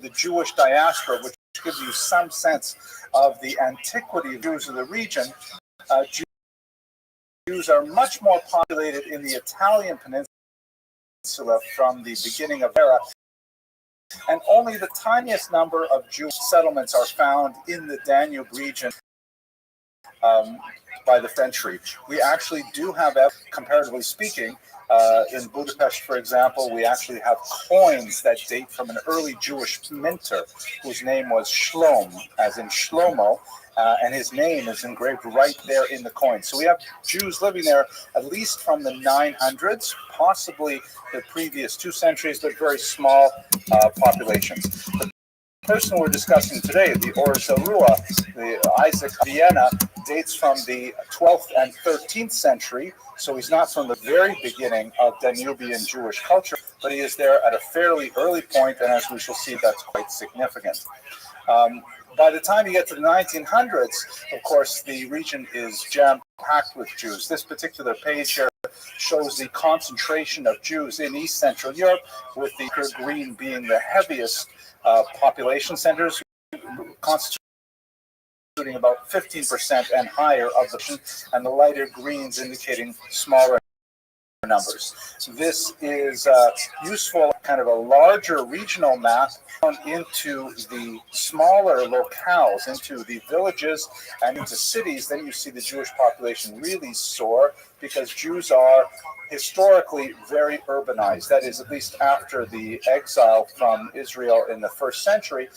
the Jewish diaspora, which gives you some sense of the antiquity of Jews of the region. Jews are much more populated in the Italian peninsula from the beginning of the era, and only the tiniest number of Jewish settlements are found in the Danube region by the century. We actually do have, comparatively speaking, in Budapest, for example, we actually have coins that date from an early Jewish minter whose name was Shlom, as in Shlomo, and his name is engraved right there in the coin. So we have Jews living there at least from the 900s, possibly the previous 2 centuries, but very small populations. The person we're discussing today, the Or Zarua, the Isaac Vienna, dates from the 12th and 13th century, so he's not from the very beginning of Danubian Jewish culture, but he is there at a fairly early point, and as we shall see, that's quite significant. By the time you get to the 1900s, of course, the region is jam-packed with Jews. This particular page here shows the concentration of Jews in East Central Europe, with the green being the heaviest population centers, constituting about 15% and higher of the, and the lighter greens indicating smaller numbers. This is useful, kind of a larger regional map into the smaller locales, into the villages and into cities. Then you see the Jewish population really soar, because Jews are historically very urbanized. That is, at least after the exile from Israel in the 1st century,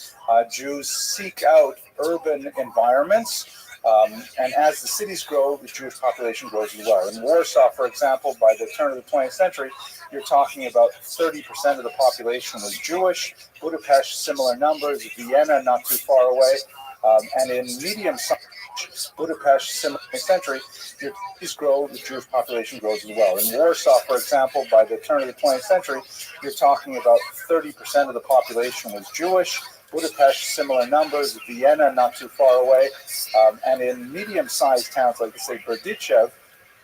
Jews seek out urban environments. And as the cities grow, the Jewish population grows as well. In Warsaw, for example, by the turn of the 20th century, you're talking about 30% of the population was Jewish. Budapest, similar numbers. Vienna, not too far away. And in medium-sized Budapest, similar century, your cities grow, the Jewish population grows as well. In Warsaw, for example, by the turn of the 20th century, you're talking about 30% of the population was Jewish. Budapest, similar numbers. Vienna, not too far away. And in medium-sized towns like, say, Berdichev,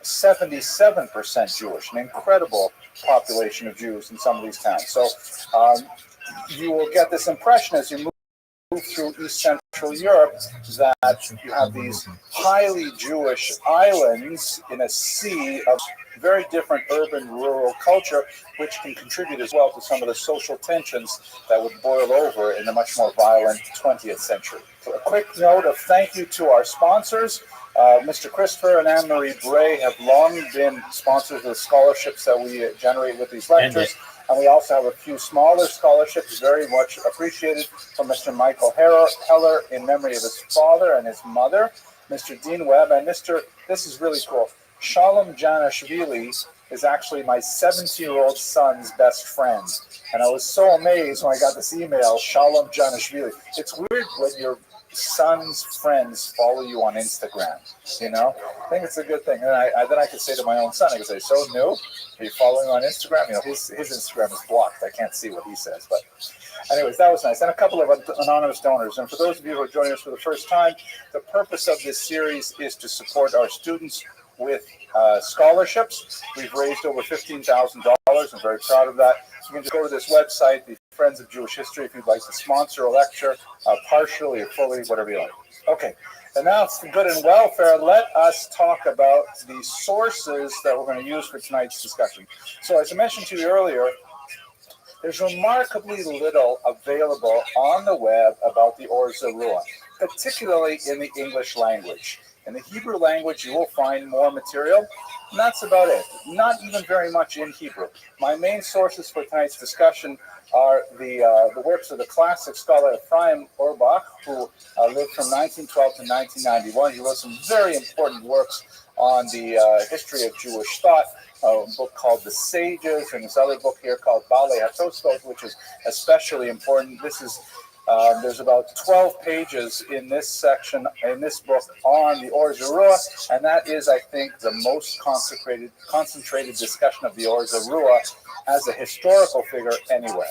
77% Jewish, an incredible population of Jews in some of these towns. So you will get this impression as you move through East Central Europe that you have these highly Jewish islands in a sea of very different urban rural culture, which can contribute as well to some of the social tensions that would boil over in the much more violent 20th century. So a quick note of thank you to our sponsors. Mr. Christopher and Anne-Marie Bray have long been sponsors of the scholarships that we generate with these lectures. And we also have a few smaller scholarships, very much appreciated, from Mr. Michael Heller in memory of his father and his mother, Mr. Dean Webb, and this is really cool, Shalom Janashvili is actually my 17-year-old son's best friend. And I was so amazed when I got this email, Shalom Janashvili. It's weird when your son's friends follow you on Instagram, you know? I think it's a good thing. And then I could say to my own son, I could say, so new? Are you following on Instagram? You know, his Instagram is blocked. I can't see what he says. But anyways, that was nice. And a couple of anonymous donors. And for those of you who are joining us for the first time, the purpose of this series is to support our students with scholarships. We've raised over $15,000. I'm very proud of that. You can just go to this website, the Friends of Jewish History, if you'd like to sponsor a lecture, partially or fully, whatever you like. Okay, and now it's good and welfare. Let us talk about the sources that we're going to use for tonight's discussion. So as I mentioned to you earlier, there's remarkably little available on the web about the Or Zarua, particularly in the English language. In the Hebrew language, you will find more material, and that's about it. Not even very much in Hebrew. My main sources for tonight's discussion are the works of the classic scholar Ephraim Orbach, who lived from 1912 to 1991. He wrote some very important works on the history of Jewish thought, a book called The Sages, and this other book here called Balei HaTosfot, which is especially important. This is there's about 12 pages in this section, in this book, on the Or Zarua, and that is, I think, the most concentrated discussion of the Or Zarua as a historical figure anywhere.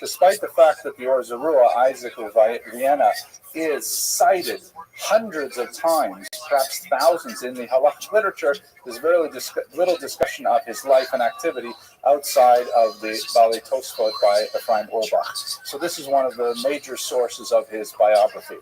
Despite the fact that the Or Zarua, Isaac of Vienna, is cited hundreds of times, perhaps thousands, in the halakhic literature, there's very little discussion of his life and activity outside of the Bali Tosfot by Ephraim Orbach. So this is one of the major sources of his biography.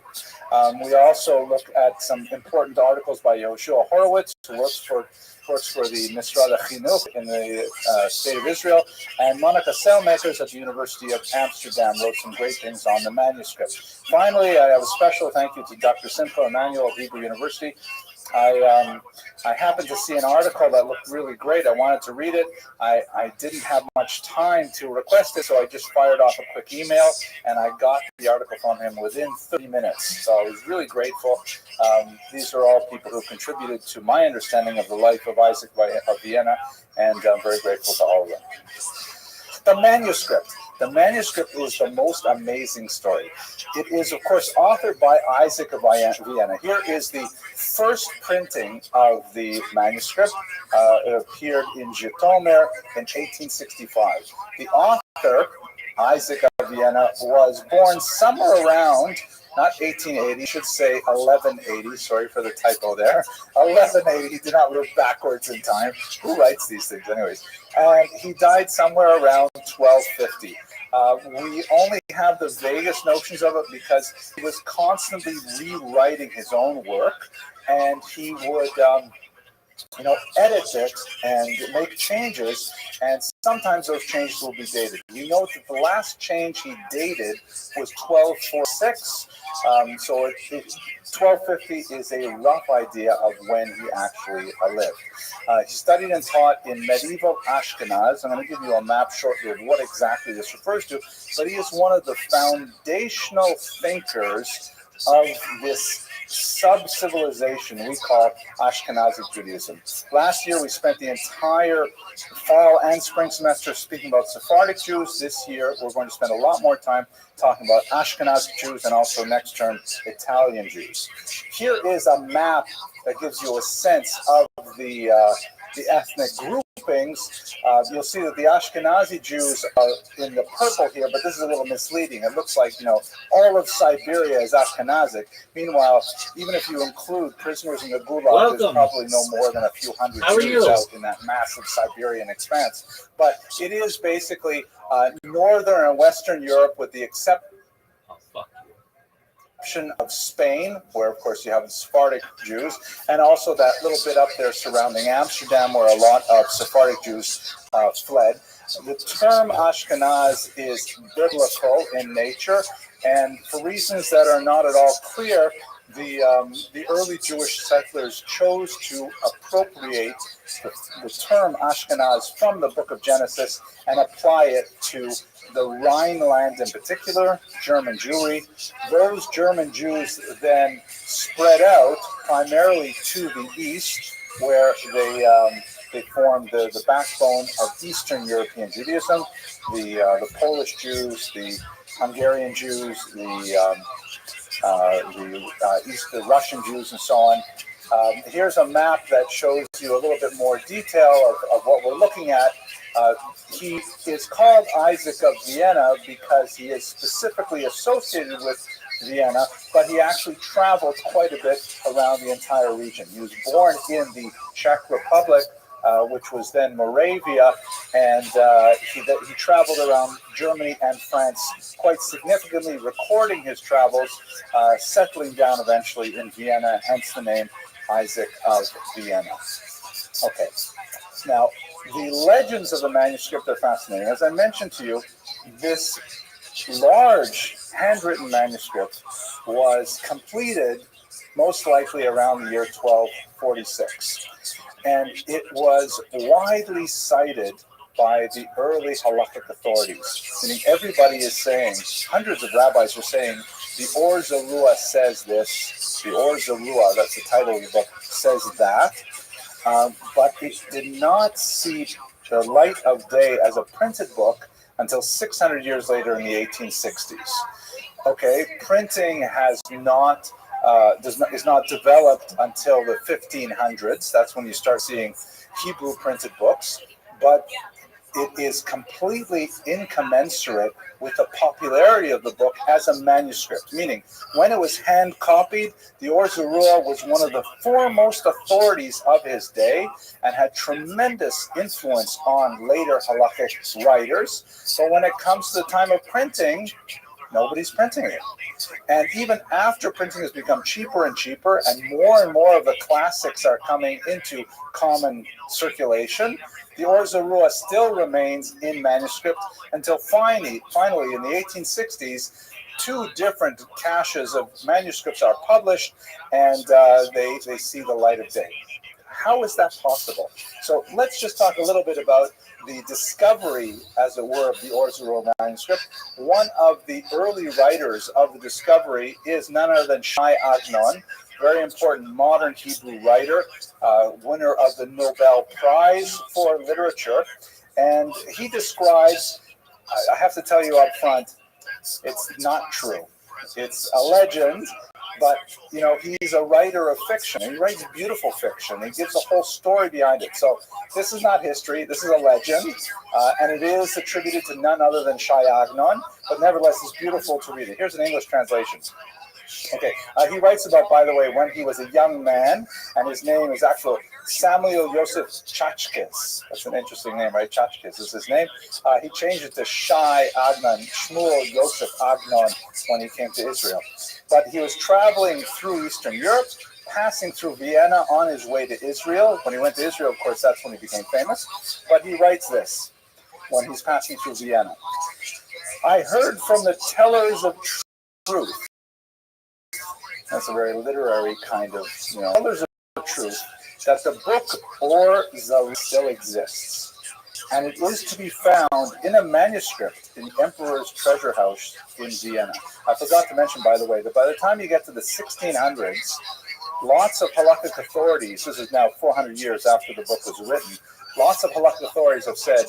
We also look at some important articles by Yehoshua Horowitz, who works for the Misrad HaChinuch in the State of Israel, and Monica Sailmakers at the University of Amsterdam wrote some great things on the manuscript. Finally, I have a special thank you to Dr. Simcha Emanuel of Hebrew University. I happened to see an article that looked really great. I wanted to read it. I didn't have much time to request it, so I just fired off a quick email, and I got the article from him within 30 minutes. So I was really grateful. These are all people who contributed to my understanding of the life of Isaac of Vienna, and I'm very grateful to all of them. The manuscript. The manuscript is the most amazing story. It is, of course, authored by Isaac of Vienna. Here is the first printing of the manuscript. It appeared in Zhytomyr in 1865. The author, Isaac of Vienna, was born somewhere around, not 1880, should say 1180. Sorry for the typo there. 1180. He did not live backwards in time. Who writes these things, anyways? And he died somewhere around 1250. We only have the vaguest notions of it because he was constantly rewriting his own work, and he would edit it and make changes, and sometimes those changes will be dated. You note that the last change he dated was 1246, so 1250 is a rough idea of when he actually lived. He studied and taught in medieval Ashkenaz. I'm going to give you a map shortly of what exactly this refers to, but he is one of the foundational thinkers of this sub-civilization we call Ashkenazi Judaism. Last year, we spent the entire fall and spring semester speaking about Sephardic Jews. This year, we're going to spend a lot more time talking about Ashkenazi Jews and also next term Italian Jews. Here is a map that gives you a sense of the ethnic groupings. You'll see that the Ashkenazi Jews are in the purple here, but this is a little misleading. It looks like, all of Siberia is Ashkenazic. Meanwhile, even if you include prisoners in the Gulag, there's probably no more than a few hundred Jews out in that massive Siberian expanse. But it is basically northern and western Europe, with the exception of Spain, where of course you have the Sephardic Jews, and also that little bit up there surrounding Amsterdam, where a lot of Sephardic Jews fled. The term Ashkenaz is biblical in nature, and for reasons that are not at all clear, the early Jewish settlers chose to appropriate the term Ashkenaz from the book of Genesis and apply it to the Rhineland in particular, German Jewry. Those German Jews then spread out primarily to the east, where they formed the backbone of Eastern European Judaism. The Polish Jews, the Hungarian Jews, the Russian Jews, and so on. Here's a map that shows you a little bit more detail of what we're looking at. He is called Isaac of Vienna because he is specifically associated with Vienna, but he actually traveled quite a bit around the entire region. He was born in the Czech Republic, which was then Moravia, and he traveled around Germany and France quite significantly, recording his travels, settling down eventually in Vienna, hence the name Isaac of Vienna. Okay, now the legends of the manuscript are fascinating. As I mentioned to you, this large handwritten manuscript was completed most likely around the year 1246. And it was widely cited by the early halakhic authorities. Meaning everybody is saying, hundreds of rabbis are saying, the Or Zarua says this, the Or Zarua, that's the title of the book, says that. But it did not see the light of day as a printed book until 600 years later in the 1860s. Okay, printing has not is not developed until the 1500s. That's when you start seeing Hebrew printed books. But it is completely incommensurate with the popularity of the book as a manuscript, meaning when it was hand copied, the Or Zarua was one of the foremost authorities of his day and had tremendous influence on later halakhic writers. But when it comes to the time of printing, nobody's printing it. And even after printing has become cheaper and cheaper and more of the classics are coming into common circulation, the Or Zarua still remains in manuscript until finally in the 1860s, two different caches of manuscripts are published and they see the light of day. How is that possible? So let's just talk a little bit about the discovery, as it were, of the Or Zarua manuscript. One of the early writers of the discovery is none other than Shai Agnon, very important modern Hebrew writer, winner of the Nobel Prize for Literature. And he describes, I have to tell you up front, it's not true. It's a legend. But, he's a writer of fiction. He writes beautiful fiction. He gives a whole story behind it. So this is not history. This is a legend. And it is attributed to none other than Shai Agnon. But nevertheless, it's beautiful to read it. Here's an English translation. Okay, he writes about, by the way, when he was a young man, and his name is actually Samuel Yosef Chachkis. That's an interesting name, right? Chachkis is his name. He changed it to Shai Agnon, Shmuel Yosef Agnon, when he came to Israel. But he was traveling through Eastern Europe, passing through Vienna on his way to Israel. When he went to Israel, of course, that's when he became famous. But he writes this when he's passing through Vienna. I heard from the tellers of truth. That's a very literary kind of, tellers of truth, that the book Or Zarua still exists. And it is to be found in a manuscript in the Emperor's Treasure House in Vienna. I forgot to mention, by the way, that by the time you get to the 1600s, lots of halakhic authorities, this is now 400 years after the book was written, lots of halakhic authorities have said,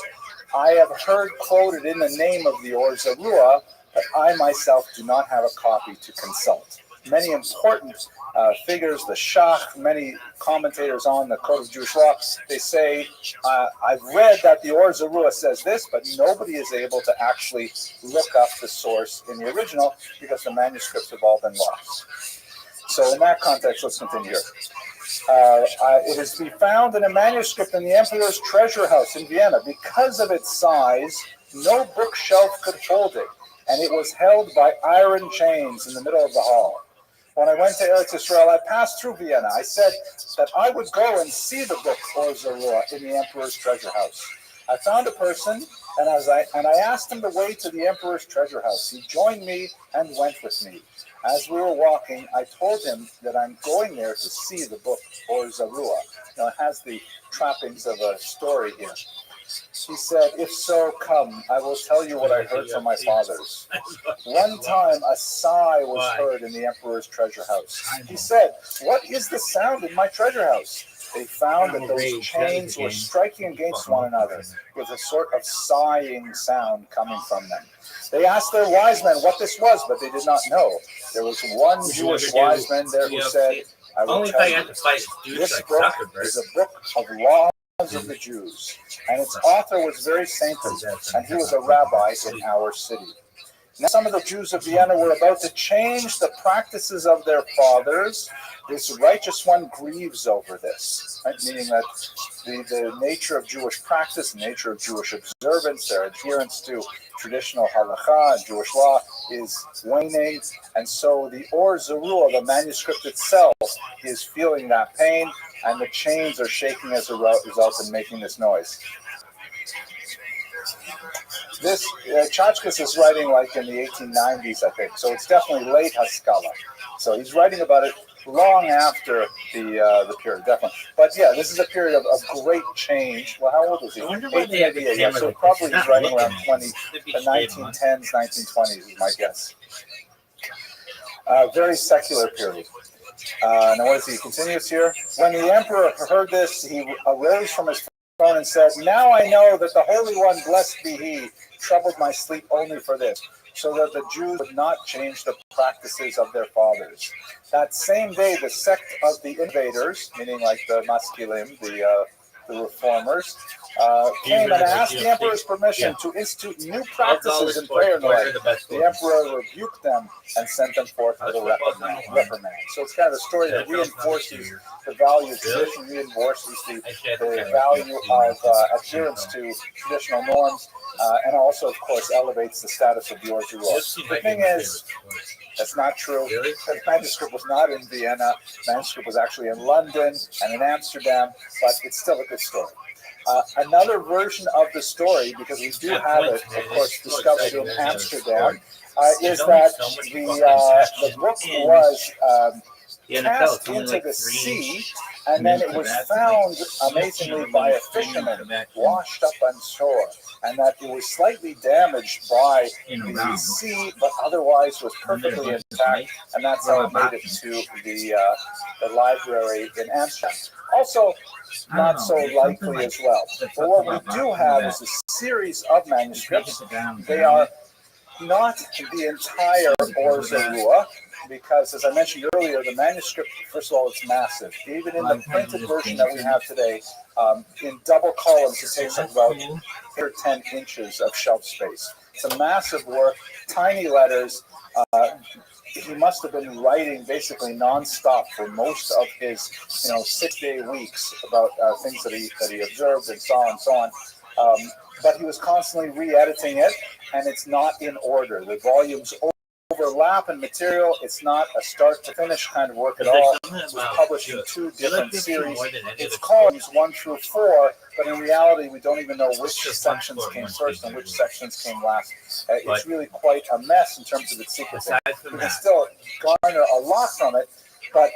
I have heard quoted in the name of the Or Zarua, but I myself do not have a copy to consult. Many important figures, the Shach, many commentators on the Code of Jewish Law, they say, I've read that the Or Zarua says this, but nobody is able to actually look up the source in the original because the manuscripts have all been lost. So in that context, let's continue here. It is to be found in a manuscript in the Emperor's Treasure House in Vienna. Because of its size, no bookshelf could hold it, and it was held by iron chains in the middle of the hall. When I went to Eretz Israel, I passed through Vienna. I said that I would go and see the book Or Zarua in the Emperor's Treasure House. I found a person, and I asked him the way to the Emperor's Treasure House. He joined me and went with me. As we were walking, I told him that I'm going there to see the book Or Zarua. Now, it has the trappings of a story here. He said, if so, come, I will tell you what I heard from my fathers. One time a sigh was heard in the Emperor's Treasure House. He said, what is the sound in my treasure house? They found that those chains were striking against one another with a sort of sighing sound coming from them. They asked their wise men what this was, but they did not know. There was one Jewish wise man there who said, I will tell you, this book is a book of law of the Jews, and its author was very saintly, and he was a rabbi in our city. Now, some of the Jews of Vienna were about to change the practices of their fathers. This righteous one grieves over this, right? Meaning that the nature of Jewish practice, the nature of Jewish observance, their adherence to traditional halacha and Jewish law is waning, and so the Or Zarua, the manuscript itself, is feeling that pain, and the chains are shaking as a result in making this noise. This Chachkis is writing like in the 1890s, I think, so it's definitely late Haskalah. So he's writing about it long after the period, definitely. But yeah, this is a period of great change. Well, how old was he? 1888. Yeah, so probably he's writing around the 1910s, 1920s is my guess. Very secular period. Now, what does he continues here? When the emperor heard this, he arose from his throne and said, now I know that the Holy One, blessed be he, troubled my sleep only for this, so that the Jews would not change the practices of their fathers. That same day, the sect of the invaders, meaning like the Maskilim, the the reformers, came and asked the emperor's permission to institute new practices in prayer. The emperor rebuked them and sent them forth for the reprimand. So it's kind of a story that reinforces the value of tradition, reinforces the value of adherence to traditional norms, and also, of course, elevates the status of the Or Zarua. The thing is, that's not true. The manuscript was not in Vienna. The manuscript was actually in London and in Amsterdam, but it's still a good story. Another version of the story, because we do have it, of course, discovered in Amsterdam, is that the book was cast into the sea, and then it was found amazingly by a fisherman washed up on shore, and that it was slightly damaged by the sea, but otherwise was perfectly intact, and that's how it made it to the library in Amsterdam. Also, not so likely as well. But what we do have is a series of manuscripts. They are not the entire Or Zarua, because, as I mentioned earlier, the manuscript, first of all, it's massive. Even in the printed version that we have today, in double columns, it takes up about 8 or 10 inches of shelf space. It's a massive work, tiny letters. He must have been writing basically nonstop for most of his, 6-day weeks about things that he observed and saw and so on. But he was constantly re-editing it, and it's not in order. The volumes overlap in material. It's not a start to finish kind of work at all. It was published in 2 different series. It's columns 1 through 4, but in reality, we don't even know which sections came first and which sections came last. It's really quite a mess in terms of its sequencing. We can still garner a lot from it, but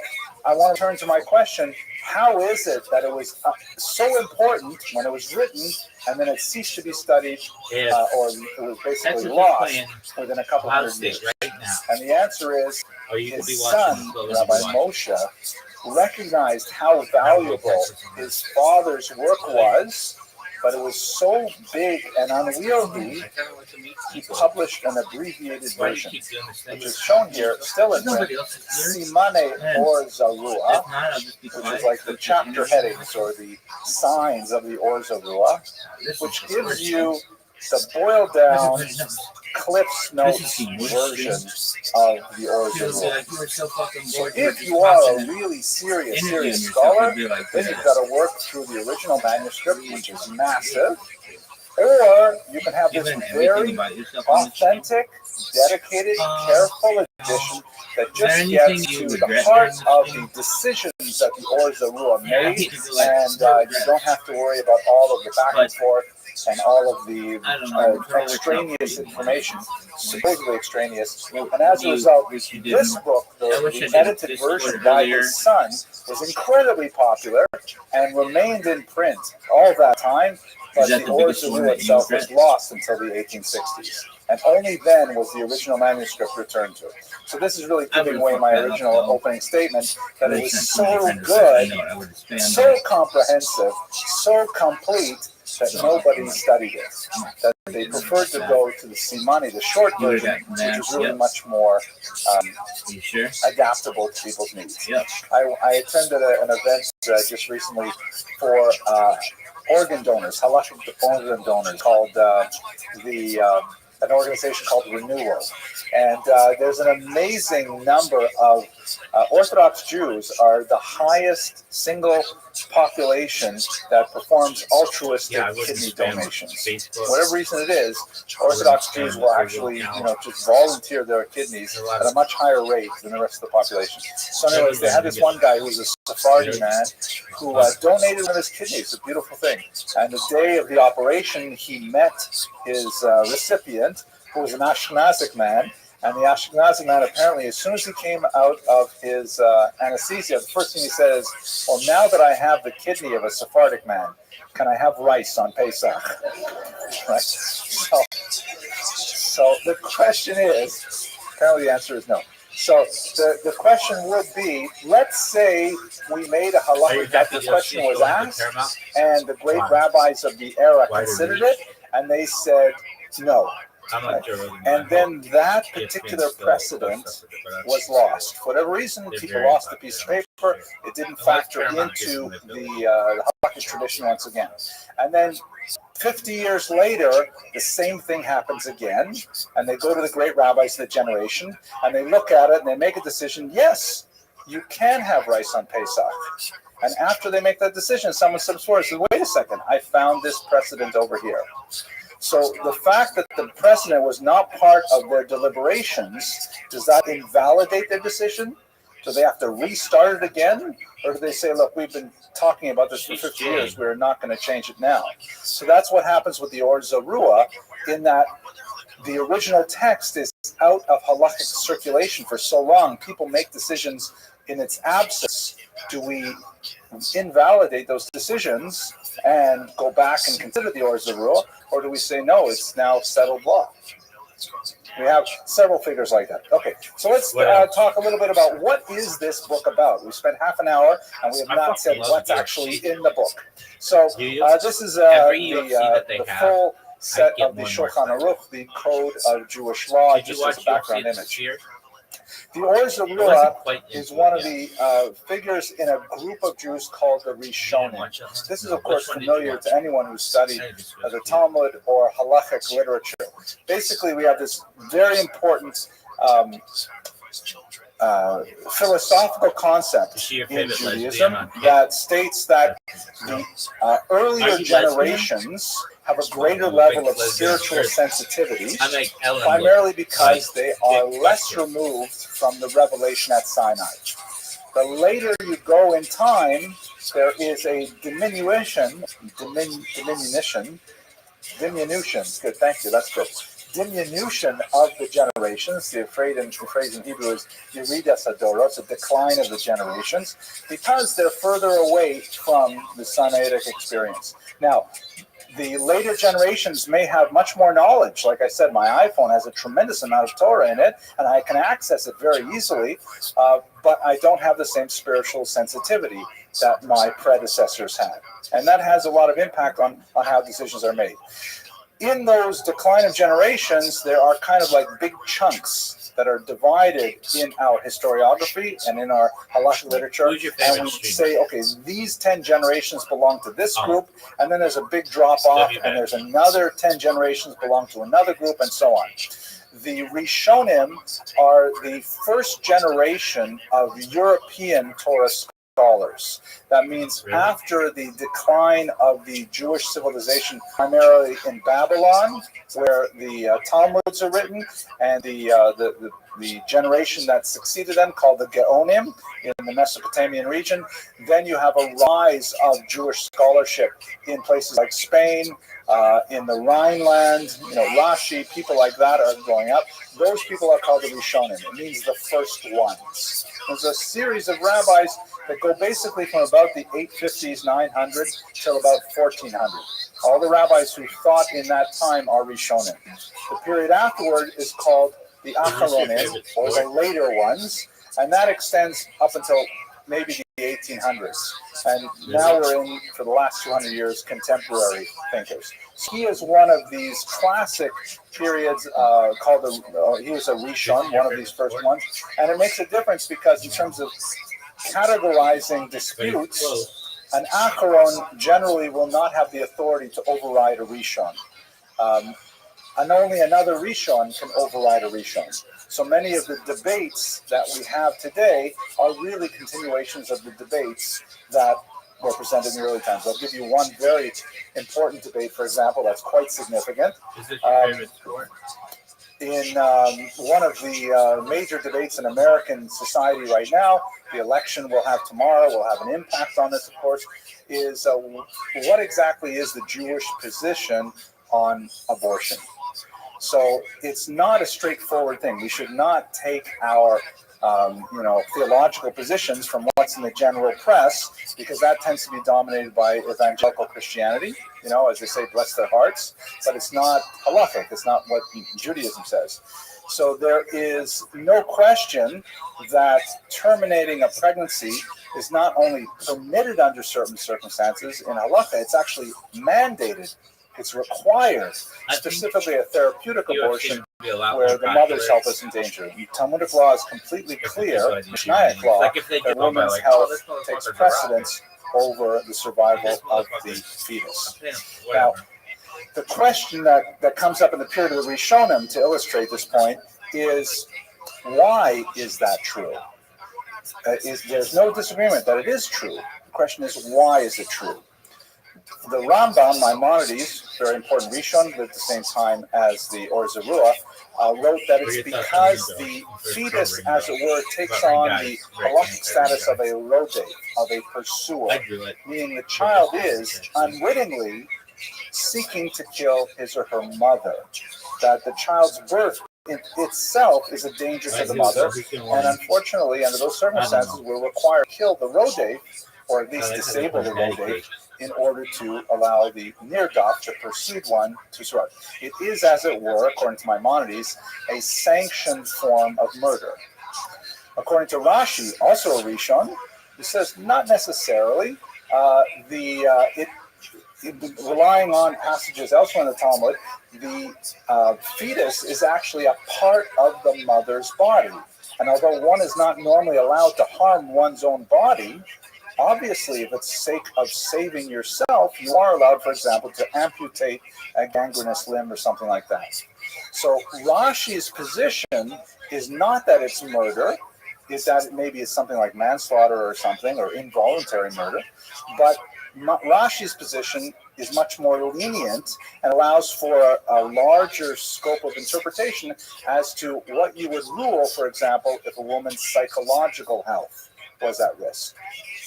I want to turn to my question. How is it that it was so important when it was written, and then it ceased to be studied, or it was basically lost within a couple hundred years? And the answer is his son, Rabbi Moshe, recognized how valuable his father's work was, but it was so big and unwieldy, he published an abbreviated version, which is shown here, still in print, Simane Or Zarua, which is like the chapter headings or the signs of the Or Zarua, which gives you the boiled down Cliff's Notes version of the Or Zarua. So if you are a really serious scholar, then you've got to work through the original manuscript, which is massive, or you can have this very authentic, dedicated, careful edition that just gets to the heart of the decisions that the Or Zarua made, and you don't have to worry about all of the back and forth and all of the extraneous information, supposedly extraneous. And as a result, this book, the edited version by his son, was incredibly popular and remained in print all that time, but the Or Zarua itself was lost until the 1860s. And only then was the original manuscript returned to it. So this is really giving away my original opening statement, that it was so good, so comprehensive, so complete, that nobody studied it. That they preferred to go to the Simani, the short version, which is really much more adaptable to people's needs. I attended an event just recently for organ donors, halachic organ donors, called an organization called Renewal. And there's an amazing number of Orthodox Jews are the highest single population that performs altruistic kidney donations. For whatever reason it is, Orthodox Jews will actually, just volunteer their kidneys at a much higher rate than the rest of the population. So anyways, they had this one guy who was a Sephardi man who donated one of his kidneys, a beautiful thing. And the day of the operation, he met his recipient, who was an Ashkenazic man. And the Ashkenazi man, apparently, as soon as he came out of his anesthesia, the first thing he said is, well, now that I have the kidney of a Sephardic man, can I have rice on Pesach? Right? So the question is, apparently the answer is no. So the question would be, let's say we made a halacha that the question was asked, and the great rabbis of the era considered it, and they said no. Right. And then that particular precedent was lost. For whatever reason, people lost the piece of paper. It didn't factor into the halakhic tradition once again. And then 50 years later, the same thing happens again, and they go to the great rabbis of the generation, and they look at it, and they make a decision, yes, you can have rice on Pesach. And after they make that decision, someone steps forward and says, wait a second, I found this precedent over here. So the fact that the precedent was not part of their deliberations, does that invalidate their decision? Do they have to restart it again? Or do they say, look, we've been talking about this for 50 years, we're not going to change it now? So that's what happens with the Or Zarua, in that the original text is out of halakhic circulation for so long. People make decisions in its absence. Do we invalidate those decisions and go back and consider the Or Zarua, or do we say, no, it's now settled law? We have several figures like that. Okay, so let's talk a little bit about what is this book about. We spent half an hour, and we have not said what's actually in the book. So this is the full set of the Shulchan Aruch, the Code of Jewish Law, just as a background image. The Or Zarua is one of the figures in a group of Jews called the Rishonim. This is, of course, familiar to anyone who studied the Talmud or halachic literature. Basically, we have this very important philosophical concept in Judaism that states that the earlier generations have a greater level of spiritual sensitivity, primarily because they are less removed from the revelation at Sinai. The later you go in time, there is a diminution, good, thank you, that's good. Diminution of the generations. The phrase in Hebrew is Yeridas Hadorot, it's a decline of the generations, because they're further away from the Sinaitic experience. Now, the later generations may have much more knowledge. Like I said, my iPhone has a tremendous amount of Torah in it, and I can access it very easily, but I don't have the same spiritual sensitivity that my predecessors had. And that has a lot of impact on how decisions are made. In those decline of generations, there are kind of like big chunks that are divided in our historiography and in our halachic literature. And we say, okay, these 10 generations belong to this group, and then there's a big drop off, and there's another 10 generations belong to another group, and so on. The Rishonim are the first generation of European Torah scholars. That means after the decline of the Jewish civilization, primarily in Babylon, where the Talmuds are written, and the generation that succeeded them, called the Geonim, in the Mesopotamian region, then you have a rise of Jewish scholarship in places like Spain, in the Rhineland, Rashi, people like that are going up. Those people are called the Rishonim. It means the first ones. There's a series of rabbis that go basically from about the 850s, 900 till about 1400. All the rabbis who thought in that time are Rishonim. The period afterward is called the Acharonim, or the later ones, and that extends up until maybe the 1800s. And now we're in, for the last 200 years, contemporary thinkers. So he is one of these classic periods called he was a Rishon, one of these first ones. And it makes a difference because in terms of categorizing disputes, an Acharon generally will not have the authority to override a Rishon. And only another Rishon can override a Rishon. So many of the debates that we have today are really continuations of the debates that were presented in the early times. I'll give you one very important debate, for example, that's quite significant. Is this your favorite sport? In one of the major debates in American society right now, the election we'll have tomorrow will have an impact on this, of course, is what exactly is the Jewish position on abortion? So it's not a straightforward thing. We should not take our theological positions from what's in the general press, because that tends to be dominated by evangelical Christianity, as they say, bless their hearts, but it's not halachic, it's not what Judaism says. So there is no question that terminating a pregnancy is not only permitted under certain circumstances in halacha, it's actually mandated. It's required, specifically a therapeutic abortion where the mother's health is in danger. The Talmudic law is completely clear, Mishnaic law, that women's health takes precedence over the survival of the fetus. Now, the question that comes up in the period of the Rishonim to illustrate this point is, why is that true? There's no disagreement that it is true. The question is, why is it true? The Rambam, Maimonides, very important Rishon, lived at the same time as the Or Zarua, wrote that it's because the fetus, as it were, takes on the halachic status of a rodeh, of a pursuer, meaning the child is unwittingly seeking to kill his or her mother, that the child's birth in itself is a danger to the mother, and unfortunately, under those circumstances, will require to kill the rodeh, or at least disable the rodeh, in order to allow the nirgaf, the pursued one, to survive. It is, as it were, according to Maimonides, a sanctioned form of murder. According to Rashi, also a Rishon, he says not necessarily. Relying on passages elsewhere in the Talmud, the fetus is actually a part of the mother's body. And although one is not normally allowed to harm one's own body, obviously, if it's sake of saving yourself, you are allowed, for example, to amputate a gangrenous limb or something like that. So Rashi's position is not that it's murder, is that it maybe it's something like manslaughter or something, or involuntary murder, but Rashi's position is much more lenient and allows for a larger scope of interpretation as to what you would rule, for example, if a woman's psychological health was at risk.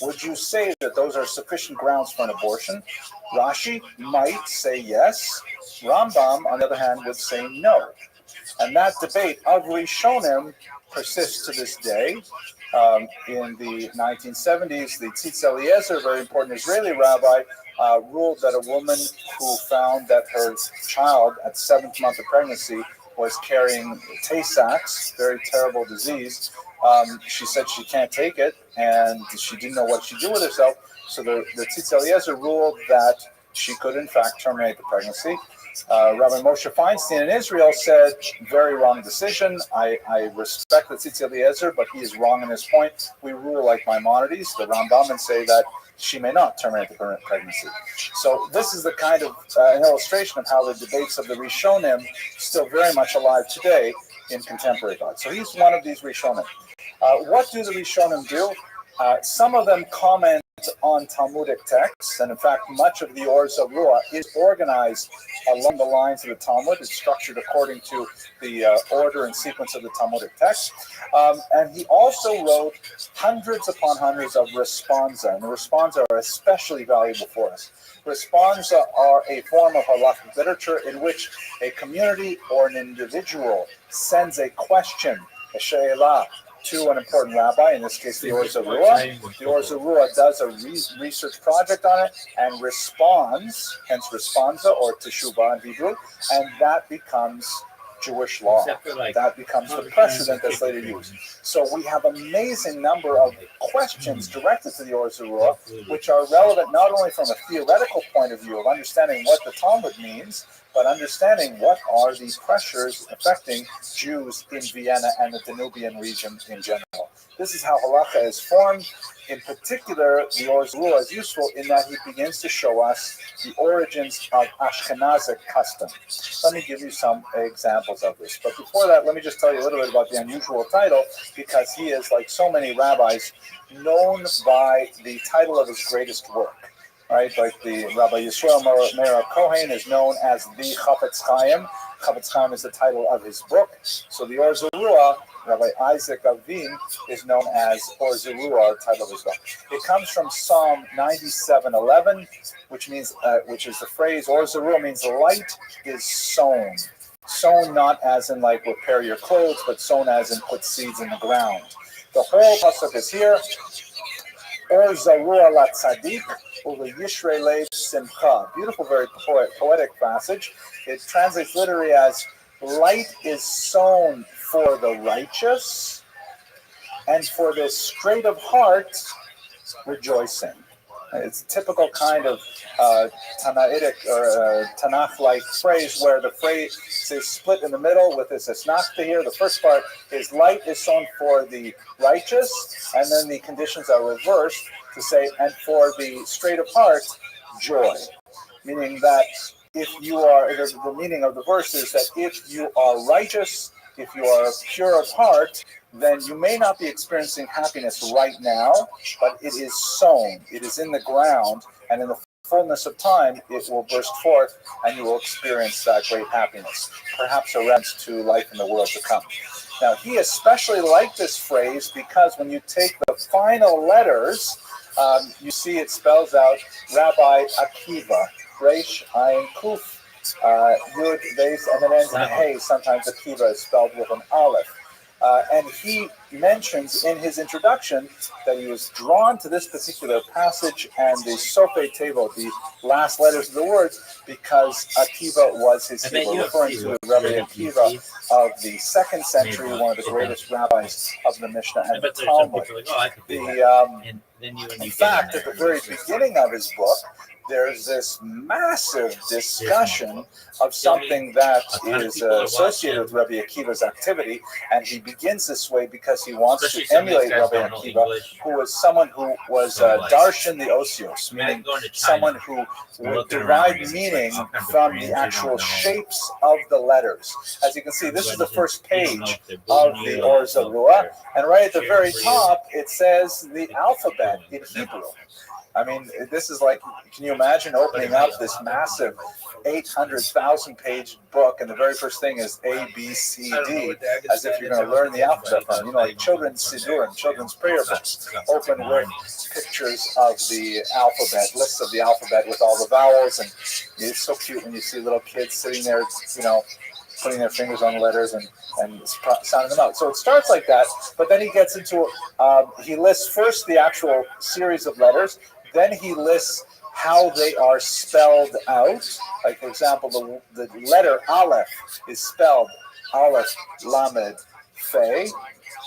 Would you say that those are sufficient grounds for an abortion? Rashi might say yes. Rambam, on the other hand, would say no. And that debate of Rishonim persists to this day. In the 1970s, the Tzitz Eliezer, very important Israeli rabbi, ruled that a woman who found that her child at 7th month of pregnancy was carrying Tay-Sachs, very terrible disease. She said she can't take it, and she didn't know what she'd do with herself. So the Tzitz Eliezer ruled that she could, in fact, terminate the pregnancy. Rabbi Moshe Feinstein in Israel said, very wrong decision. I respect the Tzitz Eliezer, but he is wrong in his point. We rule like Maimonides, the Rambam, and say that she may not terminate the pregnancy. So this is the kind of an illustration of how the debates of the Rishonim still very much alive today in contemporary thought. So he's one of these Rishonim. What do the Rishonim do? Some of them comment on Talmudic texts, and in fact, much of the Or Zarua is organized along the lines of the Talmud. It's structured according to the order and sequence of the Talmudic text. And he also wrote hundreds upon hundreds of responsa, and the responsa are especially valuable for us. Responsa are a form of halakhic literature in which a community or an individual sends a question, a she'elah, to an important rabbi, in this case the Or Zarua. The Or Zarua does a research project on it and responds, hence responsa or teshuvah in Hebrew, and that becomes Jewish law. That becomes the precedent that's later used. So we have an amazing number of questions directed to the Or Zarua, which are relevant not only from a theoretical point of view of understanding what the Talmud means, but understanding what are the pressures affecting Jews in Vienna and the Danubian region in general. This is how halacha is formed. In particular, the Or Zarua is useful in that he begins to show us the origins of Ashkenazic custom. Let me give you some examples of this. But before that, let me just tell you a little bit about the unusual title, because he is, like so many rabbis, known by the title of his greatest work. Right, like the Rabbi Yisrael Meir Kohen is known as the Chafetz Chaim. Chafetz Chaim is the title of his book. So the Or Zarua, Rabbi Isaac Avin, is known as Or Zarua, the title of his book. It comes from Psalm 97:11, which means, which is the phrase Or Zarua means light is sown. Sown not as in like repair your clothes, but sown as in put seeds in the ground. The whole pasuk is here. Or Zarua la tzadik. Beautiful, very poetic passage. It translates literally as light is sown for the righteous, and for the straight of heart, rejoicing. It's a typical kind of Tanaitic or Tanakh-like phrase where the phrase is split in the middle with this asnachta here. The first part is light is sown for the righteous, and then the conditions are reversed. to say, and for the straight of heart, joy. Meaning that if you are, the meaning of the verse is that if you are righteous, if you are pure of heart, then you may not be experiencing happiness right now, but it is sown, it is in the ground, and in the fullness of time, it will burst forth, and you will experience that great happiness, perhaps a reference to life in the world to come. Now, he especially liked this phrase because when you take the final letters, you see it spells out Rabbi Akiva, Resh, Ayin, Kuf, Yud, Beis, and then ends in Hey. Sometimes Akiva is spelled with an Aleph. And he mentions in his introduction that he was drawn to this particular passage and the Sope table, the last letters of the words, because Akiva was his hero, referring to Rabbi Akiva of the 2nd century, one of the greatest rabbis of the Mishnah and the Talmud. In fact, at the very beginning of his book, there's this massive discussion of something that is associated with Rabbi Akiva's activity, and he begins this way because he wants to emulate Rabbi Akiva, who was someone who was darshan the osios, meaning someone who would derive meaning from the actual shapes of the letters. As you can see, this is the first page of the Or Zarua, and right at the very top, it says the alphabet in Hebrew. I mean, this is like, can you imagine opening up this massive 800,000 page book, and the very first thing is A, B, C, D, as if you're going to learn the alphabet from, like children's sidurim, children's prayer books, open with pictures of the alphabet, lists of the alphabet with all the vowels, and it's so cute when you see little kids sitting there, putting their fingers on the letters and sounding them out. So it starts like that, but then he gets into, he lists first the actual series of letters, then he lists how they are spelled out. Like, for example, the letter Aleph is spelled Aleph, Lamed, Fe,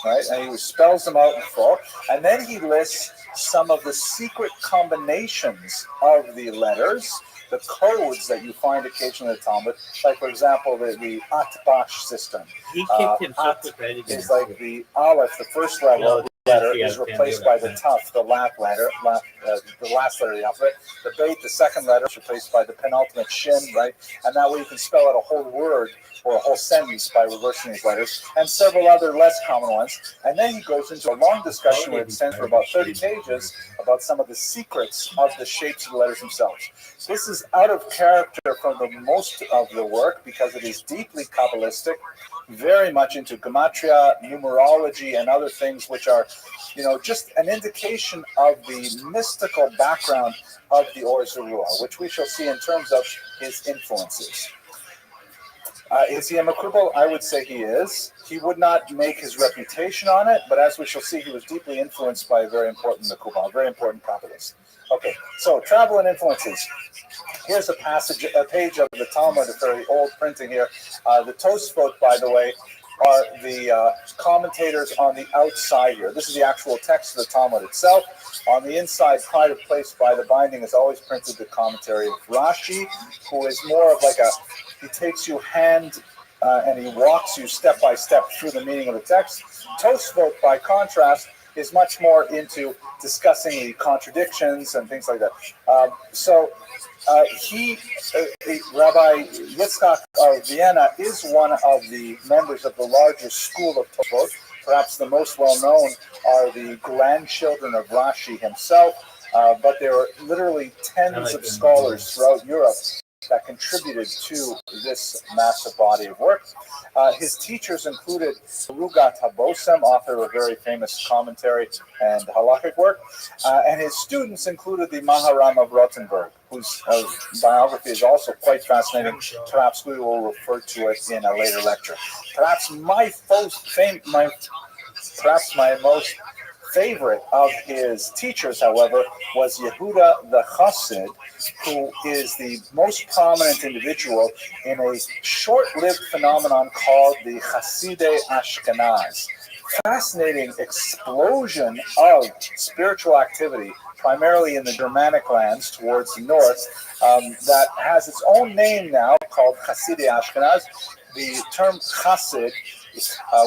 right? And he spells them out in full. And then he lists some of the secret combinations of the letters, the codes that you find occasionally in the Talmud, like, for example, the Atbash system. At is like the Aleph, the first letter is replaced by the Tuf, the last letter, the last letter of the alphabet. The Beit, the second letter, is replaced by the penultimate Shin, right? And that way you can spell out a whole word or a whole sentence by reversing these letters, and several other less common ones. And then he goes into a long discussion where it extends for about 30 pages about some of the secrets of the shapes of the letters themselves. This is out of character from the most of the work because it is deeply Kabbalistic, very much into gematria, numerology, and other things which are, just an indication of the mystical background of the Or Zarua, which we shall see in terms of his influences. Is he a makubal? I would say he is. He would not make his reputation on it, but as we shall see, he was deeply influenced by a very important makubal, a very important Kabbalist. Okay, so travel and influences. Here's a page of the Talmud, a very old printing here. The Tosfot, by the way, are the commentators on the outside here. This is the actual text of the Talmud itself. On the inside, pride of place by the binding, is always printed the commentary of Rashi, who is more of like he takes you and he walks you step by step through the meaning of the text. Tosfot, by contrast, is much more into discussing the contradictions and things like that. Rabbi Yitzchak of Vienna is one of the members of the largest school of Tosfot. Perhaps the most well-known are the grandchildren of Rashi himself, but there are literally tens of scholars throughout Europe that contributed to this massive body of work. His teachers included Rugat Habosem, author of a very famous commentary and halakhic work, and his students included the Maharam of Rothenburg, whose biography is also quite fascinating. Perhaps we will refer to it in a later lecture. Perhaps my most favorite of his teachers, however, was Yehuda the Chassid, who is the most prominent individual in a short-lived phenomenon called the Hasidei Ashkenaz. Fascinating explosion of spiritual activity, primarily in the Germanic lands towards the north, that has its own name now called Hasidei Ashkenaz. The term Chassid,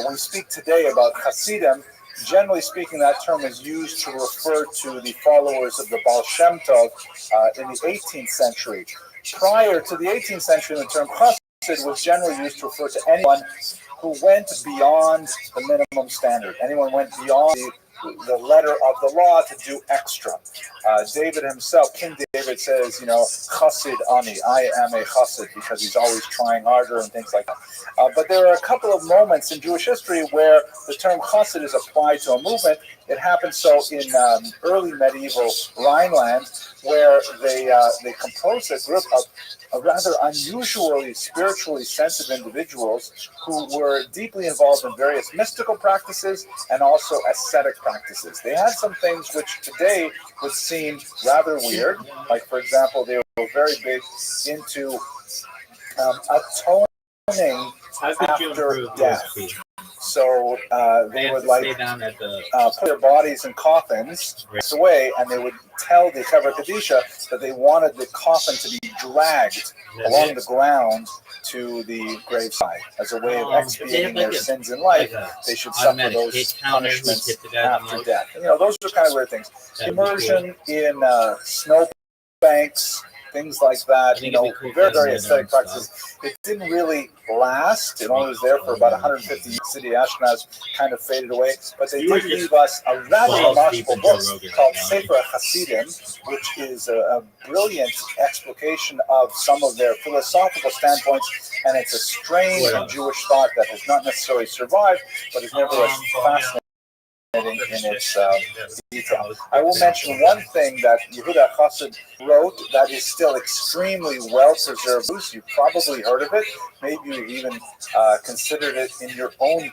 we speak today about Hasidim, generally speaking, that term is used to refer to the followers of the Baal Shem Tov in the 18th century. Prior to the 18th century, the term chassid was generally used to refer to anyone who went beyond the minimum standard. Anyone went beyond the letter of the law to do extra. David himself, King David says, chassid ani, I am a chassid, because he's always trying harder and things like that. But there are a couple of moments in Jewish history where the term chassid is applied to a movement. It happened so in early medieval Rhineland, where they composed a group of rather unusually spiritually sensitive individuals who were deeply involved in various mystical practices and also ascetic practices. They had some things which today would seem rather weird. Like, for example, they were very big into atoning after death. So they would put their bodies in coffins away, and they would tell the Chevra Kadisha that they wanted the coffin to be dragged along the ground to the graveside as a way of expiating their sins in life. They should suffer those punishments after death. Those are kind of weird things. Immersion in snowbanks, things like that, very, very aesthetic practices. It didn't really last. It only was there for about 150 years. City Ashkenaz kind of faded away, but they did leave us a rather remarkable book called Sefer Hasidim, which is a brilliant explication of some of their philosophical standpoints, and it's a strain of Jewish thought that has not necessarily survived, but is nevertheless fascinating in its detail. I will mention one thing that Yehuda Chassid wrote that is still extremely well preserved. You've probably heard of it. Maybe you've even considered it in your own,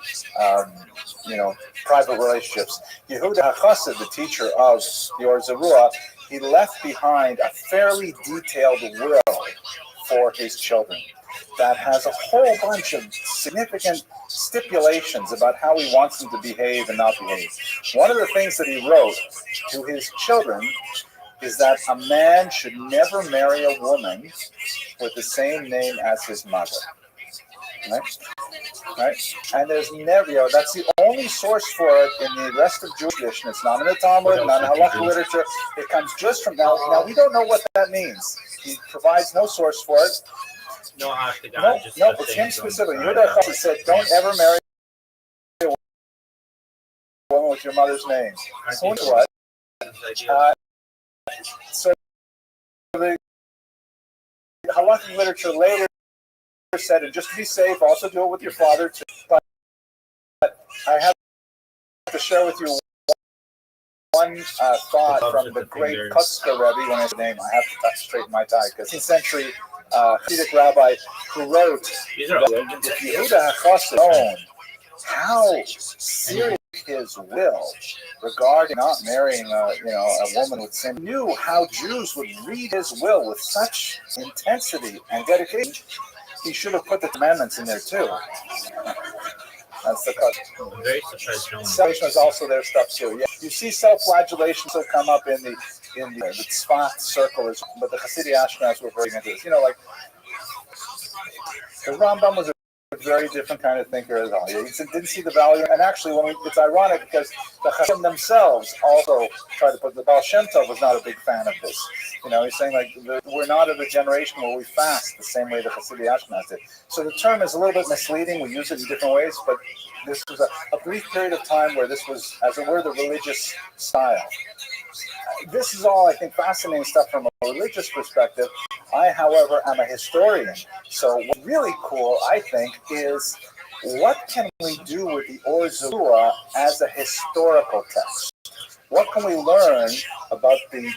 private relationships. Yehuda Chassid, the teacher of the Or Zarua, he left behind a fairly detailed will for his children that has a whole bunch of significant stipulations about how he wants them to behave and not behave. One of the things that he wrote to his children is that a man should never marry a woman with the same name as his mother. Right? And there's never, that's the only source for it in the rest of Jewish tradition. It's not in the Talmud, not in Halacha literature. It comes just from now. Now, we don't know what that means. He provides no source for it. No, it's him specifically. Yehuda Chassid said, don't ever marry a woman with your mother's name. So the Halachic literature later said, and just to be safe, also do it with your father too. But I have to share with you one thought from the great Kutzka Rebbe. When I say his name, I have to straighten my tie, because 18th century Hasidic rabbi who wrote that if Yehuda Chassid known how serious his will regarding not marrying a woman with sin, knew how Jews would read his will with such intensity and dedication, he should have put the commandments in there too. That's the cut. I'm very surprised. Salvation is also their stuff too. Yeah, you see self-flagellation still come up in the Tzfat circle, but the Hasidic Ashkenaz were very into this. Like the Rambam was a very different kind of thinker as well. He didn't see the value, and actually, it's ironic because the Chachamim themselves also tried to put the Baal Shem Tov was not a big fan of this. He's saying we're not of a generation where we fast the same way the Hasidic Ashkenaz did. So the term is a little bit misleading. We use it in different ways, but this was a brief period of time where this was, as it were, the religious style. This is all, I think, fascinating stuff from a religious perspective. I, however, am a historian. So what's really cool, I think, is what can we do with the Or Zarua as a historical text? What can we learn about the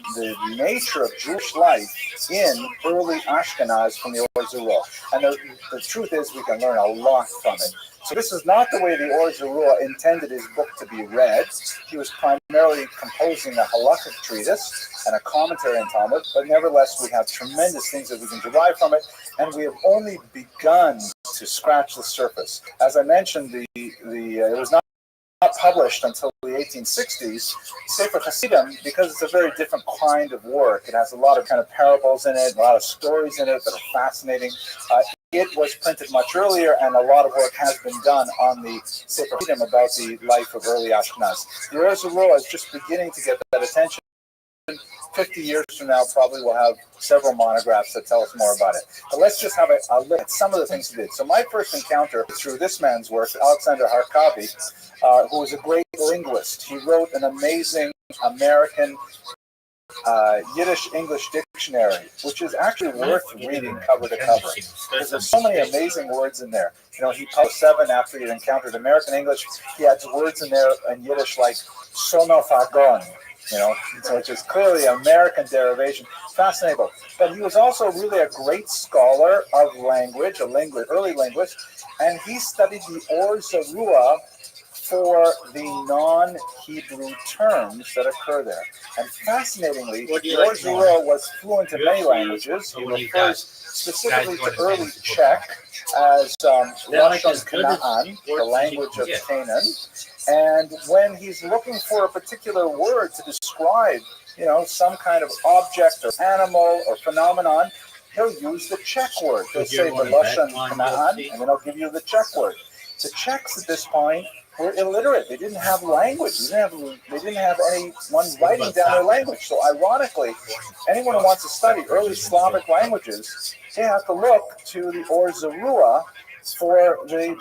nature of Jewish life in early Ashkenaz from the Or Zarua? And the truth is, we can learn a lot from it. So this is not the way the Or Zarua intended his book to be read. He was primarily composing a halakhic treatise and a commentary on Talmud, but nevertheless, we have tremendous things that we can derive from it, and we have only begun to scratch the surface. As I mentioned, it was not published until the 1860s. Sefer Hasidim, because it's a very different kind of work. It has a lot of kind of parables in it, a lot of stories in it that are fascinating. it was printed much earlier, and a lot of work has been done on the Sefer Chassidim about the life of early Ashkenaz. The Or Zarua is just beginning to get that attention. 50 years from now, probably we'll have several monographs that tell us more about it. But let's just have a look at some of the things he did. So my first encounter through this man's work, Alexander Harkavi, who was a great linguist. He wrote an amazing American Yiddish-English dictionary, which is actually worth reading cover to cover, because there's so many amazing words in there. You know, he published 7 after he encountered American English. He adds words in there in Yiddish like sonofagon, you know, so which is clearly American derivation. Fascinating. But he was also really a great scholar of language, early linguist, and he studied the Or Zarua for the non-Hebrew terms that occur there. And fascinatingly, the Or Zarua was fluent in many languages. He refers specifically to early Czech as Lashon Canaan, the language of Canaan. And when he's looking for a particular word to describe, you know, some kind of object or animal or phenomenon, he'll use the Czech word. He'll say the Lashon Canaan, and then he'll give you the Czech word. The Czechs at this point were illiterate. They didn't have language. They didn't have anyone writing down their language. So ironically, anyone who wants to study early Slavic languages, they have to look to the Or Zarua for the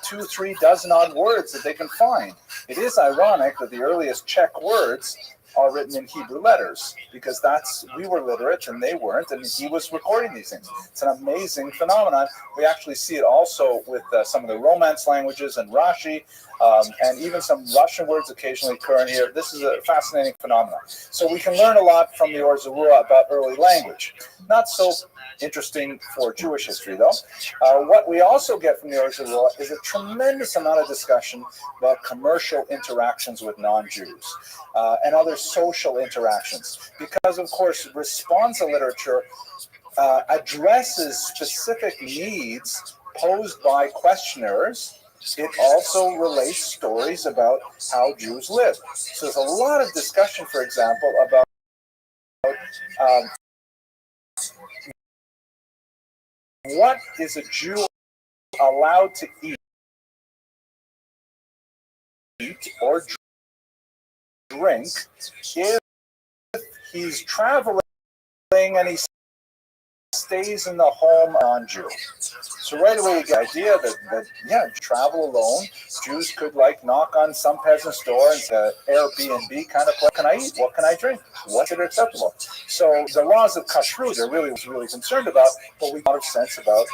2-3 dozen odd words that they can find. It is ironic that the earliest Czech words are written in Hebrew letters, because we were literate and they weren't, and he was recording these things. It's an amazing phenomenon. We actually see it also with some of the Romance languages and Rashi, and even some Russian words occasionally occur in here. This is a fascinating phenomenon. So we can learn a lot from the Or Zarua about early language. Not so interesting for Jewish history, though. What we also get from the Or Zarua is a tremendous amount of discussion about commercial interactions with non-Jews and other social interactions, because, of course, responsa literature addresses specific needs posed by questioners. It also relates stories about how Jews live. So there's a lot of discussion, for example, about what is a Jew allowed to eat or drink if he's traveling and he stays in the home non-Jew. So right away you get the idea that travel alone, Jews could knock on some peasant's door and say, Airbnb kind of, what can I eat? What can I drink? What is acceptable? So the laws of kashrut are really concerned about, but we got a sense about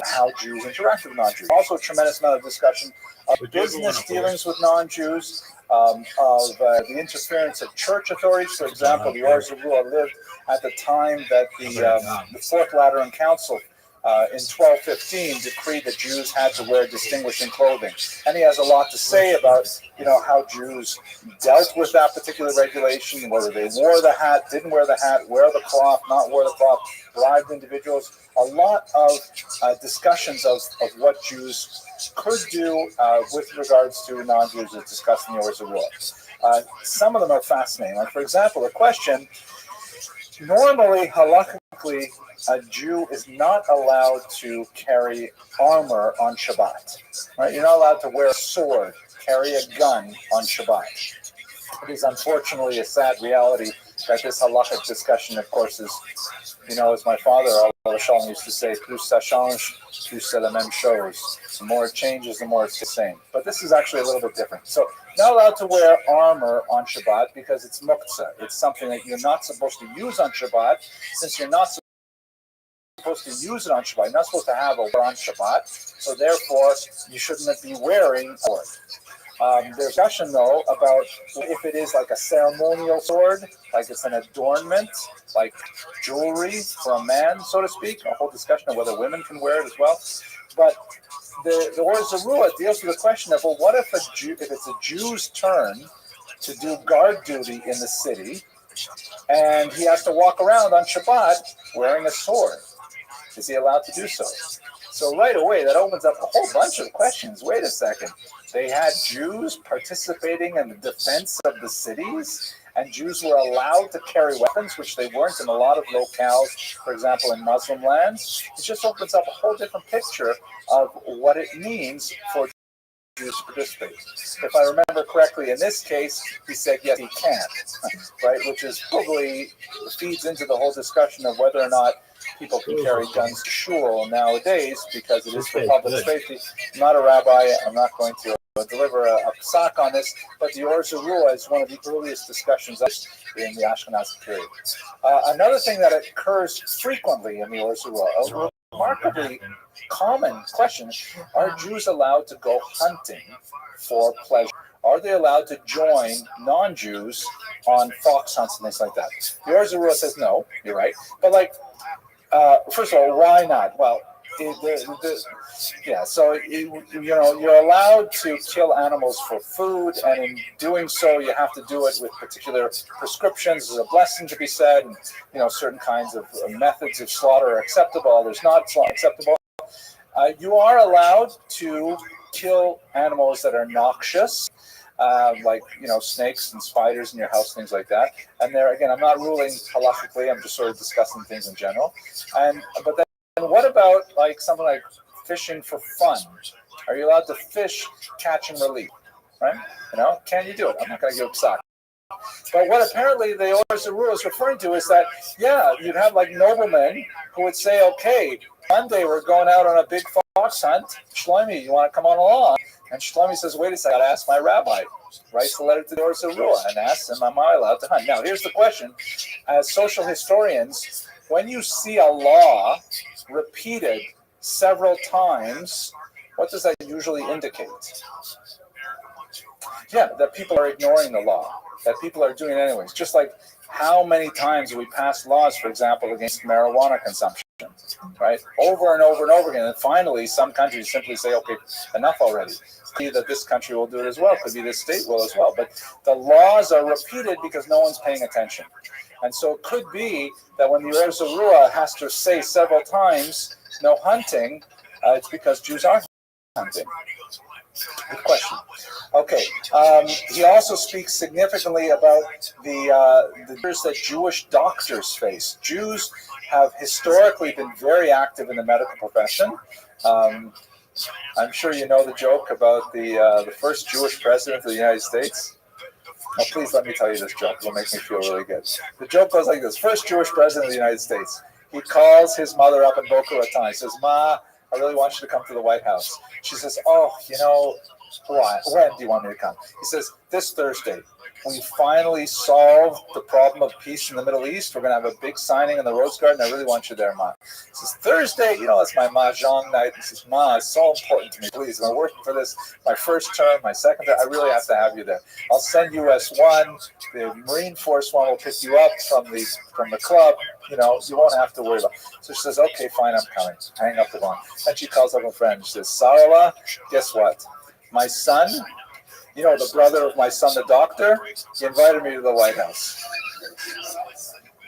how Jews interact with non-Jews. Also a tremendous amount of discussion of business dealings with non-Jews, of the interference of church authorities. For example, the Or Zarua lived at the time that the Fourth Lateran Council in 1215 decreed that Jews had to wear distinguishing clothing. And he has a lot to say about how Jews dealt with that particular regulation, whether they wore the hat, didn't wear the hat, wear the cloth, not wear the cloth, bribed individuals. A lot of discussions of what Jews could do with regards to non-Jews is discussed in the Or Zarua. Some of them are fascinating. Like, for example, a question: normally, halakhically, a Jew is not allowed to carry armor on Shabbat. Right? You're not allowed to wear a sword, carry a gun on Shabbat. It is unfortunately a sad reality that this halachic discussion, of course, is, as my father, Rothschild, used to say, plus ça change, plus c'est la même chose. The more it changes, the more it's the same. But this is actually a little bit different. So, not allowed to wear armor on Shabbat because it's muktzah. It's something that you're not supposed to use on Shabbat. Since you're not supposed to use it on Shabbat, you're not supposed to have a wear on Shabbat. So therefore, you shouldn't be wearing a sword. There's discussion, though, about if it is like a ceremonial sword, like it's an adornment, like jewelry for a man, so to speak. A whole discussion of whether women can wear it as well. But the Or Zarua deals with the question of, well, what if it's a Jew's turn to do guard duty in the city, and he has to walk around on Shabbat wearing a sword? Is he allowed to do so? So right away, that opens up a whole bunch of questions. Wait a second. They had Jews participating in the defense of the cities, and Jews were allowed to carry weapons, which they weren't in a lot of locales, for example, in Muslim lands. It just opens up a whole different picture of what it means for Jews to participate. If I remember correctly, in this case, he said, yes, he can, right? Which is probably feeds into the whole discussion of whether or not people can carry guns to shul nowadays, because it is for public safety. I'm not a rabbi. I'm not going to deliver a psak on this, but the Or Zarua is one of the earliest discussions in the Ashkenazi period. Another thing that occurs frequently in the Or Zarua, a remarkably common question: are Jews allowed to go hunting for pleasure? Are they allowed to join non-Jews on fox hunts and things like that? The Or Zarua says no. You're right, but first of all, why not? Well, so you're allowed to kill animals for food, and in doing so, you have to do it with particular prescriptions. There's a blessing to be said, and certain kinds of methods of slaughter are acceptable. Others not acceptable. You are allowed to kill animals that are noxious, like snakes and spiders in your house, things like that. And there again, I'm not ruling halachically. I'm just sort of discussing things in general. But then what about something like fishing for fun? Are you allowed to fish, catch and release? Right? Can you do it? I'm not going to give psak. But what apparently the Or Zarua is referring to is that, you'd have noblemen who would say, okay, Monday we're going out on a big fox hunt. Shlomi, you want to come on along? And Shlomi says, wait a second, I got to ask my rabbi. Writes a letter to the Or Zarua and asks him, am I allowed to hunt? Now, here's the question. As social historians, when you see a law repeated several times, what does that usually indicate? That people are ignoring the law, that people are doing it anyways. Just like how many times do we pass laws, for example, against marijuana consumption, right? Over and over and over again. And finally, some countries simply say, okay, enough already. Could be that this country will do it as well. Could be this state will as well. But the laws are repeated because no one's paying attention. And so it could be that when the Or Zarua has to say several times, no hunting, it's because Jews are hunting. Good question. Okay. He also speaks significantly about the fears that Jewish doctors face. Jews have historically been very active in the medical profession. I'm sure you know the joke about the first Jewish president of the United States. Now, please let me tell you this joke. It'll make me feel really good. The joke goes like this. First Jewish president of the United States. He calls his mother up in Boca Raton. He says, Ma, I really want you to come to the White House. She says, when do you want me to come? He says, this Thursday. We finally solved the problem of peace in the Middle East. We're going to have a big signing in the Rose Garden. I really want you there, Ma. He says, Thursday, it's my mahjong night. He says, Ma, it's so important to me. Please, I'm working for this, my first term, my second term. I really have to have you there. I'll send US 1. The Marine Force 1 will pick you up from the club. You won't have to worry about it. So she says, okay, fine, I'm coming. Hang up the phone. And she calls up a friend. She says, Sarala, guess what? My son, the brother of my son, the doctor, he invited me to the White House.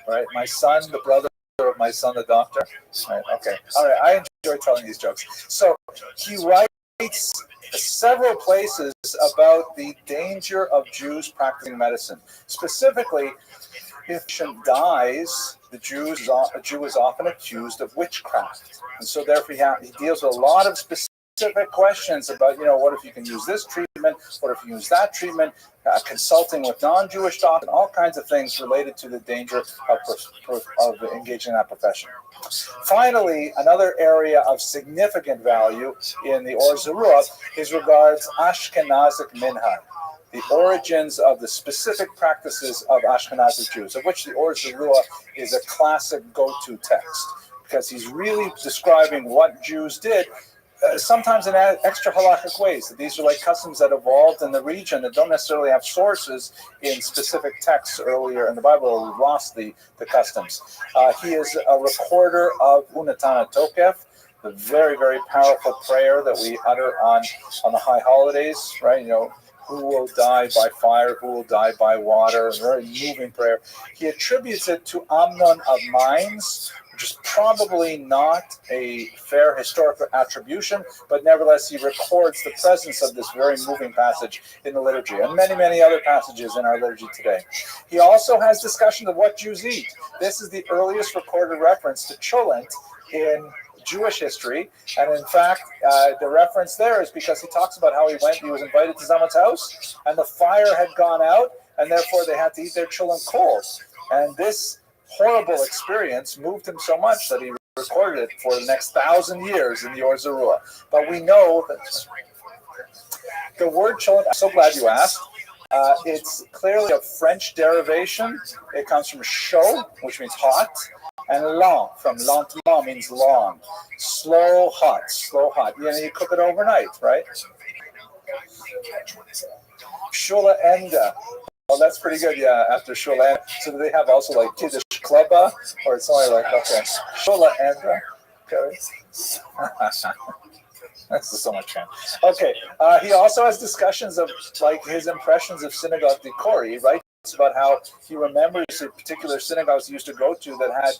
Right? My son, the brother of my son, the doctor. Right? Okay. All right. I enjoy telling these jokes. So he writes several places about the danger of Jews practicing medicine. Specifically, if a patient dies, a Jew is often accused of witchcraft. And so therefore he deals with a lot of specific questions about, what if you can use this treatment, what if you use that treatment, consulting with non-Jewish doctors, all kinds of things related to the danger of engaging in that profession. Finally, another area of significant value in the Or Zarua is regards Ashkenazic minhag, the origins of the specific practices of Ashkenazi Jews, of which the Or Zarua is a classic go-to text, because he's really describing what Jews did, sometimes in extra halakhic ways. These are like customs that evolved in the region that don't necessarily have sources in specific texts earlier in the Bible, or we've lost the customs. He is a recorder of Unatana Tokef, the very, very powerful prayer that we utter on the high holidays, right? Who will die by fire, who will die by water, a very moving prayer. He attributes it to Amnon of Mainz, which is probably not a fair historical attribution, but nevertheless he records the presence of this very moving passage in the liturgy, and many, many other passages in our liturgy today. He also has discussion of what Jews eat. This is the earliest recorded reference to cholent in Jewish history, and in fact, the reference there is because he talks about how he was invited to someone's house, and the fire had gone out, and therefore they had to eat their cholent cold. And this horrible experience moved him so much that he recorded it for the next 1,000 years in the Or Zarua. But we know that the word cholent, I'm so glad you asked. It's clearly a French derivation. It comes from chaud, which means hot, and lent, from lentement, means long. Slow, hot, slow, hot. You cook it overnight, right? Shula enda. Oh, that's pretty good, yeah, after Shula. So do they have also like Kiddush Klubba? Or it's only like, okay, Shula enda. Okay. That's so much fun. Okay, he also has discussions of like his impressions of synagogue decor. He writes about how he remembers the particular synagogues he used to go to that had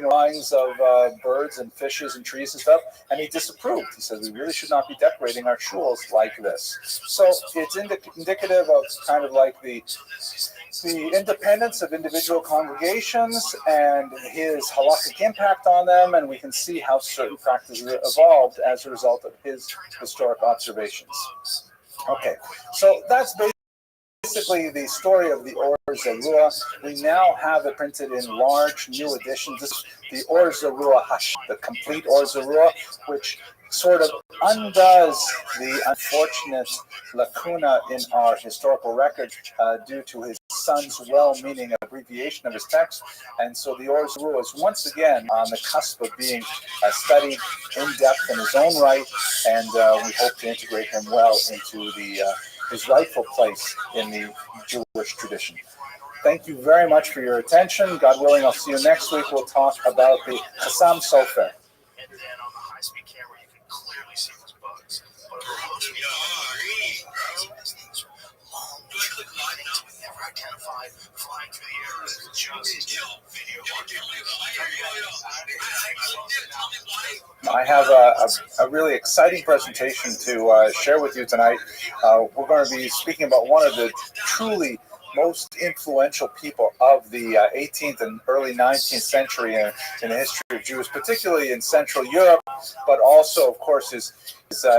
lines of birds and fishes and trees and stuff, and he disapproved. He said we really should not be decorating our shuls like this. So it's indicative of kind of like the independence of individual congregations and his halakhic impact on them, and we can see how certain practices evolved as a result of his historic observations. Okay, so that's basically the story of the Or Zarua. We now have it printed in large new editions. This is the Or Zarua Hash, the complete Or Zarua, which sort of undoes the unfortunate lacuna in our historical record due to his son's well-meaning abbreviation of his text. And so the Or Zarua is once again on the cusp of being studied in depth in his own right, and we hope to integrate him well into his rightful place in the Jewish tradition. Thank you very much for your attention. God willing, I'll see you next week. We'll talk about the Chassam Sofer. And then on the high-speed camera, you can clearly see those bugs. Never identified, flying through the air as just video. I have a really exciting presentation to share with you tonight. We're going to be speaking about one of the truly most influential people of the 18th and early 19th century in the history of Jews, particularly in Central Europe, but also, of course, his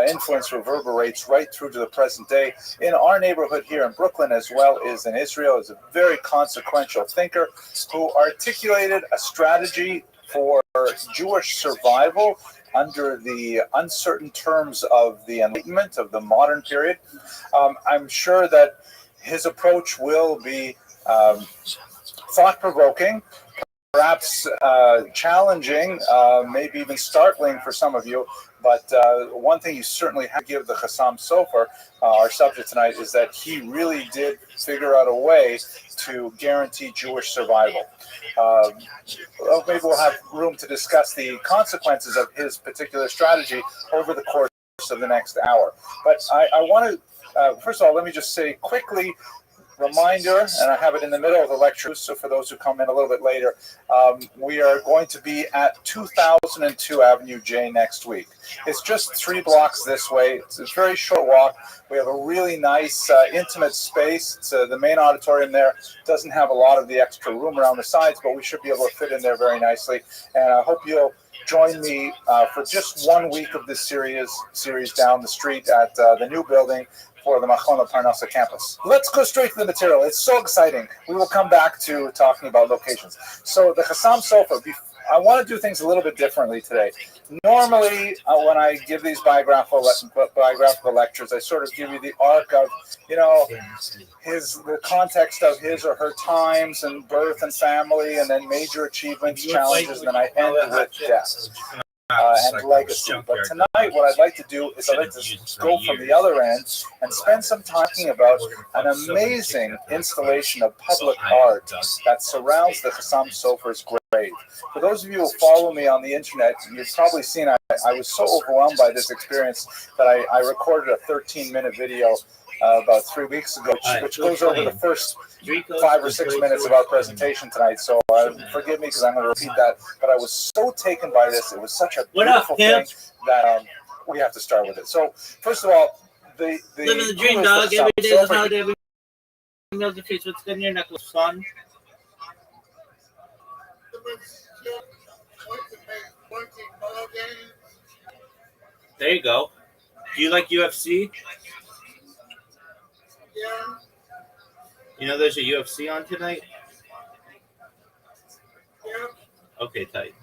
influence reverberates right through to the present day in our neighborhood here in Brooklyn, as well as in Israel. Is a very consequential thinker who articulated a strategy for Jewish survival under the uncertain terms of the Enlightenment of the modern period. I'm sure that his approach will be thought-provoking, perhaps challenging, maybe even startling for some of you. But one thing you certainly have to give the Chassam Sofer, our subject tonight, is that he really did figure out a way to guarantee Jewish survival. Maybe we'll have room to discuss the consequences of his particular strategy over the course of the next hour. But I want to first of all, let me just say quickly, reminder, and I have it in the middle of the lecture, so for those who come in a little bit later, we are going to be at 2002 Avenue J next week. It's just 3 blocks this way. It's a very short walk. We have a really nice, intimate space. The main auditorium there doesn't have a lot of the extra room around the sides, but we should be able to fit in there very nicely. And I hope you'll join me for just 1 week of this series down the street at the new building for the Machon Parnassa campus. Let's go straight to the material. It's so exciting. We will come back to talking about locations. So the Chassam Sofer, I want to do things a little bit differently today. Normally, when I give these biographical lectures, I sort of give you the arc of, the context of his or her times and birth and family, and then major achievements, challenges, and then I end with death. And legacy. But tonight, what I'd like to do is I'd like to go from the other end and spend some time talking about an amazing installation of public art that surrounds the Chassam Sofer's grave. For those of you who follow me on the internet, you've probably seen I was so overwhelmed by this experience that I recorded a 13-minute video about 3 weeks ago, which goes over the first 5 or 6 minutes of our presentation tonight. So forgive me because I'm going to repeat that. But I was so taken by this. It was such a beautiful thing that we have to start with it. So first of all, the living the dream, dog. Every day is a holiday. Every knows the future. What's good in your necklace, son? There you go. Do you like UFC? Yeah. You know there's a UFC on tonight? Yeah. Okay, tight.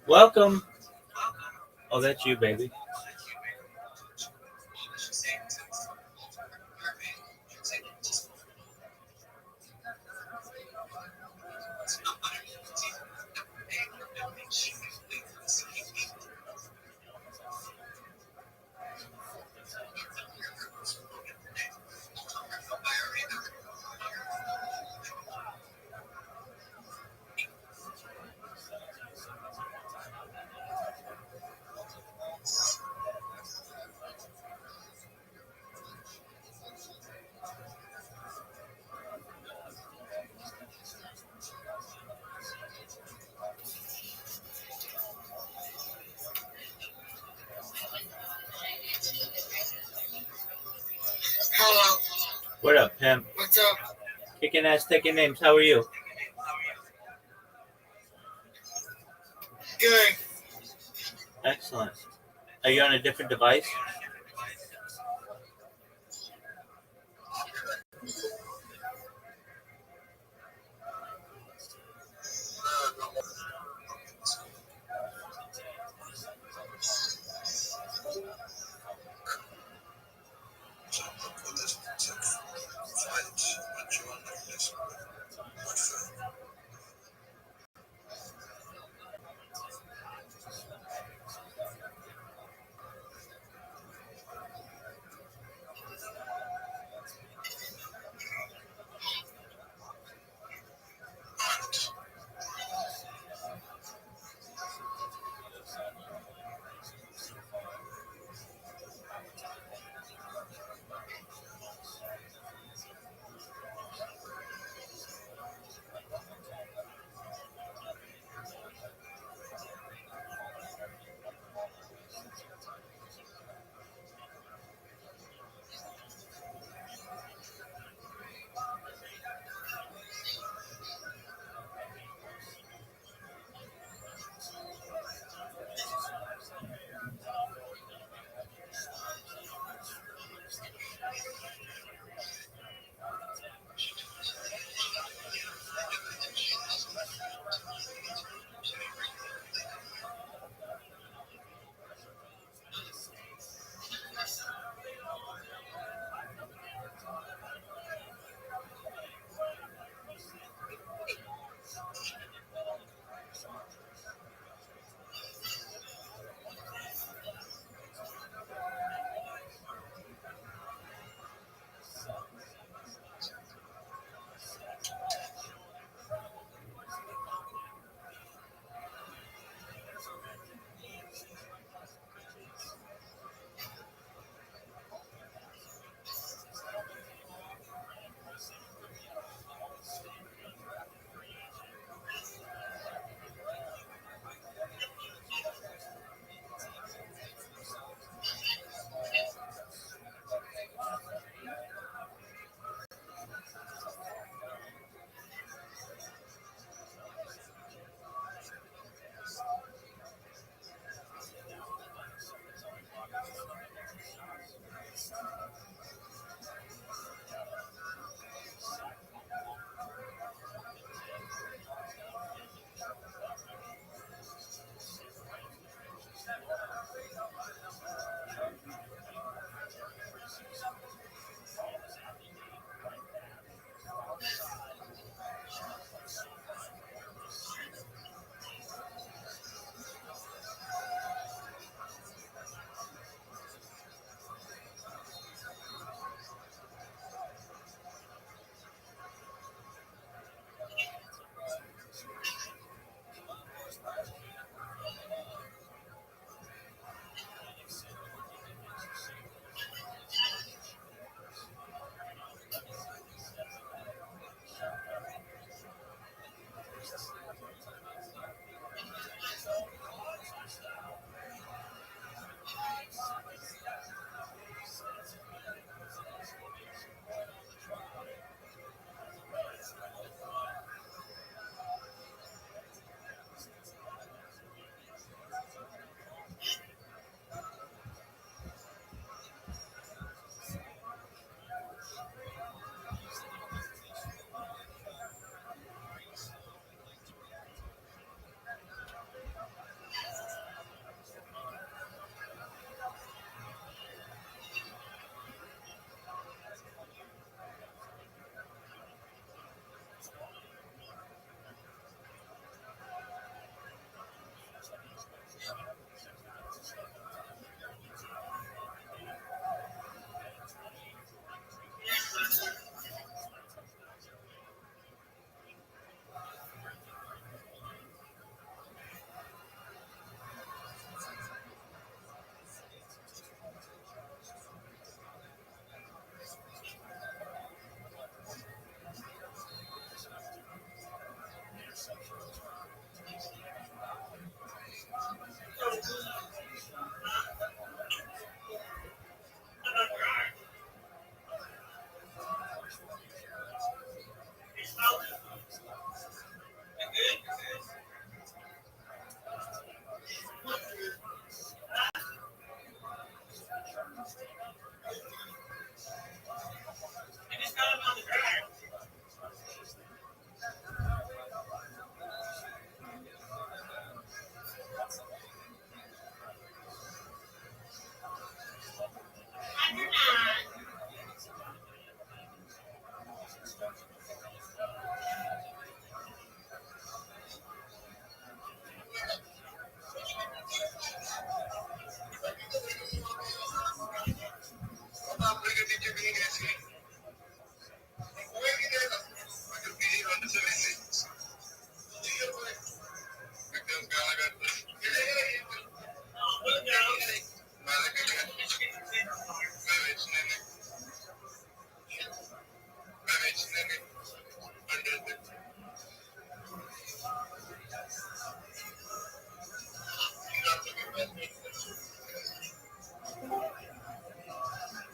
Welcome. Oh, that's you, baby. Hello. What up, pimp? What's up? Kicking ass, taking names. How are you? Good. Excellent. Are you on a different device?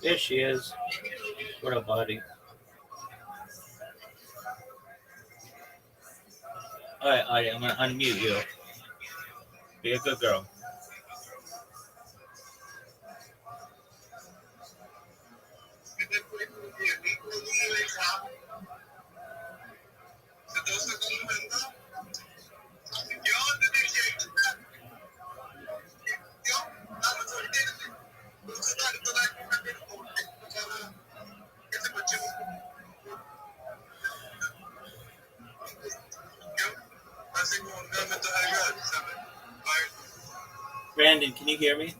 There she is. What a buddy. Alright, Audie, I'm gonna unmute you. Be a good girl. Brandon, can you hear me?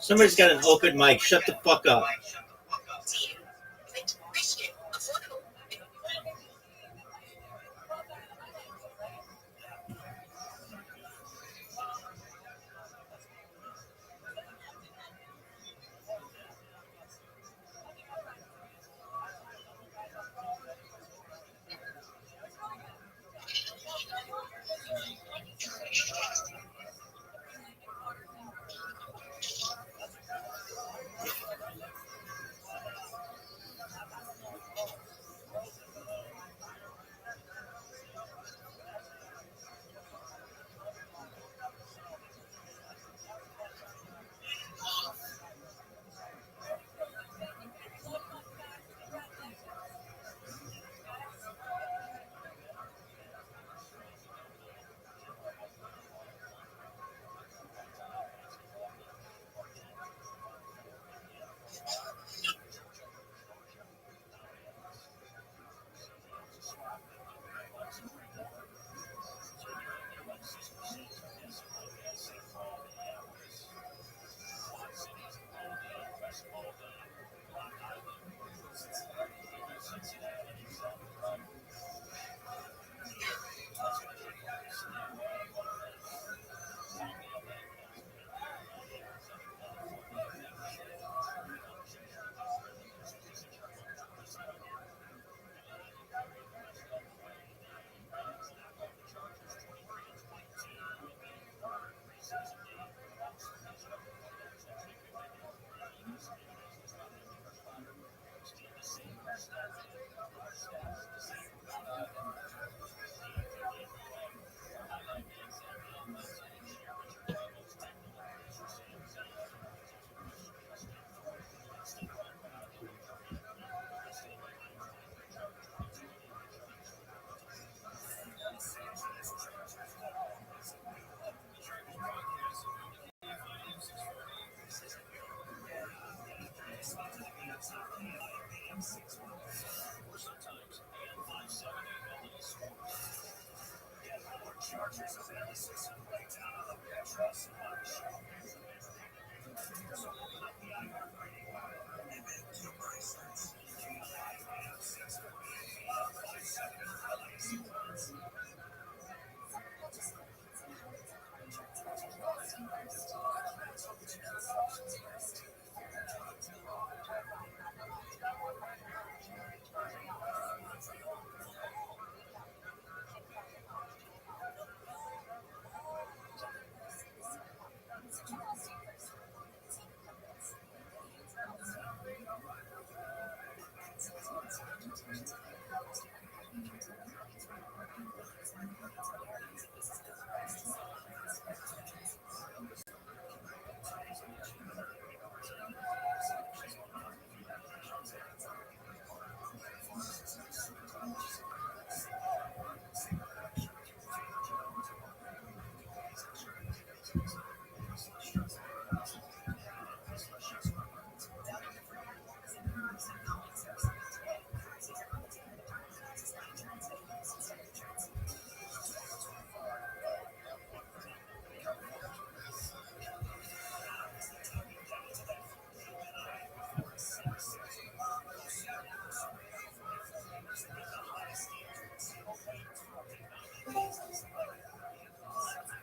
Somebody's got an open mic. Shut the fuck up.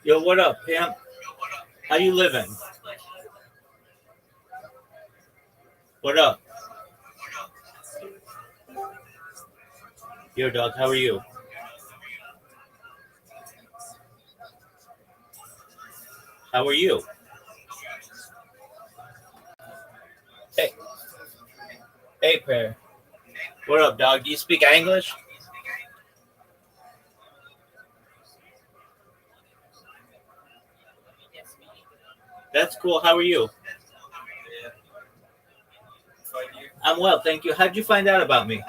Yo, what up, pimp? How you living? What up? Yo, dog, how are you? How are you? Hey, hey, Pear. What up, dog? Do you speak English? That's cool. How are you? I'm well, thank you. How'd you find out about me?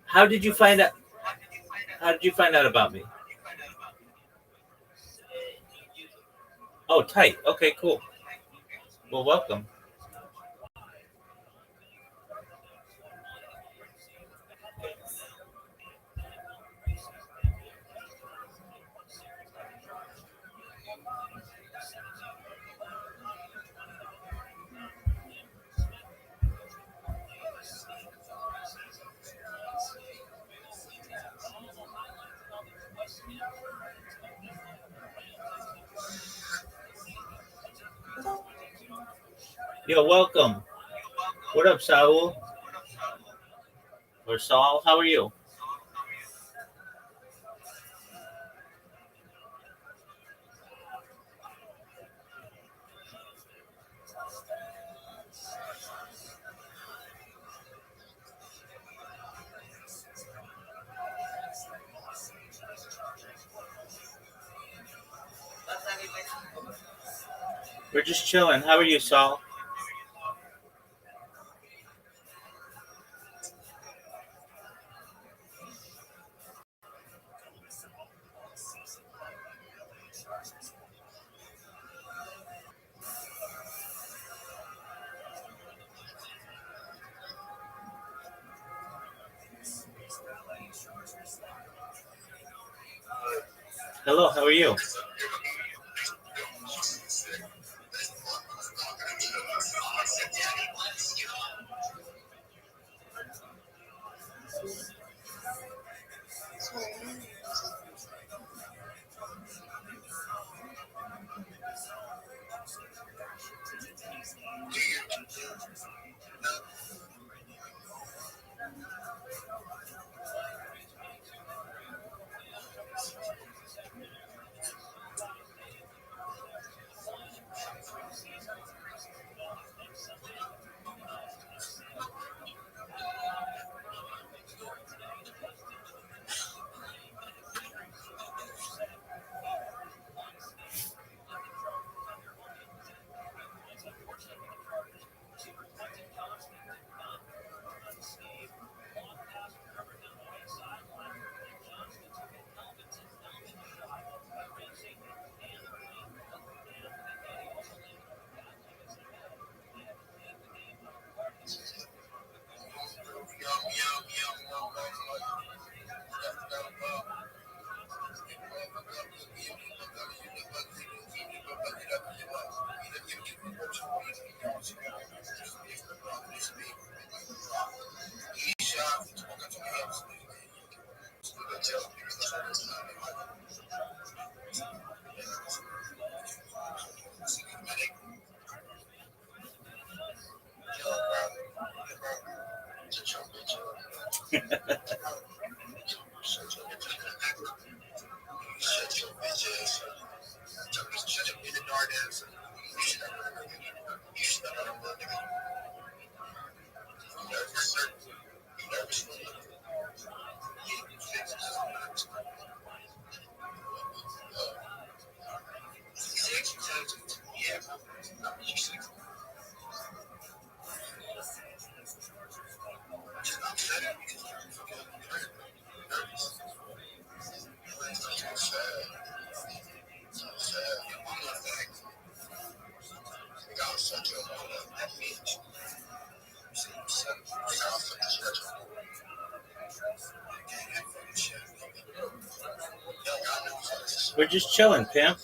How did you find out? How did you find out about me? Oh, tight. Okay, cool. Well, welcome. Yo, welcome. What up, Saul? Or Saul? How are you? We're just chilling. How are you, Saul? Hello, how are you? We're just chilling, pimp.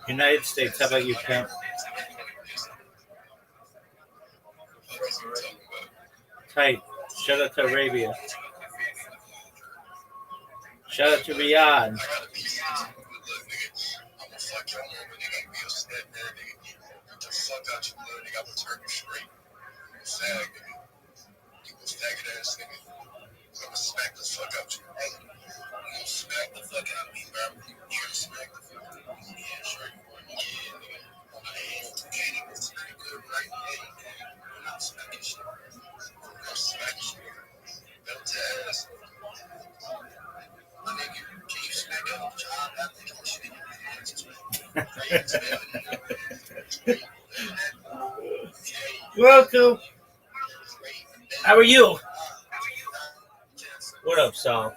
United States, how about you, pimp? Tight. Shout out to Arabia. Shout out to Riyadh. Welcome. How are you? What up, Saul?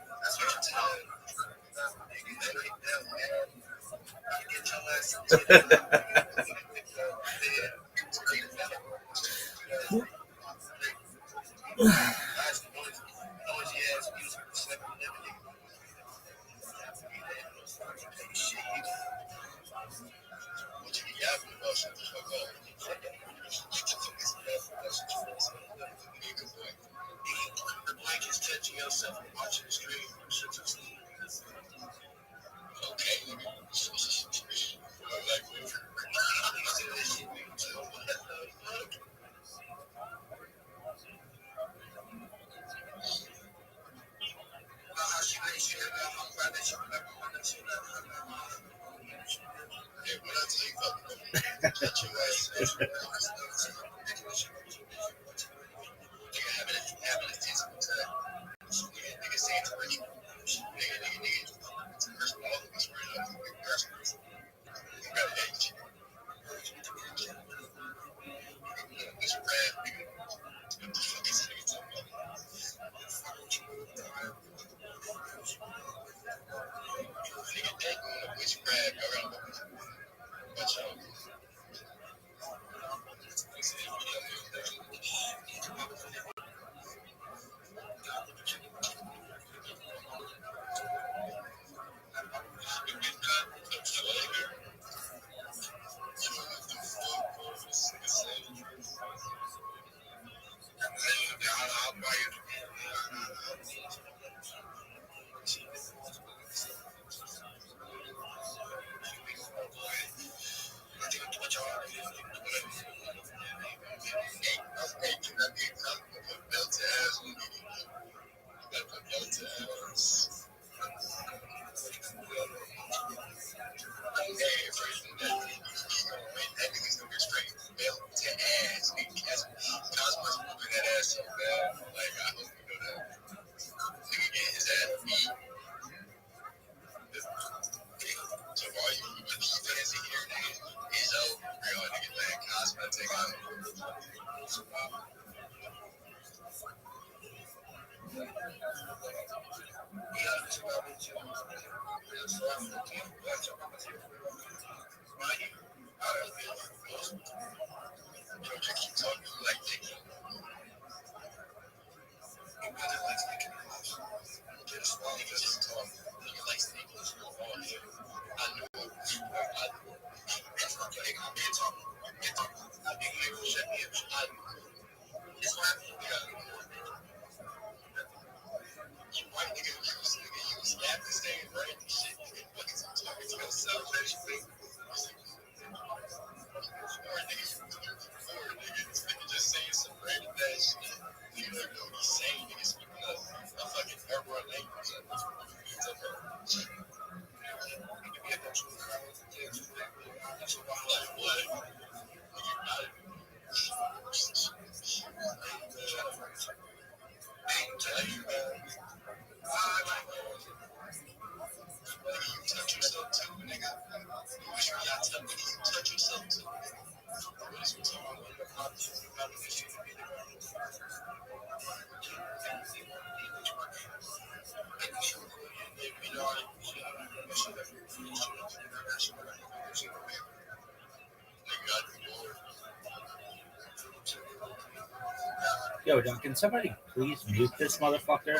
Yo, John, can somebody please mute this motherfucker?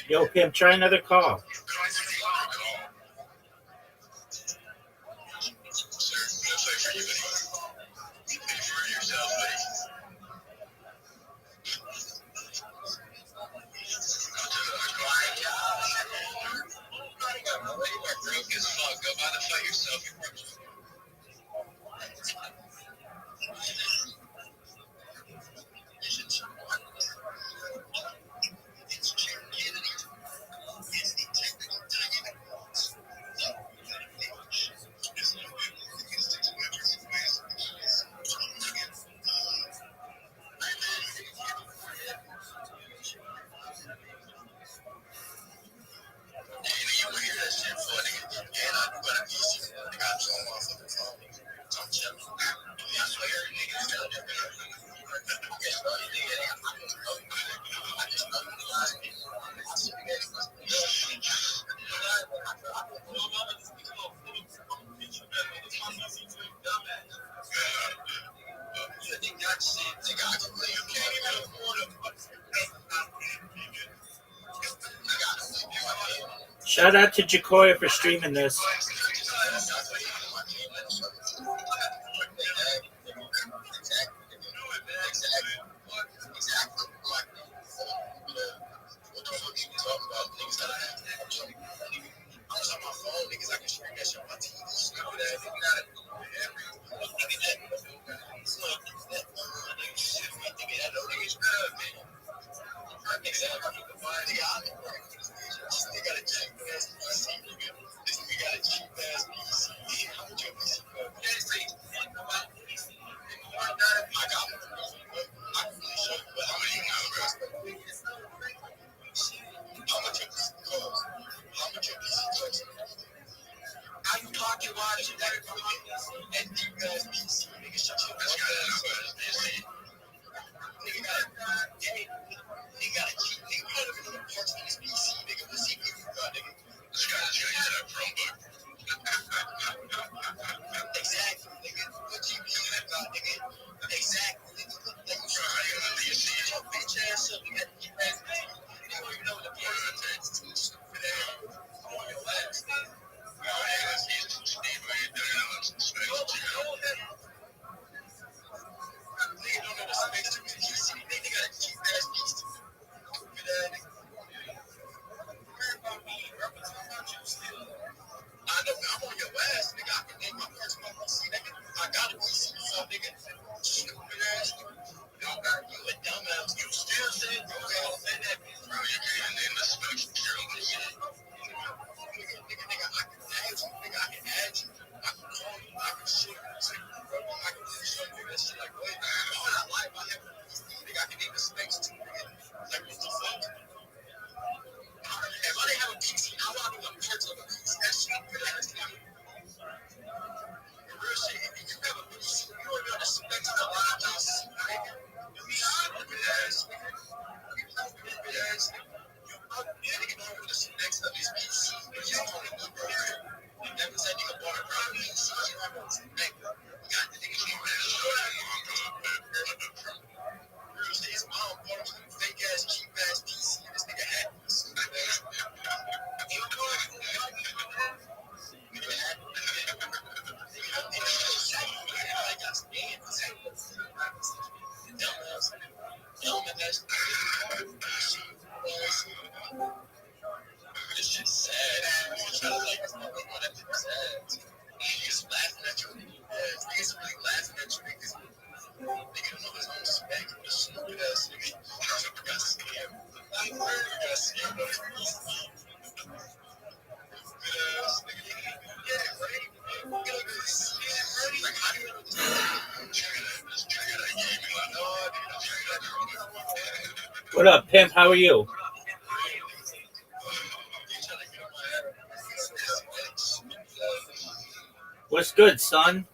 Yo, Pim, try another call. Shout out to Jacoya for streaming this. What up, pimp? How are you? What's good, son?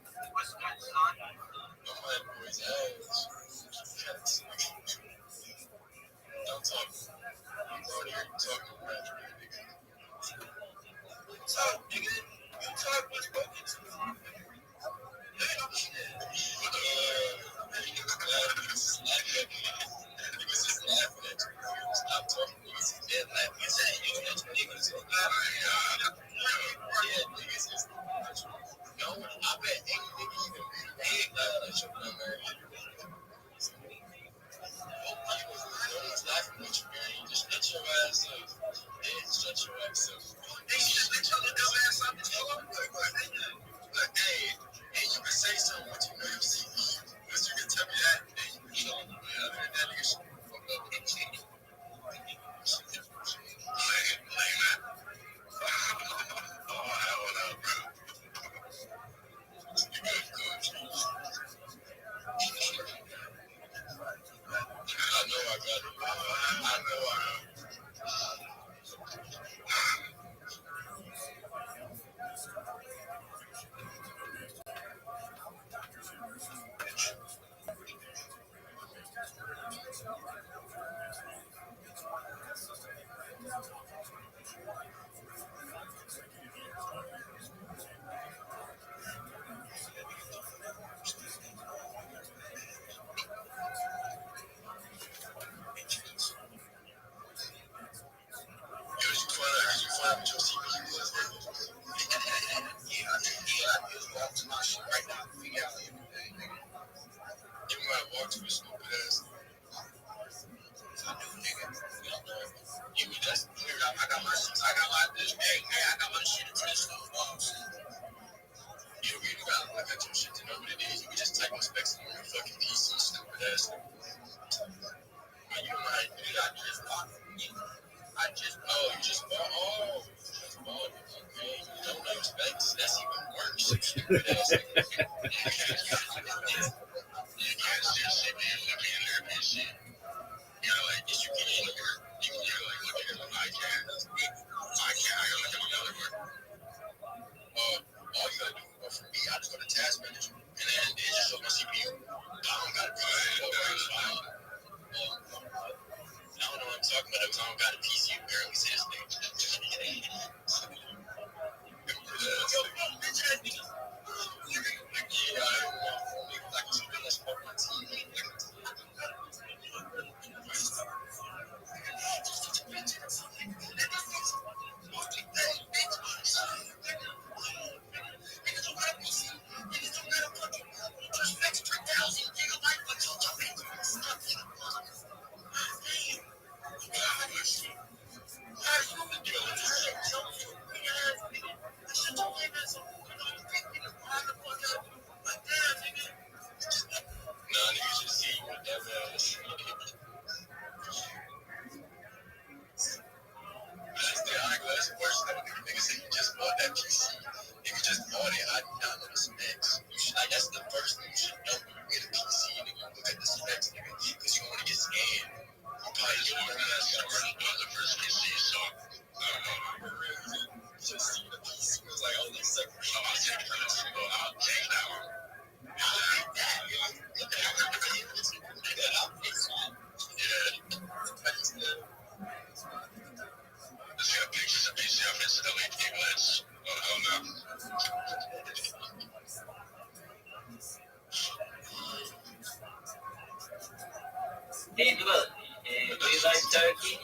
Hey, Dugal, do you like Turkey?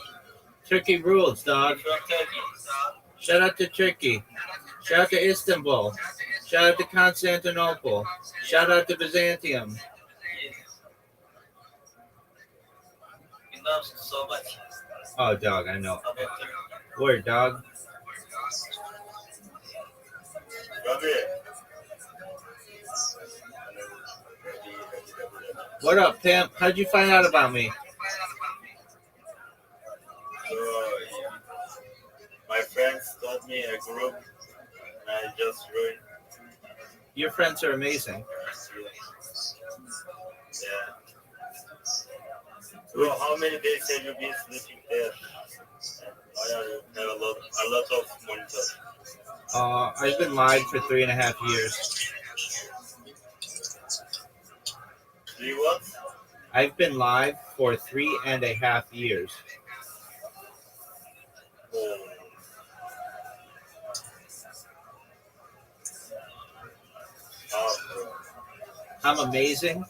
Turkey rules, dog. From Turkey. Shout out to Turkey. Shout out to Istanbul. Shout out to Constantinople. Shout out to Byzantium. You know so much. Oh, dog, I know. Word, dog. Rabbi, What up, pimp? How'd you find out about me? so my friends taught me a group, and I just joined. Your friends are amazing. Yeah. Bro, how many days have you been sleeping there? I have a lot of monitors. I've been live for 3.5 years. Three what? I've been live for 3.5 years. Oh, bro. I'm amazing.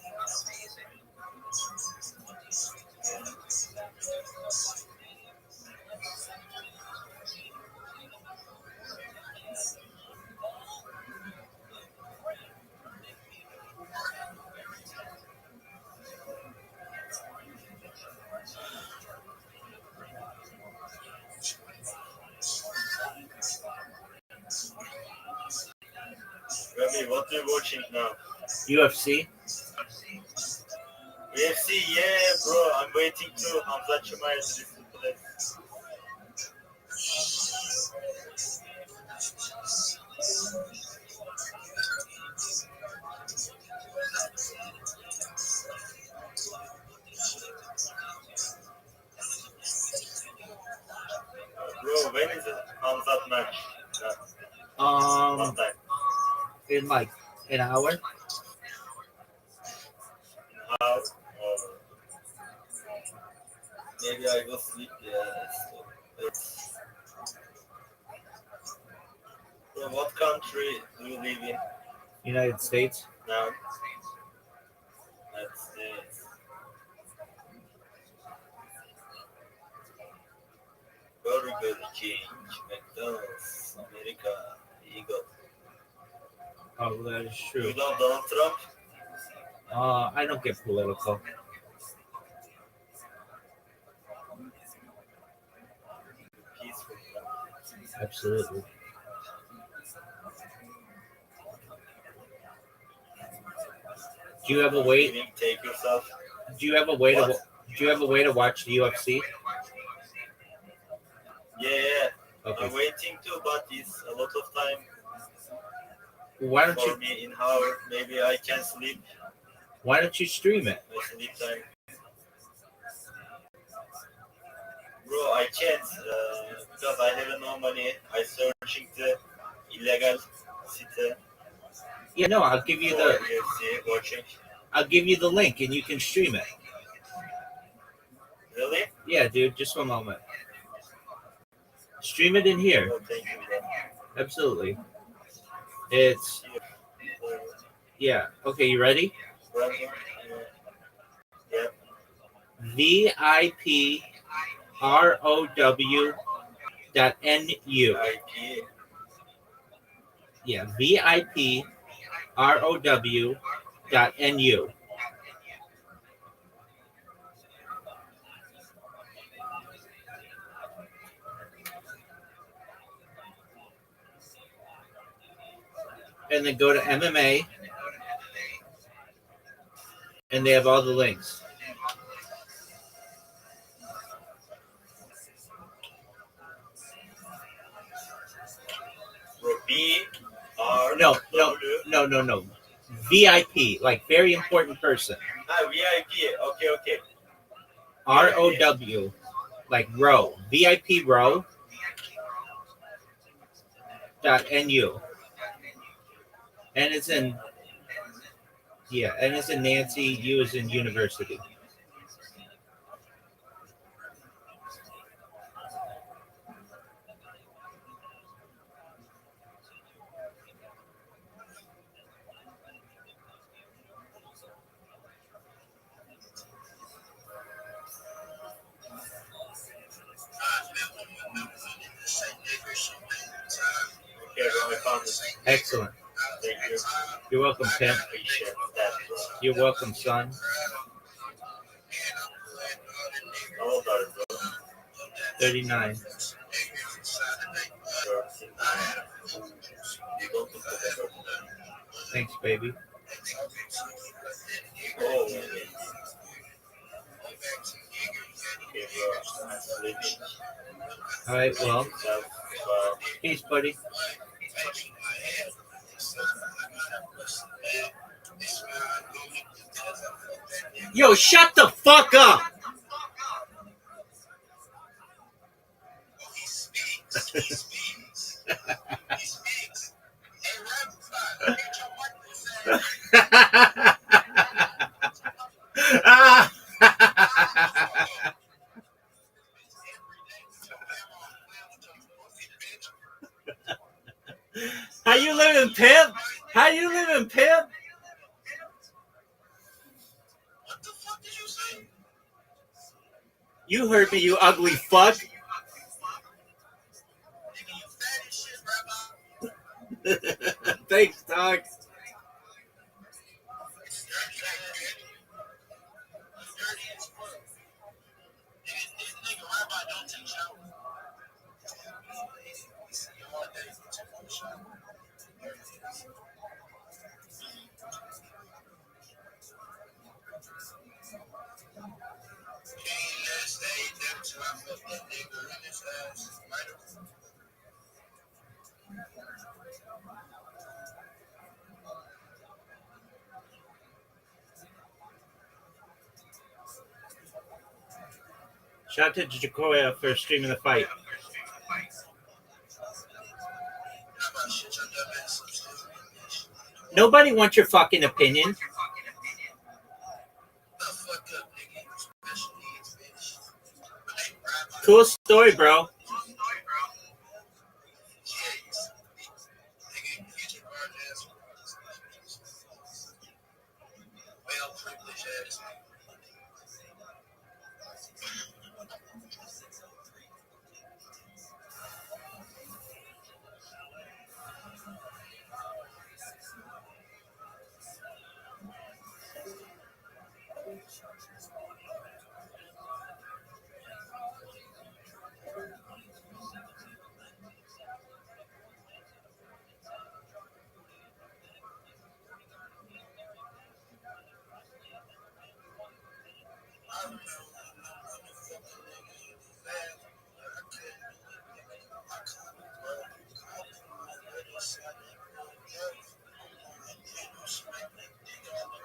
Rabbi, what are you watching now? UFC. UFC, yeah, bro. I'm waiting to Hamza Chimaev discipline. Bro, when is it? Hamza match? What time? In like an hour. How? Or maybe I go sleep. Yeah. It's, bro, what country do you live in United States. now? United States. Burger King, McDonald's, America, Eagle. Oh, that is You true. know Donald Trump? I don't get political. Peaceful. Absolutely. Do you have a way? Take yourself. Do you have a way to? What? Do you have a way to watch the UFC? Yeah. Okay. I'm waiting to, but it's a lot of time Why don't for you? me in hour. Maybe I can sleep. Why don't you stream it? My sleep time. Bro, I can't because I have no money. I searching the illegal site Yeah, no. I'll give you for the. UFC watching. I'll give you the link, and you can stream it. Really? Yeah, dude. Just one moment. Stream it in here. Oh, thank you, bro. Absolutely. It's yeah. Okay, you ready? Brother, yeah. VIPROW.NU. IP. Yeah, VIPROW.NU. And then go to MMA, and they have all the links. B R No, W. no. VIP, like very important person. VIP. Okay. ROW, like row. VIP row. .NU. And it's in Nancy. U is in university. Excellent. Thank you. You're welcome, pimp. Appreciate that, bro. You're welcome, son. How old are you, bro? 39. 39. You don't look like a 39. Thanks, baby. Oh, okay. Okay, bro. I'm sleeping. All right, well, Yourself, peace, buddy. Yo, shut the fuck up! How you living, pimp? How you living, pimp? You heard me, you ugly fuck. Thanks, dog. Shout out to Jacoya for streaming the fight. Nobody wants your fucking opinion. Cool story, bro.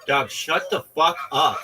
Dog, shut the fuck up.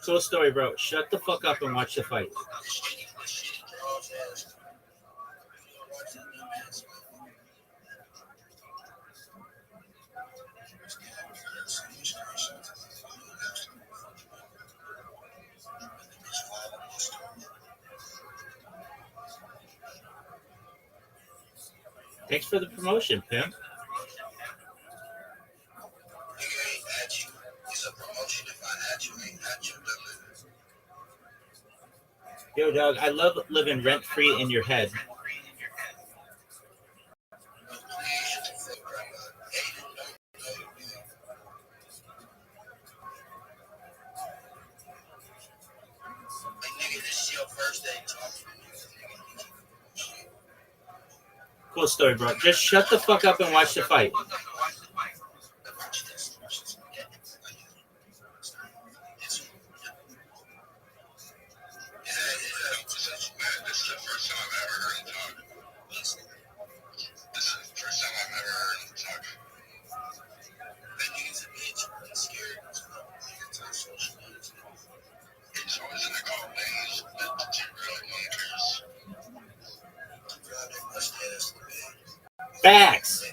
Cool story, bro. Shut the fuck up and watch the fight. Thanks for the promotion, pimp. Yo, dog, I love living rent-free in your head. Cool story, bro. Just shut the fuck up and watch the fight. Facts.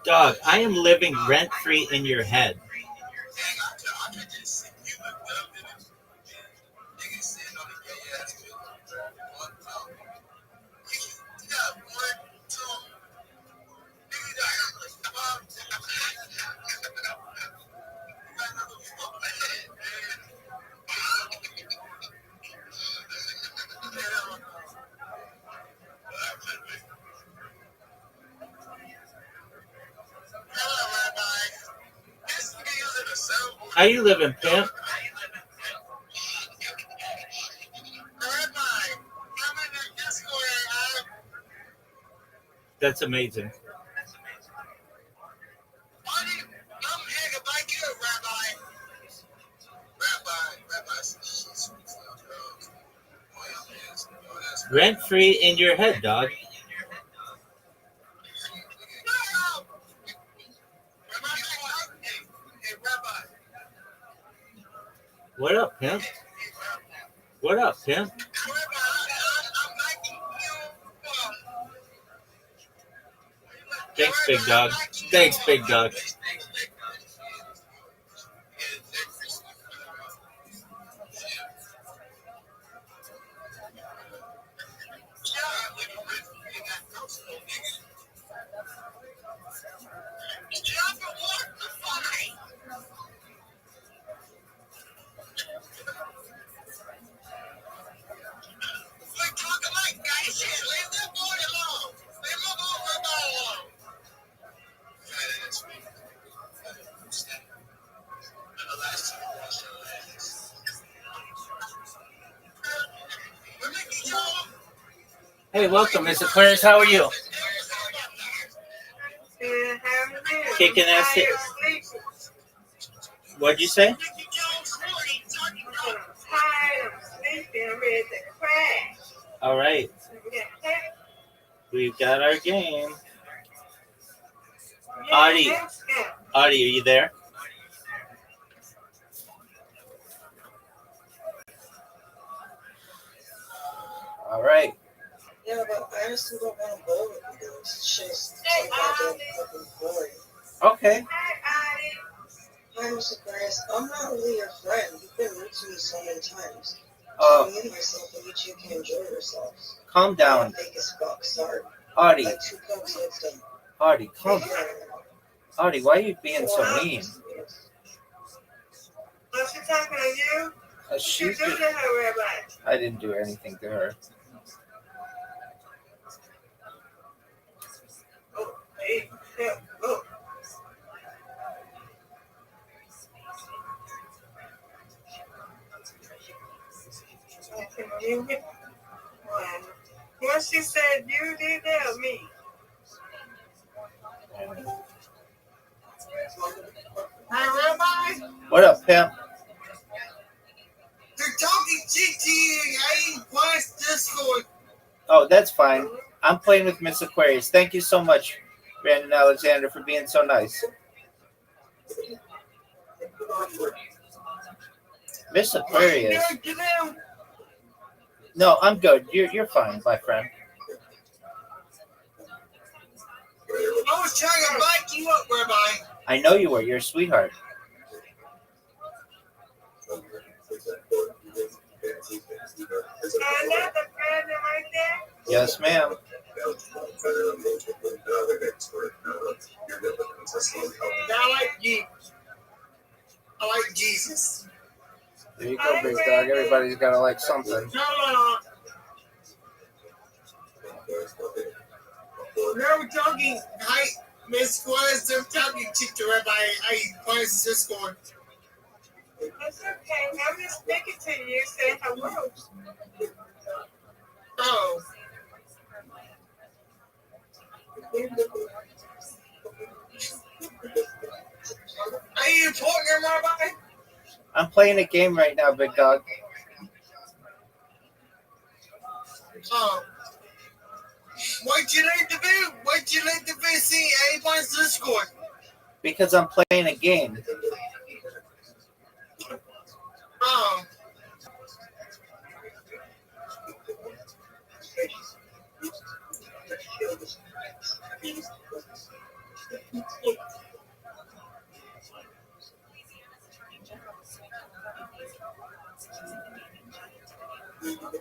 Dog, I am living rent free in your head. How you living, pimp? That's amazing. Rent free in your head, dog. What up, pimp? What up, pimp? Thanks, big dog. Thanks, big dog. Hey, welcome, Miss Aquarius. How are you? Kicking ass. What'd you say? All right. We've got our game. Audie, are you there? All right. Yeah, but I still don't want to bowl with you guys. It's just so goddamn fucking boring. Okay. Hi, Mr. Aquarius. I'm not really your friend. You've been rude to me so many times. Me and myself and you two can enjoy yourselves. Calm down. I'm fake as fuck. Sorry. Audie. Like 2 Cokes, it's done. Audie, calm down. Audie, why are you being so mean? Was she talking to you? She What did you do to her, Rabbi? I didn't do anything to her. Oh, hey, yeah, oh. What she said, you did that or me? Hi, Rabbi. What up, pimp? They're talking shit to you. I ain't watched Discord. Oh, that's fine. I'm playing with Miss Aquarius. Thank you so much, Brandon Alexander, for being so nice. Miss Aquarius. No, I'm good. You're fine, my friend. I was trying to bite you up, Rabbi. I know you were. You're a sweetheart. Yes, ma'am. I like Jesus. There you go, big dog. Everybody's got to like something. We're talking, hi, Miss Suarez, I'm talking to Rabbi. Why is this going? That's okay. I'm just speaking to you, say hello. Oh. Are you talking, Rabbi? I'm playing a game right now, big dog. Oh. Why'd you like the video? Why'd you like the video see everybody's Discord? Because I'm playing a game. Oh.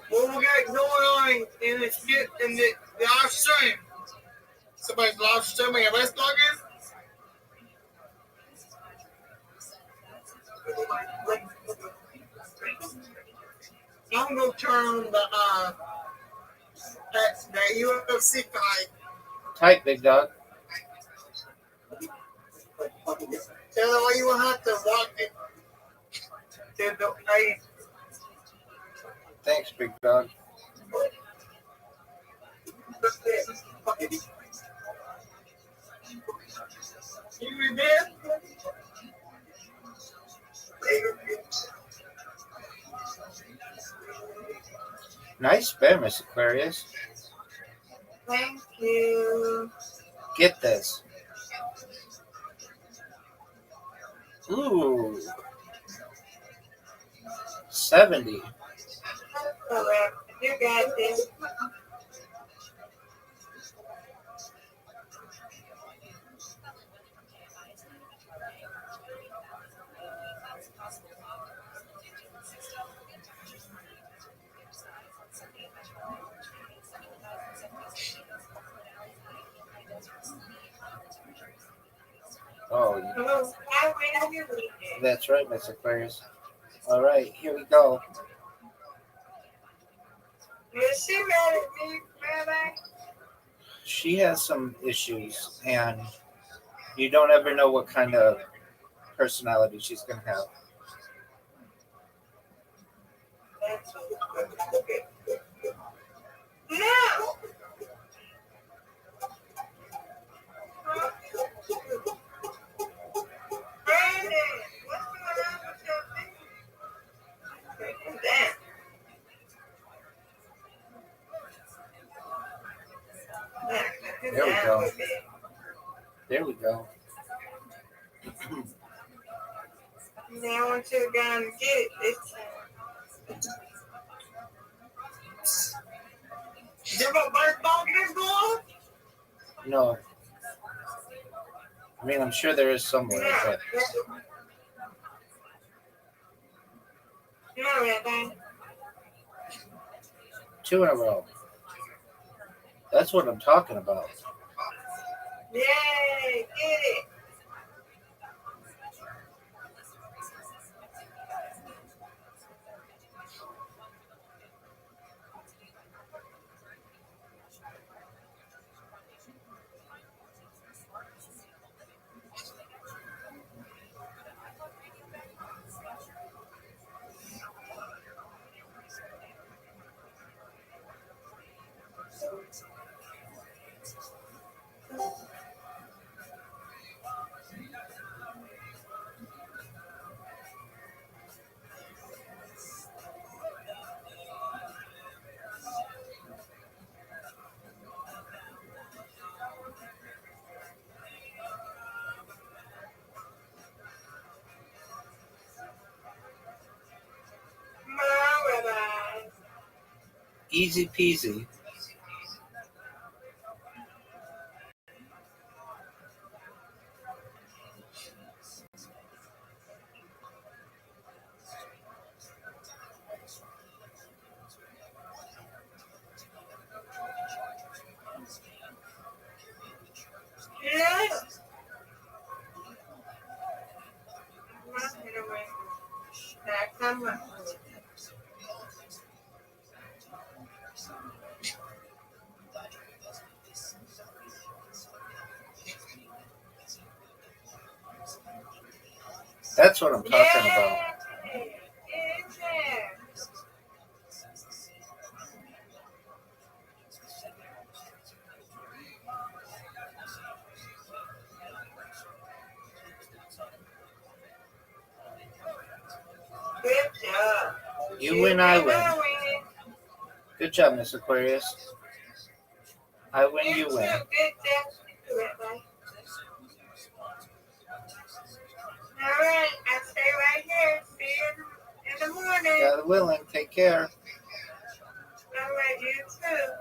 What we got going on in the live stream? Somebody's live streaming a rest login? I'm gonna turn on the UFC fight. Type, big dog. Tell why you will have to walk it. Thanks, big dog. You there? Nice bear, Miss Aquarius. Thank you. Get this. Ooh. 70. Correct. You got this. Oh, Hello. How are you? that's right, Miss Aquarius. All right, here we go. Is she mad at me, Rabbi? She has some issues, and you don't ever know what kind of personality she's going to have. No! Brandon, what's going on with your thing? Damn. There we go. There we go. Now I want you to go and get it this time. Is there a baseball game going on? No. I mean, I'm sure there is somewhere, but No, Rabbi. 2 in a row. That's what I'm talking about. Yay, get it. Rabbi. Easy peasy. Come on. That's what I'm talking about. It's there. Good job. You win, I win. Winning. Good job, Miss Aquarius. I win, you Too. win. Good job, Rabbi. All right, I stay right here. See you in the morning. God willing, take care. All right, you too.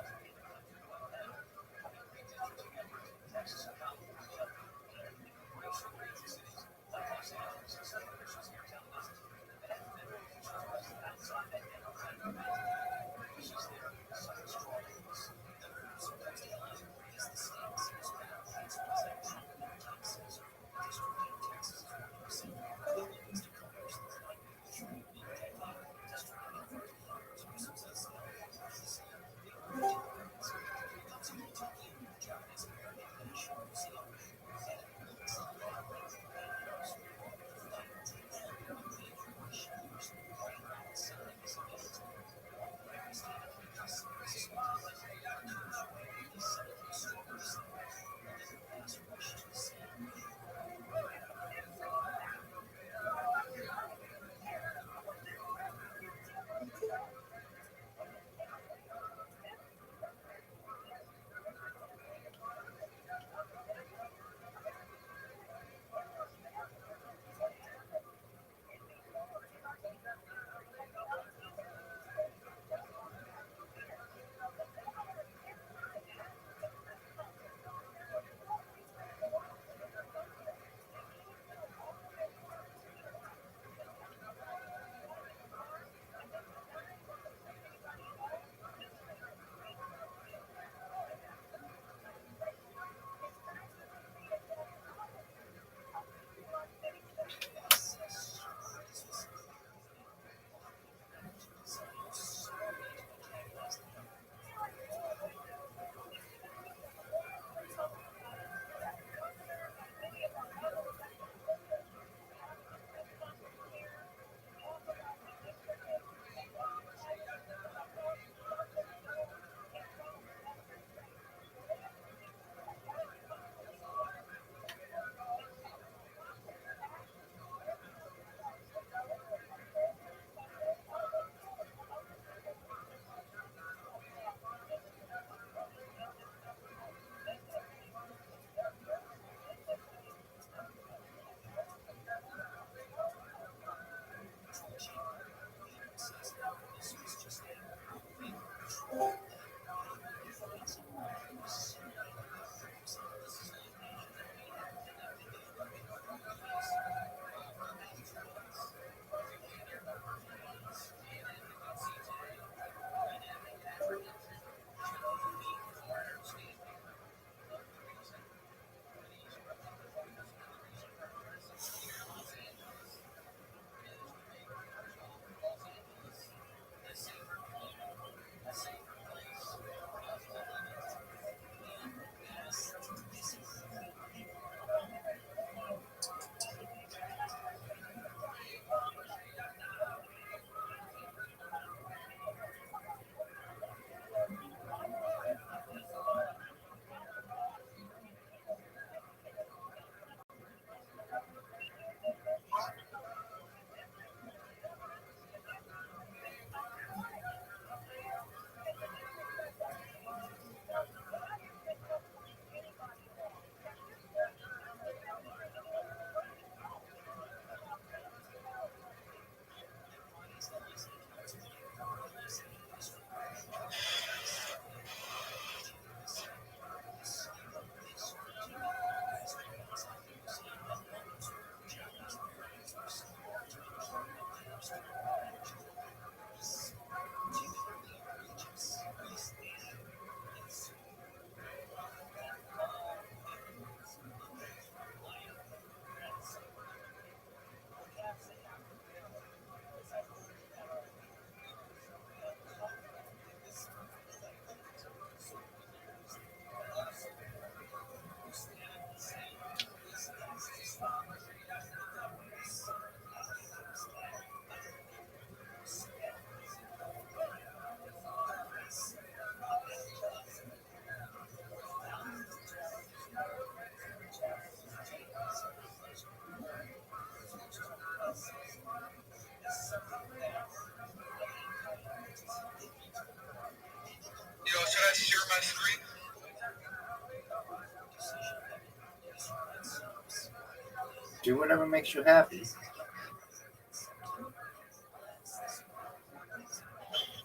makes you happy.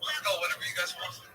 Whatever you guys want.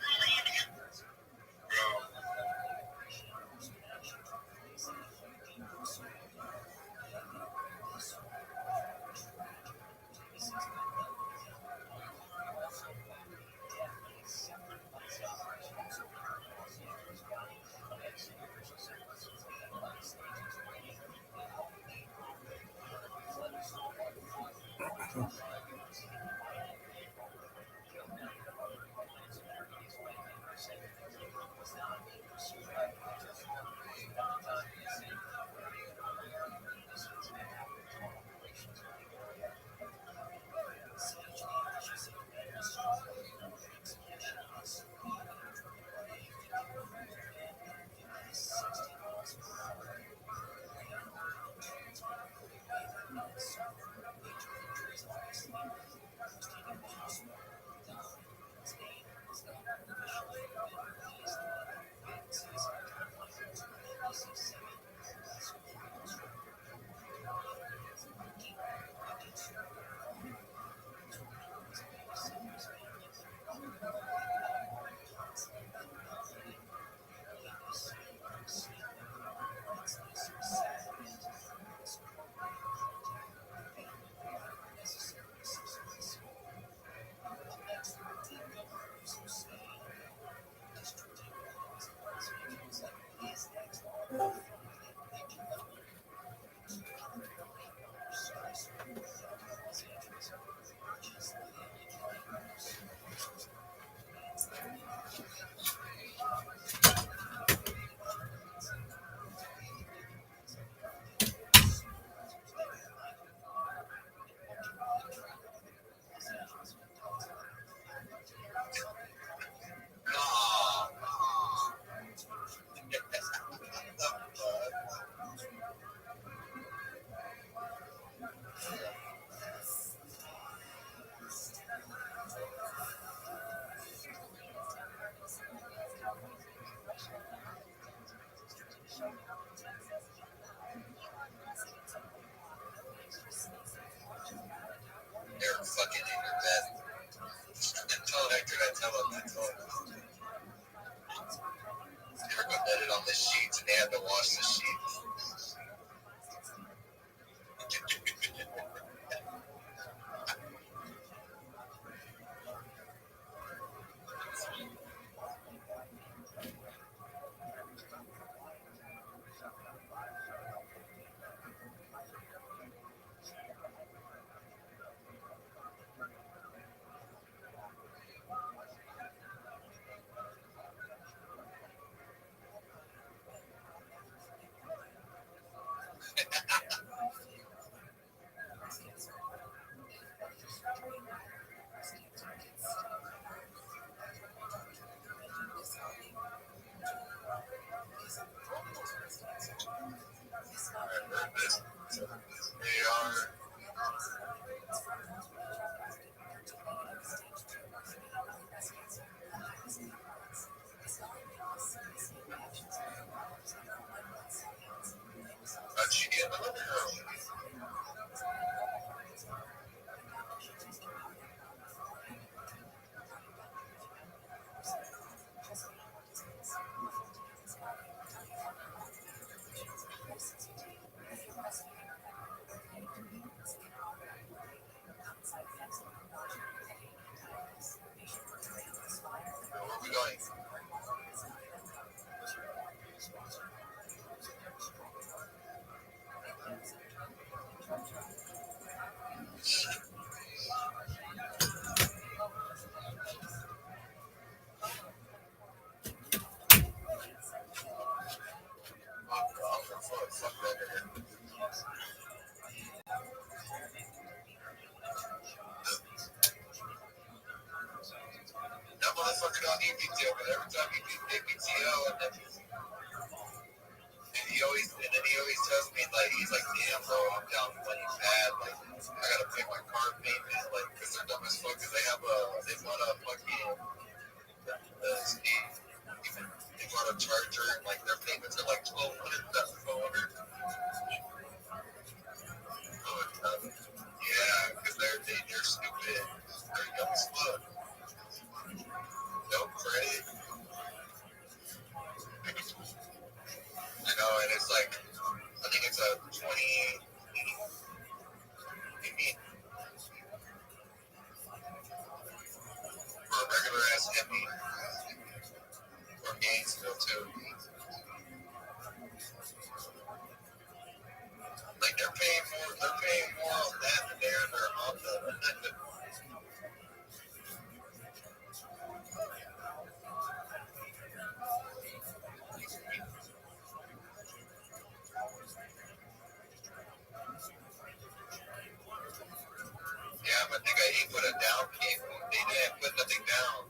They put a down payment. They didn't put nothing down.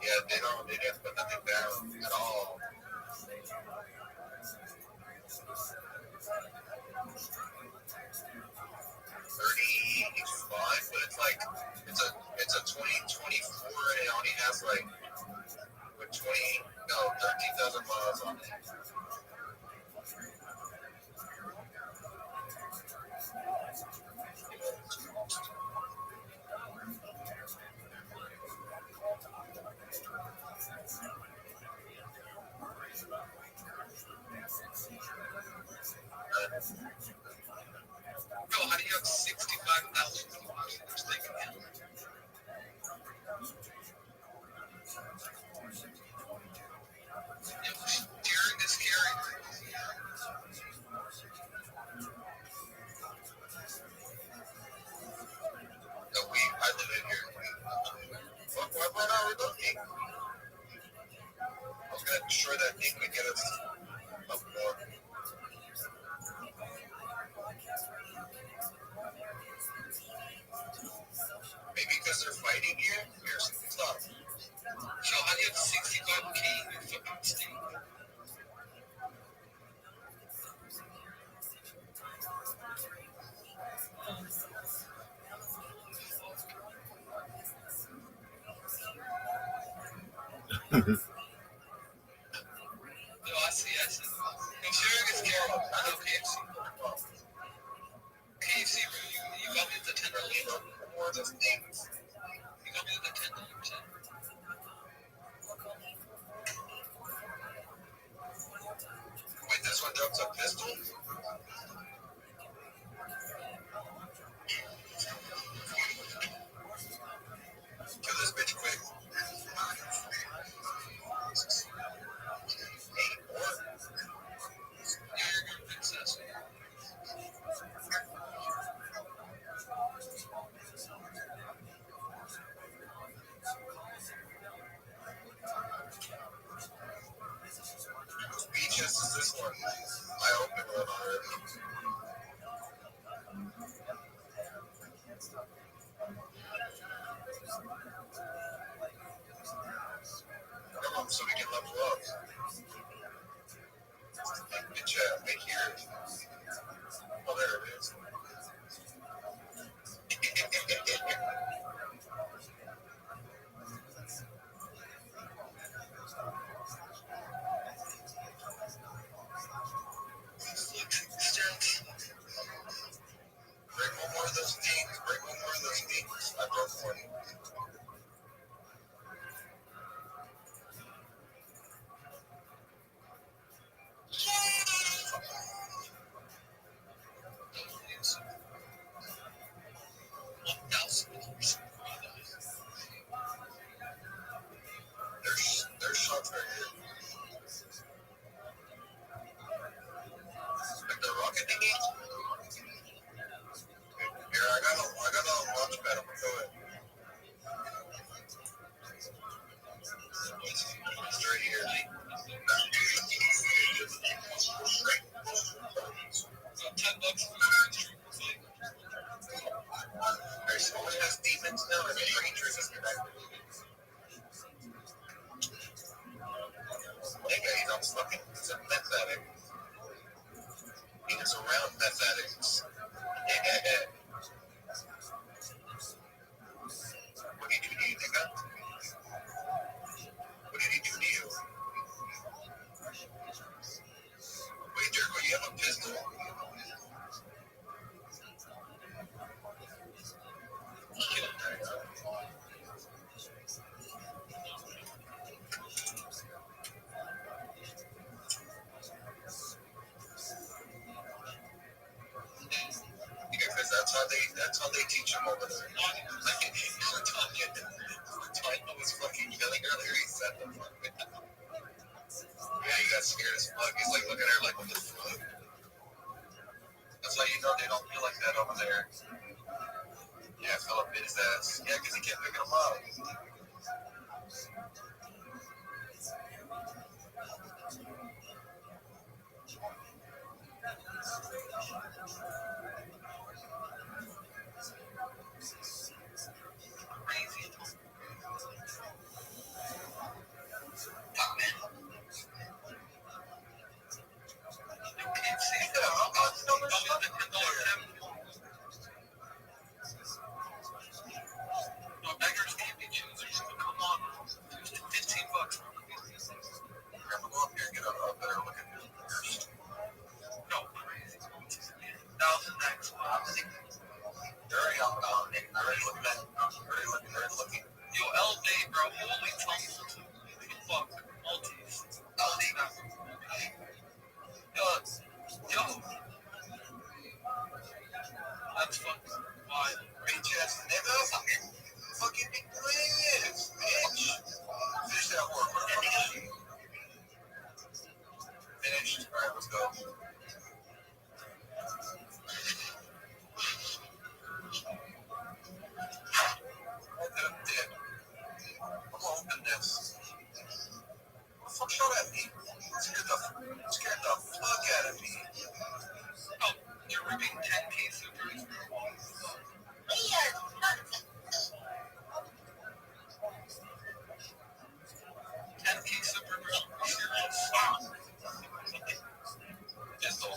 Yeah, they didn't put nothing down at all. 35, but it's a 2024 and it only has like 13,000 miles on it. Bro, how do you have 65,000 miles in this thing again? It was during this carry. I live in here. Why not relocate? I was gonna destroy that thing to get us up more. Maybe because they're fighting here? Here's some stuff. Yo, how do you have 65K in your fucking state? No, I see. I'm sharing this camera. I know KFC. KFC, bro, you got me at the 10 or more of those things. You got me at the 10%. Wait, this one drops a pistol? Kill this bitch quick. Hey, what? Yeah, you're good, princess. Whose beaches is this one? I opened one already. Come on, so we can level up. Bitch, right here. Oh, there it is. Break one more of those things. I broke one. There's shots right here. Like the rocket thingy? Here, I got a launch pad. I'm gonna go in. It's right here. So $10 for there's only has demons now and rangers is connected. That guy, he's on fucking, he's a meth addict. He is around meth addicts. Yeah. What did he do to you, nigga? What did he do to you? Wait, Jericho, you have a pistol? Because that's how they teach him over there. Like, Tanya was fucking yelling earlier. He said the fuck. Yeah, he got scared as fuck. He's like looking at her like, what the fuck? That's how you know they don't feel like that over there. Yeah, Philip bit his ass. Yeah, because he kept picking him up. Already looking at already looking. Yo, LD, bro. Holy tumble. Fuck. Maltese. LD. Yo. That's fucking wild. Bitch ass nigga. Fucking big twins, bitch. Finish that work. What the fuck? Finished. Alright, let's go. Open dip. I'm gonna open this. What the fuck shot at me? Scared the fuck out of me. Oh, you're ripping 10K supers, bro. 10K super, bro. Serious. Pistol.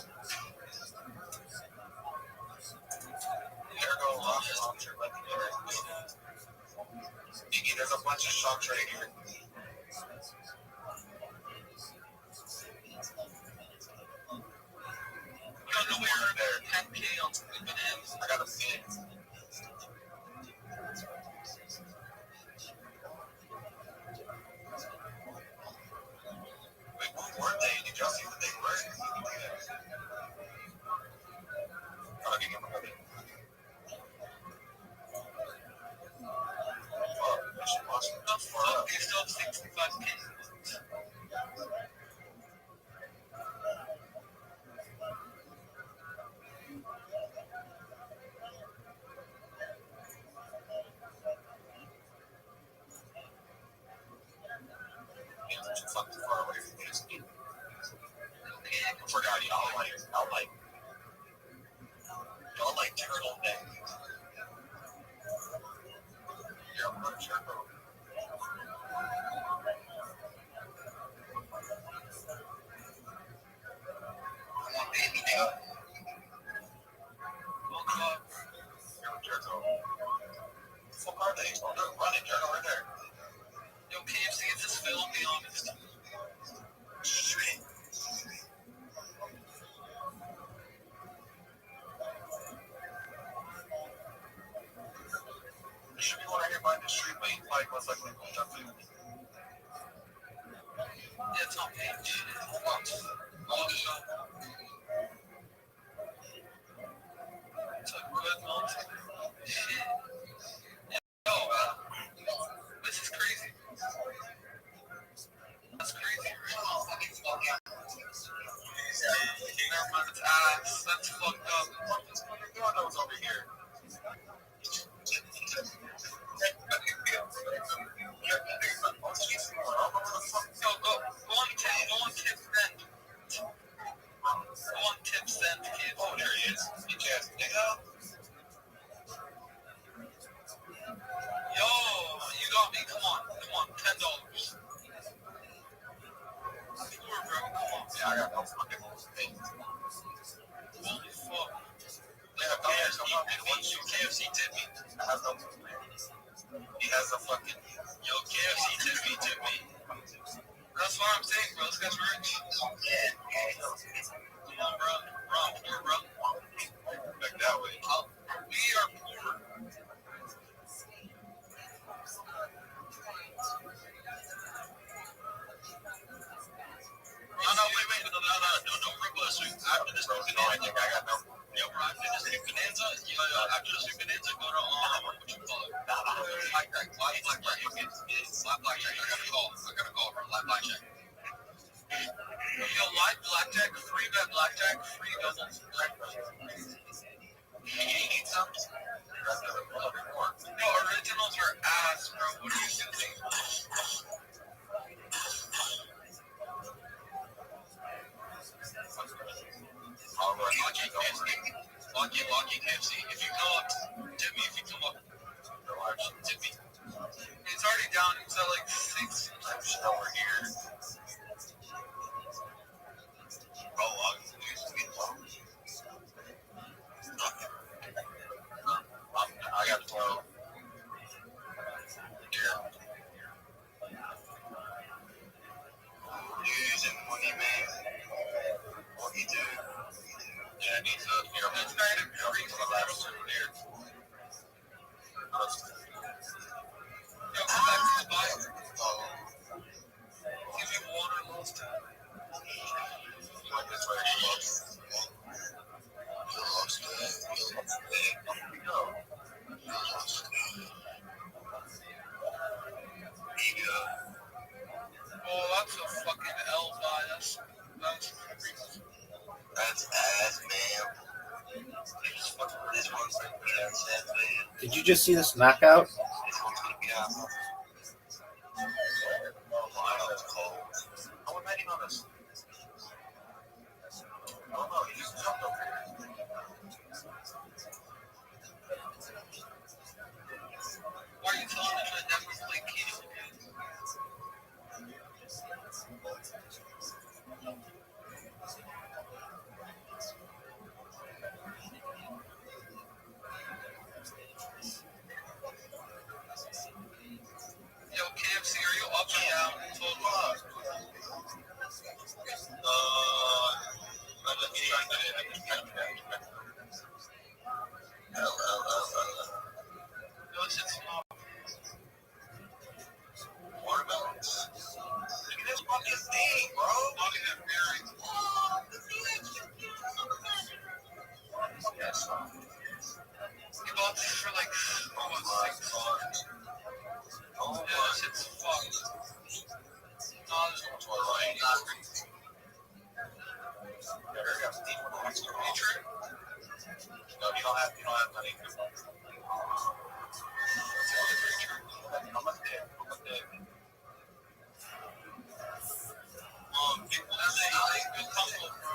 There go rocket launcher. Let me get it. Iggy, there's a bunch of shots right here. You don't know where there. 10K on sleeping ends. I got a fin. Wait, what were they? Did y'all see what they were? Oh, give me my money. Oh, I should watch them. The fuck? You still have 65K. Too fucking far away from this. I forgot y'all like turtleneck. Yeah, I'm not sure, bro. Come on, baby, nigga. Welcome up. You're a turtle. What the fuck are they? Oh, they're running. They're right there. Yo, KFC, is this Phil? Be honest. Shit. There should be one right here by the street, but he's like, most likely going up to you. Yeah, it's on page. Oh, shit. It's a good multi. Shit. Yo, this is crazy. That's crazy, right? Never mind, it's ass. That's fucked up. What is going on over here? Yo, go on tip send. Go on tip send, kid. Oh, there he is. Bitch ass nigga. Yo, you got me. Come on, $10. Poor, bro. Come on. Yeah, I got no fucking thing. Holy fuck. Yeah, KFC tip me. I have no man. He has a fucking. Yo, KFC tip me. That's what I'm saying, bro. This guy's rich. Come on, bro. I'm poor, bro. Back that way. We are poor. No, wait. No. Request. After this new bonanza, I got no. Yo, bro, after this new bonanza, after this new bonanza, go to, what you call it? Blackjack. Live blackjack. Live blackjack. I gotta call, bro. Live blackjack. Yo, live blackjack, free bet blackjack, free doubles. You need some? Yo, originals are ass, bro. What are you doing? Lucky KFC. If you come up, tip me. Tip me. It's already down. It's at like 6. I'm just over here. I got 12. Here. Using money, man. What he do? Yeah, I need to. Here, I'm going to drink from the last souvenir. Yo, come back to the Bible. Give me water last time. Like this way, Oh, that's a fucking L by that's ass, man. This one's gonna be ass, man. Did you just see this knockout? This one's gonna be ass. Oh, I know it's cold. Oh, we're betting on this. Oh no, he just jumped over here. Why are you telling me I never played Kino? Yo, KFC, are you up and down? Total. Let me try that. No, it's small. Watermelons. Look at this fucking thing, bro. Look at that berry. Yes. You bought this for like, what, $6? Oh, Yeah, this shit's fucked. No, this one's alright. Feature? No, you don't have money. People that say good combo, bro.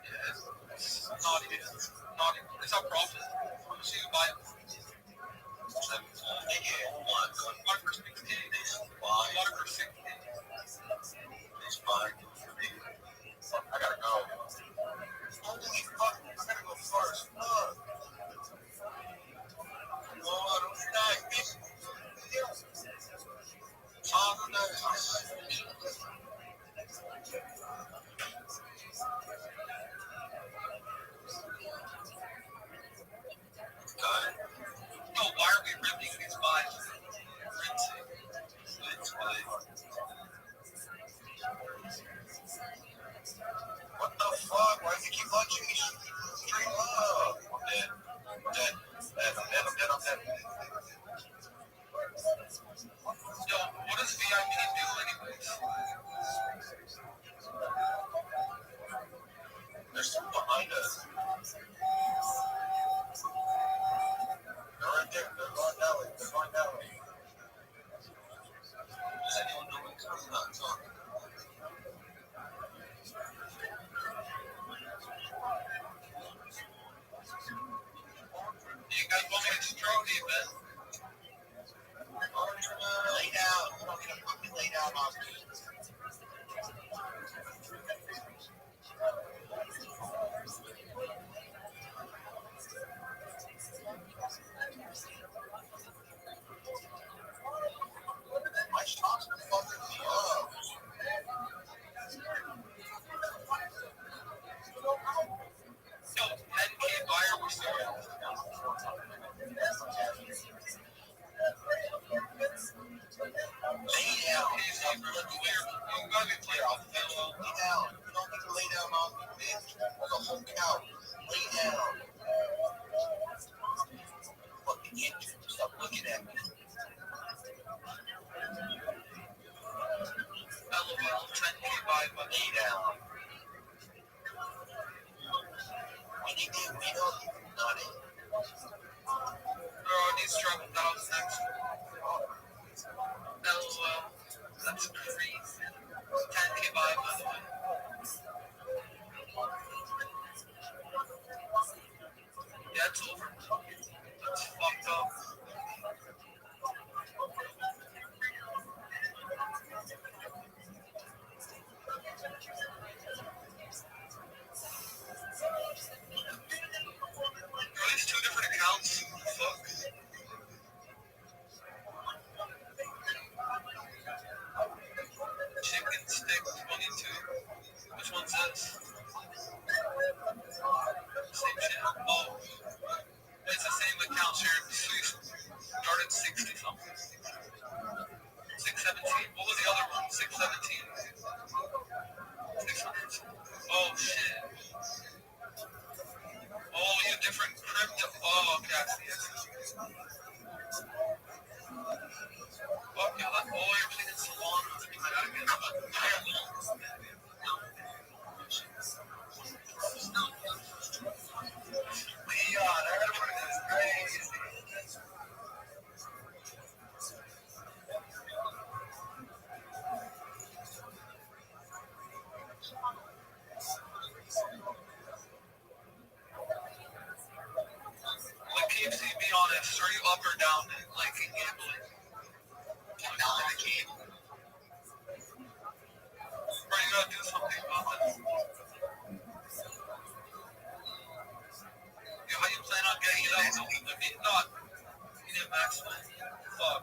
Yeah, it's naughty. It's naughty. It's our profit. I'm gonna see you buy it. Water for 16. Water for 16. It's fine. I gotta go. Holy fuck, I gotta go first. No, don't die, bitch. Yo, why are we ripping these vibes? Rinsing. What the fuck? Why does he keep punching me straight up? I'm dead. I'm dead. I'm dead. Yo, what does VIP do anyways? There's someone behind us. They're right there. They're going that way. Does anyone know what's going on? You guys want me to stroke you, man? Lay down. You don't get to fucking lay down on me. My shots are fucking me up. Yo, 10K buyer, we're serious. Lay down. He's like, we're like, you gotta be playing off the field. Lay down. You don't need to lay down on me, bitch. There's a whole cow. Lay down. Fucking idiot. Stop looking at me. LOL, 10K buy, but Lay down. When you get beat up, you not it. bro, these dropping dogs next. LOL, that's crazy. 10K buy, by the way. Yeah, it's over. That's fucked up. Are these two different accounts? Fuck. Chicken stick 22. Which one's this? Same shit. Oh. It's the same account, sure. Not maximum. Fuck.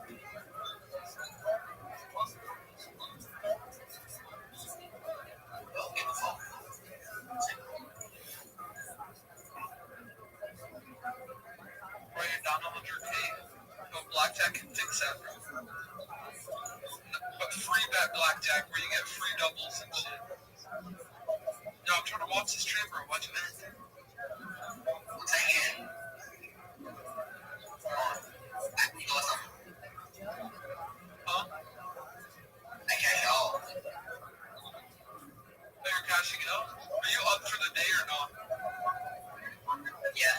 Write it down 100K. Go blackjack and fix that. But free bet blackjack where you get free doubles and shit. Yo, I'm trying to watch this stream, bro. Watch it. Huh? I can't help. Oh, you're cashing it out? Are you up for the day or not? Yeah.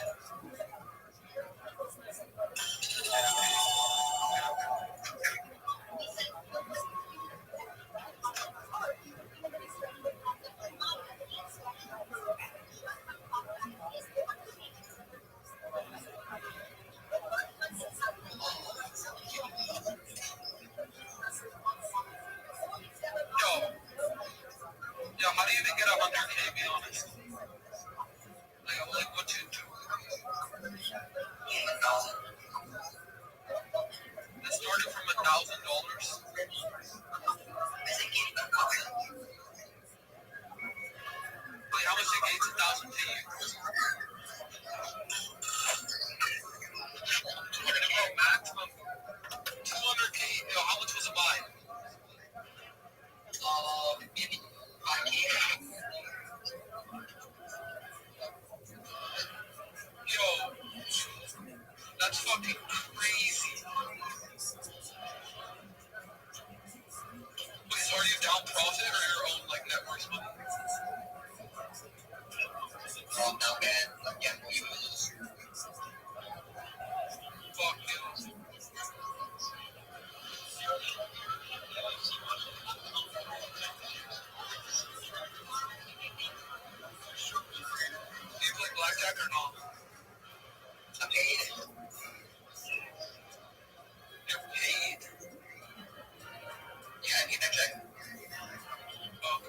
Yo, how do you even get 100K, be honest? Like what you do? It started from $1,000. Wait, how much they gave? 1,000 to you? Maximum 200K. Yo, how much was a buy? Maybe 5K. Yo, that's fucking crazy. Wait, so are you down profit or your own like net worth money? Down bad. Yeah, you lose. Fuck you. Do you play blackjack or not? I'm paid. You're paid? Yeah, I need that check. Oh.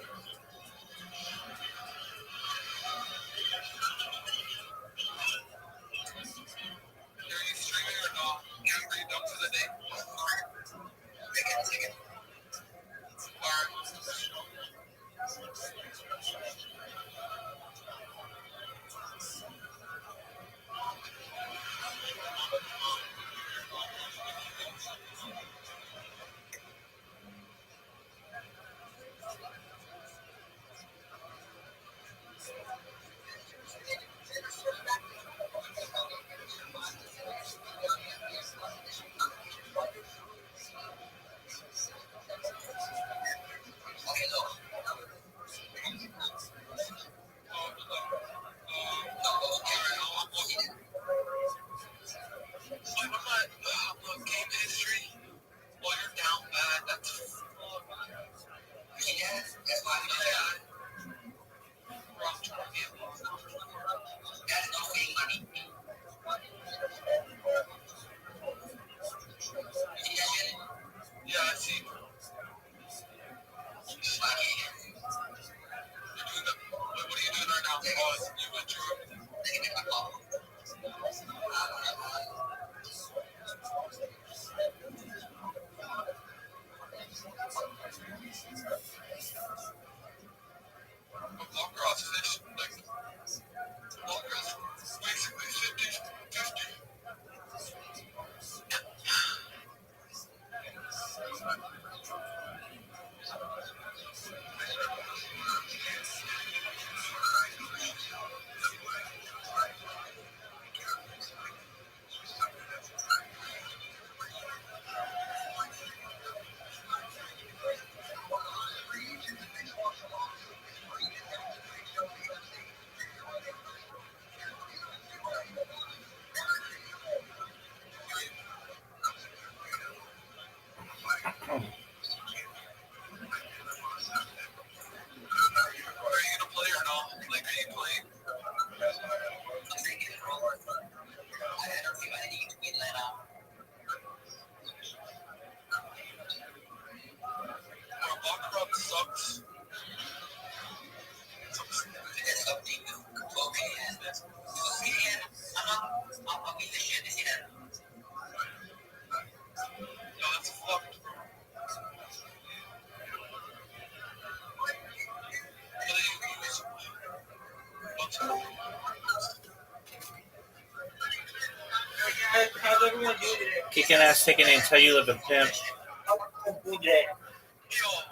everyone do today? Kicking ass, taking names. How you living, pimp?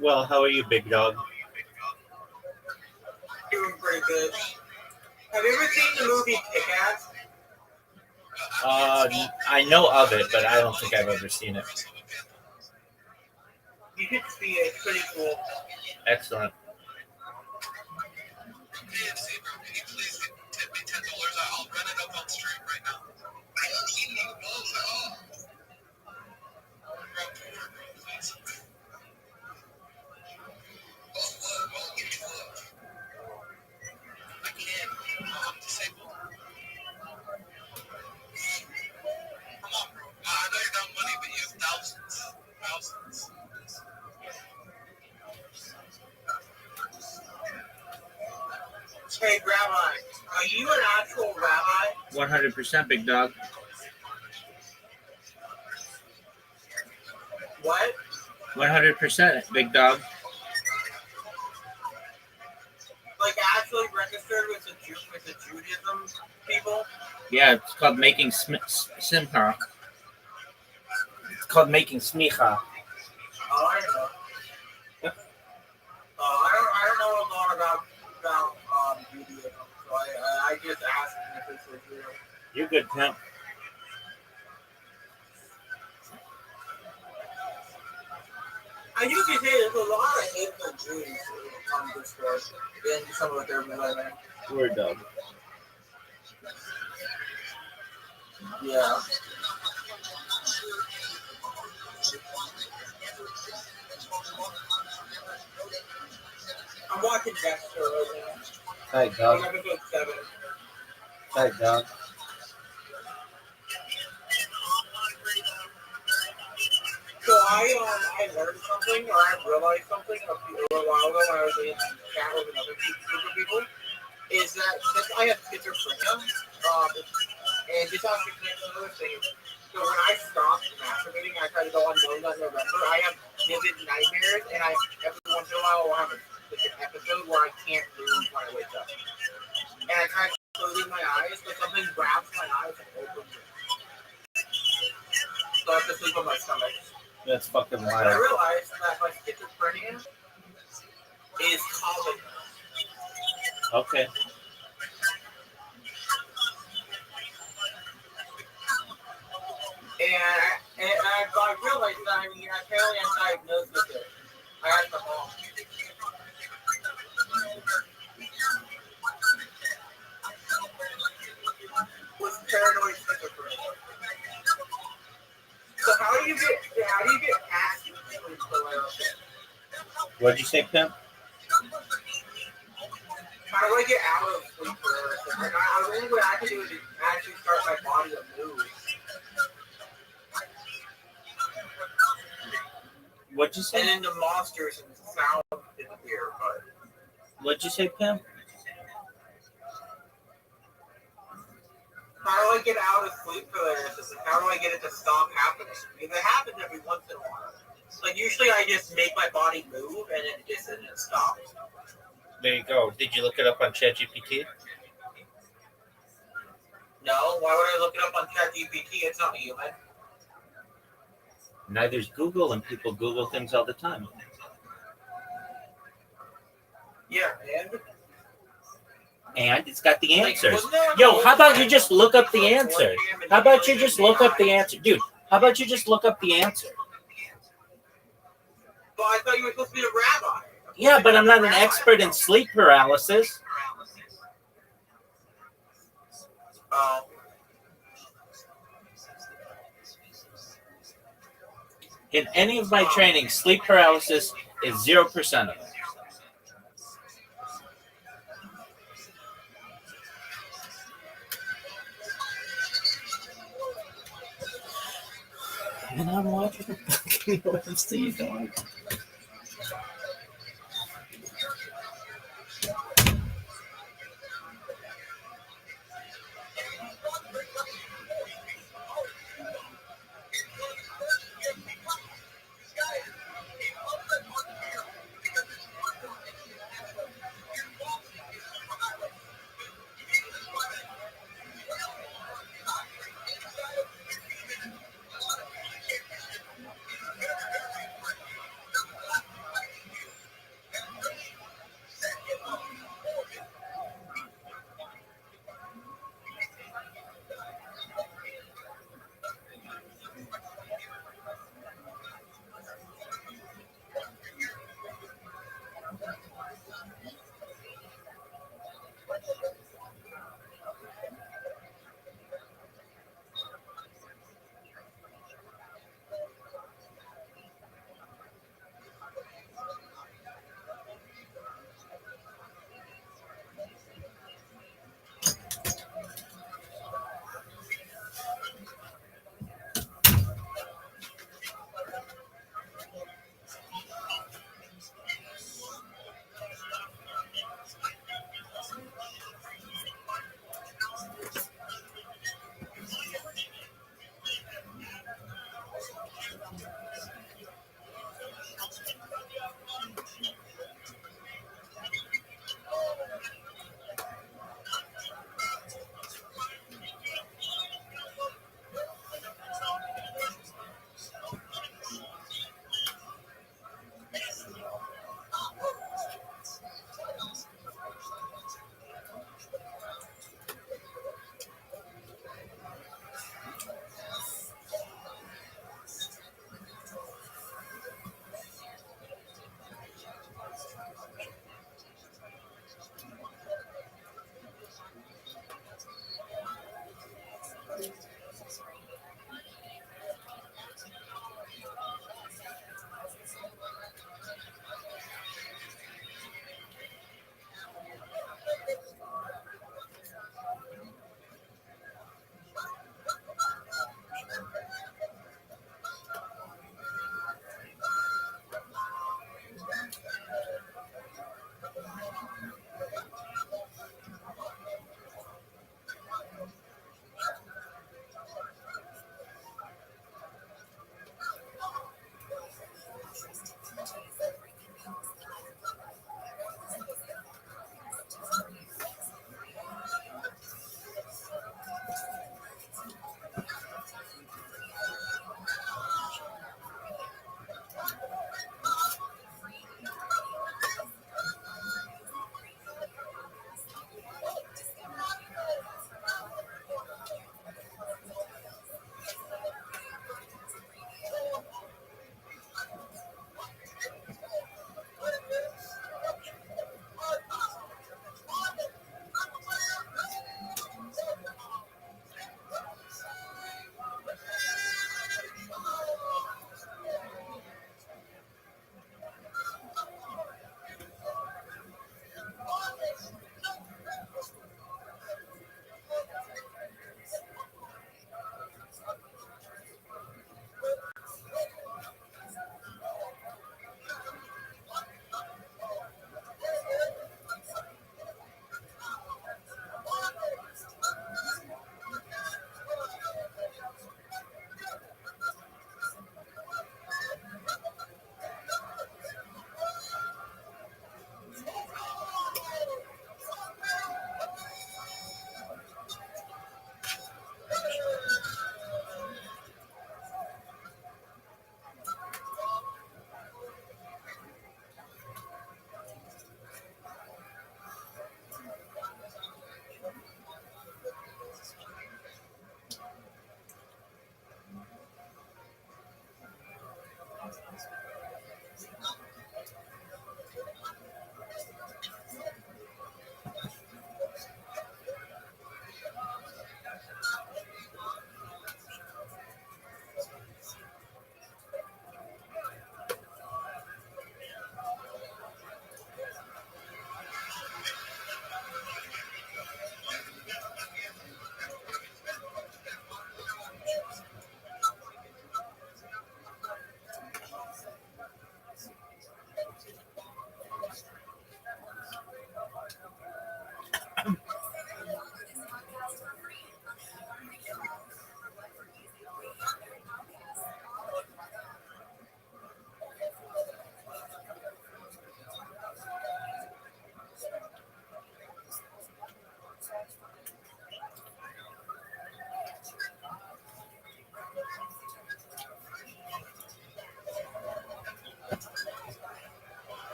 Well, how are you, big dog? Doing pretty good. Have you ever seen the movie Kick-Ass? I know of it, but I don't think I've ever seen it. You should see it. It's pretty cool. Excellent. KFC, bro, can you please tip me $10? I'll run it up on stream right now. I don't eat meatballs at all. Bro, poor, bro, please. I'll give you love. I can't. I'm disabled. Come on, bro. I know you're not money, but you have thousands. Thousands. Hey, Rabbi, are you an actual rabbi? 100% big dog. What? 100% big dog. Like actually registered with the Judaism people? Yeah, it's called making simcha. It's called making smicha. Oh, I know. I don't know a lot about Judaism, so I just asked if it's real. You're good, pimp. I usually say there's a lot of hateful Jews on Discord in some of their living. Word dog. Yeah. I'm watching Dexter right now. Hey, On dog. episode 7. Hey, dog. So I learned something, or I realized something a little while ago when I was in chat with another group of people, is that since I have schizophrenia, and just on another thing, so when I stop masturbating, I try to go on Moon on November, I have vivid nightmares, and every once in a while I'll have an episode where I can't move when I wake up. And I try closing my eyes, but something grabs my eyes and opens it. So I have to sleep on my stomach. That's fucking But I wild. realized that my schizophrenia is calming. Okay. And I realized that, apparently I'm diagnosed with it. I had the mom. With paranoid schizophrenia. So how do you get past sleep paralysis? What'd you say, pimp? How do I get out of sleep paralysis? Like, the only way I can do it is actually start my body to move. What'd you And say? then the monsters and sound disappear. But What'd you say, pimp? how do I get out of sleep paralysis? And how do I get it to stop happening? Because it happens every once in a while. Like usually I just make my body move and it stops. There you go. Did you look it up on ChatGPT? No, why would I look it up on ChatGPT? It's not human. Neither's Google, and people Google things all the time. Yeah, And it's got the answers. wasn't there like Yo, a how about whole you just look up the thing for answer? Jam and How about you Jam just and look up the AI? answer? Dude, how about you just look up the answer? But I thought you were supposed to be a rabbi. Yeah, but I'm not an expert in sleep paralysis. In any of my training, sleep paralysis is 0% of it. And I'm watching the fucking UFC, dog.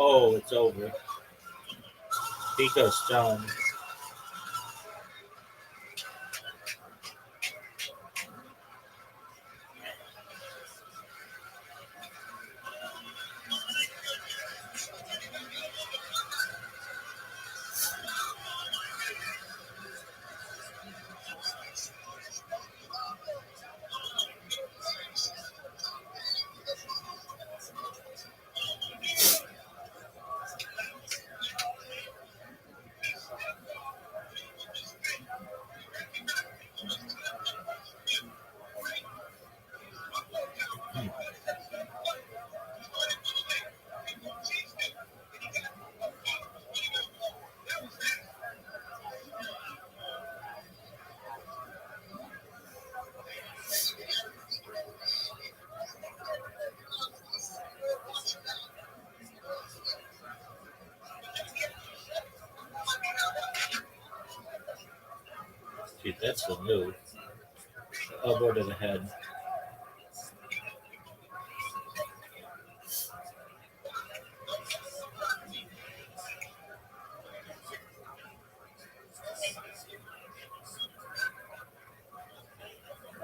Oh, it's over. Pico's done. Dude, that's the move. Elbow to the head.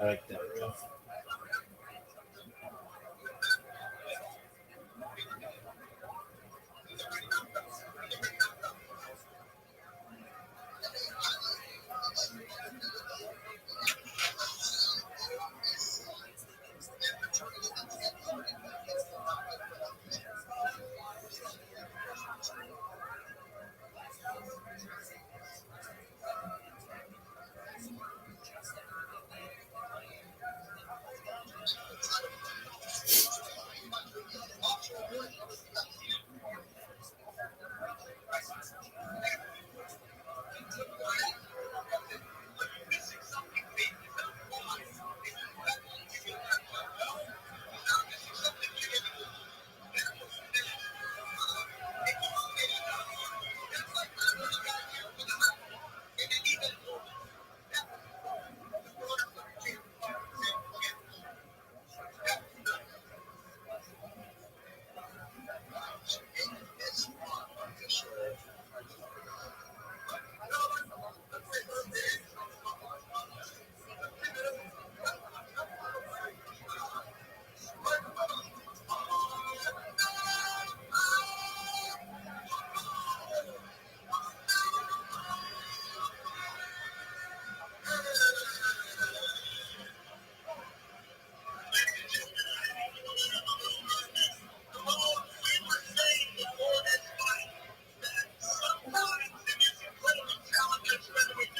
I like that move.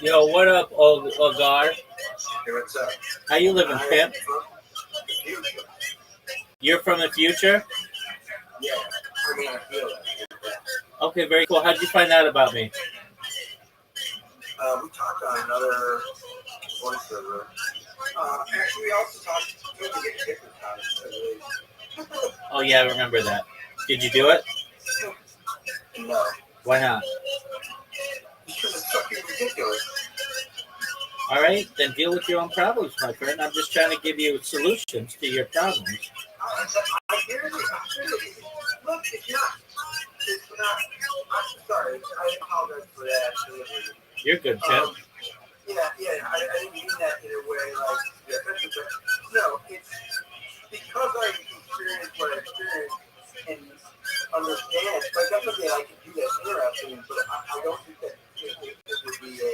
Yo, what up, Ogar? Hey, what's up? How you living, pimp? You're from the future? Yeah, I mean, I feel it. Okay, very cool. How'd you find out about me? We talked on another voice server. Actually, we also talked to get different times, I believe. Oh, yeah, I remember that. Did you do it? No. Why not? Because it's fucking ridiculous. All right, then deal with your own problems, my friend. I'm just trying to give you solutions to your problems. I hear it. Look, it's not. I'm sorry. I apologize for that. You're good, pimp. I didn't mean that in a way like offensive, but no, it's because I experienced what I experienced and understand. Like that's something I can do that's interesting, but I don't think that it would be a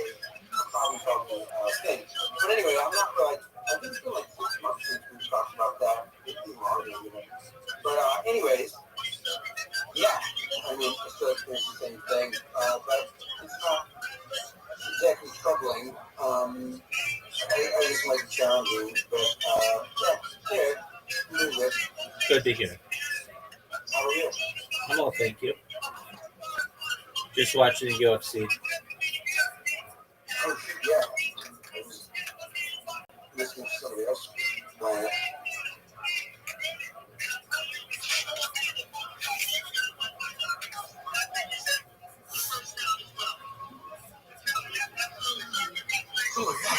problem-solving thing. But anyway, I'm not like I think it's been like 6 months since we talked about that. It's been longer, you know. But anyways, yeah, I mean, I still experience the same thing, but it's not exactly troubling. I just like challenging, but yeah, Good to hear. how are you? I'm all thank you. Just watching the UFC. Oh, shoot, yeah. I was listening to somebody else playing it. Oh, yeah.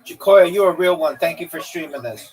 Jacoya, you're a real one. Thank you for streaming this.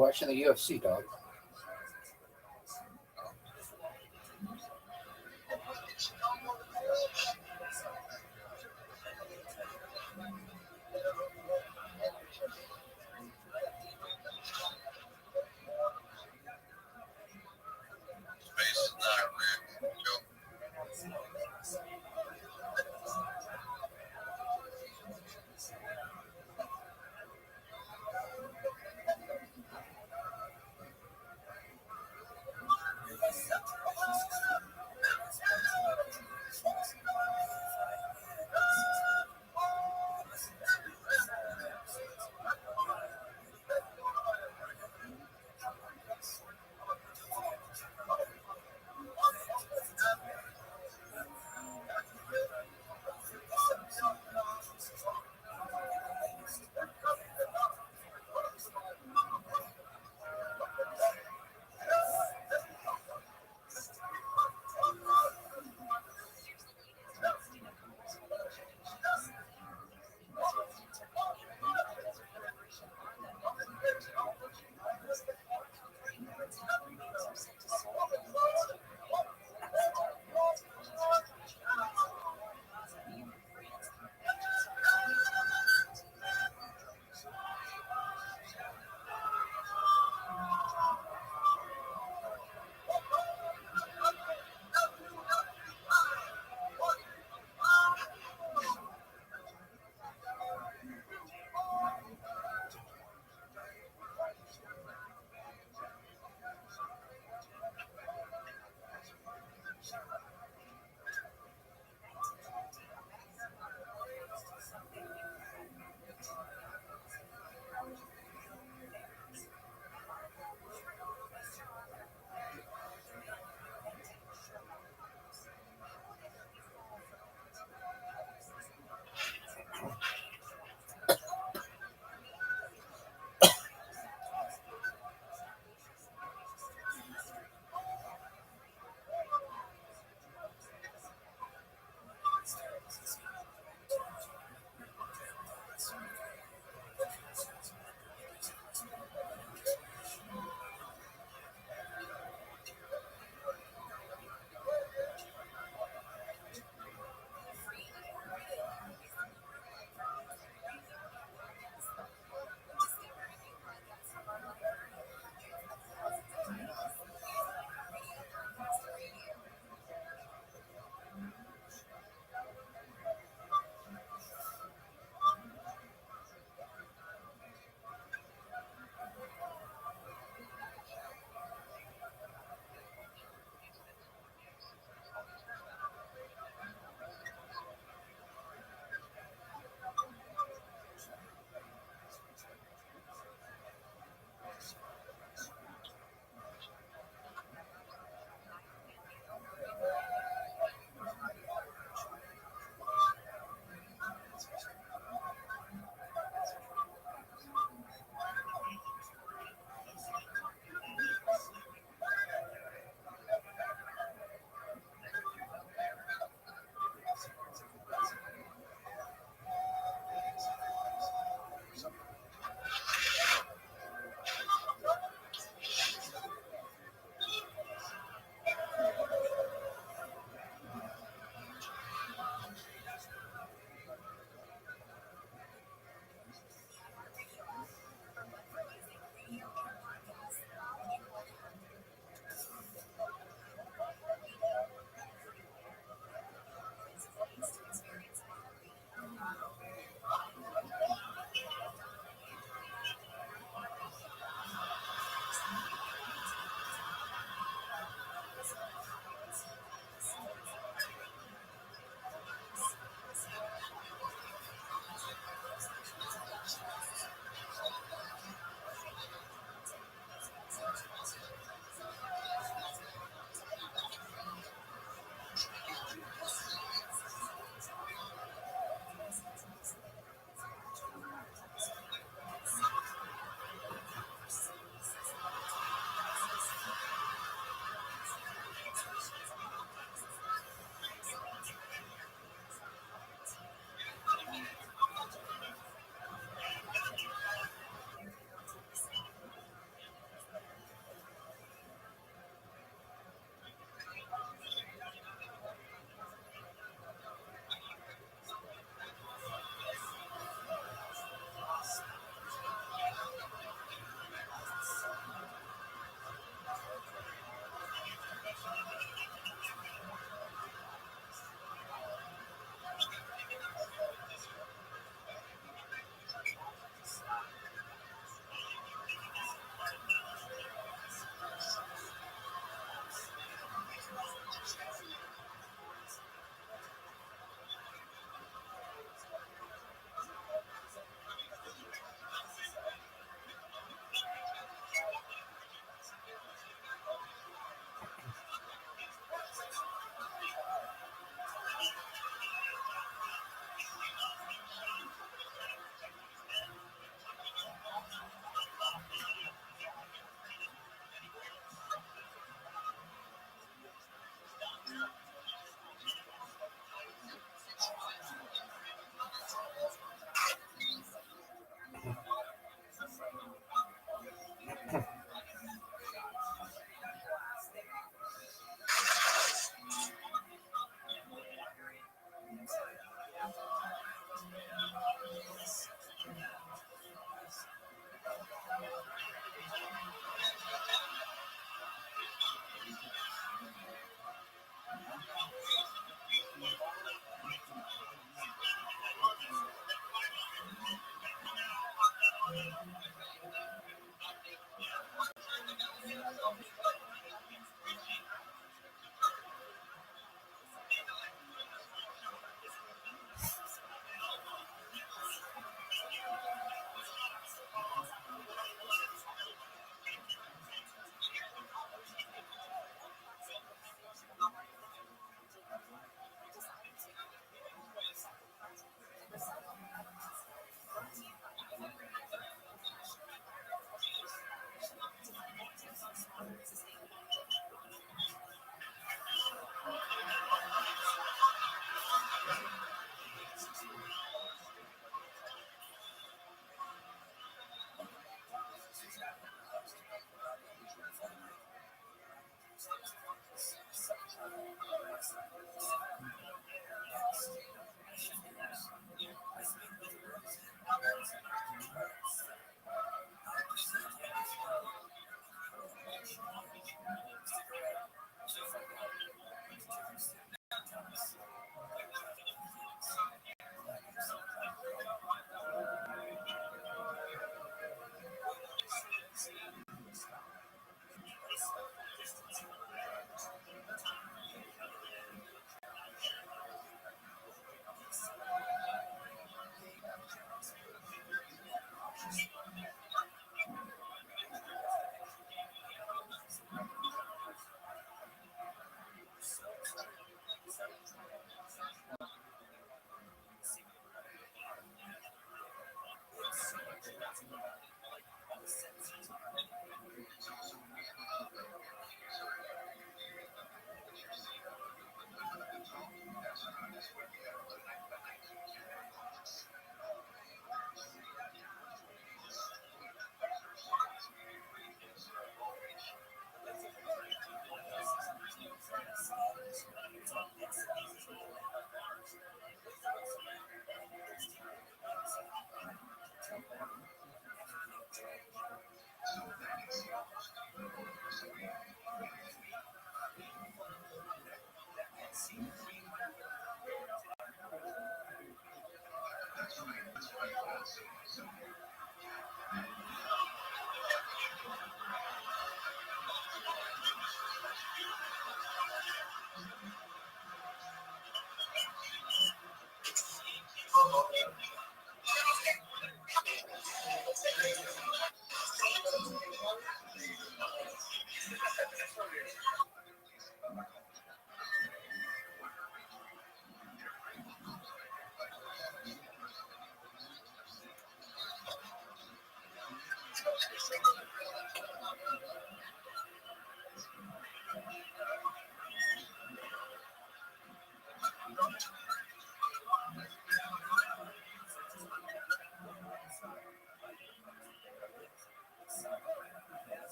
watching the UFC, dog. Space is not real. Joe.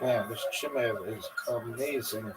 Man, this chimney is amazing.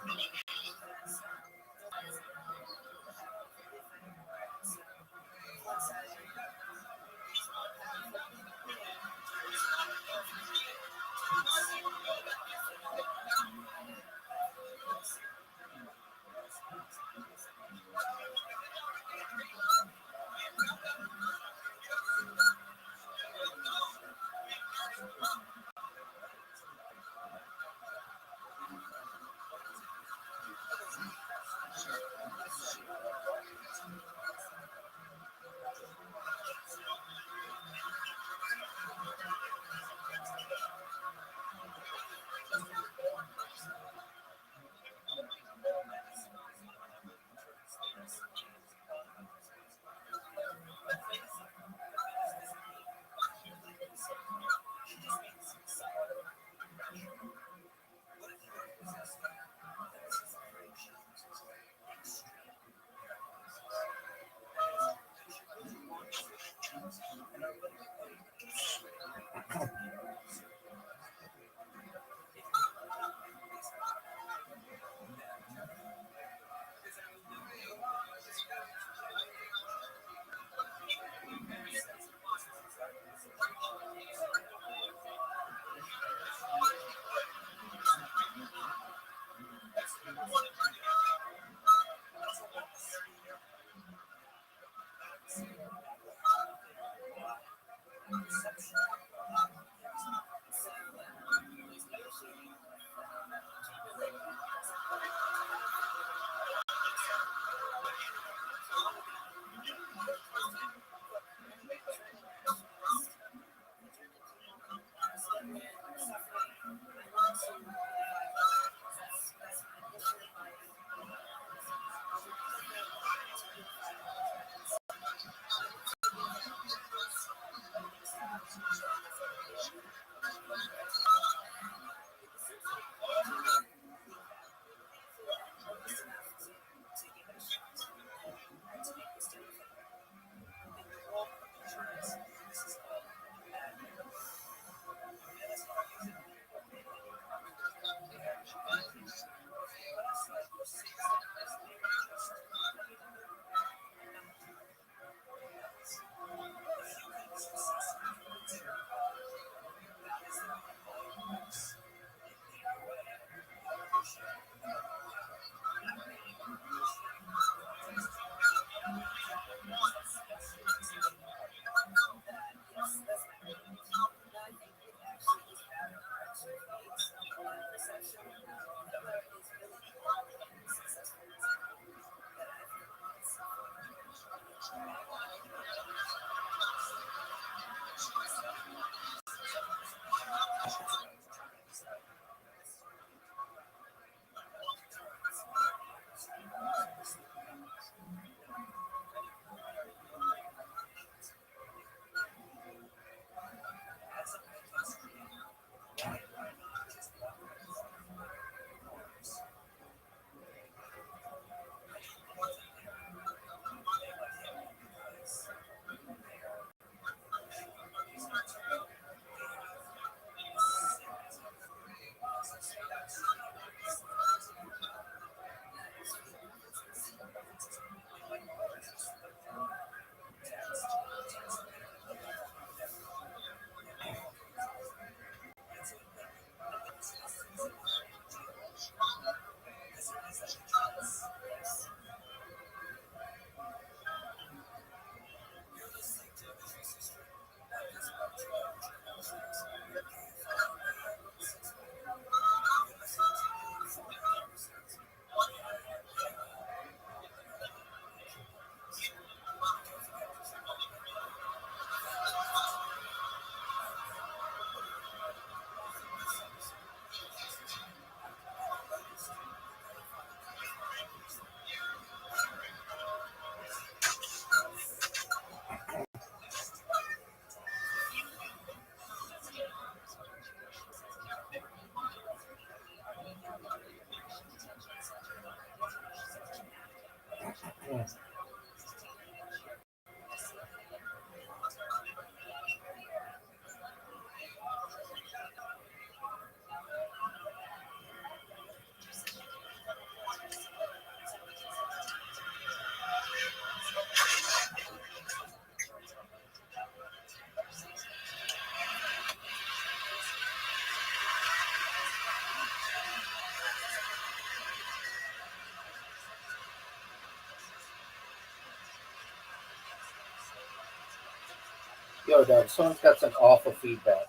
Yo, dog, someone's got some awful feedback.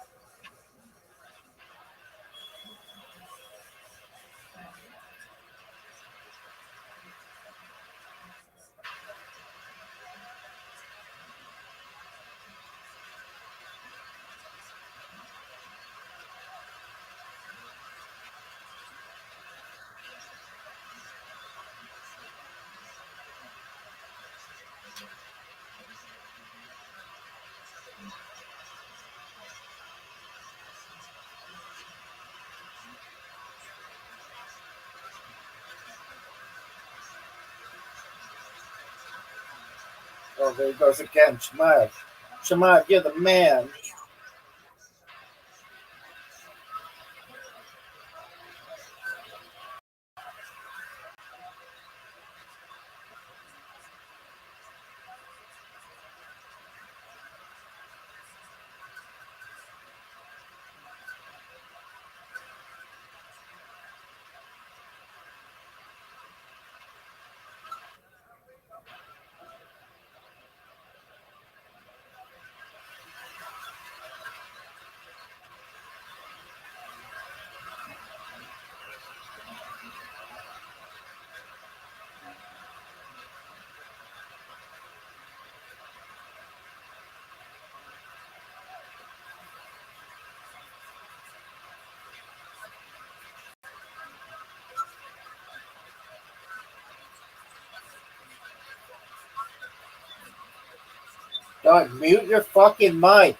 Oh, there he goes again. Shemad. Shemad, you're the man. Dog, mute your fucking mic.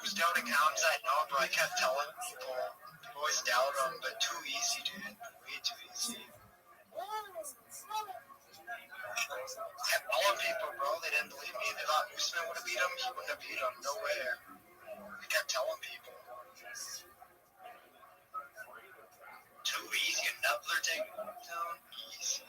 Who's doubting Hamza? I know, but I kept telling people, always doubt him, but too easy, dude. Way too easy. Kept telling people, bro, they didn't believe me. They thought Usman would have beat him. He wouldn't have beat him. No way. I kept telling people. Too easy. Another takedown. Easy.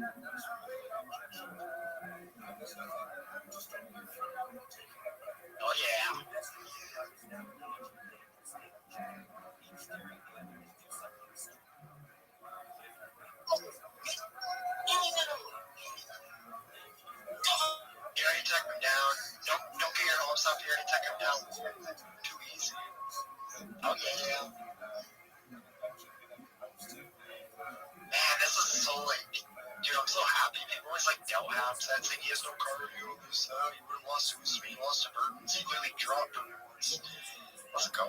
Oh yeah. You already took him down. Don't get your hopes up. You already took him down. Too easy. Oh yeah. Man, this is so like, dude, I'm so happy. People always like doubt Hamzat, saying he has no cardio. This, he would have lost to Usman, he lost to Burton. He clearly dropped him. Let's go.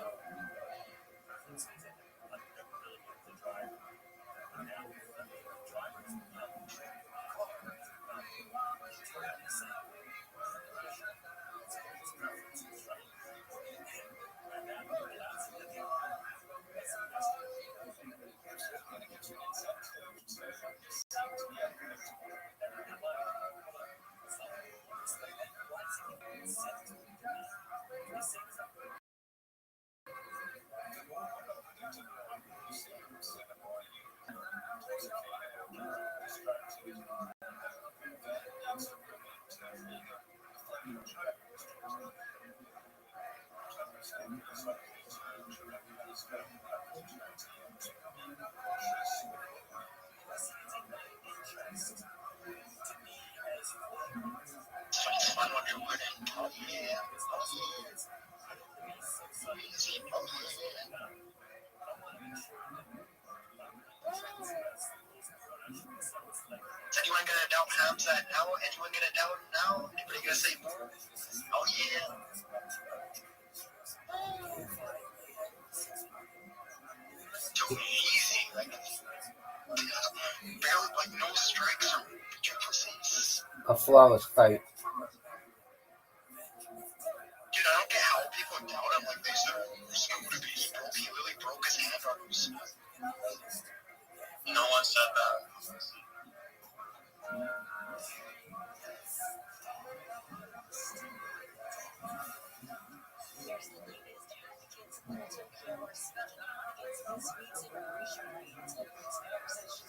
It's fun when you're winning. Oh yeah. Easy. Oh yeah. Is anyone gonna doubt Hamzat now? Anyone gonna doubt him now? Anybody gonna say more? Oh yeah. Too easy. Like barely, like no strikes or duplices. A flawless fight. Dude, I don't get how people doubt him. Like they said, he really broke his hand on Usman. No one said that.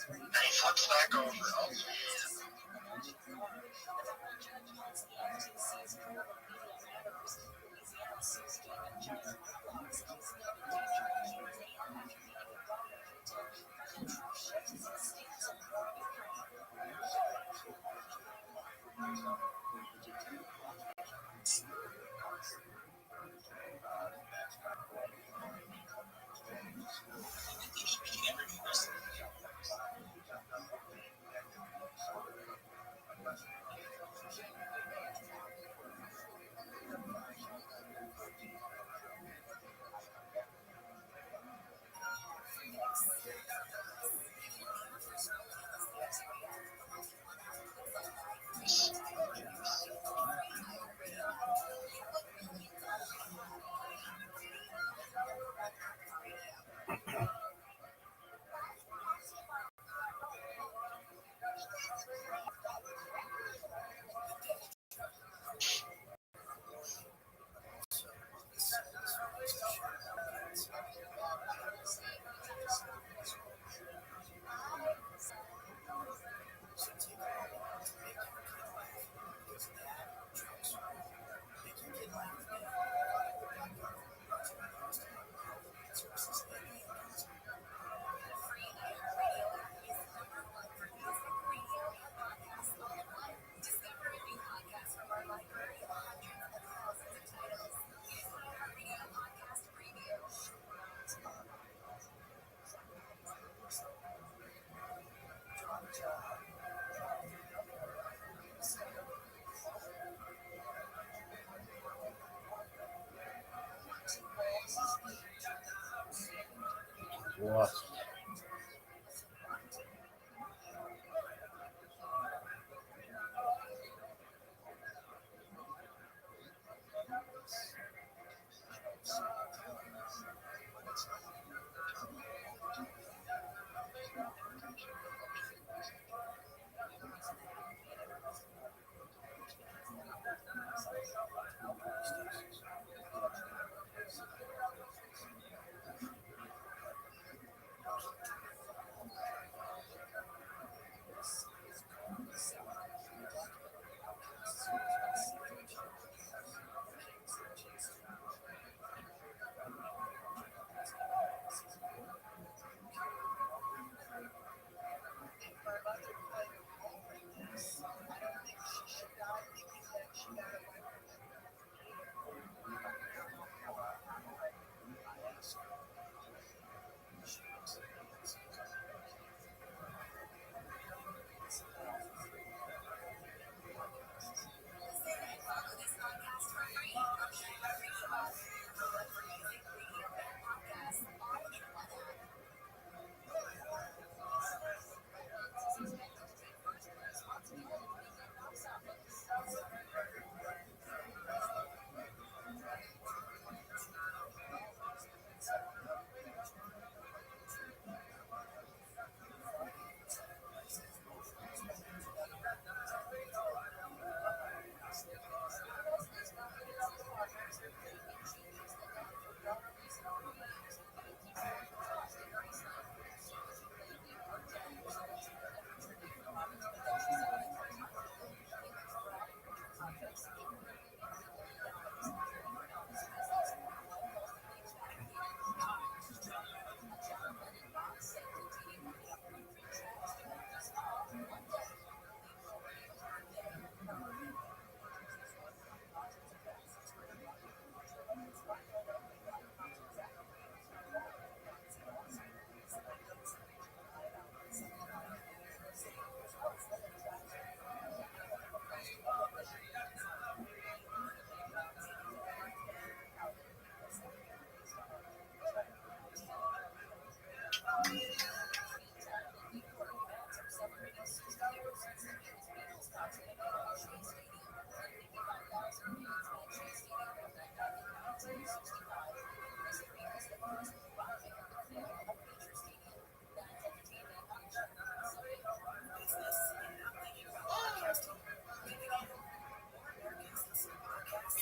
And he flips back over. Oh yeah.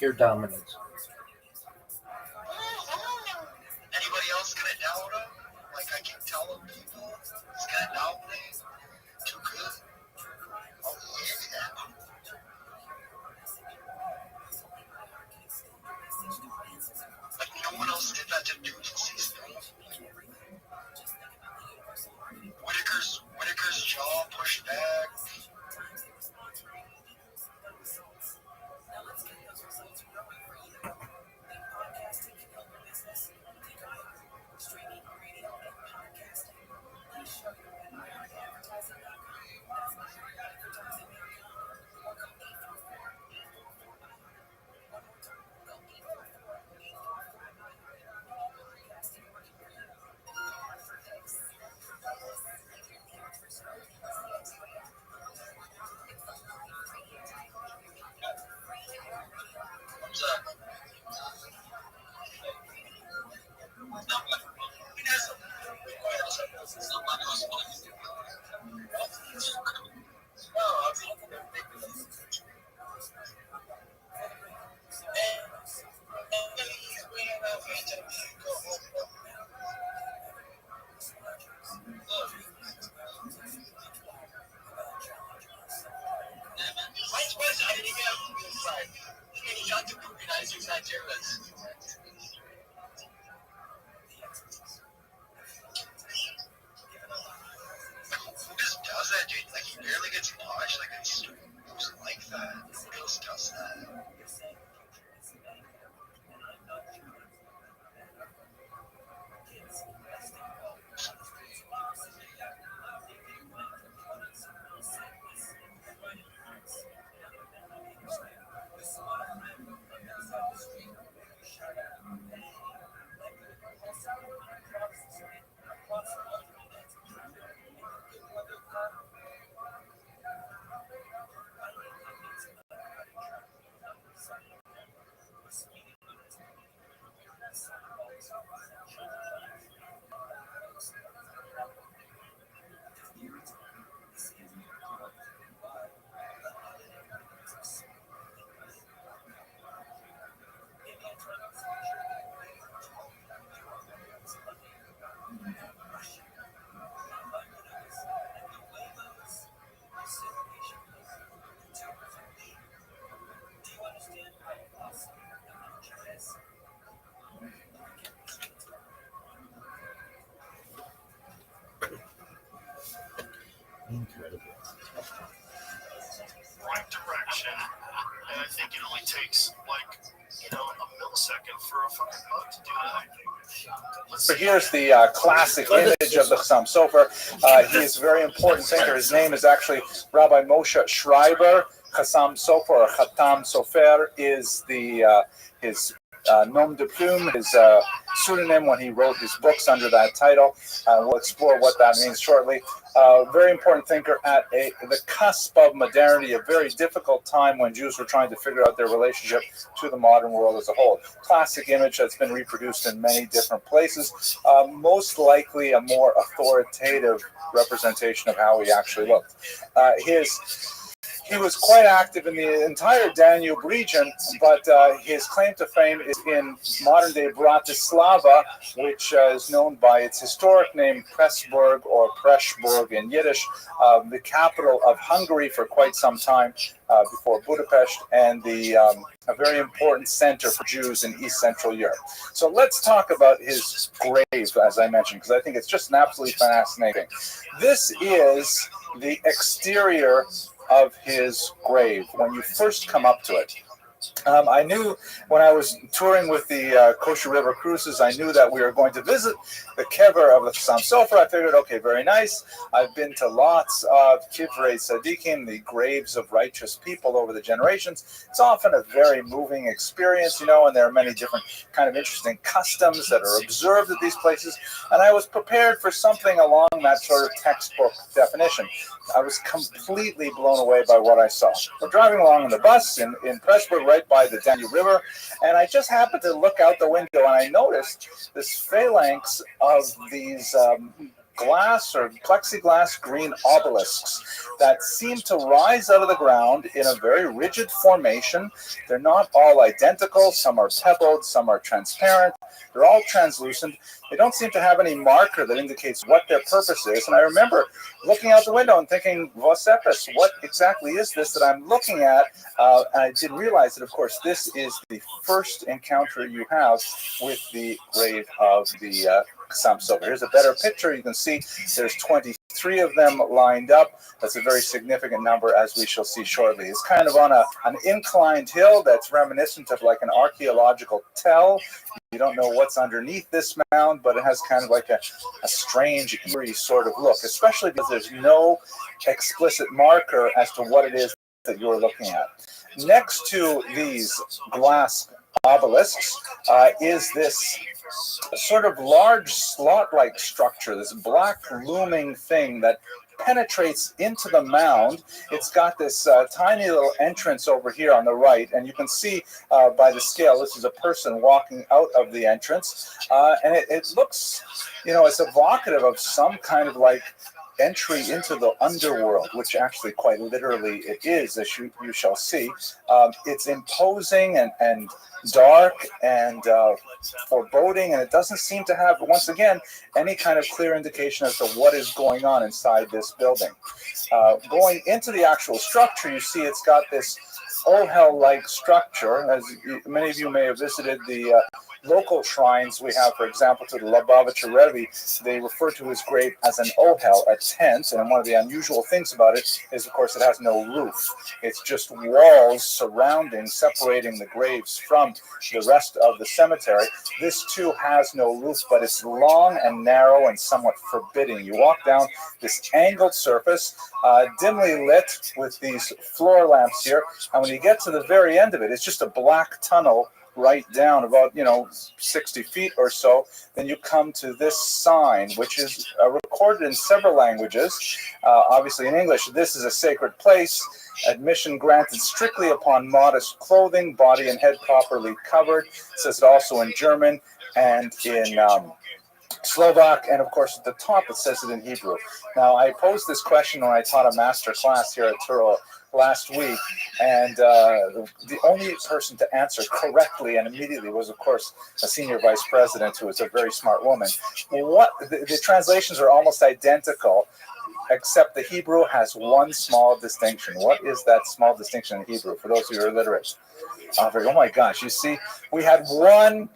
Pure dominance. Anybody else gonna doubt him? Like I keep telling people, he's gonna dominate. Too good. Oh yeah. Like no one else did that to dude in season 8. Whitaker's jaw pushed back. What's up? I didn't even have to inside. He got to recognize who's Nigerians. Who just does that, dude? Like, he barely gets watched. Like, it's who's like that? Who else does that? Incredible. Right direction, and I think it only takes like a millisecond for a fucking bug to do that. So here's the classic image of the Chassam Sofer. He is a very important thinker. His name is actually Rabbi Moshe Schreiber. Chassam Sofer or Khatam Sofer is his nom de plume, his pseudonym when he wrote his books under that title. We'll explore what that means shortly. Very important thinker at the cusp of modernity, a very difficult time when Jews were trying to figure out their relationship to the modern world as a whole. Classic image that's been reproduced in many different places, most likely a more authoritative representation of how he actually looked. He was quite active in the entire Danube region, but his claim to fame is in modern-day Bratislava, which is known by its historic name Pressburg or Pressburg in Yiddish, the capital of Hungary for quite some time before Budapest, and a very important center for Jews in East Central Europe. So let's talk about his grave, as I mentioned, because I think it's just an absolutely fascinating. This is the exterior of his grave when you first come up to it. I knew when I was touring with the Kosher River Cruises, I knew that we were going to visit the kever of the Chassam Sofer. I figured, okay, very nice. I've been to lots of Kivrei Tzadikim, the graves of righteous people over the generations. It's often a very moving experience, and there are many different kind of interesting customs that are observed at these places. And I was prepared for something along that sort of textbook definition. I was completely blown away by what I saw. We're driving along in the bus in Pressburg, right by the Danube River, and I just happened to look out the window and I noticed this phalanx of these glass or plexiglass green obelisks that seem to rise out of the ground in a very rigid formation. They're not all identical. Some are pebbled, some are transparent. They're all translucent. They don't seem to have any marker that indicates what their purpose is. And I remember looking out the window and thinking, Vosepis, what exactly is this that I'm looking at? And I didn't realize that, of course, this is the first encounter you have with the grave of the Chassam Sofer. Here's a better picture. You can see there's 23 of them lined up. That's a very significant number, as we shall see shortly. It's kind of on an inclined hill that's reminiscent of like an archaeological tell. You don't know what's underneath this mound, but it has kind of like a strange, eerie sort of look, especially because there's no explicit marker as to what it is that you're looking at. Next to these glass obelisks is this sort of large slot-like structure, this black looming thing that penetrates into the mound. It's got this tiny little entrance over here on the right, and you can see by the scale, this is a person walking out of the entrance, and it looks, it's evocative of some kind of like entry into the underworld, which actually quite literally it is, as you shall see. It's imposing and dark and foreboding, and it doesn't seem to have, once again, any kind of clear indication as to what is going on inside this building. Going into the actual structure, you see it's got this ohel-like structure. As many of you may have visited the local shrines we have, for example, to the Lubavitcher Rabbi, they refer to his grave as an ohel, a tent, and one of the unusual things about it is, of course, it has no roof. It's just walls surrounding, separating the graves from the rest of the cemetery. This, too, has no roof, but it's long and narrow and somewhat forbidding. You walk down this angled surface, dimly lit with these floor lamps here, and when you get to the very end of it, it's just a black tunnel right down about 60 feet or so. Then you come to this sign, which is recorded in several languages, obviously in English. This is a sacred place, admission granted strictly upon modest clothing, body and head properly covered. It says it also in German and in Slovak, and of course at the top it says it in Hebrew. Now, I posed this question when I taught a master class here at Turo last week, and the only person to answer correctly and immediately was, of course, a senior vice president who is a very smart woman. The translations are almost identical, except the Hebrew has one small distinction. What is that small distinction in Hebrew, for those of you who are illiterate? Oh my gosh, you see, we had one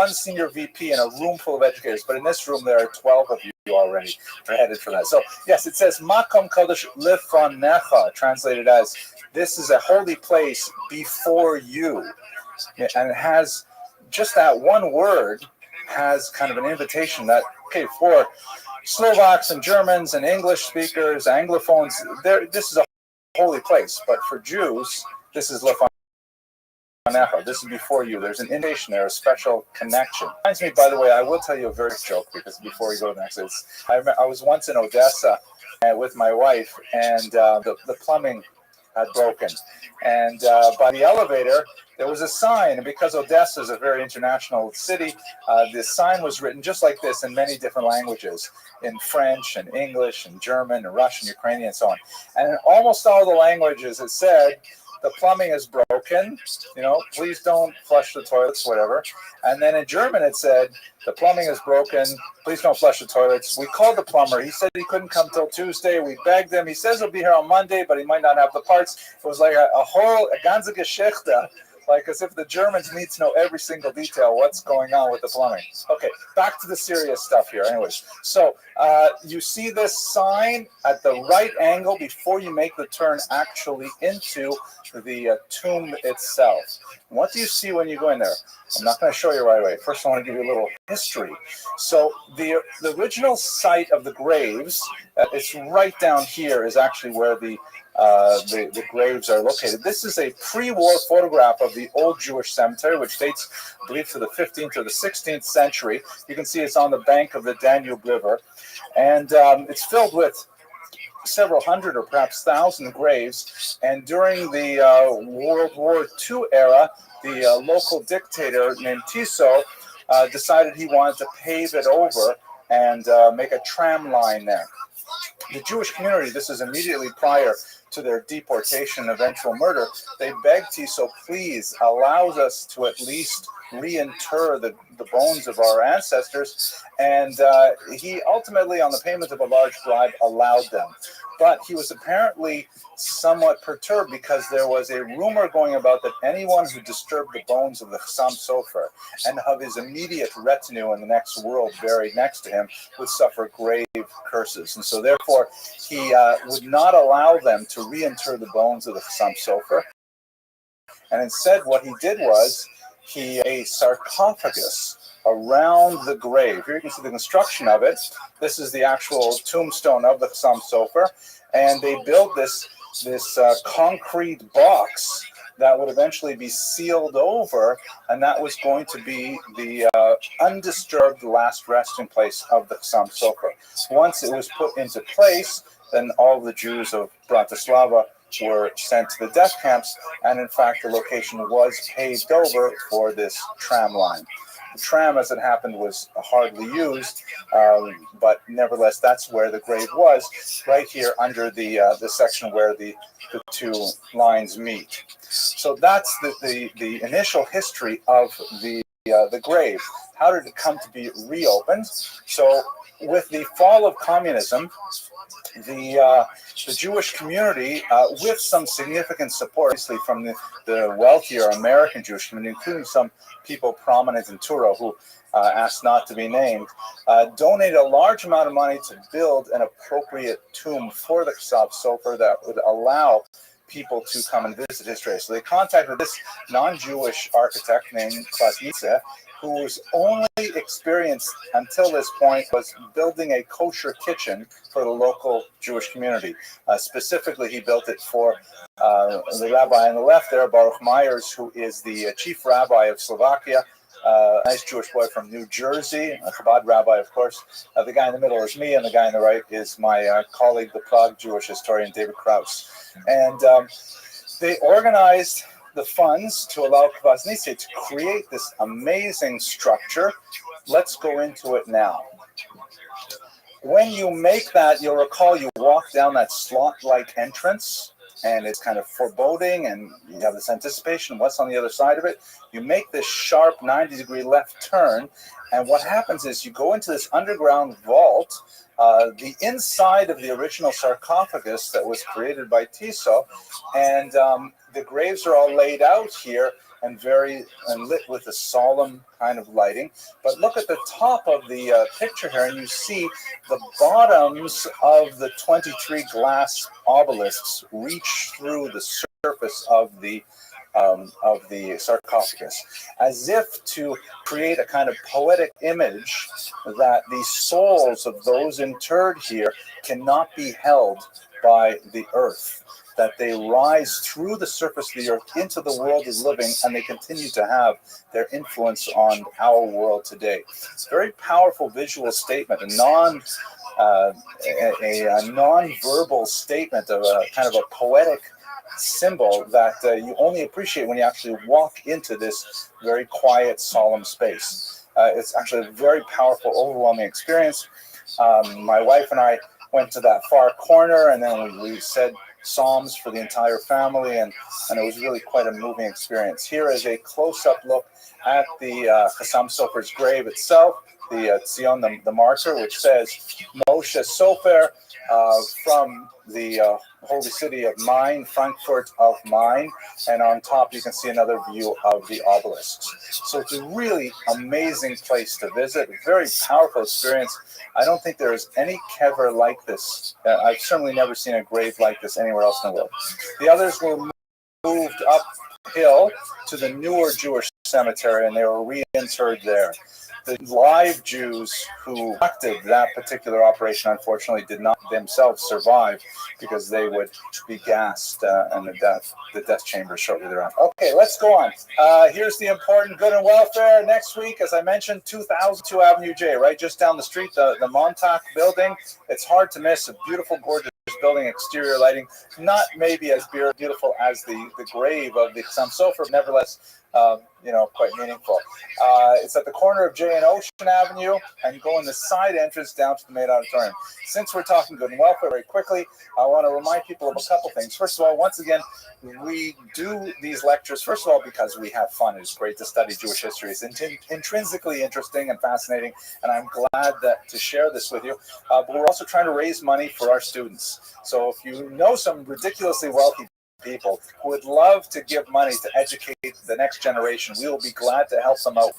senior VP in a room full of educators, but in this room there are 12 of you already are headed for that. So yes, it says Makom Kodesh Lefanecha, translated as this is a holy place before you. And it has just that one word has kind of an invitation that, okay, for Slovaks and Germans and English speakers, Anglophones, this is a holy place, but for Jews, this is Lefanecha. This is before you. There's an invitation there, a special connection. Reminds me, by the way, I will tell you a very joke, because before we go to the next, I was once in Odessa with my wife, and the plumbing had broken. And by the elevator, there was a sign, and because Odessa is a very international city, this sign was written just like this in many different languages, in French and English and German and Russian, Ukrainian, and so on. And in almost all the languages, it said, the plumbing is broken, please don't flush the toilets, whatever. And then in German it said, the plumbing is broken, please don't flush the toilets. We called the plumber. He said he couldn't come till Tuesday. We begged him. He says he'll be here on Monday, but he might not have the parts. It was like a whole ganze Geschichte, like as if the Germans need to know every single detail what's going on with the plumbing. Okay, back to the serious stuff here. Anyways, so you see this sign at the right angle before you make the turn actually into the tomb itself. What do you see when you go in there? I'm not going to show you right away. First, I want to give you a little history. So the original site of the graves, it's right down here, is actually where the graves are located. This is a pre-war photograph of the old Jewish cemetery, which dates, I believe, to the 15th or the 16th century. You can see it's on the bank of the Danube River, and it's filled with several hundred or perhaps thousand graves. And during the World War II era, the local dictator named Tiso decided he wanted to pave it over and make a tram line there. The Jewish community, this is immediately prior to their deportation and eventual murder, they begged Tiso, please allow us to at least reinter the bones of our ancestors. And he ultimately, on the payment of a large bribe, allowed them. But he was apparently somewhat perturbed because there was a rumor going about that anyone who disturbed the bones of the Chassam Sofer and of his immediate retinue in the next world buried next to him would suffer grave curses. And so therefore, he would not allow them to reinter the bones of the Chassam Sofer. And instead, what he did was, he a sarcophagus around the grave. Here you can see the construction of it. This is the actual tombstone of the Chassam Sofer, and they built this concrete box that would eventually be sealed over, and that was going to be the undisturbed last resting place of the Chassam Sofer. Once it was put into place, then all the Jews of Bratislava were sent to the death camps, and in fact the location was paved over for this tram line. The tram, as it happened, was hardly used, but nevertheless, that's where the grave was, right here under the section where the two lines meet. So that's the initial history of the grave. How did it come to be reopened? So with the fall of communism, the Jewish community, with some significant support, obviously from the wealthier American Jewish community, including some people prominent in Truro who asked not to be named, donated a large amount of money to build an appropriate tomb for the Chassam Sofer that would allow people to come and visit his grave. So they contacted this non-Jewish architect named Klasnitsa, whose only experience until this point was building a kosher kitchen for the local Jewish community. Specifically, he built it for the rabbi on the left there, Baruch Myers, who is the chief rabbi of Slovakia, a nice Jewish boy from New Jersey, a Chabad rabbi, of course. The guy in the middle is me, and the guy on the right is my colleague, the Prague Jewish historian, David Krauss. And they organized the funds to allow Kvasnice to create this amazing structure. Let's go into it now. When you make that, you'll recall you walk down that slot-like entrance, and it's kind of foreboding, and you have this anticipation of what's on the other side of it. You make this sharp 90-degree left turn, and what happens is you go into this underground vault, the inside of the original sarcophagus that was created by Tiso, and the graves are all laid out here and lit with a solemn kind of lighting. But look at the top of the picture here, and you see the bottoms of the 23 glass obelisks reach through the surface of the sarcophagus, as if to create a kind of poetic image that the souls of those interred here cannot be held by the earth, that they rise through the surface of the earth into the world of living, and they continue to have their influence on our world today. It's a very powerful visual statement, a non-verbal statement of a kind of a poetic symbol that you only appreciate when you actually walk into this very quiet, solemn space. It's actually a very powerful, overwhelming experience. My wife and I went to that far corner, and then we said psalms for the entire family, and it was really quite a moving experience. Here is a close-up look at the Chassam Sofer's grave itself, the Tzion, the marker, which says Moshe Sofer, from the holy city of Main, Frankfurt of Main, and on top you can see another view of the obelisks. So it's a really amazing place to visit, a very powerful experience. I don't think there is any kever like this. I've certainly never seen a grave like this anywhere else in the world. The others were moved uphill to the newer Jewish cemetery, and they were reinterred there. The live Jews who conducted that particular operation, unfortunately, did not themselves survive because they would be gassed in the death chamber shortly thereafter. Okay, let's go on. Here's the important good and welfare. Next week, as I mentioned, 2002 Avenue J, right just down the street, the Montauk building. It's hard to miss. A beautiful, gorgeous building, exterior lighting, not maybe as beautiful as the grave of the Chassam Sofer, nevertheless, quite meaningful. It's at the corner of J and Ocean Avenue, and you go in the side entrance down to the main auditorium. Since we're talking good and welfare very quickly, I want to remind people of a couple things. First of all, once again, we do these lectures, first of all, because we have fun. It's great to study Jewish history. It's intrinsically interesting and fascinating, and I'm glad to share this with you. But we're also trying to raise money for our students. So if you know some ridiculously wealthy people who would love to give money to educate the next generation, we will be glad to help them out.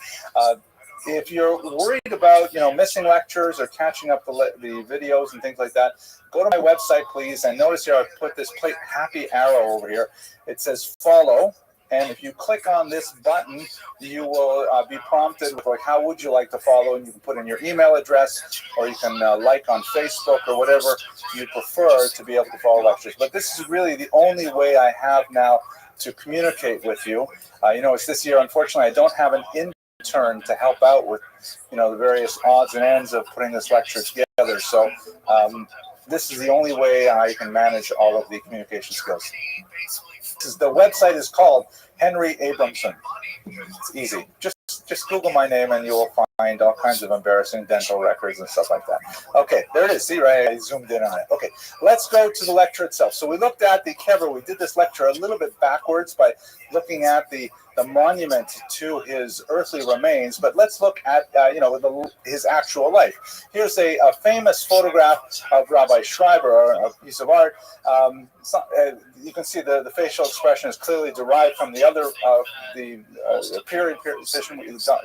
If you're worried about missing lectures or catching up the videos and things like that, go to my website, please. And notice here I've put this happy arrow over here. It says follow. And if you click on this button, you will be prompted with how would you like to follow, and you can put in your email address, or you can like on Facebook or whatever you prefer to be able to follow lectures. But this is really the only way I have now to communicate with you. It's this year, unfortunately, I don't have an intern to help out with the various odds and ends of putting this lecture together. So this is the only way I can manage all of the communication skills. The website is called Henry Abramson. It's easy. Just Google my name and you will find all kinds of embarrassing dental records and stuff like that. Okay, there it is. See, right? I zoomed in on it. Okay, let's go to the lecture itself. So we looked at the kever. We did this lecture a little bit backwards by looking at the monument to his earthly remains, but let's look at his actual life. Here's a famous photograph of Rabbi Schreiber, a piece of art. You can see the facial expression is clearly derived from the other period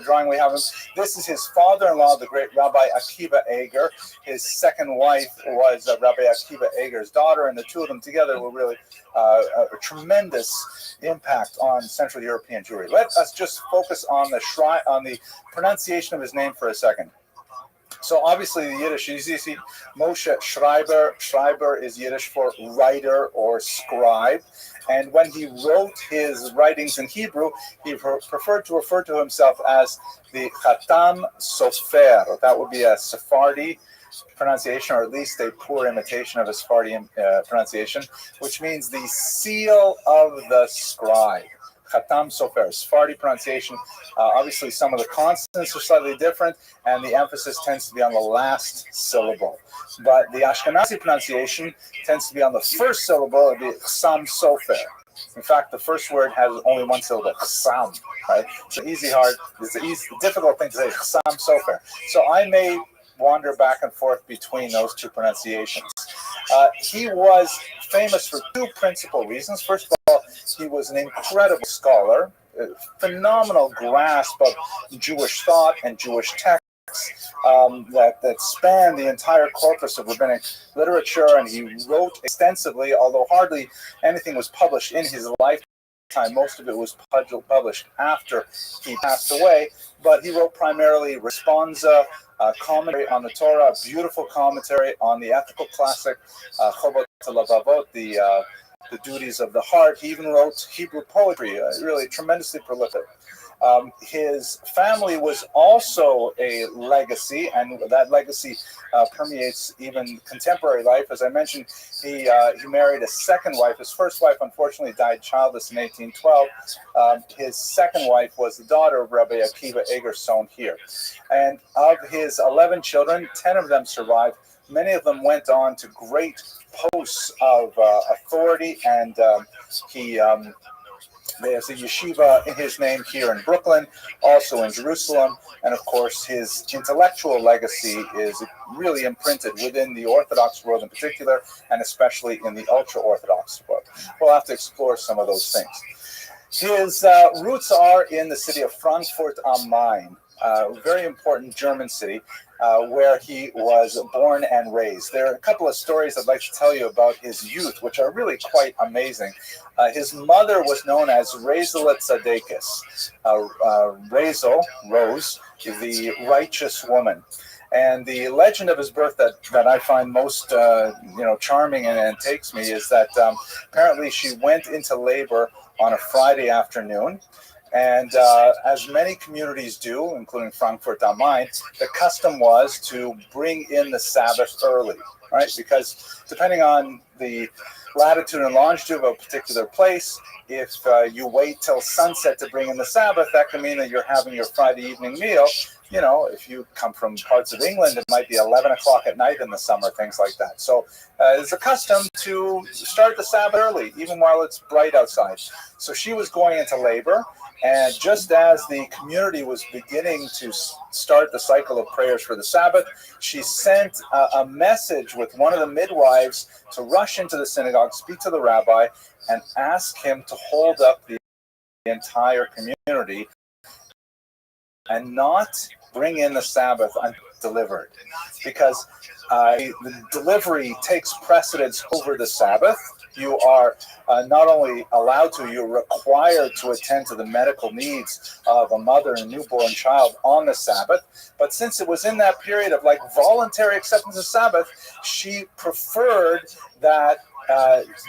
drawing we have him. This is his father-in-law, the great Rabbi Akiva Eger. His second wife was Rabbi Akiva Eger's daughter, and the two of them together were really a tremendous impact on Central European Jewry. Let us just focus on the pronunciation of his name for a second. So obviously the Yiddish, you see Moshe Schreiber. Schreiber is Yiddish for writer or scribe. And when he wrote his writings in Hebrew, he preferred to refer to himself as the Chatam Sofer. That would be a Sephardi pronunciation, or at least a poor imitation of a Sephardi pronunciation, which means the seal of the scribe. Chatam Sofer, Sephardi pronunciation. Obviously, some of the consonants are slightly different, and the emphasis tends to be on the last syllable. But the Ashkenazi pronunciation tends to be on the first syllable of the Chassam Sofer. In fact, the first word has only one syllable, Chassam, right? It's an difficult thing to say, Chassam Sofer. So I may wander back and forth between those two pronunciations. He was famous for two principal reasons. First of all, he was an incredible scholar, a phenomenal grasp of Jewish thought and Jewish texts that spanned the entire corpus of rabbinic literature, and he wrote extensively, although hardly anything was published in his lifetime. Most of it was published after he passed away, but he wrote primarily responsa, commentary on the Torah, a beautiful commentary on the ethical classic Chovot Levavot, the duties of the heart. He even wrote Hebrew poetry, really tremendously prolific. His family was also a legacy, and that legacy permeates even contemporary life. As I mentioned, he married a second wife. His first wife, unfortunately, died childless in 1812. His second wife was the daughter of Rabbi Akiva Eger, shown here. And of his 11 children, 10 of them survived. Many of them went on to great posts of authority, and there's a yeshiva in his name here in Brooklyn, also in Jerusalem, and of course his intellectual legacy is really imprinted within the Orthodox world in particular, and especially in the ultra-Orthodox world. We'll have to explore some of those things. His roots are in the city of Frankfurt am Main, a very important German city, where he was born and raised. There are a couple of stories I'd like to tell you about his youth, which are really quite amazing. His mother was known as Razel Tzadekis. Razel, Rose, the righteous woman. And the legend of his birth that I find most charming and takes me is that apparently she went into labor on a Friday afternoon. And as many communities do, including Frankfurt am Main, the custom was to bring in the Sabbath early. right? Because depending on the latitude and longitude of a particular place, if you wait till sunset to bring in the Sabbath, that can mean that you're having your Friday evening meal. You know, if you come from parts of England, it might be 11 o'clock at night in the summer, things like that. So it's a custom to start the Sabbath early, even while it's bright outside. So she was going into labor, and just as the community was beginning to start the cycle of prayers for the Sabbath, she sent a message with one of the midwives to rush into the synagogue, speak to the rabbi, and ask him to hold up the entire community and not bring in the Sabbath undelivered, because the delivery takes precedence over the Sabbath. You are not only allowed to, you're required to attend to the medical needs of a mother and newborn child on the Sabbath. But since it was in that period of like voluntary acceptance of Sabbath, she preferred that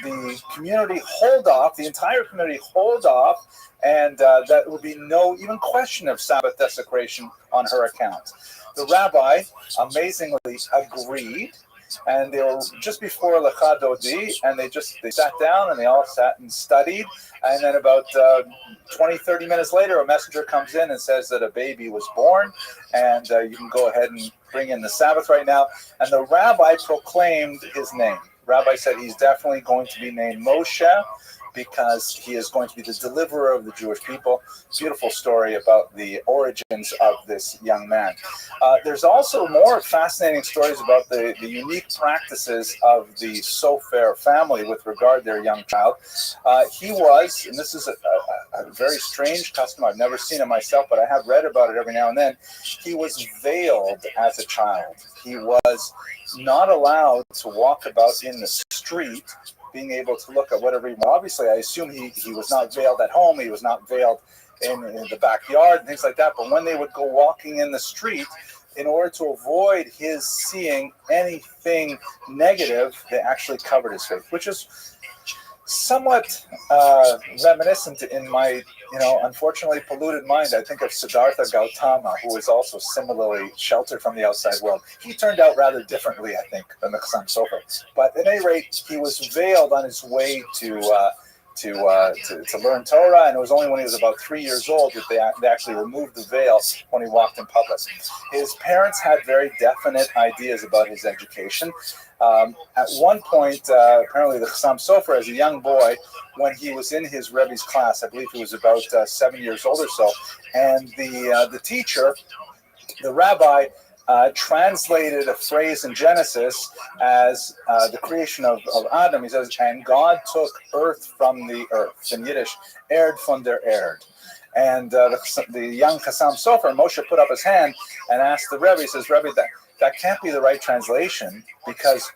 the community hold off, the entire community hold off, and that would be no even question of Sabbath desecration on her account. The rabbi amazingly agreed, and they were just before Lecha Dodi, and they sat down and they all sat and studied. And then about 20, 30 minutes later, a messenger comes in and says that a baby was born, and you can go ahead and bring in the Sabbath right now. And the rabbi proclaimed his name. Rabbi said he's definitely going to be named Moshe, because he is going to be the deliverer of the Jewish people. Beautiful story about the origins of this young man. There's also more fascinating stories about the unique practices of the Sofer family with regard to their young child. He was, and this is a very strange custom, I've never seen it myself, but I have read about it every now and then. He was veiled as a child. He was not allowed to walk about in the street, being able to look at whatever he wanted. Obviously, I assume he was not veiled at home. He was not veiled in the backyard and things like that. But when they would go walking in the street, in order to avoid his seeing anything negative, they actually covered his face, which is somewhat reminiscent in my, unfortunately polluted mind. I think of Siddhartha Gautama, who was also similarly sheltered from the outside world. He turned out rather differently, I think, than the Chassam Sofer. But at any rate, he was veiled on his way to learn Torah, and it was only when he was about 3 years old that they actually removed the veil when he walked in public. His parents had very definite ideas about his education. At one point, apparently the Chassam Sofer, as a young boy, when he was in his Rebbe's class, I believe he was about 7 years old or so, and the teacher, the rabbi, translated a phrase in Genesis as the creation of Adam. He says, and God took earth from the earth. In Yiddish, Erd von der Erd. And the young Chassam Sofer, Moshe, put up his hand and asked the Rebbe, he says, Rebbe, that can't be the right translation, because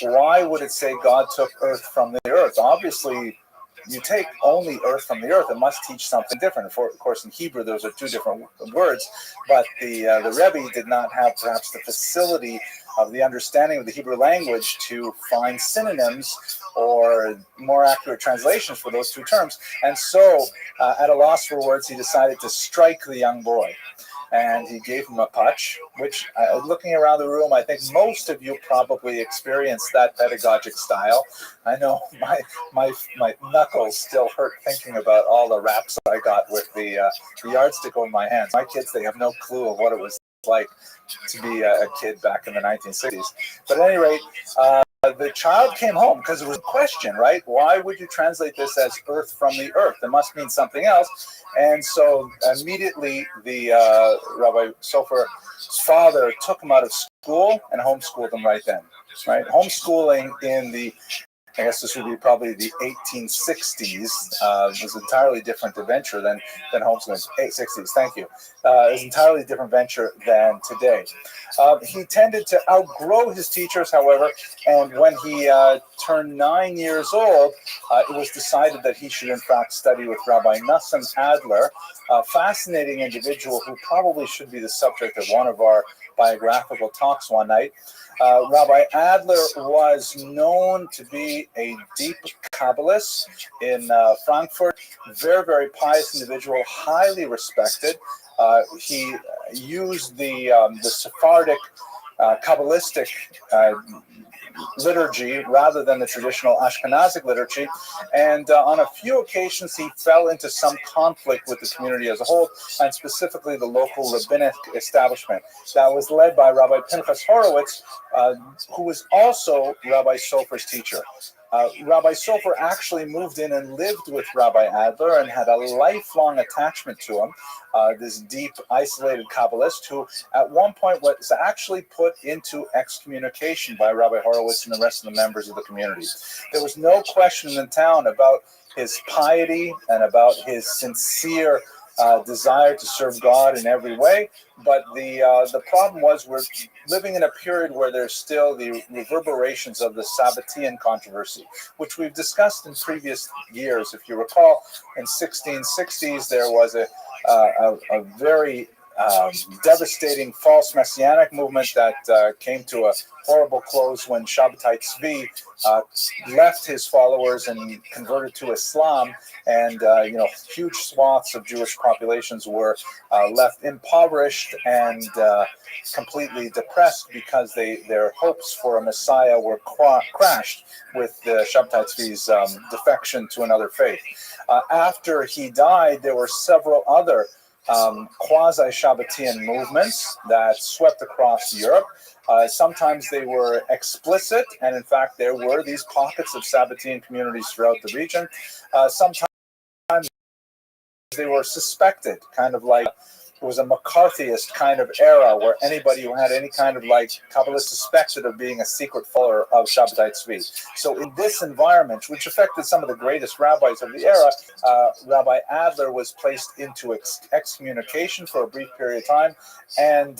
why would it say God took earth from the earth? Obviously, you take only earth from the earth, it must teach something different. Of course, in Hebrew, those are two different words, but the Rebbe did not have perhaps the facility of the understanding of the Hebrew language to find synonyms or more accurate translations for those two terms. And so, at a loss for words, he decided to strike the young boy. And he gave him a punch, which, looking around the room, I think most of you probably experienced that pedagogic style. I know my knuckles still hurt thinking about all the raps I got with the yardstick over my hands. My kids, they have no clue of what it was like to be a kid back in the 1960s. But at any rate, the child came home because it was a question, right? Why would you translate this as earth from the earth? It must mean something else. And so immediately the Rabbi Sofer's father took him out of school and homeschooled him right then. Right? Homeschooling in the, I guess this would be probably the 1860s, was an entirely different venture than homeschooling. 60s, thank you. It was an entirely different venture than today. He tended to outgrow his teachers, however, and when he turned 9 years old, it was decided that he should in fact study with Rabbi Nassim Adler, a fascinating individual who probably should be the subject of one of our biographical talks one night. Rabbi Adler was known to be a deep Kabbalist in Frankfurt, very, very pious individual, highly respected. He used the Sephardic Kabbalistic liturgy rather than the traditional Ashkenazic liturgy. And on a few occasions, he fell into some conflict with the community as a whole, and specifically the local rabbinic establishment that was led by Rabbi Pinchas Horowitz, who was also Rabbi Sofer's teacher. Rabbi Sofer actually moved in and lived with Rabbi Adler and had a lifelong attachment to him, this deep, isolated Kabbalist who at one point was actually put into excommunication by Rabbi Horowitz and the rest of the members of the community. There was no question in the town about his piety and about his sincere desire to serve God in every way, but the problem was we're living in a period where there's still the reverberations of the Sabbatean controversy, which we've discussed in previous years. If you recall, in 1660s there was a very devastating false messianic movement that came to a horrible close when Shabbatai Tzvi left his followers and converted to Islam, and huge swaths of Jewish populations were left impoverished and completely depressed because their hopes for a Messiah were crashed with Shabbatai Tzvi's defection to another faith. After he died, there were several other quasi-Shabbatian movements that swept across Europe. Sometimes they were explicit, and in fact there were these pockets of Sabbatean communities throughout the region. Sometimes they were suspected, kind of like it was a McCarthyist kind of era where anybody who had any kind of like Kabbalist suspected of being a secret follower of Shabbatai Tzvi. So in this environment, which affected some of the greatest rabbis of the era, Rabbi Adler was placed into excommunication for a brief period of time, and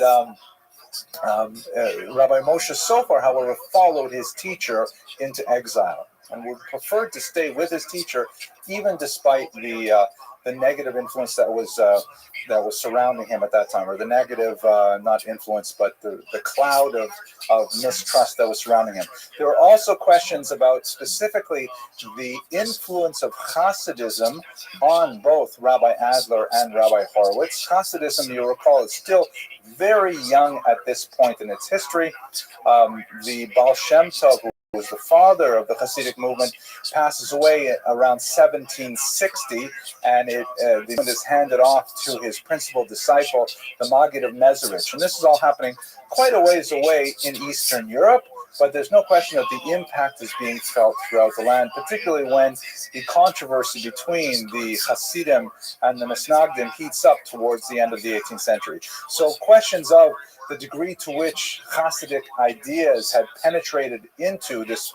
Rabbi Moshe Sofer, however, followed his teacher into exile and would prefer to stay with his teacher, even despite the negative influence that was surrounding him at that time, or the negative, not influence, but the cloud of mistrust that was surrounding him. There were also questions about specifically the influence of Hasidism on both Rabbi Adler and Rabbi Horowitz. Hasidism, you'll recall, is still very young at this point in its history. The Baal Shem Tov, who was the father of the Hasidic movement, passes away around 1760, and the movement is handed off to his principal disciple, the Maggid of Mezerich. And this is all happening quite a ways away in Eastern Europe, but there's no question that the impact is being felt throughout the land, particularly when the controversy between the Hasidim and the Misnagdim heats up towards the end of the 18th century. So questions of the degree to which Hasidic ideas had penetrated into this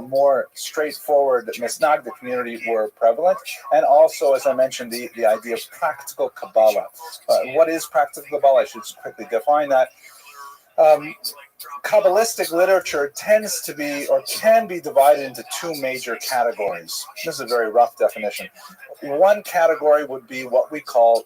more straightforward Misnagdic community were prevalent, and also, as I mentioned, the idea of practical Kabbalah. What is practical Kabbalah? I should quickly define that. Kabbalistic literature tends to be, or can be, divided into two major categories. This is a very rough definition. One category would be what we call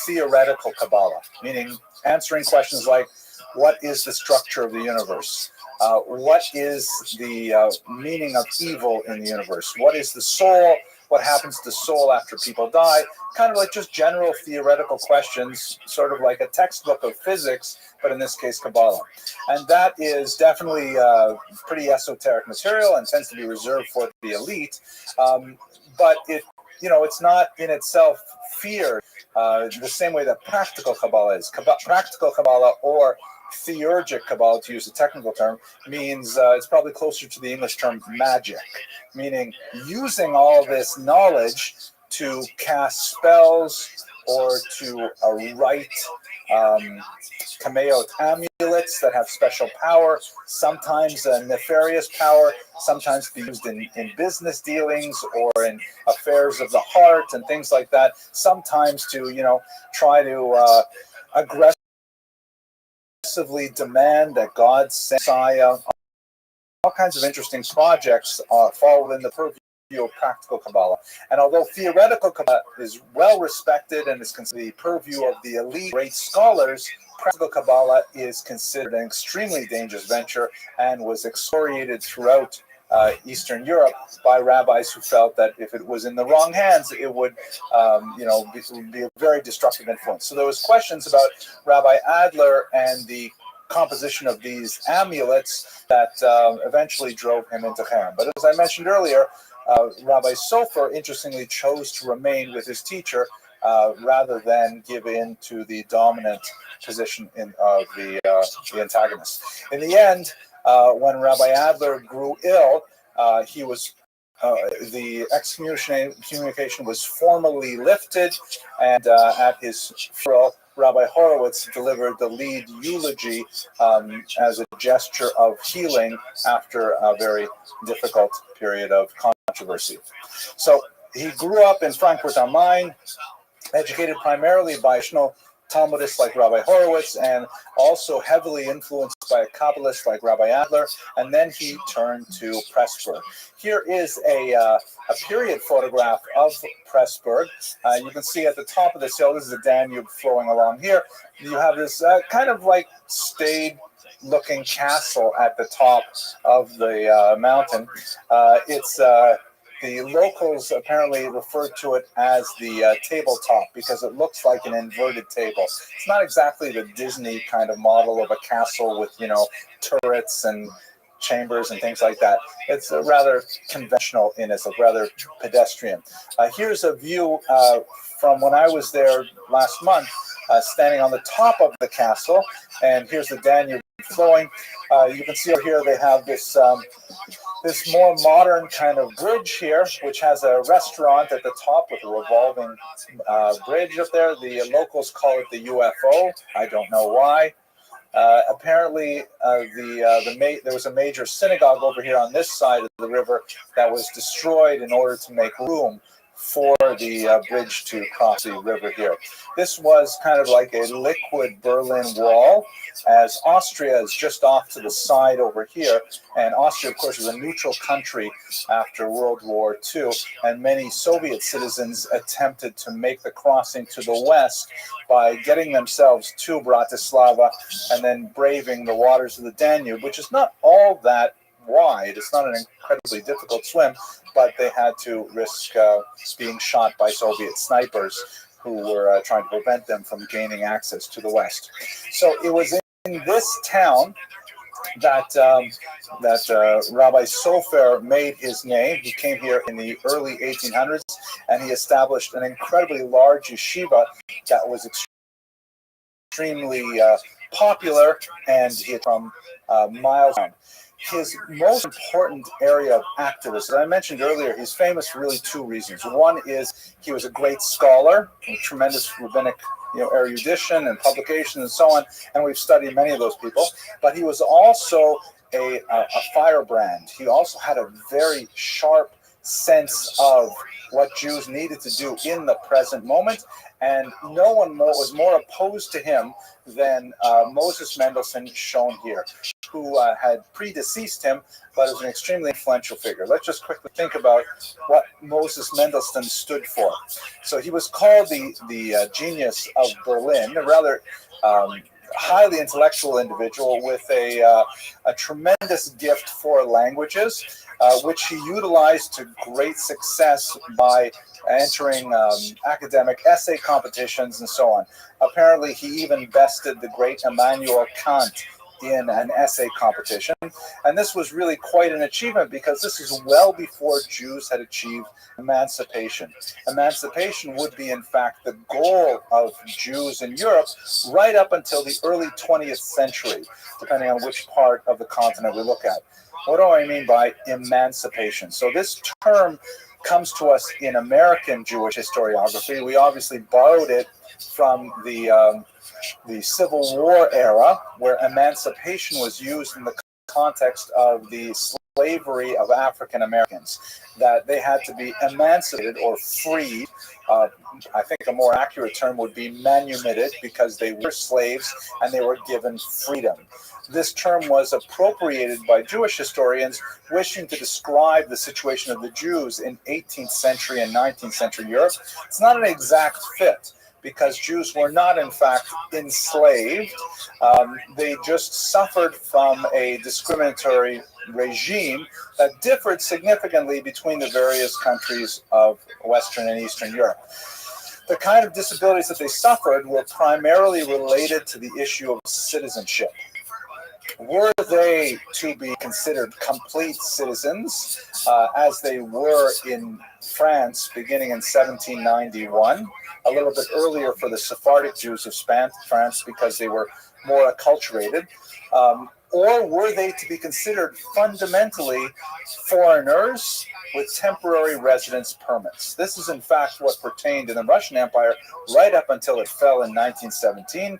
theoretical Kabbalah, meaning answering questions like, what is the structure of the universe? What is the meaning of evil in the universe? What is the soul? What happens to the soul after people die? Kind of like just general theoretical questions, sort of like a textbook of physics, but in this case, Kabbalah. And that is definitely pretty esoteric material and tends to be reserved for the elite. But it's not in itself feared the same way that practical Kabbalah is. Practical Kabbalah, or theurgic Kabbalah, to use a technical term, means it's probably closer to the English term magic, meaning using all this knowledge to cast spells or to write kameot amulets that have special power, sometimes a nefarious power, sometimes be used in business dealings or in affairs of the heart and things like that, sometimes to try to aggressively demand that God send Messiah. All kinds of interesting projects fall within the purview of practical Kabbalah. And although theoretical Kabbalah is well respected and is considered the purview of the elite great scholars, practical Kabbalah is considered an extremely dangerous venture and was excoriated throughout Eastern Europe by rabbis who felt that if it was in the wrong hands, it would, be a very destructive influence. So there was questions about Rabbi Adler and the composition of these amulets that eventually drove him into Cherem. But as I mentioned earlier, Rabbi Sofer, interestingly, chose to remain with his teacher rather than give in to the dominant position of the antagonist. In the end, when Rabbi Adler grew ill, he was the excommunication was formally lifted, and at his funeral, Rabbi Horowitz delivered the lead eulogy as a gesture of healing after a very difficult period of controversy. So he grew up in Frankfurt am Main, educated primarily by Talmudists like Rabbi Horowitz, and also heavily influenced by a Kabbalist like Rabbi Adler, and then he turned to Pressburg. Here is a period photograph of Pressburg. You can see at the top of this hill, this is the Danube flowing along here. You have this kind of like staid-looking castle at the top of the mountain. The locals apparently referred to it as the tabletop because it looks like an inverted table. It's not exactly the Disney kind of model of a castle with, turrets and chambers and things like that. It's rather conventional in its rather pedestrian. Here's a view from when I was there last month, standing on the top of the castle, and here's the Danube flowing. You can see over here they have this more modern kind of bridge here, which has a restaurant at the top with a revolving bridge up there. The locals call it the UFO. I don't know why. Apparently, there was a major synagogue over here on this side of the river that was destroyed in order to make room for the bridge to cross the river here. This was kind of like a liquid Berlin Wall, as Austria is just off to the side over here. And Austria, of course, was a neutral country after World War II, and many Soviet citizens attempted to make the crossing to the west by getting themselves to Bratislava and then braving the waters of the Danube, which is not all that wide. It's not an incredibly difficult swim, but they had to risk being shot by Soviet snipers who were trying to prevent them from gaining access to the west. So it was in this town that Rabbi Sofer made his name. He came here in the early 1800s, and he established an incredibly large yeshiva that was extremely popular, and he from miles around. His most important area of activism, as I mentioned earlier, he's famous for really two reasons. One is he was a great scholar, with tremendous rabbinic erudition and publication and so on, and we've studied many of those people. But he was also a firebrand. He also had a very sharp sense of what Jews needed to do in the present moment, and no one was more opposed to him than Moses Mendelssohn, shown here, who had predeceased him, but is an extremely influential figure. Let's just quickly think about what Moses Mendelssohn stood for. So he was called the genius of Berlin, a rather highly intellectual individual with a tremendous gift for languages, which he utilized to great success by entering academic essay competitions and so on. Apparently, he even bested the great Immanuel Kant in an essay competition. And this was really quite an achievement because this is well before Jews had achieved emancipation. Emancipation would be, in fact, the goal of Jews in Europe right up until the early 20th century, depending on which part of the continent we look at. What do I mean by emancipation? So this term comes to us in American Jewish historiography. We obviously borrowed it from the Civil War era, where emancipation was used in the context of the slavery of African Americans, that they had to be emancipated or freed. I think a more accurate term would be manumitted, because they were slaves and they were given freedom. This term was appropriated by Jewish historians wishing to describe the situation of the Jews in 18th century and 19th century Europe. It's not an exact fit, because Jews were not, in fact, enslaved. They just suffered from a discriminatory regime that differed significantly between the various countries of Western and Eastern Europe. The kind of disabilities that they suffered were primarily related to the issue of citizenship. were they to be considered complete citizens, as they were in France beginning in 1791, a little bit earlier for the Sephardic Jews of France because they were more acculturated, or were they to be considered fundamentally foreigners with temporary residence permits? This is in fact what pertained in the Russian Empire right up until it fell in 1917.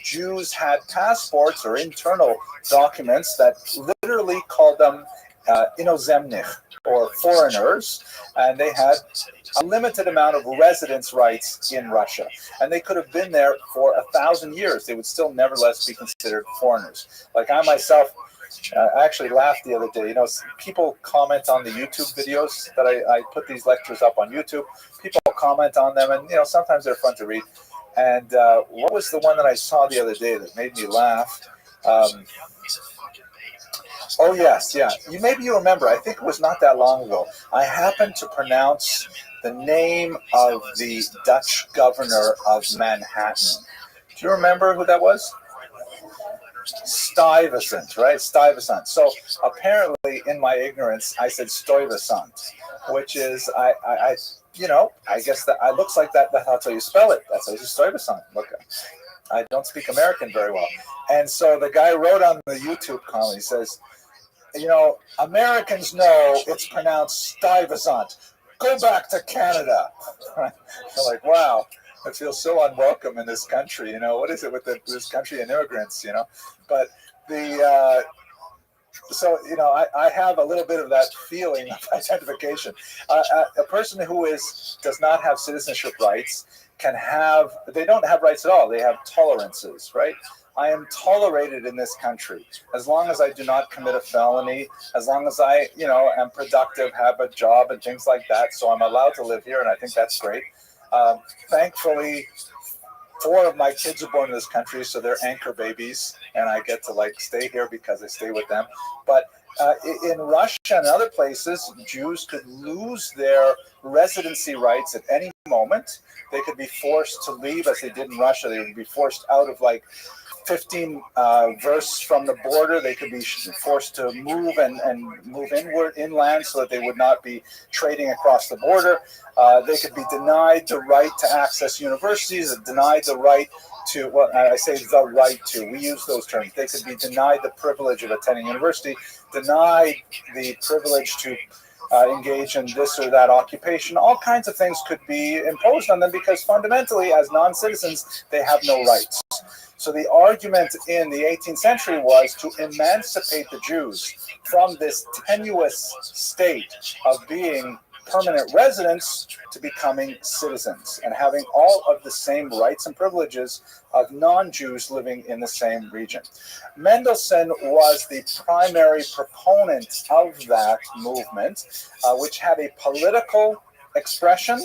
Jews had passports or internal documents that literally called them inozemnych, or foreigners, and they had a limited amount of residence rights in Russia, and they could have been there for 1,000 years. They would still nevertheless be considered foreigners. Like I myself actually laughed the other day. You know, people comment on the YouTube videos that I put these lectures up on YouTube. People comment on them, and you know, sometimes they're fun to read. And what was the one that I saw the other day that made me laugh? Oh yes, yeah. Maybe you remember. I think it was not that long ago. I happened to pronounce the name of the Dutch governor of Manhattan. Do you remember who that was? Stuyvesant, right? Stuyvesant. So apparently, in my ignorance, I said Stuyvesant, which is I guess that it looks like that. That's how you spell it. That's how you Stuyvesant. Look, I don't speak American very well, and so the guy wrote on the YouTube comment. He says, you know, Americans know it's pronounced Stuyvesant. Go back to Canada. I'm like, wow, I feel so unwelcome in this country. You know, what is it with this country and immigrants? You know, but so you know, I have a little bit of that feeling of identification. A person who does not have citizenship rights they don't have rights at all. They have tolerances, right? I am tolerated in this country as long as I do not commit a felony, as long as I, am productive, have a job and things like that. So I'm allowed to live here, and I think that's great. Thankfully, 4 of my kids are born in this country, so they're anchor babies, and I get to stay here because I stay with them. But in Russia and other places, Jews could lose their residency rights at any moment. They could be forced to leave, as they did in Russia. They would be forced out of 15 versts from the border. They could be forced to move and move inland so that they would not be trading across the border. They could be denied the right to access universities, denied the right to, well, I say the right to, we use those terms. They could be denied the privilege of attending university, denied the privilege to engage in this or that occupation. All kinds of things could be imposed on them because fundamentally, as non-citizens, they have no rights. So the argument in the 18th century was to emancipate the Jews from this tenuous state of being permanent residents to becoming citizens and having all of the same rights and privileges of non-Jews living in the same region. Mendelssohn was the primary proponent of that movement, which had a political expression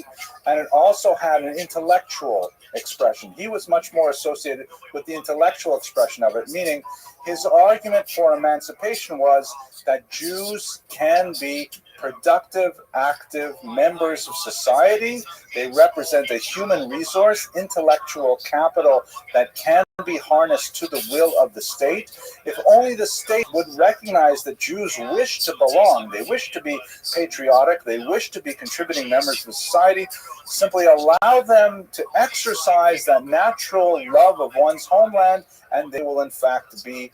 and it also had an intellectual expression. He was much more associated with the intellectual expression of it, meaning his argument for emancipation was that Jews can be productive, active members of society. They represent a human resource, intellectual capital that can be harnessed to the will of the state. If only the state would recognize that Jews wish to belong, they wish to be patriotic, they wish to be contributing members of society, simply allow them to exercise that natural love of one's homeland, and they will in fact be,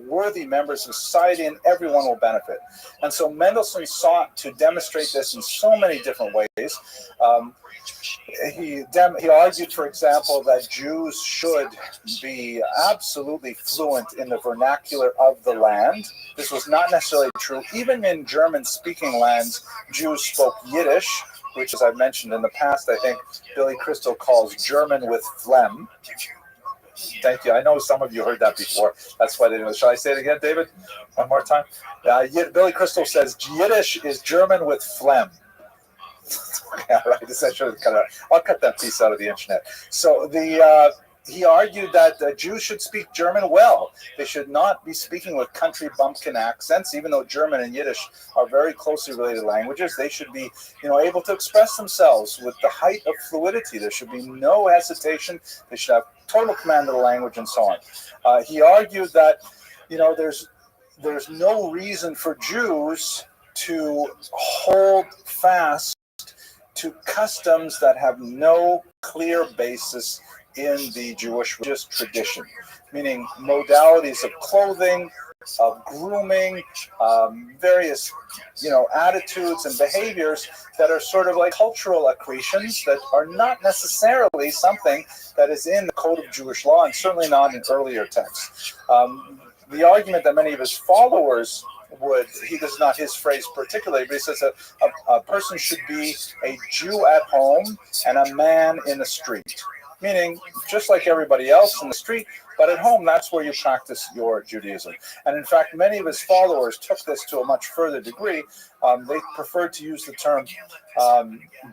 worthy members of society, and everyone will benefit. And so Mendelssohn sought to demonstrate this in so many different ways. He argued, for example, that Jews should be absolutely fluent in the vernacular of the land. This was not necessarily true. Even in German-speaking lands, Jews spoke Yiddish, which, as I've mentioned in the past, I think Billy Crystal calls German with phlegm. Thank you. I know some of you heard that before. That's why they do it. Shall I say it again, David? One more time? Billy Crystal says Yiddish is German with phlegm. Yeah, right. I'll cut that piece out of the internet. So he argued that Jews should speak German well. They should not be speaking with country bumpkin accents, even though German and Yiddish are very closely related languages. They should be, able to express themselves with the height of fluidity. There should be no hesitation. They should have total command of the language and so on. He argued that, there's no reason for Jews to hold fast to customs that have no clear basis in the Jewish religious tradition, meaning modalities of clothing, of grooming, various, attitudes and behaviors that are sort of like cultural accretions that are not necessarily something that is in the code of Jewish law, and certainly not in earlier texts. The argument that many of his followers this is not his phrase particularly, but he says a person should be a Jew at home and a man in the street. Meaning, just like everybody else in the street, but at home, that's where you practice your Judaism. And in fact, many of his followers took this to a much further degree. They preferred to use the term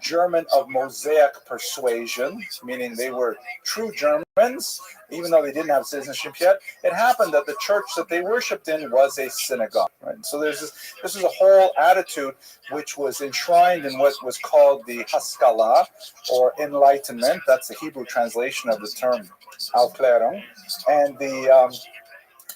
German of Mosaic persuasion, meaning they were true Germans, even though they didn't have citizenship yet. It happened that the church that they worshipped in was a synagogue. Right? So this is a whole attitude which was enshrined in what was called the Haskalah, or enlightenment. That's the Hebrew translation of the term Aufklärung.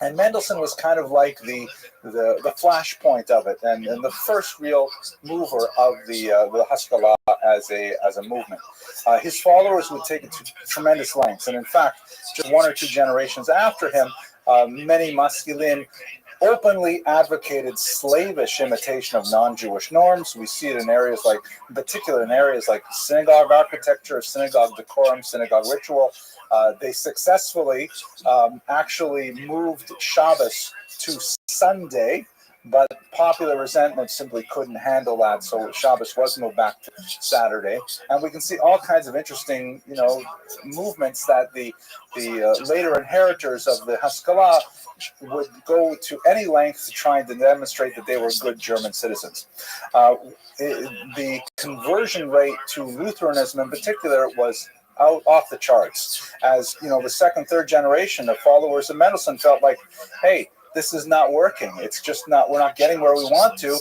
And Mendelssohn was kind of like the flashpoint of it, and the first real mover of the Haskalah as a movement. His followers would take it to tremendous lengths, and in fact, just one or two generations after him, many Maskilim openly advocated slavish imitation of non-Jewish norms. We see it in areas like synagogue architecture, synagogue decorum, synagogue ritual. They successfully actually moved Shabbos to Sunday, but popular resentment simply couldn't handle that, so Shabbos was moved back to Saturday. And we can see all kinds of interesting, movements that the later inheritors of the Haskalah would go to any length to try and demonstrate that they were good German citizens. The conversion rate to Lutheranism in particular was off the charts. As the second, third generation of followers of Mendelssohn felt like, hey, this is not working. It's just we're not getting where we want to.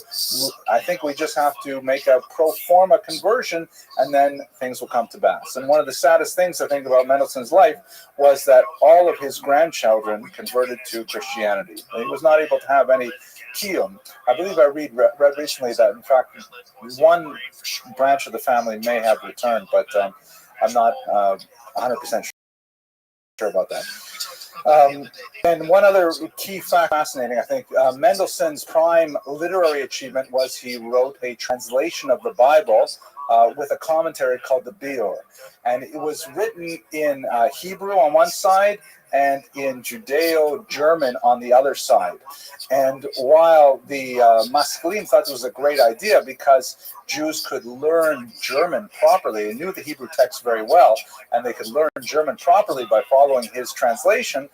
I think we just have to make a pro forma conversion, and then things will come to pass. And one of the saddest things I think about Mendelssohn's life was that all of his grandchildren converted to Christianity. He was not able to have any Kiyum. I believe I read recently that, in fact, one branch of the family may have returned, but I'm not 100% sure about that. And one other key fact, fascinating, I think, Mendelssohn's prime literary achievement was he wrote a translation of the Bible with a commentary called the Biur. And it was written in Hebrew on one side and in Judeo-German on the other side. And while the Maskilim thought it was a great idea because Jews could learn German properly, they knew the Hebrew text very well, and they could learn German properly by following his translation,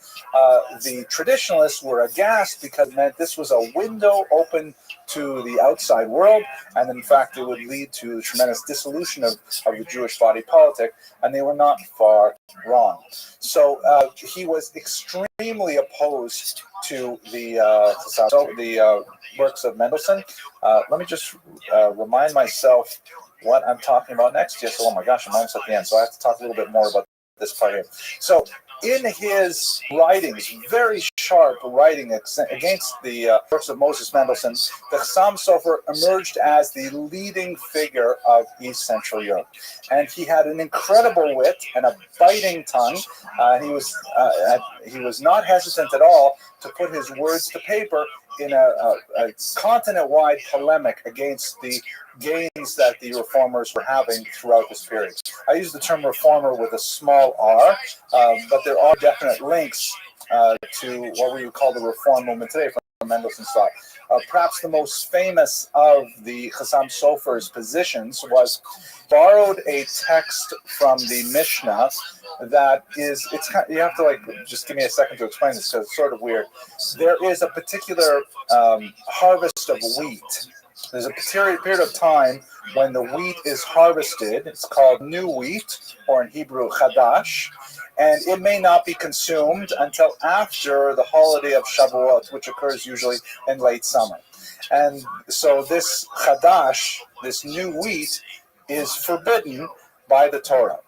the traditionalists were aghast because it meant this was a window open to the outside world, and in fact it would lead to the tremendous dissolution of the Jewish body politic, and they were not far wrong. So he was extremely opposed to the works of Mendelssohn. Let me just remind myself what I'm talking about next. Yes, oh my gosh, I'm almost at the end, so I have to talk a little bit more about this part here. So in his writings, very sharp writing against the works of Moses Mendelssohn, the Chassam Sofer emerged as the leading figure of East Central Europe. And he had an incredible wit and a biting tongue. He was not hesitant at all to put his words to paper in a continent-wide polemic against the gains that the reformers were having throughout this period. I use the term reformer with a small r, but there are definite links to what we would call the reform movement today from Mendelssohn's thought. Perhaps the most famous of the Chassam Sofer's positions was borrowed a text from the Mishnah that is, you have to just give me a second to explain this because it's sort of weird. There is a particular harvest of wheat. There's a period of time when the wheat is harvested. It's called new wheat, or in Hebrew, chadash, and it may not be consumed until after the holiday of Shavuot, which occurs usually in late summer. And so this chadash, this new wheat, is forbidden by the Torah.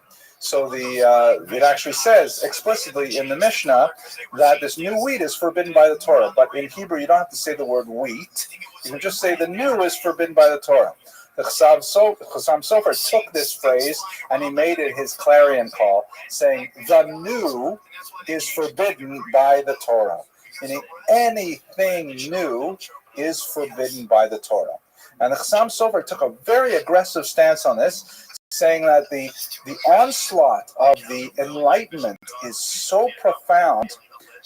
So it actually says explicitly in the Mishnah that this new wheat is forbidden by the Torah. But in Hebrew, you don't have to say the word wheat. You can just say the new is forbidden by the Torah. The Chassam Sofer took this phrase and he made it his clarion call, saying the new is forbidden by the Torah. Meaning anything new is forbidden by the Torah. And the Chassam Sofer took a very aggressive stance on this, saying that the onslaught of the Enlightenment is so profound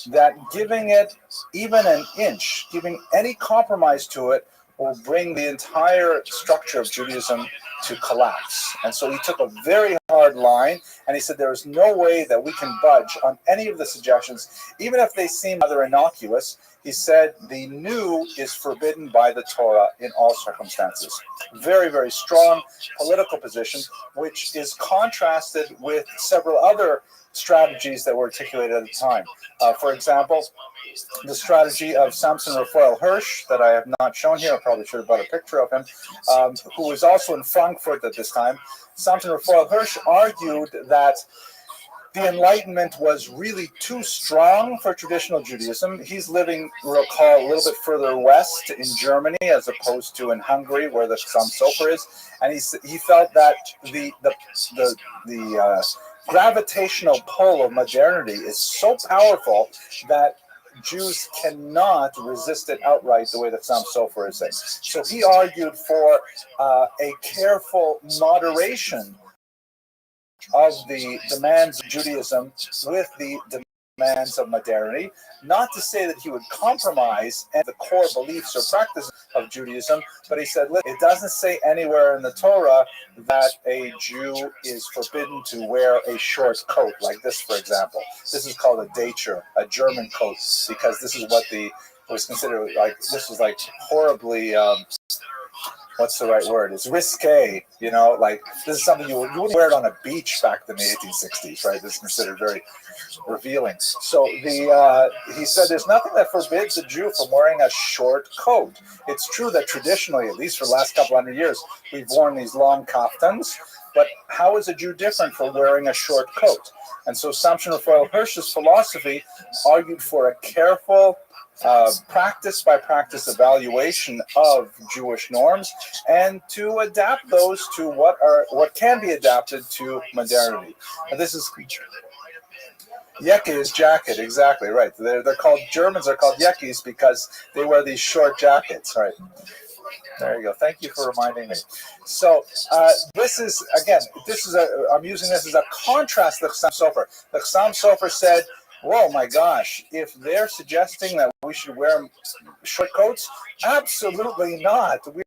that giving it even an inch, giving any compromise to it, will bring the entire structure of Judaism to collapse. And so he took a very hard line, and he said there is no way that we can budge on any of the suggestions, even if they seem rather innocuous. He said the new is forbidden by the Torah in all circumstances. Very, very strong political position, which is contrasted with several other strategies that were articulated at the time. For example, the strategy of Samson Raphael Hirsch, that I have not shown here, I probably should have brought a picture of him, who was also in Frankfurt at this time. Samson Raphael Hirsch argued that the Enlightenment was really too strong for traditional Judaism. He's living, recall, a little bit further west in Germany as opposed to in Hungary, where the Chassam Sofer is, and he felt that the gravitational pull of modernity is so powerful that Jews cannot resist it outright the way that Chassam Sofer is saying. So he argued for a careful moderation of the demands of Judaism with the demands of modernity. Not to say that he would compromise the core beliefs or practices of Judaism, but he said, it doesn't say anywhere in the Torah that a Jew is forbidden to wear a short coat, like this, for example. This is called a Dacher, a German coat, because this is what was considered like, this was like horribly, what's the right word? It's risque, like this is something you wouldn't wear it on a beach back in the 1860s, right? This is considered very revealing. So he said there's nothing that forbids a Jew from wearing a short coat. It's true that traditionally, at least for the last couple hundred years, we've worn these long kaftans, but how is a Jew different from wearing a short coat? And so Samson Raphael Hirsch's philosophy argued for a careful practice by practice evaluation of Jewish norms and to adapt those to what can be adapted to modernity. And this is Yeki is jacket, exactly right. They're called, Germans are called Yekis because they wear these short jackets, right? There you go. Thank you for reminding me. So this is, again, I'm using this as a contrast to the Chassam Sofer. The Chassam Sofer said, whoa, my gosh, if they're suggesting that we should wear short coats, absolutely not. We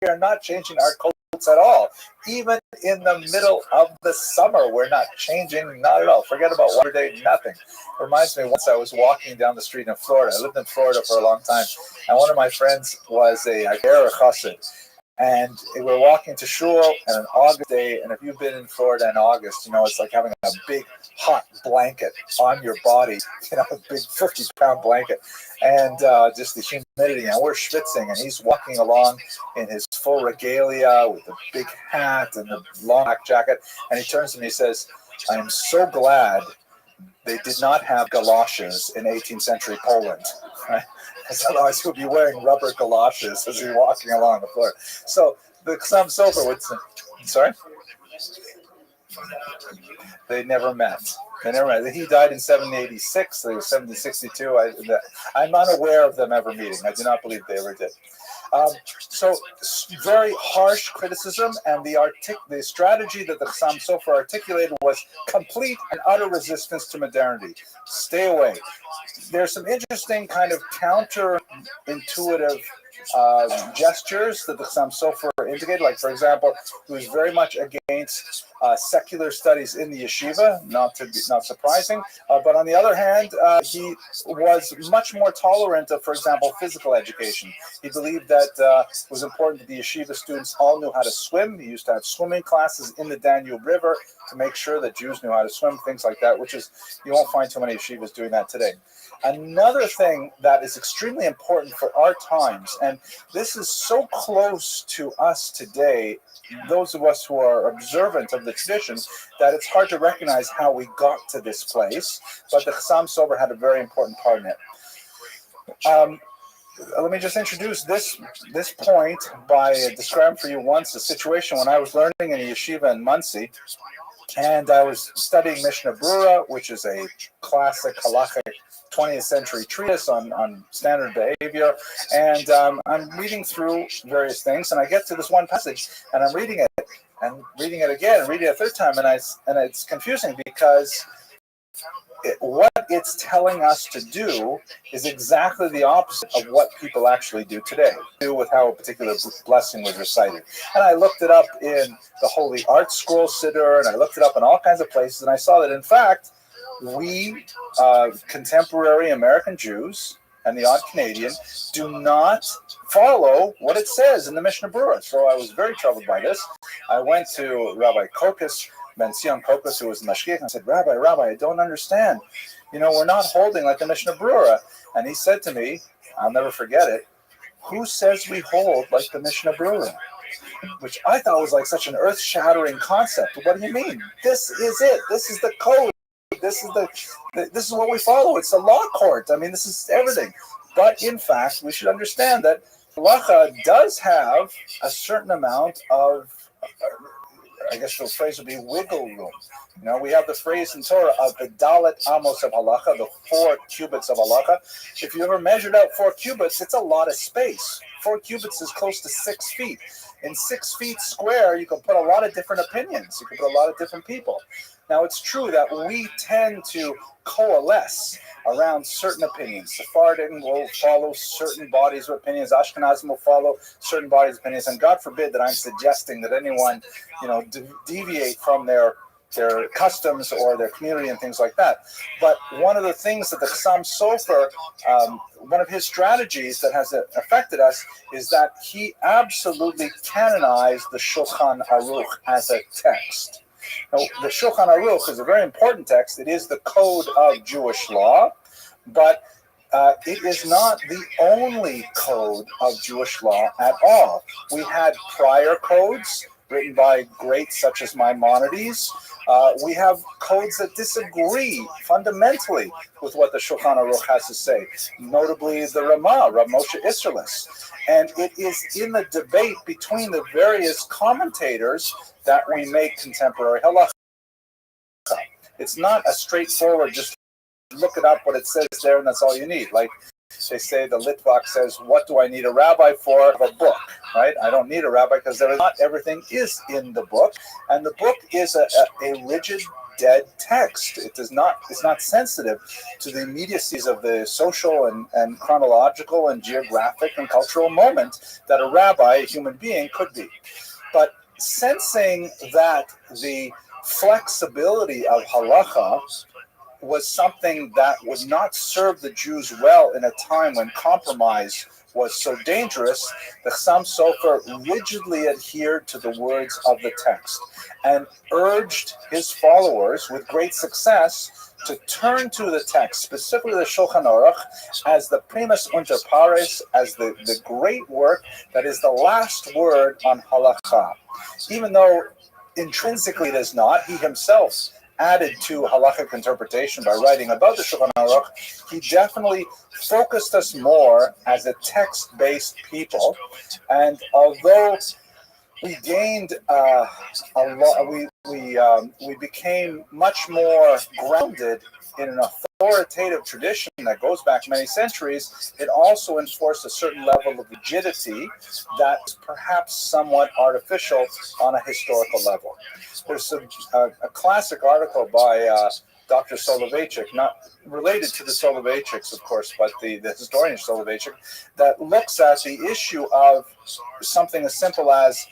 are not changing our coats at all. Even in the middle of the summer, we're not changing, not at all. Forget about water day, nothing. It reminds me, once I was walking down the street in Florida. I lived in Florida for a long time, and one of my friends was a chassid. And we were walking to shul on an August day, and if you've been in Florida in August, it's like having a big hot blanket on your body, a big 50-pound blanket, and just the humidity, and we're schwitzing, and he's walking along in his full regalia with the big hat and the long black jacket, and he turns to me and he says, I am so glad they did not have galoshes in 18th century Poland, right? Because otherwise he would be wearing rubber galoshes as he's walking along the floor. So the Chassam Sofer would say, sorry? They never met. He died in 786. They were 762. I'm unaware of them ever meeting. I do not believe they ever did. So very harsh criticism, and the strategy that the Chassam Sofer articulated was complete and utter resistance to modernity. Stay away. There's some interesting kind of counterintuitive gestures that the Chassam Sofer indicated. Like, for example, he was very much against secular studies in the yeshiva, not surprising. But on the other hand, he was much more tolerant of, for example, physical education. He believed that it was important that the yeshiva students all knew how to swim. He used to have swimming classes in the Danube River to make sure that Jews knew how to swim, things like that, which is, you won't find too many yeshivas doing that today. Another thing that is extremely important for our times, and And this is so close to us today, those of us who are observant of the tradition, that it's hard to recognize how we got to this place. But the Chassam Sofer had a very important part in it. Let me just introduce this point by describing for you once a situation when I was learning in a yeshiva in Muncie, and I was studying Mishnah Brura, which is a classic halachic 20th century treatise on standard behavior, and I'm reading through various things, and I get to this one passage, and I'm reading it, and reading it again, and reading it a third time, and it's confusing because what it's telling us to do is exactly the opposite of what people actually do today, do with how a particular blessing was recited. And I looked it up in the Holy Art Scroll Siddur, and I looked it up in all kinds of places, and I saw that, in fact, we, contemporary American Jews, and the odd Canadian, do not follow what it says in the Mishnah Brura. So I was very troubled by this. I went to Rabbi Kokos, Ben Sion Kokos, who was the Mashgiach, and I said, Rabbi, I don't understand. We're not holding like the Mishnah Brura. And he said to me, I'll never forget it, who says we hold like the Mishnah Brura? Which I thought was like such an earth-shattering concept. What do you mean? This is it. This is the code. This is what we follow. It's the law court. I mean, this is everything. But in fact, we should understand that halacha does have a certain amount of, I guess the phrase would be wiggle room. We have the phrase in Torah of the Dalet Amos of halacha, the 4 cubits of halacha. If you ever measured out 4 cubits, it's a lot of space. 4 cubits is close to 6 feet. In 6 feet square, you can put a lot of different opinions. You can put a lot of different people. Now, it's true that we tend to coalesce around certain opinions. Sephardim will follow certain bodies of opinions. Ashkenazim will follow certain bodies of opinions. And God forbid that I'm suggesting that anyone, deviate from their customs or their community and things like that. But one of the things that the Chassam Sofer, one of his strategies that has affected us is that he absolutely canonized the Shulchan Aruch as a text. Now, the Shulchan Aruch is a very important text. It is the code of Jewish law, but it is not the only code of Jewish law at all. We had prior codes written by greats such as Maimonides. We have codes that disagree fundamentally with what the Shulchan Aruch has to say, notably the Ramah, Rav Moshe Isserles. And it is in the debate between the various commentators that we make contemporary halacha. It's not a straightforward, just look it up what it says there and that's all you need. Like they say, the Litvak says, what do I need a rabbi for? A book, right? I don't need a rabbi because not everything is in the book. And the book is a rigid, dead text. It's not sensitive to the immediacies of the social and chronological and geographic and cultural moment that a rabbi, a human being, could be. But sensing that the flexibility of halacha was something that would not serve the Jews well in a time when compromise was so dangerous, the Chassam Sofer rigidly adhered to the words of the text and urged his followers with great success to turn to the text, specifically the Shulchan Aruch, as the primus inter pares, as the great work that is the last word on halakha. Even though intrinsically it is not, he himself added to halachic interpretation by writing about the Shulchan Aruch. He definitely focused us more as a text-based people, and although we gained a lot, we became much more grounded in an authoritative tradition that goes back many centuries. It also enforced a certain level of rigidity that is perhaps somewhat artificial on a historical level. There's a classic article by Dr. Soloveitchik, not related to the Soloveitchiks, of course, but the historian Soloveitchik, that looks at the issue of something as simple as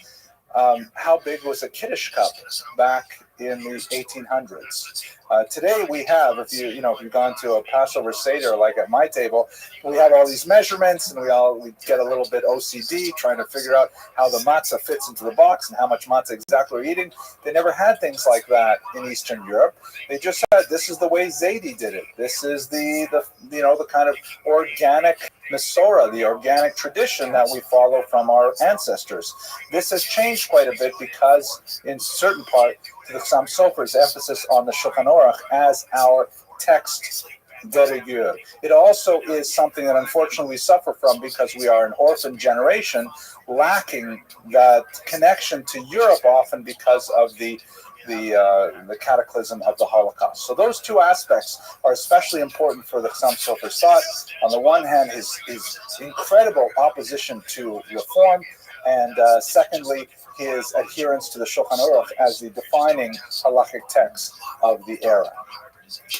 how big was a Kiddush cup back in the 1800s. Today we have, if you've gone to a Passover Seder like at my table, we have all these measurements, and we get a little bit OCD trying to figure out how the matzah fits into the box and how much matzah exactly we're eating. They never had things like that in Eastern Europe. They just said this is the way Zaidi did it. This is the kind of organic Masorah, the organic tradition that we follow from our ancestors. This has changed quite a bit because, in certain part, the Chassam Sofer's emphasis on the Shulchan Aruch as our text de rigueur. It also is something that unfortunately we suffer from because we are an orphan generation, lacking that connection to Europe often because of the cataclysm of the Holocaust. So those two aspects are especially important for the Chassam Sofer's thought. On the one hand, his incredible opposition to reform, and secondly, his adherence to the Shulchan Aruch as the defining halachic text of the era.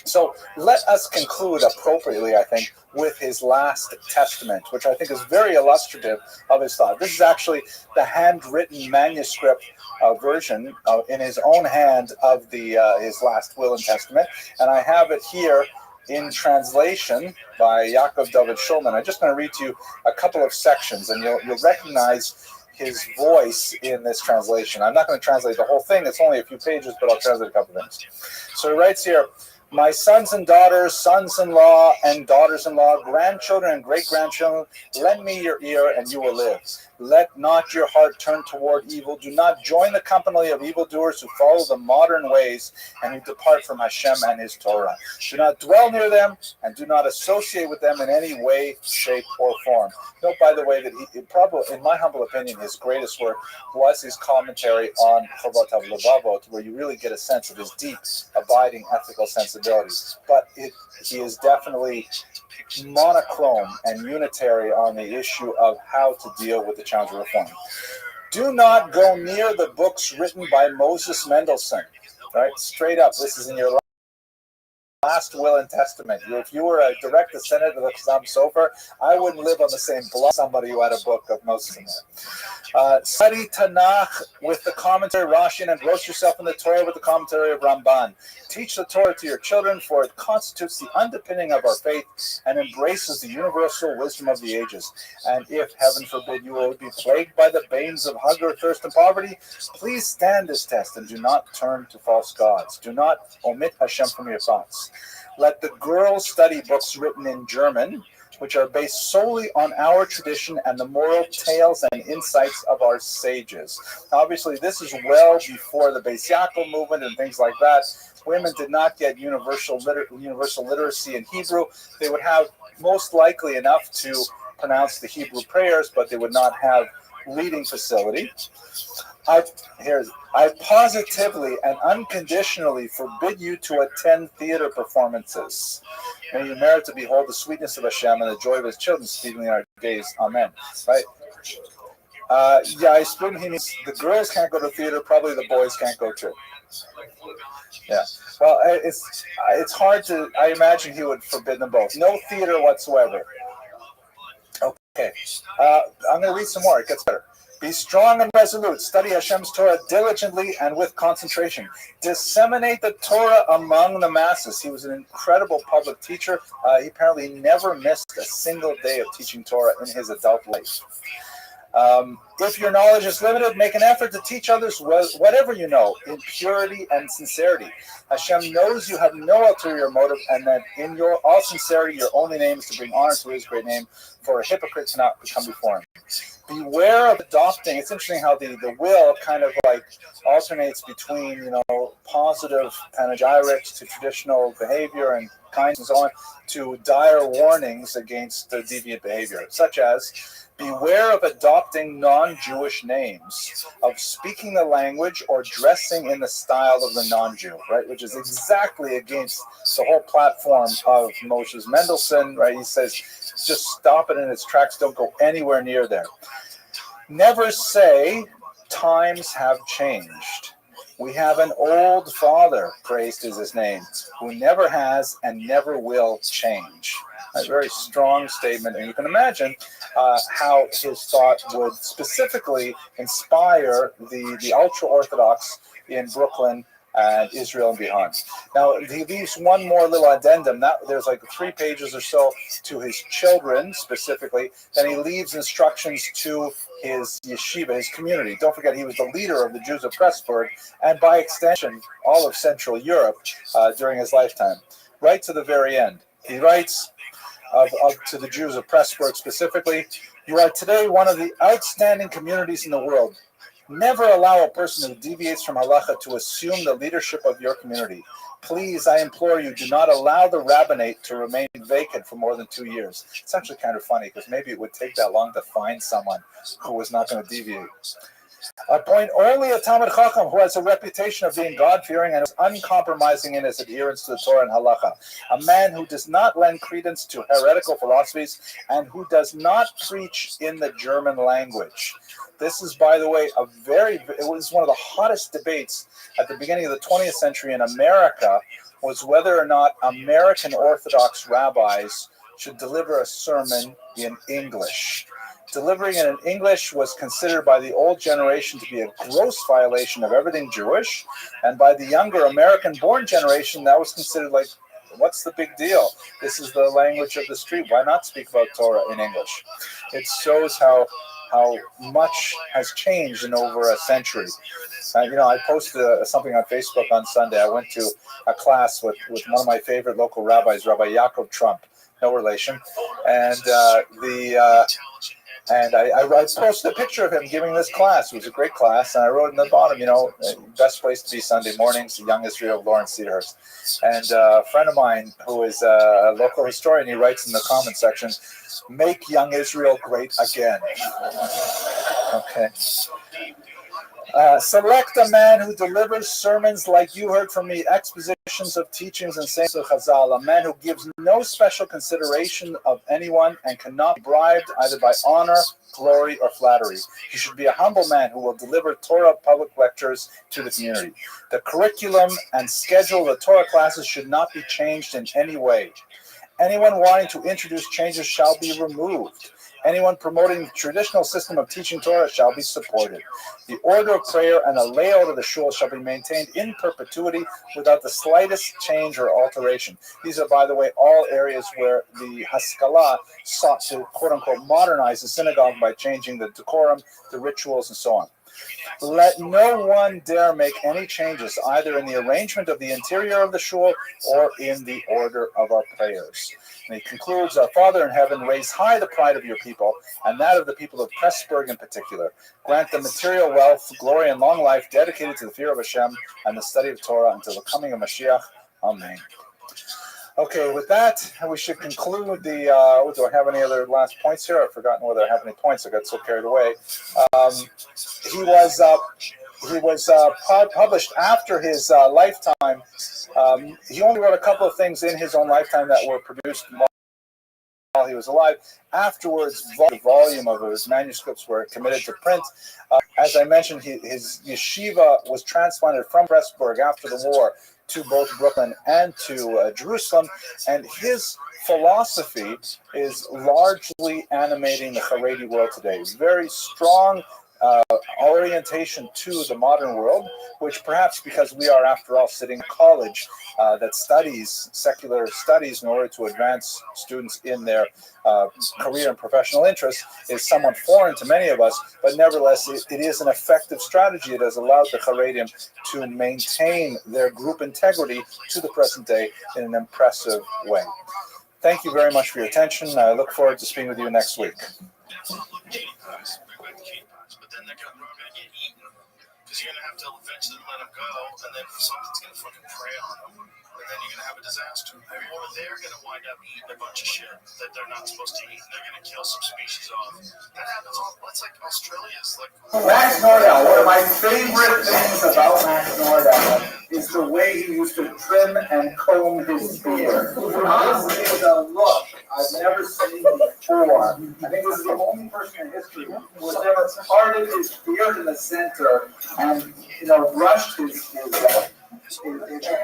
So let us conclude appropriately, I think, with his last testament, which I think is very illustrative of his thought. This is actually the handwritten manuscript version in his own hand of his last will and testament, and I have it here in translation by Yaakov David Shulman. I'm just going to read to you a couple of sections, and you'll recognize his voice in this translation. I'm not going to translate the whole thing. It's only a few pages, but I'll translate a couple of things. So he writes here, my sons and daughters, sons-in-law and daughters-in-law, grandchildren and great-grandchildren, lend me your ear and you will live. Let not your heart turn toward evil. Do not join the company of evildoers who follow the modern ways and who depart from Hashem and his Torah. Do not dwell near them and do not associate with them in any way, shape, or form. Note, by the way, that he probably, in my humble opinion, his greatest work was his commentary on Chovot HaLevavot, where you really get a sense of his deep, abiding ethical sensibilities. But he is definitely monochrome and unitary on the issue of how to deal with the challenge of reform. Do not go near the books written by Moses Mendelssohn. Right, straight up. This is in your last will and testament. If you were a direct descendant of the Chassam Sofer, I wouldn't live on the same block as somebody who had a book of Moses in there. Study Tanakh with the commentary of Rashi and engross yourself in the Torah with the commentary of Ramban. Teach the Torah to your children, for it constitutes the underpinning of our faith and embraces the universal wisdom of the ages. And if, heaven forbid, you will be plagued by the banes of hunger, thirst, and poverty, please stand this test and do not turn to false gods. Do not omit Hashem from your thoughts. Let the girls study books written in German, which are based solely on our tradition and the moral tales and insights of our sages. Obviously, this is well before the Beis Yaakov movement and things like that. Women did not get universal literacy in Hebrew. They would have most likely enough to pronounce the Hebrew prayers, but they would not have reading facility. I positively and unconditionally forbid you to attend theater performances. May you merit to behold the sweetness of Hashem and the joy of his children speedily in our days. Amen. Right? I suppose he means the girls can't go to theater, probably the boys can't go too. Yeah. Well, it's hard to, I imagine he would forbid them both. No theater whatsoever. Okay. I'm going to read some more. It gets better. Be strong and resolute. Study Hashem's Torah diligently and with concentration. Disseminate the Torah among the masses. He was an incredible public teacher. He apparently never missed a single day of teaching Torah in his adult life. If your knowledge is limited, make an effort to teach others whatever you know in purity and sincerity. Hashem knows you have no ulterior motive, and that in all sincerity, your only name is to bring honor to his great name, for a hypocrite cannot come before him. Beware of adopting. It's interesting how the will kind of like alternates between, positive panegyrics to traditional behavior and kindness and so on, to dire warnings against deviant behavior, such as beware of adopting non-Jewish names, of speaking the language or dressing in the style of the non-Jew, right? Which is exactly against the whole platform of Moses Mendelssohn, right? He says, just stop it in its tracks, don't go anywhere near there. Never say, times have changed. We have an old father, praised is his name, who never has and never will change. A very strong statement, and you can imagine how his thought would specifically inspire the ultra-Orthodox in Brooklyn and Israel and beyond. Now, he leaves one more little addendum. There's like 3 pages or so to his children specifically. Then he leaves instructions to his yeshiva, his community. Don't forget, he was the leader of the Jews of Pressburg, and by extension, all of Central Europe during his lifetime. Right to the very end, he writes to the Jews of Pressburg specifically, "You are today one of the outstanding communities in the world. Never allow a person who deviates from halacha to assume the leadership of your community. Please, I implore you, do not allow the rabbinate to remain vacant for more than 2 years." It's actually kind of funny because maybe it would take that long to find someone who was not going to deviate. "Appoint only a Talmid Chacham who has a reputation of being God-fearing and is uncompromising in his adherence to the Torah and Halacha. A man who does not lend credence to heretical philosophies and who does not preach in the German language." This is, by the way, it was one of the hottest debates at the beginning of the 20th century in America, was whether or not American Orthodox rabbis should deliver a sermon in English. Delivering it in English was considered by the old generation to be a gross violation of everything Jewish, and by the younger American-born generation, that was considered like, what's the big deal? This is the language of the street. Why not speak about Torah in English? It shows how much has changed in over a century. I posted something on Facebook on Sunday. I went to a class with one of my favorite local rabbis, Rabbi Yaakov Trump, no relation, and I posted a picture of him giving this class. It was a great class, and I wrote in the bottom, best place to be Sunday mornings, Young Israel of Lawrence Cedarhurst. And a friend of mine who is a local historian, he writes in the comment section, "Make Young Israel great again." Okay. "Select a man who delivers sermons like you heard from me, expositions of teachings and sayings of Chazal, a man who gives no special consideration of anyone and cannot be bribed either by honor, glory, or flattery. He should be a humble man who will deliver Torah public lectures to the community. The curriculum and schedule of the Torah classes should not be changed in any way. Anyone wanting to introduce changes shall be removed. Anyone promoting the traditional system of teaching Torah shall be supported. The order of prayer and the layout of the shul shall be maintained in perpetuity without the slightest change or alteration." These are, by the way, all areas where the Haskalah sought to, quote-unquote, modernize the synagogue by changing the decorum, the rituals, and so on. "Let no one dare make any changes, either in the arrangement of the interior of the shul or in the order of our prayers." And he concludes, "Our Father in heaven, raise high the pride of your people, and that of the people of Pressburg in particular. Grant them material wealth, glory, and long life dedicated to the fear of Hashem and the study of Torah until the coming of Mashiach. Amen." Okay, with that, we should conclude the, do I have any other last points here? I've forgotten whether I have any points. I got so carried away. He was published after his lifetime. He only wrote a couple of things in his own lifetime that were produced while he was alive. Afterwards, the volume of his manuscripts were committed to print. As I mentioned, his yeshiva was transplanted from Pressburg after the war to both Brooklyn and to Jerusalem, and his philosophy is largely animating the Haredi world today. Very strong orientation to the modern world, which perhaps because we are, after all, sitting in college that studies secular studies in order to advance students in their career and professional interests, is somewhat foreign to many of us, but nevertheless, it is an effective strategy. It has allowed the Haredim to maintain their group integrity to the present day in an impressive way. Thank you very much for your attention. I look forward to speaking with you next week. Because you're going to have to eventually let them go, and then something's going to fucking prey on them, and then you're going to have a disaster. Or they're going to wind up eating a bunch of shit that they're not supposed to eat, and they're going to kill some species off. That happens all, it's like Australia's like... Max Nordell, one of my favorite things about Max Nordell is the way he used to trim and comb his beard. Honestly, it's a look I've never seen before. I think this is the only person in history who has ever parted his beard in the center and, brushed his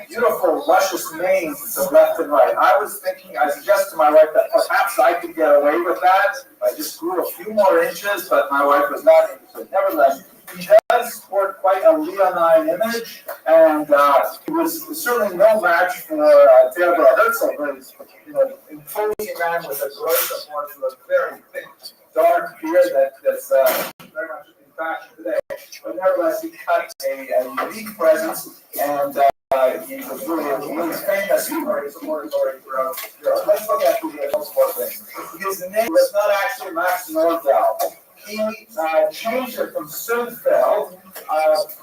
beautiful, luscious mane to left and right. I suggested to my wife that perhaps I could get away with that. I just grew a few more inches, but my wife was not interested. Nevertheless, He does sport quite a leonine image, and he was certainly no match for Theodor Herzl, very imposing man with a gross approach with a very thick, dark beard that's very much in fashion today. But nevertheless, he cut a unique presence, and he was really famous for his oratory throughout Europe. Let's look at the most things. His name was not actually Max Nordau. He changed it from Sundfeld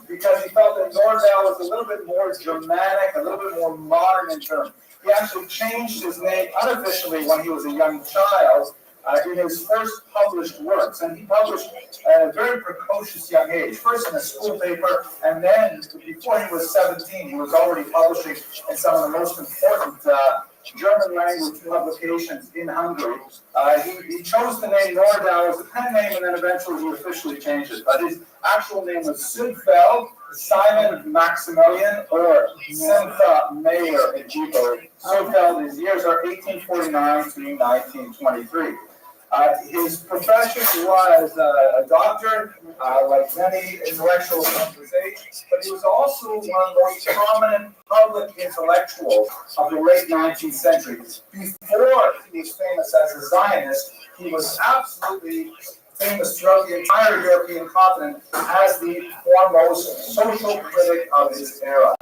because he felt that Nordau was a little bit more Germanic, a little bit more modern in terms. He actually changed his name unofficially when he was a young child in his first published works. And he published at a very precocious young age, first in a school paper, and then before he was 17, he was already publishing in some of the most important German language publications in Hungary. He chose the name Nordau as a pen name, and then eventually he officially changed it. But his actual name was Sundfeld Simon Maximilian, or Simcha Meyer in Hebrew. Sundfeld, his years are 1849 to 1923. His profession was a doctor, like many intellectuals of his age, but he was also one of the most prominent public intellectuals of the late 19th century. Before he was famous as a Zionist, he was absolutely famous throughout the entire European continent as the foremost social critic of his era.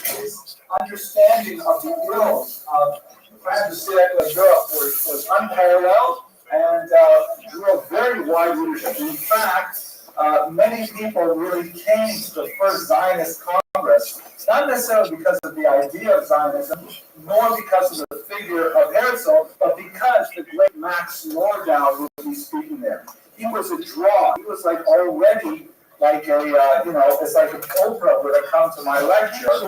His understanding of the ills of Francophone Europe was unparalleled, and drew a very wide leadership. In fact, many people really came to the first Zionist Congress, not necessarily because of the idea of Zionism, nor because of the figure of Herzl, but because the great Max Nordau would be speaking there. He was a draw. He was like already like it's like if Oprah would have come to my lecture, he's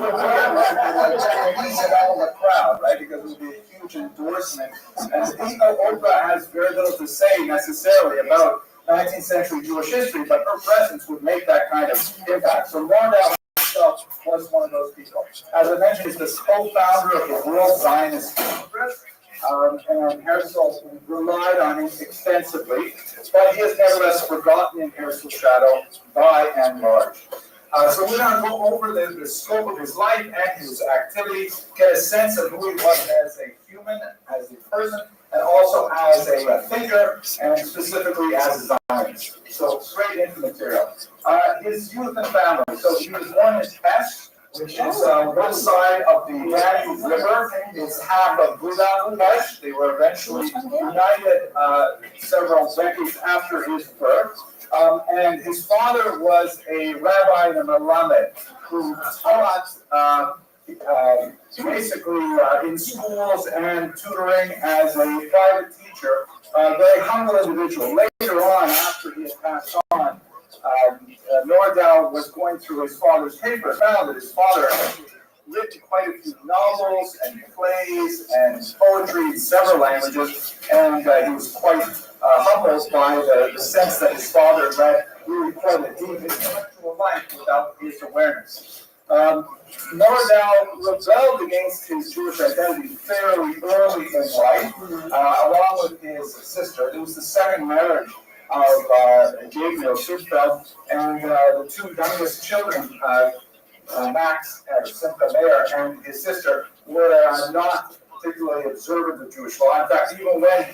in all the crowd, right? Because it would be a huge endorsement. And even though Oprah has very little to say necessarily about 19th century Jewish history, but her presence would make that kind of impact. So Nordau himself was one of those people. As I mentioned, he's the co-founder of the World Zionist Congress. And Herzl relied on him extensively, but he has nevertheless forgotten in Herzl's shadow by and large. So we're going to go over the scope of his life and his activity, get a sense of who he was as a human, as a person, and also as a thinker, and specifically as a Zionist. So straight into material. His youth and family. So he was born in Pest, which is one side of the Danube River. It's half of Budapest. They were eventually united several decades after his birth. And his father was a rabbi and a melamed who taught basically in schools and tutoring as a private teacher. A very humble individual. Later on, after he had passed on, Nordau was going through his father's papers, found that his father had written quite a few novels and plays and poetry in several languages, and he was quite humbled by the sense that his father led really quite a deep intellectual life without his awareness. Nordau rebelled against his Jewish identity fairly early in life, along with his sister. It was the second marriage of Gabriel Sundfeld, and the two youngest children, Max and Simcha Meyer, and his sister, were not particularly observant of Jewish law. In fact, even when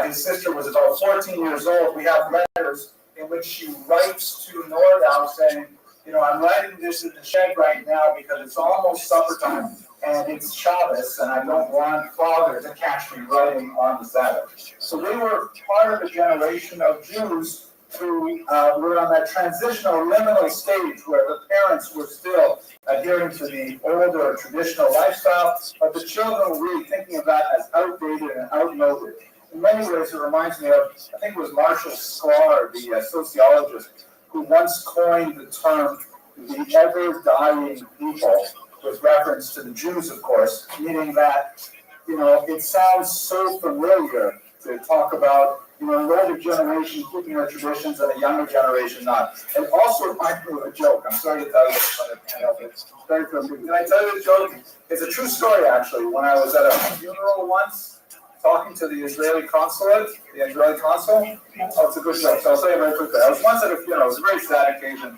his sister was about 14 years old, we have letters in which she writes to Nordau saying, I'm writing this in the shed right now because it's almost supper time and it's Shabbos, and I don't want Father to catch me writing on the Sabbath. So they were part of a generation of Jews who were on that transitional liminal stage where the parents were still adhering to the older traditional lifestyle, but the children were really thinking of that as outdated and outmoded. In many ways, it reminds me of, I think it was Marshall Sklar, the sociologist, who once coined the term the ever-dying people, with reference to the Jews, of course, meaning that, it sounds so familiar to talk about, an older generation keeping their traditions and a younger generation not. And also reminds me of a joke. I'm sorry to tell you, but I can't help it. It's very familiar. Can I tell you a joke? It's a true story, actually. When I was at a funeral once, talking to the Israeli consulate, the Israeli consul. Oh, it's a good joke. So I'll say it very quickly. I was once at a funeral. It was a very sad occasion.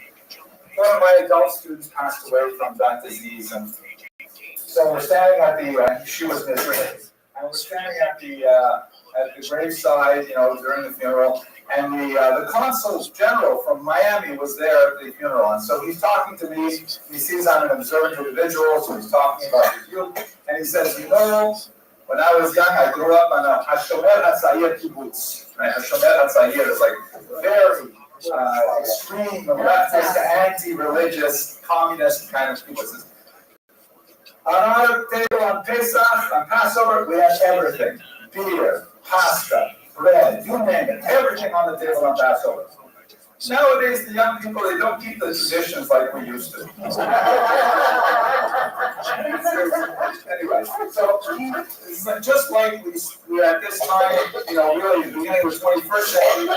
One of my adult students passed away from that disease, and so we're standing at the. She was an Israeli, and we're standing at the graveside, during the funeral. And the consul general from Miami was there at the funeral, and so he's talking to me. He sees I'm an observant individual, so he's talking about his youth, and he says, when I was young, I grew up on a Hashomer HaTzayir kibbutz. Right? Hashomer HaTzayir is like very extreme, leftist, anti-religious, communist kind of kibbutzes. On our table on Pesach, on Passover, we have everything: beer, pasta, bread, you name it, everything on the table on Passover. Nowadays, the young people, they don't keep the traditions like we used to. Anyway, so just like we're at this time, really the beginning of the 21st century,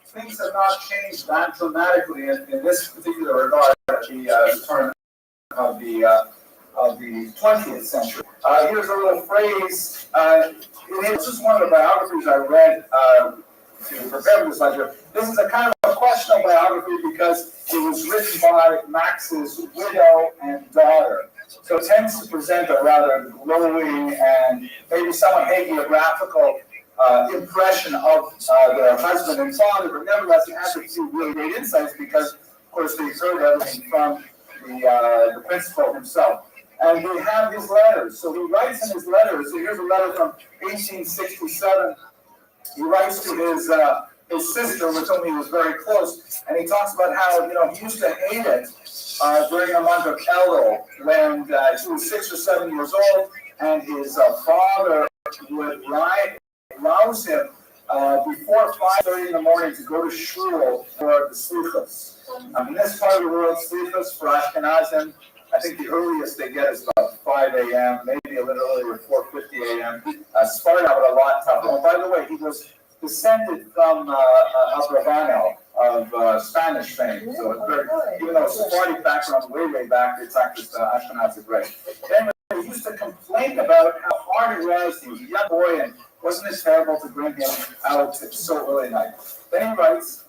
things have not changed that dramatically in this particular regard at the turn of the 20th century. Here's a little phrase. This is one of the biographies I read to prepare for this lecture. This is a kind of a questionable biography because it was written by Max's widow and daughter. So it tends to present a rather glowing and maybe somewhat hagiographical impression of their husband and father, but nevertheless it has a few really great insights because, of course, they heard everything from the principal himself. And we have his letters. So he writes in his letters. So here's a letter from 1867. He writes to his sister, with whom he was very close, and he talks about how he used to hate it during the month of Elul when he was 6 or 7 years old, and his father would rouse him before 5:30 in the morning to go to shul for the slichos. In this part of the world, slichos for Ashkenazim, I think the earliest they get is about 5 a.m., maybe a little earlier, 4:50 a.m. Sparta was a lot tougher. And by the way, he was descended from Abravanel of Spanish fame. So it's very, even though it's a Sephardic background way back, it's actually Ashkenazi great. Anyway, he used to complain about how hard it was. He was a young boy, and wasn't it terrible to bring him out so early at night. Then he writes,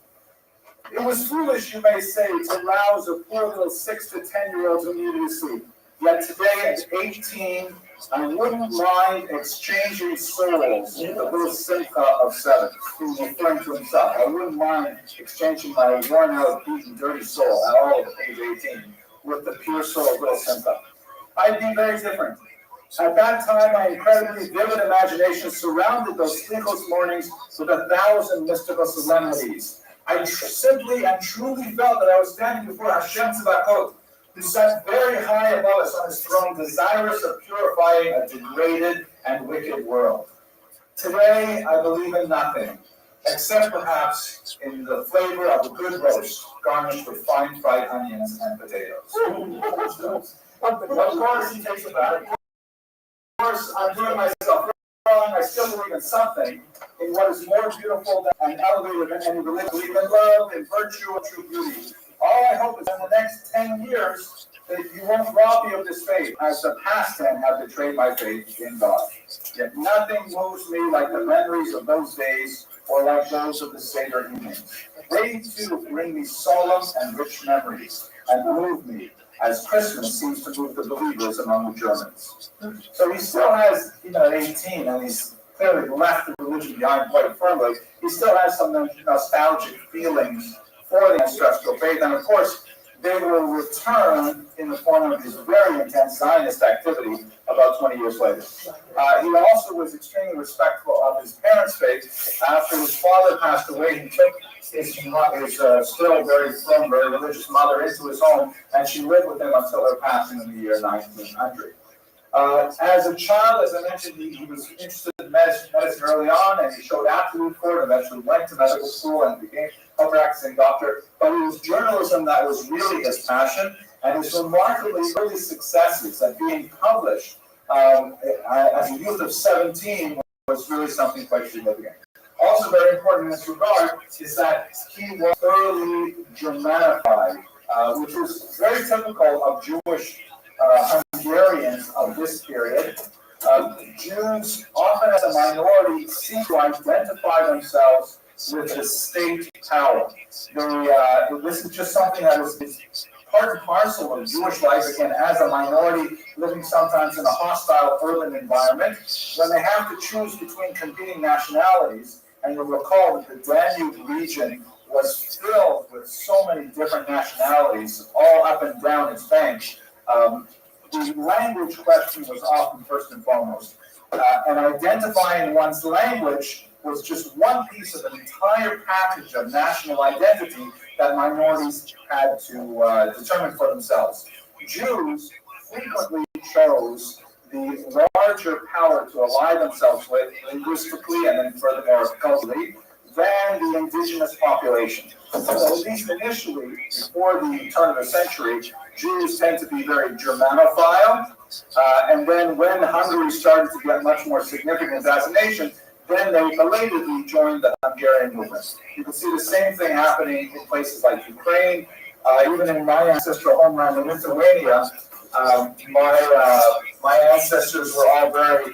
"It was foolish, you may say, to rouse a poor little 6 to 10-year-old who needed to sleep. Yet today, at 18, I wouldn't mind exchanging souls with the little simcha of 7." He was referring to himself. I wouldn't mind exchanging my worn-out, beaten, dirty soul at all at age 18 with the pure soul of little simcha. I'd be very different. At that time, my incredibly vivid imagination surrounded those sleepless mornings with 1,000 mystical solemnities. I simply and truly felt that I was standing before Hashem Tzedakot, who sat very high above us on his throne, desirous of purifying a degraded and wicked world. Today, I believe in nothing, except perhaps in the flavor of a good roast, garnished with fine fried onions and potatoes. Of course, he takes about it. Of course, I'm doing myself wrong. I still believe in something, in what is more beautiful and elevated than any religion. I believe in love, in virtue, and true beauty. All I hope is in the next 10 years that you won't rob me of this faith, as the past 10 have betrayed my faith in God. Yet nothing moves me like the memories of those days or like those of the Seder evenings. They too bring me solemn and rich memories and move me, as Christmas seems to move the believers among the Germans. So he still has, even at 18, and he's clearly left the religion behind quite firmly, he still has some nostalgic feelings for the ancestral faith, and of course, they will return in the form of his very intense Zionist activity about 20 years later. He also was extremely respectful of his parents' faith. After his father passed away, he took his still very firm, very religious mother into his home, and she lived with him until her passing in the year 1900. As a child, as I mentioned, he was interested in medicine early on, and he showed aptitude for it, eventually went to medical school and became a practicing doctor. But it was journalism that was really his passion, and his remarkably early successes at being published as a youth of 17 was really something quite significant. Also very important in this regard is that he was thoroughly Germanified, which was very typical of Jewish Hungarians of this period. Jews, often as a minority, seem to identify themselves with the state power. This is just something that is part and parcel of Jewish life, again, as a minority, living sometimes in a hostile urban environment. When they have to choose between competing nationalities, and you'll recall that the Danube region was filled with so many different nationalities, all up and down its banks, the language question was often first and foremost. And identifying one's language was just one piece of an entire package of national identity that minorities had to determine for themselves. Jews frequently chose the larger power to ally themselves with linguistically and then furthermore culturally than the indigenous population. So at least initially, before the turn of the century, Jews tend to be very Germanophile, and then when Hungary started to get much more significant as a nation, then they belatedly joined the Hungarian movement. You can see the same thing happening in places like Ukraine, even in my ancestral homeland in Lithuania. My ancestors were all very,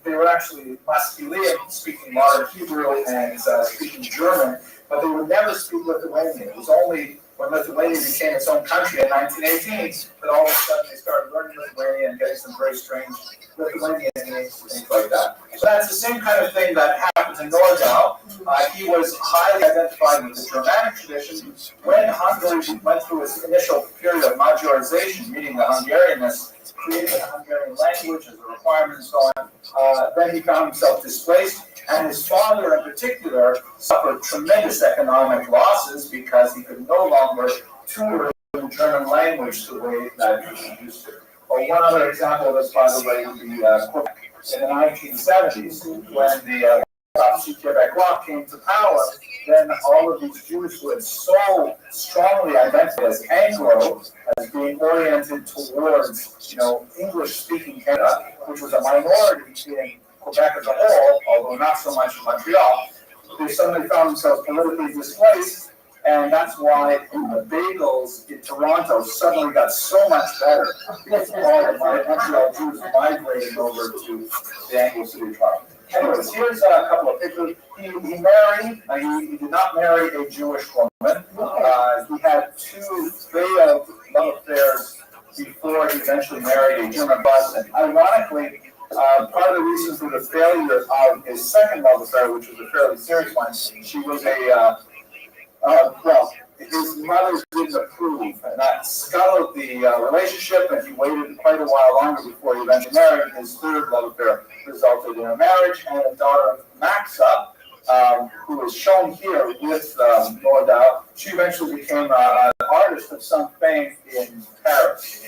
they were actually masculine, speaking modern Hebrew and speaking German, but they would never speak Lithuanian. It was only when Lithuania became its own country in 1918 that all of a sudden they started learning Lithuanian and getting some very strange Lithuanian names and things like that. So that's the same kind of thing that happened in Nordau. He was highly identified with the Germanic tradition. When Hungary went through its initial period of majorization, meaning the Hungarianness, created the Hungarian language as a requirement and so on, then he found himself displaced, and his father in particular suffered tremendous economic losses because he could no longer tutor the German language the way that he used to. Well, one other example of this, by the way, would be Quebec. In the 1970s, when the Parti Québécois came to power, then all of these Jews who had so strongly identified as Anglo, as being oriented towards, English-speaking Canada, which was a minority in Quebec as a whole, although not so much in Montreal, they suddenly found themselves politically displaced, and that's why the bagels in Toronto suddenly got so much better because all of my Montreal Jews migrated over to the Anglo City tribe. Anyways, here's a couple of pictures. He married, he did not marry a Jewish woman. He had two failed love affairs before he eventually married a German bus. And ironically, part of the reason for the failure of his second love affair, which was a fairly serious one, she was his mother didn't approve, and that scuttled the relationship, and he waited quite a while longer before he eventually married. His third love affair resulted in a marriage and a daughter, Maxa, who is shown here with Nordau. She eventually became an artist of some fame in Paris.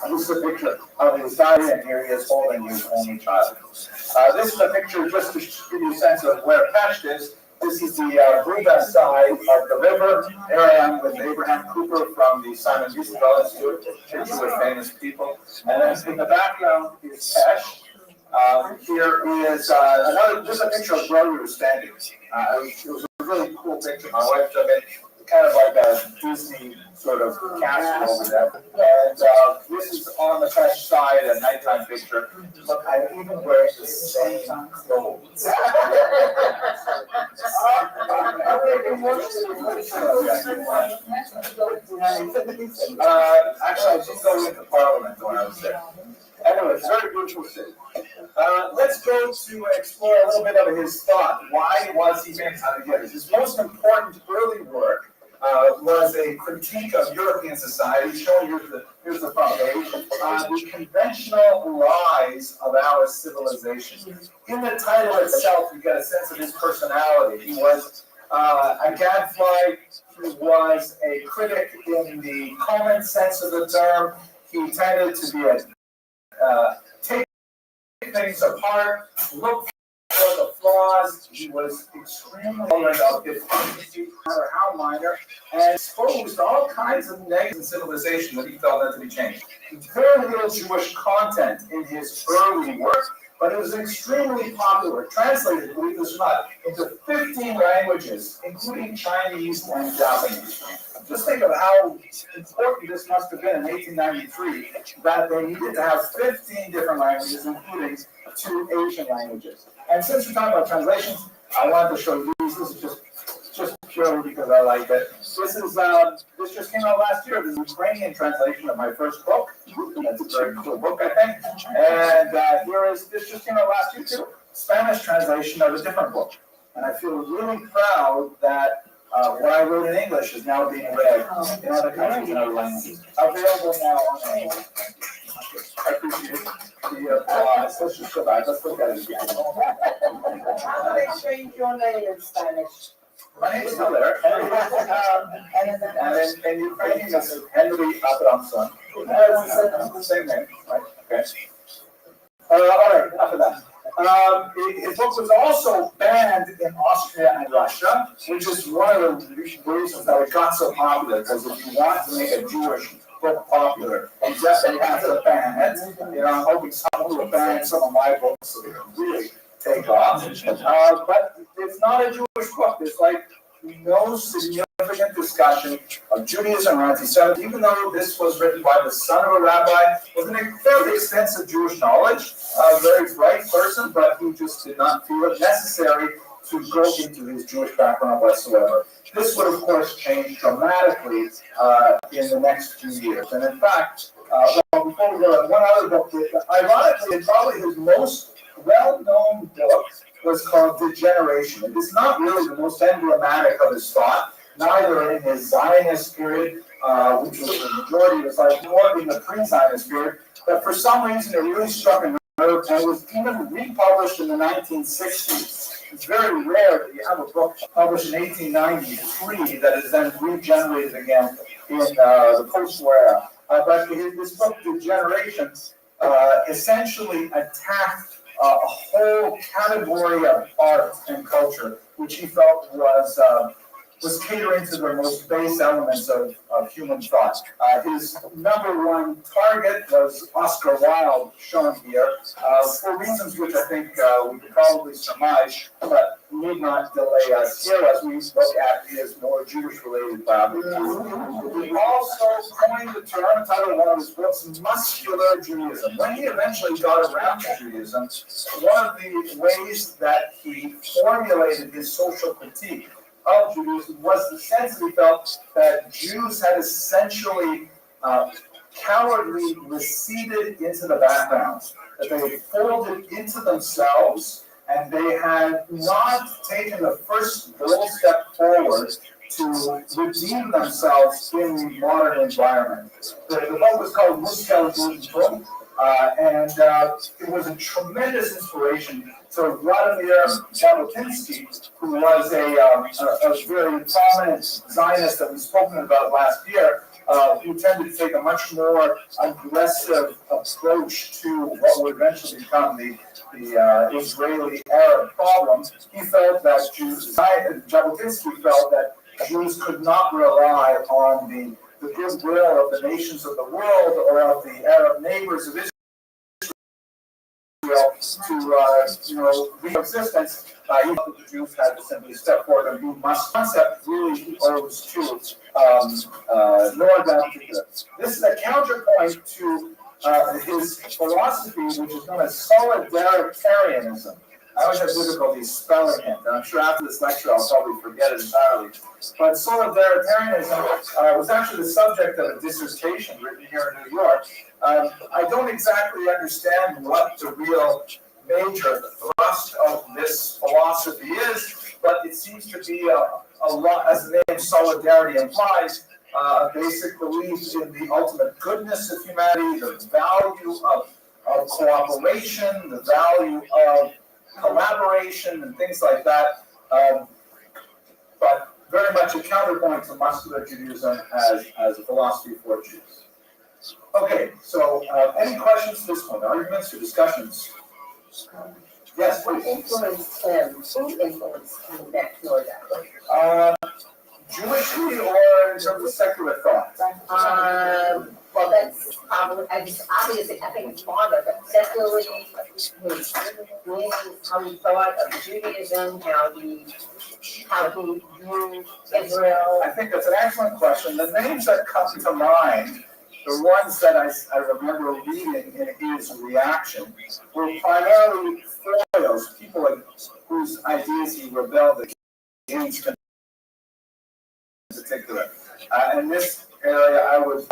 This is a picture of his daughter, and here he is holding his only child. This is a picture just to give you a sense of where Pest is. This is the Bruga side of the river. There I am with Abraham Cooper from the Simon Wiesenthal Institute, picture with famous people. And then in the background is Pesh. Here is just a picture of where we were standing. It was a really cool picture. My wife took it, kind of like a Disney sort of castle over there. And this is on the Pesh side, a nighttime picture. Look, I'm even wearing the same clothes. Actually, I did go into Parliament when I was there. Anyway, it's a very beautiful city. Let's go to explore a little bit of his thought. Why was he famous? How to get it? His most important early work was a critique of European society, showing here's the front page, the conventional lies of our civilization. In the title itself, you get a sense of his personality. He was a gadfly. He was a critic in the common sense of the term. He tended to be take things apart, look for the flaws. He was extremely tolerant of hypocrisy, no matter how minor, and exposed all kinds of negatives in civilization that he felt had to be changed. Very little Jewish content in his early work, but it was extremely popular, translated, believe this or not, into 15 languages, including Chinese and Japanese. Just think of how important this must have been in 1893, that they needed to have 15 different languages, including 2 Asian languages. And since we're talking about translations, I wanted to show you these. This is just purely because I like it. This just came out last year. This is a Ukrainian translation of my first book. That's a very cool book, I think. And this just came out last year too. Spanish translation of a different book. And I feel really proud that what I wrote in English is now being read in other countries and other languages. Available now on English. I appreciate the let's just go back. Let's look at it again. How do they change your name in Spanish? My name is still there. And then in Ukrainian, it's Henry Abramson. Same name, right? Okay. All right, after that. His book was also banned in Austria and Russia, which is one of the reasons that it got so popular, because if you want to make a Jewish book popular, you just have to ban it. You know, I'm hoping someone will ban some of my books so they can really take off. But it's not a Jewish book. There's like no significant discussion of Judaism or anti-Semitism, even though this was written by the son of a rabbi with a fairly extensive Jewish knowledge, a very bright person, but who just did not feel it necessary to go into his Jewish background whatsoever. This would, of course, change dramatically in the next few years. And in fact, before we go, one other book, ironically, probably his most well-known book was called Degeneration. It is not really the most emblematic of his thought, neither in his Zionist period, which was the majority of his life, nor in the pre-Zionist period, but for some reason it really struck a nerve and was even republished in the 1960s. It's very rare that you have a book published in 1893 that is then regenerated again in the post-war era. But this book, Degeneration, essentially attacked a whole category of art and culture, which he felt was catering to the most base elements of human thought. His number one target was Oscar Wilde, shown here, for reasons which I think we could probably surmise, but need not delay us here as we look at his more Jewish-related biography. He also coined the term, titled one of his books, muscular Judaism. When he eventually got around to Judaism, one of the ways that he formulated his social critique of Judaism was the sense that he felt that Jews had essentially cowardly receded into the background, that they had folded into themselves, and they had not taken the first bold step forward to redeem themselves in the modern environment. The book was called Rothschild, and it was a tremendous inspiration to Vladimir Jabotinsky, who was a very prominent Zionist that we've spoken about last year, who tended to take a much more aggressive approach to what would eventually become the Israeli-Arab problem. He felt that Jabotinsky felt that Jews could not rely on the goodwill of the nations of the world or of the Arab neighbors of Israel to reach existence. He felt that the Jews had to simply step forward and do must. Concept really owes to Noah particular. This is a counterpoint to his philosophy, which is known as solidaritarianism. I always have difficulty spelling it, and I'm sure after this lecture I'll probably forget it entirely. But solidaritarianism was actually the subject of a dissertation written here in New York. I don't exactly understand what the real major thrust of this philosophy is, but it seems to be a lot, as the name solidarity implies, a basic belief in the ultimate goodness of humanity, the value of cooperation, the value of collaboration and things like that, but very much a counterpoint to muscular Judaism as a philosophy for Jews. Okay, so any questions at this point, arguments or discussions? Yes, please. Influenced him? Who influenced him that pure that way? Jewishly or in terms of secular thought? Well, that's it's obviously, I think it's farther, but secularly, how he thought of Judaism, how he viewed Israel. I think that's an excellent question. The names that come to mind, the ones that I remember reading in his reaction, were primarily foils, people whose ideas he rebelled against in particular. In this area, I would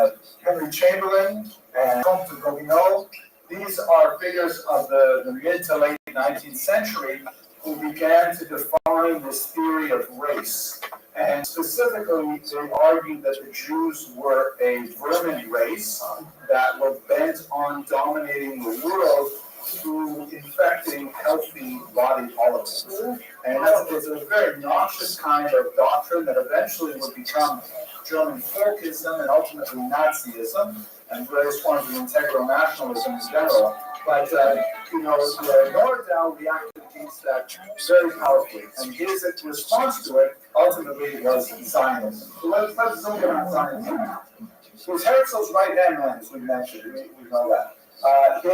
Henry Chamberlain and Comte de Gobineau. These are figures of the mid to late 19th century who began to define this theory of race. And specifically, they argued that the Jews were a vermin race that were bent on dominating the world through infecting healthy body polities. And it's a very noxious kind of doctrine that eventually would become German folkism and ultimately Nazism and various forms of integral nationalism in general. But, Nordau reacted against that very powerfully, and his response to it ultimately was Zionism. So let's look at Zionism now. He was Herzl's right-hand man, as we mentioned, we know that. He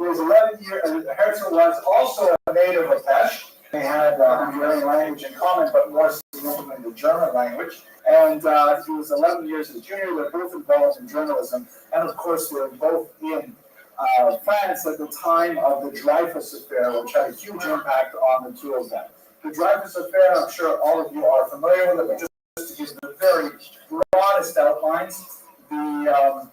was 11 years, Herzl was also a native of Pest. They had Hungarian language in common, but more significantly the German language. And he was 11 years his junior. They're both involved in journalism. And of course, they were both in France at the time of the Dreyfus Affair, which had a huge impact on the two of them. The Dreyfus Affair, I'm sure all of you are familiar with it, but just to give the very broadest outlines, there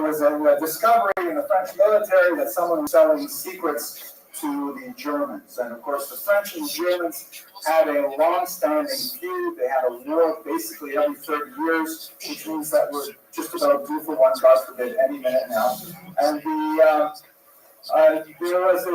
was a discovery in the French military that someone was selling secrets to the Germans. And of course, the French and the Germans had a long-standing feud. They had a war basically every 30 years, which means that we're just about due for one, God forbid, any minute now. And there was a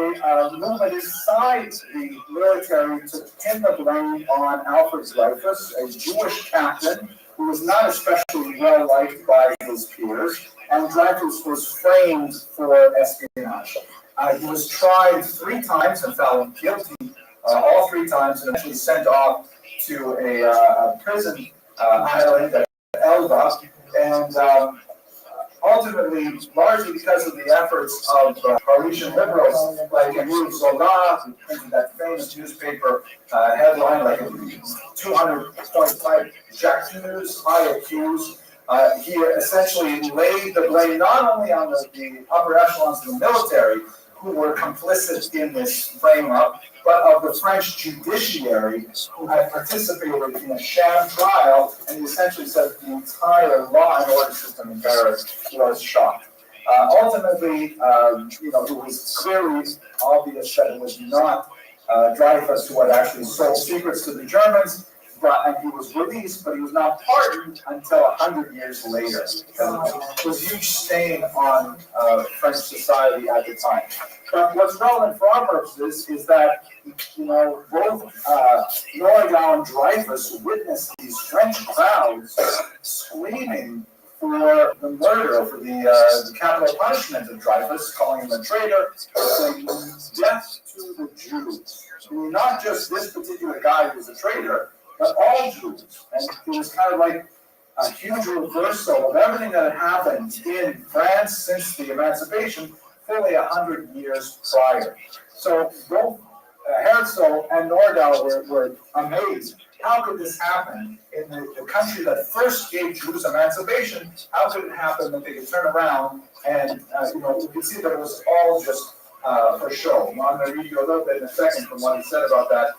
movement inside the military to pin the blame on Alfred Dreyfus, a Jewish captain who was not especially well liked by his peers, and Dreyfus was framed for espionage. He was tried 3 times and found guilty all 3 times, and eventually sent off to a prison island at Elba, and ultimately, largely because of the efforts of Parisian liberals like Emile Zola, who printed that famous newspaper headline like 200-point J'accuse, I accuse. He essentially laid the blame not only on the upper echelons of the military, who were complicit in this frame-up, but of the French judiciary, who had participated in a sham trial, and he essentially said the entire law and order system in Paris was shot. Ultimately, it was clearly obvious that it was not Dreyfus who had actually sold secrets to the Germans, and he was released, but he was not pardoned until 100 years later. It was a huge stain on French society at the time. But what's relevant for our purposes is that, both Nordau and Dreyfus witnessed these French crowds screaming for the murder, for the capital punishment of Dreyfus, calling him a traitor, saying death to the Jews. Not just this particular guy who was a traitor, but all Jews. And it was kind of like a huge reversal of everything that had happened in France since the emancipation, fully 100 years prior. So both Herzl and Nordau were amazed. How could this happen in the country that first gave Jews emancipation? How could it happen that they could turn around and, you could see that it was all just for show. I'm going to read you a little bit in a second from what he said about that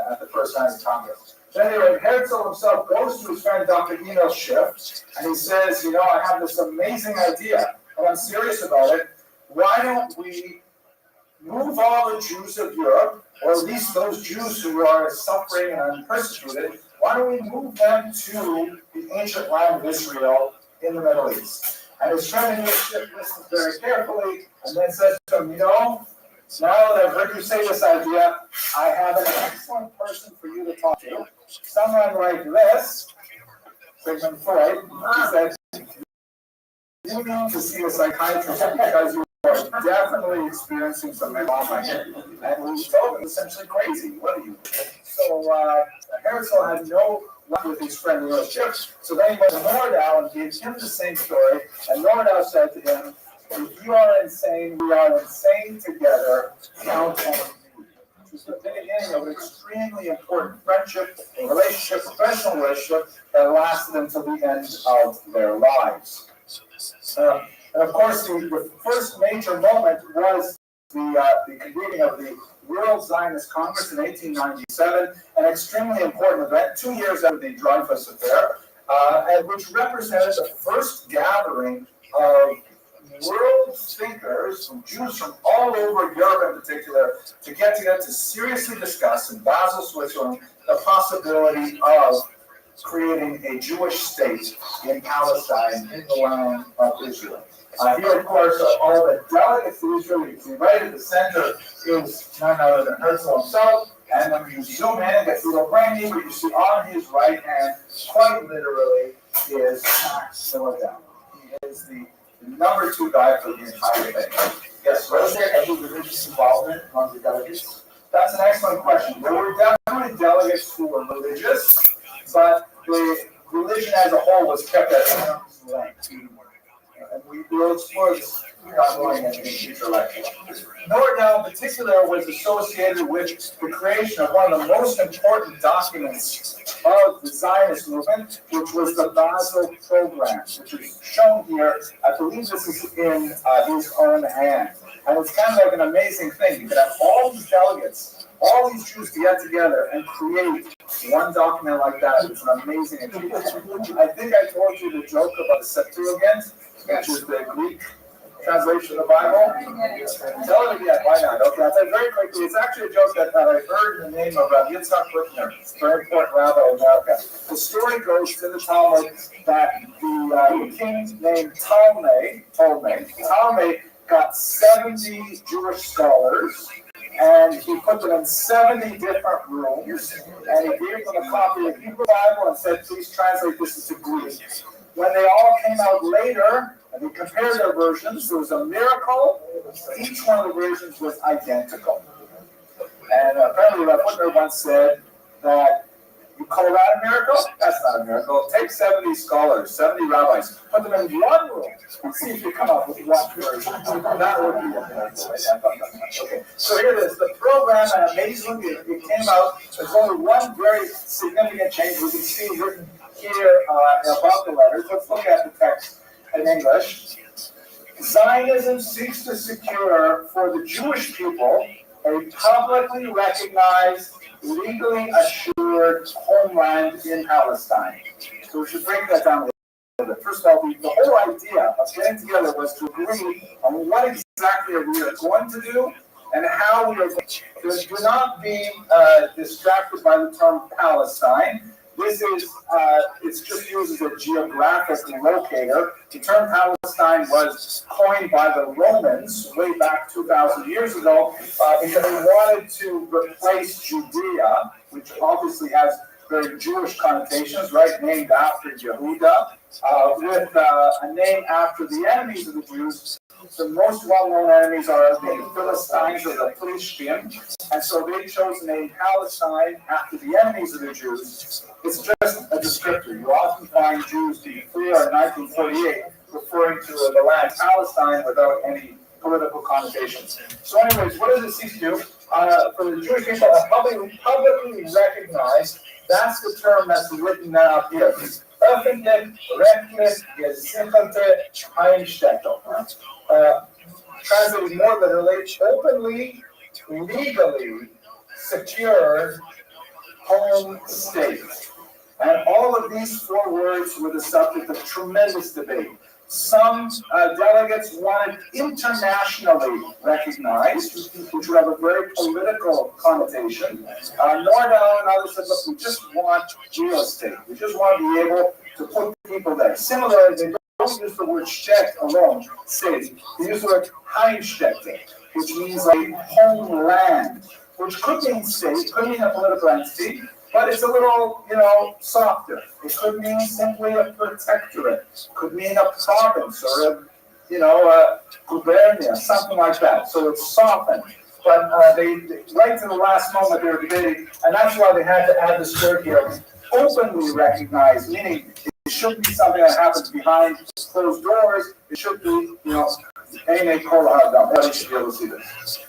at the first Science Congress. So anyway, Herzl himself goes to his friend Dr. Emil Schiff, and he says, I have this amazing idea, and I'm serious about it. Why don't we move all the Jews of Europe, or at least those Jews who are suffering and persecuted, why don't we move them to the ancient land of Israel in the Middle East? And his friend Emil Schiff listens very carefully, and then says to him, now that I've heard you say this idea, I have an excellent person for you to talk to. Someone like this, Sigmund Freud, he said, you need to see a psychiatrist because you are definitely experiencing some trauma here. And we told him essentially crazy. What are you? So Herzl had no luck with his friend relationship. So then he went to Nordau and gave him the same story. And Nordau said to him, if you are insane, we are insane together. Count on me. Which was the beginning of an extremely important friendship, relationship, professional relationship that lasted until the end of their lives. And of course, the first major moment was the convening of the World Zionist Congress in 1897, an extremely important event, 2 years after the Dreyfus Affair, and which represented the first gathering of world thinkers, from Jews from all over Europe in particular, to get together to seriously discuss in Basel, Switzerland, the possibility of creating a Jewish state in Palestine, in the land of Israel. Here, of course, all the delegates to Israel, you see right at the center is none other than Herzl himself. And when you zoom in and get to the brain, what you see on his right hand, quite literally, is Max Milligan. He is the number 2 guy for the entire thing. Yes, was there any religious involvement among the delegates? That's an excellent question. There were definitely delegates who were religious, but the religion as a whole was kept at arm's length. And we will explore this ongoing in future lectures. Nordau in particular was associated with the creation of one of the most important documents of the Zionist movement, which was the Basel Program, which is shown here. I believe this is in his own hand. And it's kind of like an amazing thing. You could have all these delegates, all these Jews to get together and create one document like that. It's an amazing achievement. I think I told you the joke about the Septuagint, which is the Greek translation of the Bible. Tell it again, why not? Okay, I'll tell you very quickly. It's actually a joke that I heard in the name of Rabbi Yitzhak Brickner, a very important rabbi in America. The story goes in the Talmud that the king named Ptolemy got 70 Jewish scholars, and he put them in 70 different rooms, and he gave them a copy of the Hebrew Bible and said, please translate this into Greek. When they all came out later, and we compared their versions, there was a miracle. Each one of the versions was identical. And apparently, Rabbi Footner once said that, you call that a miracle? That's not a miracle. Take 70 scholars, 70 rabbis, put them in one room, and see if you come up with one version. That would be a miracle. Okay. So here it is. The program, and amazingly, it came out. There's only one very significant change we can see written here above the letters. Let's look at the text in English. Zionism seeks to secure for the Jewish people a publicly recognized, legally assured homeland in Palestine. So we should break that down a little bit. First of all, the whole idea of getting together was to agree on what exactly we are going to do and how we are going to do it. We're not being distracted by the term Palestine. This is, it's just used as a geographic locator. The term Palestine was coined by the Romans way back 2,000 years ago because they wanted to replace Judea, which obviously has very Jewish connotations, right, named after Yehuda, with a name after the enemies of the Jews. The most well-known enemies are the Philistines or the Plishtim, and so they chose the name Palestine after the enemies of the Jews. It's just a descriptor. You often find Jews before 1948 referring to the land Palestine without any political connotations. So anyways, what does it seek to do? For the Jewish people, publicly recognized, that's the term that's written down up here. Öffentlich, rechtlich, gesicherte Einstellung. Translated more literally, openly, legally secured home state. And all of these 4 words were the subject of tremendous debate. Some delegates wanted internationally recognized, which would have a very political connotation. Nordau and others said, look, we just want real estate. We just want to be able to put people there. Similarly, they don't use the word Stadt alone, city. They use the word Heimstätte, which means like homeland, which could mean state, could mean a political entity, but it's a little, softer. It could mean simply a protectorate, could mean a province or gubernia, something like that. So it's softened. But they right to the last moment they were debating, and that's why they had to add this word here, openly recognized, meaning it shouldn't be something that happens behind closed doors. It should be, Everybody should be able to see this.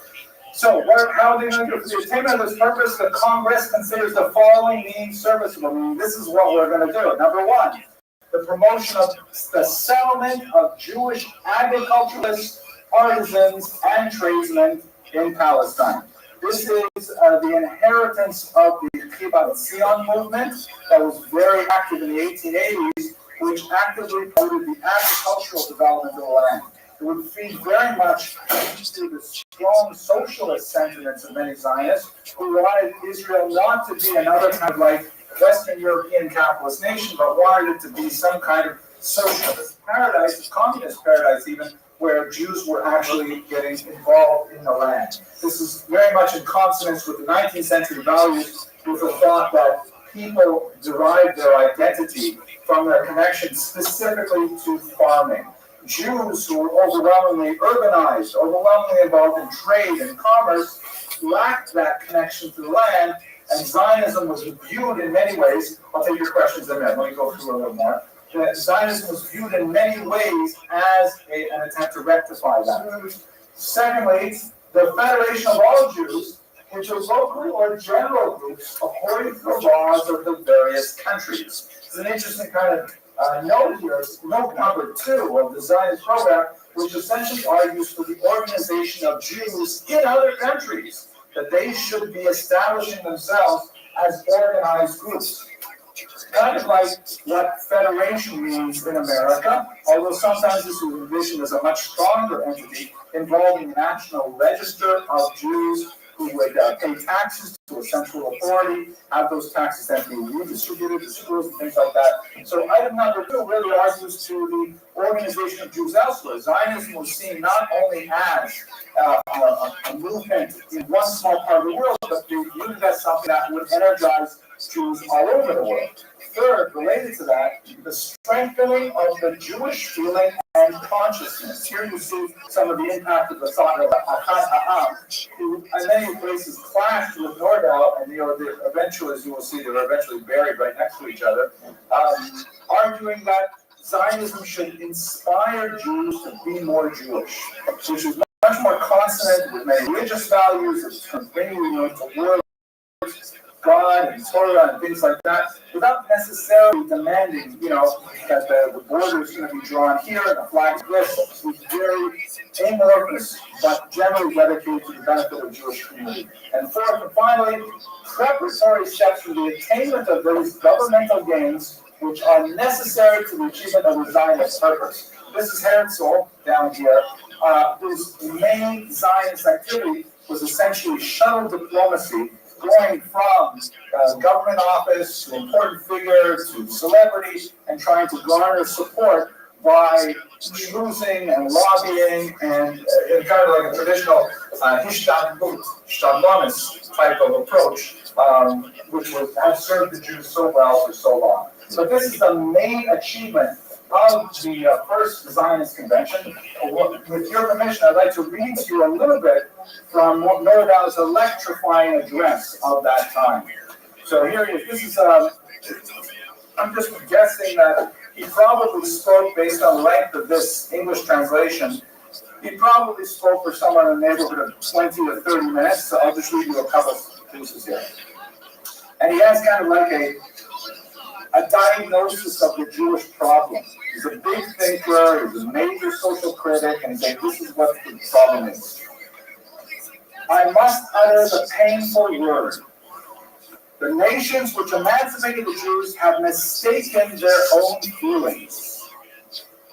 So, how are they going to do it? For the attainment of this purpose, the Congress considers the following means serviceable. Meaning, this is what we're going to do. Number one, the promotion of the settlement of Jewish agriculturalists, artisans, and tradesmen in Palestine. This is the inheritance of the Kibbutz Zion movement that was very active in the 1880s, which actively promoted the agricultural development of the land. It would feed very much into the strong socialist sentiments of many Zionists who wanted Israel not to be another kind of like Western European capitalist nation, but wanted it to be some kind of socialist paradise, communist paradise even, where Jews were actually getting involved in the land. This is very much in consonance with the 19th century values, with the thought that people derive their identity from their connection specifically to farming. Jews who were overwhelmingly urbanized, overwhelmingly involved in trade and commerce, lacked that connection to the land, and Zionism was viewed in many ways. I'll take your questions in a minute. Let me go through a little more. Zionism was viewed in many ways as an attempt to rectify that. Secondly, the Federation of All Jews, which are local or general groups according to the laws of the various countries. It's an interesting kind of note here, note number 2 of the Zionist program, which essentially argues for the organization of Jews in other countries, that they should be establishing themselves as organized groups. Kind of like what federation means in America, although sometimes this is envisioned as a much stronger entity involving a national register of Jews who would pay taxes to a central authority, have those taxes then be redistributed to schools and things like that. So item number 2 really argues to the organization of Jews elsewhere. Zionism was seen not only as a movement in one small part of the world, but they viewed it as something that would energize Jews all over the world. Third, related to that, the strengthening of the Jewish feeling and consciousness. Here you see some of the impact of the thought of Achad Ha'am, who in many places clashed with Nordau, and eventually, as you will see, they were eventually buried right next to each other, arguing that Zionism should inspire Jews to be more Jewish, which is much more consonant with many religious values. It's bringing into world God and Torah and things like that, without necessarily demanding, that the border is going to be drawn here and the flag's this. It's very amorphous, but generally dedicated to the benefit of the Jewish community. And fourth and finally, preparatory steps for the attainment of those governmental gains which are necessary to the achievement of the Zionist purpose. This is Herzl down here, whose main Zionist activity was essentially shuttle diplomacy, going from government office to important figure to celebrity, and trying to garner support by schmoozing and lobbying and kind of like a traditional Stadtmannis type of approach, which would have served the Jews so well for so long. So this is the main achievement of the first Zionist convention. With your permission, I'd like to read to you a little bit from Nordau's electrifying address of that time. So here it is. This is, I'm just guessing that he probably spoke, based on the length of this English translation, he probably spoke for somewhere in the neighborhood of 20 to 30 minutes, so I'll just read you a couple pieces here. And he has kind of like a diagnosis of the Jewish problem. He's a big thinker, he's a major social critic, and he's saying this is what the problem is. I must utter the painful word. The nations which emancipated the Jews have mistaken their own feelings.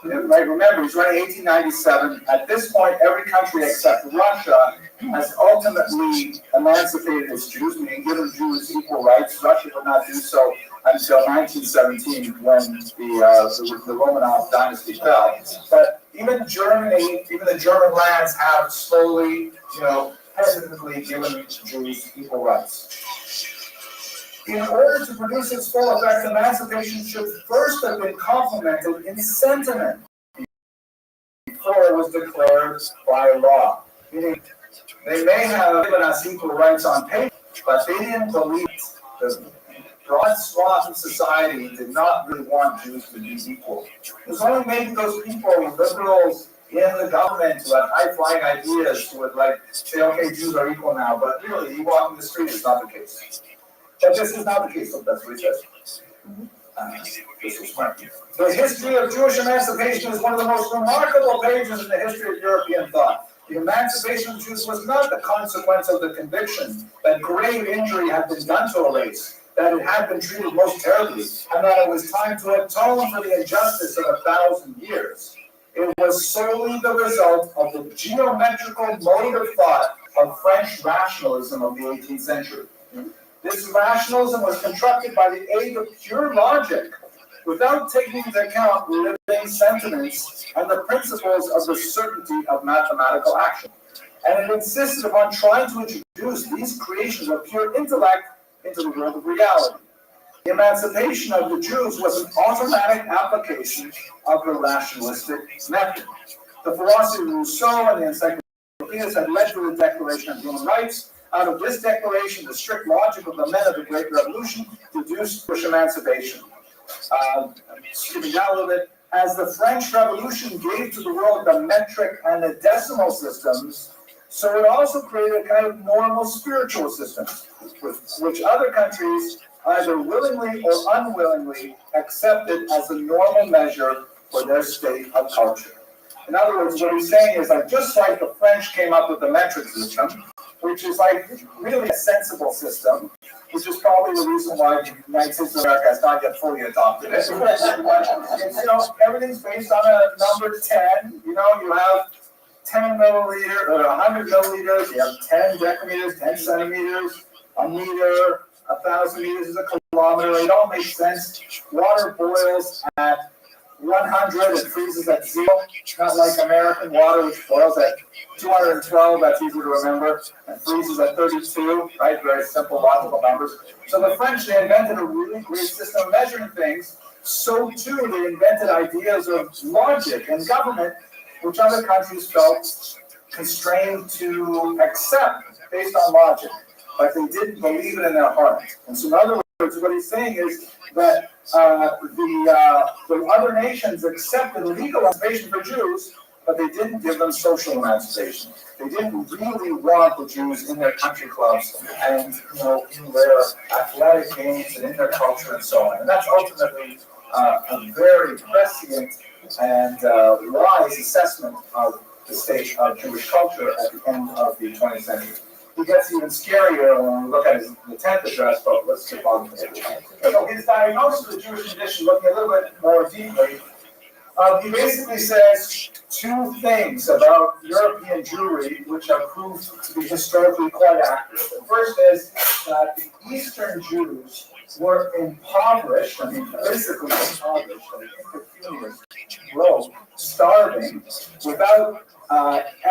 Remember, he's writing 1897. At this point, every country except Russia has ultimately emancipated its Jews, meaning given Jews equal rights. Russia would not do so until 1917, when the Romanov dynasty fell. But even Germany, even the German lands have slowly, hesitantly given Jews equal rights. In order to produce its full effect, emancipation should first have been complemented in sentiment before it was declared by law. Meaning, they may have given us equal rights on paper, but they didn't believe the broad swath of society did not really want Jews to be equal. It was only maybe those people, liberals in the government who had high-flying ideas who would like say, okay, Jews are equal now, but really, you walk in the street, it's not the case. But this is not the case, so that's what he says. This is smart. The history of Jewish emancipation is one of the most remarkable pages in the history of European thought. The emancipation of Jews was not the consequence of the conviction that grave injury had been done to a race, that it had been treated most terribly, and that it was time to atone for the injustice of 1,000 years. It was solely the result of the geometrical mode of thought of French rationalism of the 18th century. This rationalism was constructed by the aid of pure logic, without taking into account living sentiments and the principles of the certainty of mathematical action. And it insisted upon trying to introduce these creations of pure intellect into the world of reality. The emancipation of the Jews was an automatic application of the rationalistic method. The philosophy of Rousseau and the encyclopedias had led to the Declaration of Human Rights. Out of this declaration, the strict logic of the men of the Great Revolution deduced Jewish emancipation. Skipping down a little bit, as the French Revolution gave to the world the metric and the decimal systems, so it also created a kind of normal spiritual system, which other countries either willingly or unwillingly accepted as a normal measure for their state of culture. In other words, what he's saying is like just like the French came up with the metric system, which is like really a sensible system, which is probably the reason why the United States of America has not yet fully adopted it. It's, everything's based on a number 10. You have 10 milliliters or 100 milliliters, you have 10 decameters, 10 centimeters, a meter, 1,000 meters is a kilometer. It all makes sense. Water boils at 100 and freezes at 0, not like American water, which boils at 212, that's easy to remember, and freezes at 32, right? Very simple, logical numbers. So the French, they invented a really great system of measuring things. So too, they invented ideas of logic and government, which other countries felt constrained to accept based on logic, but they didn't believe it in their heart. And so in other words, what he's saying is that the other nations accepted legal emancipation for Jews, but they didn't give them social emancipation. They didn't really want the Jews in their country clubs and in their athletic games and in their culture and so on. And that's ultimately a very prescient and wise assessment of the state of Jewish culture at the end of the 20th century. He gets even scarier when we look at the 10th address, but let's skip on to it. So his diagnosis of the Jewish condition, looking a little bit more deeply, he basically says two things about European Jewry which have proved to be historically quite accurate. The first is that the Eastern Jews were impoverished, physically impoverished, impecunious, broke, starving, without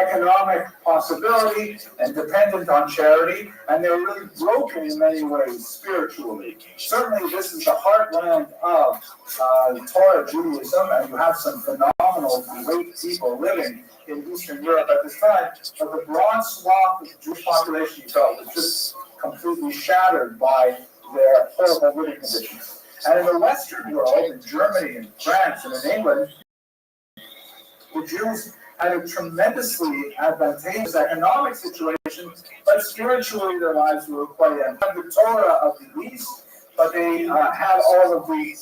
economic possibility and dependent on charity, and they're really broken in many ways spiritually. Certainly this is the heartland of Torah Judaism, and you have some phenomenal great people living in Eastern Europe at this time, but the broad swath of the Jewish population you felt was just completely shattered by their horrible living conditions. And in the Western world, in Germany and France and in England, the Jews had a tremendously advantageous economic situation, but spiritually their lives were quite empty. They had the Torah of the East, but they had all of the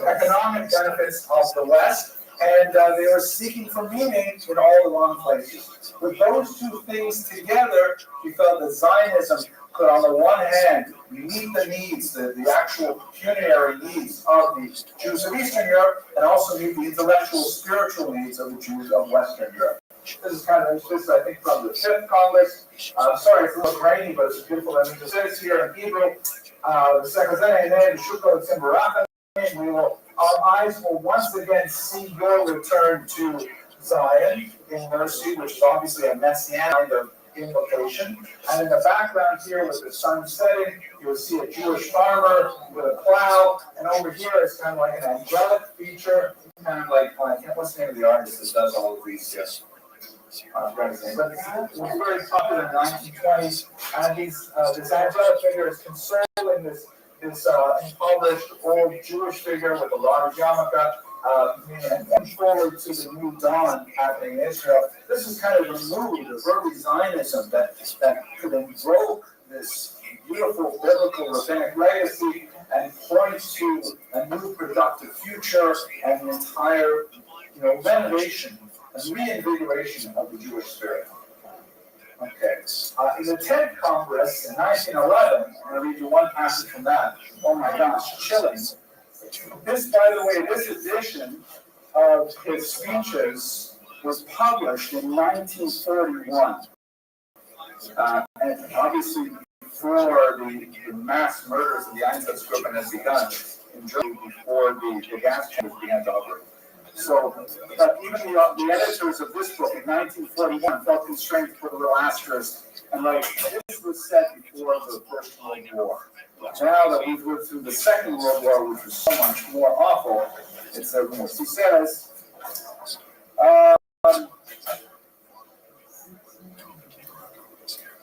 economic benefits of the West, and they were seeking for meaning in all the wrong places. With those two things together, we felt that Zionism could, on the one hand, meet the needs, the actual pecuniary needs of the Jews of Eastern Europe, and also meet the intellectual, spiritual needs of the Jews of Western Europe. This is kind of this, I think, from the 5th Congress. I'm sorry it's a little grainy, but it's beautiful. I mean, it says here in Hebrew, our eyes will once again see your return to Zion in mercy, which is obviously a messianic kind of invocation. And in the background here with the sun setting, you will see a Jewish farmer with a plow, and over here is kind of like an angelic feature kind of like, I can't, what's the name of the artist that does all of these? Yes. But it was very popular in the 1920s, and this angelic figure is consoling this impoverished old Jewish figure with a large yarmulke, and looking forward to the new dawn happening in Israel. This is kind of removed the early Zionism that could invoke this beautiful biblical rabbinic legacy and point to a new productive future and an entire, renovation and reinvigoration of the Jewish spirit. Okay. In the 10th Congress in 1911, I'm going to read you one passage from that. Oh my gosh, chilling. This, by the way, this edition of his speeches was published in 1941. And obviously before the mass murders of the Einsatzgruppen had begun in Germany, before the gas chambers began to operate. So, but even the editors of this book in 1941 felt constrained to put a little asterisk, and like, this was said before the First World War. Now that we've lived through the Second World War, which was so much more awful, it's more. He says,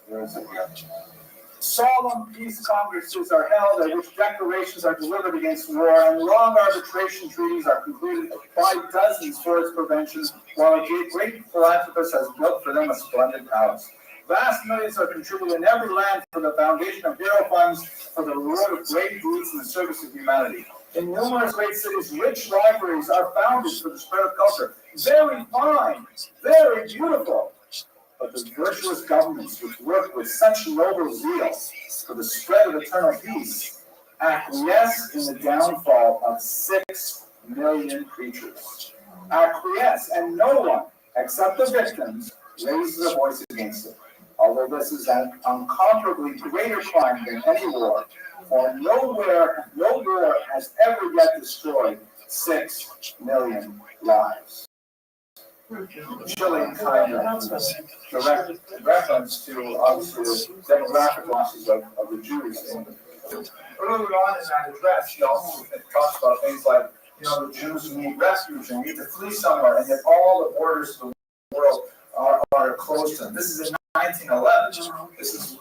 where is it here? Solemn peace congresses are held at which declarations are delivered against war, and long arbitration treaties are concluded by dozens for its prevention, while a great philanthropist has built for them a splendid palace. Vast millions are contributed in every land for the foundation of hero funds for the reward of great deeds in the service of humanity. In numerous great cities, rich libraries are founded for the spread of culture. Very fine, very beautiful. But the virtuous governments which work with such noble zeal for the spread of eternal peace acquiesce in the downfall of 6 million creatures. Acquiesce, and no one, except the victims, raises a voice against it. Although this is an incomparably greater crime than any war, for no war has ever yet destroyed 6 million lives. Chilling kind of direct reference to obviously the demographic losses of the Jews. Early on in that address, he also talks about things like, the Jews who need refuge and need to flee somewhere, and yet all the borders of the world are closed to them. This is in 1911. This is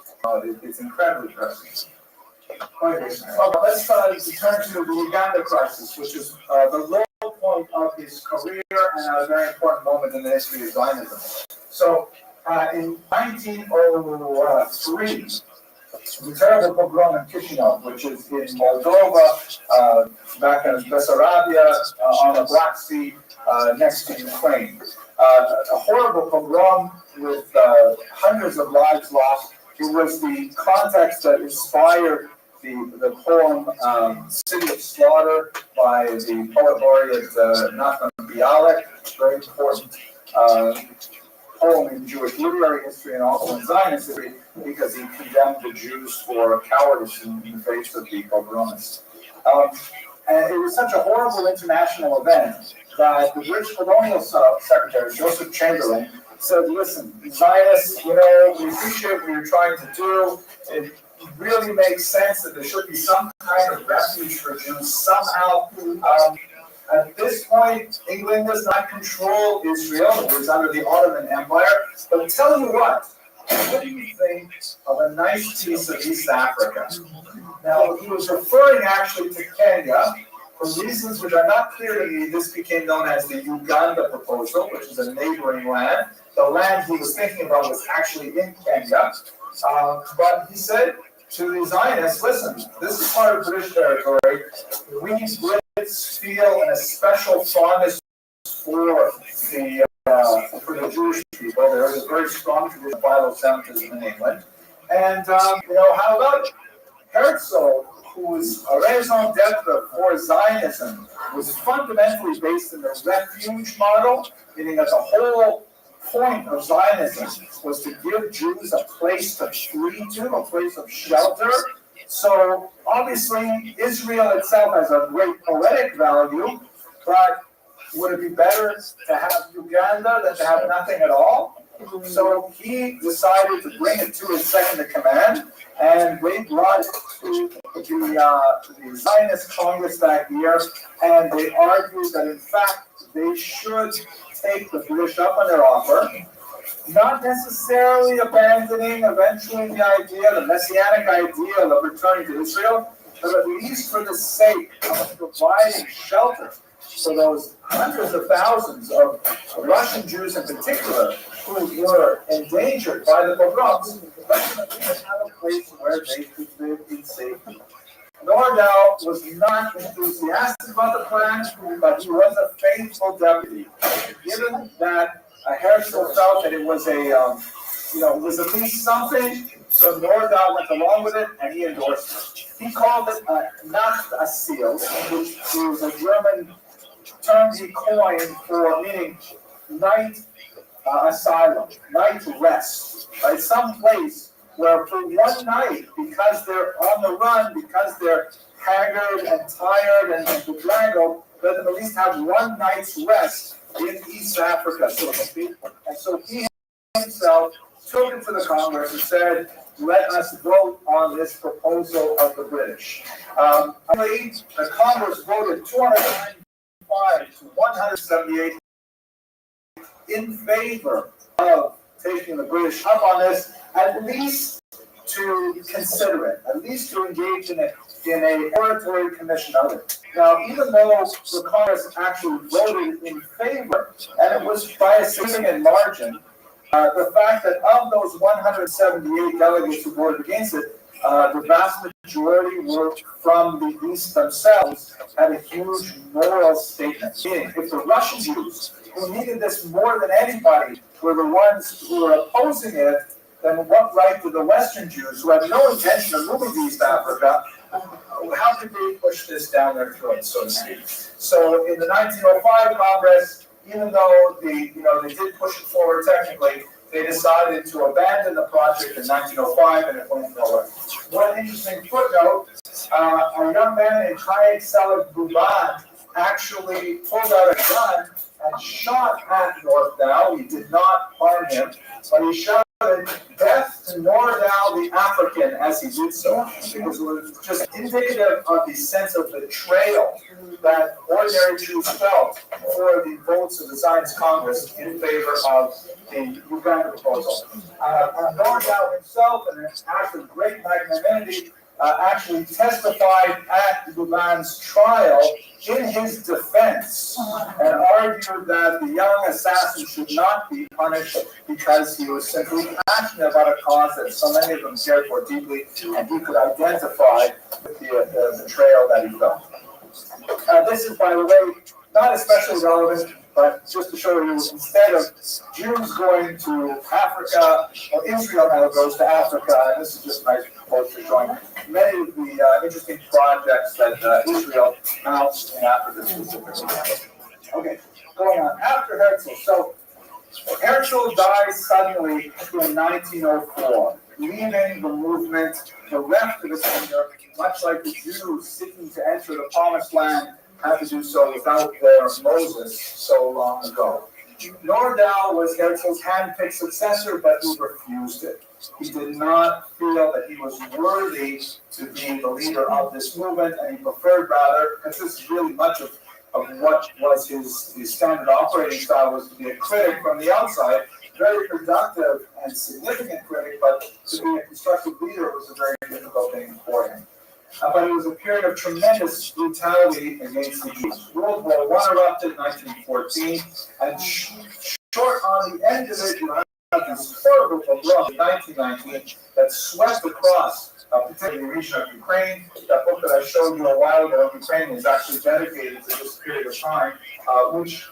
it's incredibly pressing. Let's turn to the Uganda crisis, which is the low point of his career and a very important moment in the history of Zionism. So, in 1903, the terrible pogrom in Chisinau, which is in Moldova, back in Bessarabia, on the Black Sea, next to Ukraine. A horrible pogrom with hundreds of lives lost. It was the context that inspired the poem City of Slaughter by the poet laureate Nathan Bialik, very important poem in Jewish literary history and also in Zionist history, because he condemned the Jews for cowardice in the face of the pogromists. And it was such a horrible international event that the British colonial secretary, Joseph Chamberlain, said, listen, Zionists, we appreciate what you're trying to do. It really makes sense that there should be some kind of refuge for Jews somehow. At this point, England does not control Israel. It was under the Ottoman Empire. But tell you what do you think of a nice piece of East Africa? Now, he was referring actually to Kenya. For reasons which are not clear to me, this became known as the Uganda proposal, which is a neighboring land. The land he was thinking about was actually in Kenya. But he said to the Zionists, listen, this is part of British territory. We Brits feel an special fondness for the Jewish people. There is a very strong tradition of philo-Semitism in England. And, how about it? Herzl, whose raison d'etre for Zionism was fundamentally based in the refuge model, meaning that the whole point of Zionism was to give Jews a place to flee to, a place of shelter. So obviously Israel itself has a great poetic value, but would it be better to have Uganda than to have nothing at all? So he decided to bring it to his second in command, and they brought it to the Zionist Congress that year, and they argued that in fact they should take the British up on their offer, not necessarily abandoning eventually the messianic ideal of returning to Israel, but at least for the sake of providing shelter for those hundreds of thousands of Russian Jews in particular who were endangered by the pogroms, let them at least have a place where they could live in safety. Nordau was not enthusiastic about the plan, but he was a faithful deputy. Given that Herzl felt that it was it was at least something, so Nordau went along with it and he endorsed it. He called it Nacht Asyl, which is a German term he coined for meaning night asylum, night rest, right? Some place where for one night, because they're on the run, because they're haggard and tired and bedraggled, let them at least have one night's rest in East Africa, so to speak. And so he himself took it to the Congress and said, let us vote on this proposal of the British. The Congress voted 295 to 178 in favor of taking the British up on this, at least to consider it, at least to engage in a oratory commission of it. Now, even though the Congress actually voted in favor, and it was by a significant margin, the fact that of those 178 delegates who voted against it, the vast majority were from the East themselves, had a huge moral statement. Meaning, if the Russian Jews, who needed this more than anybody, were the ones who were opposing it, then what right did the Western Jews, who had no intention of moving to East Africa, how could they push this down their throats, so to speak? So in the 1905 Congress, even though they did push it forward technically, they decided to abandon the project in 1905 and it went nowhere. One interesting footnote, a young man named Hayek Selig Buban actually pulled out a gun and shot at Nordau. He did not harm him, but he shouted death to Nordau the African as he did so, because it was just indicative of the sense of betrayal that ordinary Jews felt for the votes of the Zionist Congress in favor of the Uganda proposal. Nordau himself, in an act of great magnanimity, actually testified at Buban's trial in his defense and argued that the young assassin should not be punished because he was simply passionate about a cause that so many of them cared for deeply, and he could identify with the betrayal that he felt. This is, by the way, not especially relevant, but just to show you, instead of Jews going to Africa, or Israel now goes to Africa, and this is just a nice poster showing many of the interesting projects that Israel mounts in Africa specifically. Okay, going on. After Herzl, so Herzl dies suddenly in 1904, leaving the movement bereft of its leader, much like the Jews seeking to enter the Promised Land had to do so without their Moses so long ago. Nordau was Herzl's hand-picked successor, but he refused it. He did not feel that he was worthy to be the leader of this movement, and he preferred rather, because this is really much of what was his standard operating style, was to be a critic from the outside, very productive and significant critic, but to be a constructive leader was a very difficult thing for him. But it was a period of tremendous brutality against the Jews. World War I erupted in 1914, and short on the end of it, you have this horrible pogrom in 1919 that swept across particularly the region of Ukraine. That book that I showed you a while ago, Ukraine, is actually dedicated to this period of time, which,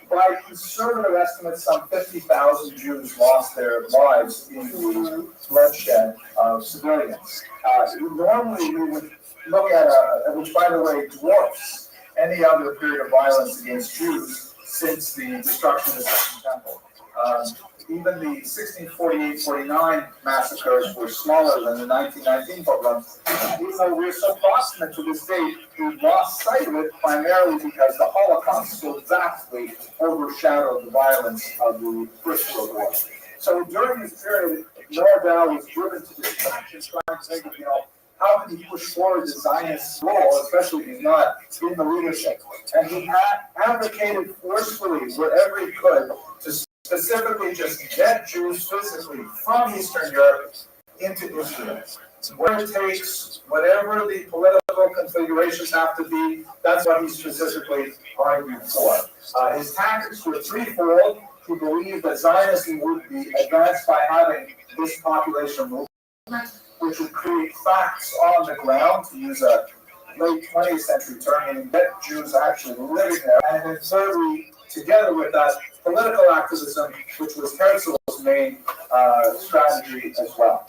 by conservative estimates, some 50,000 Jews lost their lives in the bloodshed of civilians. Normally, we would look at which, by the way, dwarfs any other period of violence against Jews since the destruction of the Second Temple. even the 1648-49 massacres were smaller than the 1919 pogroms. Even though we're so proximate to this date, we've lost sight of it primarily because the Holocaust so vastly overshadowed the violence of the First World War. So during this period, Nordau was driven to distraction, trying to think of, how can he push forward the Zionist role, especially if he's not in the leadership? And he advocated forcefully wherever he could to specifically just get Jews physically from Eastern Europe into Israel. Where it takes, whatever the political configurations have to be, that's what he specifically argued for. His tactics were threefold. He believed that Zionism would be advanced by having this population movement, which would create facts on the ground, to use a late 20th century term, and get Jews actually living there. And then thirdly, together with that, political activism, which was Herzl's main strategy as well.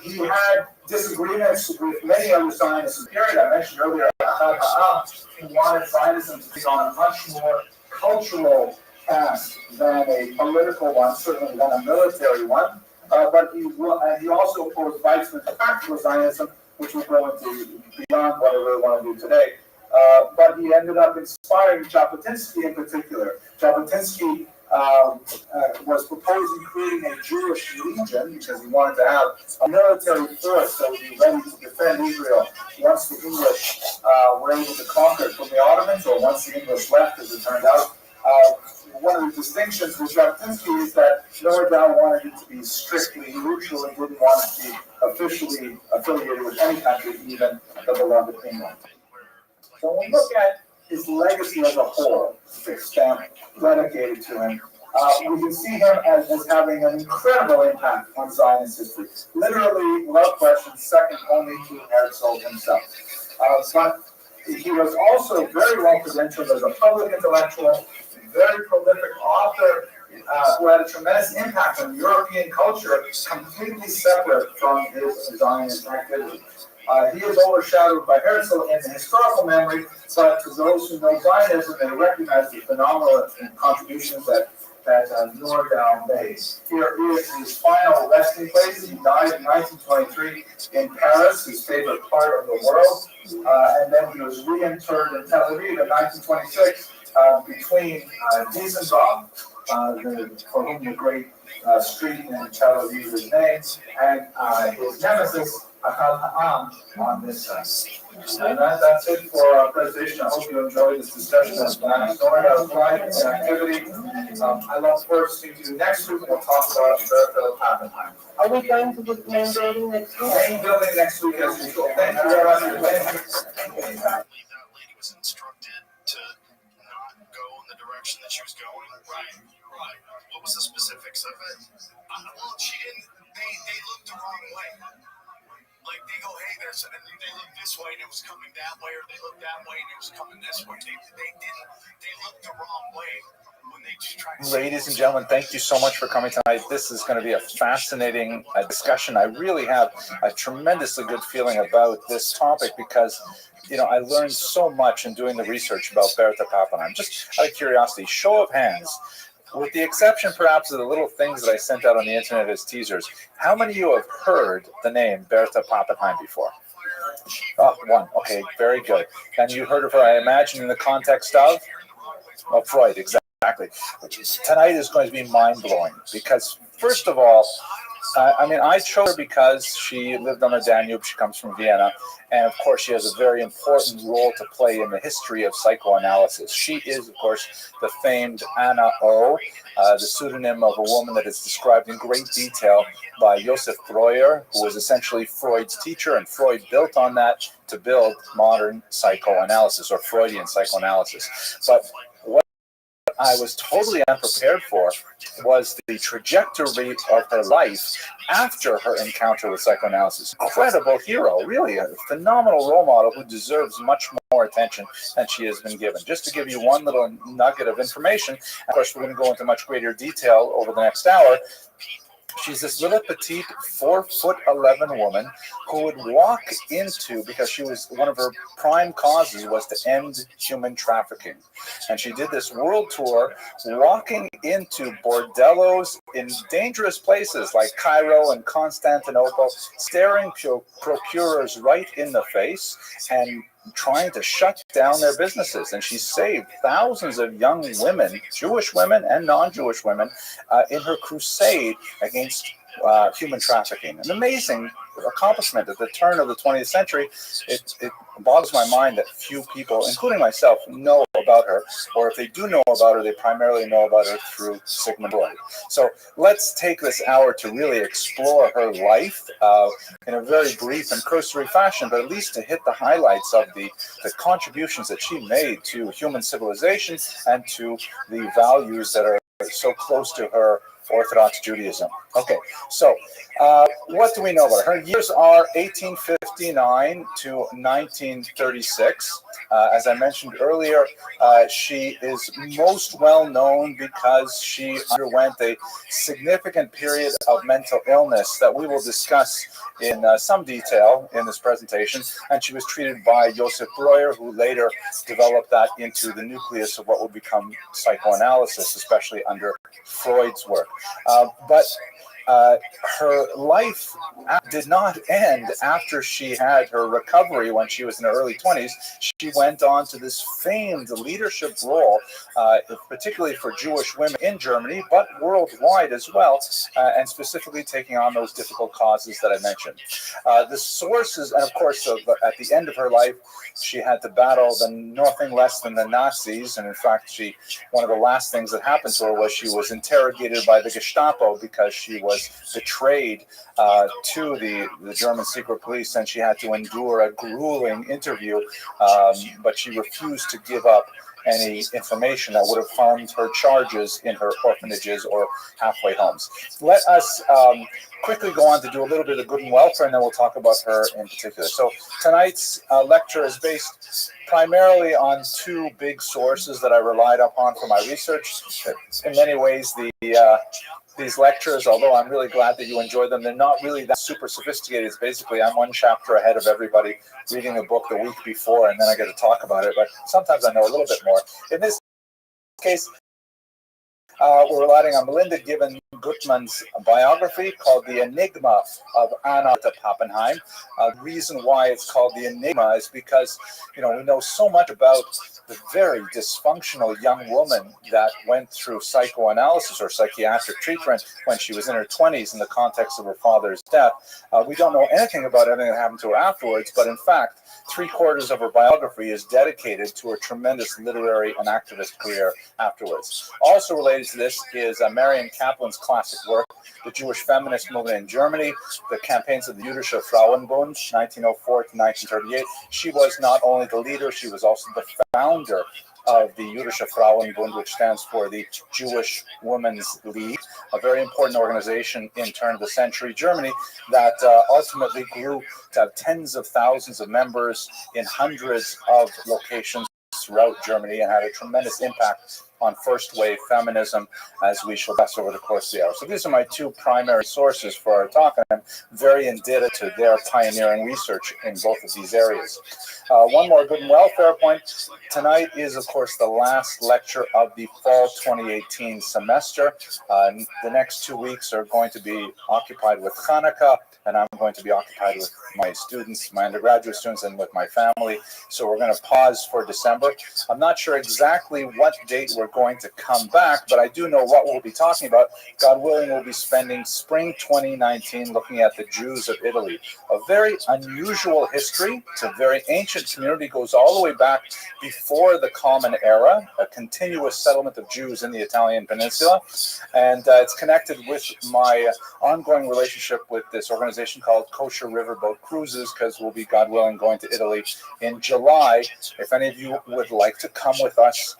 He had disagreements with many other Zionists in the period. I mentioned earlier, who wanted Zionism to be on a much more cultural task than a political one, certainly than a military one. But he also opposed Weizmann's practical Zionism, which will go into beyond what I really want to do today. But he ended up inspiring Jabotinsky in particular. Jabotinsky was proposing creating a Jewish legion because he wanted to have a military force that would be ready to defend Israel once the English were able to conquer it from the Ottomans, or once the English left, as it turned out. One of the distinctions with Jabotinsky is that Nordau wanted it to be strictly neutral and didn't want it to be officially affiliated with any country, even the beloved England. So when we look at his legacy as a whole, the stamp dedicated to him, we can see him as having an incredible impact on Zionist history. Literally, without question, second only to Herzl himself. But he was also very well credentialed as a public intellectual, very prolific author, who had a tremendous impact on European culture, completely separate from his Zionist activity. He is overshadowed by Herzl in the historical memory, but to those who know Zionism, they recognize the phenomenal contributions that Nordau made. Here is his final resting place. He died in 1923 in Paris, his favorite part of the world, and then he was reinterred in Tel Aviv in 1926 between Dizengoff, for whom the great street in Tel Aviv is named, and his nemesis, Achal Ha'am, on this side. And that's it for our presentation. I hope you enjoyed this discussion of Nordau's life and activity. I look forward to seeing you next week. We'll talk about Bertha Pappenheim. Are we going to the main building next week? Main building next week as usual. Thank you very much. That lady was instructed to not go in the direction that she was going. Right. What was the specifics of it? Well, she didn't. They looked the wrong way. Like they go, hey, and they looked this way and it was coming that way, or they looked that way and it was coming this way. They didn't. They looked the wrong way when they just tried to. Ladies and gentlemen, thank you so much for coming tonight. This is going to be a fascinating discussion. I really have a tremendously good feeling about this topic because, I learned so much in doing the research about Bertha Pappenheim. Just out of curiosity, show of hands. With the exception, perhaps, of the little things that I sent out on the internet as teasers, how many of you have heard the name Bertha Pappenheim before? Oh, one. Okay, very good. And you heard of her, I imagine, in the context of Freud, exactly. Tonight is going to be mind-blowing because, first of all, I chose her because she lived on the Danube. She comes from Vienna. And, of course, she has a very important role to play in the history of psychoanalysis. She is, of course, the famed Anna O., the pseudonym of a woman that is described in great detail by Joseph Breuer, who was essentially Freud's teacher, and Freud built on that to build modern psychoanalysis, or Freudian psychoanalysis. But what I was totally unprepared for was the trajectory of her life after her encounter with psychoanalysis. Incredible hero, really a phenomenal role model who deserves much more attention than she has been given. Just to give you one little nugget of information, of course we're going to go into much greater detail over the next hour. She's this little petite 4'11" woman who would walk into, because she was one of her prime causes was to end human trafficking. And she did this world tour walking into bordellos in dangerous places like Cairo and Constantinople, staring procurers right in the face and trying to shut down their businesses. And she saved thousands of young women, Jewish women and non-Jewish women, in her crusade against human trafficking. An amazing accomplishment at the turn of the 20th century. It boggles my mind that few people, including myself, know about her, or if they do know about her, they primarily know about her through Sigmund Freud. So let's take this hour to really explore her life in a very brief and cursory fashion, but at least to hit the highlights of the contributions that she made to human civilization and to the values that are so close to her Orthodox Judaism. Okay, so what do we know about her? Her years are 1859 to 1936. As I mentioned earlier, she is most well known because she underwent a significant period of mental illness that we will discuss in some detail in this presentation, and she was treated by Joseph Breuer, who later developed that into the nucleus of what would become psychoanalysis, especially under Freud's work. But her life did not end after she had her recovery when she was in her early 20s. She went on to this famed leadership role, particularly for Jewish women in Germany, but worldwide as well, and specifically taking on those difficult causes that I mentioned. The sources, and of course, at the end of her life, she had to battle nothing less than the Nazis, and in fact, one of the last things that happened to her was she was interrogated by the Gestapo because she was betrayed to the German secret police, and she had to endure a grueling interview, but she refused to give up any information that would have harmed her charges in her orphanages or halfway homes. Let us quickly go on to do a little bit of good and welfare, and then we'll talk about her in particular. So tonight's lecture is based primarily on two big sources that I relied upon for my research. In many ways, these lectures, although I'm really glad that you enjoy them, they're not really that super sophisticated. It's basically I'm one chapter ahead of everybody, reading a book the week before, and then I get to talk about it. But sometimes I know a little bit more. In this case, we're relying on Melinda Gibbon Gutman's biography called The Enigma of Anna Pappenheim. The reason why it's called The Enigma is because, we know so much about the very dysfunctional young woman that went through psychoanalysis or psychiatric treatment when she was in her 20s in the context of her father's death. We don't know anything about anything that happened to her afterwards, but in fact, 3/4 of her biography is dedicated to her tremendous literary and activist career afterwards. Also related to this is Marion Kaplan's classic work, The Jewish Feminist Movement in Germany, the campaigns of the Jüdische Frauenbund, 1904 to 1938. She was not only the leader, she was also the founder of the Jüdische Frauenbund, which stands for the Jewish Women's League, a very important organization in turn of the century Germany that ultimately grew to have tens of thousands of members in hundreds of locations throughout Germany and had a tremendous impact on first wave feminism, as we shall discuss over the course of the hour. So these are my two primary sources for our talk, and I'm very indebted to their pioneering research in both of these areas. One more good and welfare point. Tonight is, of course, the last lecture of the fall 2018 semester. The next 2 weeks are going to be occupied with Hanukkah, and I'm going to be occupied with my students, my undergraduate students, and with my family. So we're going to pause for December. I'm not sure exactly what date we're going to come back, but I do know what we'll be talking about. God willing, we'll be spending spring 2019 looking at the Jews of Italy. A very unusual history. It's a very ancient community, goes all the way back before the Common Era, a continuous settlement of Jews in the Italian peninsula. And it's connected with my ongoing relationship with this organization called Kosher Riverboat Cruises, because we'll be, God willing, going to Italy in July. If any of you would like to come with us,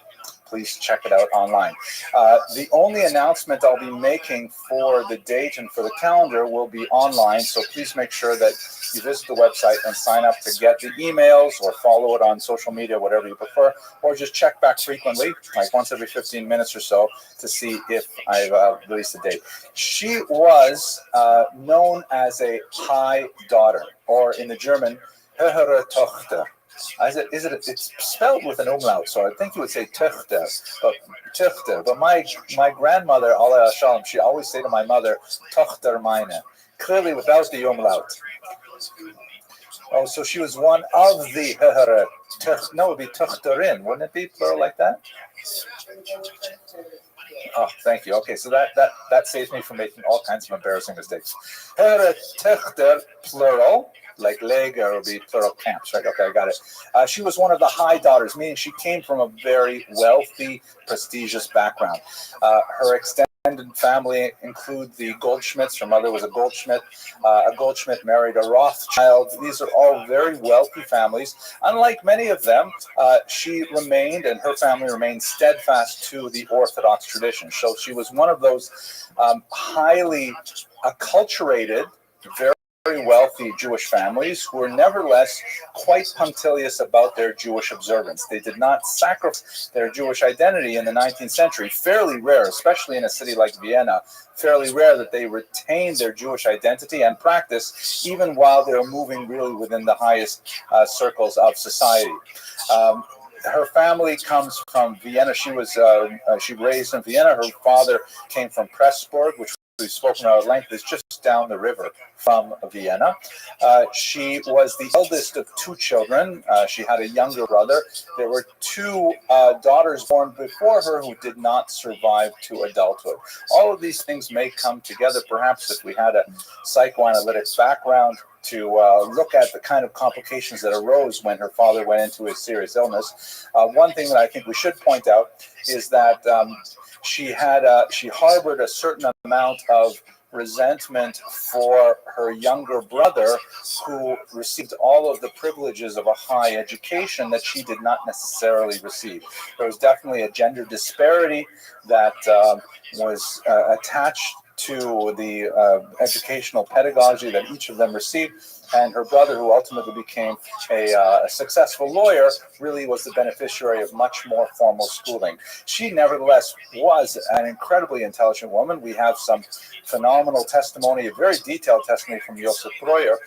please check it out online. The only announcement I'll be making for the date and for the calendar will be online, so please make sure that you visit the website and sign up to get the emails or follow it on social media, whatever you prefer, or just check back frequently, like once every 15 minutes or so, to see if I've released a date. She was known as a high daughter, or in the German, höhere Tochter. It's spelled with an umlaut, so I think you would say Töchter, but my grandmother, Allah Shalom, she always say to my mother, Tochter meine, clearly without the umlaut. Oh, so she was one of the höhere, no, it would be Tochterin, wouldn't it be plural like that? Oh, thank you. Okay, so that saves me from making all kinds of embarrassing mistakes. Höhere Tochter, plural, like Lega would be plural camps, right? Okay, I got it. She was one of the high daughters, meaning she came from a very wealthy, prestigious background. Her extended family include the Goldschmidts. Her mother was a Goldschmidt. A Goldschmidt married a Rothschild. These are all very wealthy families. Unlike many of them, she remained, and her family remained steadfast to the Orthodox tradition. So she was one of those highly acculturated, very wealthy Jewish families who were nevertheless quite punctilious about their Jewish observance. They did not sacrifice their Jewish identity in the 19th century. Fairly rare, especially in a city like Vienna, fairly rare that they retained their Jewish identity and practice even while they were moving really within the highest circles of society. Her family comes from Vienna. She raised in Vienna. Her father came from Pressburg, which we've spoken about at length, is just down the river from Vienna. She was the eldest of two children. She had a younger brother. There were two daughters born before her who did not survive to adulthood. All of these things may come together, perhaps if we had a psychoanalytic background, to look at the kind of complications that arose when her father went into a serious illness. One thing that I think we should point out is that she harbored a certain amount of resentment for her younger brother, who received all of the privileges of a high education that she did not necessarily receive. There was definitely a gender disparity that was attached to the educational pedagogy that each of them received, and her brother, who ultimately became a successful lawyer, really was the beneficiary of much more formal schooling. She nevertheless was an incredibly intelligent woman. We have some phenomenal testimony, a very detailed testimony from Josef Breuer,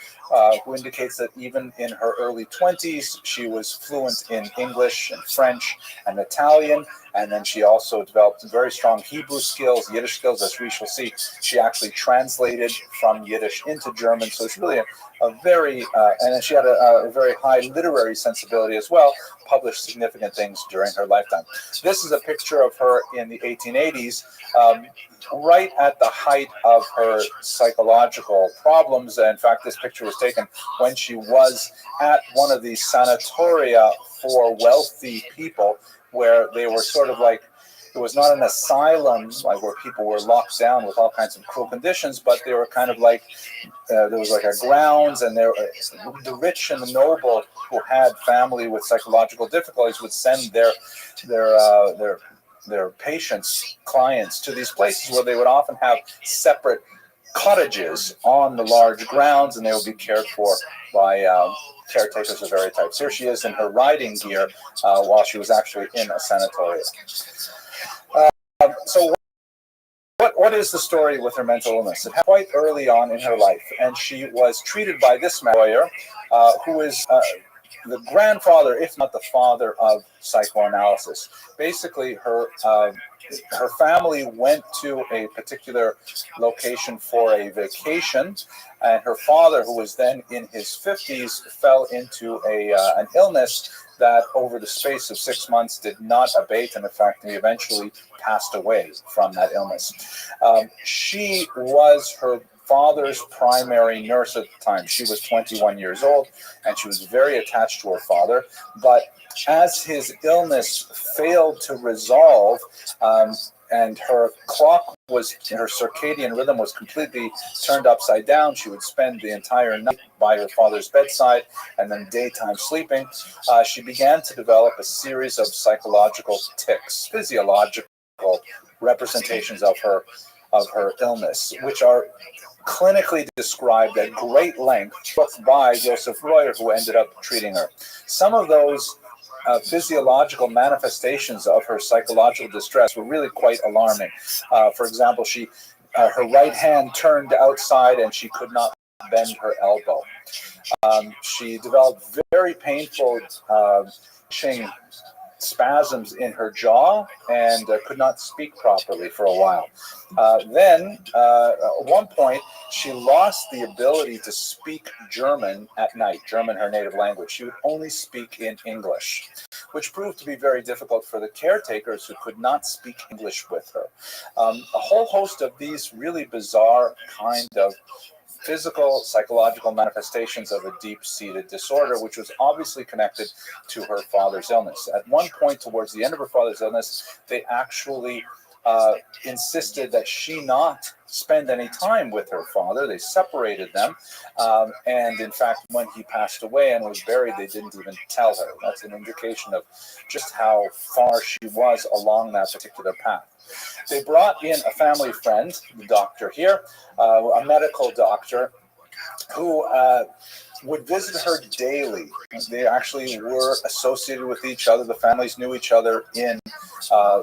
who indicates that even in her early 20s, she was fluent in English and French and Italian. And then she also developed very strong Hebrew skills, Yiddish skills, as we shall see. She actually translated from Yiddish into German. So it's really a very, and then she had a very high literary sensibility as well, published significant things during her lifetime. This is a picture of her in the 1880s, right at the height of her psychological problems. In fact, this picture was taken when she was at one of these sanatoria for wealthy people, where they were sort of like, it was not an asylum, like where people were locked down with all kinds of cruel conditions, but they were kind of like, there was like a grounds, and the rich and the noble who had family with psychological difficulties would send their patients, clients, to these places where they would often have separate cottages on the large grounds, and they would be cared for by caretakers of various types. Here she is in her riding gear while she was actually in a sanatorium. So what is the story with her mental illness? It happened quite early on in her life, and she was treated by this lawyer, who is the grandfather, if not the father, of psychoanalysis. Basically, her family went to a particular location for a vacation, and her father, who was then in his 50s, fell into an illness that over the space of 6 months did not abate, and in fact he eventually passed away from that illness. She was her father's primary nurse at the time. She was 21 years old, and she was very attached to her father. But as his illness failed to resolve, and her circadian rhythm was completely turned upside down. She would spend the entire night by her father's bedside and then daytime sleeping. She began to develop a series of psychological tics, physiological representations of her illness, which are clinically described at great length by Joseph Breuer, who ended up treating her. Some of those physiological manifestations of her psychological distress were really quite alarming. For example, her right hand turned outside and she could not bend her elbow. She developed very painful spasms in her jaw and could not speak properly for a while. Then, at one point, she lost the ability to speak German at night, German, her native language. She would only speak in English, which proved to be very difficult for the caretakers who could not speak English with her. A whole host of these really bizarre kind of physical, psychological manifestations of a deep-seated disorder, which was obviously connected to her father's illness. At one point, towards the end of her father's illness, they actually insisted that she not spend any time with her father. They separated them. And in fact, when he passed away and was buried, they didn't even tell her. That's an indication of just how far she was along that particular path. They brought in a family friend, the doctor here, a medical doctor, who would visit her daily. They actually were associated with each other. The families knew each other in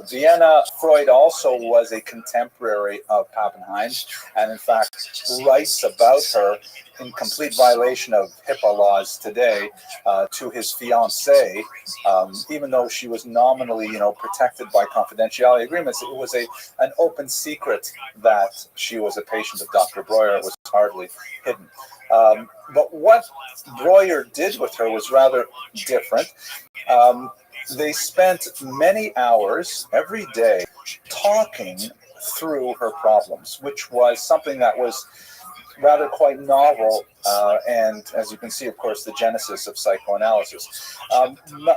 Vienna. Freud also was a contemporary of Pappenheim, and in fact writes about her in complete violation of HIPAA laws today to his fiancée, even though she was nominally, protected by confidentiality agreements. It was an open secret that she was a patient of Dr. Breuer. It was hardly hidden. But what Breuer did with her was rather different. They spent many hours every day talking through her problems, which was something that was rather quite novel, and as you can see, of course, the genesis of psychoanalysis.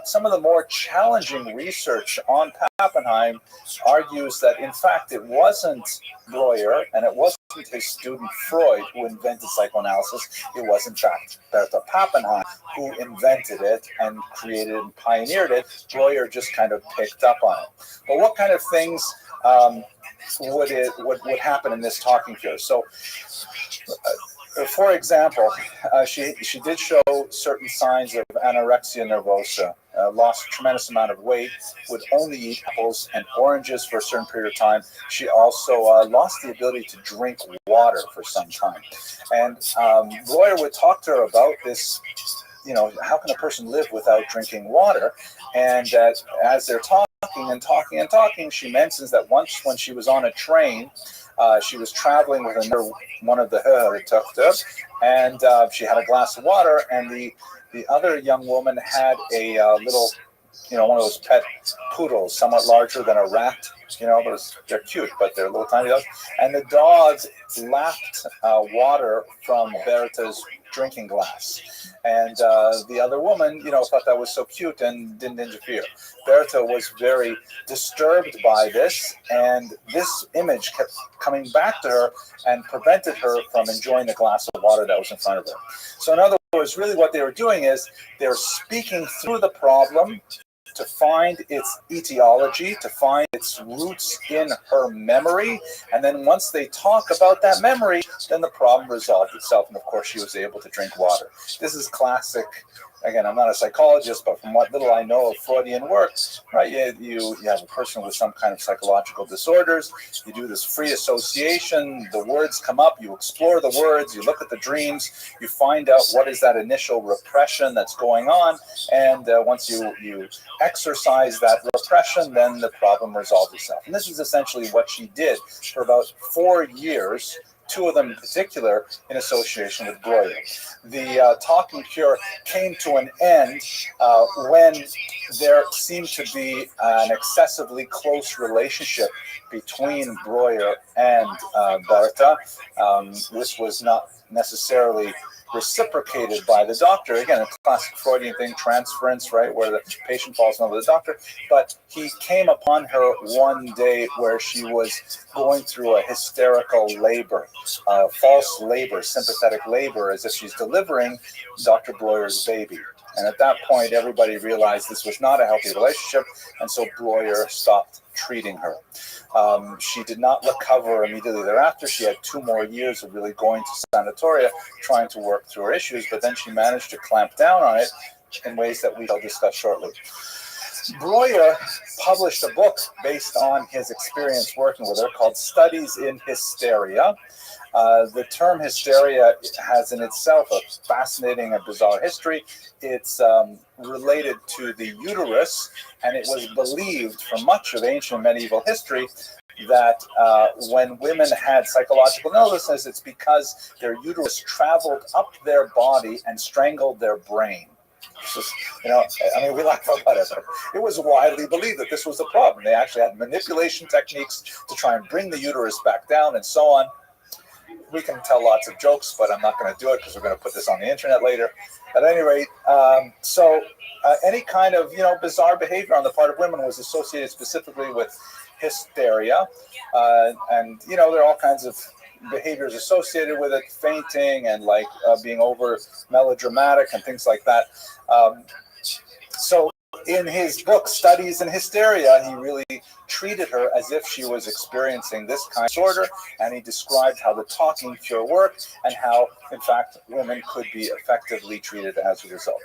Some of the more challenging research on Pappenheim argues that, in fact, it wasn't Breuer and it wasn't his student Freud who invented psychoanalysis. It was, in fact, Bertha Pappenheim who invented it and created it and pioneered it. Breuer just kind of picked up on it. But what kind of things would happen in this talking here? So, for example, she did show certain signs of anorexia nervosa, lost a tremendous amount of weight, would only eat apples and oranges for a certain period of time. She also lost the ability to drink water for some time. And Breuer would talk to her about this, how can a person live without drinking water? And as they're talking, she mentions that once when she was on a train, she was traveling with one of the Hörertöchter, and she had a glass of water, and the other young woman had a little, one of those pet poodles, somewhat larger than a rat. They're cute, but they're little tiny dogs. And the dogs lapped water from Bertha's drinking glass. And the other woman, thought that was so cute and didn't interfere. Bertha was very disturbed by this, and this image kept coming back to her and prevented her from enjoying the glass of water that was in front of her. So in other words, really what they were doing is they're speaking through the problem to find its etiology, to find its roots in her memory, and then once they talk about that memory, then the problem resolved itself, and of course she was able to drink water. This is classic. Again, I'm not a psychologist, but from what little I know of Freudian work, right? You have a person with some kind of psychological disorders. You do this free association. The words come up. You explore the words. You look at the dreams. You find out what is that initial repression that's going on. And once you exercise that repression, then the problem resolves itself. And this is essentially what she did for about 4 years. 2 of them in particular in association with Breuer. The talking cure came to an end when there seemed to be an excessively close relationship between Breuer and Bertha. This was not necessarily reciprocated by the doctor. Again, a classic Freudian thing, transference, right, where the patient falls in love with the doctor. But he came upon her one day where she was going through a hysterical labor, false labor, sympathetic labor, as if she's delivering Dr. Breuer's baby. And at that point, everybody realized this was not a healthy relationship, and so Breuer stopped treating her. She did not recover immediately thereafter. She had 2 more years of really going to sanatoria, trying to work through her issues, but then she managed to clamp down on it in ways that we shall discuss shortly. Breuer published a book based on his experience working with her called Studies in Hysteria. The term hysteria has in itself a fascinating and bizarre history. It's related to the uterus, and it was believed for much of ancient medieval history that when women had psychological illnesses, it's because their uterus traveled up their body and strangled their brain. Just, we laugh about it, but it was widely believed that this was the problem. They actually had manipulation techniques to try and bring the uterus back down and so on. We can tell lots of jokes, but I'm not going to do it because we're going to put this on the internet later. At any rate, any kind of bizarre behavior on the part of women was associated specifically with hysteria, and there are all kinds of behaviors associated with it, fainting and being over melodramatic and things like that. So in his book, Studies in Hysteria, he really treated her as if she was experiencing this kind of disorder, and he described how the talking cure worked and how, in fact, women could be effectively treated as a result.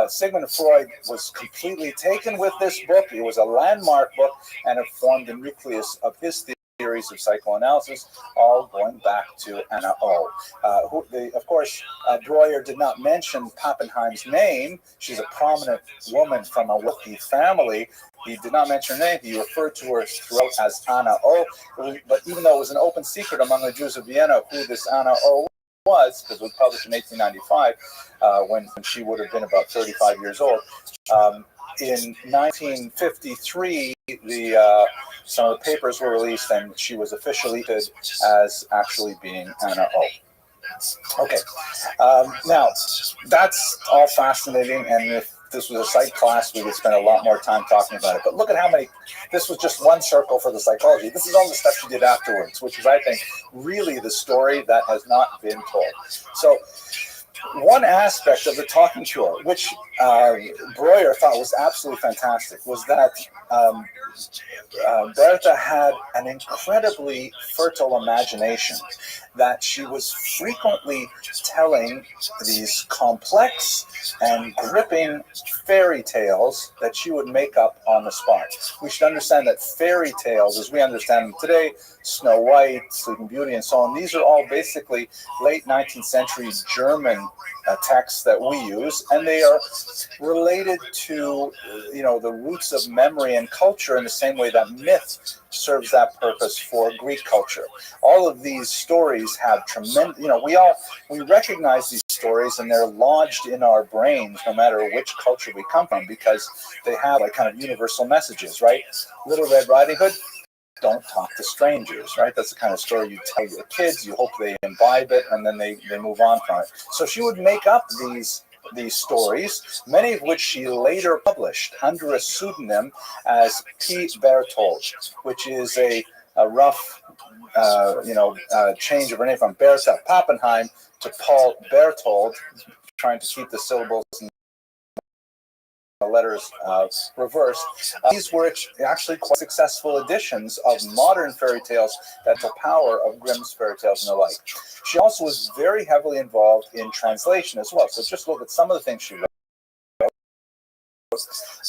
Sigmund Freud was completely taken with this book. It was a landmark book, and it formed the nucleus of his theories of psychoanalysis, all going back to Anna O. Of course, Breuer did not mention Pappenheim's name. She's a prominent woman from a wealthy family. He did not mention her name. He referred to her throughout as Anna O. But even though it was an open secret among the Jews of Vienna who this Anna O was, because it was published in 1895, when she would have been about 35 years old. In 1953, some of the papers were released, and she was officially as actually being Anna O. Okay, now that's all fascinating, and if this was a psych class, we would spend a lot more time talking about it. But look at how many, this was just one circle for the psychology. This is all the stuff she did afterwards, which is, I think, really the story that has not been told. So one aspect of the talking cure, which Breuer thought was absolutely fantastic, was that Bertha had an incredibly fertile imagination, that she was frequently telling these complex and gripping fairy tales that she would make up on the spot. We should understand that fairy tales, as we understand them today, Snow White, Sleeping Beauty, and so on, these are all basically late 19th century German texts that we use, and they are related to the roots of memory and culture in the same way that myth serves that purpose for Greek culture. All of these stories have tremendous, we recognize these stories, and they're lodged in our brains no matter which culture we come from, because they have kind of universal messages, right? Little Red Riding Hood, don't talk to strangers, right? That's the kind of story you tell your kids. You hope they imbibe it, and then they move on from it. So she would make up these stories, many of which she later published under a pseudonym as P. Berthold, which is a rough, change of her name from Bertha Pappenheim to Paul Berthold, trying to keep the syllables and the letters reversed. These were actually quite successful editions of modern fairy tales that the power of Grimm's fairy tales and the like. She also was very heavily involved in translation as well. So just look at some of the things she wrote.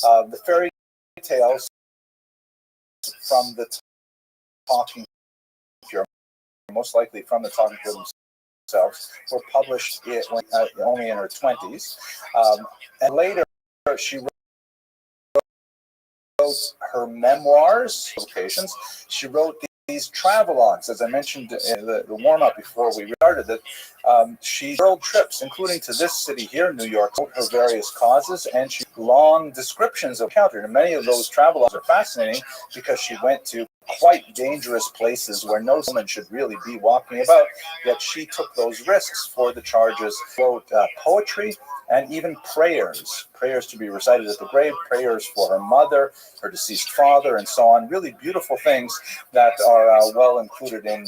The fairy tales from the Talking Cure, most likely from the Talking Cure themselves, were published only in her 20s. And later, she wrote her memoirs, publications. She wrote these travelogues, as I mentioned in the warm-up before we started it. She world trips, including to this city here, New York, her various causes, and she long descriptions of encounter. And many of those travelogues are fascinating because she went to quite dangerous places where no woman should really be walking about, yet she took those risks for the charges. Wrote poetry and even prayers to be recited at the grave, prayers for her mother, her deceased father, and so on. Really beautiful things that are well included in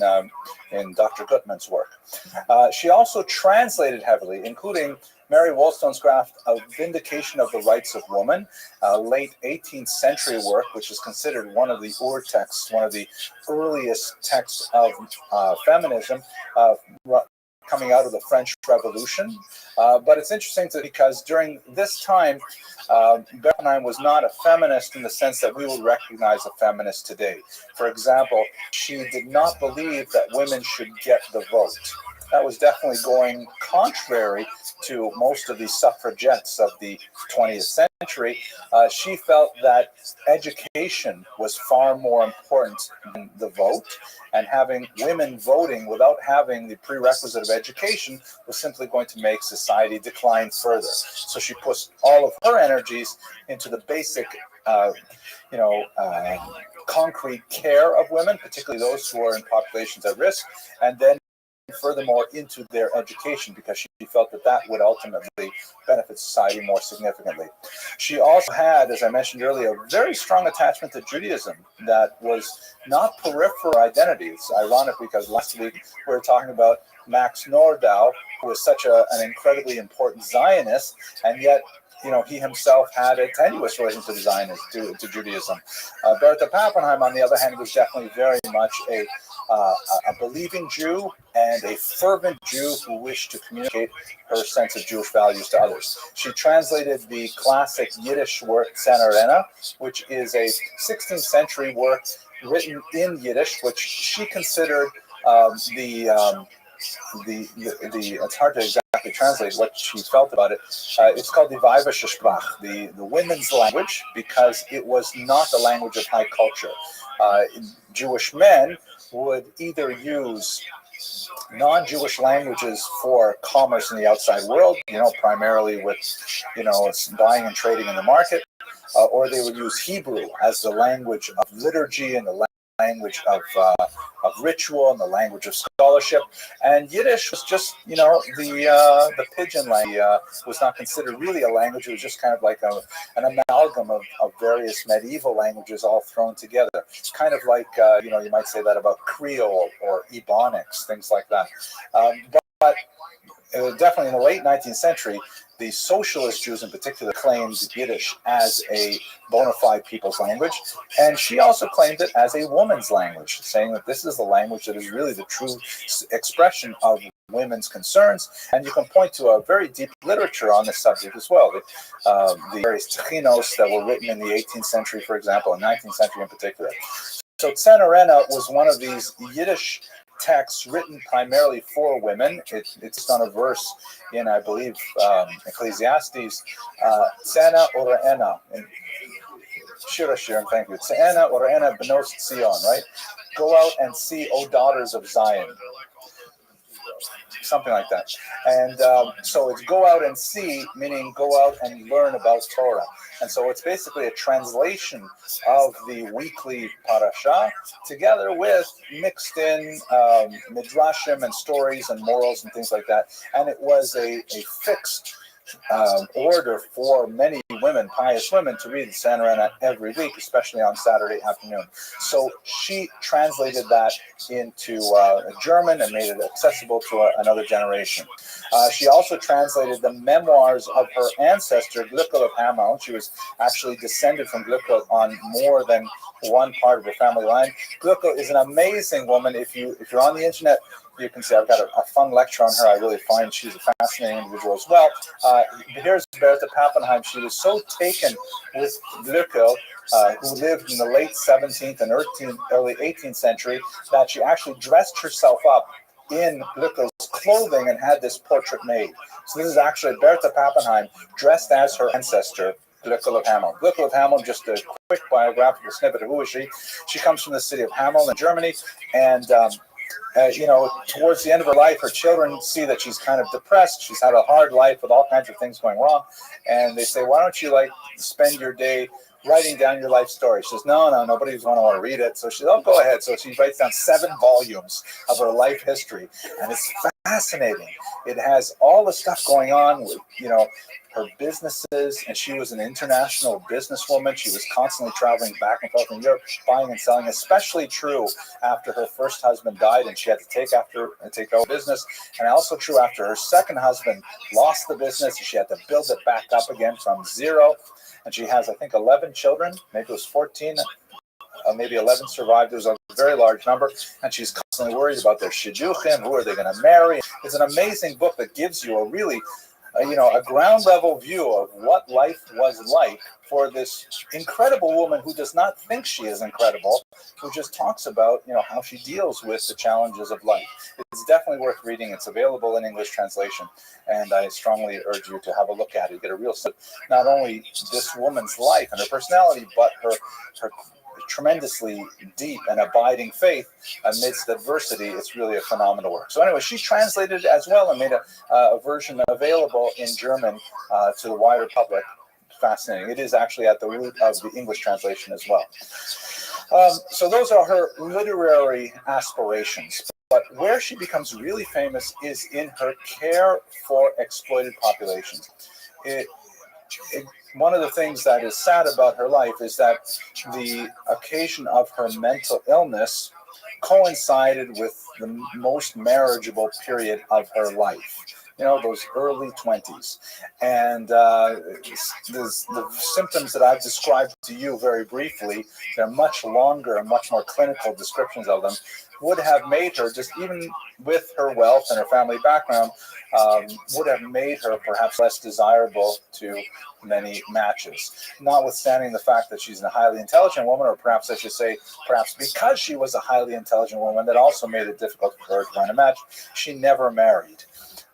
Dr. Gutman's work. She also translated heavily, including Mary Wollstonecraft, A Vindication of the Rights of Woman, late 18th century work, which is considered one of the ur-texts, one of the earliest texts of feminism, coming out of the French Revolution. But it's interesting because during this time, Bernheim was not a feminist in the sense that we would recognize a feminist today. For example, she did not believe that women should get the vote. That was definitely going contrary to most of the suffragettes of the 20th century. She felt that education was far more important than the vote, and having women voting without having the prerequisite of education was simply going to make society decline further. So she put all of her energies into the basic concrete care of women, particularly those who are in populations at risk, and then furthermore into their education, because she felt that that would ultimately benefit society more significantly. She also had, as I mentioned earlier, a very strong attachment to Judaism that was not peripheral identity. It's ironic because last week we were talking about Max Nordau, who was such an incredibly important Zionist, and yet he himself had a tenuous relationship to Zionism, to Judaism. Bertha Pappenheim, on the other hand, was definitely very much a believing Jew and a fervent Jew who wished to communicate her sense of Jewish values to others. She translated the classic Yiddish work Tzanarena, which is a 16th century work written in Yiddish, which she considered it's hard to exactly translate what she felt about it. It's called the Weibische Sprach, the women's language, because it was not the language of high culture. Jewish men would either use non-Jewish languages for commerce in the outside world, primarily with, buying and trading in the market, or they would use Hebrew as the language of liturgy and the language of ritual and the language of scholarship. And Yiddish was just, the pidgin language was not considered really a language. It was just kind of like an amalgam of various medieval languages all thrown together. It's kind of like, you might say that about Creole or Ebonics, things like that. But definitely in the late 19th century, the socialist Jews in particular claimed Yiddish as a bona fide people's language, and she also claimed it as a woman's language, saying that this is the language that is really the true expression of women's concerns. And you can point to a very deep literature on this subject as well. The various techinos that were written in the 18th century, for example, and 19th century in particular. So Tzanarena was one of these Yiddish texts written primarily for women. It's on a verse in, I believe, Ecclesiastes, Tzana Ora'ena, and Shira, and thank you. Tzana Ora'ena Benos Zion, right? Go out and see, O daughters of Zion. Something like that. And so it's go out and see, meaning go out and learn about Torah. And so it's basically a translation of the weekly parasha together with mixed in midrashim and stories and morals and things like that. And it was a fixed order for many women, pious women, to read the Tzanarena every week, especially on Saturday afternoon. So she translated that into German and made it accessible to another generation. She also translated the memoirs of her ancestor, Glückel of Hameln. She was actually descended from Glückel on more than one part of the family line. Glückel is an amazing woman. If you're on the internet, you can see I've got a fun lecture on her. I really find she's a fascinating individual as well. Here's Bertha Pappenheim. She was so taken with Glückel, who lived in the late 17th and early 18th century, that she actually dressed herself up in Glückel's clothing and had this portrait made. So this is actually Bertha Pappenheim dressed as her ancestor, Glückel of Hameln. Glückel of Hameln, just a quick biographical snippet of who is she. She comes from the city of Hameln in Germany, and towards the end of her life, her children see that she's kind of depressed. She's had a hard life with all kinds of things going wrong. And they say, why don't you spend your day writing down your life story. She says, no, nobody's going to want to read it. So she says, oh, go ahead. So she writes down 7 volumes of her life history, and it's fascinating. It has all the stuff going on with, her businesses, and she was an international businesswoman. She was constantly traveling back and forth in Europe, buying and selling, especially true after her first husband died and she had to take over business, and also true after her second husband lost the business. She had to build it back up again from zero. And she has, I think, 11 children, maybe it was 14, maybe 11 survived. It was a very large number, and she's constantly worried about their shidduchim, who are they going to marry. It's an amazing book that gives you a really a ground level view of what life was like for this incredible woman who does not think she is incredible, who just talks about, how she deals with the challenges of life. It's definitely worth reading. It's available in English translation, and I strongly urge you to have a look at it. Get a real sense of not only this woman's life and her personality, but her tremendously deep and abiding faith amidst adversity. It's really a phenomenal work. So anyway, she translated it as well and made a version available in German to the wider public. Fascinating. It is actually at the root of the English translation as well. So those are her literary aspirations. But where she becomes really famous is in her care for exploited populations. One of the things that is sad about her life is that the occasion of her mental illness coincided with the most marriageable period of her life. Those early 20s. And the symptoms that I've described to you very briefly, they're much longer and much more clinical descriptions of them, would have made her, just even with her wealth and her family background, would have made her perhaps less desirable to many matches. Notwithstanding the fact that she's a highly intelligent woman, or perhaps I should say, perhaps because she was a highly intelligent woman, that also made it difficult for her to find a match. She never married.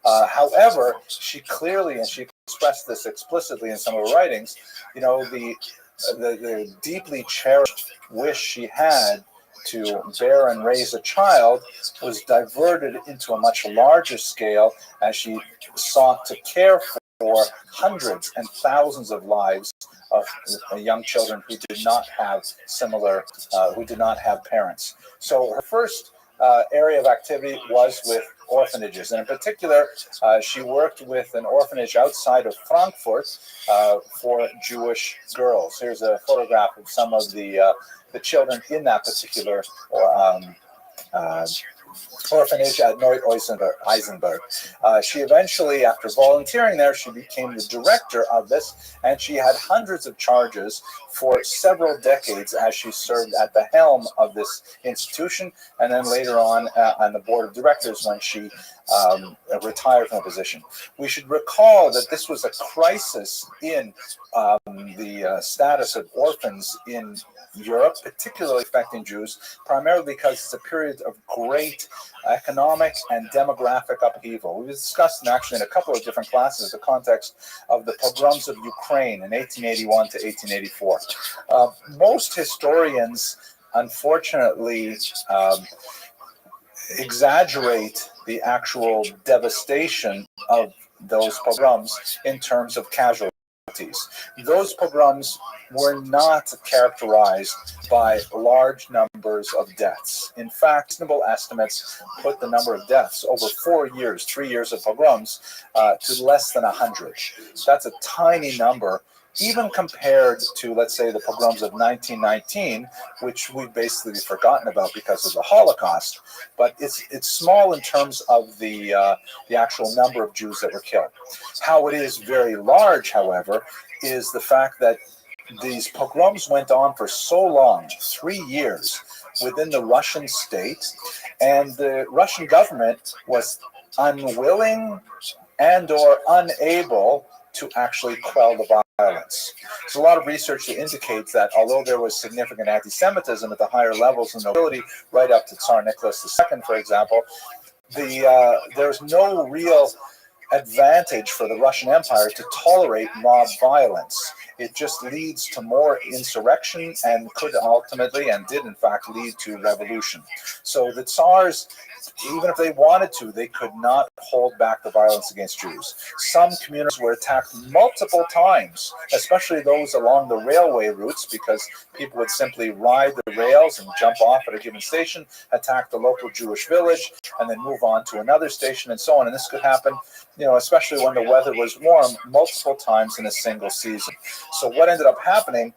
However, she clearly, and she expressed this explicitly in some of her writings, the deeply cherished wish she had to bear and raise a child was diverted into a much larger scale as she sought to care for hundreds and thousands of lives of young children who did not have who did not have parents. So her first area of activity was with orphanages, and in particular, she worked with an orphanage outside of Frankfurt for Jewish girls. Here's a photograph of some of the children in that particular orphanage at Neu-Eisenberg. She eventually, after volunteering there, she became the director of this, and she had hundreds of charges for several decades as she served at the helm of this institution, and then later on the board of directors when she retired from the position. We should recall that this was a crisis in the status of orphans in Europe, particularly affecting Jews, primarily because it's a period of great economic and demographic upheaval. We've discussed actually in a couple of different classes the context of the pogroms of Ukraine in 1881 to 1884. Most historians, unfortunately, exaggerate the actual devastation of those pogroms in terms of casualties. Those pogroms were not characterized by large numbers of deaths. In fact, reasonable estimates put the number of deaths over 4 years, 3 years of pogroms, to less than 100. That's a tiny number, even compared to, let's say, the pogroms of 1919, which we've basically forgotten about because of the Holocaust. But it's small in terms of the actual number of Jews that were killed. How it is very large, however, is the fact that these pogroms went on for so long, 3 years, within the Russian state, and the Russian government was unwilling and or unable to actually quell the violence. There's a lot of research that indicates that although there was significant anti-Semitism at the higher levels of nobility, right up to Tsar Nicholas II, for example, there's no real advantage for the Russian Empire to tolerate mob violence. it just leads to more insurrection and could ultimately, and did in fact, lead to revolution. So the Tsars, even if they wanted to, they could not hold back the violence against Jews. Some communities were attacked multiple times, especially those along the railway routes, because people would simply ride the rails and jump off at a given station, attack the local Jewish village, and then move on to another station and so on. And this could happen, especially when the weather was warm, multiple times in a single season. So what ended up happening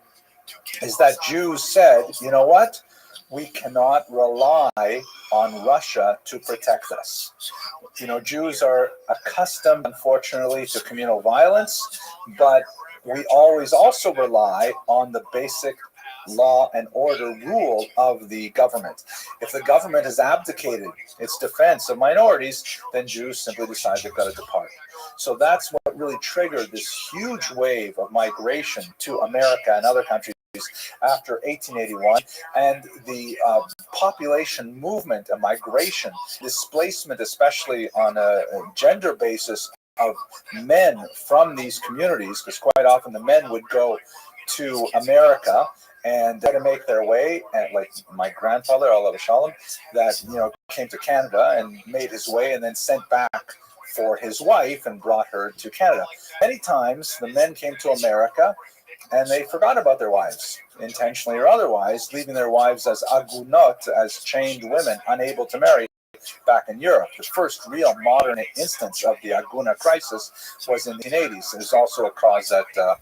is that Jews said, you know what? We cannot rely on Russia to protect us. Jews are accustomed, unfortunately, to communal violence, but we always also rely on the basic law and order rule of the government. If the government has abdicated its defense of minorities, then Jews simply decide they've got to depart. So that's what really triggered this huge wave of migration to America and other countries after 1881, and the population movement and migration, displacement, especially on a gender basis, of men from these communities, because quite often the men would go to America and to make their way, and like my grandfather, Allah Shalom, that came to Canada and made his way and then sent back for his wife and brought her to Canada. Many times the men came to America and they forgot about their wives, intentionally or otherwise, leaving their wives as agunot, as chained women, unable to marry, back in Europe. The first real modern instance of the Aguna crisis was in the 80s. There's also a cause that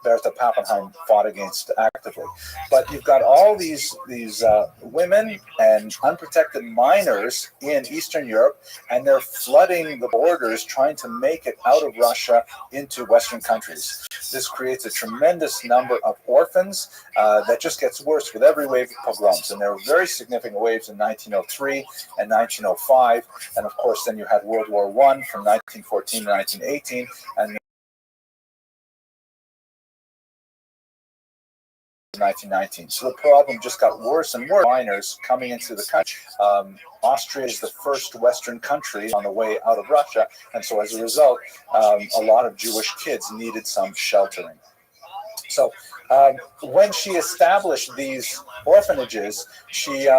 Bertha Pappenheim fought against actively. But you've got all these women and unprotected minors in Eastern Europe, and they're flooding the borders, trying to make it out of Russia into Western countries. This creates a tremendous number of orphans that just gets worse with every wave of pogroms. And there were very significant waves in 1903 and 1905. And of course, then you had World War I from 1914 to 1918, and 1919. So the problem just got worse and worse. Minors coming into the country. Austria is the first Western country on the way out of Russia, and so as a result, a lot of Jewish kids needed some sheltering. So when she established these orphanages, she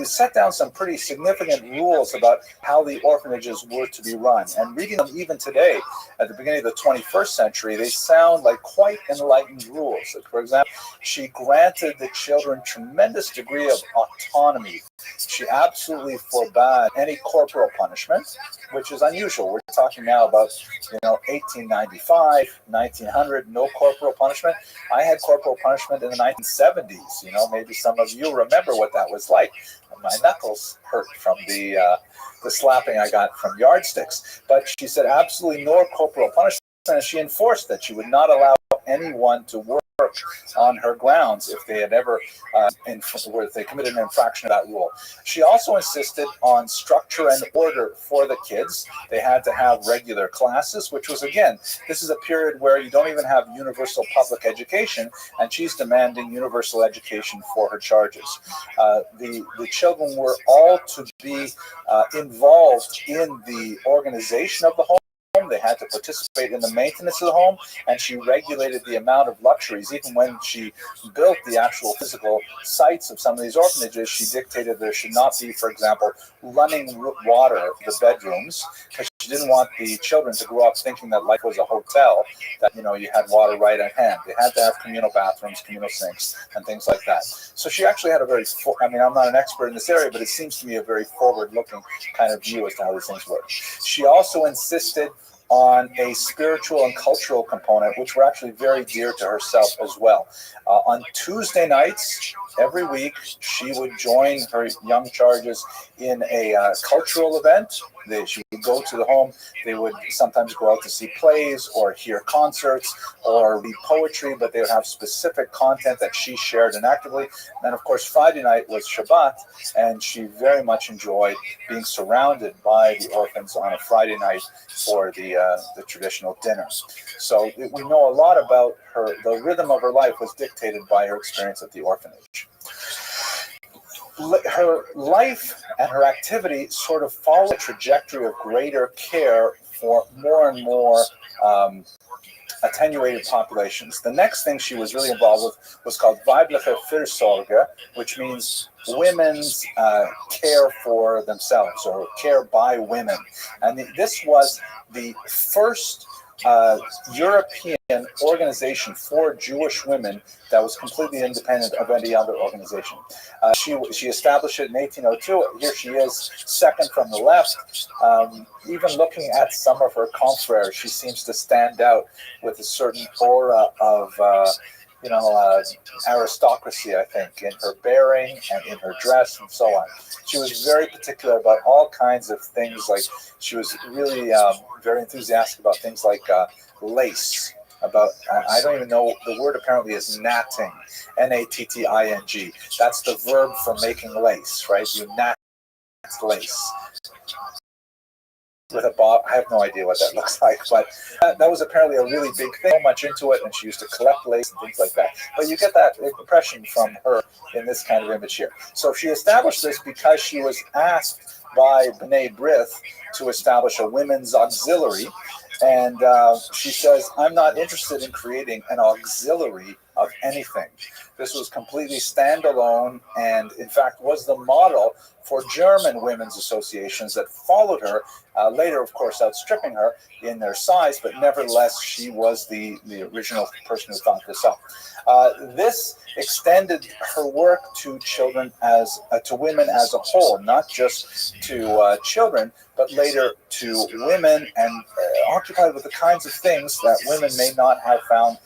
set down some pretty significant rules about how the orphanages were to be run. And reading them even today, at the beginning of the 21st century, they sound like quite enlightened rules. For example, she granted the children tremendous degree of autonomy. She absolutely forbade any corporal punishment, which is unusual. We're talking now about 1895, 1900, no corporal punishment. I had corporal punishment in the 1970s. Maybe some of you remember what that was like. My knuckles hurt from the slapping I got from yardsticks. But she said absolutely no corporal punishment, and she enforced that she would not allow anyone to work on her grounds if they had ever if they committed an infraction of that rule. She also insisted on structure and order for the kids. They had to have regular classes, which was, again, this is a period where you don't even have universal public education, and she's demanding universal education for her charges. The children were all to be involved in the organization of the home. They had to participate in the maintenance of the home, and she regulated the amount of luxuries. Even when she built the actual physical sites of some of these orphanages, she dictated there should not be, for example, running water in the bedrooms, because she didn't want the children to grow up thinking that life was a hotel, that you had water right at hand. They had to have communal bathrooms, communal sinks, and things like that. So she actually had a very, I'm not an expert in this area, but it seems to me a very forward-looking kind of view as to how these things work. She also insisted on a spiritual and cultural component, which were actually very dear to herself as well. On Tuesday nights, every week, she would join her young charges in a cultural event. She would go to the home. They would sometimes go out to see plays or hear concerts or read poetry, but they would have specific content that she shared inactively. And then, of course, Friday night was Shabbat, and she very much enjoyed being surrounded by the orphans on a Friday night for the traditional dinner. So we know a lot about her. The rhythm of her life was dictated by her experience at the orphanage. Her life and her activity sort of follow a trajectory of greater care for more and more attenuated populations. The next thing she was really involved with was called Weibliche Fürsorge, which means women's care for themselves or care by women. And this was the first European organization for Jewish women that was completely independent of any other organization. She established it in 1802. Here she is, second from the left. Even looking at some of her confreres, she seems to stand out with a certain aura of aristocracy, I think, in her bearing and in her dress and so on. She was very particular about all kinds of things. Like she was really very enthusiastic about things like lace. About I don't even know, the word apparently is natting, Natting. That's the verb for making lace, right? You nat lace with a bob. I have no idea what that looks like, but that was apparently a really big thing. So much into it, and she used to collect lace and things like that. But you get that impression from her in this kind of image here. So she established this because she was asked by B'nai B'rith to establish a women's auxiliary, and she says, "I'm not interested in creating an auxiliary of anything." This was completely standalone, and in fact was the model for German women's associations that followed her, later, of course, outstripping her in their size, but nevertheless, she was the original person who thought this up. This extended her work to children to women as a whole, not just to children, but later to women, and occupied with the kinds of things that women may not have found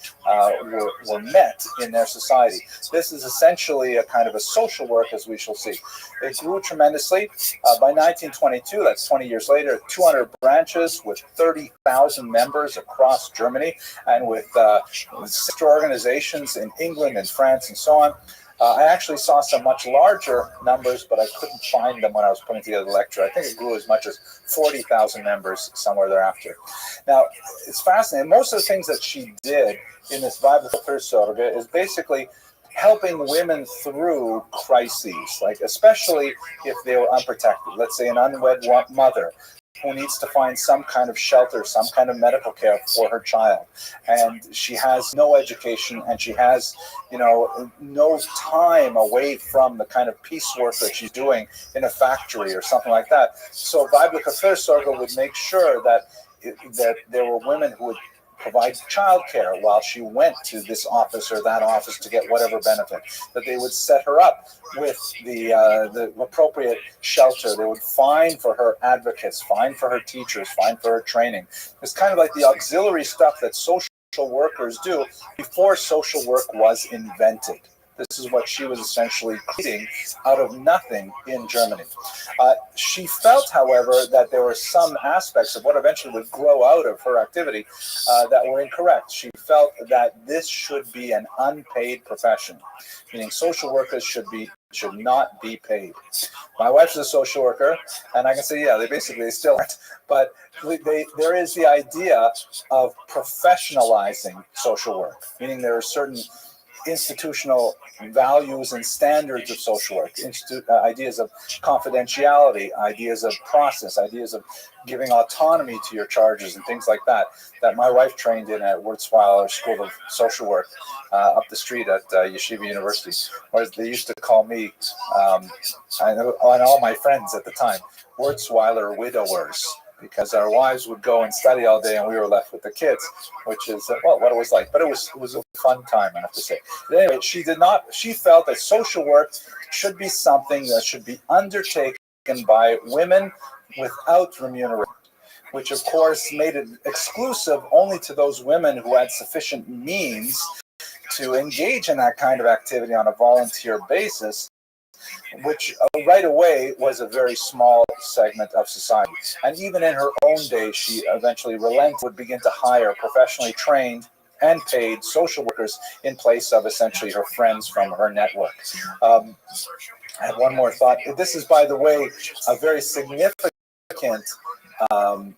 were met in their society. This is essentially a kind of a social work, as we shall see. It grew tremendously. By 1922, that's 20 years later, 200 branches with 30,000 members across Germany, and with sister organizations in England and France and so on. I actually saw some much larger numbers, but I couldn't find them when I was putting together the lecture. I think it grew as much as 40,000 members somewhere thereafter. Now, it's fascinating. Most of the things that she did in this Weibliche Fürsorge is basically helping women through crises, like especially if they were unprotected. Let's say an unwed mother who needs to find some kind of shelter, some kind of medical care for her child, and she has no education, and she has, no time away from the kind of piecework that she's doing in a factory or something like that. So Weibliche Fürsorge would make sure that there were women who would provide childcare while she went to this office or that office to get whatever benefit, that they would set her up with the appropriate shelter. They would find for her advocates, find for her teachers, find for her training. It's kind of like the auxiliary stuff that social workers do before social work was invented. This is what she was essentially creating out of nothing in Germany. She felt, however, that there were some aspects of what eventually would grow out of her activity that were incorrect. She felt that this should be an unpaid profession, meaning social workers should not be paid. My wife's a social worker, and I can say, yeah, they still aren't. But there is the idea of professionalizing social work, meaning there are certain institutional values and standards of social work, ideas of confidentiality, ideas of process, ideas of giving autonomy to your charges and things like that my wife trained in at Rothschild School of Social Work up the street at Yeshiva University, where they used to call me, and all my friends at the time, Wurzweiler widowers, because our wives would go and study all day and we were left with the kids, which is, what it was like. But it was a fun time, I have to say. But anyway, she felt that social work should be something that should be undertaken by women without remuneration, which of course made it exclusive only to those women who had sufficient means to engage in that kind of activity on a volunteer basis, which right away was a very small segment of society. And even in her own day, she eventually relented, would begin to hire professionally trained and paid social workers in place of essentially her friends from her network. I have one more thought. This is, by the way, a very significant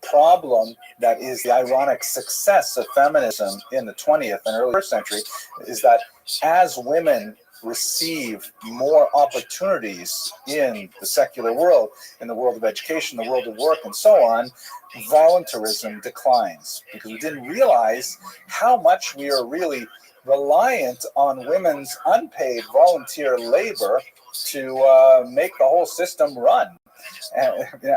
problem that is the ironic success of feminism in the 20th and early 1st century, is that as women receive more opportunities in the secular world, in the world of education, the world of work, and so on, voluntarism declines, because we didn't realize how much we are really reliant on women's unpaid volunteer labor to make the whole system run. And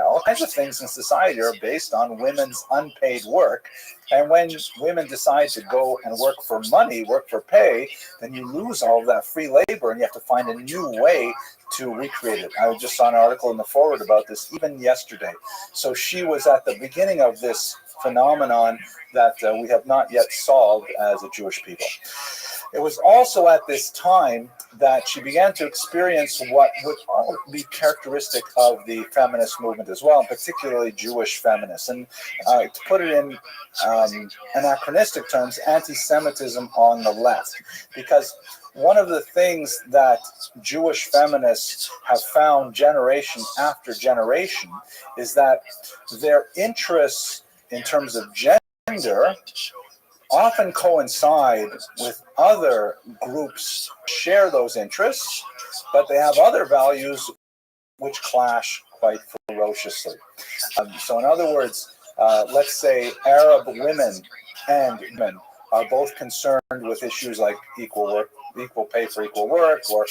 all kinds of things in society are based on women's unpaid work. And when women decide to go and work for money, work for pay, then you lose all of that free labor, and you have to find a new way to recreate it. I just saw an article in the forward about this even yesterday. So she was at the beginning of this phenomenon that we have not yet solved as a Jewish people. It was also at this time that she began to experience what would be characteristic of the feminist movement as well, and particularly Jewish feminists. And to put it in anachronistic terms, anti-Semitism on the left. Because one of the things that Jewish feminists have found generation after generation is that their interests in terms of gender often coincide with other groups share those interests, but they have other values which clash quite ferociously. So in other words, let's say Arab women and men are both concerned with issues like equal work, equal pay for equal work, or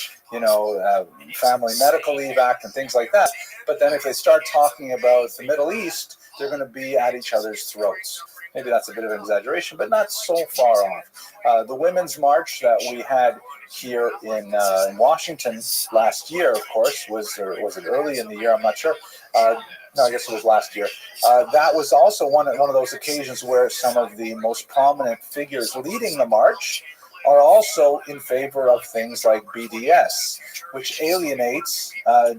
Family Medical Leave Act and things like that. But then if they start talking about the Middle East, they're going to be at each other's throats. Maybe that's a bit of an exaggeration, but not so far off. The Women's March that we had here in Washington last year, of course, was it early in the year? I'm not sure. No, I guess it was last year. That was also one of those occasions where some of the most prominent figures leading the march are also in favor of things like BDS, which alienates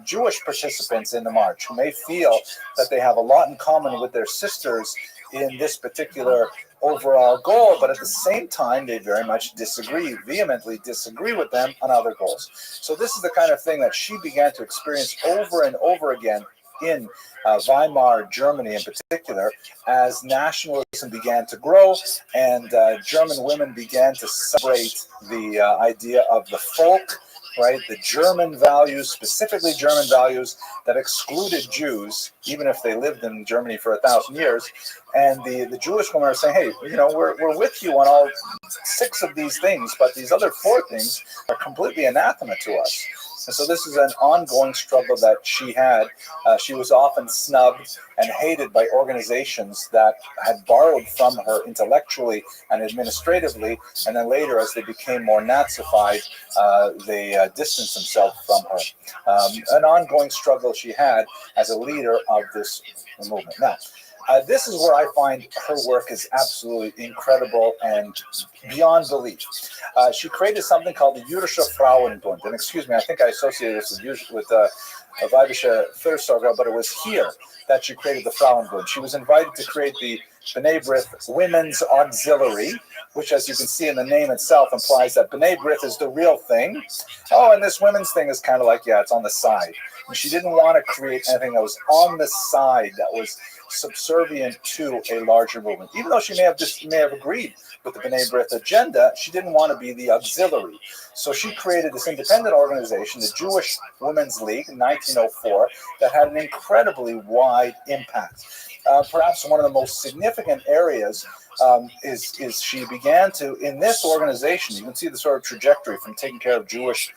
Jewish participants in the march who may feel that they have a lot in common with their sisters in this particular overall goal, but at the same time, they very much vehemently disagree with them on other goals. So this is the kind of thing that she began to experience over and over again in Weimar, Germany in particular, as nationalism began to grow and German women began to celebrate the idea of the folk, right? The German values, specifically German values that excluded Jews, even if they lived in Germany for 1,000 years. And the Jewish women are saying, hey, we're with you on all 6 of these things, but these other 4 things are completely anathema to us. And so this is an ongoing struggle that she had. She was often snubbed and hated by organizations that had borrowed from her intellectually and administratively, and then later, as they became more Nazified, they distanced themselves from her. An ongoing struggle she had as a leader of this movement. Now, this is where I find her work is absolutely incredible and beyond belief. She created something called the Jüdische Frauenbund. And excuse me, I think I associated this with Weibische Fürsorge, but it was here that she created the Frauenbund. She was invited to create the B'nai B'rith Women's Auxiliary, which, as you can see in the name itself, implies that B'nai B'rith is the real thing. Oh, and this women's thing is kind of like, yeah, it's on the side. And she didn't want to create anything that was on the side, that was subservient to a larger movement. Even though she may have agreed with the B'nai B'rith agenda, she didn't want to be the auxiliary. So she created this independent organization, the Jewish Women's League, in 1904, that had an incredibly wide impact. Perhaps one of the most significant areas is she began to, in this organization, you can see the sort of trajectory from taking care of Jewish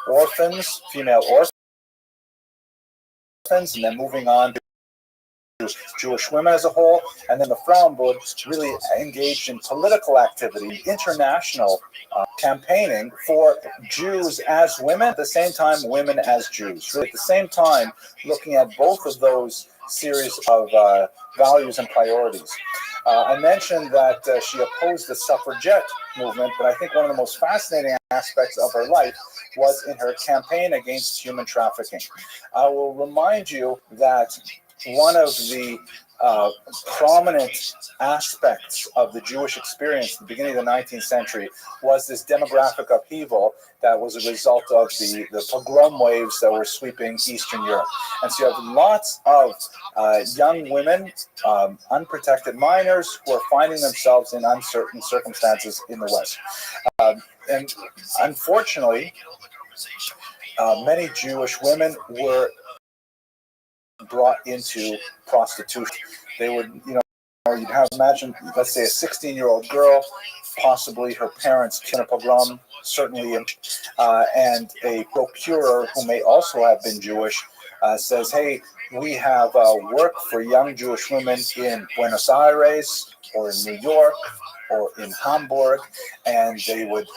orphans, female orphans, and then moving on to Jewish women as a whole, and then the Frauenbund really engaged in political activity, international campaigning for Jews as women, at the same time women as Jews. Really at the same time looking at both of those series of values and priorities. I mentioned that she opposed the suffragette movement, but I think one of the most fascinating aspects of her life was in her campaign against human trafficking. I will remind you that one of the prominent aspects of the Jewish experience at the beginning of the 19th century was this demographic upheaval that was a result of the pogrom waves that were sweeping Eastern Europe. And so you have lots of young women, unprotected minors, who are finding themselves in uncertain circumstances in the West. And unfortunately, many Jewish women were brought into prostitution. They would, you'd have, imagine, let's say a 16-year-old girl, possibly her parents in a pogrom, certainly, and a procurer who may also have been Jewish says, hey, we have work for young Jewish women in Buenos Aires or in New York or in Hamburg, and they would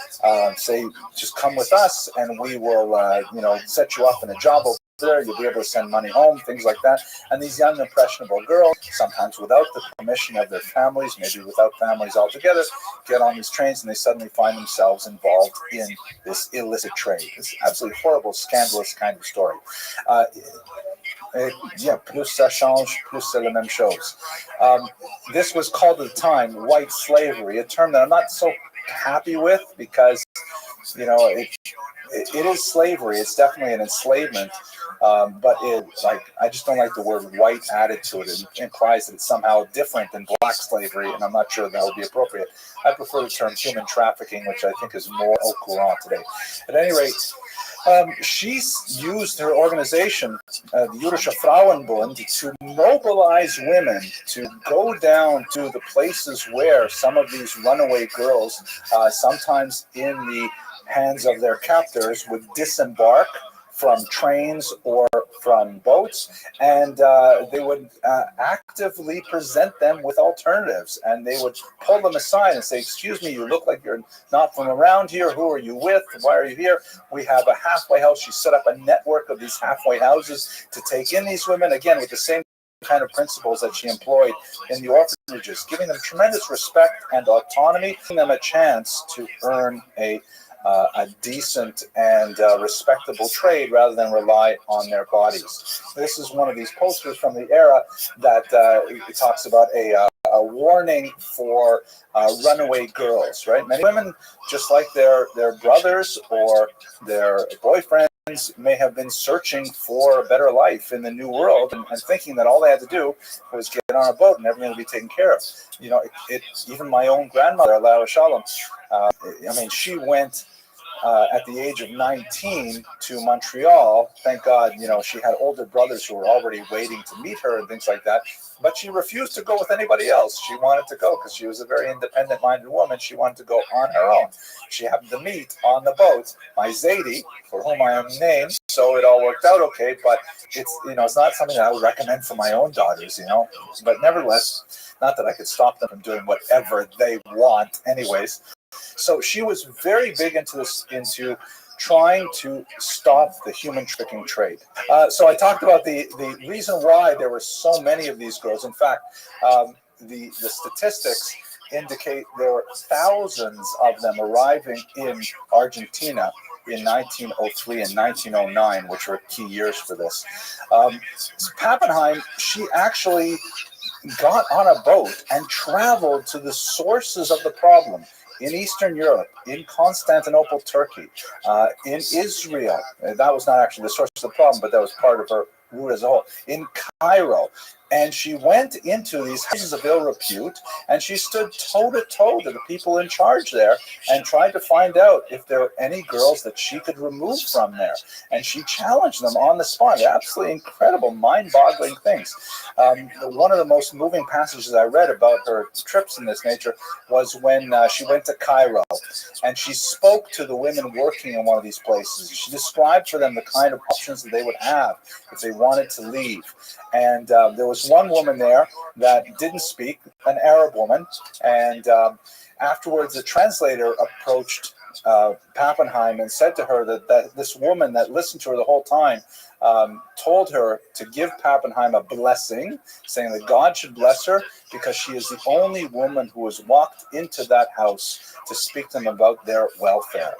say, just come with us and we will, set you up in a job over there. You'll be able to send money home, things like that. And these young, impressionable girls, sometimes without the permission of their families, maybe without families altogether, get on these trains and they suddenly find themselves involved in this illicit trade. It's absolutely horrible, scandalous kind of story. Plus ça change, plus c'est la même chose. This was called at the time white slavery, a term that I'm not so happy with because, it is slavery. It's definitely an enslavement, but I just don't like the word white added to it. It implies that it's somehow different than black slavery, and I'm not sure that would be appropriate. I prefer the term human trafficking, which I think is more au courant today. At any rate, she's used her organization, the Jüdische Frauenbund, to mobilize women to go down to the places where some of these runaway girls, sometimes in the hands of their captors, would disembark from trains or from boats, and they would actively present them with alternatives, and they would pull them aside and say, excuse me, you look like you're not from around here. Who are you with? Why are you here? We have a halfway house. She set up a network of these halfway houses to take in these women, again, with the same kind of principles that she employed in the orphanages, giving them tremendous respect and autonomy, giving them a chance to earn a decent and respectable trade rather than rely on their bodies. This is one of these posters from the era that it talks about a warning for runaway girls, right? Many women, just like their brothers or their boyfriends, may have been searching for a better life in the new world and thinking that all they had to do was get on a boat and everything would be taken care of. Even my own grandmother, Allahu Shalom, she went at the age of 19 to Montreal. Thank God, she had older brothers who were already waiting to meet her and things like that. But she refused to go with anybody else. She wanted to go because she was a very independent-minded woman. She wanted to go on her own. She happened to meet on the boat my Zadie, for whom I am named. So it all worked out okay. But it's not something that I would recommend for my own daughters. But nevertheless, not that I could stop them from doing whatever they want, anyways. So she was very big into trying to stop the human trafficking trade. So I talked about the reason why there were so many of these girls. In fact, the statistics indicate there were thousands of them arriving in Argentina in 1903 and 1909, which were key years for this. Pappenheim, she actually got on a boat and traveled to the sources of the problem in Eastern Europe, in Constantinople, Turkey, in Israel. That was not actually the source of the problem, but that was part of her route as a whole. In Cairo. And she went into these houses of ill repute, and she stood toe-to-toe to the people in charge there and tried to find out if there were any girls that she could remove from there. And she challenged them on the spot. Absolutely incredible, mind-boggling things. One of the most moving passages I read about her trips in this nature was when she went to Cairo, and she spoke to the women working in one of these places. She described for them the kind of options that they would have if they wanted to leave. And there was one woman there that didn't speak, an Arab woman, and afterwards the translator approached Pappenheim and said to her that this woman that listened to her the whole time told her to give Pappenheim a blessing, saying that God should bless her because she is the only woman who has walked into that house to speak to them about their welfare.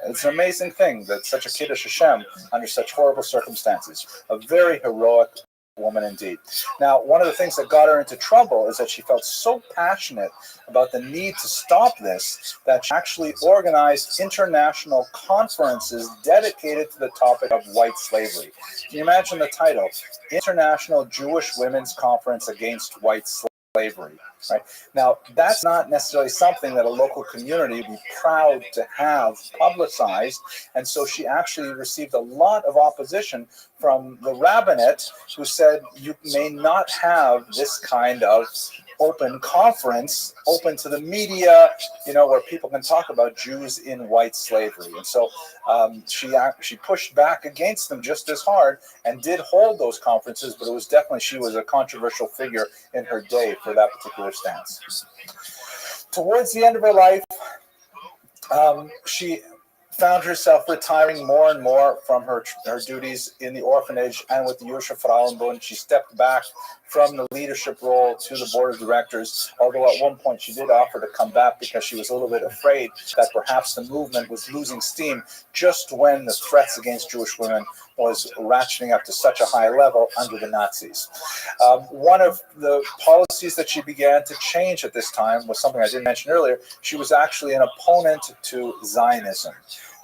It's an amazing thing that such a Kiddush Hashem under such horrible circumstances, a very heroic woman indeed. Now, one of the things that got her into trouble is that she felt so passionate about the need to stop this that she actually organized international conferences dedicated to the topic of white slavery. Can you imagine the title? International Jewish Women's Conference Against White Slavery. Right? Now, that's not necessarily something that a local community would be proud to have publicized, and so she actually received a lot of opposition from the rabbinate, who said you may not have this kind of open conference, open to the media, where people can talk about Jews in white slavery. And so she pushed back against them just as hard and did hold those conferences, but it was definitely, she was a controversial figure in her day for that particular stance. Towards the end of her life, she found herself retiring more and more from her duties in the orphanage and with the Jüdische Frauenbund. She stepped back from the leadership role to the board of directors, although at one point she did offer to come back because she was a little bit afraid that perhaps the movement was losing steam just when the threats against Jewish women was ratcheting up to such a high level under the Nazis. One of the policies that she began to change at this time was something I didn't mention earlier. She was actually an opponent to Zionism.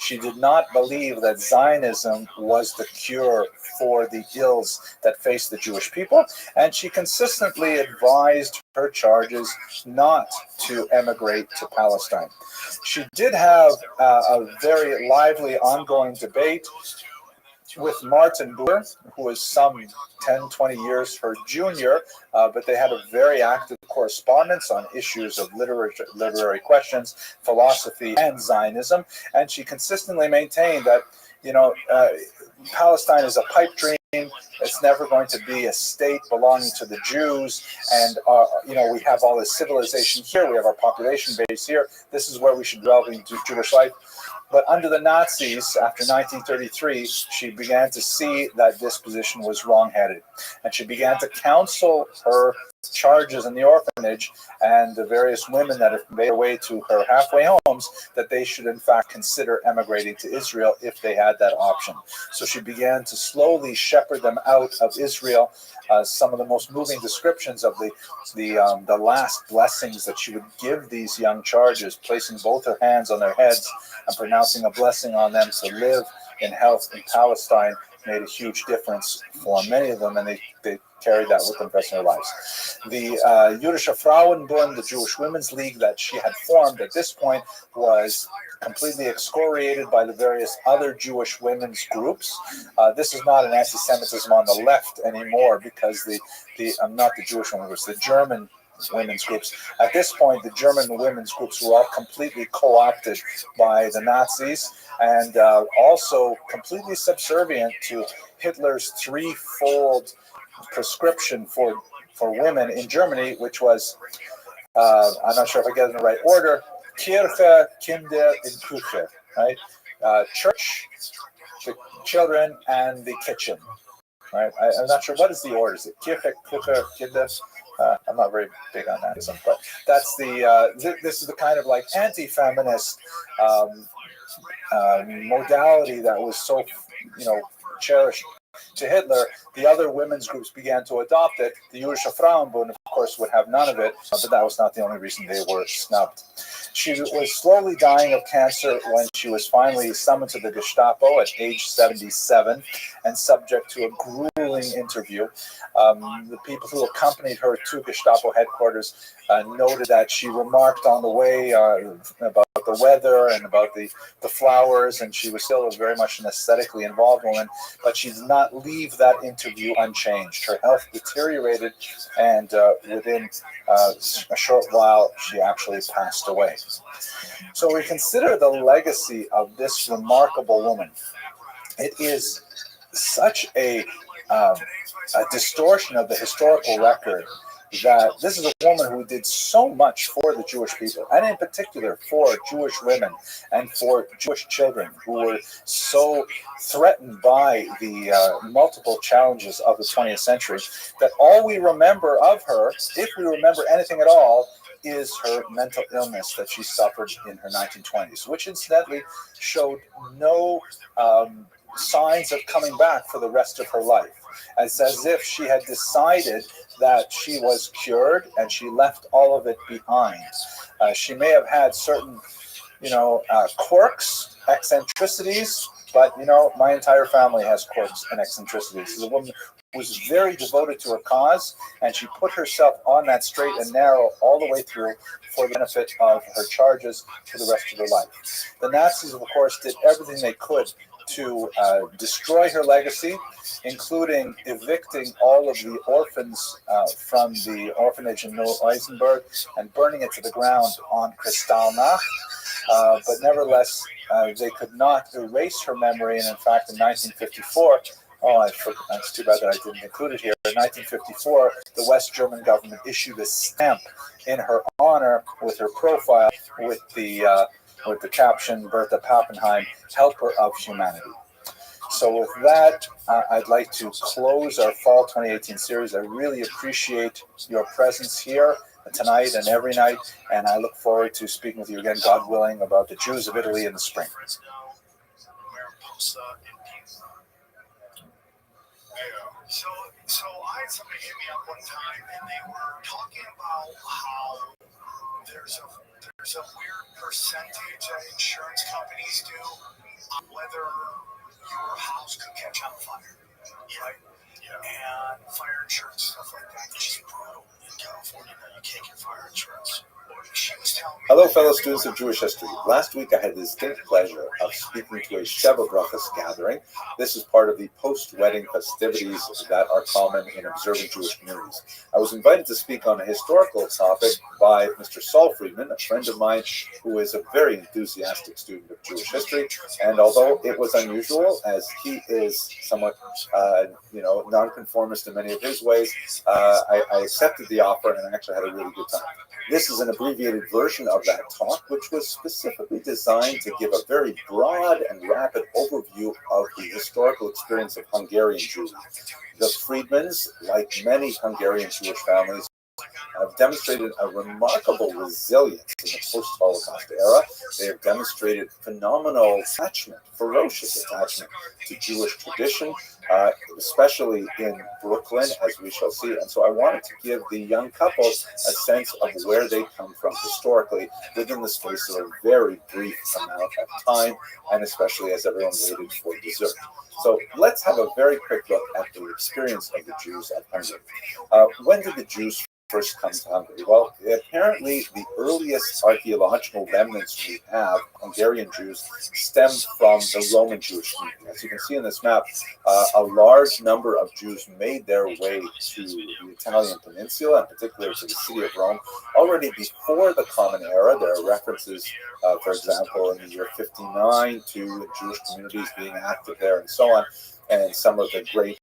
She did not believe that Zionism was the cure for the ills that faced the Jewish people, and she consistently advised her charges not to emigrate to Palestine. She did have a very lively ongoing debate with Martin Buber, who was some 10, 20 years her junior, but they had a very active correspondence on issues of literary questions, philosophy, and Zionism. And she consistently maintained that, Palestine is a pipe dream. It's never going to be a state belonging to the Jews. And, we have all this civilization here. We have our population base here. This is where we should dwell in Jewish life. But under the Nazis, after 1933, she began to see that this position was wrong-headed. And she began to counsel her charges in the orphanage and the various women that have made their way to her halfway homes that they should in fact consider emigrating to Israel if they had that option. So she began to slowly shepherd them out of Israel. Some of the most moving descriptions of the last blessings that she would give these young charges, placing both her hands on their heads and pronouncing a blessing on them to live in health in Palestine, made a huge difference for many of them, and they carried that with them the rest of their lives. The Jüdische Frauenbund, the Jewish Women's League that she had formed at this point, was completely excoriated by the various other Jewish women's groups. This is not an anti-Semitism on the left anymore, because not the Jewish women's groups, the German women's groups. At this point, the German women's groups were all completely co-opted by the Nazis, and also completely subservient to Hitler's threefold prescription for women in Germany, which was, I'm not sure if I get it in the right order, Kirche, Kinder, and Küche, right? Church, the children, and the kitchen, right? I'm not sure, what is the order? Is it Kirche, Küche, Kinder? I'm not very big on that, but that's this is the kind of like anti-feminist modality that was so, cherished to Hitler. The other women's groups began to adopt it. The Jüdische Frauenbund, of course, would have none of it, but that was not the only reason they were snubbed. She was slowly dying of cancer when she was finally summoned to the Gestapo at age 77 and subject to a grueling interview. The people who accompanied her to Gestapo headquarters noted that she remarked on the way about the weather and about the flowers, and she was still very much an aesthetically involved woman, but she did not leave that interview unchanged. Her health deteriorated, and within a short while, she actually passed away. So we consider the legacy of this remarkable woman. It is such a distortion of the historical record that this is a woman who did so much for the Jewish people, and in particular for Jewish women and for Jewish children who were so threatened by the multiple challenges of the 20th century, that all we remember of her, if we remember anything at all, is her mental illness that she suffered in her 1920s, which incidentally showed no signs of coming back for the rest of her life. It's as if she had decided that she was cured and she left all of it behind. She may have had certain, quirks, eccentricities, but my entire family has quirks and eccentricities. She's a woman who was very devoted to her cause, and she put herself on that straight and narrow all the way through for the benefit of her charges for the rest of her life. The Nazis, of course, did everything they could to destroy her legacy, including evicting all of the orphans from the orphanage in Neu-Isenburg and burning it to the ground on Kristallnacht. But nevertheless, they could not erase her memory, and in fact, in 1954, it's too bad that I didn't include it here. In 1954, the West German government issued a stamp in her honor with her profile with the caption "Bertha Pappenheim, Helper of Humanity." So with that, I'd like to close our Fall 2018 series. I really appreciate your presence here tonight and every night, and I look forward to speaking with you again, God willing, about the Jews of Italy in the spring. So I had somebody hit me up one time, and they were talking about how there's a weird percentage that insurance companies do on whether your house could catch on fire, right? Yeah. And fire insurance, stuff like that. It's just brutal in California now. You can't get fire insurance. She was telling me. Hello, fellow students of Jewish history. Last week I had the distinct pleasure of speaking to a Sheva Brachas gathering. This is part of the post-wedding festivities that are common in observant Jewish communities. I was invited to speak on a historical topic by Mr. Saul Friedman, a friend of mine who is a very enthusiastic student of Jewish history. And although it was unusual, as he is somewhat, nonconformist in many of his ways, I accepted the offer and I actually had a really good time. This is an abbreviated version of that talk, which was specifically designed to give a very broad and rapid overview of the historical experience of Hungarian Jews. The Friedmans, like many Hungarian Jewish families, have demonstrated a remarkable resilience in the post-Holocaust era. They have demonstrated phenomenal attachment, ferocious attachment to Jewish tradition, especially in Brooklyn, as we shall see. And so I wanted to give the young couples a sense of where they come from historically within the space of a very brief amount of time, and especially as everyone waited for dessert. So let's have a very quick look at the experience of the Jews of Hungary. When did the Jews first come to Hungary? Well, apparently the earliest archaeological remnants we have, Hungarian Jews, stem from the Roman Jewish community. As you can see in this map, a large number of Jews made their way to the Italian peninsula, and particularly to the city of Rome, already before the Common Era. There are references, for example, in the year 59 to Jewish communities being active there and so on. And some of the great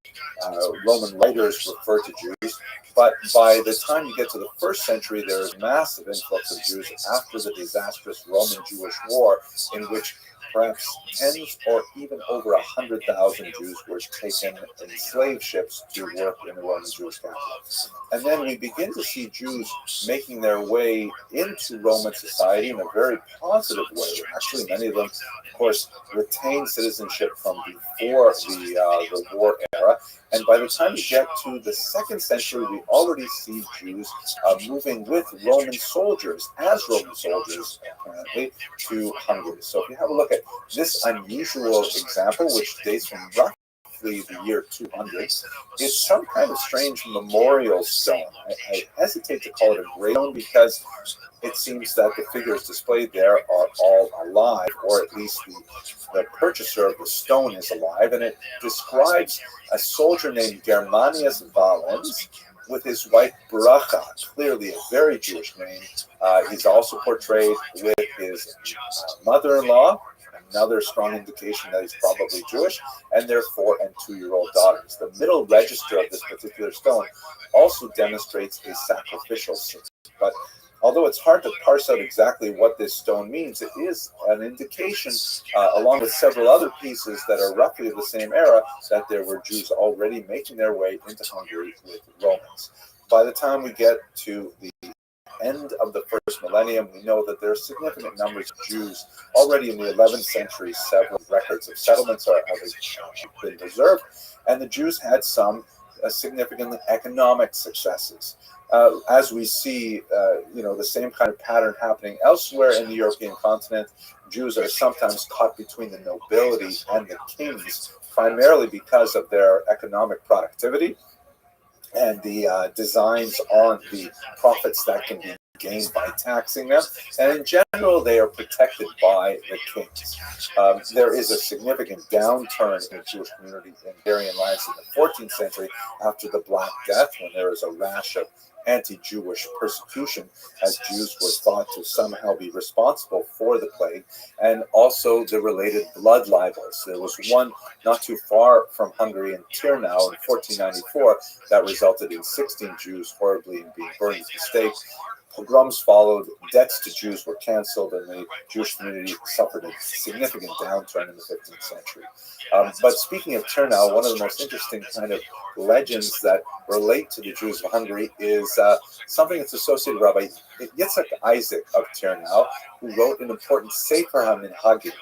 Roman writers refer to Jews. But by the time you get to the first century, there is massive influx of Jews after the disastrous Roman-Jewish War, in which perhaps tens or even over 100,000 Jews were taken in slave ships to work in the Roman Jewish capital. And then we begin to see Jews making their way into Roman society in a very positive way. Actually, many of them, of course, retained citizenship from before the war era. And by the time we get to the second century, we already see Jews moving with Roman soldiers, as Roman soldiers, apparently, to Hungary. So if you have a look at this unusual example, which dates from roughly the year 200, it's some kind of strange memorial stone. I hesitate to call it a grave stone because it seems that the figures displayed there are all alive, or at least the purchaser of the stone is alive, and it describes a soldier named Germanius Valens with his wife Bracha, clearly a very Jewish name. He's also portrayed with his mother-in-law, another strong indication that he's probably Jewish, and their 4- and 2-year-old daughters. The middle register of this particular stone also demonstrates a sacrificial scene. But although it's hard to parse out exactly what this stone means, it is an indication, along with several other pieces that are roughly of the same era, that there were Jews already making their way into Hungary with Romans. By the time we get to the end of the first millennium, we know that there are significant numbers of Jews already in the 11th century. Several records of settlements have been preserved, and the Jews had some significant economic successes. As we see, the same kind of pattern happening elsewhere in the European continent. Jews are sometimes caught between the nobility and the kings, primarily because of their economic productivity and the designs on the profits that can be gained by taxing them. And in general, they are protected by the kings. There is a significant downturn in the Jewish community in Hungarian lands in the 14th century after the Black Death, when there was a rash of anti-Jewish persecution, as Jews were thought to somehow be responsible for the plague, and also the related blood libels. There was one not too far from Hungary in Tirnau in 1494 that resulted in 16 Jews horribly being burned at the stake. Pogroms followed, debts to Jews were canceled, and the Jewish community suffered a significant downturn in the 15th century. But speaking of Turnau, one of the most interesting kind of legends that relate to the Jews of Hungary is something that's associated with Rabbi Yitzhak Isaac of Turnau, who wrote an important Sefer HaMinhagim,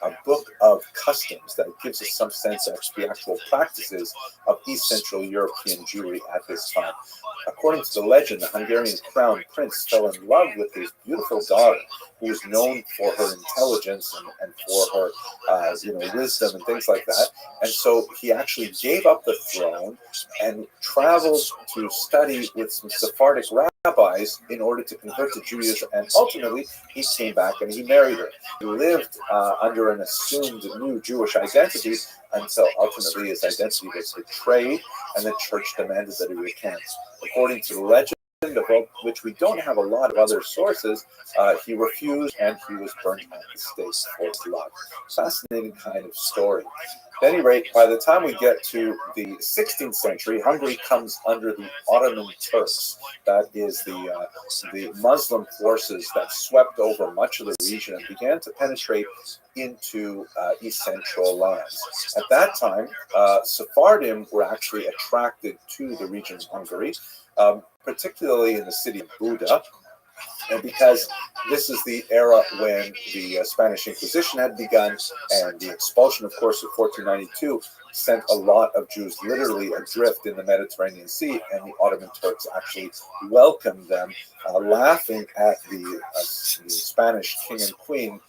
a book of customs that gives us some sense of the actual practices of East Central European Jewry at this time. According to the legend, the Hungarian crown prince fell in love with his beautiful daughter, who was known for her intelligence and for her wisdom and things like that. And so he actually gave up the throne and traveled to study with some Sephardic rabbis in order to convert to Judaism, and ultimately he came back and he married her. He lived under an assumed new Jewish identity until ultimately his identity was betrayed and the church demanded that he recant. According to the legend, of which we don't have a lot of other sources, he refused and he was burnt at the stake for his love. Fascinating kind of story. At any rate, by the time we get to the 16th century, Hungary comes under the Ottoman Turks. That is the Muslim forces that swept over much of the region and began to penetrate into East Central lands. At that time, Sephardim were actually attracted to the region of Hungary, particularly in the city of Buda, and because this is the era when the Spanish Inquisition had begun, and the expulsion, of course, of 1492 sent a lot of Jews literally adrift in the Mediterranean Sea, and the Ottoman Turks actually welcomed them, laughing at the Spanish king and queen,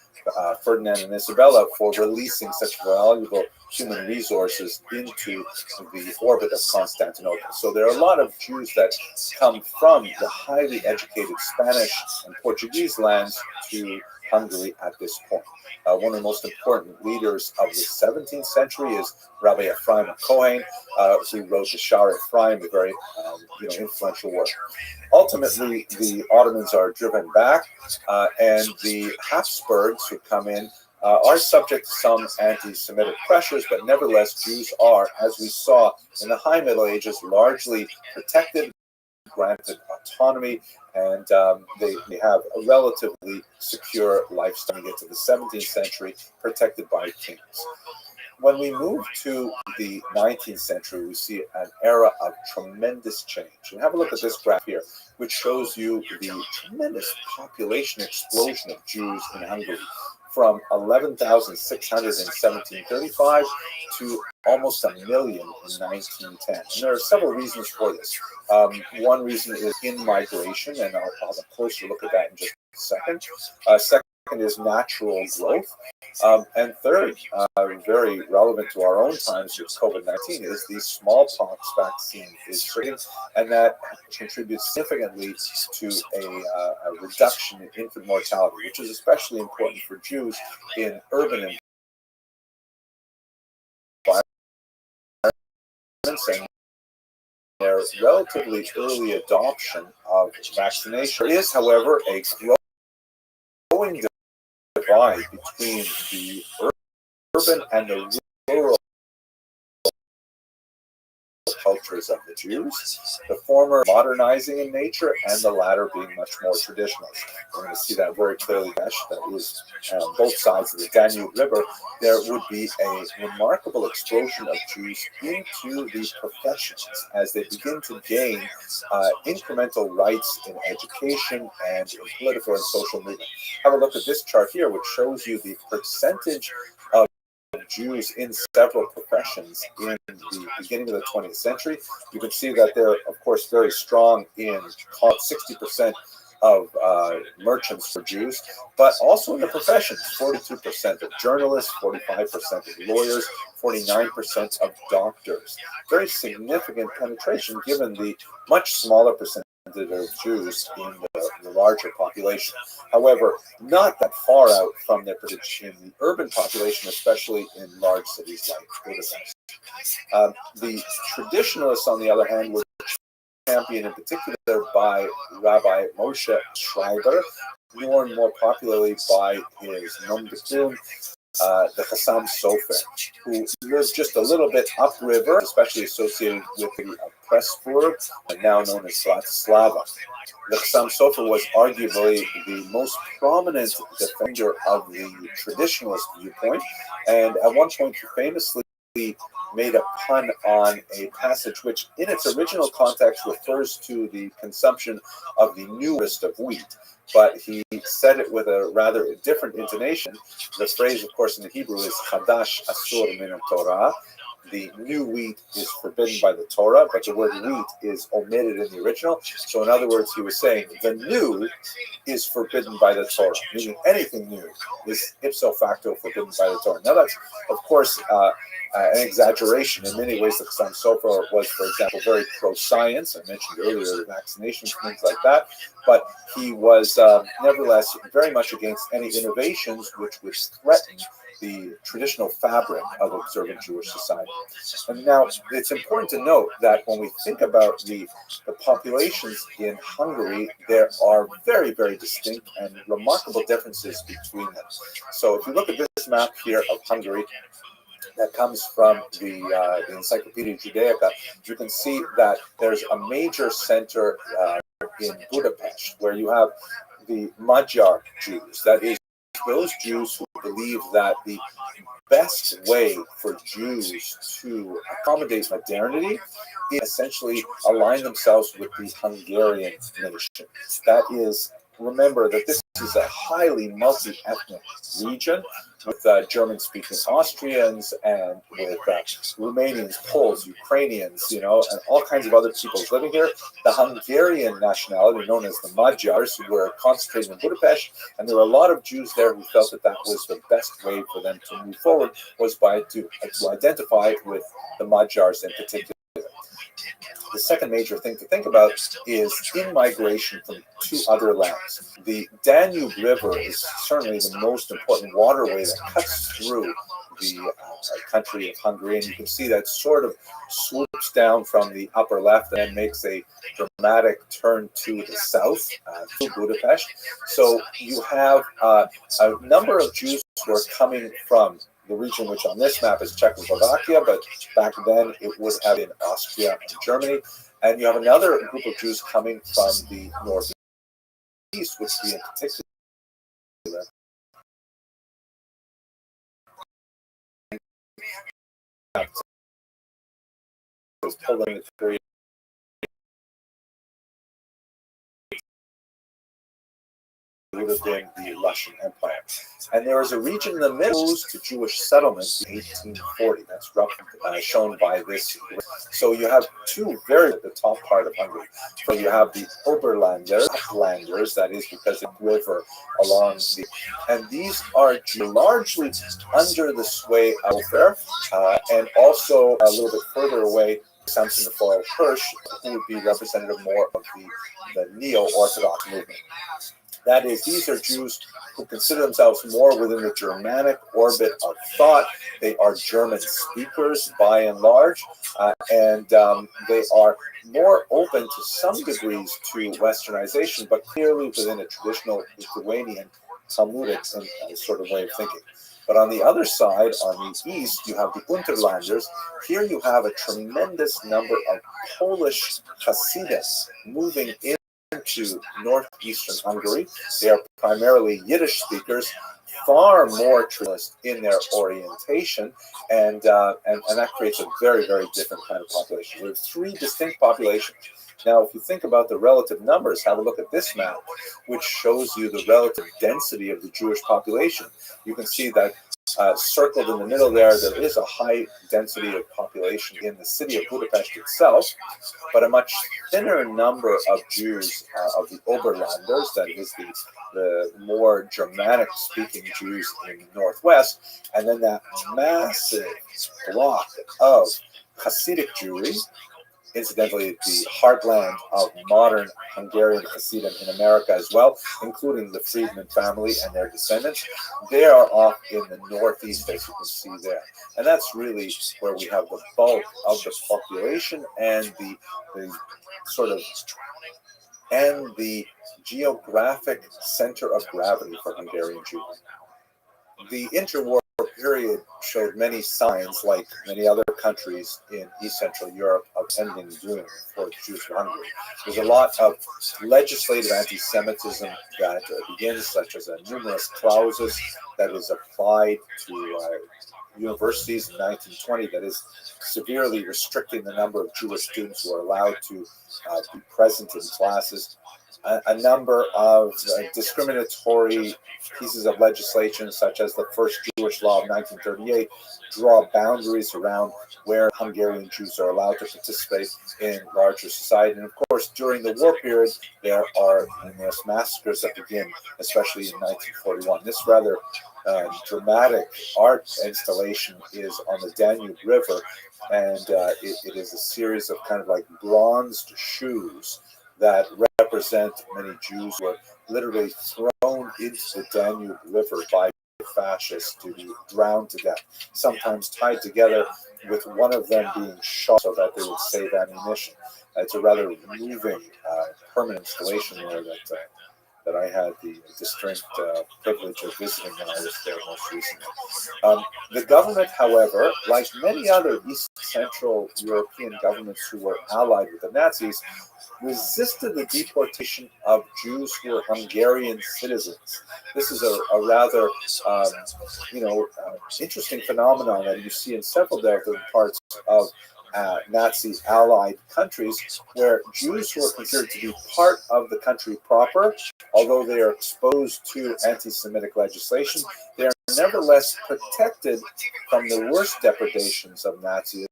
Ferdinand and Isabella, for releasing such valuable human resources into the orbit of Constantinople. So there are a lot of Jews that come from the highly educated Spanish and Portuguese lands to Hungary at this point. One of the most important leaders of the 17th century is Rabbi Ephraim Cohen, who wrote the Shar Ephraim, a very influential work. Ultimately, the Ottomans are driven back, and the Habsburgs, who come in, are subject to some anti-Semitic pressures, but nevertheless, Jews are, as we saw in the High Middle Ages, largely protected, granted autonomy, and they have a relatively secure lifestyle. We get to the 17th century, protected by kings. When we move to the 19th century, we see an era of tremendous change. And have a look at this graph here, which shows you the tremendous population explosion of Jews in Hungary, from 11,600 in 1735 to almost 1 million in 1910. And there are several reasons for this. One reason is in-migration, and I'll have a closer look at that in just a second. Second is natural growth. And third, very relevant to our own times with COVID-19, is the smallpox vaccine is free, and that contributes significantly to a reduction in infant mortality, which is especially important for Jews in urban environments, and their relatively early adoption of vaccination. There is, however, a growing divide between the urban and the rural cultures of the Jews, the former modernizing in nature and the latter being much more traditionalist. We're going to see that very clearly. That is both sides of the Danube River. There would be a remarkable explosion of Jews into the professions as they begin to gain incremental rights in education and in political and social movement. Have a look at this chart here, which shows you the percentage of Jews in several professions in the beginning of the 20th century. You can see that they're, of course, very strong in 60% of merchants for Jews, but also in the professions, 42% of journalists, 45% of lawyers, 49% of doctors. Very significant penetration given the much smaller percentage of Jews in the larger population. However, not that far out from their percentage in the urban population, especially in large cities like Budapest. The traditionalists, on the other hand, were championed in particular by Rabbi Moshe Schreiber, known more popularly by his nom de plume, the Chassam Sofer, who lives just a little bit upriver, especially associated with the Pressburg, now known as Bratislava. The Chassam Sofer was arguably the most prominent defender of the traditionalist viewpoint, and at one point he famously made a pun on a passage which in its original context refers to the consumption of the newest of wheat, but he said it with a rather different intonation. The phrase, of course, in the Hebrew is Chadash Asur Min Torah. The new wheat is forbidden by the Torah, but the word wheat is omitted in the original. So in other words, he was saying the new is forbidden by the Torah, meaning anything new is ipso facto forbidden by the Torah. Now that's, of course, an exaggeration. In many ways, the Chassam Sofer was, for example, very pro-science. I mentioned earlier the vaccinations, things like that. But he was nevertheless very much against any innovations which would threaten the traditional fabric of observant Jewish society. And now it's important to note that when we think about the populations in Hungary, there are very, very distinct and remarkable differences between them. So if you look at this map here of Hungary, that comes from the Encyclopedia Judaica, you can see that there's a major center in Budapest where you have the Magyar Jews. That is, those Jews who believe that the best way for Jews to accommodate modernity is essentially align themselves with the Hungarian nation. That is, remember that this is a highly multi-ethnic region with German-speaking Austrians and with Romanians, Poles, Ukrainians, and all kinds of other peoples living here. The Hungarian nationality, known as the Magyars, who were concentrated in Budapest, and there were a lot of Jews there who felt that that was the best way for them to move forward, was to identify with the Magyars in particular. The second major thing to think about is in-migration from two other lands. The Danube River is certainly the most important waterway that cuts through the country of Hungary, and you can see that sort of swoops down from the upper left and makes a dramatic turn to the south, to Budapest. So you have a number of Jews who are coming from the region which on this map is Czechoslovakia, but back then it would have been Austria and Germany. And you have another group of Jews coming from the northeast, which we in particular was pulling the period would have been the Russian Empire. And there is a region in the middle to Jewish settlements in 1840. That's roughly shown by this. So you have two very at the top part of Hungary. So you have the Oberlanders, that is because of the river along the, and these are largely under the sway of welfare, and also a little bit further away, Samson the Foil Hirsch, who would be representative more of the neo-Orthodox movement. That is, these are Jews who consider themselves more within the Germanic orbit of thought. They are German speakers by and large, and they are more open to some degrees to westernization, but clearly within a traditional Lithuanian Talmudic sort of way of thinking. But on the other side, on the east, you have the Unterlanders. Here you have a tremendous number of Polish Hasidim moving into northeastern Hungary. They are primarily Yiddish speakers, far more traditionalist in their orientation, and that creates a very, very different kind of population. There are three distinct populations. Now, if you think about the relative numbers, have a look at this map, which shows you the relative density of the Jewish population. You can see that circled in the middle there is a high density of population in the city of Budapest itself, but a much thinner number of Jews, of the Oberlanders, that is the more Germanic-speaking Jews in the northwest, and then that massive block of Hasidic Jewry, incidentally the heartland of modern Hungarian Hasidim in America as well, including the Friedman family and their descendants. They are off in the northeast, as you can see there. And that's really where we have the bulk of the population and the sort of and the geographic center of gravity for Hungarian Jewry. The interwar period showed many signs, like many other countries in East Central Europe, of ending doom for the Jews of Hungary. There's a lot of legislative anti-Semitism that begins, such as numerous clauses that is applied to universities in 1920 that is severely restricting the number of Jewish students who are allowed to be present in classes. A number of discriminatory pieces of legislation, such as the first Jewish law of 1938, draw boundaries around where Hungarian Jews are allowed to participate in larger society. And of course, during the war period, there are numerous massacres that begin, especially in 1941. This rather dramatic art installation is on the Danube River, and it is a series of kind of like bronzed shoes that represent many Jews who were literally thrown into the Danube River by fascists to be drowned to death, sometimes tied together with one of them being shot so that they would save ammunition. It's a rather moving permanent installation there that I had the distinct privilege of visiting when I was there most recently. The government, however, like many other East Central European governments who were allied with the Nazis, resisted the deportation of Jews who were Hungarian citizens. This is a rather, interesting phenomenon that you see in several different parts of Nazi-allied countries, where Jews who are considered to be part of the country proper, although they are exposed to anti-Semitic legislation, they are nevertheless protected from the worst depredations of Nazism.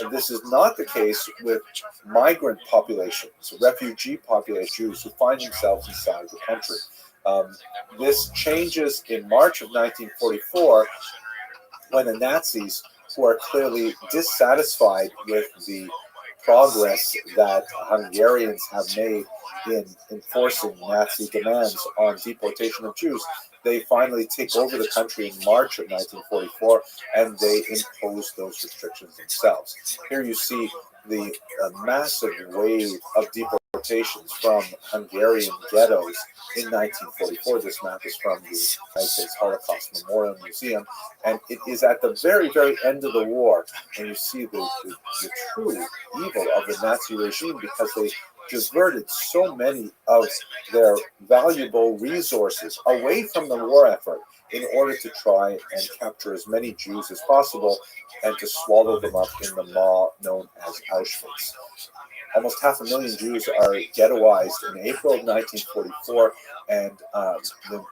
And this is not the case with migrant populations, refugee populations, Jews who find themselves inside the country. This changes in March of 1944 when the Nazis, who are clearly dissatisfied with the progress that Hungarians have made in enforcing Nazi demands on deportation of Jews, they finally take over the country in March of 1944, and they impose those restrictions themselves. Here you see the massive wave of deportations from Hungarian ghettos in 1944. This map is from the United States Holocaust Memorial Museum, and it is at the very, very end of the war, and you see the true evil of the Nazi regime, because they diverted so many of their valuable resources away from the war effort in order to try and capture as many Jews as possible and to swallow them up in the maw known as Auschwitz. Almost 500,000 Jews are ghettoized in April of 1944, and the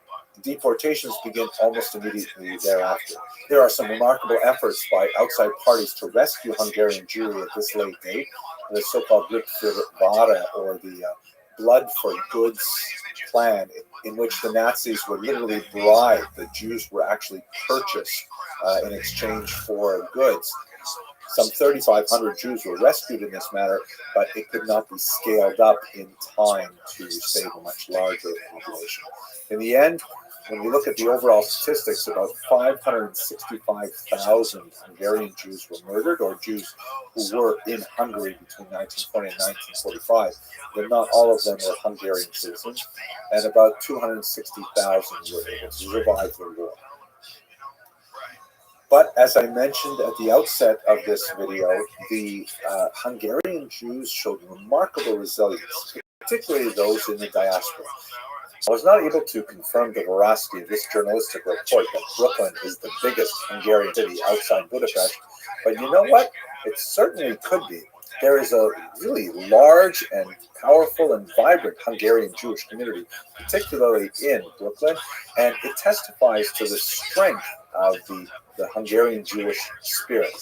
deportations begin almost immediately thereafter. There are some remarkable efforts by outside parties to rescue Hungarian Jewry at this late date. The so-called Blut für Ware, or the Blood for Goods plan, in which the Nazis would literally bribe the Jews were actually purchased in exchange for goods. Some 3,500 Jews were rescued in this manner, but it could not be scaled up in time to save a much larger population. In the end, when we look at the overall statistics, about 565,000 Hungarian Jews were murdered, or Jews who were in Hungary between 1920 and 1945, but not all of them were Hungarian citizens, and about 260,000 were able to survive the war. But as I mentioned at the outset of this video, the Hungarian Jews showed remarkable resilience, particularly those in the diaspora. I was not able to confirm the veracity of this journalistic report that Brooklyn is the biggest Hungarian city outside Budapest, but you know what? It certainly could be. There is a really large and powerful and vibrant Hungarian Jewish community, particularly in Brooklyn, and it testifies to the strength of the Hungarian Jewish spirit.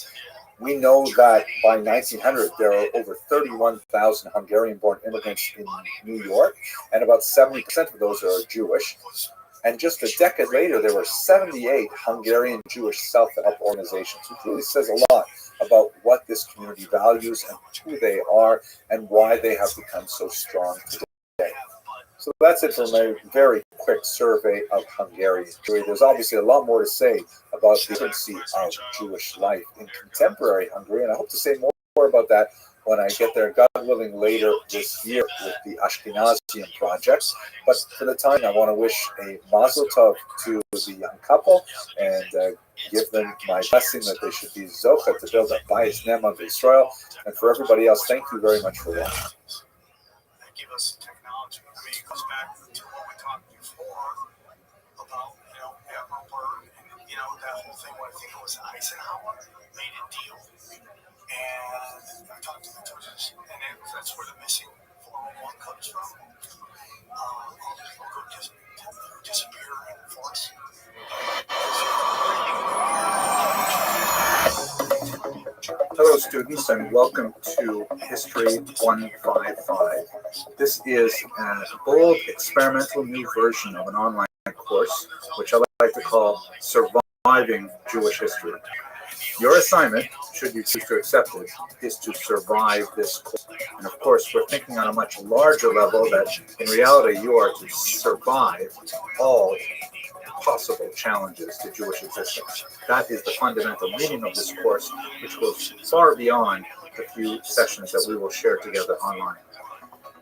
We know that by 1900, there are over 31,000 Hungarian-born immigrants in New York, and about 70% of those are Jewish. And just a decade later, there were 78 Hungarian Jewish self-help organizations, which really says a lot about what this community values and who they are and why they have become so strong today. So that's it for my very quick survey of Hungarian Jewry. There's obviously a lot more to say about the frequency of Jewish life in contemporary Hungary, and I hope to say more about that when I get there, God willing, later this year with the Ashkenazian project. But for the time, I want to wish a mazel tov to the young couple and give them my blessing that they should be zocha to build up Bayis Ne'eman Israel. And for everybody else, thank you very much for watching. Give us technology. I mean, it goes back to what we talked before about, Edward and, that whole thing. I think it was Eisenhower made a deal. And I talked to the judges, and that's where the missing 401 comes from. All these people just disappear in the forest. Hello, students, and welcome to History 155. This is a bold, experimental new version of an online course, which I like to call Surviving Jewish History. Your assignment, should you choose to accept it, is to survive this course. And of course, we're thinking on a much larger level that in reality you are to survive all possible challenges to Jewish existence. That is the fundamental meaning of this course, which goes far beyond the few sessions that we will share together online.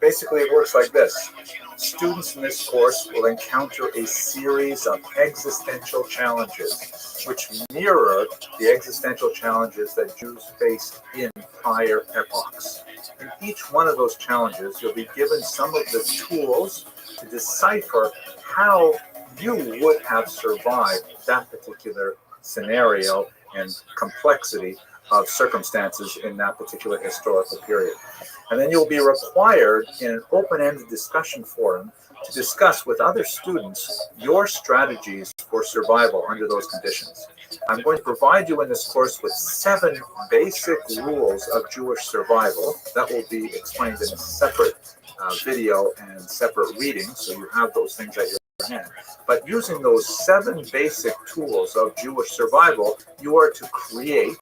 Basically, it works like this. Students in this course will encounter a series of existential challenges which mirror the existential challenges that Jews faced in prior epochs. In each one of those challenges, you'll be given some of the tools to decipher how you would have survived that particular scenario and complexity of circumstances in that particular historical period. And then you'll be required in an open-ended discussion forum to discuss with other students your strategies for survival under those conditions. I'm going to provide you in this course with 7 basic rules of Jewish survival that will be explained in a separate video and separate reading, so you have those things at your hand. But using those 7 basic tools of Jewish survival, you are to create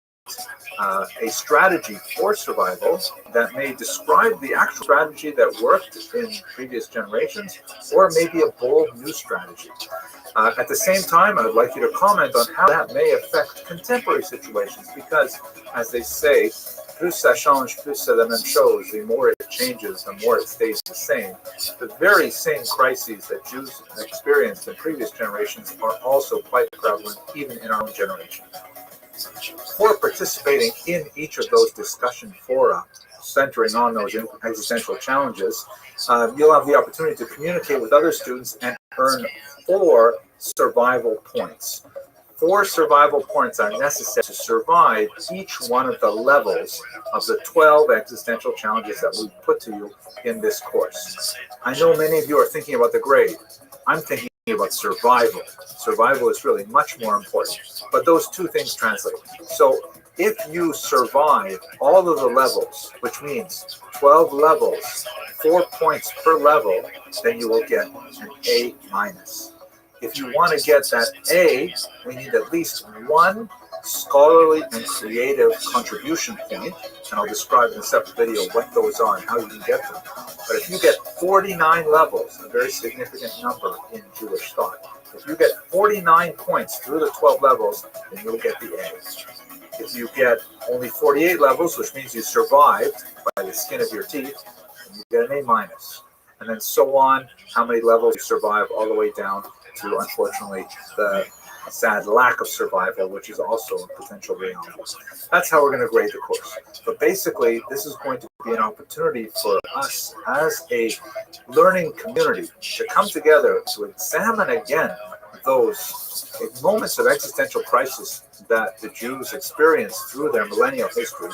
a strategy for survival that may describe the actual strategy that worked in previous generations, or maybe a bold new strategy. At the same time, I would like you to comment on how that may affect contemporary situations, because, as they say, plus ça change, plus c'est la même chose. The more it changes, the more it stays the same. The very same crises that Jews experienced in previous generations are also quite prevalent even in our own generation. For participating in each of those discussion fora, centering on those existential challenges, you'll have the opportunity to communicate with other students and earn 4 survival points. 4 survival points are necessary to survive each one of the levels of the 12 existential challenges that we put to you in this course. I know many of you are thinking about the grade. I'm thinking about survival. Survival is really much more important, but those 2 things translate. So if you survive all of the levels, which means 12 levels, 4 points per level, then you will get an A-. If you want to get that A, we need at least 1 scholarly and creative contribution point, and I'll describe in a separate video what those are and how you can get them. But if you get 49 levels, a very significant number in Jewish thought, if you get 49 points through the 12 levels, then you'll get the A. If you get only 48 levels, which means you survived by the skin of your teeth, then you get an A-. And then so on, how many levels you survive all the way down to, unfortunately, the sad lack of survival, which is also a potential reality. That's how we're going to grade the course. But basically, this is going to be an opportunity for us as a learning community to come together to examine again those moments of existential crisis that the Jews experienced through their millennial history,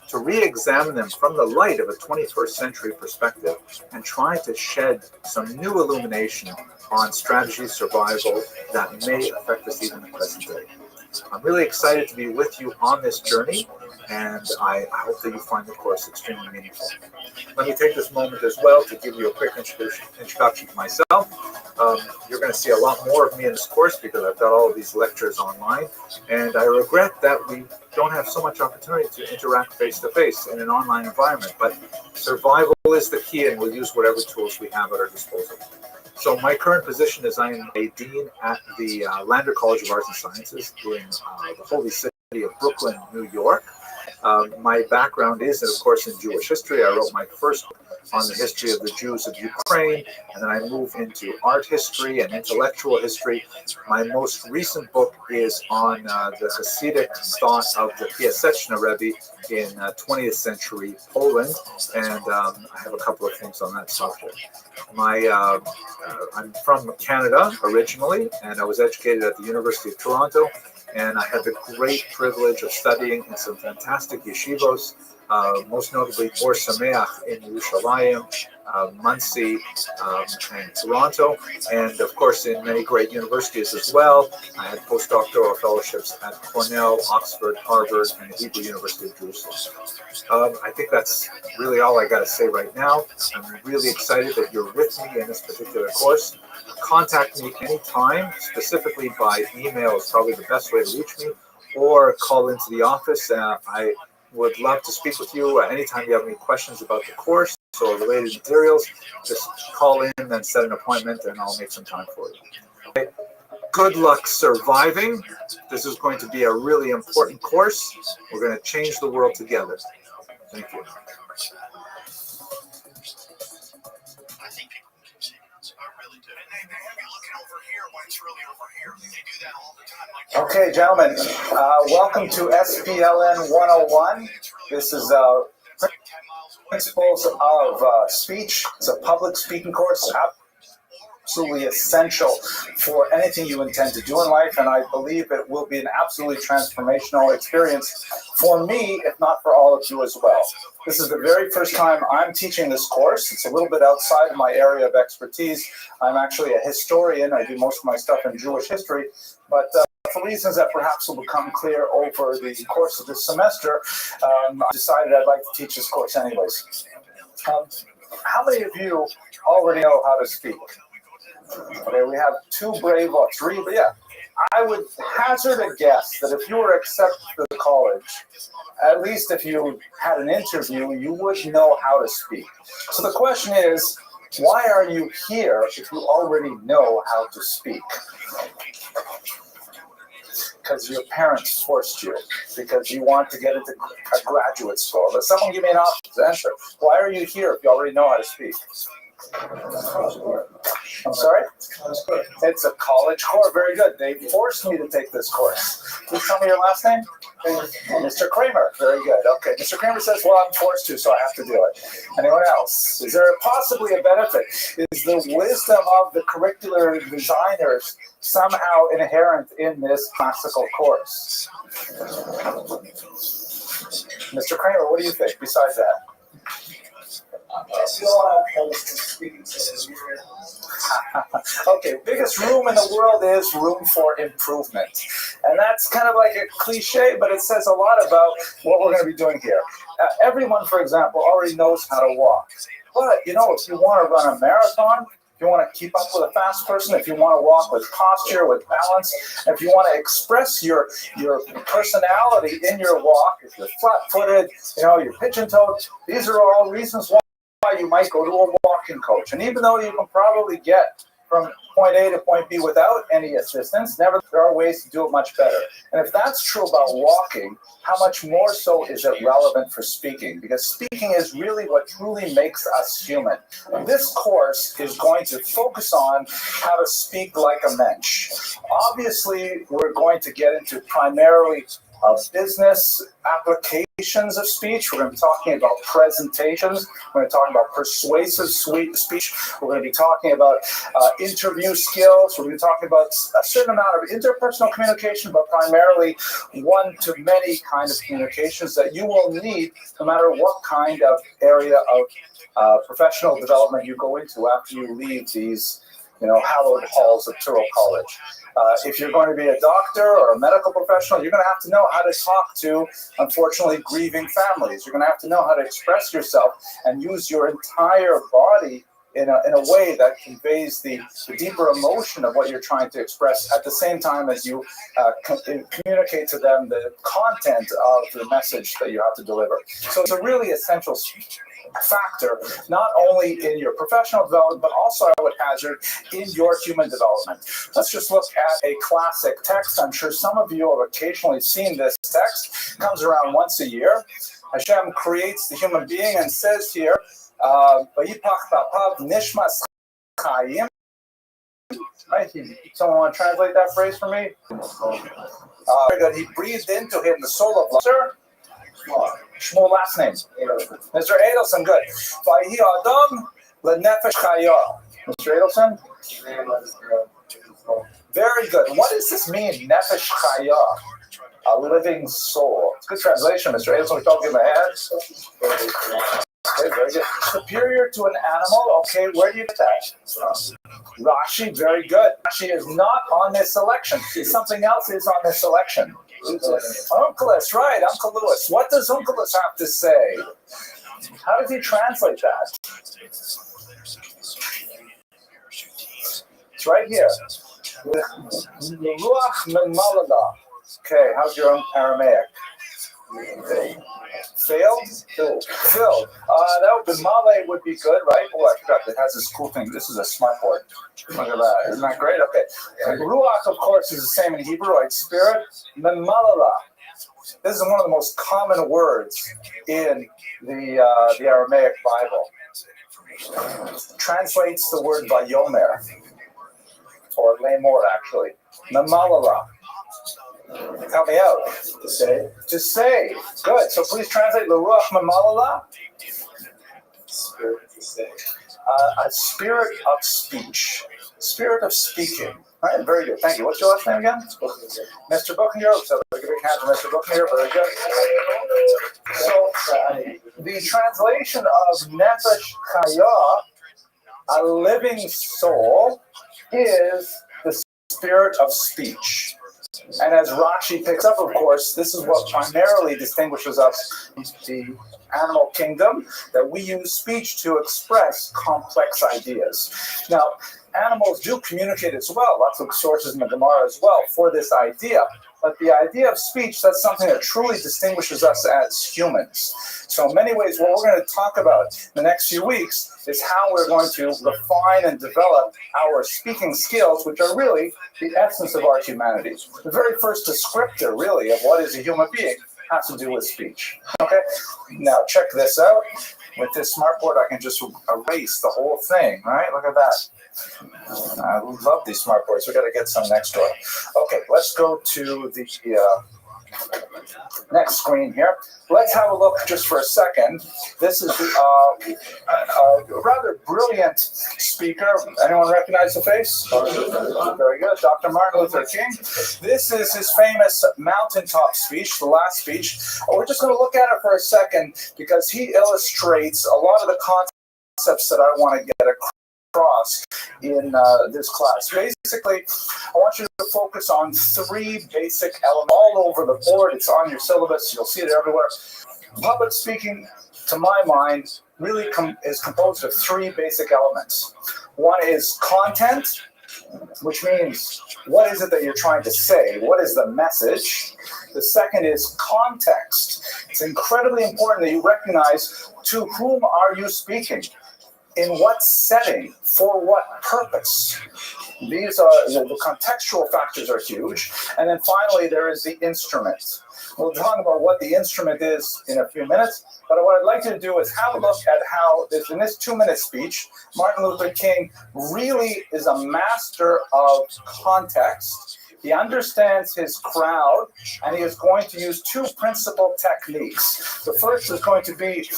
to re-examine them from the light of a 21st century perspective and try to shed some new illumination on strategy survival that may affect us even in the present day. I'm really excited to be with you on this journey, and I hope that you find the course extremely meaningful. Let me take this moment as well to give you a quick introduction to myself. You're going to see a lot more of me in this course because I've got all of these lectures online, and I regret that we don't have so much opportunity to interact face-to-face in an online environment, but survival is the key, and we'll use whatever tools we have at our disposal. So my current position is I am a dean at the Lander College of Arts and Sciences in the holy city of Brooklyn, New York. My background is, of course, in Jewish history. I wrote my first book on the history of the Jews of Ukraine, and then I moved into art history and intellectual history. My most recent book is on the Hasidic thought of the Piaseczna Rebbe in 20th century Poland, and I have a couple of things on that subject. I'm from Canada originally, and I was educated at the University of Toronto, and I had the great privilege of studying in some fantastic yeshivos, most notably Or Sameach in Yerushalayim, Muncie, and Toronto, and of course in many great universities as well. I had postdoctoral fellowships at Cornell, Oxford, Harvard, and the Hebrew University of Jerusalem. I think that's really all I got to say right now. I'm really excited that you're with me in this particular course. Contact me anytime, specifically by email is probably the best way to reach me, or call into the office. I would love to speak with you anytime you have any questions about the course or related materials. Just call in and set an appointment, and I'll make some time for you. Okay. Good luck surviving. This is going to be a really important course. We're going to change the world together. Thank you. Okay, gentlemen, welcome to SPLN 101. This is Principles of Speech. It's a public speaking course, absolutely essential for anything you intend to do in life, and I believe it will be an absolutely transformational experience for me, if not for all of you as well. This is the very first time I'm teaching this course. It's a little bit outside of my area of expertise. I'm actually a historian. I do most of my stuff in Jewish history, but for reasons that perhaps will become clear over the course of this semester, I decided I'd like to teach this course anyways. How many of you already know how to speak? Okay, we have two brave, or three, but yeah. I would hazard a guess that if you were accepted to the college, at least if you had an interview, you would know how to speak. So the question is, why are you here if you already know how to speak? Because your parents forced you, because you want to get into a graduate school. But someone give me an answer. Why are you here if you already know how to speak? I'm sorry? It's a college course. Very good. They forced me to take this course. Please tell me your last name. Mr. Kramer. Very good. Okay. Mr. Kramer says, well, I'm forced to, so I have to do it. Anyone else? Is there possibly a benefit? Is the wisdom of the curricular designers somehow inherent in this classical course? Mr. Kramer, what do you think besides that? Okay, biggest room in the world is room for improvement. And that's kind of like a cliche, but it says a lot about what we're going to be doing here. Everyone, for example, already knows how to walk. But, you know, if you want to run a marathon, if you want to keep up with a fast person, if you want to walk with posture, with balance, if you want to express your personality in your walk, if you're flat-footed, you know, you're pigeon-toed, these are all reasons why you might go to a walking coach. And even though you can probably get from point A to point B without any assistance. Never, there are ways to do it much better. And if that's true about walking, how much more so is it relevant for speaking? Because speaking is really what truly makes us human. This course is going to focus on how to speak like a mensch. Obviously, we're going to get into primarily business applications of speech. We're going to be talking about presentations. We're going to be talking about persuasive speech. We're going to be talking about interview skills. We're going to be talking about a certain amount of interpersonal communication, but primarily one-to-many kind of communications that you will need no matter what kind of area of professional development you go into after you leave these hallowed halls of Touro College. If you're going to be a doctor or a medical professional, you're going to have to know how to talk to, unfortunately, grieving families. You're going to have to know how to express yourself and use your entire body in a way that conveys the deeper emotion of what you're trying to express at the same time as you communicate to them the content of the message that you have to deliver. So it's a really essential factor, not only in your professional development, but also, I would hazard, in your human development. Let's just look at a classic text. I'm sure some of you have occasionally seen this text. It comes around once a year. Hashem creates the human being and says here, Vayipach Bapav Nishmas Chayim. Right? Someone want to translate that phrase for me? Very good. He breathed into him the soul of life. Sir? Shmuel last name. Mr. Adelson, good. Vayi Adam lenefesh chaya. Mr. Adelson? Very good. What does this mean, nefesh chaya? A living soul. It's a good translation, Mr. Adelson. We don't give him a hand. Okay, very good. Superior to an animal. Okay, where do you get that? Rashi, very good. Rashi is not on this selection. Something else is on this selection. Unkelus, right, Uncle Lewis. What does Unkelus have to say? How does he translate that? It's right here. Ruach Memalala. Okay, how's your own Aramaic? Failed? Filled. That would be Malay would be good, right? Oh, I forgot it has this cool thing. This is a smart board. Look at that. Isn't that great? Okay. Ruach, of course, is the same in Hebrew, right? Spirit. Memalala. This is one of the most common words in the Aramaic Bible. Translates the word Vayomer, or Lemor, actually. Memalala. Help me out. To say. To say. Good. So please translate L'ruach Memalala. Spirit to say. A spirit of speech. Spirit of speaking. All right, very good. Thank you. What's your last name again? Mr. Buccaneer. So give a big hand for Mr. Buccaneer. Very good. So the translation of Nefesh Chaya, a living soul, is the spirit of speech. And as Rashi picks up, of course, this is what primarily distinguishes us from the animal kingdom, that we use speech to express complex ideas. Now, animals do communicate as well, lots of sources in the Gemara as well for this idea. But the idea of speech, that's something that truly distinguishes us as humans. So in many ways, what we're going to talk about in the next few weeks is how we're going to refine and develop our speaking skills, which are really the essence of our humanity. The very first descriptor, really, of what is a human being has to do with speech. Okay? Now, check this out. With this smartboard, I can just erase the whole thing, right? Look at that. I love these smartboards. We got to get some next door. Okay, let's go to the next screen here. Let's have a look just for a second. This is a rather brilliant speaker. Anyone recognize the face? Very good. Dr. Martin Luther King. This is his famous mountaintop speech, the last speech. We're just going to look at it for a second because he illustrates a lot of the concepts that I want to get across in this class. Basically, I want you to focus on three basic elements all over the board. It's on your syllabus. You'll see it everywhere. Public speaking, to my mind, really is composed of three basic elements. One is content, which means what is it that you're trying to say? What is the message? The second is context. It's incredibly important that you recognize to whom are you speaking. in what setting, for what purpose. These are the contextual factors are huge. And then finally, there is the instrument. We'll talk about what the instrument is in a few minutes, but what I'd like you to do is have a look at how, in this 2-minute speech, Martin Luther King really is a master of context. He understands his crowd, and he is going to use 2 principal techniques. The first is going to be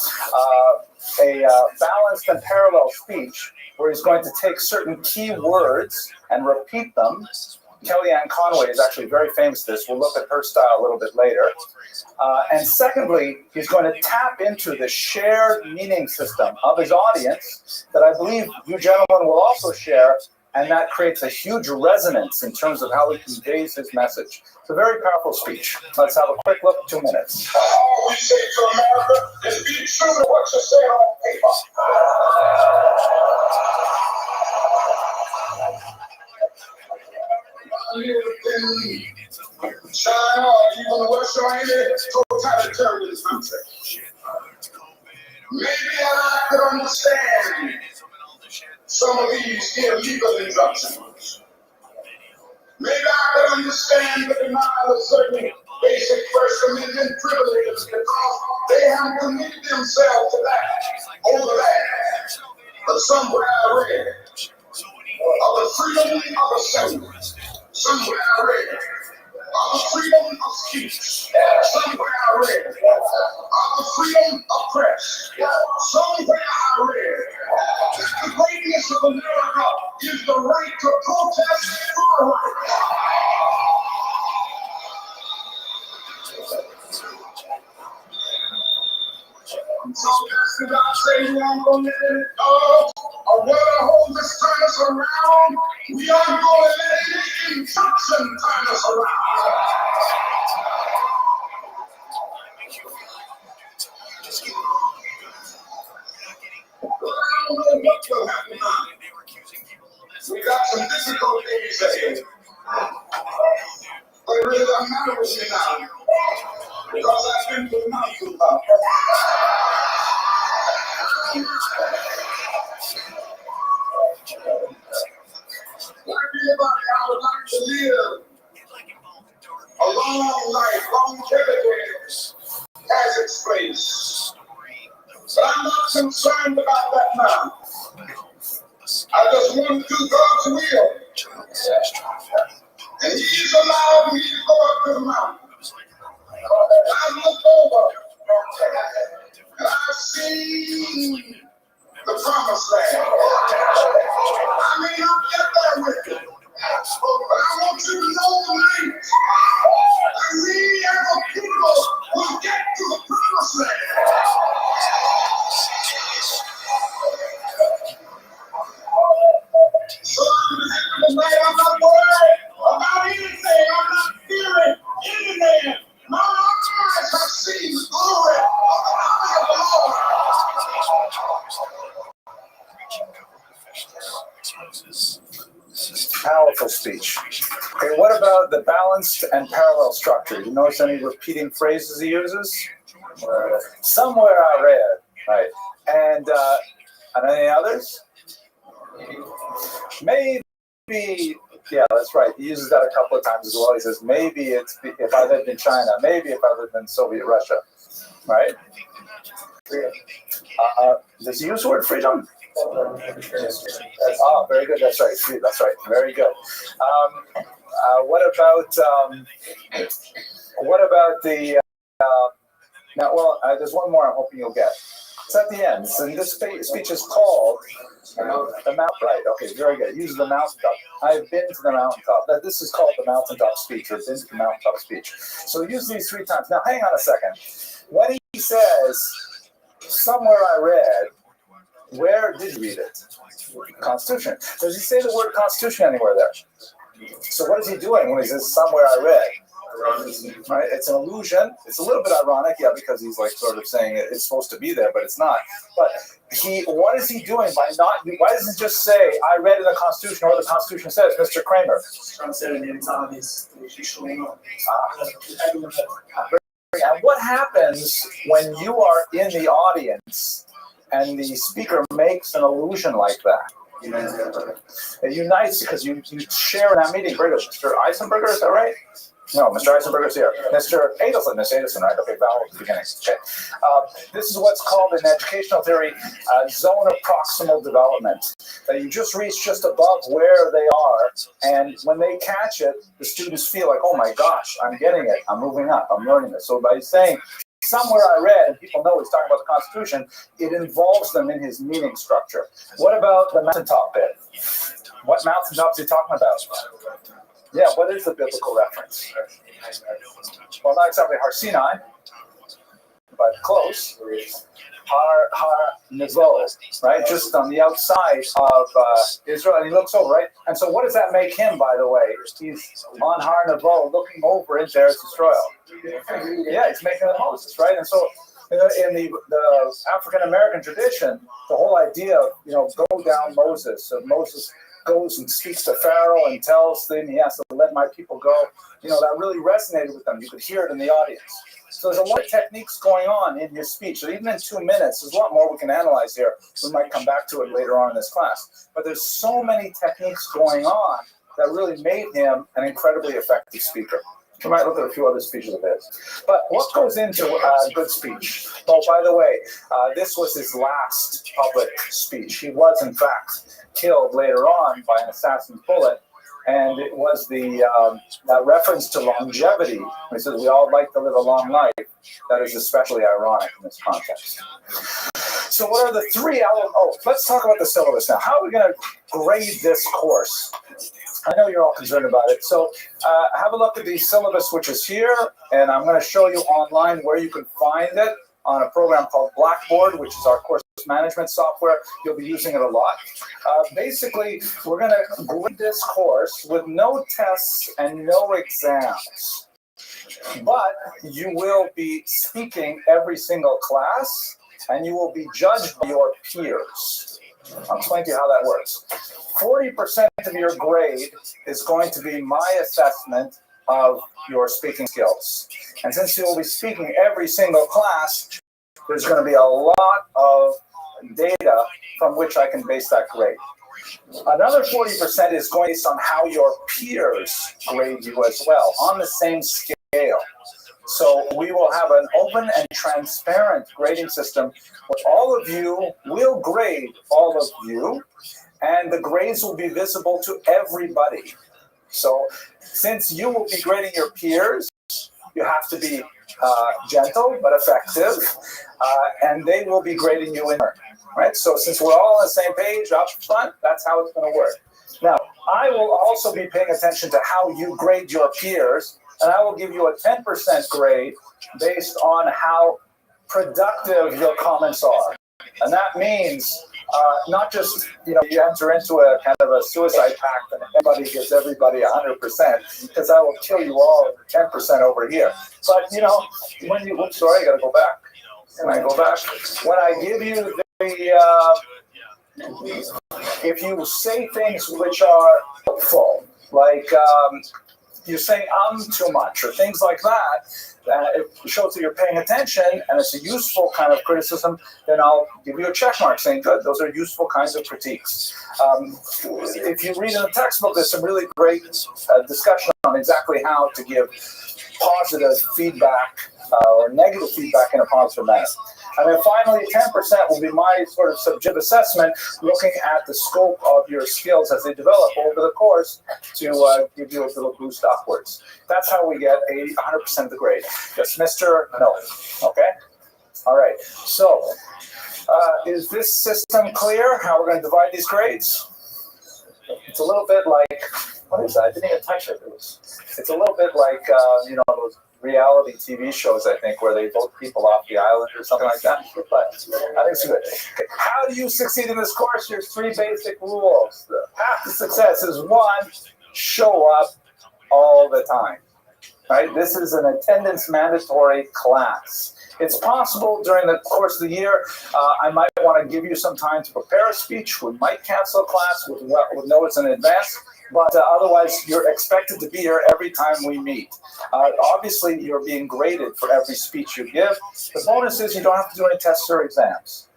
a balanced and parallel speech, where he's going to take certain key words and repeat them. Kellyanne Conway is actually very famous for this. We'll look at her style a little bit later. And secondly, he's going to tap into the shared meaning system of his audience that I believe you gentlemen will also share, and that creates a huge resonance in terms of how he conveys his message. It's a very powerful speech. Let's have a quick look, 2 minutes. All we say to America is be true to what you say on paper. China or even Russia or any totalitarian country. Maybe I could understand some of these illegal injunctions. Maybe I could understand the denial of certain basic First Amendment privileges because they have committed themselves to that over that. But somewhere I read of the freedom of assembly. Somewhere I read of the freedom of speech. Somewhere I read of the freedom of press. Somewhere I read that the greatness of America is the right to protest for right. So that's what I say, I'm going to let it go. Or whether hold this turn us around, we are going to let any injunction turn us around. Well, I don't know what will happen now. We got some difficult days ahead. But it really doesn't matter with me now. Because I've been to the mountaintop. Like anybody, I would like to live a long life. Longevity has its place. But I'm not concerned about that now. I just want to do God's will. And He's allowed me to go up to the mountain. I looked over and I've seen the promised land. I may not get there with you, but I want you to know tonight that we as a people will get to the promised land. So I'm not worried about anything. I'm not fearing anything. My eyes have seen the glory of the Lord. Powerful speech. Okay, what about the balanced and parallel structure? You notice any repeating phrases he uses? Somewhere I read, right? And any others? Maybe, yeah, that's right. He uses that a couple of times as well. He says, maybe it's if I lived in China, maybe if I lived in Soviet Russia, right? Does he use the word freedom? Oh, very good. That's right. That's right. Very good. What about the? Now, well, there's one more. I'm hoping you'll get. It's at the end. And this speech is called the Mount. Right. Okay. Very good. Use the mountaintop. I've been to the mountaintop. This is called the mountaintop speech, or been to the mountaintop speech. So use these 3 times. Now, hang on a second. When he says, "Somewhere I read," where did you read it? Constitution. Does he say the word Constitution anywhere there? So what is he doing when he says somewhere I read? Right? It's an illusion. It's a little bit ironic, yeah, because he's like sort of saying it's supposed to be there, but it's not. But what is he doing by not? Why doesn't he just say I read in the Constitution or the Constitution says, Mr. Kramer? And what happens when you are in the audience and the speaker makes an illusion like that? It unites because you share in that meeting. Very good. Mr. Eisenberger, is that right? No, Mr. Eisenberger's here. Mr. Adelson, Miss Adelson, right? Okay, vowel at the beginning. Okay. This is what's called in educational theory zone of proximal development. That you just reach just above where they are, and when they catch it, the students feel like, oh my gosh, I'm getting it. I'm moving up. I'm learning it. So by saying, somewhere I read, and people know he's talking about the Constitution, it involves them in his meaning structure. What about the mountaintop bit? What mountaintop is he talking about? Yeah, what is the biblical reference? Well, not exactly Har Sinai, but close. Har Nevo, right? Just on the outside of Israel, and he looks over, right? And so what does that make him, by the way? He's on Har Nevo, looking over into Eretz Yisrael. Yeah, he's making the Moses, right? And so in the African-American tradition, the whole idea of, go down Moses, so Moses goes and speaks to Pharaoh and tells them he has to let my people go, that really resonated with them. You could hear it in the audience. So there's a lot of techniques going on in his speech. So even in 2 minutes, there's a lot more we can analyze here. We might come back to it later on in this class. But there's so many techniques going on that really made him an incredibly effective speaker. We might look at a few other speeches of his. But what goes into a good speech? Oh, by the way, this was his last public speech. He was, in fact, killed later on by an assassin's bullet. And it was that reference to longevity. He says we all like to live a long life. That is especially ironic in this context. So what are the three elements? Oh, let's talk about the syllabus now. How are we going to grade this course? I know you're all concerned about it. So have a look at the syllabus, which is here. And I'm going to show you online where you can find it on a program called Blackboard, which is our course management software. You'll be using it a lot. Basically, we're going to grade this course with no tests and no exams. But you will be speaking every single class, and you will be judged by your peers. I'll explain to you how that works. 40% of your grade is going to be my assessment of your speaking skills. And since you will be speaking every single class, there's going to be a lot of data from which I can base that grade. Another 40% is going based on how your peers grade you as well, on the same scale. So we will have an open and transparent grading system where all of you will grade all of you, and the grades will be visible to everybody. So since you will be grading your peers, you have to be gentle but effective, and they will be grading you in turn. Right? So since we're all on the same page up front, that's how it's going to work. Now, I will also be paying attention to how you grade your peers, and I will give you a 10% grade based on how productive your comments are. And that means not just, you enter into a kind of a suicide pact and everybody gives everybody 100%, because I will kill you all 10% over here. But, when you, sorry, I got to go back. Can I go back? When I give you if you say things which are helpful, like you're saying too much or things like that, it shows that you're paying attention and it's a useful kind of criticism, then I'll give you a check mark saying, good, those are useful kinds of critiques. If you read in the textbook, there's some really great discussion on exactly how to give positive feedback or negative feedback in a positive manner. And then finally, 10% will be my sort of subjective assessment, looking at the scope of your skills as they develop over the course to give you a little boost upwards. That's how we get 100% of the grade. Yes, Mr. No. Okay? All right. So, is this system clear, how we're going to divide these grades? It's a little bit like, what is that? I didn't even touch it. It's a little bit like, those reality TV shows, I think, where they vote people off the island or something like that. But I think it's good. How do you succeed in this course? Here's 3 basic rules. The path to success is 1, show up all the time. Right? This is an attendance mandatory class. It's possible during the course of the year, I might want to give you some time to prepare a speech. We might cancel a class with notes in advance, but otherwise you're expected to be here every time we meet. Obviously, you're being graded for every speech you give. The bonus is you don't have to do any tests or exams.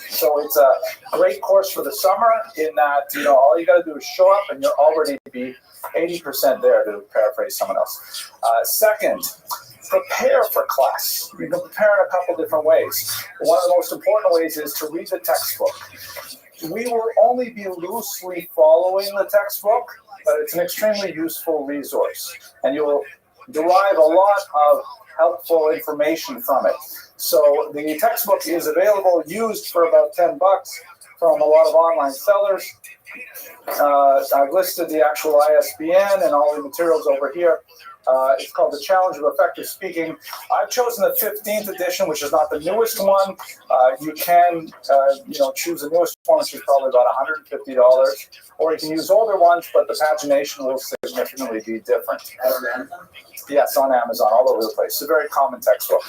So it's a great course for the summer in that, all you got to do is show up and you'll already be 80% there, to paraphrase someone else. Second, prepare for class. You can prepare in a couple different ways. One of the most important ways is to read the textbook. We will only be loosely following the textbook, but it's an extremely useful resource. And you'll derive a lot of helpful information from it. So the textbook is available, used for about $10 from a lot of online sellers. I've listed the actual ISBN and all the materials over here. It's called The Challenge of Effective Speaking. I've chosen the 15th edition, which is not the newest one. You can, choose the newest one, which is probably about $150. Or you can use older ones, but the pagination will significantly be different. Yes, on Amazon, all over the place. It's a very common textbook.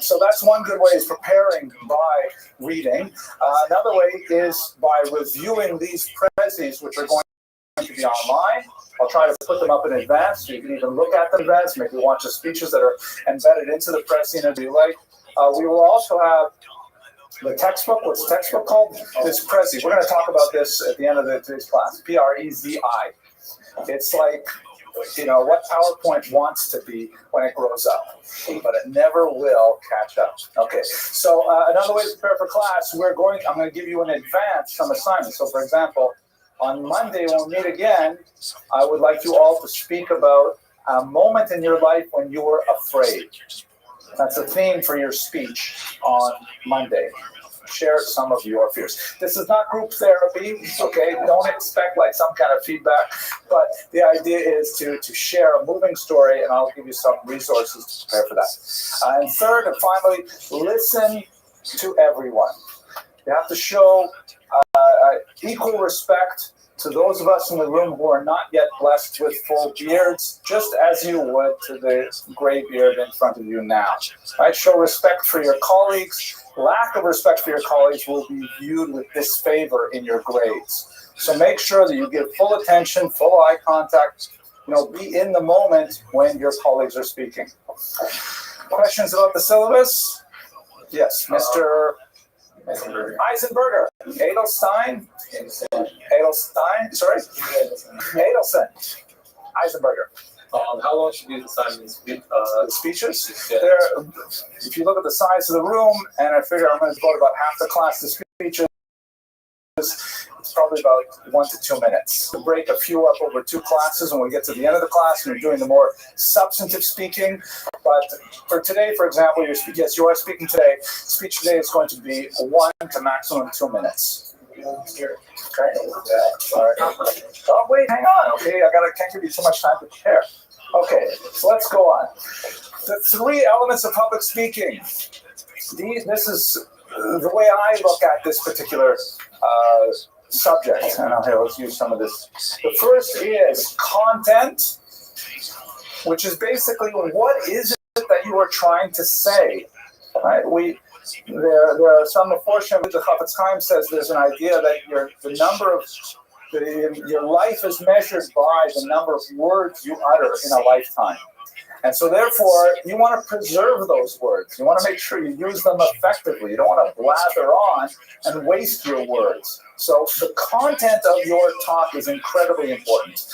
So that's one good way, is preparing by reading. Another way is by reviewing these prezis, which are going to be online. I'll try to put them up in advance, so you can even look at them in advance, maybe watch the speeches that are embedded into the prezi if you like. We will also have the textbook. What's the textbook called? This prezi. We're going to talk about this at the end of today's class. Prezi. It's like, what PowerPoint wants to be when it grows up, but it never will catch up. Okay, so another way to prepare for class, I'm going to give you in advance some assignments. So for example, on Monday when we meet again, I would like you all to speak about a moment in your life when you were afraid. That's the theme for your speech on Monday. Share some of your fears. This is not group therapy, okay? Don't expect like some kind of feedback, but the idea is to share a moving story, and I'll give you some resources to prepare for that. And third and finally, listen to everyone. You have to show equal respect to those of us in the room who are not yet blessed with full beards, just as you would to the gray beard in front of you now. Right? Show respect for your colleagues. Lack of respect for your colleagues will be viewed with disfavor in your grades. So make sure that you give full attention, full eye contact, be in the moment when your colleagues are speaking. Questions about the syllabus? Yes, Mr. Eisenberger. Edelstein? Sorry? Edelson. Eisenberger. How long should you decide these speeches? If you look at the size of the room, and I figure I'm going to devote about half the class to speeches, it's probably about 1 to 2 minutes. We'll break a few up over 2 classes when we get to the end of the class and you're doing the more substantive speaking. But for today, for example, yes, you are speaking today. Speech today is going to be 1 to maximum 2 minutes. Okay. All right. Oh, wait, hang on. Okay, can't give you too much time to prepare. Okay, so let's go on. The 3 elements of public speaking. This is the way I look at this particular subject. And here, let's use some of this. The first is content, which is basically what is it that you are trying to say. Right? There are some, unfortunately, the Chafetz Chaim says there's an idea that your life is measured by the number of words you utter in a lifetime. And so therefore, you want to preserve those words. You want to make sure you use them effectively. You don't want to blather on and waste your words. So the content of your talk is incredibly important.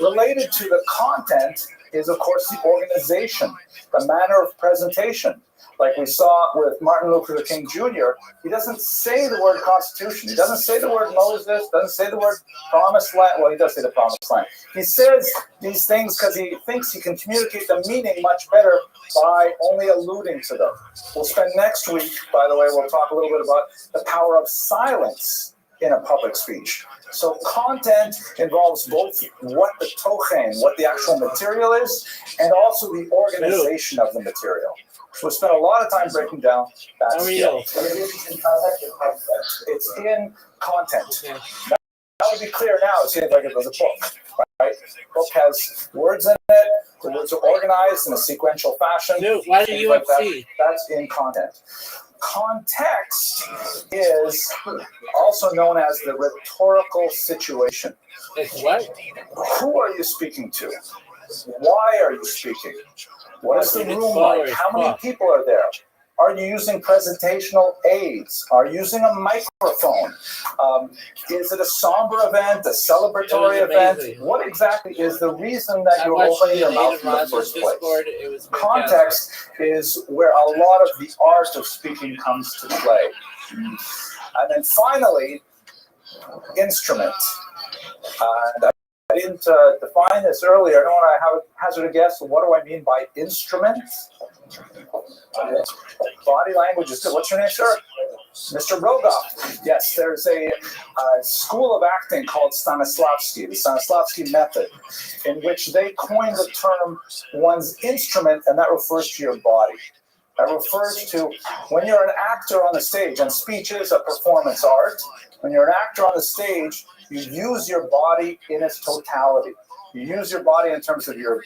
Related to the content is, of course, the organization, the manner of presentation. Like we saw with Martin Luther King Jr., he doesn't say the word Constitution. He doesn't say the word Moses, doesn't say the word Promised Land. Well, he does say the Promised Land. He says these things because he thinks he can communicate the meaning much better by only alluding to them. We'll spend next week, by the way, we'll talk a little bit about the power of silence in a public speech. So content involves both what the tochen, what the actual material is, and also the organization of the material. So we spent a lot of time breaking down that skill. It's in content. That would be clear now. It's in like it was a book. Right? right? Book has words in it. The words are organized in a sequential fashion. Dude, why do things you like that. UFC? That's in content. Context is also known as the rhetorical situation. It's what? Who are you speaking to? Why are you speaking? What is the room like? How many people are there? Are you using presentational aids? Are you using a microphone? Is it a somber event, a celebratory event? What exactly is the reason that you're opening your mouth in the first place? Context is where a lot of the art of speaking comes to play. And then finally, instrument. And I didn't define this earlier. I don't want to have a hazard a guess. What do I mean by instrument? Body language is good. What's your name, sir? Mr. Rogoff. Yes, there's a school of acting called Stanislavski, the Stanislavski method, in which they coined the term one's instrument, and that refers to your body. That refers to when you're an actor on the stage, and speech is a performance art. When you're an actor on the stage, you use your body in its totality. You use your body in terms of your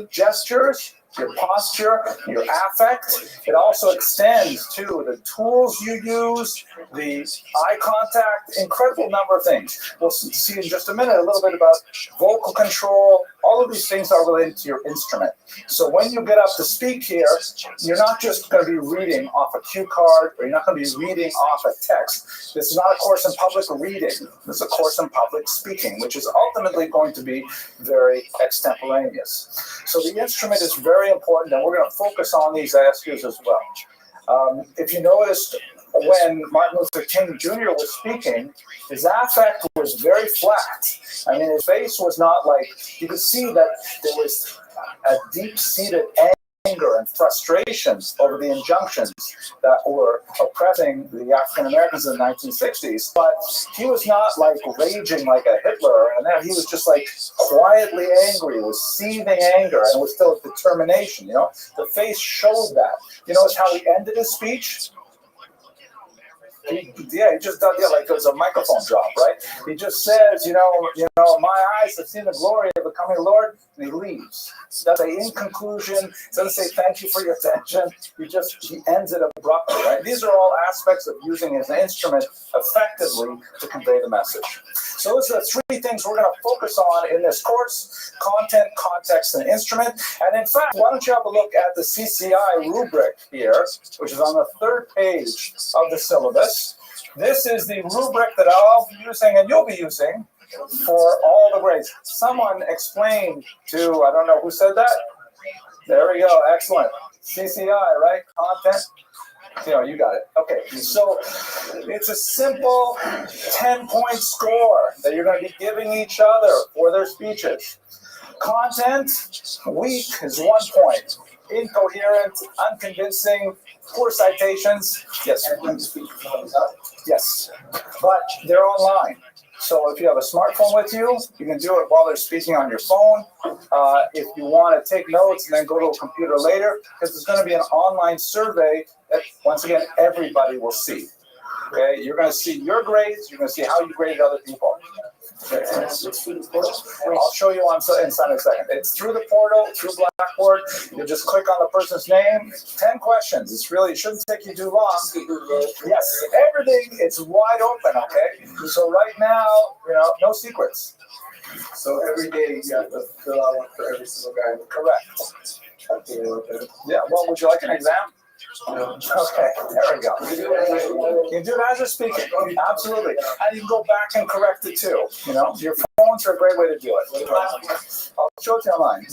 gestures, your posture, your affect. It also extends to the tools you use, the eye contact, incredible number of things. We'll see in just a minute a little bit about vocal control. All of these things are related to your instrument. So when you get up to speak here, you're not just going to be reading off a cue card, or you're not going to be reading off a text. This is not a course in public reading. This is a course in public speaking, which is ultimately going to be very extemporaneous. So the instrument is very important, and we're going to focus on these issues as well. If you noticed, when Martin Luther King Jr. was speaking, his affect was very flat. I mean, his face was not like, you could see that there was a deep-seated anger and frustration over the injunctions that were oppressing the African Americans in the 1960s. But he was not like raging like a Hitler, and then he was just like quietly angry, with seething anger, and it was still determination. You know, the face showed that. You notice how he ended his speech? He just does, like it was a microphone drop, right? He just says, my eyes have seen the glory of the coming Lord, and he leaves. He doesn't say in conclusion, he doesn't say thank you for your attention. He ends it abruptly, right? These are all aspects of using his instrument effectively to convey the message. So those are the three things we're going to focus on in this course: content, context, and instrument. And in fact, why don't you have a look at the CCI rubric here, which is on the third page of the syllabus. This is the rubric that I'll be using and you'll be using for all the grades. Someone explained to, I don't know who said that. There we go. Excellent. CCI, right? Content. You got it. Okay. So it's a simple 10-point score that you're going to be giving each other for their speeches. Content, weak is 1 point. Incoherent, unconvincing, poor citations. Yes. Yes. But they're online. So if you have a smartphone with you, you can do it while they're speaking on your phone. If you want to take notes and then go to a computer later, because there's going to be an online survey that, once again, everybody will see. Okay, you're going to see your grades. You're going to see how you graded other people. Okay. I'll show you inside in a second. It's through the portal, through Blackboard. You just click on the person's name. 10 questions. It shouldn't take you too long. Yes, everything. It's wide open. Okay. So right now, no secrets. So every day you have to fill out one for every single guy. Correct. Yeah. Well, would you like an exam? Okay, there we go. You can do it as you're speaking. Absolutely. And you can go back and correct it too. Your phones are a great way to do it. I'll show it to you online.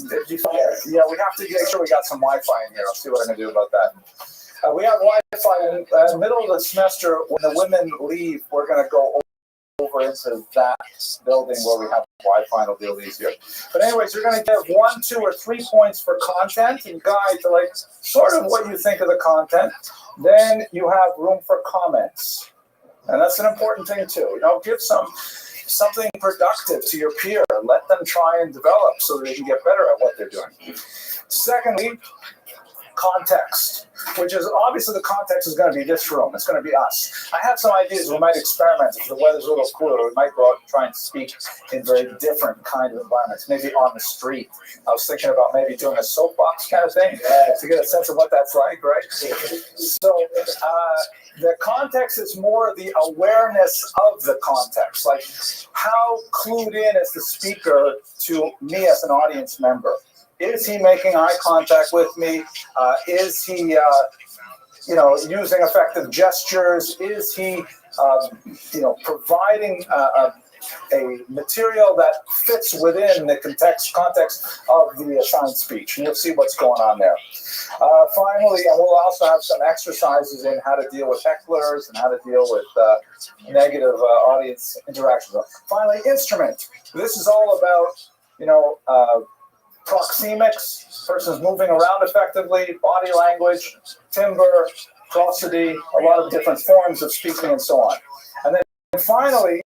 Yeah, we have to make sure we got some Wi-Fi in here. I'll see what I'm going to do about that. We have Wi-Fi in the middle of the semester. When the women leave, we're going to go over into that building where we have Wi-Fi, and it'll be a little easier. But anyways, you're going to give 1, 2, or 3 points for content and guide to sort of what you think of the content. Then you have room for comments. And that's an important thing too. Give something productive to your peer. Let them try and develop so that they can get better at what they're doing. Secondly, context, which is obviously the context is going to be this room. It's going to be us. I have some ideas. We might experiment. If the weather's a little cooler, we might go out and try and speak in very different kind of environments, maybe on the street. I was thinking about maybe doing a soapbox kind of thing to get a sense of what that's like, right? So the context is more the awareness of the context, like how clued in is the speaker to me as an audience member. Is he making eye contact with me? Is he, using effective gestures? Is he, providing a material that fits within the context of the assigned speech? And you'll see what's going on there. Finally, and we'll also have some exercises in how to deal with hecklers and how to deal with negative audience interactions. Finally, instrument. This is all about, proxemics, person's moving around effectively, body language, timbre, prosody, a lot of different forms of speaking and so on. And then finally,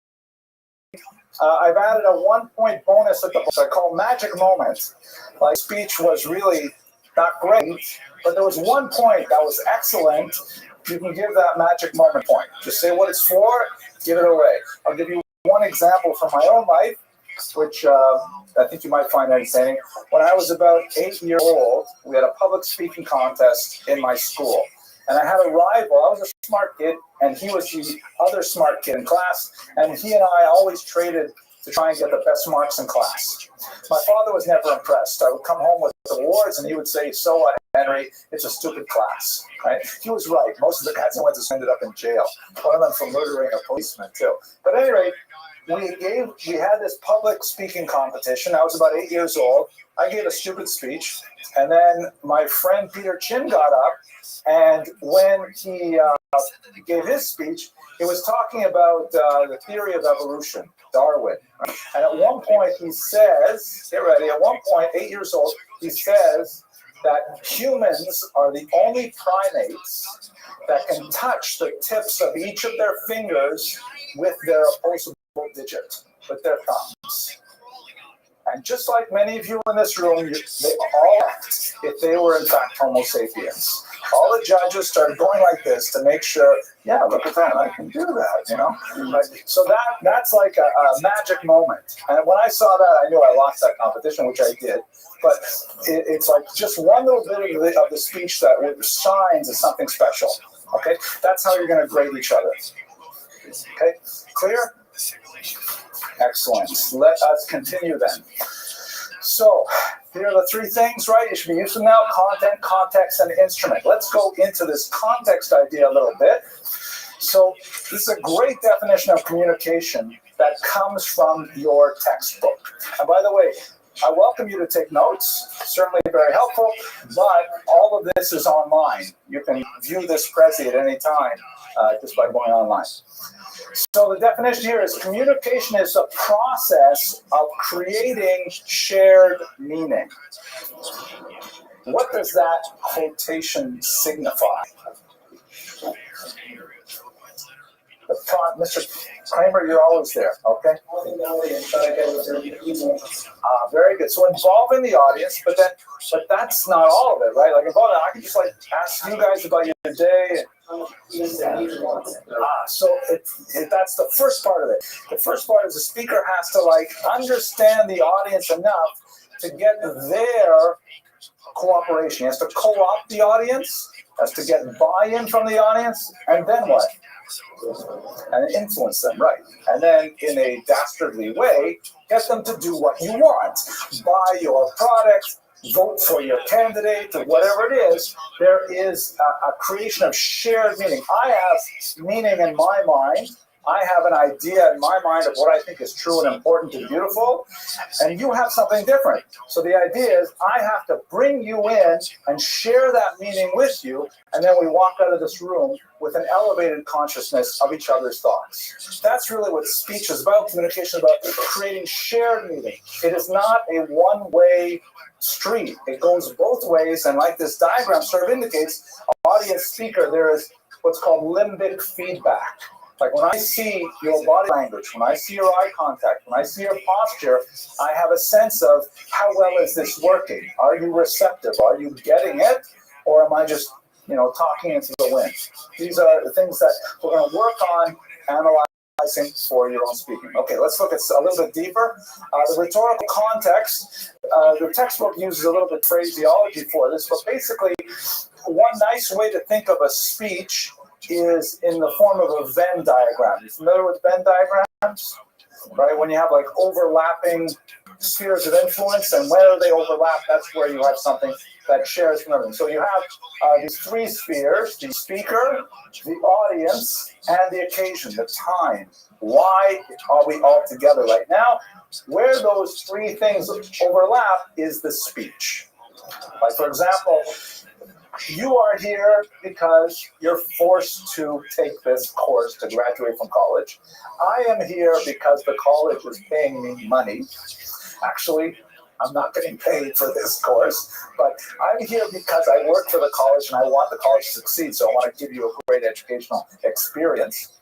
I've added a 1-point bonus at the book I call magic moments. Like speech was really not great, but there was 1 point that was excellent. You can give that magic moment point. Just say what it's for, give it away. I'll give you one example from my own life, which I think you might find entertaining. When I was about 8 years old, we had a public speaking contest in my school. And I had a rival. I was a smart kid, and he was the other smart kid in class. And he and I always traded to try and get the best marks in class. My father was never impressed. I would come home with awards, and he would say, "So what, Henry? It's a stupid class." Right? He was right. Most of the guys I went to ended up in jail. One of them for murdering a policeman, too. But at any rate, we had this public speaking competition. I was about 8 years old. I gave a stupid speech, and then my friend Peter Chin got up, and when he gave his speech, he was talking about the theory of evolution, Darwin. Right? And at one point he says, get ready, at one point, 8 years old, he says that humans are the only primates that can touch the tips of each of their fingers with their opposable digit, with their thumbs. And just like many of you in this room, they all act if they were in fact Homo sapiens. All the judges started going like this to make sure, yeah, look at that, I can do that, So that's like a magic moment. And when I saw that, I knew I lost that competition, which I did. But it's like just one little bit of the speech that shines as something special. Okay, that's how you're going to grade each other. Okay, clear? Excellent. Let us continue then. So, here are the 3 things, right? You should be using now: content, context, and instrument. Let's go into this context idea a little bit. So, this is a great definition of communication that comes from your textbook. And by the way, I welcome you to take notes, certainly very helpful, but all of this is online. You can view this Prezi at any time just by going online. So the definition here is communication is a process of creating shared meaning. What does that quotation signify? Mr. Kramer, you're always there, okay? Very good. So involving the audience, but that's not all of it, right? Like involving, I can just ask you guys about your day. So that's the first part of it. The first part is the speaker has to understand the audience enough to get their cooperation. He has to co-opt the audience, has to get buy-in from the audience, and then what? And influence them, right? And then in a dastardly way, get them to do what you want. Buy your product, vote for your candidate, or whatever it is. There is a creation of shared meaning. I have meaning in my mind. I have an idea in my mind of what I think is true and important and beautiful, and you have something different. So the idea is I have to bring you in and share that meaning with you, and then we walk out of this room with an elevated consciousness of each other's thoughts. That's really what speech is about, communication is about creating shared meaning. It is not a one-way street. It goes both ways, and like this diagram sort of indicates, audience speaker, there is what's called limbic feedback. Like when I see your body language, when I see your eye contact, when I see your posture, I have a sense of how well is this working? Are you receptive? Are you getting it? or am I just, talking into the wind? These are the things that we're going to work on analyzing for your own speaking. Okay, let's look at a little bit deeper. The rhetorical context, the textbook uses a little bit phraseology for this, but basically, one nice way to think of a speech is in the form of a Venn diagram. You familiar with Venn diagrams? Right, when you have like overlapping spheres of influence, and where they overlap, that's where you have something that shares from everything. So you have these three spheres: the speaker, the audience, and the occasion, the time. Why are we all together right now? Where those three things overlap is the speech. Like, for example, you are here because you're forced to take this course to graduate from college. I am here because the college is paying me money. Actually, I'm not getting paid for this course, but I'm here because I work for the college and I want the college to succeed, so I want to give you a great educational experience.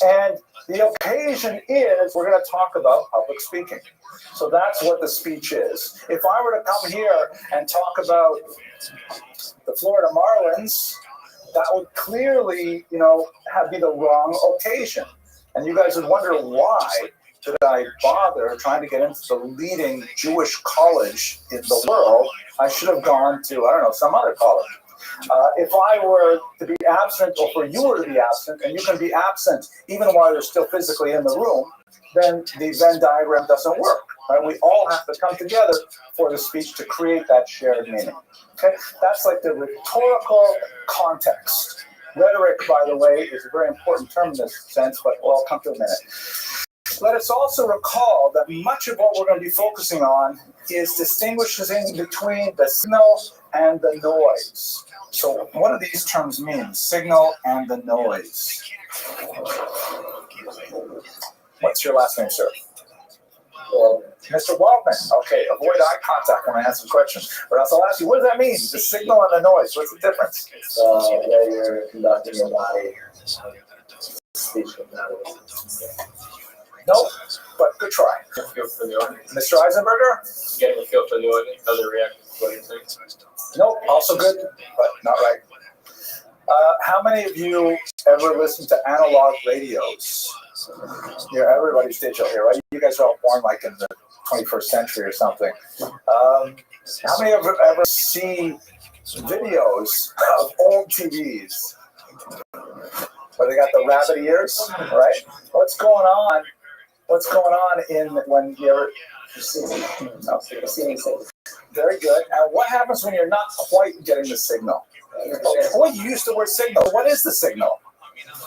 And the occasion is we're going to talk about public speaking. So that's what the speech is. If I were to come here and talk about the Florida Marlins, that would clearly, be the wrong occasion. And you guys would wonder, why did I bother trying to get into the leading Jewish college in the world? I should have gone to, some other college. If I were to be absent, or for you were to be absent, and you can be absent even while you're still physically in the room, then the Venn diagram doesn't work. Right? We all have to come together for the speech to create that shared meaning. Okay, that's like the rhetorical context. Rhetoric, by the way, is a very important term in this sense, but I'll come to in a minute. Let us also recall that much of what we're going to be focusing on is distinguishing between the signal and the noise. So what do these terms mean, signal and the noise? What's your last name, sir? Mr. Waldman. Okay, avoid eye contact when I ask a question, or else I'll ask you, what does that mean? The signal and the noise, what's the difference? Where you're conducting your body speech. Nope, but good try. Mr. Eisenberger? Getting a feel for the audience, how they react to what you're saying. Nope, also good, but not right. How many of you ever listen to analog radios? Yeah, everybody's digital here, right? You guys are all born like in the 21st century or something. How many of you ever see videos of old TVs where they got the rabbit ears, right? What's going on in when you're very good. And what happens when you're not quite getting the signal? Boy, you used the word signal. What is the signal?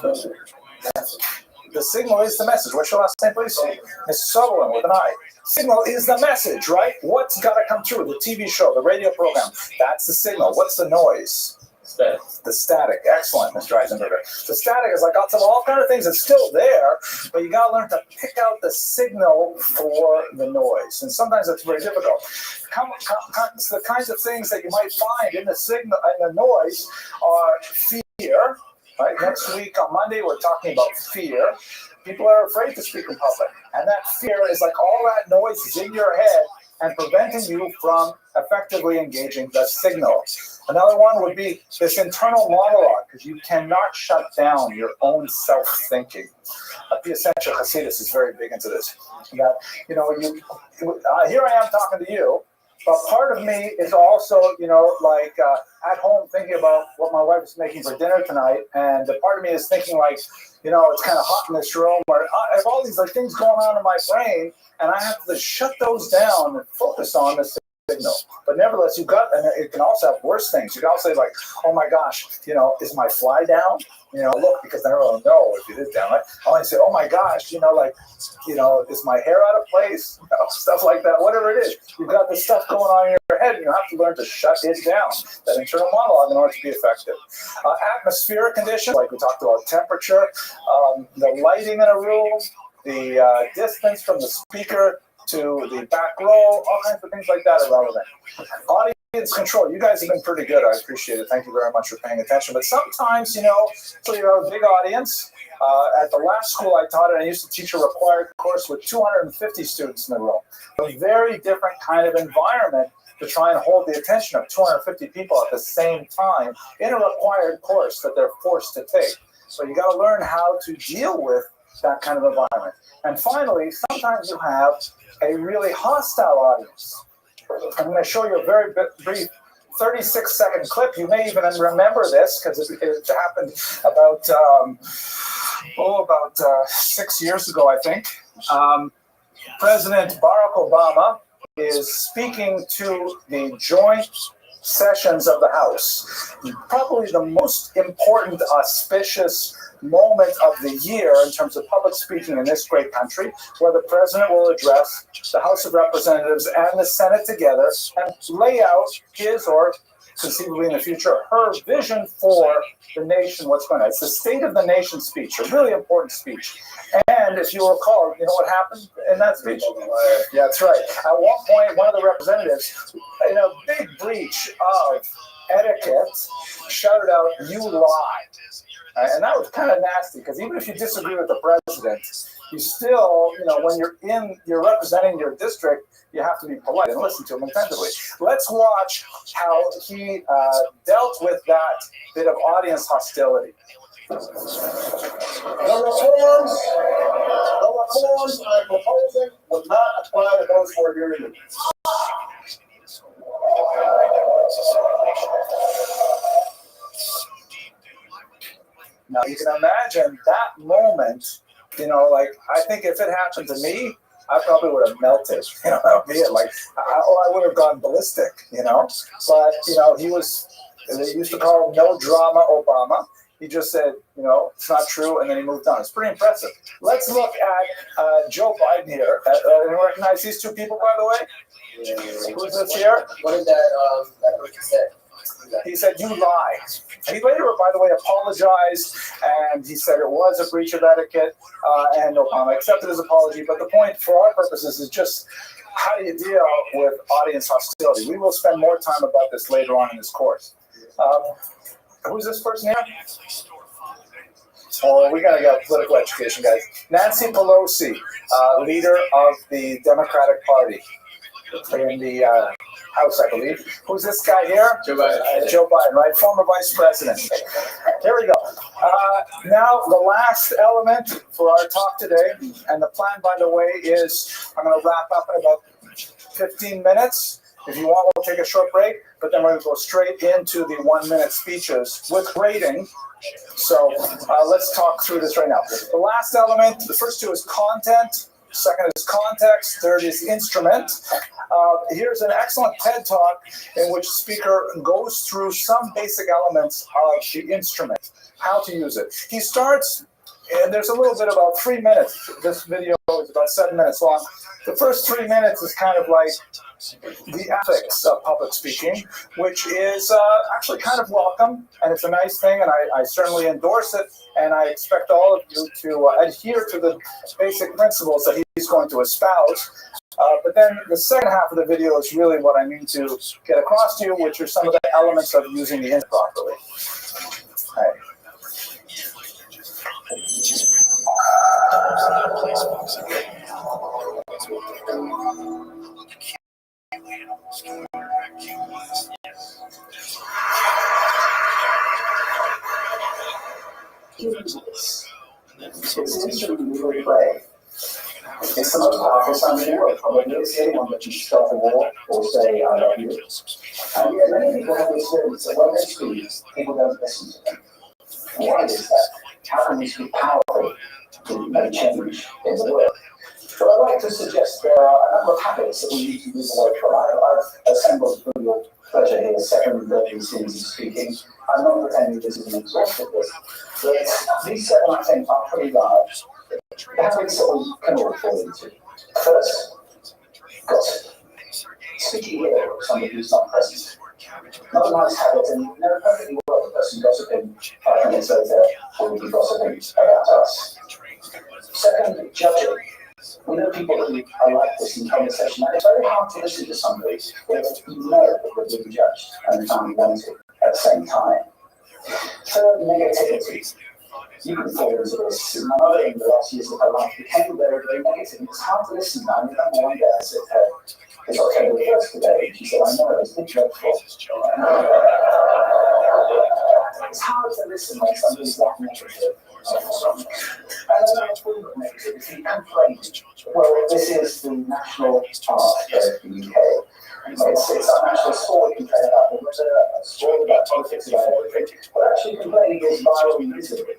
The signal is the message. What's your last name, please? Mrs. Sutherland with an I. Signal is the message, right? What's got to come through? The TV show, the radio program. That's the signal. What's the noise? Static. The static. Excellent, Mr. Eisenberger. The static is like all kind of things. It's still there, but you got to learn to pick out the signal for the noise. And sometimes it's very difficult. The kinds of things that you might find in the signal and the noise are fear. Right? Next week on Monday, we're talking about fear. People are afraid to speak in public. And that fear is like all that noise is in your head and preventing you from effectively engaging the signal. Another one would be this internal monologue, because you cannot shut down your own self-thinking. The Essential Hasidus is very big into this. That, here I am talking to you, but part of me is also, at home thinking about what my wife is making for dinner tonight, and the part of me is thinking it's kind of hot in this room, or I have all these things going on in my brain, and I have to shut those down and focus on the signal. But nevertheless, and it can also have worse things. You can also say oh my gosh, is my fly down? Look, because then everyone will know if it is down, right? I want to say, oh my gosh, is my hair out of place? Stuff like that, whatever it is. You've got this stuff going on in your head, and you have to learn to shut it down, that internal monologue, in order to be effective. Atmospheric conditions, like we talked about temperature, the lighting in a room, the distance from the speaker to the back row, all kinds of things like that are relevant. Audience control. You guys have been pretty good. I appreciate it. Thank you very much for paying attention. But sometimes, so you have a big audience. At the last school I taught at, I used to teach a required course with 250 students in the room. A very different kind of environment to try and hold the attention of 250 people at the same time in a required course that they're forced to take. So you got to learn how to deal with that kind of environment. And finally, sometimes you have a really hostile audience. I'm going to show you a very brief 36-second clip. You may even remember this because it happened about 6 years ago, I think. President Barack Obama is speaking to the joint sessions of the House. Probably the most important, auspicious moment of the year in terms of public speaking in this great country, where the president will address the House of Representatives and the Senate together and lay out his, or conceivably in the future, her vision for the nation, what's going on. It's the State of the Nation speech, a really important speech. And if you recall, you know what happened in that speech? Yeah, that's right. At one point, one of the representatives, in a big breach of etiquette, shouted out, "You lie." And that was kind of nasty, because even if you disagree with the president, you still, when you're representing your district, you have to be polite and listen to him attentively. Let's watch how he dealt with that bit of audience hostility. The reforms I'm proposing would not apply to those who are here today. Now you can imagine that moment, I think if it happened to me, I probably would have melted, I would have gone ballistic, but, he was, they used to call him No Drama Obama. He just said, it's not true, and then he moved on. It's pretty impressive. Let's look at Joe Biden here. You recognize these two people, by the way? Who's this here? What did that person say? He said, "You lie." And he later, by the way, apologized, and he said it was a breach of etiquette, and Obama accepted his apology. But the point, for our purposes, is just how do you deal with audience hostility? We will spend more time about this later on in this course. Who's this person here? Oh, we gotta get political education, guys. Nancy Pelosi, leader of the Democratic Party in the House, I believe. Who's this guy here? Joe Biden. Joe Biden, right? Former vice president. Here we go. Now, the last element for our talk today, and the plan, by the way, is I'm going to wrap up in about 15 minutes. If you want, we'll take a short break, but then we're going to go straight into the 1-minute speeches with grading. So let's talk through this right now. The last element, the first two is content. Second is context. Third is instrument. Here's an excellent TED Talk in which the speaker goes through some basic elements of the instrument, how to use it. He starts, and there's a little bit about 3 minutes. This video is about 7 minutes long. The first 3 minutes is kind of like the ethics of public speaking, which is actually kind of welcome, and it's a nice thing, and I certainly endorse it, and I expect all of you to adhere to the basic principles that he's going to espouse. But then the second half of the video is really what I mean to get across to you, which are some of the elements of using the instrument properly. All right. It's an instrument you really play. It's the most powerful sound in the world. Probably never see anyone that can start a war or say, "I love you." And yet many people have the experience that when they speak, people don't listen to them. Why is that? How can we speak powerfully to make change in the world? But I'd like to suggest there are a number of habits that we need to move away from. I've assembled for your pleasure here 7 series of speaking. I'm not pretending this is an exhaustive list, but these 7, I think, are pretty large. The habits that we can all fall into. First, gossip. Speaking here of somebody who's not present. Not a nice habit, and you know perfectly well the person gossiping 5 minutes later will be gossiping about us. Second, judging. We know people who are like this in conversation, and it's very hard to listen to somebody if you know that we're being judged and found wanted at the same time. Third, negativity. You can fall into this. Another in the last years of my life became very, very negative. It's hard to listen now. I remember one day I said, It's October 1st today. She said, I know, it's dreadful. It's hard to listen when somebody's that negative. And then I feel that negativity complaint. Well, this is the national art of the UK. It's our national sport. We complain about the weather, sport, about politics, about everything. But actually complaining is viral misery.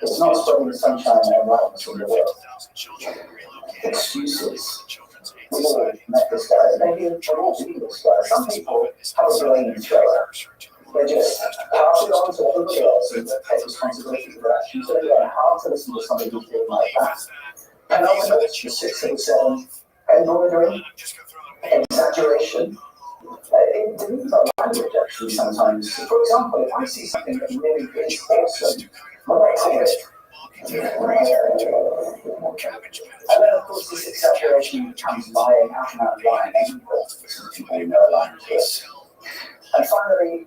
It's not spreading sunshine and lightness in the world. Excuses. We all met this guy. Maybe we'll all be this guy. Some people have a blame thrower. They just pass it on to everybody else and take responsibility for their actions. So again, hard to listen to somebody who's doing like that. Penultimate, the 6 and the 7, embroidery, exaggeration. It demeans our language actually sometimes. For example, if I see something that really is awesome, what I call it. And then of course this exaggeration becomes lying, out and out lying. People who know language. And finally,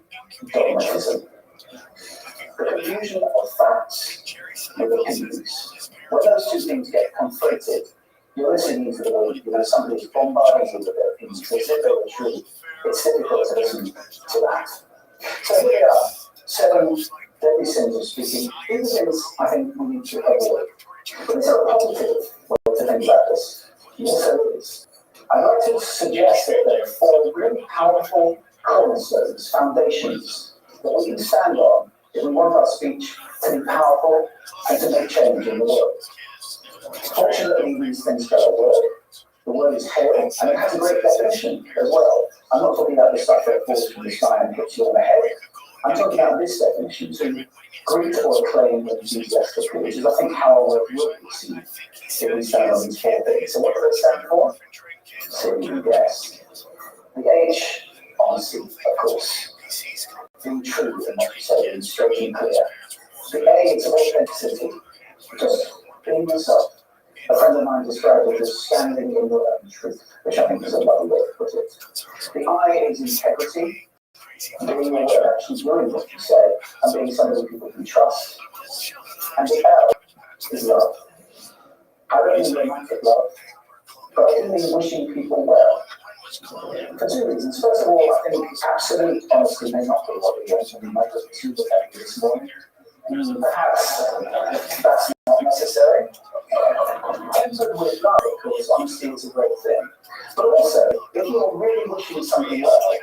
dogmatism. The confusion of facts with opinions. When those two things get conflated, you're listening to the world, somebody's bombarding you with their opinions, as if they were true. It's difficult to listen to that. So here we are, 7 deadly sins of speaking. These are things I think we need to avoid. But is there a positive way to think about this? Yes, there is. I'd like to suggest that there are 4 really powerful cornerstones, foundations that we can stand on if we want our speech to be powerful and to make change in the world. Fortunately, these things go a word. The word is hail, and it has a great definition as well. I'm not talking about the stuff that falls from the sky and hits you on the head. I'm talking about this definition, to greet or acclaim enthusiastically, which is, I think, how our word would be received if we stand on these 4 things. So what do they stand for? So you can guess. The H, honesty, of course. Being true in what you say, being straight and clear. The A is authenticity, just being yourself. A friend of mine described it as standing in your own truth, which I think is a lovely way to put it. The I is integrity, being aware of actually doing what you say, and being somebody people can trust. And the L is love. I don't mean romantic love, but I do mean wishing people well. For 2 reasons. First of all, I think absolute honesty may not be what we want, and we might look too effective this morning. Perhaps that's not necessary. Tempered with love, of course, honesty is a great thing. But also, if you're really wishing something well,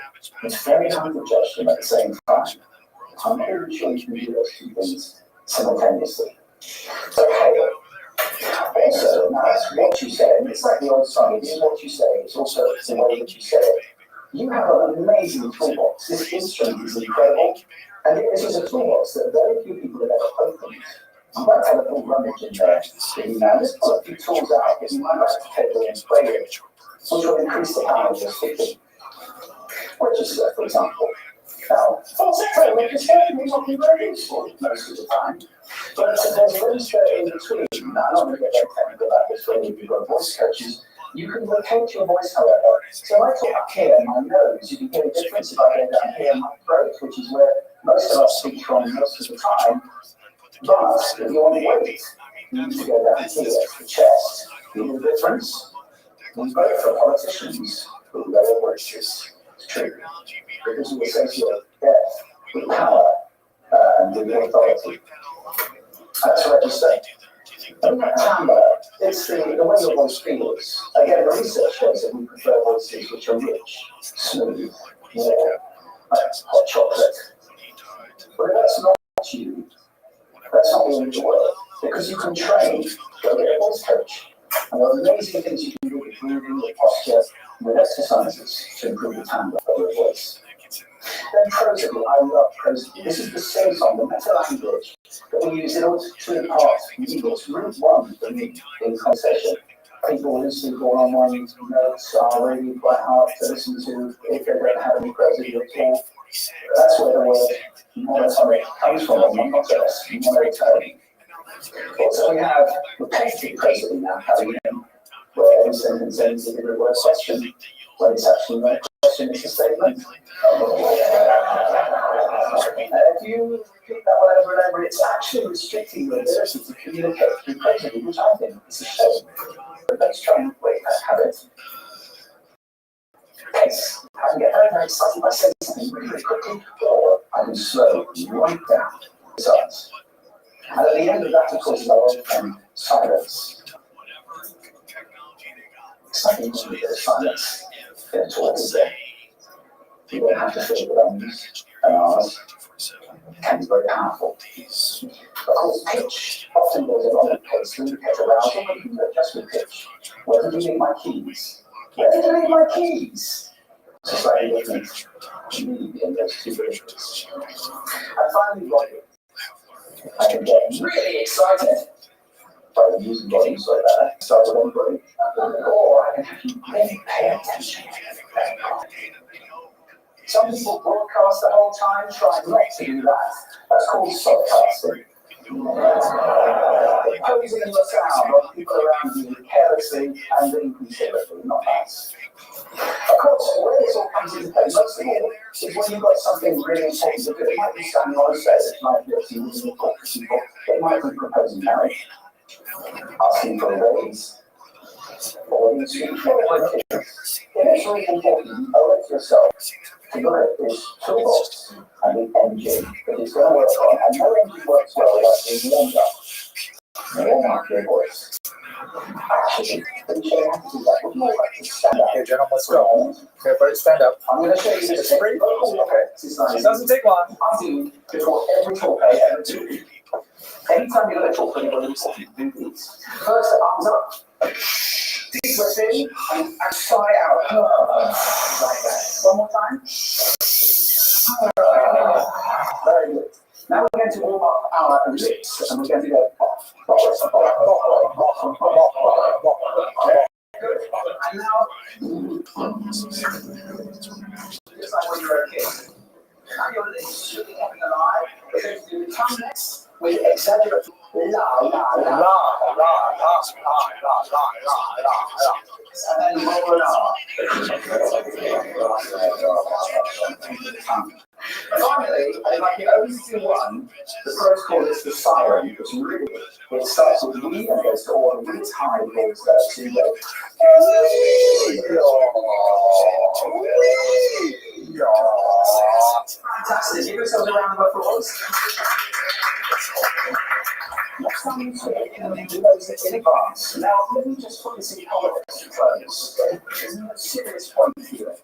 it's very hard to judge them at the same time. I'm not really sure you can do those 2 things simultaneously. So, hey, also, now, what you say, it's like the old song, it is what you say, it's also the way that you say it. You have an amazing toolbox. This instrument is incredible. And this is a toolbox that very few people have ever opened. I'm going to have a little rummage in there. Now, let's pull a few tools out that you might like to take away and play with, which will increase the power of your speaking. Register, for example. Now, falsetto register may not be very useful most of the time. But there's a register in between. Now, I'm not going to get very technical about this when you've got voice coaches. You can locate your voice, however. So I talk up here in my nose. You can hear the difference if I go down here in my throat, which is where most of us speak from most of the time. But if you want to wait, you need to go down here, the chest. You hear the difference? We vote for politicians who lower voices. It's true. Because we associate death with power and with authority. That's register. Timbre, it's the way your voice feels. Again, the research shows that we prefer voices which are rich, smooth, warm, like hot chocolate. But that's not you. That's not the end of the world. Because you can train, go get a voice coach. And there are amazing things you can do with breathing, with posture, with exercises to improve the timbre of your voice. Then prosody, I love prosody. This is the sing-song, the meta language that we use in order to impart meaning. It's root 1 for me in conversation. People listening to one-on-one notes are really quite hard to listen to if they don't have any prosody at all. That's where the word monotonic comes from, monotonous, monotone. Also, we have repetitive prosody now coming in, where every sentence ends in a word question, when it's actually not a question, it's a statement. If you repeat that one over and over, it's actually restricting your ability to communicate through prosody, which I think is a shame. But let's try and break that habit. case, I can get very excited by saying something really quickly, or I can slow right down. Besides. And at the end of that, of course, is our old friend, silence. Exciting to be the silence. Get towards there. You don't have to fill the lungs and R's. It can be very powerful. Of course, pitch often goes along with pace. When you pitch arousal, but you can go just with pitch. Where did you leave my keys? Where did you leave my keys? It's a slightly different meaning in those two versions. And finally, body. I can get really excited by using bodies like that. Start with anybody. Or I can have you really pay attention. Some people broadcast the whole time, try not to do that. That's called softcasting. Posing in the sound of people around you carelessly and inconsiderately, not nice. Of course, where this all comes into play most of all is when you've got something really important to do. It might be standing on a stage, it might be a team of people, it might be proposing marriage, asking for a raise, or even speaking for a kids. It is really important, owe it to yourself, to know this toolbox and the engine that is going to work on. And no engine works well without being warmed up. Warm up your voice. Actually, let me show you how to do that. Would you like to stand up? Okay, gentlemen, let's go. Everybody stand up. I'm going to show you this free vocal. Okay, it doesn't take long. I do before every talk I ever do. Anytime you're going to talk to anybody, you do these. First, arms up. Deep breath in and sigh out. Like that. One more time. Very good. Now we're going to warm up our lips and we're going to go. And now, just like when you were a kid. Now your lips should be coming alive. We're going to do the tongue next. We exaggerate. La, la, la, la, la, la, la, la, la, la. And then roll it up. Finally, if I can only do one, the first chord is the siren, which really, it starts with we and goes to all the really high chords there. So you go, fantastic. Give yourselves a round of applause. Next time you talk, do those in advance. Now, let me just put this in context to close. There's a serious point here.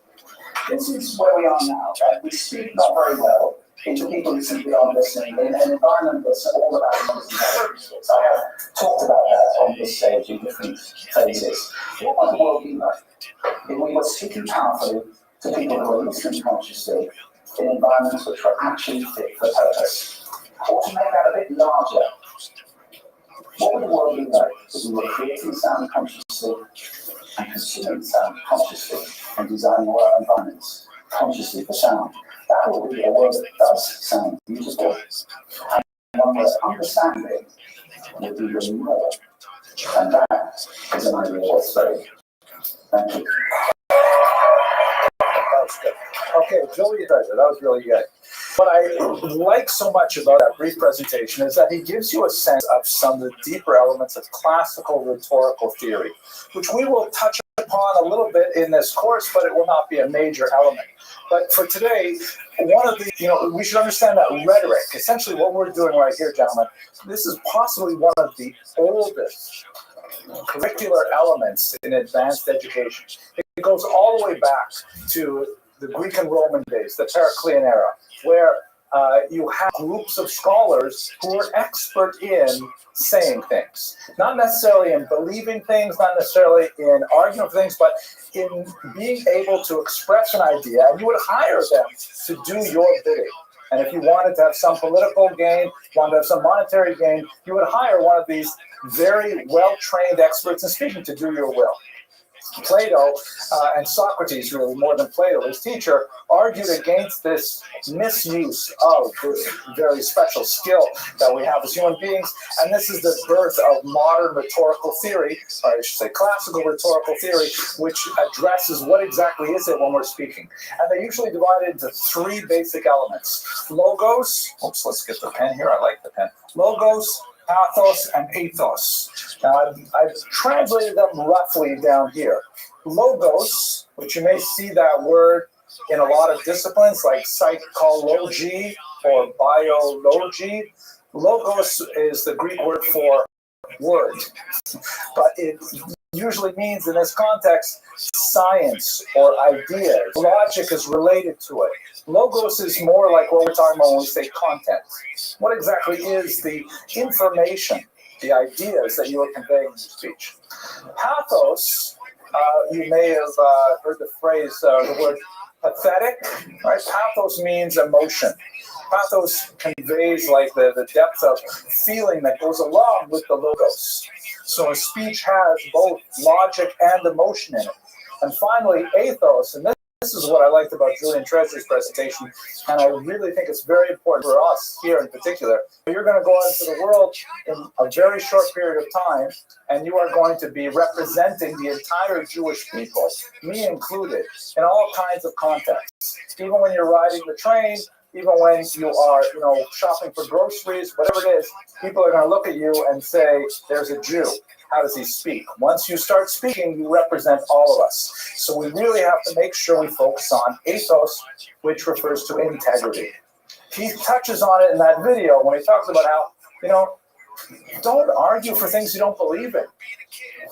This is where we are now. We speak not very well into people who simply aren't listening in an environment that's all about noise and characteristics. I have talked about that on this stage in different phases. What might the world be like if we were speaking powerfully to people who are listening consciously in environments which are actually fit for purpose? Or to make that a bit larger, what would the world be like if we were creating sound consciously and consuming sound consciously and designing our environments consciously for sound? That would be a world that does sound beautiful. And one where understanding would be really more. And that is an idea worth studying. Thank you. That's good. Okay, Julia does it. That was really good. What I like so much about that brief presentation is that he gives you a sense of some of the deeper elements of classical rhetorical theory, which we will touch upon a little bit in this course, but it will not be a major element. But for today, one of the, we should understand that rhetoric, essentially what we're doing right here, gentlemen, this is possibly one of the oldest curricular elements in advanced education. It goes all the way back to the Greek and Roman days, the Periclean era, where you have groups of scholars who are expert in saying things. Not necessarily in believing things, not necessarily in arguing for things, but in being able to express an idea, and you would hire them to do your bidding. And if you wanted to have some political gain, wanted to have some monetary gain, you would hire one of these very well-trained experts in speaking to do your will. Plato and Socrates, really more than Plato, his teacher, argued against this misuse of this very special skill that we have as human beings. And this is the birth of modern rhetorical theory, or I should say classical rhetorical theory, which addresses what exactly is it when we're speaking. And they're usually divided into three basic elements. Logos, oops, let's get the pen here, I like the pen. Logos, pathos, and ethos. Now, I've translated them roughly down here. Logos which you may see that word in a lot of disciplines like psychology or biology. Logos is the Greek word for word, but it usually means in this context science or ideas. Logic is related to it. Logos is more like what we're talking about when we say content. What exactly is the information, the ideas that you are conveying in your speech? Pathos, you may have heard the phrase, the word pathetic, right? Pathos means emotion. Pathos conveys like the depth of feeling that goes along with the logos. So a speech has both logic and emotion in it. And finally, ethos, and this is what I liked about Julian Treasury's presentation, and I really think it's very important for us here in particular. You're going to go out into the world in a very short period of time, and you are going to be representing the entire Jewish people, me included, in all kinds of contexts. Even when you're riding the train, even when you are, shopping for groceries, whatever it is, people are going to look at you and say, there's a Jew. How does he speak? Once you start speaking, you represent all of us. So we really have to make sure we focus on ethos, which refers to integrity. He touches on it in that video when he talks about how, don't argue for things you don't believe in.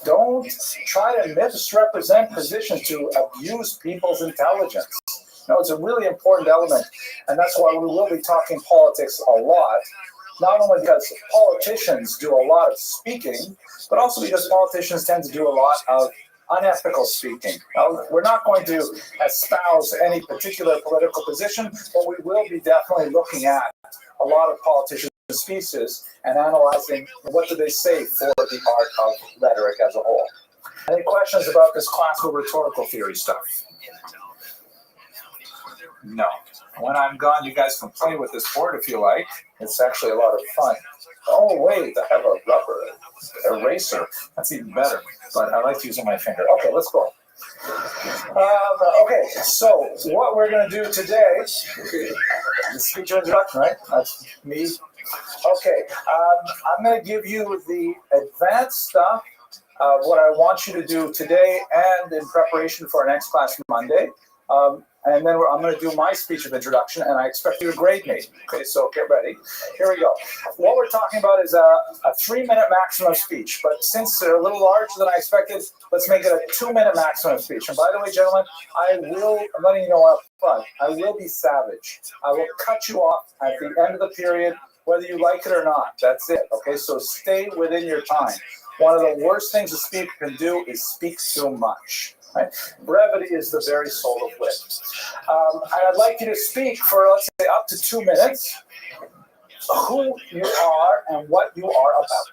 Don't try to misrepresent positions to abuse people's intelligence. It's a really important element, and that's why we will be talking politics a lot, not only because politicians do a lot of speaking, but also because politicians tend to do a lot of unethical speaking. Now, we're not going to espouse any particular political position, but we will be definitely looking at a lot of politicians' speeches and analyzing what do they say for the art of rhetoric as a whole. Any questions about this classical rhetorical theory stuff? No. When I'm gone, you guys can play with this board if you like. It's actually a lot of fun. Oh, wait, I have a rubber eraser. That's even better. But I like using my finger. Okay, let's go. Okay, so what we're going to do today, the speech introduction, right? That's me. Okay, I'm going to give you the advanced stuff of what I want you to do today and in preparation for our next class Monday. And then I'm going to do my speech of introduction, and I expect you to grade me. Okay, so get ready. Here we go. What we're talking about is a 3-minute maximum speech, but since they're a little larger than I expected, let's make it a 2-minute maximum speech. And by the way, gentlemen, I'm letting you know up front, I will be savage. I will cut you off at the end of the period, whether you like it or not. That's it. Okay, so stay within your time. One of the worst things a speaker can do is speak too much. Right? Brevity is the very soul of wit. And I'd like you to speak for, let's say, up to 2 minutes, who you are and what you are about.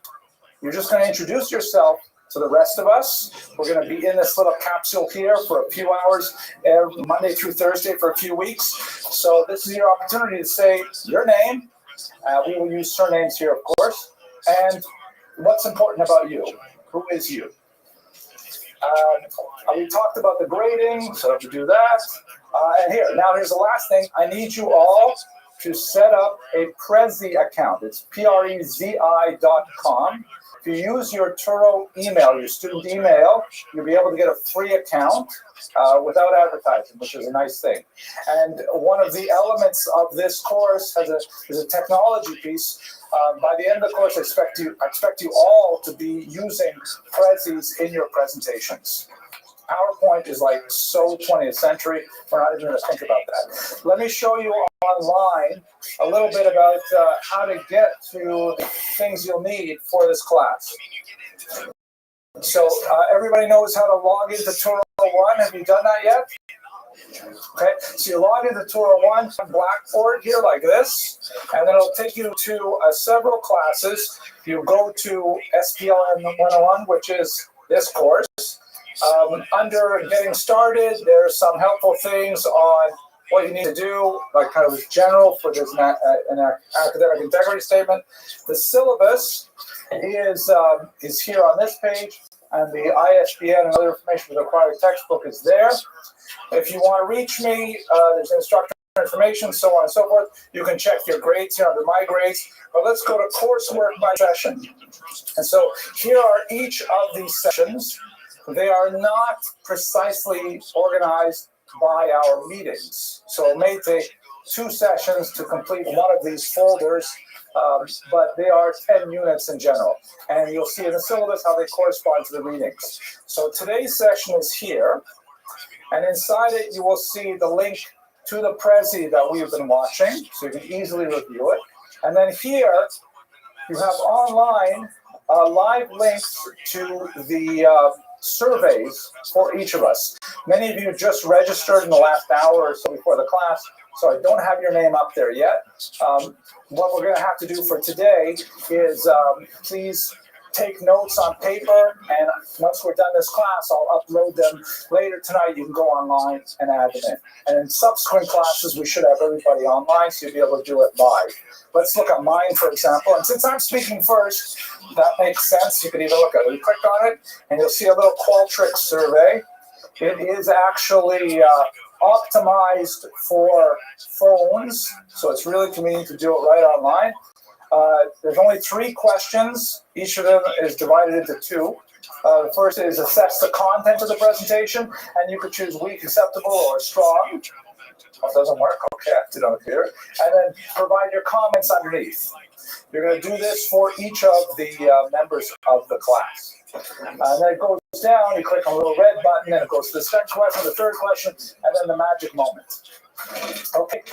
You're just going to introduce yourself to the rest of us. We're going to be in this little capsule here for a few hours, every Monday through Thursday for a few weeks. So this is your opportunity to say your name. We will use surnames here, of course. And what's important about you? Who is you? We talked about the grading, so I have to do that. And here's the last thing. I need you all to set up a Prezi account. It's prezi.com. If you use your Turo email, your student email, you'll be able to get a free account without advertising, which is a nice thing. And one of the elements of this course is a technology piece. By the end of the course, I expect you all to be using Prezis in your presentations. PowerPoint is like so 20th century. We're not even going to think about that. Let me show you online a little bit about how to get to the things you'll need for this class. So everybody knows how to log into Turo One. Have you done that yet? Okay, so you log into Turo One on Blackboard here like this, and then it'll take you to several classes. You go to SPLN 101, which is this course. Under Getting Started, there's some helpful things on what you need to do, like kind of general for this an academic integrity statement. The syllabus is here on this page, and the ISBN and other information for the required textbook is there. If you want to reach me, there's instructor information, so on and so forth. You can check your grades here under My Grades. But let's go to coursework by session. And so here are each of these sessions. they are not precisely organized by our meetings. So it may take 2 sessions to complete one of these folders, but they are 10 units in general. And you'll see in the syllabus how they correspond to the readings. So today's session is here, and inside it you will see the link to the Prezi that we've been watching, so you can easily review it. And then here you have online live links to the surveys for each of us. Many of you just registered in the last hour or so before the class, so I don't have your name up there yet. What we're going to have to do for today is please take notes on paper, and once we're done this class, I'll upload them later tonight. You can go online and add them in. And in subsequent classes, we should have everybody online, so you'll be able to do it live. Let's look at mine, for example. And since I'm speaking first, that makes sense. You can even look at it. You click on it, and you'll see a little Qualtrics survey. It is actually optimized for phones, so it's really convenient to do it right online. There's only 3 questions. Each of them is divided into 2. The first is assess the content of the presentation, and you could choose weak, acceptable, or strong. Oh, it doesn't work. Okay, I did on the computer. And then provide your comments underneath. You're going to do this for each of the members of the class. And then it goes down, you click on the little red button, and it goes to the second question, the third question, and then the magic moment. Okay,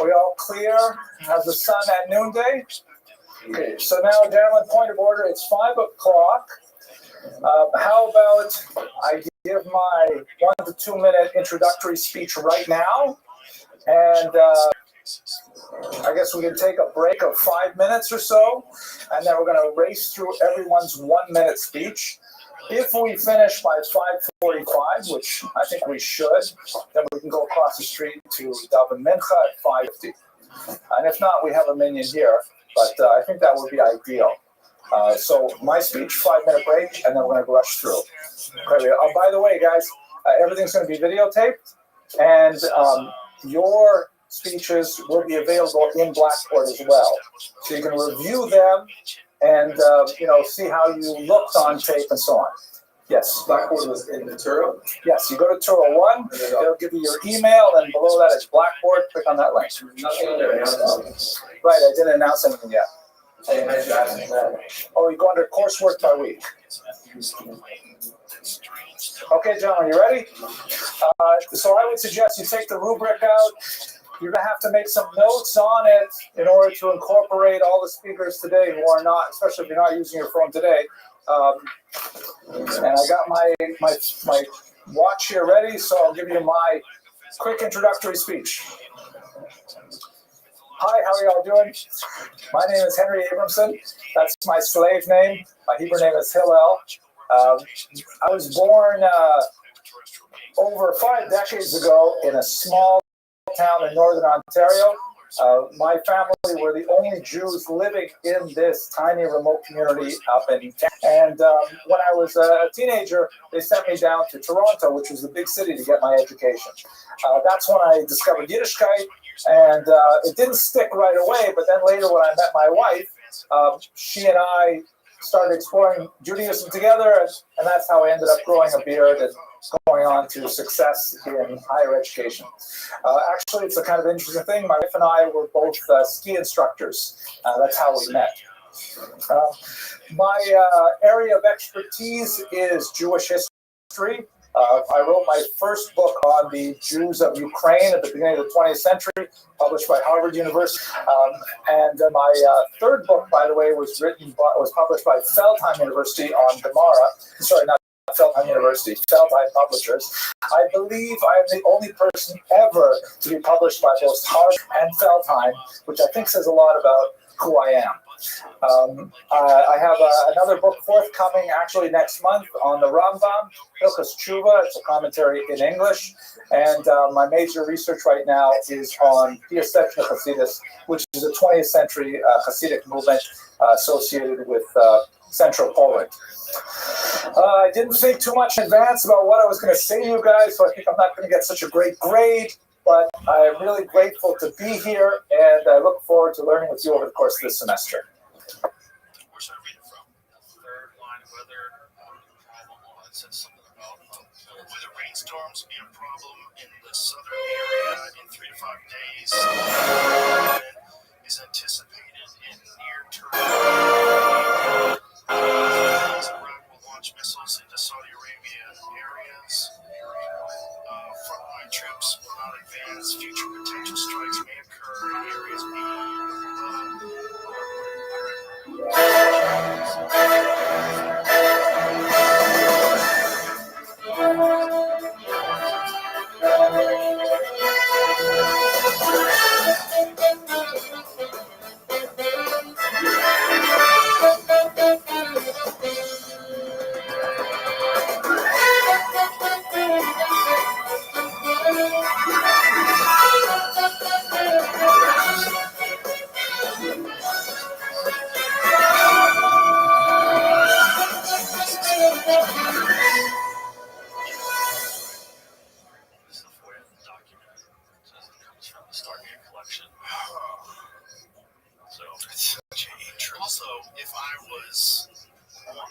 we all clear as the sun at noonday? Okay, so now, gentlemen, point of order, it's 5 o'clock. How about I give my 1 to 2 minute introductory speech right now, and I guess we can take a break of 5 minutes or so, and then we're going to race through everyone's 1 minute speech. If we finish by 5:45, which I think we should, then we can go across the street to Daven Mincha at 5:50. And if not, we have a minion here, but I think that would be ideal. So my speech, 5 minute break, and then we're going to rush through. Okay, by the way, guys, everything's going to be videotaped, and your speeches will be available in Blackboard as well. So you can review them and see how you looked on tape and so on. Yes. Blackboard was in the Turo? Yes, you go to Turo 1, they'll give you your email, and below that is Blackboard. Click on that link. Nothing under Amazon. Right, I didn't announce anything yet. I meant to ask that. Oh, you go under coursework by week. Okay, gentlemen, you ready? So I would suggest you take the rubric out. You're going to have to make some notes on it in order to incorporate all the speakers today who are not, especially if you're not using your phone today. And I got my watch here ready, so I'll give you my quick introductory speech. Hi, how are y'all doing? My name is Henry Abramson. That's my slave name. My Hebrew name is Hillel. I was born over 5 decades ago in a small town in northern Ontario. My family were the only Jews living in this tiny remote community up in Canada. And when I was a teenager, they sent me down to Toronto, which was the big city, to get my education. That's when I discovered Yiddishkeit, and it didn't stick right away, but then later when I met my wife, she and I started exploring Judaism together, and that's how I ended up growing a beard and going on to success in higher education. Actually, it's a kind of interesting thing. My wife and I were both ski instructors. That's how we met. My area of expertise is Jewish history. I wrote my first book on the Jews of Ukraine at the beginning of the 20th century, published by Harvard University. And my third book, by the way, was published by Feldheim University on Gemara. Sorry, not Feldheim University, Feldheim Publishers. I believe I am the only person ever to be published by both Harvard and Feldheim, which I think says a lot about who I am. I have another book forthcoming actually next month on the Rambam, Hilchos Tshuva. It's a commentary in English. And my major research right now is on Theocentric Hasidus, which is a 20th century Hasidic movement associated with Central Poland. I didn't think too much in advance about what I was going to say to you guys, so I think I'm not going to get such a great grade. But I'm really grateful to be here, and I look forward to learning with you over the course of this semester. Where should I read it from? Third line, whether it says something about whether rainstorms will be a problem in the southern area in 3 to 5 days. Is anticipated in near term. Iraq will launch missiles into Saudi Arabia areas. Frontline troops will not advance. Future potential strikes may occur in areas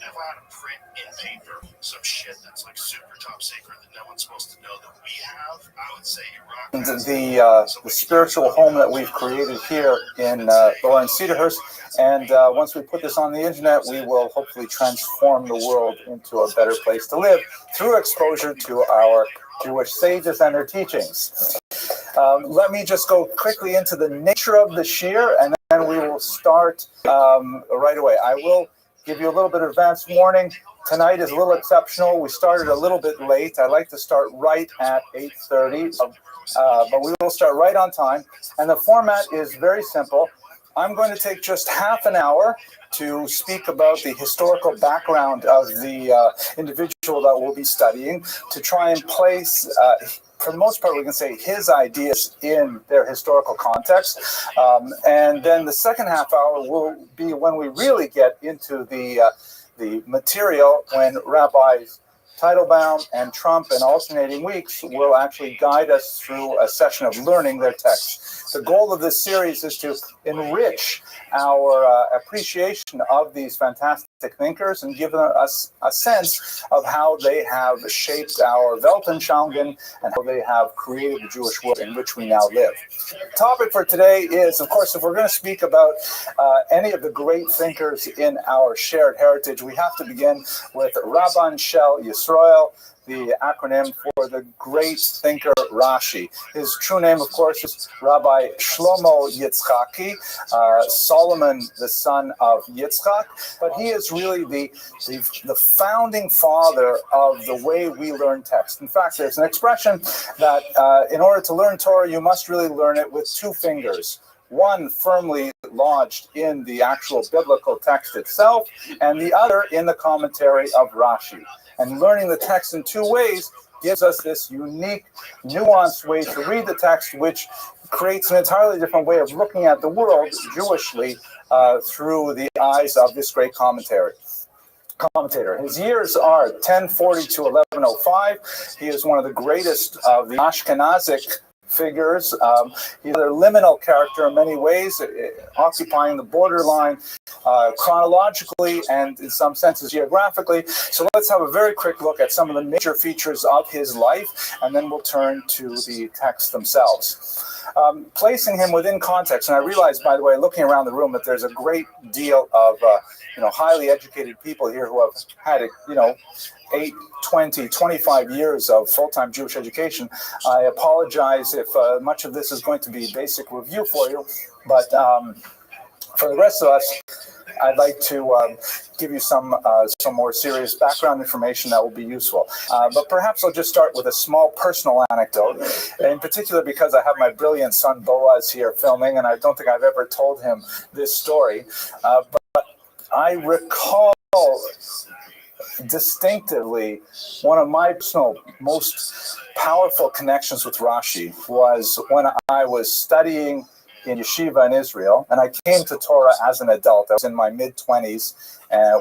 if I had to print in paper some shit that's like super top secret that no one's supposed to know that we have, I would say Iraq has the spiritual home that we've created here in Lawrence Cedarhurst, and once we put this on the internet, we will hopefully transform the world into a better place to live through exposure to our Jewish sages and their teachings. Let me just go quickly into the nature of the shir, and then we will start right away. I will give you a little bit of advance warning. Tonight is a little exceptional. We started a little bit late. I like to start right at 8:30, but we will start right on time. And the format is very simple. I'm going to take just half an hour to speak about the historical background of the individual that we'll be studying, to try and place, for the most part, we can say his ideas in their historical context. And then the second half hour will be when we really get into the material, when rabbis Teitelbaum and Trump in alternating weeks will actually guide us through a session of learning their text. The goal of this series is to enrich our appreciation of these fantastic thinkers and give us a sense of how they have shaped our Weltanschauungen and how they have created the Jewish world in which we now live. The topic for today is, of course, if we're going to speak about any of the great thinkers in our shared heritage, we have to begin with Rabban Shel Yisrael, the acronym for the great thinker Rashi. His true name, of course, is Rabbi Shlomo Yitzchaki, Solomon, the son of Yitzchak, but he is really the founding father of the way we learn text. In fact, there's an expression that in order to learn Torah, you must really learn it with two fingers. One firmly lodged in the actual biblical text itself, and the other in the commentary of Rashi. And learning the text in two ways gives us this unique, nuanced way to read the text, which creates an entirely different way of looking at the world Jewishly through the eyes of this great commentator. His years are 1040 to 1105. He is one of the greatest of the Ashkenazic figures. He's a liminal character in many ways, occupying the borderline chronologically and in some senses geographically. So let's have a very quick look at some of the major features of his life, and then we'll turn to the texts themselves. Placing him within context, and I realize, by the way, looking around the room, that there's a great deal of highly educated people here who have had 8, 20, 25 years of full-time Jewish education. I apologize if much of this is going to be basic review for you, but for the rest of us, I'd like to give you some more serious background information that will be useful. But perhaps I'll just start with a small personal anecdote, in particular because I have my brilliant son Boaz here filming, and I don't think I've ever told him this story. But I recall distinctively one of my personal most powerful connections with Rashi was when I was studying in yeshiva in Israel, and I came to Torah as an adult. I was in my mid-20s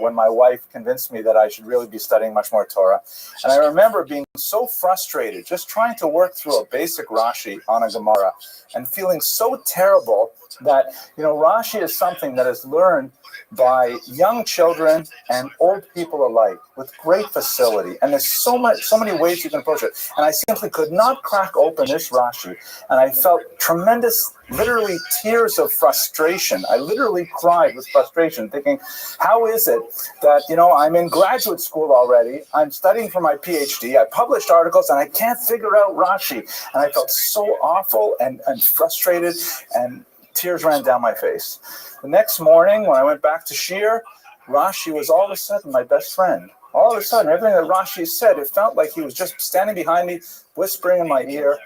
when my wife convinced me that I should really be studying much more Torah. And I remember being so frustrated just trying to work through a basic Rashi on a Gemara and feeling so terrible that, Rashi is something that is learned by young children and old people alike with great facility. And there's so many ways you can approach it. And I simply could not crack open this Rashi. And I felt tremendous, literally tears of frustration. I literally cried with frustration, thinking, how is it that, I'm in graduate school already, I'm studying for my PhD, I published articles, and I can't figure out Rashi. And I felt so awful and frustrated, and tears ran down my face. The next morning, when I went back to Shir, Rashi was all of a sudden my best friend. All of a sudden, everything that Rashi said, it felt like he was just standing behind me, whispering in my ear,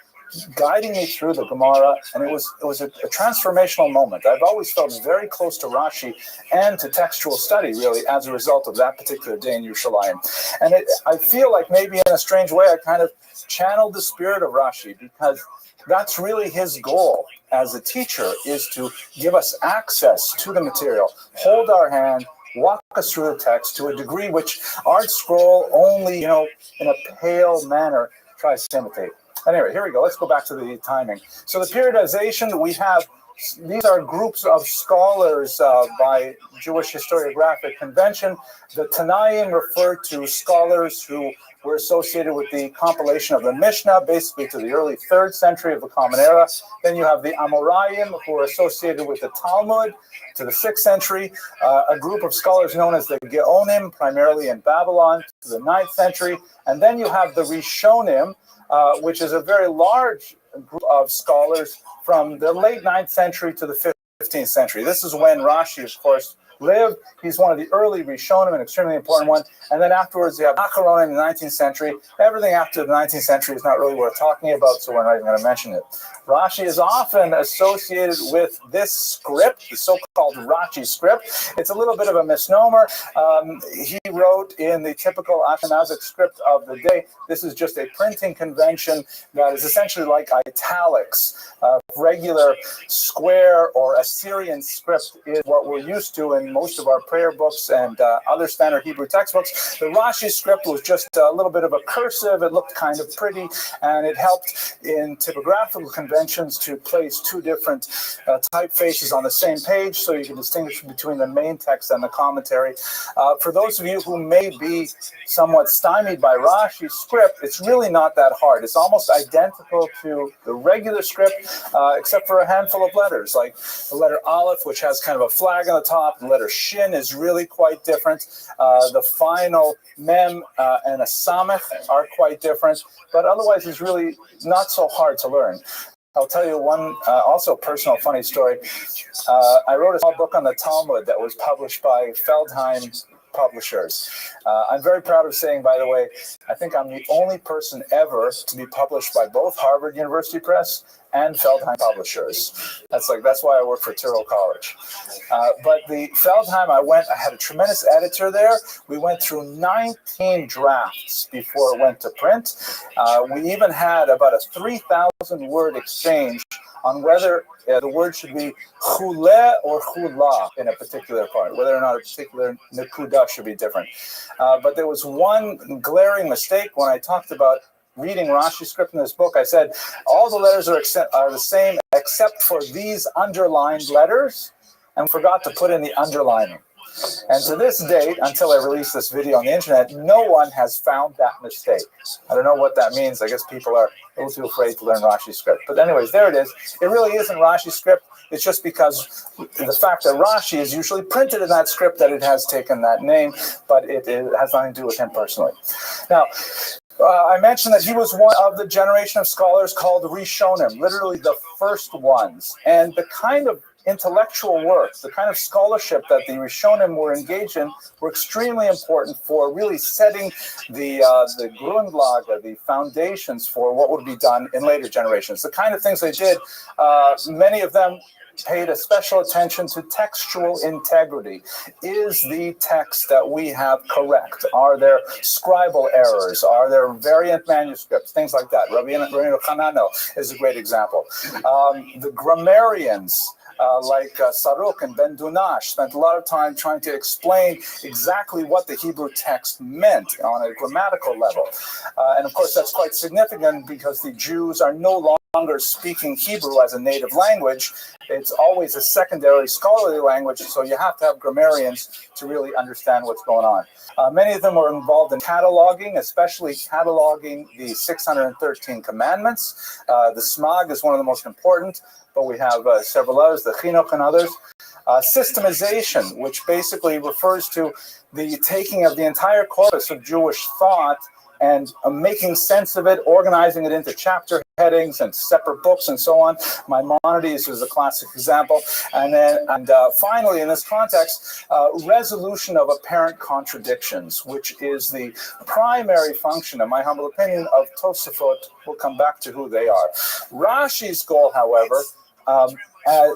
guiding me through the Gemara, and it was a transformational moment. I've always felt very close to Rashi and to textual study, really, as a result of that particular day in Yerushalayim. And I feel like maybe in a strange way, I kind of channeled the spirit of Rashi, because that's really his goal as a teacher, is to give us access to the material, hold our hand, walk us through the text to a degree which Art Scroll only, in a pale manner tries to imitate. Anyway, here we go. Let's go back to the timing. So the periodization, we have, these are groups of scholars by Jewish historiographic convention. The Tanaim refer to scholars who were associated with the compilation of the Mishnah, basically to the early 3rd century of the Common Era. Then you have the Amoraim, who are associated with the Talmud, to the 6th century. A group of scholars known as the Geonim, primarily in Babylon, to the 9th century. And then you have the Rishonim, which is a very large group of scholars from the late 9th century to the 15th century. This is when Rashi, of course, lived. He's one of the early Rishonim, an extremely important one. And then afterwards, you have Acharonim in the 19th century. Everything after the 19th century is not really worth talking about, so we're not even going to mention it. Rashi is often associated with this script, the so-called Rashi script. It's a little bit of a misnomer. He wrote in the typical Ashkenazic script of the day. This is just a printing convention that is essentially like italics. Regular square or Assyrian script is what we're used to in most of our prayer books and other standard Hebrew textbooks. The Rashi script was just a little bit of a cursive. It looked kind of pretty, and it helped in typographical conventions to place two different typefaces on the same page so you can distinguish between the main text and the commentary. For those of you who may be somewhat stymied by Rashi's script, it's really not that hard. It's almost identical to the regular script, except for a handful of letters, like the letter Aleph, which has kind of a flag on the top. The letter Shin is really quite different. The final Mem and a Samech are quite different, but otherwise it's really not so hard to learn. I'll tell you one also personal funny story. I wrote a small book on the Talmud that was published by Feldheim Publishers. I'm very proud of saying, by the way, I think I'm the only person ever to be published by both Harvard University Press and Feldheim Publishers. That's why I work for Tyrrell College. But the Feldheim, I had a tremendous editor there. We went through 19 drafts before it went to print. We even had about a 3,000 word exchange on whether the word should be chule or chula in a particular part, whether or not a particular nekuda should be different. But there was one glaring mistake when I talked about reading Rashi script in this book. I said all the letters are the same except for these underlined letters, and forgot to put in the underlining. And to this date, until I release this video on the internet, no one has found that mistake. I don't know what that means. I guess people are a little too afraid to learn Rashi script. But anyways, there it is. It really isn't Rashi script. It's just because the fact that Rashi is usually printed in that script that it has taken that name, but it has nothing to do with him personally. Now, I mentioned that he was one of the generation of scholars called Rishonim, literally the first ones. And the kind of intellectual work, the kind of scholarship that the Rishonim were engaged in were extremely important for really setting the Grundlage, the foundations for what would be done in later generations. The kind of things they did, many of them paid a special attention to textual integrity. Is the text that we have correct? Are there scribal errors? Are there variant manuscripts? Things like that. Rabbi Hanano is a great example. The grammarians, like Saruk and Ben Dunash, spent a lot of time trying to explain exactly what the Hebrew text meant on a grammatical level. And of course, that's quite significant because the Jews are no longer longer speaking Hebrew as a native language. It's always a secondary scholarly language, so you have to have grammarians to really understand what's going on. Many of them were involved in cataloging, especially cataloging the 613 commandments. The Smag is one of the most important, but we have several others, the Chinuch and others. Systemization, which basically refers to the taking of the entire corpus of Jewish thought and making sense of it, organizing it into chapter headings and separate books and so on. Maimonides is a classic example. And finally, in this context, resolution of apparent contradictions, which is the primary function, in my humble opinion, of Tosafot. We'll come back to who they are. Rashi's goal, however,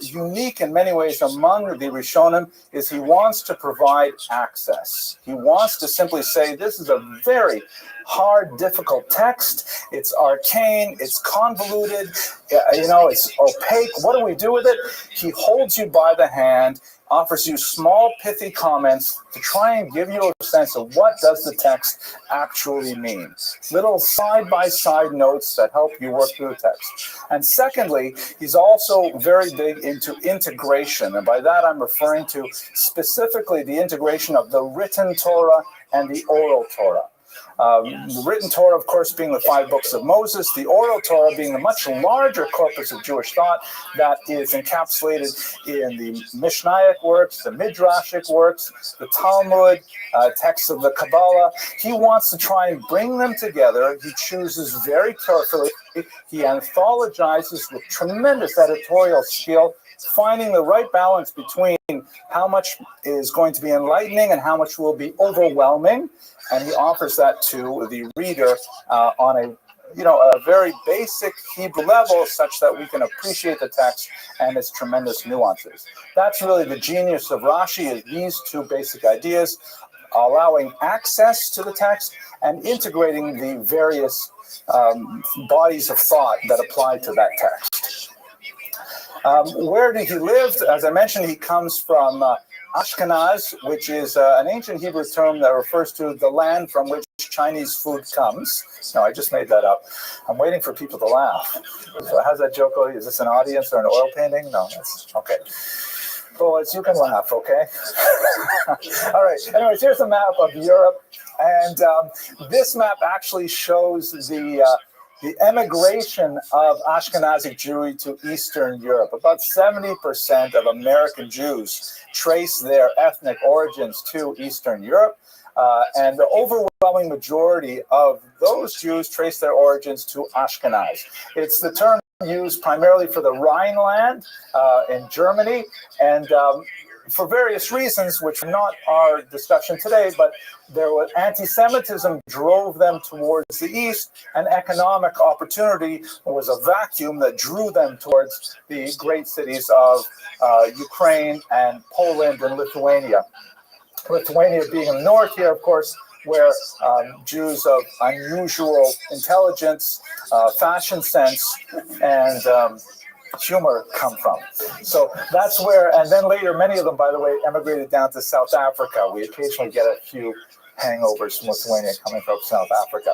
unique in many ways among the Rishonim, is he wants to provide access. He wants to simply say, this is a very hard, difficult text. It's arcane, it's convoluted, it's opaque. What do we do with it? He holds you by the hand, offers you small, pithy comments to try and give you a sense of what does the text actually mean. Little side-by-side notes that help you work through the text. And secondly, he's also very big into integration. And by that, I'm referring to specifically the integration of the written Torah and the oral Torah. The written Torah, of course, being the 5 books of Moses, the oral Torah being the much larger corpus of Jewish thought that is encapsulated in the Mishnaic works, the Midrashic works, the Talmud, texts of the Kabbalah. He wants to try and bring them together. He chooses very carefully. He anthologizes with tremendous editorial skill, finding the right balance between how much is going to be enlightening and how much will be overwhelming. And he offers that to the reader on a very basic Hebrew level, such that we can appreciate the text and its tremendous nuances. That's really the genius of Rashi, is these 2 basic ideas, allowing access to the text and integrating the various bodies of thought that apply to that text. Where did he live? As I mentioned, he comes from Ashkenaz, which is an ancient Hebrew term that refers to the land from which Chinese food comes. No, I just made that up. I'm waiting for people to laugh. So how's that joke going? Is this an audience or an oil painting? No, that's okay. Bullets, you can laugh, okay? All right. Anyways, here's a map of Europe. And this map actually shows the emigration of Ashkenazic Jewry to Eastern Europe. About 70% of American Jews trace their ethnic origins to Eastern Europe. And the overwhelming majority of those Jews trace their origins to Ashkenaz. It's the term used primarily for the Rhineland in Germany, and for various reasons, which are not our discussion today, but there was anti-Semitism drove them towards the east, and economic opportunity was a vacuum that drew them towards the great cities of Ukraine and Poland and Lithuania. Lithuania being in the north here, of course, where Jews of unusual intelligence, fashion sense, and humor come from. So that's where, and then later, many of them, by the way, emigrated down to South Africa. We occasionally get a few hangovers from Lithuania coming from South Africa.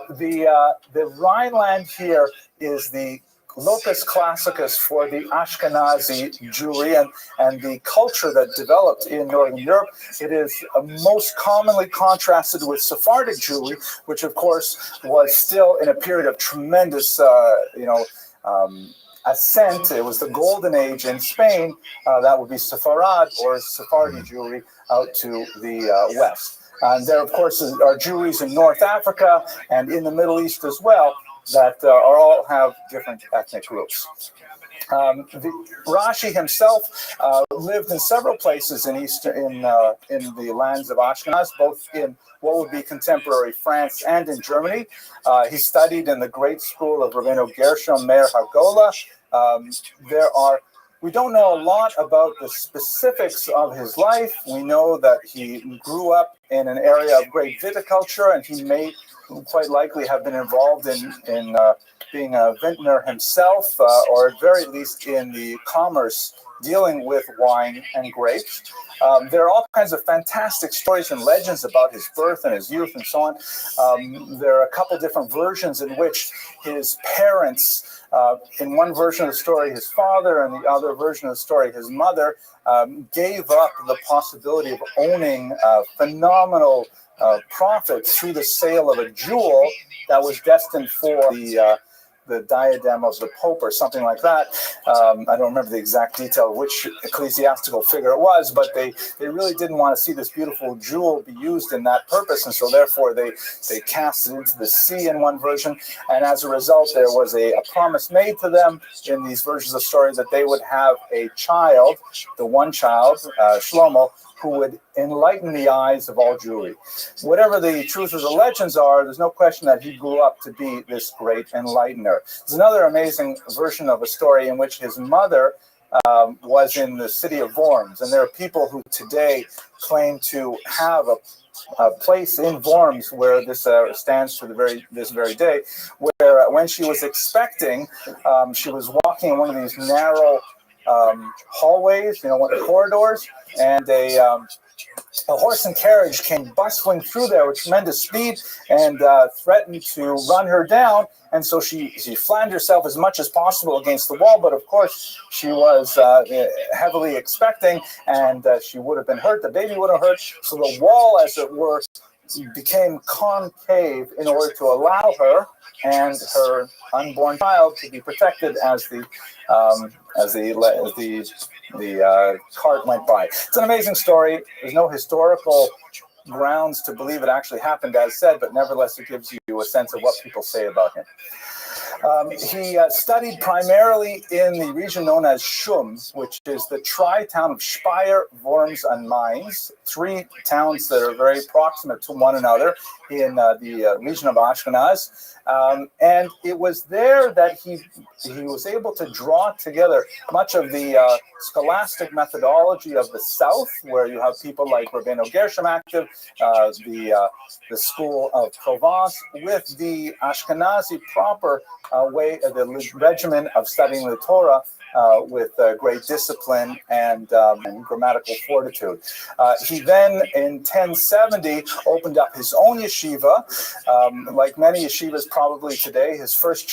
The Rhineland here is the locus classicus for the Ashkenazi Jewry and the culture that developed in Northern Europe. It is most commonly contrasted with Sephardic Jewry, which of course was still in a period of tremendous, ascent. It was the golden age in Spain. That would be Sepharad or Sephardi Jewry out to the west. And there, of course, are Jewries in North Africa and in the Middle East as well that all have different ethnic groups. Rashi himself lived in several places in the lands of Ashkenaz, both in what would be contemporary France and in Germany. He studied in the great school of Rabbeinu Gershom Meir Hagola. We don't know a lot about the specifics of his life. We know that he grew up in an area of great viticulture, and he may quite likely have been involved in being a vintner himself, or at very least in the commerce dealing with wine and grapes. There are all kinds of fantastic stories and legends about his birth and his youth and so on. There are a couple different versions in which his parents, in one version of the story, his father, and the other version of the story, his mother, gave up the possibility of owning phenomenal profit through the sale of a jewel that was destined for the diadem of the Pope or something like that. I don't remember the exact detail of which ecclesiastical figure it was, but they really didn't want to see this beautiful jewel be used in that purpose, and so therefore they cast it into the sea in one version, and as a result there was a promise made to them in these versions of stories that they would have a child, the one child, Shlomo, who would enlighten the eyes of all Jewry. Whatever the truth of the legends are, there's no question that he grew up to be this great enlightener. There's another amazing version of a story in which his mother was in the city of Worms, and there are people who today claim to have a place in Worms where this stands to this very day, where when she was expecting, she was walking in one of these narrow hallways, corridors, and a horse and carriage came bustling through there with tremendous speed and threatened to run her down. And so she flattened herself as much as possible against the wall, but of course she was heavily expecting, and she would have been hurt. The baby would have hurt. So the wall, as it were, became concave in order to allow her and her unborn child to be protected as the cart went by. It's an amazing story. There's no historical grounds to believe it actually happened as said, but nevertheless it gives you a sense of what people say about him. He studied primarily in the region known as Shum, which is the tri-town of Speyer, Worms, and Mainz, three towns that are very proximate to one another in the region of Ashkenaz. And it was there that he was able to draw together much of the scholastic methodology of the South, where you have people like Rabbeinu Gershom active, the school of Provence, with the Ashkenazi proper way, the regimen of studying the Torah with great discipline and grammatical fortitude. He then, in 1070, opened up his own yeshiva. Like many yeshivas probably today, his first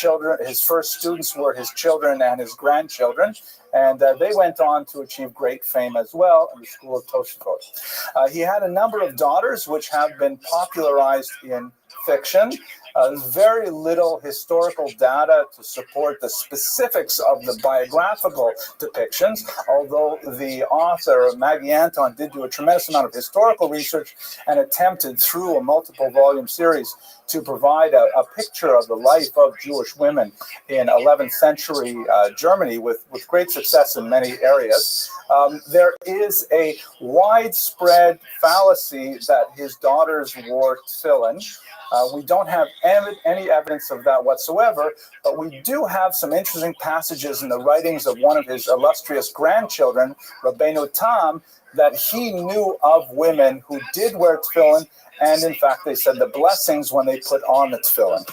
students were his children and his grandchildren, and they went on to achieve great fame as well in the school of Tosafot. He had a number of daughters which have been popularized in fiction. There's very little historical data to support the specifics of the biographical depictions, although the author, Maggie Anton, did do a tremendous amount of historical research and attempted through a multiple volume series to provide a picture of the life of Jewish women in 11th century Germany with great success in many areas. There is a widespread fallacy that his daughters wore tefillin. We don't have any evidence of that whatsoever, but we do have some interesting passages in the writings of one of his illustrious grandchildren, Rabbeinu Tam, that he knew of women who did wear tefillin, and in fact they said the blessings when they put on the tefillin.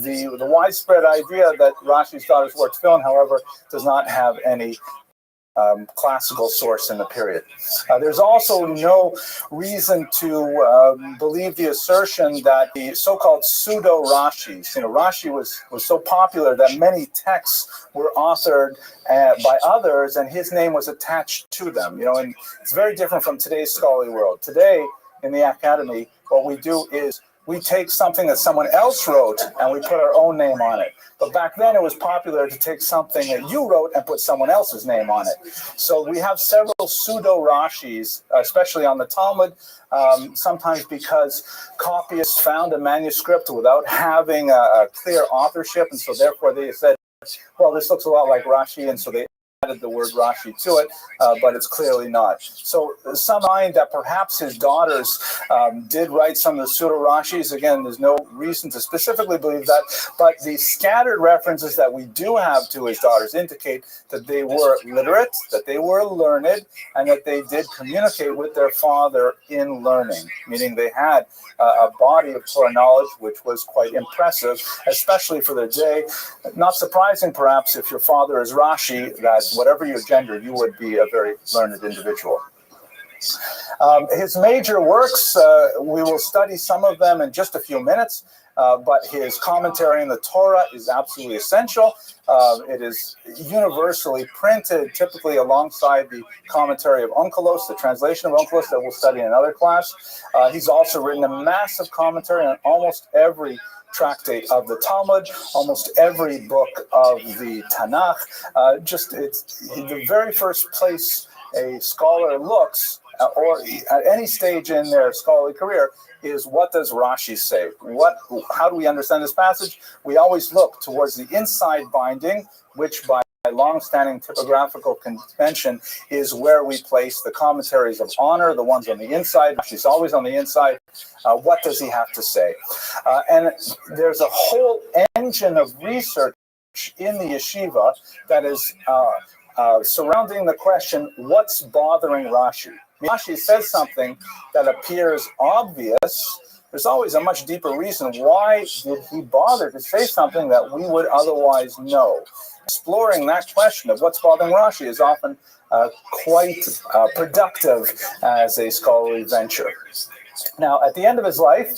The widespread idea that Rashi's daughters wore tefillin, however, does not have any classical source in the period. There's also no reason to believe the assertion that the so-called pseudo-Rashis, Rashi was so popular that many texts were authored by others and his name was attached to them. And it's very different from today's scholarly world. Today, in the academy, what we do is we take something that someone else wrote and we put our own name on it. But back then it was popular to take something that you wrote and put someone else's name on it. So we have several pseudo-Rashis, especially on the Talmud, sometimes because copyists found a manuscript without having a clear authorship, and so therefore they said, well, this looks a lot like Rashi, and so they added the word Rashi to it, but it's clearly not. So some mind that perhaps his daughters did write some of the pseudo-Rashis. Again, there's no reason to specifically believe that, but the scattered references that we do have to his daughters indicate that they were literate, that they were learned, and that they did communicate with their father in learning, meaning they had a body of Torah knowledge which was quite impressive, especially for their day. Not surprising, perhaps, if your father is Rashi, that regardless, whatever your gender, you would be a very learned individual. His major works, we will study some of them in just a few minutes, but his commentary on the Torah is absolutely essential. It is universally printed, typically alongside the commentary of Onkelos, the translation of Onkelos that we'll study in another class. He's also written a massive commentary on almost every tractate of the Talmud, almost every book of the Tanakh. It's the very first place a scholar looks, or at any stage in their scholarly career, is what does Rashi say? How do we understand this passage? We always look towards the inside binding, which by long-standing typographical convention is where we place the commentaries of honor, the ones on the inside. Rashi's always on the inside. What does he have to say? And there's a whole engine of research in the yeshiva that is surrounding the question, what's bothering Rashi? Rashi says something that appears obvious. There's always a much deeper reason. Why did he bother to say something that we would otherwise know? Exploring that question of what's bothering Rashi is often quite productive as a scholarly venture. Now, at the end of his life,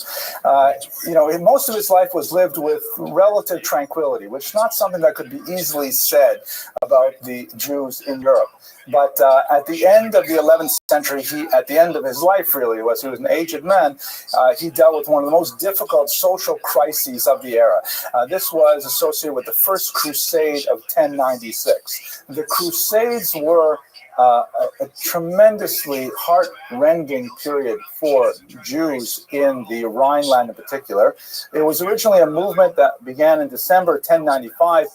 most of his life was lived with relative tranquility, which is not something that could be easily said about the Jews in Europe. But at the end of the 11th century, at the end of his life, really, he was an aged man, he dealt with one of the most difficult social crises of the era. This was associated with the First Crusade of 1096. The Crusades were a tremendously heart-rending period for Jews in the Rhineland in particular. It was originally a movement that began in December 1095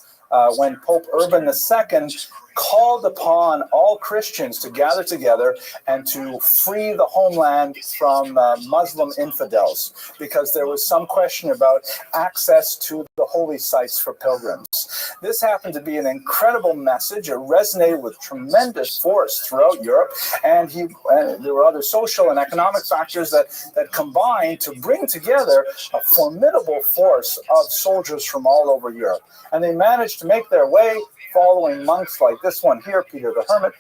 when Pope Urban II called upon all Christians to gather together and to free the homeland from Muslim infidels, because there was some question about access to the holy sites for pilgrims. This happened to be an incredible message. It resonated with tremendous force throughout Europe, and there were other social and economic factors that combined to bring together a formidable force of soldiers from all over Europe. And they managed to make their way, following monks like this one here, Peter the Hermit,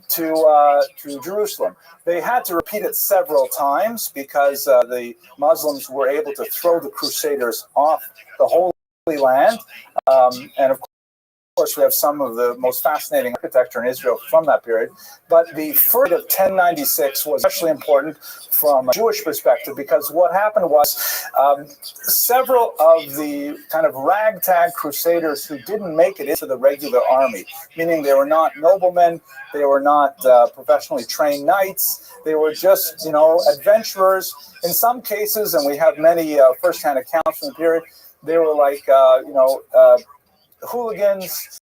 to Jerusalem. They had to repeat it several times because the Muslims were able to throw the Crusaders off the Holy Land. And of course, we have some of the most fascinating architecture in Israel from that period. But the first of 1096 was especially important from a Jewish perspective, because what happened was several of the kind of ragtag crusaders who didn't make it into the regular army, meaning they were not noblemen, they were not professionally trained knights, they were just, adventurers. In some cases, and we have many first-hand accounts from the period, they were like, hooligans,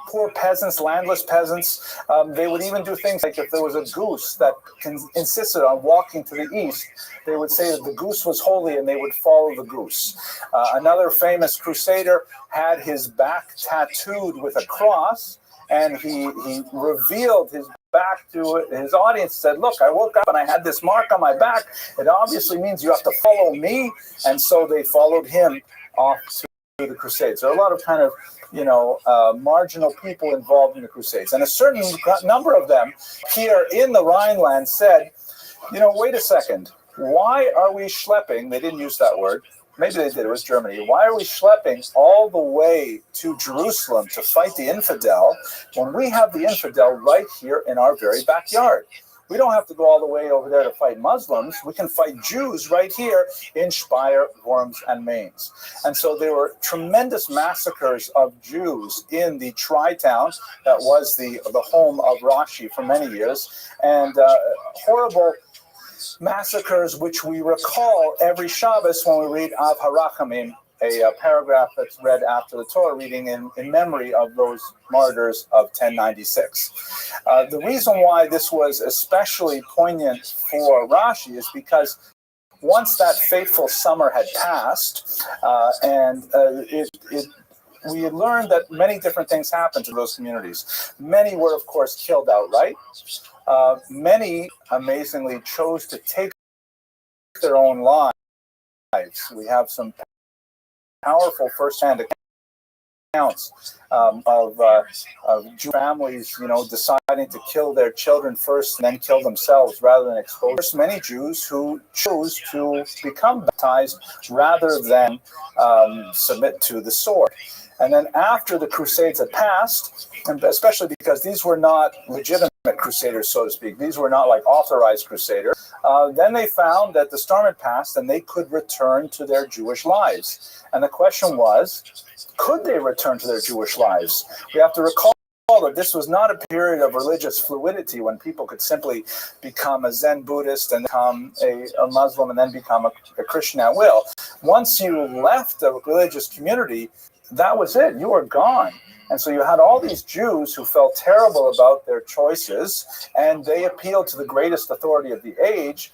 poor peasants, landless peasants. They would even do things like, if there was a goose that insisted on walking to the east, they would say that the goose was holy and they would follow the goose. Another famous crusader had his back tattooed with a cross, and he revealed his back to his audience, said, look, I woke up and I had this mark on my back. It obviously means you have to follow me. And so they followed him off to the Crusades. There are a lot of kind of, marginal people involved in the Crusades. And a certain number of them here in the Rhineland said, wait a second, why are we schlepping? They didn't use that word. Maybe they did. It was Germany. Why are we schlepping all the way to Jerusalem to fight the infidel when we have the infidel right here in our very backyard? We don't have to go all the way over there to fight Muslims. We can fight Jews right here in Speyer, Worms, and Mainz. And so there were tremendous massacres of Jews in the Tri-Town that was the home of Rashi for many years, and horrible massacres which we recall every Shabbos when we read Av HaRachamim, a paragraph that's read after the Torah reading in memory of those martyrs of 1096. The reason why this was especially poignant for Rashi is because once that fateful summer had passed, we had learned that many different things happened to those communities. Many were, of course, killed outright. Many, amazingly, chose to take their own lives. We have some powerful first-hand accounts of Jew families, deciding to kill their children first and then kill themselves rather than expose. There's many Jews who choose to become baptized rather than submit to the sword. And then after the Crusades had passed, and especially because these were not legitimate crusaders, so to speak, these were not like authorized crusaders, then they found that the storm had passed and they could return to their Jewish lives. And the question was, could they return to their Jewish lives? We have to recall that this was not a period of religious fluidity when people could simply become a Zen Buddhist and become a Muslim and then become a Christian at will. Once you left the religious community, that was it. You were gone. And so you had all these Jews who felt terrible about their choices, and they appealed to the greatest authority of the age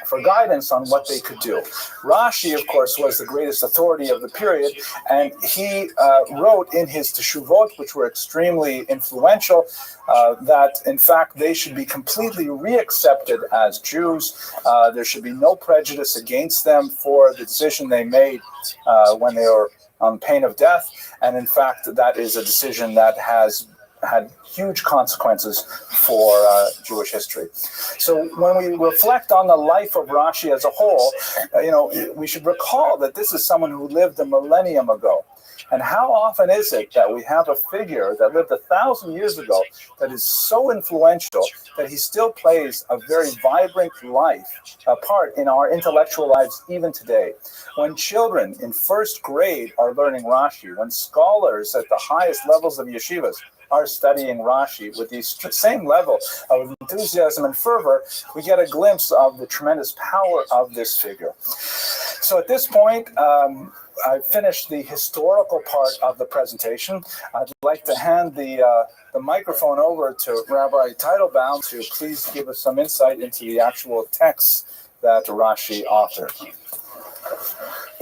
for guidance on what they could do. Rashi, of course, was the greatest authority of the period, and he wrote in his Teshuvot, which were extremely influential, that, in fact, they should be completely reaccepted as Jews. There should be no prejudice against them for the decision they made when they were on pain of death, and in fact, that is a decision that has had huge consequences for Jewish history. So when we reflect on the life of Rashi as a whole, we should recall that this is someone who lived a millennium ago. And how often is it that we have a figure that lived 1,000 years ago that is so influential that he still plays a very vibrant part in our intellectual lives even today? When children in first grade are learning Rashi, when scholars at the highest levels of yeshivas are studying Rashi with the same level of enthusiasm and fervor, we get a glimpse of the tremendous power of this figure. So at this point, I finished the historical part of the presentation. I'd like to hand the microphone over to Rabbi Teitelbaum to please give us some insight into the actual texts that Rashi authored.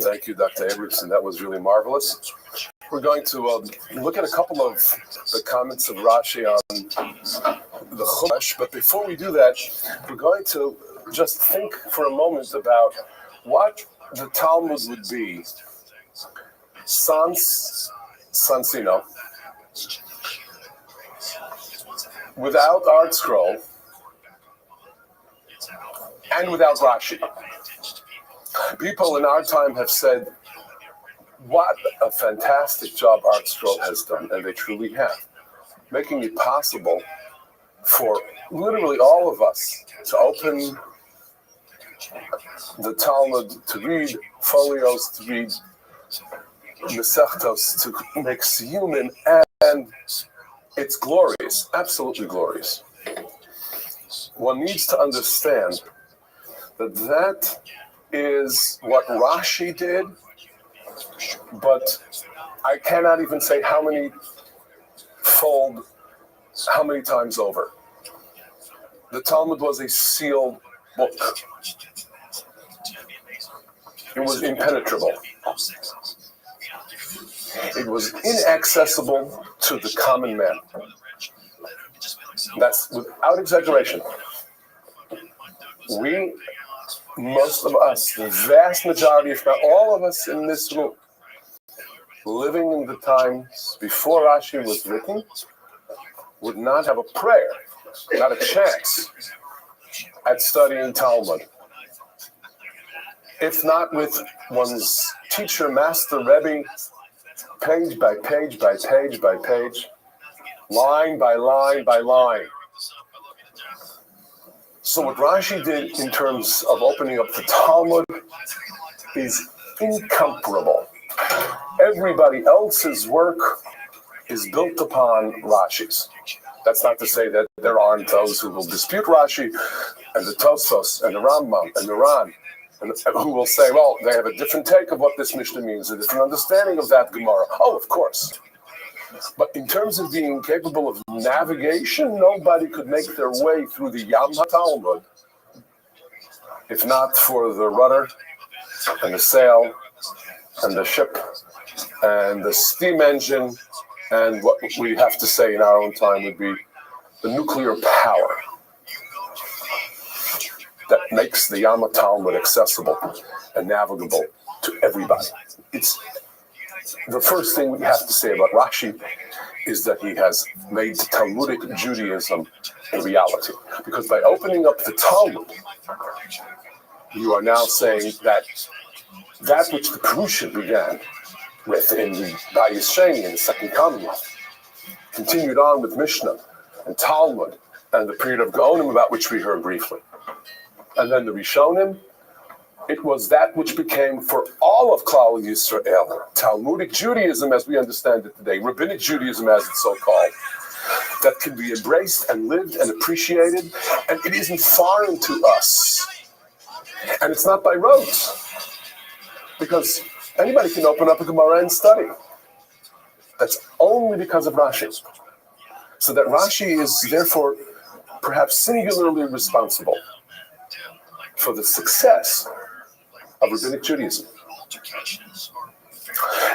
Thank you, Dr. Abrahamson. That was really marvelous. We're going to look at a couple of the comments of Rashi on the Chumash, but before we do that, we're going to just think for a moment about what the Talmud would be sans without Art Scroll and without Rashi. People in our time have said, what a fantastic job Art Scroll has done, and they truly have, making it possible for literally all of us to open the Talmud, to read folios, to read Mesechtos, to make siyumim, and it's glorious, absolutely glorious. One needs to understand that is what Rashi did, but I cannot even say how many times over. The Talmud was a sealed book. It was impenetrable. It was inaccessible to the common man. That's without exaggeration. Most of us, the vast majority, if not all of us in this room, living in the times before Rashi was written, would not have a prayer, not a chance at studying Talmud. If not with one's teacher, master, Rabbi, page by page by page by page, line by line by line. So what Rashi did in terms of opening up the Talmud is incomparable. Everybody else's work is built upon Rashi's. That's not to say that there aren't those who will dispute Rashi, and the Tosfos, and the Rambam, and the Ran, and who will say, well, they have a different take of what this Mishnah means, a different understanding of that Gemara. Oh, of course. But in terms of being capable of navigation, nobody could make their way through the Yam HaTalmud if not for the rudder and the sail and the ship and the steam engine and what we have to say in our own time would be the nuclear power that makes the Yam HaTalmud accessible and navigable to everybody. the first thing we have to say about Rashi is that he has made Talmudic Judaism a reality. Because by opening up the Talmud, you are now saying that which the Perusha began with in Bayis Sheni in the Second Commonwealth, continued on with Mishnah and Talmud and the period of Gaonim, about which we heard briefly. And then the Rishonim, it was that which became for all of Klal Yisrael, Talmudic Judaism as we understand it today, Rabbinic Judaism as it's so called, that can be embraced and lived and appreciated, and it isn't foreign to us. And it's not by rote, because anybody can open up a Gemara and study. That's only because of Rashi. So that Rashi is therefore perhaps singularly responsible for the success of Rabbinic Judaism.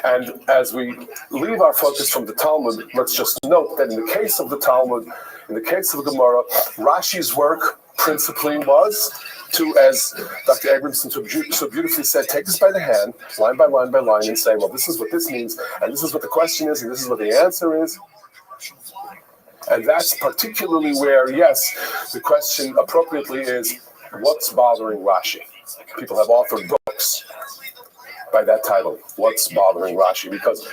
And as we leave our focus from the Talmud, let's just note that in the case of the Talmud, in the case of Gemara, Rashi's work principally was to, as Dr. Abramson so beautifully said, take us by the hand, line by line by line, and say, well, this is what this means, and this is what the question is, and this is what the answer is. And that's particularly where, yes, the question appropriately is, what's bothering Rashi? People have authored books by that title, What's Bothering Rashi? Because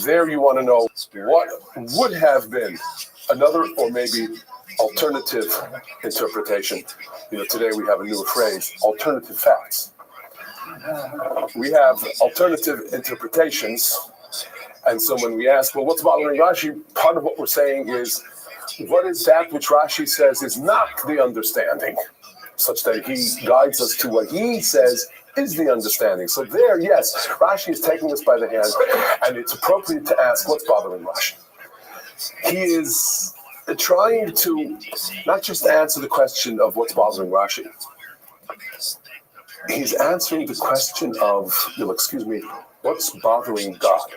there you want to know what would have been another or maybe alternative interpretation. You know, today we have a new phrase, alternative facts. We have alternative interpretations. And so when we ask, well, what's bothering Rashi? Part of what we're saying is, what is that which Rashi says is not the understanding, such that he guides us to what he says is the understanding. So there, yes, Rashi is taking us by the hand, and it's appropriate to ask what's bothering Rashi. He is trying to not just answer the question of what's bothering Rashi, he's answering the question of, you'll excuse me, what's bothering God?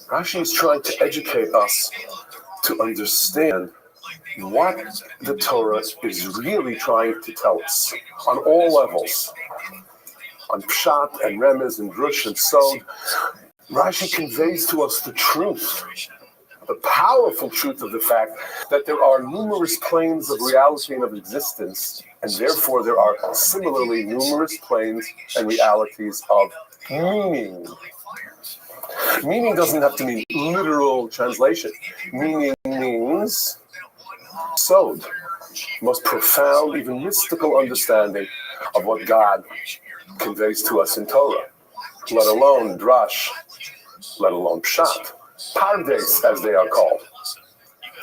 Rashi is trying to educate us to understand what the Torah is really trying to tell us on all levels, on Pshat and Remez and Drush and Sod. Rashi conveys to us the truth, the powerful truth of the fact that there are numerous planes of reality and of existence, and therefore there are similarly numerous planes and realities of meaning. Meaning doesn't have to mean literal translation. Meaning means sod, most profound, even mystical understanding of what God conveys to us in Torah, let alone drash, let alone pshat, pardes as they are called.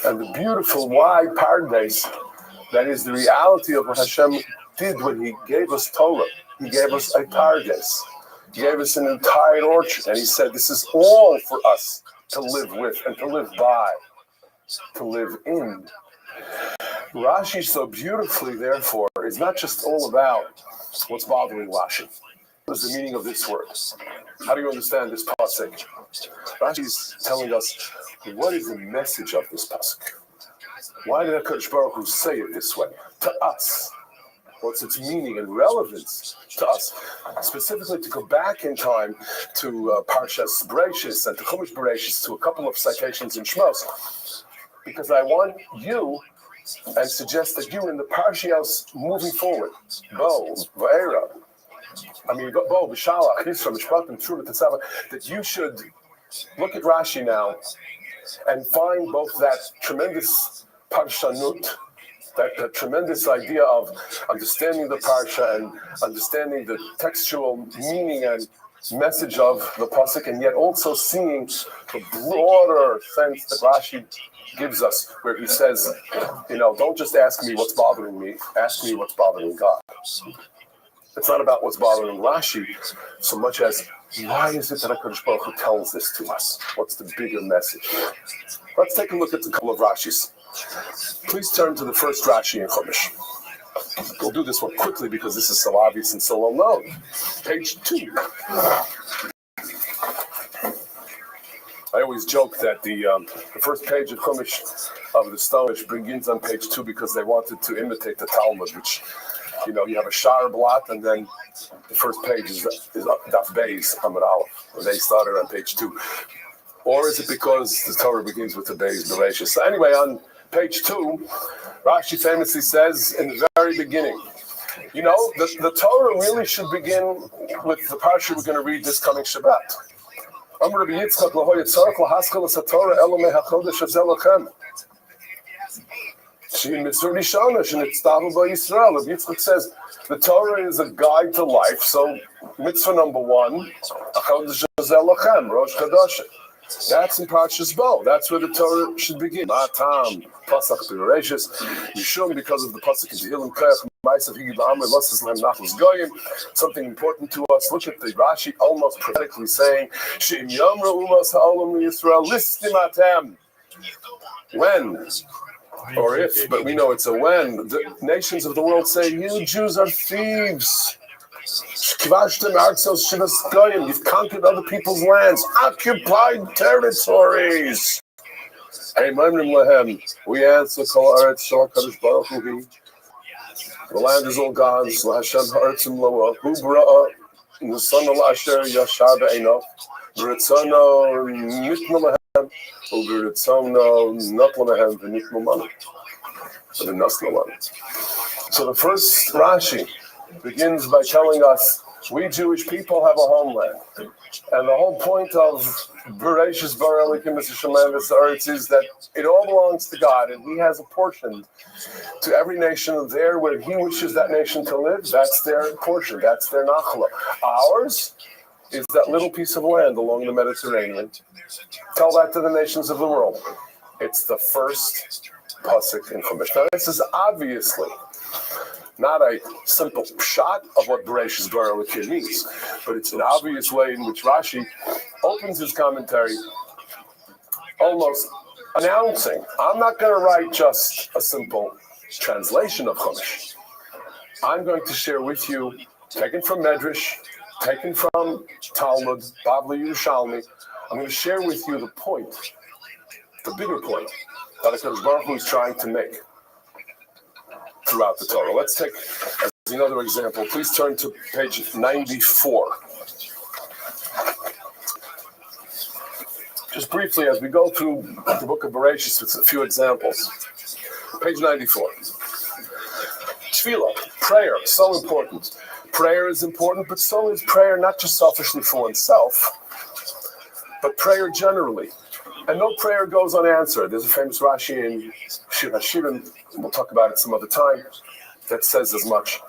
And the beautiful wide pardes, that is the reality of what Hashem did when he gave us Torah. He gave us a pardes. He gave us an entire orchard, and he said, this is all for us to live with and to live by, to live in. Rashi so beautifully, therefore, is not just all about what's bothering Rashi. What is the meaning of this word? How do you understand this pasuk? Rashi is telling us, what is the message of this pasuk? Why did HaKadosh Baruch Hu say it this way? To us. What's its meaning and relevance to us? Specifically, to go back in time to Parshas Bereishis and to Chumash Bereishis, to a couple of citations in Shmos, because I want you and suggest that you in the Parshios moving forward, Bo, Va'era, Bo, B'Shalach, Yisra, Mishpatim, Truma, Tetzavah, that you should look at Rashi now and find both that tremendous Parshanut, that tremendous idea of understanding the Parsha and understanding the textual meaning and message of the pasuk, and yet also seeing the broader sense that Rashi gives us, where he says, don't just ask me what's bothering me, ask me what's bothering God. It's not about what's bothering Rashi so much as, why is it that HaKadosh Baruch Hu tells this to us? What's the bigger message? Let's take a look at a couple of Rashis. Please turn to the first Rashi in Chumash. We'll do this one quickly because this is so obvious and so well known. Page 2. I always joke that the first page of Chumash of the Stone begins on page 2 because they wanted to imitate the Talmud, which You have a shar blot, and then the first page is Daf Beis Amud Aleph. They started on page 2. Or is it because the Torah begins with the Beis Bereshis? So anyway, on page 2, Rashi famously says in the very beginning, the Torah really should begin with the parsha we're going to read this coming Shabbat. Rabbi Yitzchak lahoy tzarich lahaskal es haTorah elo mehachodesh hazel lachem. Shein mitzvah rishona shenitztavu b'Yisrael. Rabbi Yitzchak says the Torah is a guide to life. So mitzvah number 1, hachodesh hazel lachem, Rosh Chodesh. That's in Parshas Bo. That's where the Torah should begin. Matam pasach b'Bereshis Yishum, because of the pasuk in Tehillim Kach Ma'asav Higid La'amar Losses Lehem Nachlas Goyim. Something important to us. Look at the Rashi almost prophetically saying, She'im Yomra Umas Ha'olam Yisrael Listim Atem. When, or if, but we know it's a when, the nations of the world say, you Jews are thieves. You've conquered other people's lands, occupied territories. We answer, the land is all God's. So the first Rashi begins by telling us we Jewish people have a homeland. And the whole point of Bereshis Bara Elokim Shemayim V'Haaretz is that it all belongs to God, and He has apportioned to every nation there where He wishes that nation to live. That's their portion, that's their nachla. Ours is that little piece of land along the Mediterranean. Tell that to the nations of the world. It's the first pasuk in Chumash. Now this is obviously not a simple shot of what Bereshis Bara Elokim means, but it's an obvious way in which Rashi opens his commentary almost announcing, I'm not going to write just a simple translation of Chumash. I'm going to share with you, taken from Medrash, taken from Talmud, Bavli Yerushalmi, I'm going to share with you the point, the bigger point that HaKadosh Baruch Hu is trying to make throughout the Torah. Let's take as another example. Please turn to page 94. Just briefly, as we go through the book of Bereshis, with a few examples. Page 94. Tefillah, prayer, so important. Prayer is important, but so is prayer not just selfishly for oneself, but prayer generally. And no prayer goes unanswered. There's a famous Rashi in Shir HaShirim, we'll talk about it some other time, that says as much.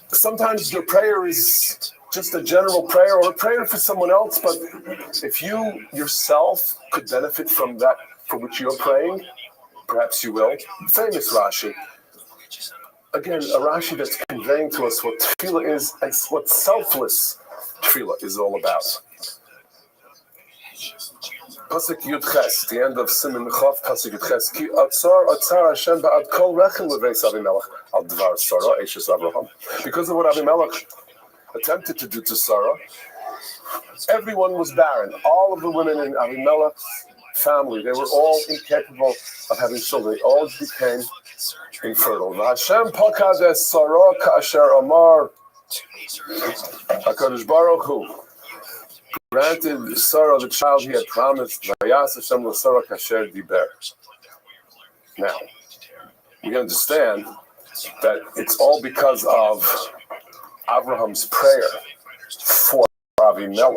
Sometimes your prayer is just a general prayer or a prayer for someone else, but if you yourself could benefit from that for which you're praying, perhaps you will. Famous Rashi. Again, a Rashi that's conveying to us what tefillah is and what selfless tefillah is all about. Pasuk Yud Ches, the end of Siman Chav, Pasuk Yud Ches. Ki atzar Hashem ba'ad kol rechem leveis Avimelech al dvar Sarah eshes Avraham. Because of what Avimelech attempted to do to Sarah, everyone was barren. All of the women in Avimelech's family, they were all incapable of having children. They all became infertile. Hashem pakad es Sarah ka'asher amar. HaKadosh Baruch Hu granted Sarah the child he had promised. Vayas Hashem l'Sarah kasher diber. Now, we understand that it's all because of Abraham's prayer for Avimelech.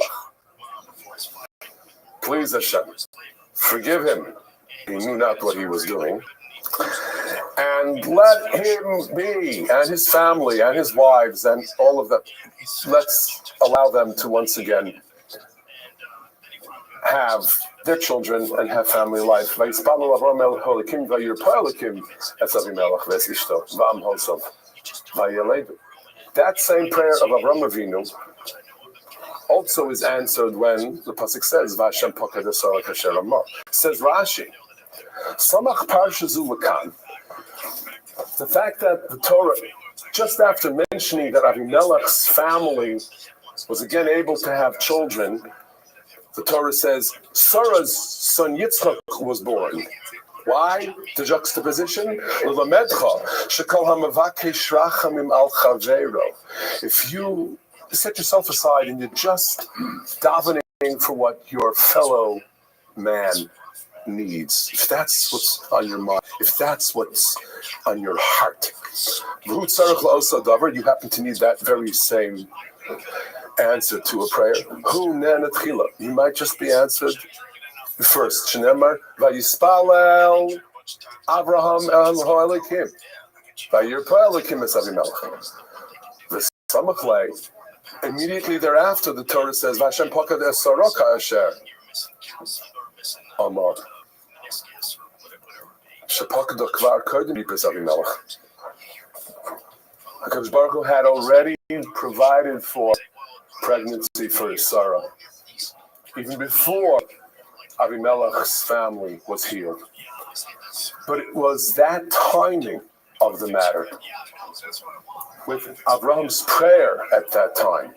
Please Hashem, forgive him. He knew not what he was doing. And let him be, and his family, and his wives, and all of them. Let's allow them to once again have their children and have family life. That same prayer of Avraham Avinu also is answered when the pasuk says, "V'Hashem pakad esara kasher amar." Says Rashi, "Samach parsha zu lekan." The fact that the Torah, just after mentioning that Avimelech's family was again able to have children, the Torah says Sarah's son Yitzchak was born. Why? The juxtaposition? If you set yourself aside and you're just davening for what your fellow man needs, if that's what's on your mind, if that's what's on your heart, you happen to need that very same answer to a prayer. You might just be answered first. Shnemar vayispalel Avraham el Hoelikim vayirpa'elikim es Avimelech. V'samachlei. Immediately thereafter, the Torah says, "Vashem pakad es soroka asher amar shepakad kvar kodim es Avimelech." HaKadosh Baruch Hu had already provided for pregnancy for Sarah, even before Avimelech's family was healed. But it was that timing of the matter, with Abraham's prayer at that time,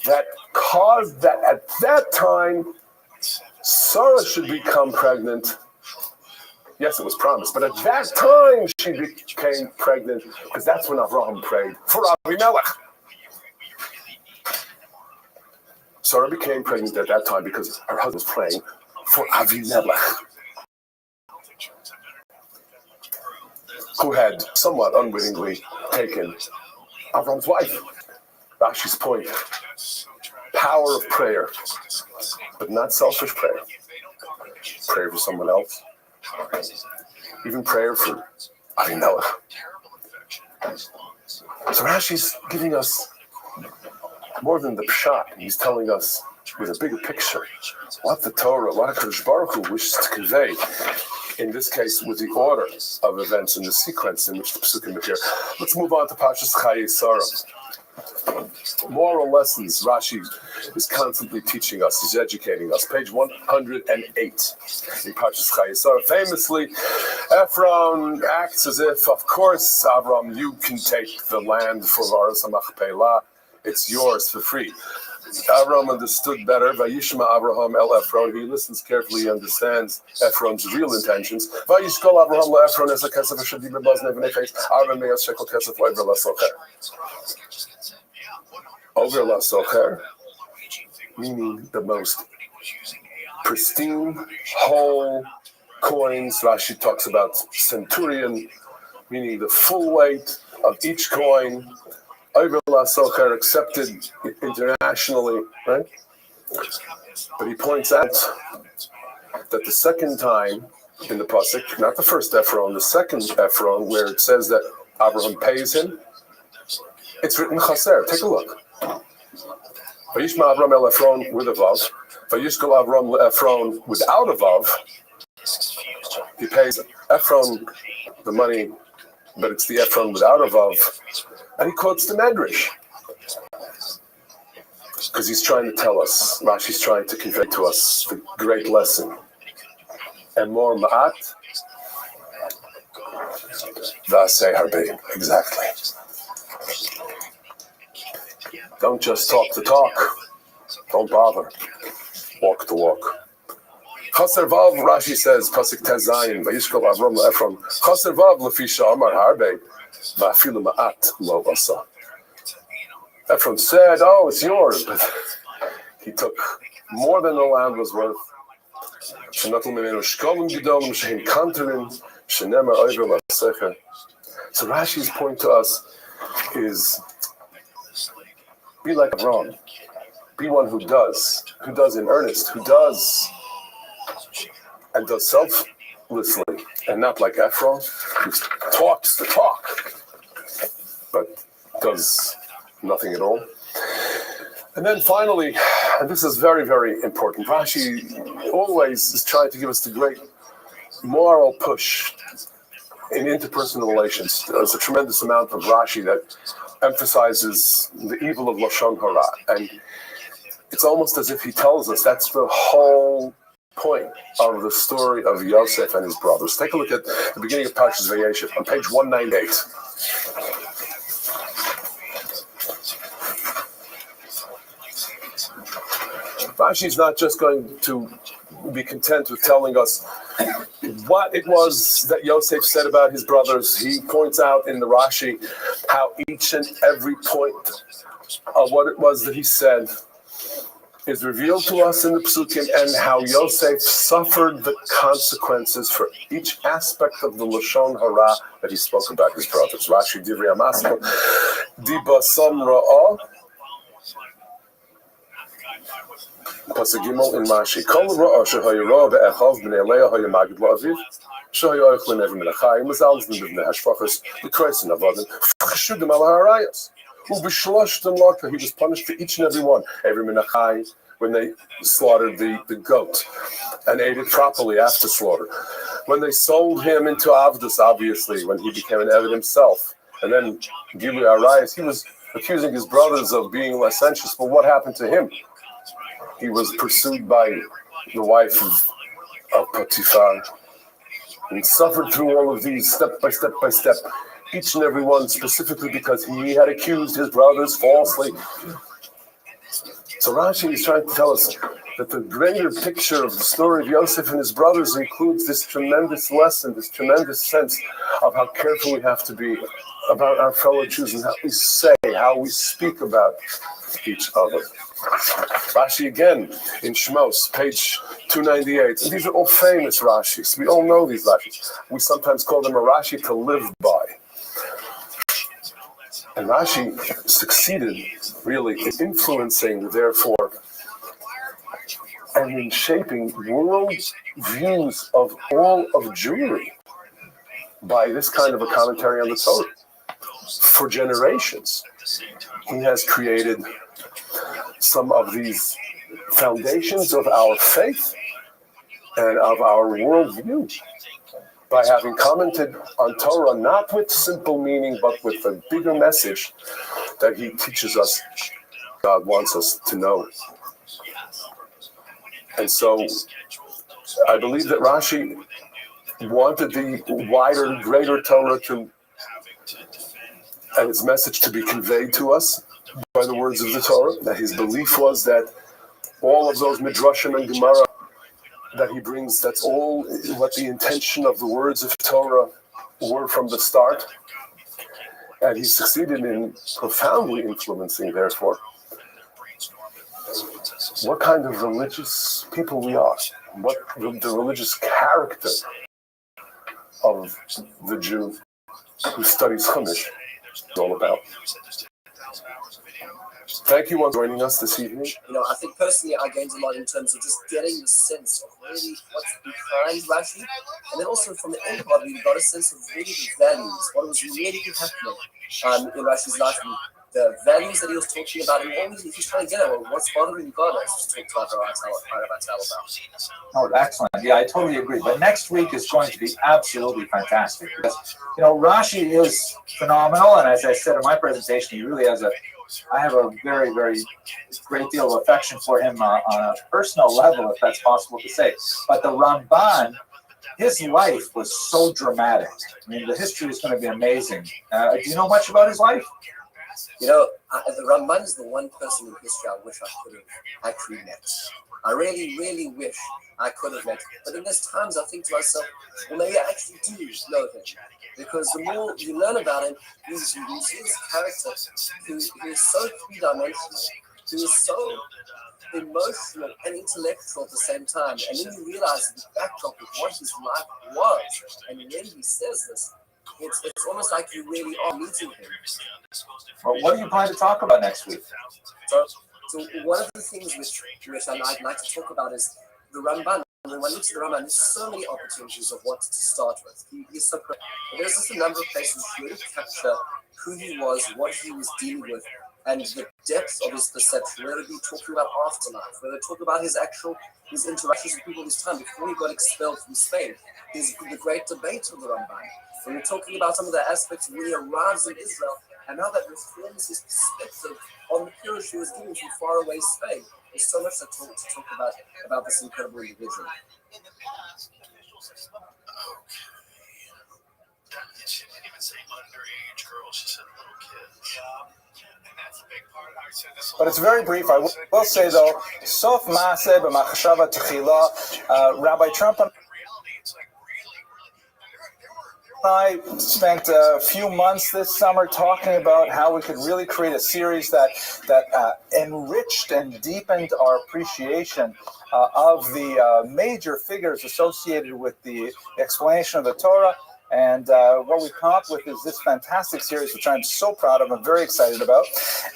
that caused that at that time, Sarah should become pregnant. Yes, it was promised, but at that time she became pregnant, because that's when Abraham prayed for Avimelech. Sarah became pregnant at that time because her husband was praying for Avimelech, who had somewhat unwittingly taken Avram's wife. Rashi's point: power of prayer, but not selfish prayer. Prayer for someone else, even prayer for Avimelech. So Rashi's giving us more than the pshat. He's telling us with a bigger picture what the Torah, what HaKadosh Baruch Hu wishes to convey. In this case, with the order of events and the sequence in which the Pesukim appear. Let's move on to Parshas Chayei Sarah. Moral lessons Rashi is constantly teaching us. He's educating us. Page 108 in Parshas Chayei Sarah. Famously, Ephron acts as if, of course, Avram, you can take the land for Varas HaMachpelah. It's yours for free. Avram understood better. Vayishma Avraham el Ephron. He listens carefully. He understands Ephron's real intentions. Vayishkol Avraham le Ephron es hakesef shadi bebazne v'nechais arba me'as shekel kesef over lasocher. Over lasocher, meaning the most pristine, whole coins. Rashi talks about centurion, meaning the full weight of each coin. Over lasocher, accepted internationally, right? But he points out that the second time in the pasuk, not the first Ephron, the second Ephron, where it says that Abraham pays him, it's written chaser. Take a look. Vayishma Abraham el Ephron with a vav. Vayishkol Abraham le Ephron without a vav. He pays Ephron the money, but it's the Ephron without a vav. And he quotes the Medrash, because he's trying to tell us, Rashi's trying to convey to us the great lesson. And more ma'at, v'aseh harbe. Exactly. Don't just talk the talk. Don't bother. Walk the walk. Chaser vav, Rashi says, pasuk tezayin, vayishkol Avram le'Ephron. Chaser vav lefi sha'amar harbe. Ephron said, "Oh, it's yours," but he took more than the land was worth. So Rashi's point to us is: be like Avram, be one who does in earnest, who does and does selflessly, and not like Ephron, who talks the talk, but does nothing at all. And then finally, and this is very, very important, Rashi always is trying to give us the great moral push in interpersonal relations. There's a tremendous amount of Rashi that emphasizes the evil of Lashon Hara. And it's almost as if he tells us that's the whole point of the story of Yosef and his brothers. Take a look at the beginning of Parshas Vayeshev on page 198. Rashi's not just going to be content with telling us what it was that Yosef said about his brothers. He points out in the Rashi how each and every point of what it was that he said is revealed to us in the Psukim, and how Yosef suffered the consequences for each aspect of the Lashon Hara that he spoke about his brothers. Rashi Divrei Amaskal, Diba Som Ra'ah, Pasuk Gimel in Rashi, Kol Ra'ah Shehoy Ra'ah Be'echav B'nei Leah Hoy Magid La'aviv, Shehoy Oichlin Evim Menachayim, Mazalz B'nei Hashfachas, B'Kreisen Avodim, F'chshudim Al HaRayos. He was punished for each and every one. Every Menachai, when they slaughtered the goat and ate it properly after slaughter. When they sold him into Avdus, obviously, when he became an Eved himself. And then Gilui Arayos, he was accusing his brothers of being licentious, but what happened to him? He was pursued by the wife of Potiphar and suffered through all of these step by step by step. Each and every one, specifically because he had accused his brothers falsely. So Rashi is trying to tell us that the greater picture of the story of Yosef and his brothers includes this tremendous lesson, this tremendous sense of how careful we have to be about our fellow Jews and how we say, how we speak about each other. Rashi again in Shmos, page 298. And these are all famous Rashis. We all know these Rashis. We sometimes call them a Rashi to live by. And Rashi succeeded really in influencing, therefore, and in shaping world views of all of Jewry by this kind of a commentary on the Torah. For generations, he has created some of these foundations of our faith and of our worldview by having commented on Torah, not with simple meaning, but with a bigger message that he teaches us, God wants us to know. And so I believe that Rashi wanted the wider, greater Torah to, and its message to be conveyed to us by the words of the Torah, that his belief was that all of those Midrashim and Gemara that he brings, that's all what the intention of the words of Torah were from the start. And he succeeded in profoundly influencing, therefore, what kind of religious people we are, what the religious character of the Jew who studies Chumash is all about. Thank you for joining us this evening. I think personally I gained a lot in terms of just getting the sense of really what's behind Rashi, and then also from the end part we got a sense of really the values, what was really happening in Rashi's life, and the values that he was talking about, and always he's trying to get at what's bothering God, as just talked about. Oh, excellent. Yeah, I totally agree. But next week is going to be absolutely fantastic because, Rashi is phenomenal, and as I said in my presentation, he really has I have a very, very great deal of affection for him on a personal level, if that's possible to say. But the Ramban, his life was so dramatic. I mean, the history is going to be amazing. Do you know much about his life? The Ramban is the one person in history I wish I could have actually met. I really, really wish I could have met. But in those times, I think to myself, well, maybe I actually do know him. Because the more you learn about him, you see his character, who is so three-dimensional, who is so emotional and intellectual at the same time. And then you realize the backdrop of what his life was. And when he says this, it's almost like you really are meeting him. Well, what are you planning to talk about next week? So one of the things which I'd like to talk about is the Ramban. When one looks at the Ramban, there's so many opportunities of what to start with. He's so great. There's just a number of places which really capture who he was, what he was dealing with, and the depth of his perception. Whether we talking about afterlife, whether talk about his interactions with people in his time before he got expelled from Spain, the great debate of the Ramban. When we're talking about some of the aspects when he arrives in Israel and how that reforms his perspective on the period he was dealing from far away Spain. There's so much to talk about this incredible individual. She didn't even say underage girl, she said little kid. And that's a big part. I said this. But it's very brief. I will say though, Sof Maaseh b'machshava techila, Rabbi Trump and I spent a few months this summer talking about how we could really create a series that enriched and deepened our appreciation of the major figures associated with the explanation of the Torah. And what we've come up with is this fantastic series, which I'm so proud of. I'm very excited about.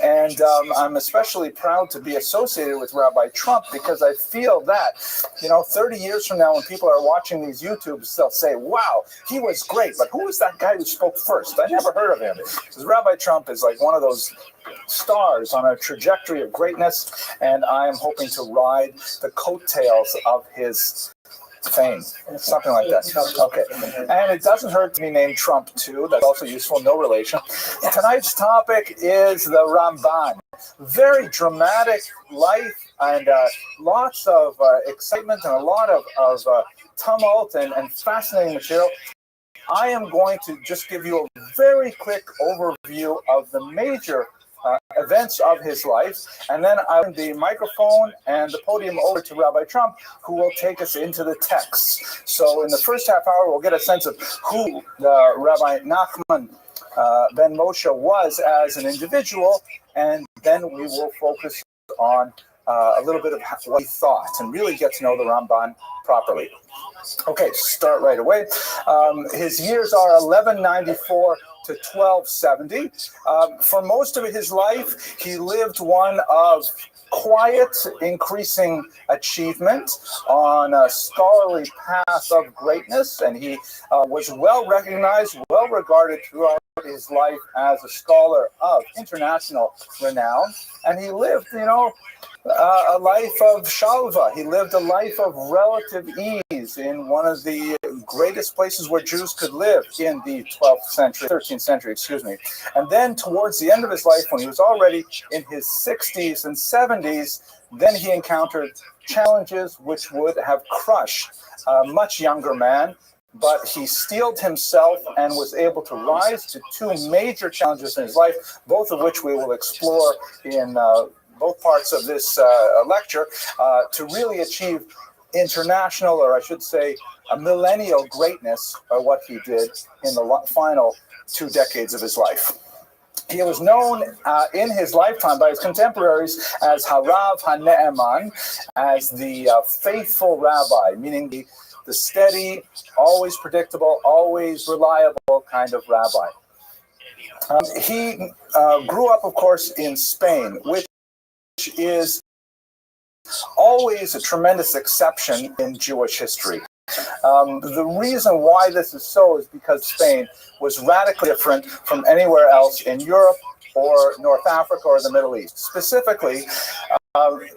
And I'm especially proud to be associated with Rabbi Trump because I feel that, 30 years from now, when people are watching these YouTubes, they'll say, wow, he was great. But who was that guy who spoke first? I never heard of him. Because Rabbi Trump is like one of those stars on a trajectory of greatness. And I am hoping to ride the coattails of his fame, something like that. Okay, and it doesn't hurt to be named Trump too. That's also useful. No relation. Tonight's topic is the Ramban. Very dramatic life and lots of excitement and a lot of tumult and fascinating material. I am going to just give you a very quick overview of the major events of his life, and then I turn the microphone and the podium over to Rabbi Trump, who will take us into the text. So in the first half hour, we'll get a sense of who Rabbi Nachman ben Moshe was as an individual, and then we will focus on a little bit of what he thought and really get to know the Ramban properly. Okay, start right away. His years are 1194 to 1270. For most of his life, he lived one of quiet, increasing achievement on a scholarly path of greatness, and he was well recognized, well regarded throughout his life as a scholar of international renown. And he lived, a life of shalva. He lived a life of relative ease in one of the greatest places where Jews could live in the 13th century, And then towards the end of his life, when he was already in his 60s and 70s, then he encountered challenges which would have crushed a much younger man. But he steeled himself and was able to rise to two major challenges in his life, both of which we will explore in both parts of this lecture, to really achieve international, or I should say, a millennial greatness by what he did in the final 2 decades of his life. He was known in his lifetime by his contemporaries as Harav HaNe'eman, as the faithful rabbi, meaning the steady, always predictable, always reliable kind of rabbi. He grew up, of course, in Spain, which is always a tremendous exception in Jewish history. The reason why this is so is because Spain was radically different from anywhere else in Europe or North Africa or the Middle East. Specifically,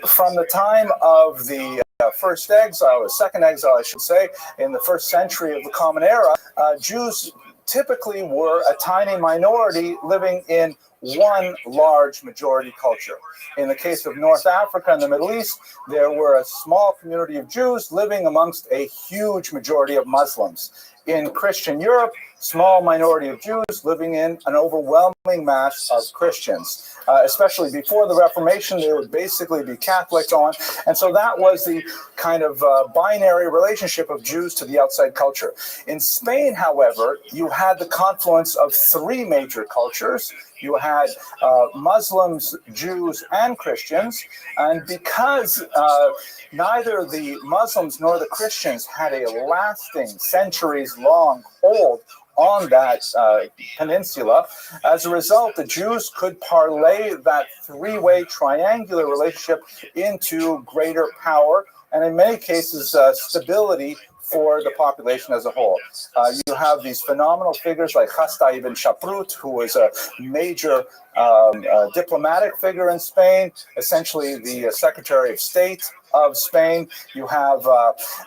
from the time of the first exile, or second exile, I should say, in the first century of the Common Era, Jews typically were a tiny minority living in one large majority culture. In the case of North Africa and the Middle East, there were a small community of Jews living amongst a huge majority of Muslims. In Christian Europe, small minority of Jews living in an overwhelming mass of Christians. Especially before the Reformation, there would basically be Catholics on. And so that was the kind of binary relationship of Jews to the outside culture. In Spain, however, you had the confluence of 3 major cultures. You had Muslims, Jews, and Christians. And because neither the Muslims nor the Christians had a lasting, centuries-long hold on that peninsula, as a result, the Jews could parlay that 3-way triangular relationship into greater power and, in many cases, stability for the population as a whole. You have these phenomenal figures like Chastai ibn Shaprut, who was a major diplomatic figure in Spain, essentially the Secretary of State of Spain. You have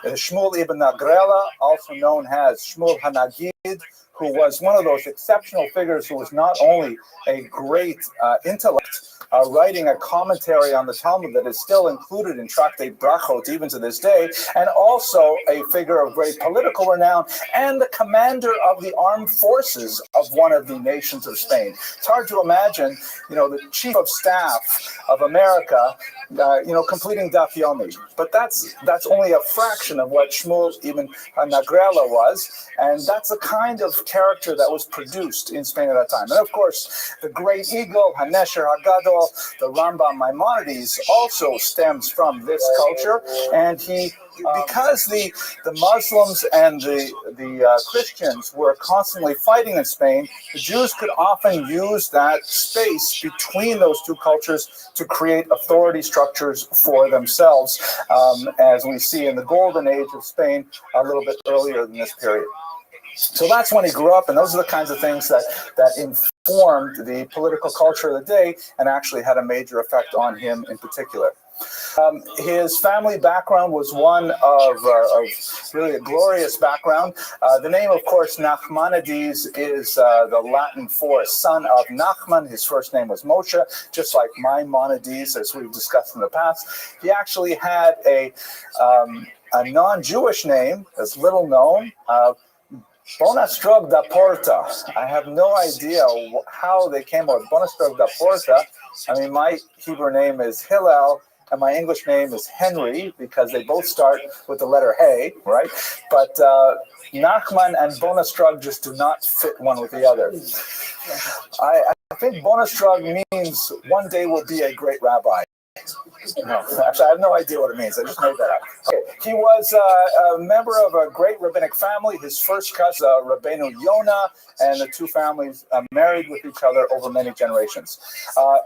Shmuel ibn Agrela, also known as Shmuel HaNagid, who was one of those exceptional figures who was not only a great intellect, writing a commentary on the Talmud that is still included in Tractate Brachot even to this day, and also a figure of great political renown, and the commander of the armed forces of one of the nations of Spain. It's hard to imagine, the chief of staff of America, completing Daf Yomi. But that's only a fraction of what Shmuel Ibn Nagrela was, and that's the kind of character that was produced in Spain at that time. And of course, the great eagle, Hanesher Hagadol, the Rambam Maimonides, also stems from this culture, and because the Muslims and the Christians were constantly fighting in Spain, the Jews could often use that space between those two cultures to create authority structures for themselves, as we see in the golden age of Spain a little bit earlier than this period. So that's when he grew up, and those are the kinds of things that informed the political culture of the day and actually had a major effect on him in particular. His family background was one of really a glorious background. The name, of course, Nachmanides, is the Latin for son of Nachman. His first name was Moshe, just like Maimonides, as we've discussed in the past. He actually had a non-Jewish name that's little known, Bonastrog da Porta. I have no idea how they came up with Bonastrog da Porta. I mean, my Hebrew name is Hillel, and my English name is Henry, because they both start with the letter Hey, right? But Nachman and Bonastrog just do not fit one with the other. I think Bonastrog means one day will be a great rabbi. No, actually, I have no idea what it means. I just made that up. Okay. He was a member of a great rabbinic family. His first cousin, Rabbeinu Yonah, and the two families married with each other over many generations.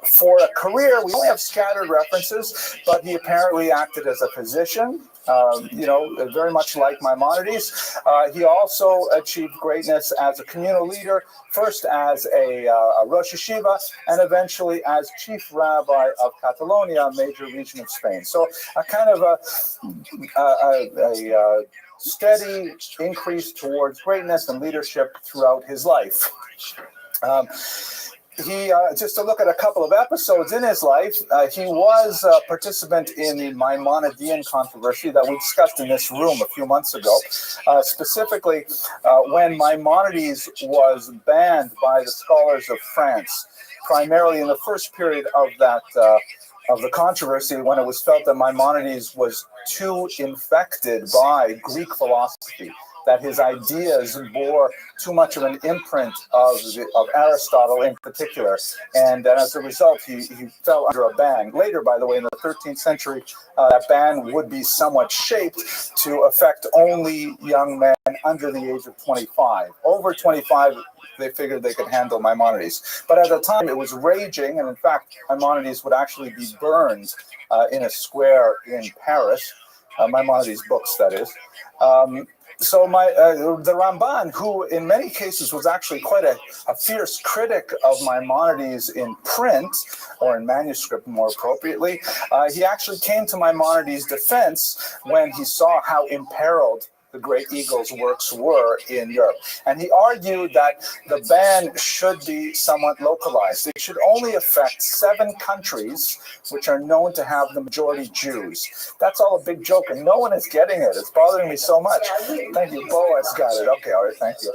For a career, we only have scattered references, but he apparently acted as a physician, very much like Maimonides. He also achieved greatness as a communal leader, first as a Rosh Yeshiva, and eventually as chief rabbi of Catalonia, a major region of Spain. So a kind of a steady increase towards greatness and leadership throughout his life. He just to look at a couple of episodes in his life, he was a participant in the Maimonidean controversy that we discussed in this room a few months ago, specifically when Maimonides was banned by the scholars of France, primarily in the first period of that of the controversy, when it was felt that Maimonides was too infected by Greek philosophy, that his ideas bore too much of an imprint of Aristotle in particular, and as a result, he fell under a ban. Later, by the way, in the 13th century, that ban would be somewhat shaped to affect only young men under the age of 25. Over 25, they figured they could handle Maimonides. But at the time, it was raging, and in fact, Maimonides would actually be burned in a square in Paris. Maimonides' books, that is. So the Ramban, who in many cases was actually quite a fierce critic of Maimonides in print, or in manuscript more appropriately, he actually came to Maimonides' defense when he saw how imperiled the great eagle's works were in Europe. And he argued that the ban should be somewhat localized. It should only affect 7 countries which are known to have the majority Jews. That's all a big joke, and no one is getting it. It's bothering me so much. Thank you. Boaz got it. Okay, all right, thank you.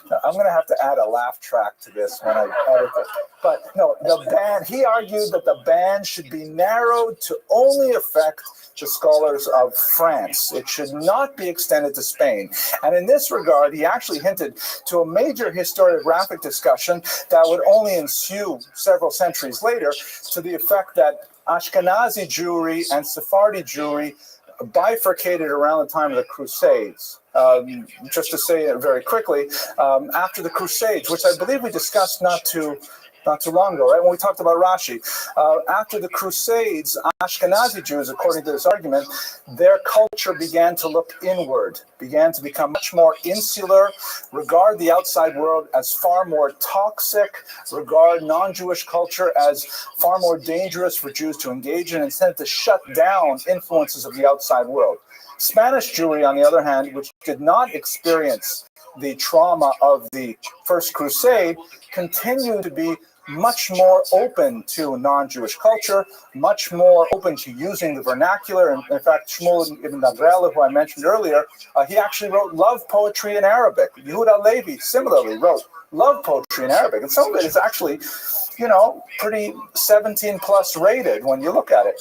Now, I'm going to have to add a laugh track to this when I edit it. But no, the ban, he argued that the ban should be narrowed to only affect the scholars of France. It should not be extended to Spain. And in this regard, he actually hinted to a major historiographic discussion that would only ensue several centuries later, to the effect that Ashkenazi Jewry and Sephardi Jewry bifurcated around the time of the Crusades. Just to say it very quickly, after the Crusades, which I believe we discussed not too long ago, right, when we talked about Rashi. After the Crusades, Ashkenazi Jews, according to this argument, their culture began to look inward, began to become much more insular, regard the outside world as far more toxic, regard non-Jewish culture as far more dangerous for Jews to engage in, and tended to shut down influences of the outside world. Spanish Jewry, on the other hand, which did not experience the trauma of the First Crusade, continued to be much more open to non-Jewish culture, much more open to using the vernacular. And in fact, Shmuel ibn Nagrela, who I mentioned earlier, he actually wrote love poetry in Arabic. Yehuda Levi similarly wrote love poetry in Arabic. And some of it is actually, pretty 17 plus rated when you look at it,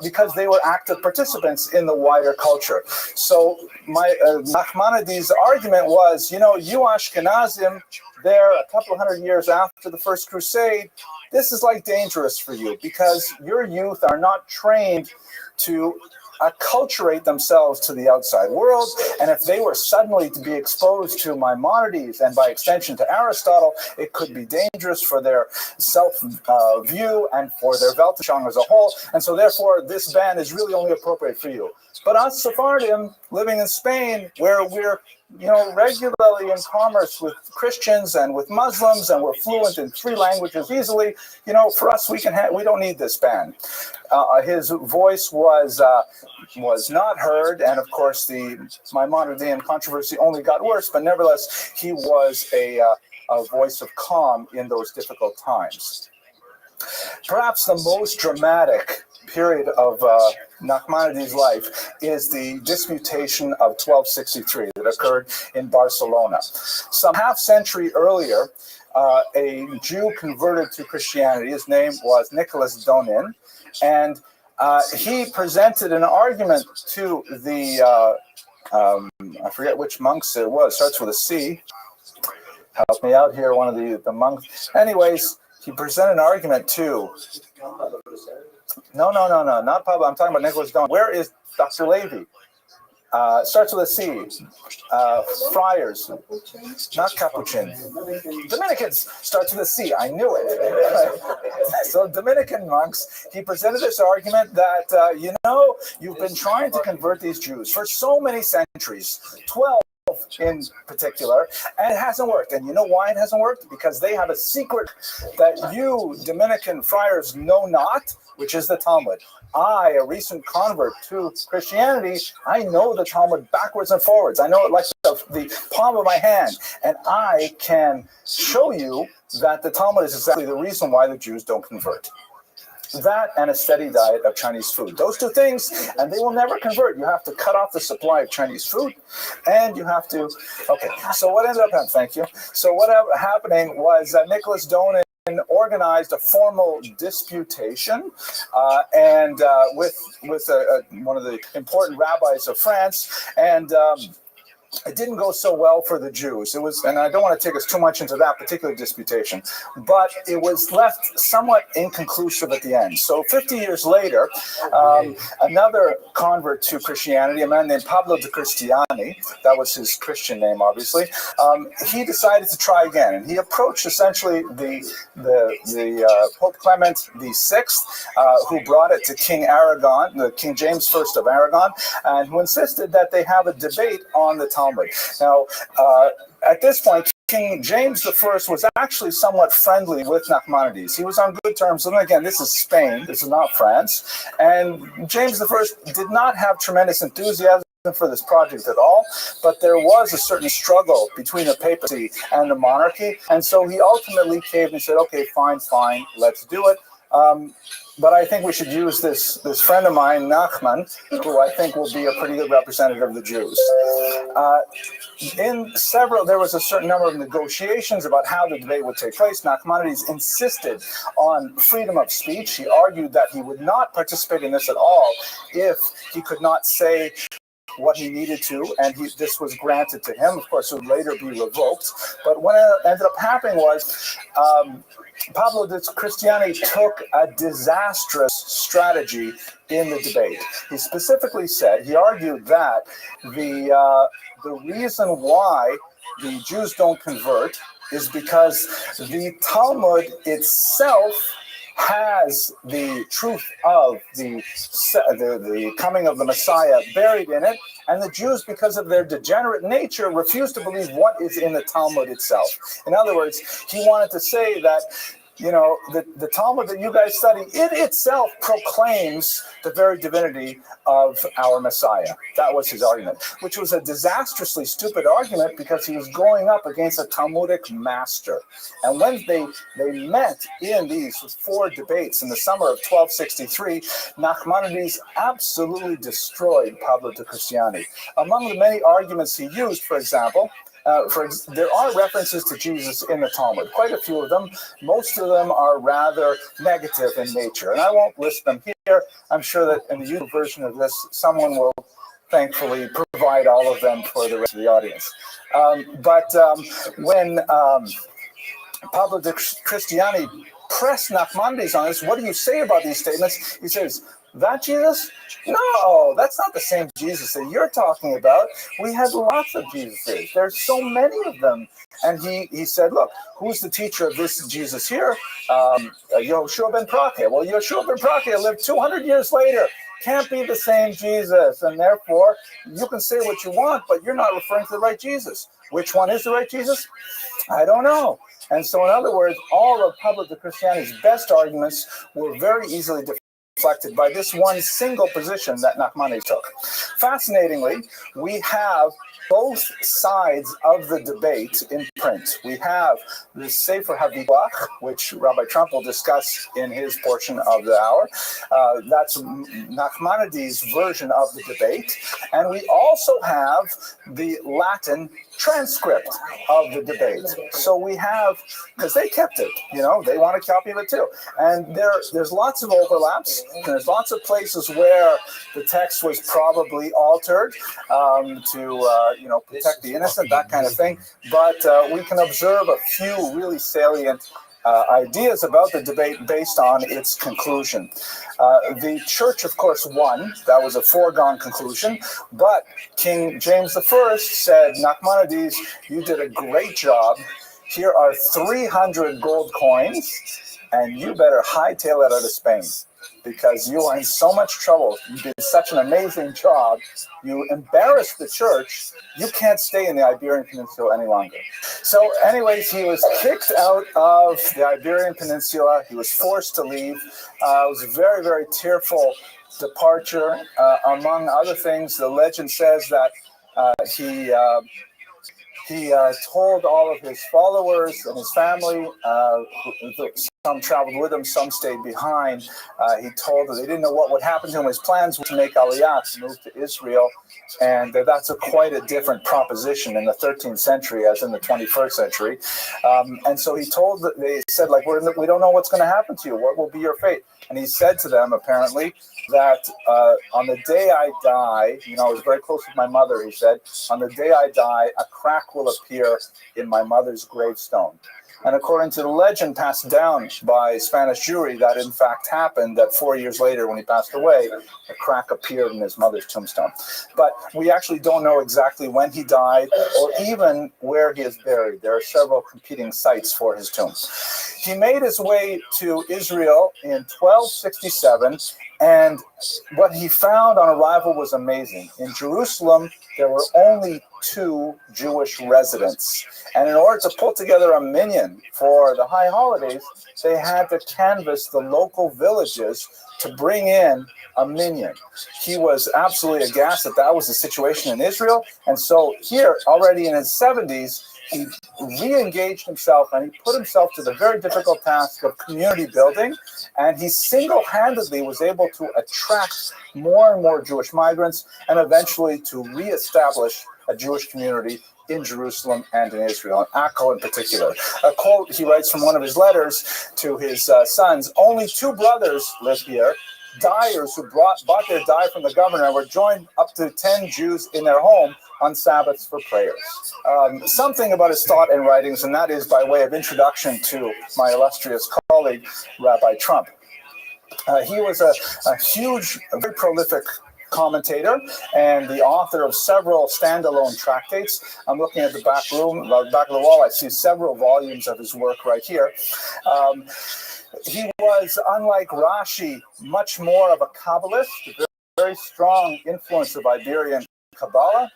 because they were active participants in the wider culture. So my Nachmanides' argument was, you Ashkenazim, there a couple of hundred years after the First Crusade, this is like dangerous for you because your youth are not trained to acculturate themselves to the outside world, and if they were suddenly to be exposed to Maimonides and by extension to Aristotle, it could be dangerous for their self-view and for their Weltanschauung as a whole, and so therefore this ban is really only appropriate for you. But us Sephardim living in Spain, where we're regularly in commerce with Christians and with Muslims, and we're fluent in 3 languages easily, for us we don't need this ban. His voice was not heard, and of course the Maimonidean controversy only got worse. But nevertheless, he was a voice of calm in those difficult times. Perhaps the most dramatic period of Nachmanides' life is the disputation of 1263 that occurred in Barcelona. Some half-century earlier, a Jew converted to Christianity. His name was Nicholas Donin, and he presented an argument to the, I forget which monks it was, starts with a C. Help me out here, one of the monks. Anyways, he presented an argument to... No, not Pablo. I'm talking about Nicholas Donin. Where is Dr. Levi? Starts with a C. Friars, not Capuchin. Dominicans starts with a C. I knew it. So Dominican monks, he presented this argument that, you've been trying to convert these Jews for so many centuries, 12 in particular, and it hasn't worked. And you know why it hasn't worked? Because they have a secret that you Dominican friars know not, which is the Talmud. I, a recent convert to Christianity, I know the Talmud backwards and forwards. I know it like the palm of my hand. And I can show you that the Talmud is exactly the reason why the Jews don't convert. That and a steady diet of Chinese food. Those 2 things, and they will never convert. You have to cut off the supply of Chinese food, and you have to... Okay, so what ended up happening? Thank you. So what ended up happening was that Nicholas Donin organized a formal disputation and with one of the important rabbis of France, and it didn't go so well for the Jews. It was, and I don't want to take us too much into that particular disputation, but it was left somewhat inconclusive at the end. So 50 years later, another convert to Christianity, a man named Pablo de Cristiani, that was his Christian name, obviously, he decided to try again, and he approached essentially the Pope Clement VI, who brought it to King Aragon, the King James I of Aragon, and who insisted that they have a debate on the Talmud. Now, at this point, King James I was actually somewhat friendly with Nachmanides. He was on good terms. And again, this is Spain. This is not France. And James I did not have tremendous enthusiasm for this project at all, but there was a certain struggle between the papacy and the monarchy. And so he ultimately caved and said, okay, fine, let's do it. But I think we should use this friend of mine, Nachman, who I think will be a pretty good representative of the Jews. There was a certain number of negotiations about how the debate would take place. Nachmanides insisted on freedom of speech. He argued that he would not participate in this at all if he could not say what he needed to, and this was granted to him. Of course, it would later be revoked. But what ended up happening was Pablo de Cristiani took a disastrous strategy in the debate. He specifically said, he argued that the reason why the Jews don't convert is because the Talmud itself has the truth of the coming of the Messiah buried in it, and the Jews, because of their degenerate nature, refuse to believe what is in the Talmud itself. In other words, he wanted to say that the Talmud that you guys study, it itself proclaims the very divinity of our Messiah. That was his argument, which was a disastrously stupid argument because he was going up against a Talmudic master. And when they met in these 4 debates in the summer of 1263, Nachmanides absolutely destroyed Pablo de Cristiani. Among the many arguments he used, for example, there are references to Jesus in the Talmud, quite a few of them. Most of them are rather negative in nature, and I won't list them here. I'm sure that in the YouTube version of this, someone will thankfully provide all of them for the rest of the audience. When Pablo de Cristiani pressed Nachmanides on this, what do you say about these statements? He says, that Jesus? No, that's not the same Jesus that you're talking about. We had lots of Jesuses. There's so many of them. And he said, look, who's the teacher of this Jesus here? Yehoshua ben Prakhya. Well, Yehoshua ben Prakhya lived 200 years later. Can't be the same Jesus. And therefore, you can say what you want, but you're not referring to the right Jesus. Which one is the right Jesus? I don't know. And so, in other words, all of Pablo de Cristiani's best arguments were very easily deflected by this one single position that Nachmanides took. Fascinatingly, we have both sides of the debate in print. We have the Sefer HaVikwach, which Rabbi Trump will discuss in his portion of the hour. That's Nachmanides' version of the debate. And we also have the Latin transcript of the debate. So we have, because they kept it, they want a copy of it too. And there's lots of overlaps. There's lots of places where the text was probably altered to protect the innocent, that kind of thing. But we can observe a few really salient ideas about the debate based on its conclusion. The church, of course, won. That was a foregone conclusion. But King James I said, Nachmanides, you did a great job. Here are 300 gold coins, and you better hightail it out of Spain, because you are in so much trouble. You did such an amazing job. You embarrassed the church. You can't stay in the Iberian Peninsula any longer. So anyways, he was kicked out of the Iberian Peninsula. He was forced to leave. It was a very, very tearful departure. Among other things, the legend says that he told all of his followers and his family, some traveled with him, some stayed behind. He told that they didn't know what would happen to him. His plans were to make Aliyah, to move to Israel. And that's quite a different proposition in the 13th century as in the 21st century. And so he told that they said, we don't know what's going to happen to you. What will be your fate? And he said to them, apparently, that on the day I die, I was very close with my mother, he said, on the day I die, a crack will appear in my mother's gravestone. And according to the legend passed down by Spanish Jewry, that in fact happened, that 4 years later when he passed away, a crack appeared in his mother's tombstone. But we actually don't know exactly when he died or even where he is buried. There are several competing sites for his tomb. He made his way to Israel in 1267, and what he found on arrival was amazing. In Jerusalem, there were only 2 Jewish residents. And in order to put together a minyan for the high holidays, they had to canvass the local villages to bring in a minyan. He was absolutely aghast that that was the situation in Israel. And so here, already in his 70s, he re-engaged himself and he put himself to the very difficult task of community building. And he single-handedly was able to attract more and more Jewish migrants and eventually to re-establish a Jewish community in Jerusalem and in Israel, in Akko in particular. A quote he writes from one of his letters to his sons, only 2 brothers live here, dyers who bought their dye from the governor were joined up to 10 Jews in their home on Sabbaths for prayers. Something about his thought and writings, and that is by way of introduction to my illustrious colleague, Rabbi Trump. He was a huge, very prolific commentator and the author of several standalone tractates. I'm looking at the back of the wall. I see several volumes of his work right here. He was, unlike Rashi, much more of a Kabbalist, very strong influence of Iberian Kabbalah.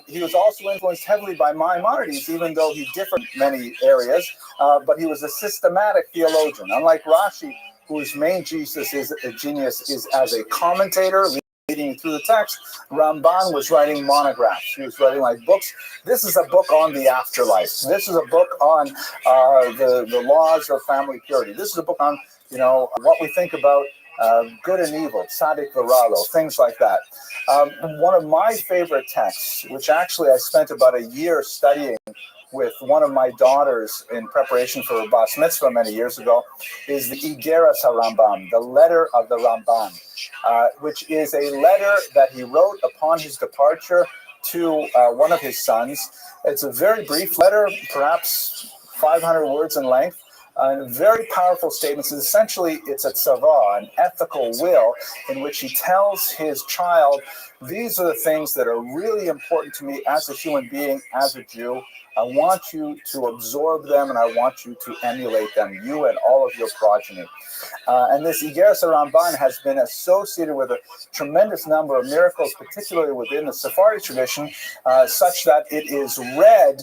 He was also influenced heavily by Maimonides, even though he differed in many areas, but he was a systematic theologian. Unlike Rashi, whose main genius is as a commentator, leading you through the text, Ramban was writing monographs. He was writing like books. This is a book on the afterlife. This is a book on the laws of family purity. This is a book on, what we think about good and evil, tzaddik v'ralo, things like that. One of my favorite texts, which actually I spent about a year studying with one of my daughters in preparation for a bas mitzvah many years ago, is the Igeras HaRambam, the letter of the Ramban, which is a letter that he wrote upon his departure to one of his sons. It's a very brief letter, perhaps 500 words in length, very powerful statements. Essentially, it's a tzava, an ethical will, in which he tells his child, these are the things that are really important to me as a human being, as a Jew. I want you to absorb them, and I want you to emulate them, you and all of your progeny. And this Igeras Ramban has been associated with a tremendous number of miracles, particularly within the Sephardi tradition, such that it is read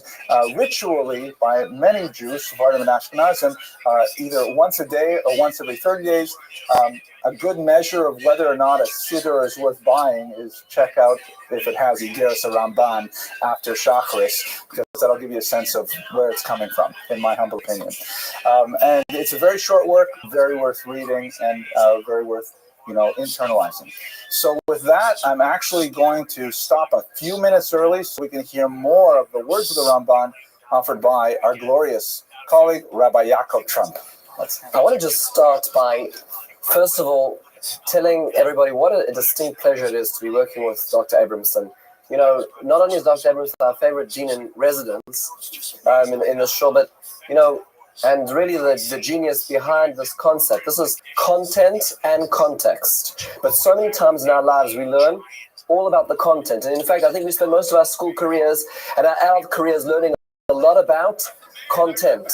ritually by many Jews, Sephardim and Ashkenazim, either once a day or once every 30 days. A good measure of whether or not a siddur is worth buying is check out if it has Igeras Ramban after Shacharis, because that'll give you a sense of where it's coming from, in my humble opinion. And it's a very short work, very worth reading, and very worth internalizing. So with that, I'm actually going to stop a few minutes early so we can hear more of the words of the Ramban offered by our glorious colleague, Rabbi Yaakov Trump. I want to just start by, first of all, telling everybody what a distinct pleasure it is to be working with Dr. Abramson. Not only is Dr. Abramson our favorite dean in residence in the shul, but, and really the genius behind this concept. This is content and context. But so many times in our lives we learn all about the content. And in fact, I think we spend most of our school careers and our adult careers learning a lot about content.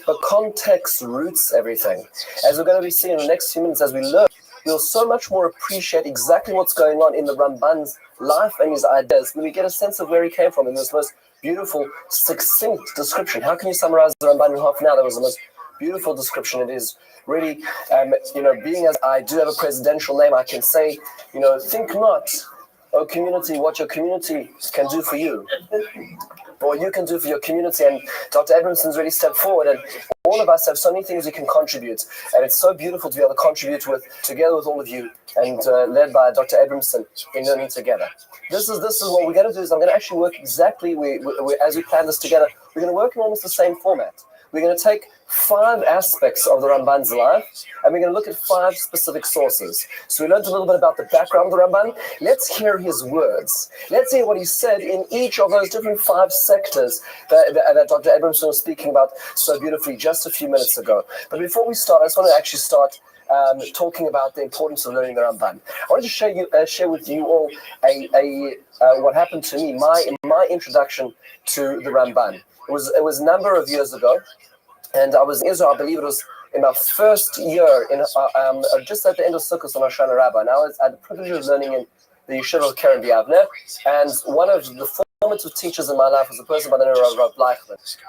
But context roots everything. As we're going to be seeing in the next few minutes, as we learn, we'll so much more appreciate exactly what's going on in the Ramban's life and his ideas when we get a sense of where he came from in this most beautiful, succinct description. How can you summarize the Ramban in half an hour? That was the most beautiful description. It is really, being as I do have a presidential name, I can say, think not, O community, what your community can do for you, or what you can do for your community. And Dr. Abramson's really stepped forward, and all of us have so many things we can contribute, and it's so beautiful to be able to contribute together with all of you, and led by Dr. Abramson in learning together. This is what we're going to do. Is I'm going to actually work exactly as we plan this together. We're going to work in almost the same format. We're going to take 5 aspects of the Ramban's life, and we're going to look at 5 specific sources. So we learned a little bit about the background of the Ramban. Let's hear his words. Let's hear what he said in each of those different 5 sectors that Dr. Abramson was speaking about so beautifully just a few minutes ago. But before we start, I just want to actually start talking about the importance of learning the Ramban. I wanted to share with you all what happened to me, my introduction to the Ramban. It was a number of years ago, and I was in Israel. I believe it was in my first year, just at the end of Sukkot on Hoshana Rabbah. And I had the privilege of learning in the Yeshiva of Keren B'Yavne, and one of the formative teachers in my life was a person by the name of Rabbi,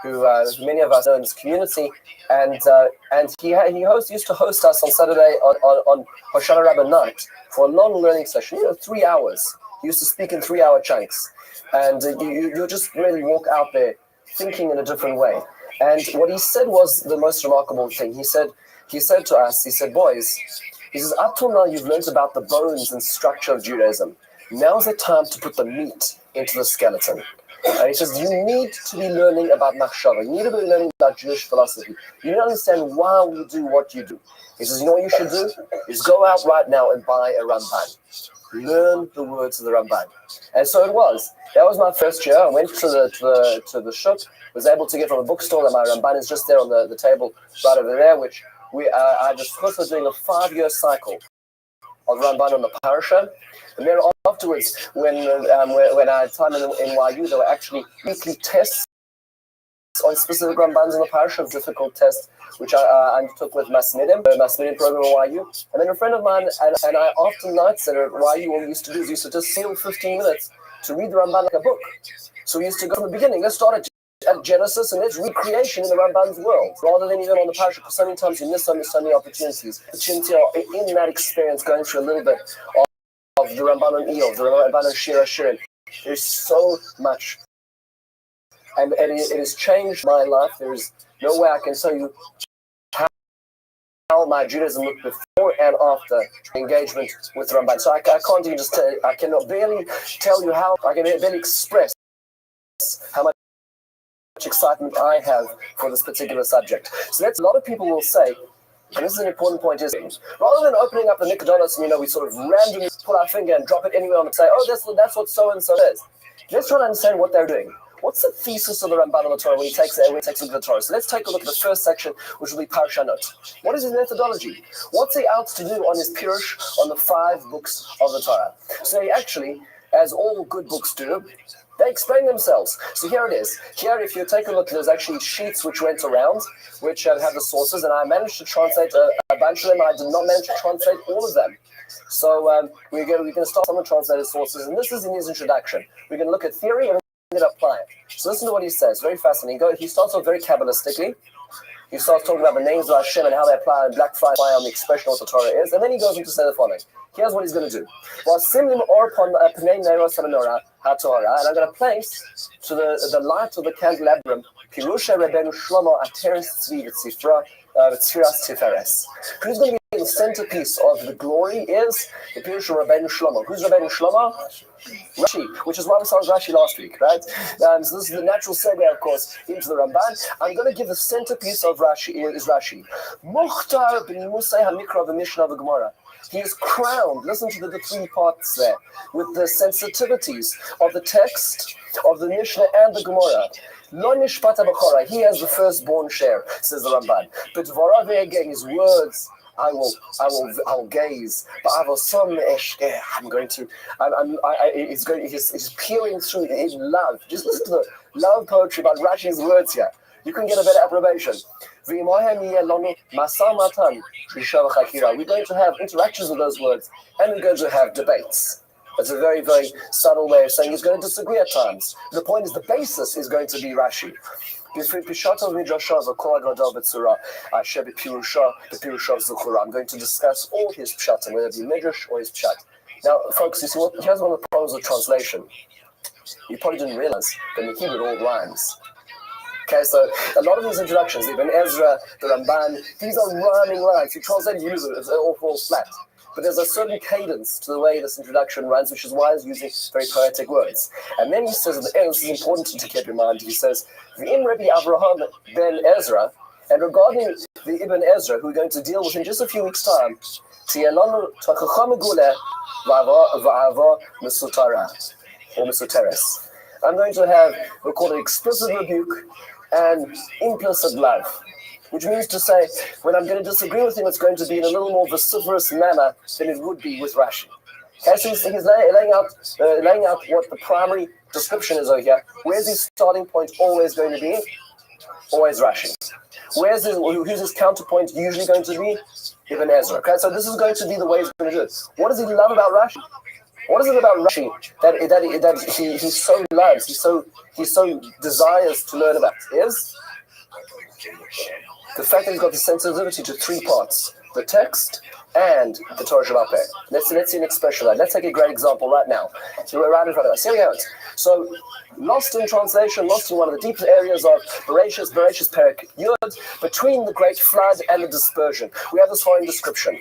who many of us know in this community, and he used to host us on Saturday on Hoshana Rabbah night for a long learning session, 3 hours. He used to speak in 3-hour chunks, and you just really walk out there thinking in a different way. And what he said was the most remarkable thing. He said to us, boys, he says, up till now you've learned about the bones and structure of Judaism. Now's the time to put the meat into the skeleton. And he says, you need to be learning about machshava. You need to be learning about Jewish philosophy. You need to understand why we do what you do. He says, you know what you should do? Is go out right now and buy a Ramban. Learn the words of the Ramban. And so it was. That was my first year. I went to the shuk, was able to get from a bookstore that my Ramban is just there on the table right over there, which I just was doing a 5-year cycle of Ramban on the parasha. And then afterwards, when I had time in NYU, there were actually weekly tests on specific Rambans in the parasha, of difficult tests, which I undertook with Masmidim, the Masmidim program at YU. And then a friend of mine and I, after nights at YU, what we used to do is we used to just steal 15 minutes to read the Ramban like a book. So we used to go from the beginning. Let's start at Genesis and let's read creation in the Ramban's world, rather than even on the parasha, because so many times you miss so many opportunities. In that experience, going through a little bit of the Ramban on Eov, the Ramban on Shir HaShirim. There's so much. And it has changed my life. There is no way I can tell you how my Judaism looked before and after engagement with Ramban. So I can't even just tell you, I cannot barely tell you how, I can barely express how much excitement I have for this particular subject. So that's, a lot of people will say, and this is an important point, is rather than opening up the Nicodemus and, we sort of randomly pull our finger and drop it anywhere and say, oh, that's what so-and-so is. Let's try to understand what they're doing. What's the thesis of the Ramban on the Torah when he takes a look at the Torah? So let's take a look at the first section, which will be Parshanot. What is his methodology? What's he out to do on his Pirush on the 5 books of the Torah? So he actually, as all good books do, they explain themselves. So here it is. Here, if you take a look, there's actually sheets which went around, which have the sources, and I managed to translate a bunch of them. I did not manage to translate all of them. So we're going to start on the translated sources, and this is in his introduction. We're going to look at theory and apply it. So listen to what he says. Very fascinating. He starts off very Kabbalistically. He starts talking about the names of Hashem and how they apply Black Friday on the expression of what the Torah is, and then he goes into say the following. Here's what he's going to do. And I'm going to place to the light of the candelabrum Pirusha Rabbeinu Shlomo Ateres Tzvi V'Tzifra Tziras Tiferes. Who's going to be the centerpiece of the glory is the Pirusha Rabbeinu Shlomo. Who's Rabbeinu Shlomo? Rashi, which is why we saw Rashi last week, right? So this is the natural segue, of course, into the Ramban. I'm going to give the centerpiece of Rashi is Rashi. Mukhtar bin Musay HaMikra v'Mishnah v'Gemara. He is crowned, listen to the 3 parts there, with the sensitivities of the text, of the Mishnah and the Gemara. Lo nishpata b'chora, he has the firstborn share, says the Ramban. But Dvarav again, his words, I will gaze. But he's peering through in love. Just listen to the love poetry about Rashi's words here. You can get a better approbation. We're going to have interactions with those words, and we're going to have debates. That's a very, very subtle way of saying he's going to disagree at times. The point is, the basis is going to be Rashi. I'm going to discuss all his pshatim, whether it be midrash or his pshat. Now, folks, you see, here's one of the problems of translation. You probably didn't realize that in the Hebrew it all rhymes. Okay, so a lot of these introductions, Ibn Ezra, the Ramban, these are rhyming lines. You translate and use it, it all falls flat. But there's a certain cadence to the way this introduction runs, which is why he's using very poetic words. And then he says at the end, this is important to keep in mind, he says, V'im Rabbi Avraham ben Ezra, and regarding the Ibn Ezra, who we're going to deal with in just a few weeks' time, Tielonu Tachacham Gule Va'ava Mesutara, or Mesuteres. I'm going to have what's called an explicit rebuke and implicit love, which means to say, when I'm going to disagree with him, it's going to be in a little more vociferous manner than it would be with Rashi. Okay, so he's laying out what the primary description is over here. Where's his starting point always going to be? Always Rashi. Who's his counterpoint usually going to be? Ibn Ezra. Okay, so this is going to be the way he's going to do it. What does he love about Rashi? What is it about Rashi that he so loves, he so desires to learn about? Is the fact that he's got the sensitivity to 3 parts: the text and the Torah Shabbat Peh. Let's see an expression of that. Let's take a great example right now. So we're right in front of us. Here we go. So, lost in translation, lost in one of the deepest areas of Bereshis Perek Yud, between the great flood and the dispersion. We have this following description.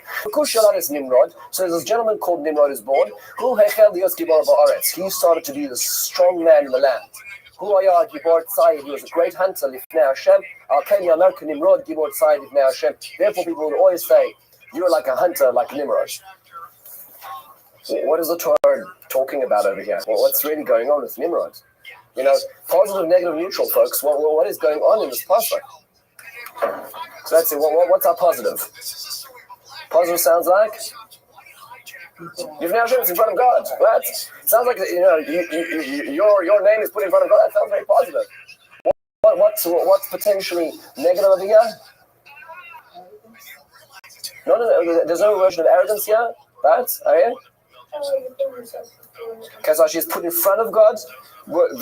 Is Nimrod. So there's this gentleman called Nimrod is born. He started to be the strong man in the land. He was a great hunter. Therefore, people would always say, you're like a hunter, like Nimrod. What is the Torah talking about over here? Well, what's really going on with Nimrod? Positive, negative, neutral, folks. What is going on in this pasuk? So let's see. What's our positive? Positive sounds like you've now shown it's in front of God. Right? Sounds like your name is put in front of God. That sounds very positive. What's potentially negative over here? No, there's no version of arrogance here, right? Okay? Okay, so she's put in front of God.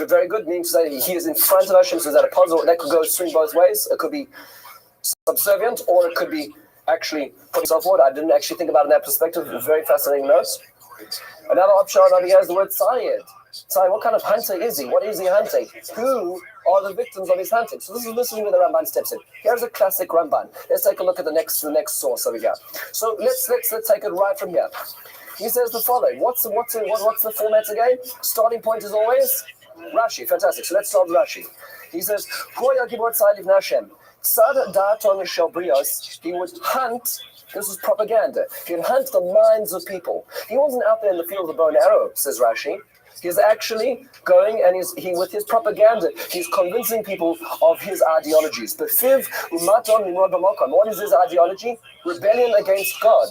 Very good, meaning to say he is in front of Hashem, so is that a positive? That could go swing both ways. It could be subservient, or it could be actually put himself forward. I didn't actually think about it in that perspective. Very fascinating notes. Another option over here is the word Syed. Syed, what kind of hunter is he? What is he hunting? Who are the victims of his hunting? So this is where the Ramban steps in. Here's a classic Ramban. Let's take a look at the next source over here. So let's take it right from here. He says the following. What's the format again? Starting point is always Rashi. Fantastic. So let's start with Rashi. He says, he would hunt. This is propaganda. He would hunt the minds of people. He wasn't out there in the field with a bow and arrow, says Rashi. He's actually going and he with his propaganda, he's convincing people of his ideologies. But what is his ideology? Rebellion against God.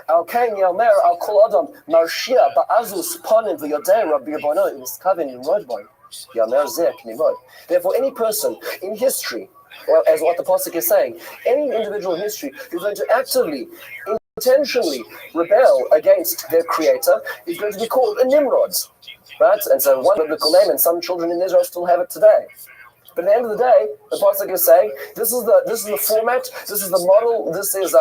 Al Kain Yalmer Al Kol Adam Marshia Ba'azus Ponim V'Yodei Rabbi Yebono Imiskaven Nimrod Boy Yalmer Zeh Nimrod. Therefore, any person in history, or as what the Pasuk is saying, any individual in history who's going to actively, intentionally rebel against their creator is going to be called a Nimrod. Right? And so one biblical name, and some children in Israel still have it today. But at the end of the day, the Pasuk is saying, this is the format, this is the model, this is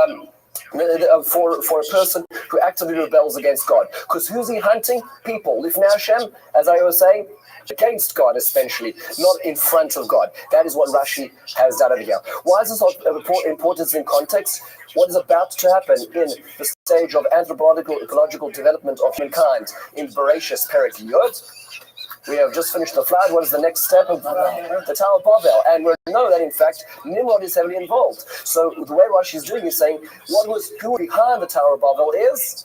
for a person who actively rebels against God. Because who's he hunting? People. Lifnei Hashem, as I was saying, against God essentially, not in front of God. That is what Rashi has done over here. Why is this of importance in context? What is about to happen in the stage of anthropological ecological development of mankind in Bereshis Perek Yod? We have just finished the flood. What is the next step of the Tower of Babel? And we know that, in fact, Nimrod is heavily involved. So the way Rashi is doing is saying, who behind the Tower of Babel is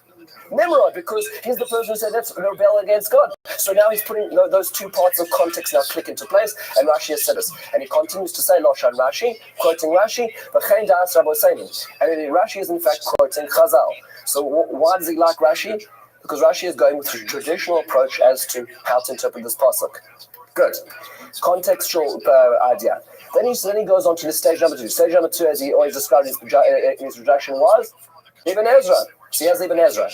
Nimrod, because he's the person who said, let's rebel against God. So now he's putting those two parts of context now click into place, and Rashi has said this. And he continues to say, Loshan Rashi, quoting Rashi, V'chein da'as Rabboseinu. And Rashi is in fact quoting Chazal. So why does he like Rashi? Because Rashi is going with a traditional approach as to how to interpret this pasuk. Good. Contextual idea. Then he goes on to the stage number two. Stage number two, as he always described in his introduction, was Ibn Ezra. So here's Ibn Ezra.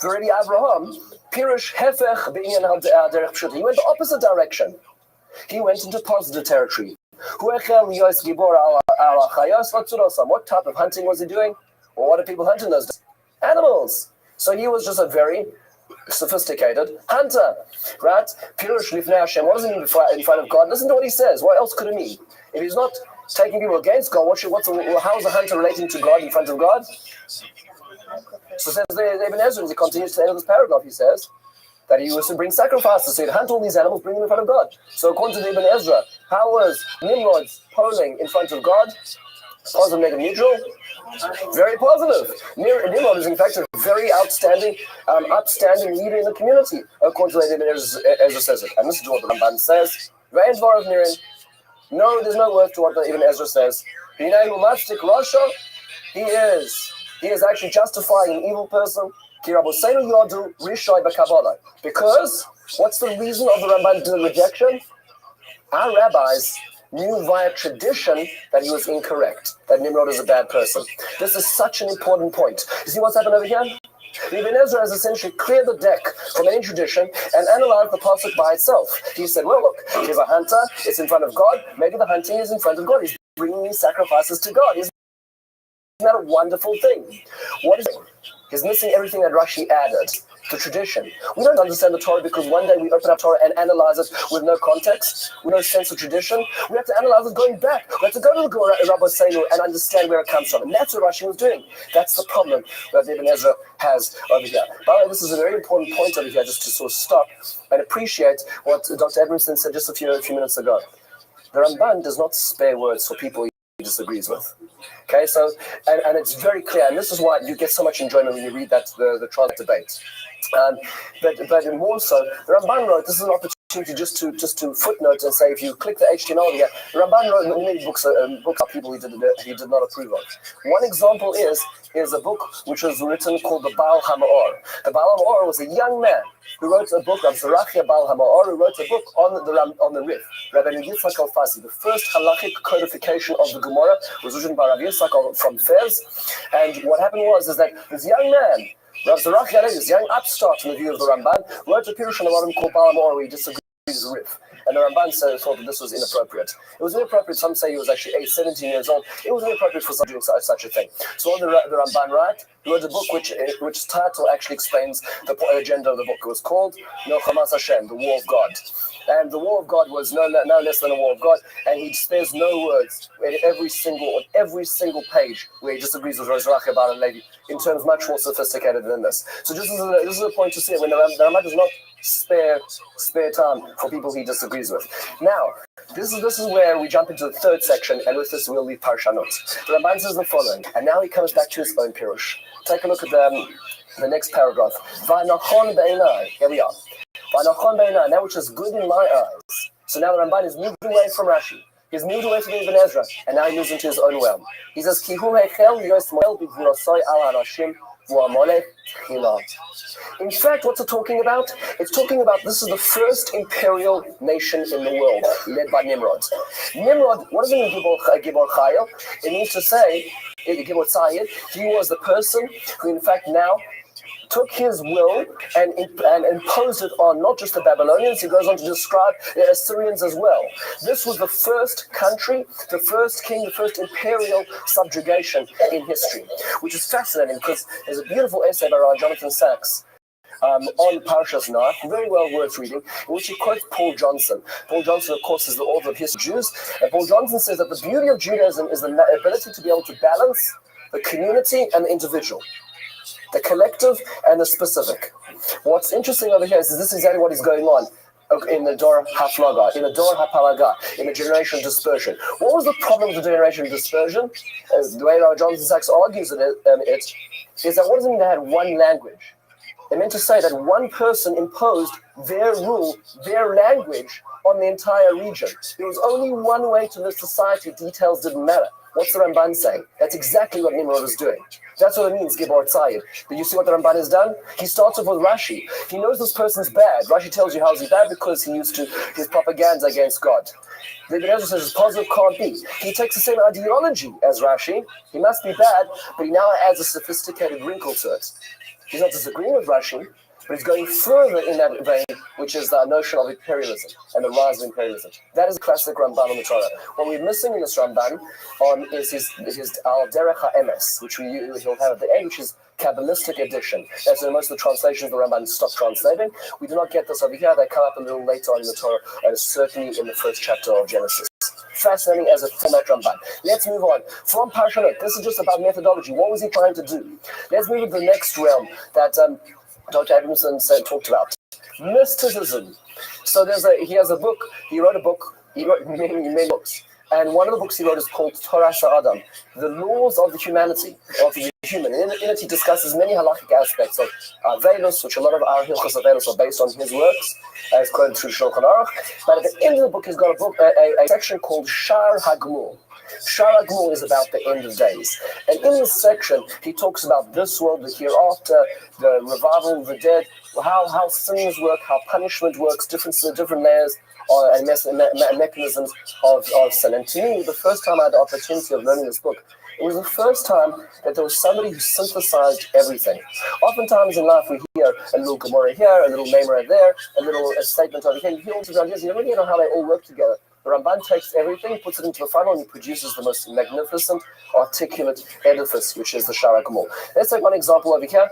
Already Abraham, Pirush Hefech B'inyan HaDerech Pshuta. He went the opposite direction. He went into positive territory. What type of hunting was he doing? Or what did people hunt in those days? Animals. So he was just a very sophisticated hunter, right? Pirush Lifnei Hashem. What does it mean in front of God? Listen to what he says. What else could it mean? If he's not taking people against God, how is a hunter relating to God in front of God? So says Ibn Ezra, as he continues to the end of this paragraph, he says that he was to bring sacrifices. So he'd hunt all these animals, bring them in front of God. So according to Ibn Ezra, how was Nimrod's polling in front of God? Positive, negative, neutral? Very positive. Nimrod is in fact a very upstanding leader in the community, according to the way Ibn Ezra says it. And this is what the Ramban says. No, there's no word to what Ibn Ezra says. He is actually justifying an evil person. Because what's the reason of the Ramban's rejection? Our rabbis knew via tradition that he was incorrect, that Nimrod is a bad person. This is such an important point. You see what's happened over here? Ibn Ezra has essentially cleared the deck from any tradition and analyzed the pasuk by itself. He said, well, look, he's a hunter, it's in front of God, maybe the hunting is in front of God. He's bringing these sacrifices to God. Isn't that a wonderful thing? What is it? He's missing everything that Rashi added, the tradition. We don't understand the Torah because one day we open up Torah and analyze it with no context, with no sense of tradition. We have to analyze it going back. We have to go to the Rabbi Seinu and understand where it comes from. And that's what Rashi was doing. That's the problem that Ibn Ezra has over here. By the way, this is a very important point over here, just to sort of stop and appreciate what Dr. Edmondson said just a few minutes ago. The Ramban does not spare words for people he disagrees with. Okay, so and it's very clear, and this is why you get so much enjoyment when you read that the trial debate. But more so, the Ramban wrote. This is an opportunity just to footnote and say, if you click the HTML here, the Ramban wrote many books about people he did not approve of. One example is a book which was written called the Baal HaMaor. The Baal HaMaor was a young man who wrote a book of Zerachia Baal HaMaor, who wrote a book on the Rif. Rabbi Yitzchak Al-Fasi, the first halachic codification of the Gemara was written by Rabbi Yitzchak from Fez. And what happened was that this young man Rav Zerach Yalev, this young upstart in the view of the Ramban, wrote a Pirush on the Ram called Balamor, where he disagrees with Rif. And the Ramban thought that this was inappropriate. It was inappropriate, some say he was actually 17 years old. It was inappropriate for doing such a thing. So what did the Ramban write? He wrote a book which title actually explains the agenda of the book. It was called Milchamas Hashem, the War of God. And the War of God was no less than a War of God, and he spares no words on every single page where he disagrees with Rozrach about a lady in terms much more sophisticated than this. So this is a point to see it when the Ramban does not spare time for people he disagrees with. Now, this is where we jump into the third section, and with this we'll leave Parshanot. The Ramban says the following, and now he comes back to his own Pirush. Take a look at the next paragraph. V'anachon be'enai. Here we are. V'anachon be'enai, that which is good in my eyes. So now the Ramban is moved away from Rashi. He's moved away from Ibn Ezra, and now he moves into his own realm. He says, Ki hu heichel yosmoel b'gvurosoi al harashim v'amolech tchila. In fact, what's it talking about? It's talking about this is the first imperial nation in the world, led by Nimrod. Nimrod, what does it mean, Gibor Chayil? It means to say, Gibor Tzayid, he was the person who in fact now took his will and imposed it on not just the Babylonians, he goes on to describe the Assyrians as well. This was the first country, the first king, the first imperial subjugation in history, which is fascinating because there's a beautiful essay by Jonathan Sachs on Parshas Nach, very well worth reading, in which he quotes Paul Johnson. Paul Johnson, of course, is the author of History of Jews, and Paul Johnson says that the beauty of Judaism is the ability to be able to balance the community and the individual, the collective and the specific. What's interesting over here is this is exactly what is going on in the Dor HaFlaga, in the Dor HaPalaga, in the generation of dispersion. What was the problem with the generation of dispersion? The way Jonathan Sachs argues it is that what does it mean to have one language? It meant to say that one person imposed their rule, their language on the entire region. There was only one way to live society, details didn't matter. What's the Ramban saying? That's exactly what Nimrod is doing. That's what it means, Gibor Tzayid. But you see what the Ramban has done? He starts off with Rashi. He knows this person's bad. Rashi tells you how he's bad because he used to his propaganda against God. The Ibn Ezra says his positive can't be. He takes the same ideology as Rashi. He must be bad, but he now adds a sophisticated wrinkle to it. He's not disagreeing with Rashi, but he's going further in that vein, which is the notion of imperialism and the rise of imperialism. That is classic Ramban on the Torah. What we're missing in this Ramban is his Al Derech HaEmes, which he'll have at the end, which is Kabbalistic edition. That's when most of the translations of the Ramban stop translating. We do not get this over here. They come up a little later on in the Torah, and certainly in the first chapter of Genesis. Fascinating as a format Ramban. Let's move on. From Parshanot, this is just about methodology. What was he trying to do? Let's move to the next realm that Dr. Abramson talked about. Mysticism. So he has a book. He wrote many books. And one of the books he wrote is called Torah Sa'adam, the laws of the humanity, of the human. In it he discusses many halakhic aspects of Veilus, which a lot of our Hilchos of Veilus are based on his works, as quoted through Shulchan Aruch. But at the end of the book, he's got a section called Shar HaGmul. Shar HaGmul is about the end of days. And in this section, he talks about this world, the hereafter, the revival of the dead, how sins work, how punishment works, different layers and mechanisms of sin. And to me, the first time I had the opportunity of learning this book, it was the first time that there was somebody who synthesized everything. Oftentimes in life we hear a little Gemara here, a little Maimah there, a statement over here. You hear all these ideas, you don't really know how they all work together. The Ramban takes everything, puts it into the final, and he produces the most magnificent, articulate edifice, which is the Shar HaGmul. Let's take one example over here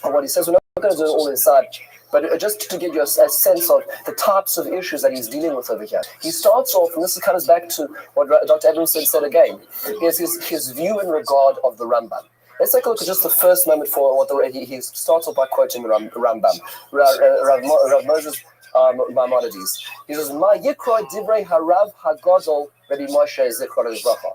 of what he says. We're not going to do it all inside, but just to give you a sense of the types of issues that he's dealing with over here. He starts off, and this comes back to what Dr. Abramson said again, is his view in regard of the Ramban. Let's take a look at just the first moment for what he starts off by quoting the Rambam. Rav Moses Maimonides. He says, "Ma yikra divrei harav hagadol Rabbi Moshe zichrono livracha."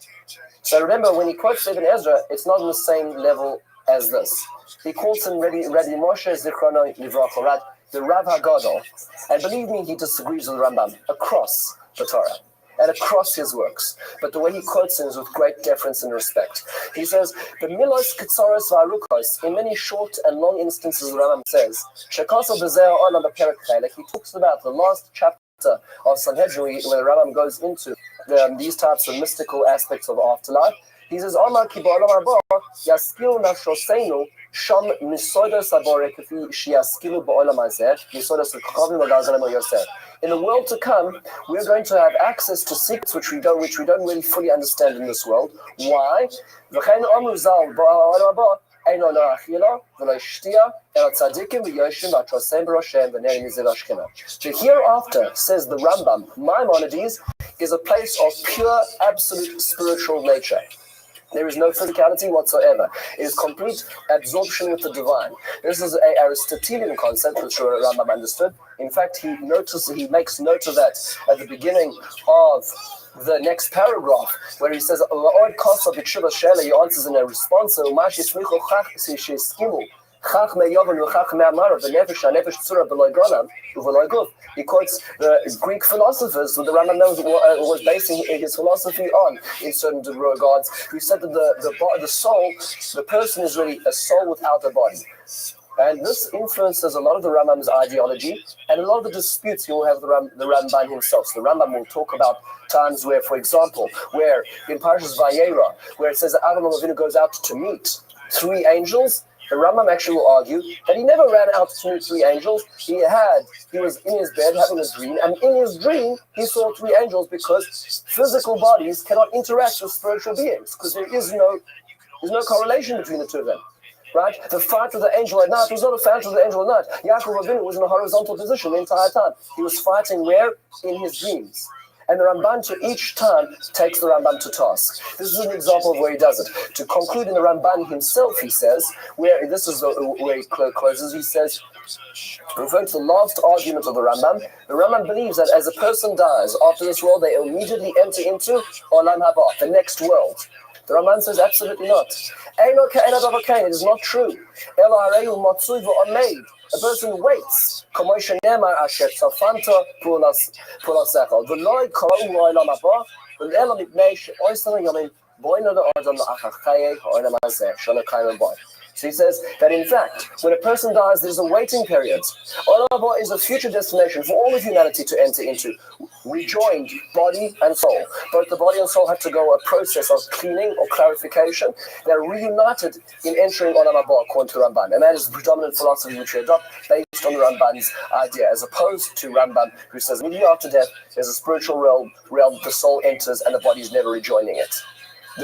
So remember, when he quotes Ibn Ezra, it's not on the same level as this. He calls him Rabbi Moshe zichrono livracha, right? The Rav Hagadol. And believe me, he disagrees with Rambam across the Torah and across his works. But the way he quotes him is with great deference and respect. He says, "The milos ketzaros v'arukos," in many short and long instances, the Rambam says, "Shekasa b'zeh on the perik chelek." He talks about the last chapter of Sanhedrin, where the Rambam goes into these types of mystical aspects of afterlife. He says, "Amar ki ba'olam haba yaskil nafshoseinu שם מסוידוס הבורא כפי שישכילו בעולם הזה, מסוידוס הקרובים והגלגלים היוסף. In the world to come, we're going to have access to secrets which we don't really fully understand in this world. Why? וכן אמרו ז"ל בעולם הבא, אינו לא אכילה ולא השתייה, אלא צדיקים ויושבים והתרסם בראשם ונהנים מזה להשכינה. The hereafter, says the Rambam, Maimonides, is a place of pure, absolute spiritual nature. There is no physicality whatsoever. It is complete absorption with the divine. This is an Aristotelian concept, which Rambam understood. In fact, he makes note of that at the beginning of the next paragraph, where he says, he answers in a response, he quotes the Greek philosophers who the Rambam was basing his philosophy on in certain regards, who said that the soul, the person is really a soul without a body. And this influences a lot of the Rambam's ideology and a lot of the disputes he will have with the Ramban himself. So the Rambam will talk about times where, for example, where in Parashas Vayera, where it says that Avraham Avinu goes out to meet three angels, the Rambam actually will argue that he never ran out to meet three angels. He was in his bed having a dream, and in his dream he saw three angels, because physical bodies cannot interact with spiritual beings, because there's no correlation between the two of them. Right? The fight with the angel at night was not a fight with the angel at night. Yaakov Avinu was in a horizontal position the entire time. He was fighting where? In his dreams. And the Ramban to each time takes the Ramban to task. This is an example of where he does it. To conclude in the Ramban himself, he says, where he closes, he says, referring to the last argument of the Rambam believes that as a person dies, after this world, they immediately enter into Olam Haba, the next world. The Ramban says absolutely not. It is not true. A person waits. So he says that in fact, when a person dies, there's a waiting period. Olam Haba is a future destination for all of humanity to enter into, rejoined body and soul. Both the body and soul have to go a process of cleaning or clarification. They're reunited in entering Olam Haba, according to Ramban. And that is the predominant philosophy which we adopt, based on the Ramban's idea, as opposed to Rambam, who says immediately after death, there's a spiritual realm, the soul enters and the body is never rejoining it,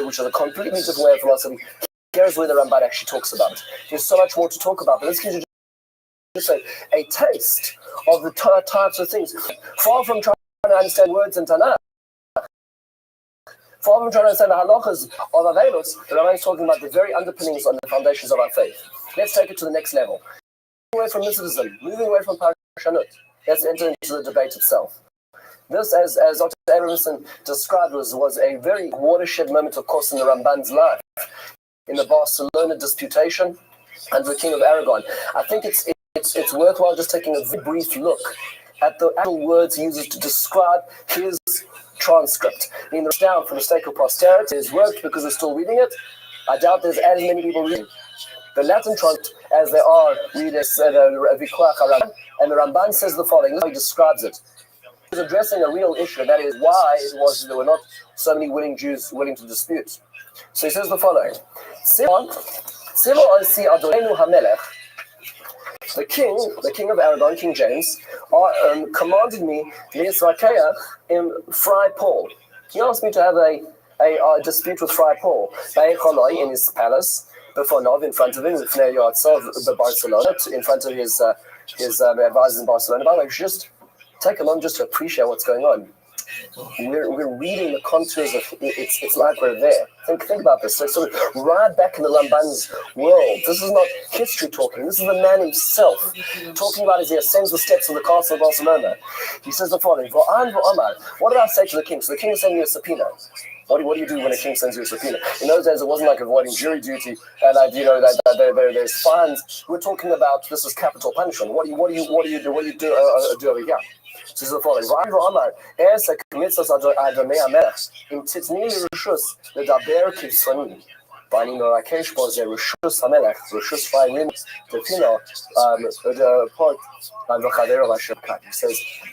which is a completely different way of philosophy. Here's where the Ramban actually talks about it. There's so much more to talk about, but let's give you just a taste of the types of things. Far from trying to understand words in Tanakh, far from trying to understand the halachas of Avelos, the Ramban is talking about the very underpinnings on the foundations of our faith. Let's take it to the next level. Moving away from mysticism, moving away from Parashanut, let's enter into the debate itself. This, as Dr. Abramson described, was a very watershed moment, of course, in the Ramban's life. In the Barcelona disputation and the King of Aragon. I think it's worthwhile just taking a very brief look at the actual words he uses to describe his transcript. I mean, down for the sake of posterity, it's worked because we're still reading it. I doubt there's as many people reading the Latin transcript as there are readers, and the Ramban says the following. He describes it. He's addressing a real issue, that is why it was there were not so many willing Jews willing to dispute. So he says the following. The king of Aragon, King James, commanded me in Fry Paul. He asked me to have a dispute with Fry Paul in his palace, before Nov, in front of him, the Barcelona, in front of his advisors in Barcelona. By the way, just take a moment just to appreciate what's going on. We're reading the contours of it's like we're there. Think about this. So sort of right back in the Ramban's world. This is not history talking. This is the man himself talking about as he ascends the steps of the castle of Barcelona. He says the following: what did I say to the king? So the king sent me a subpoena. What do you do when a king sends you a subpoena? In those days, it wasn't like avoiding jury duty, and there's fines. We're talking about this is capital punishment. What do you do over here? So this is the following. He says,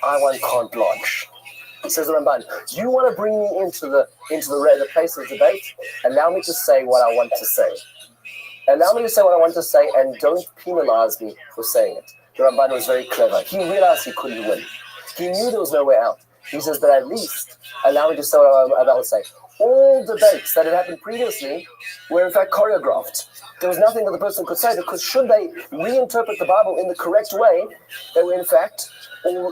I want carte blanche. Says the Ramban, you want to bring me into the place of debate? Allow me to say what I want to say. Allow me to say what I want to say and don't penalize me for saying it. The Ramban was very clever. He realized he couldn't win. He knew there was no way out. He says, but at least allow me to say what I want to say. All debates that had happened previously were in fact choreographed. There was nothing that the person could say, because should they reinterpret the Bible in the correct way, they were in fact all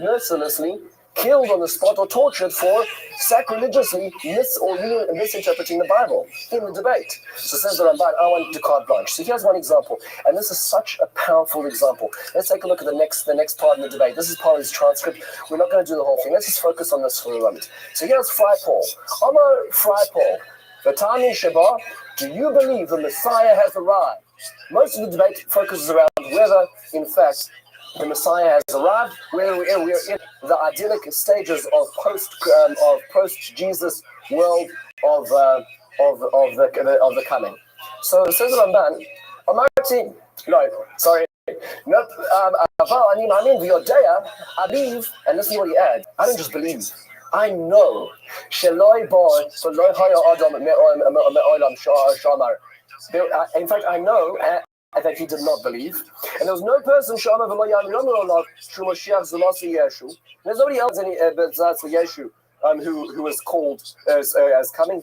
mercilessly killed on the spot or tortured for sacrilegiously misinterpreting the Bible in the debate. So says the Ramban, I want to carte blanche. So here's one example, and this is such a powerful example. Let's take a look at the next part in the debate. This is part of his transcript. We're not going to do the whole thing. Let's just focus on this for a moment. So here's Fry Paul. Amar Fry Paul, Vatani Sheba, do you believe the Messiah has arrived? Most of the debate focuses around whether, in fact, the Messiah has arrived, whether we're in the idyllic stages of post-Jesus world of the coming. So it says Ramban, Amarti, no, sorry, not I believe, and listen to what he adds. I don't just believe. I know. In fact, I know that he did not believe. And there was no person, there's nobody else besides Yeshu who was called as coming.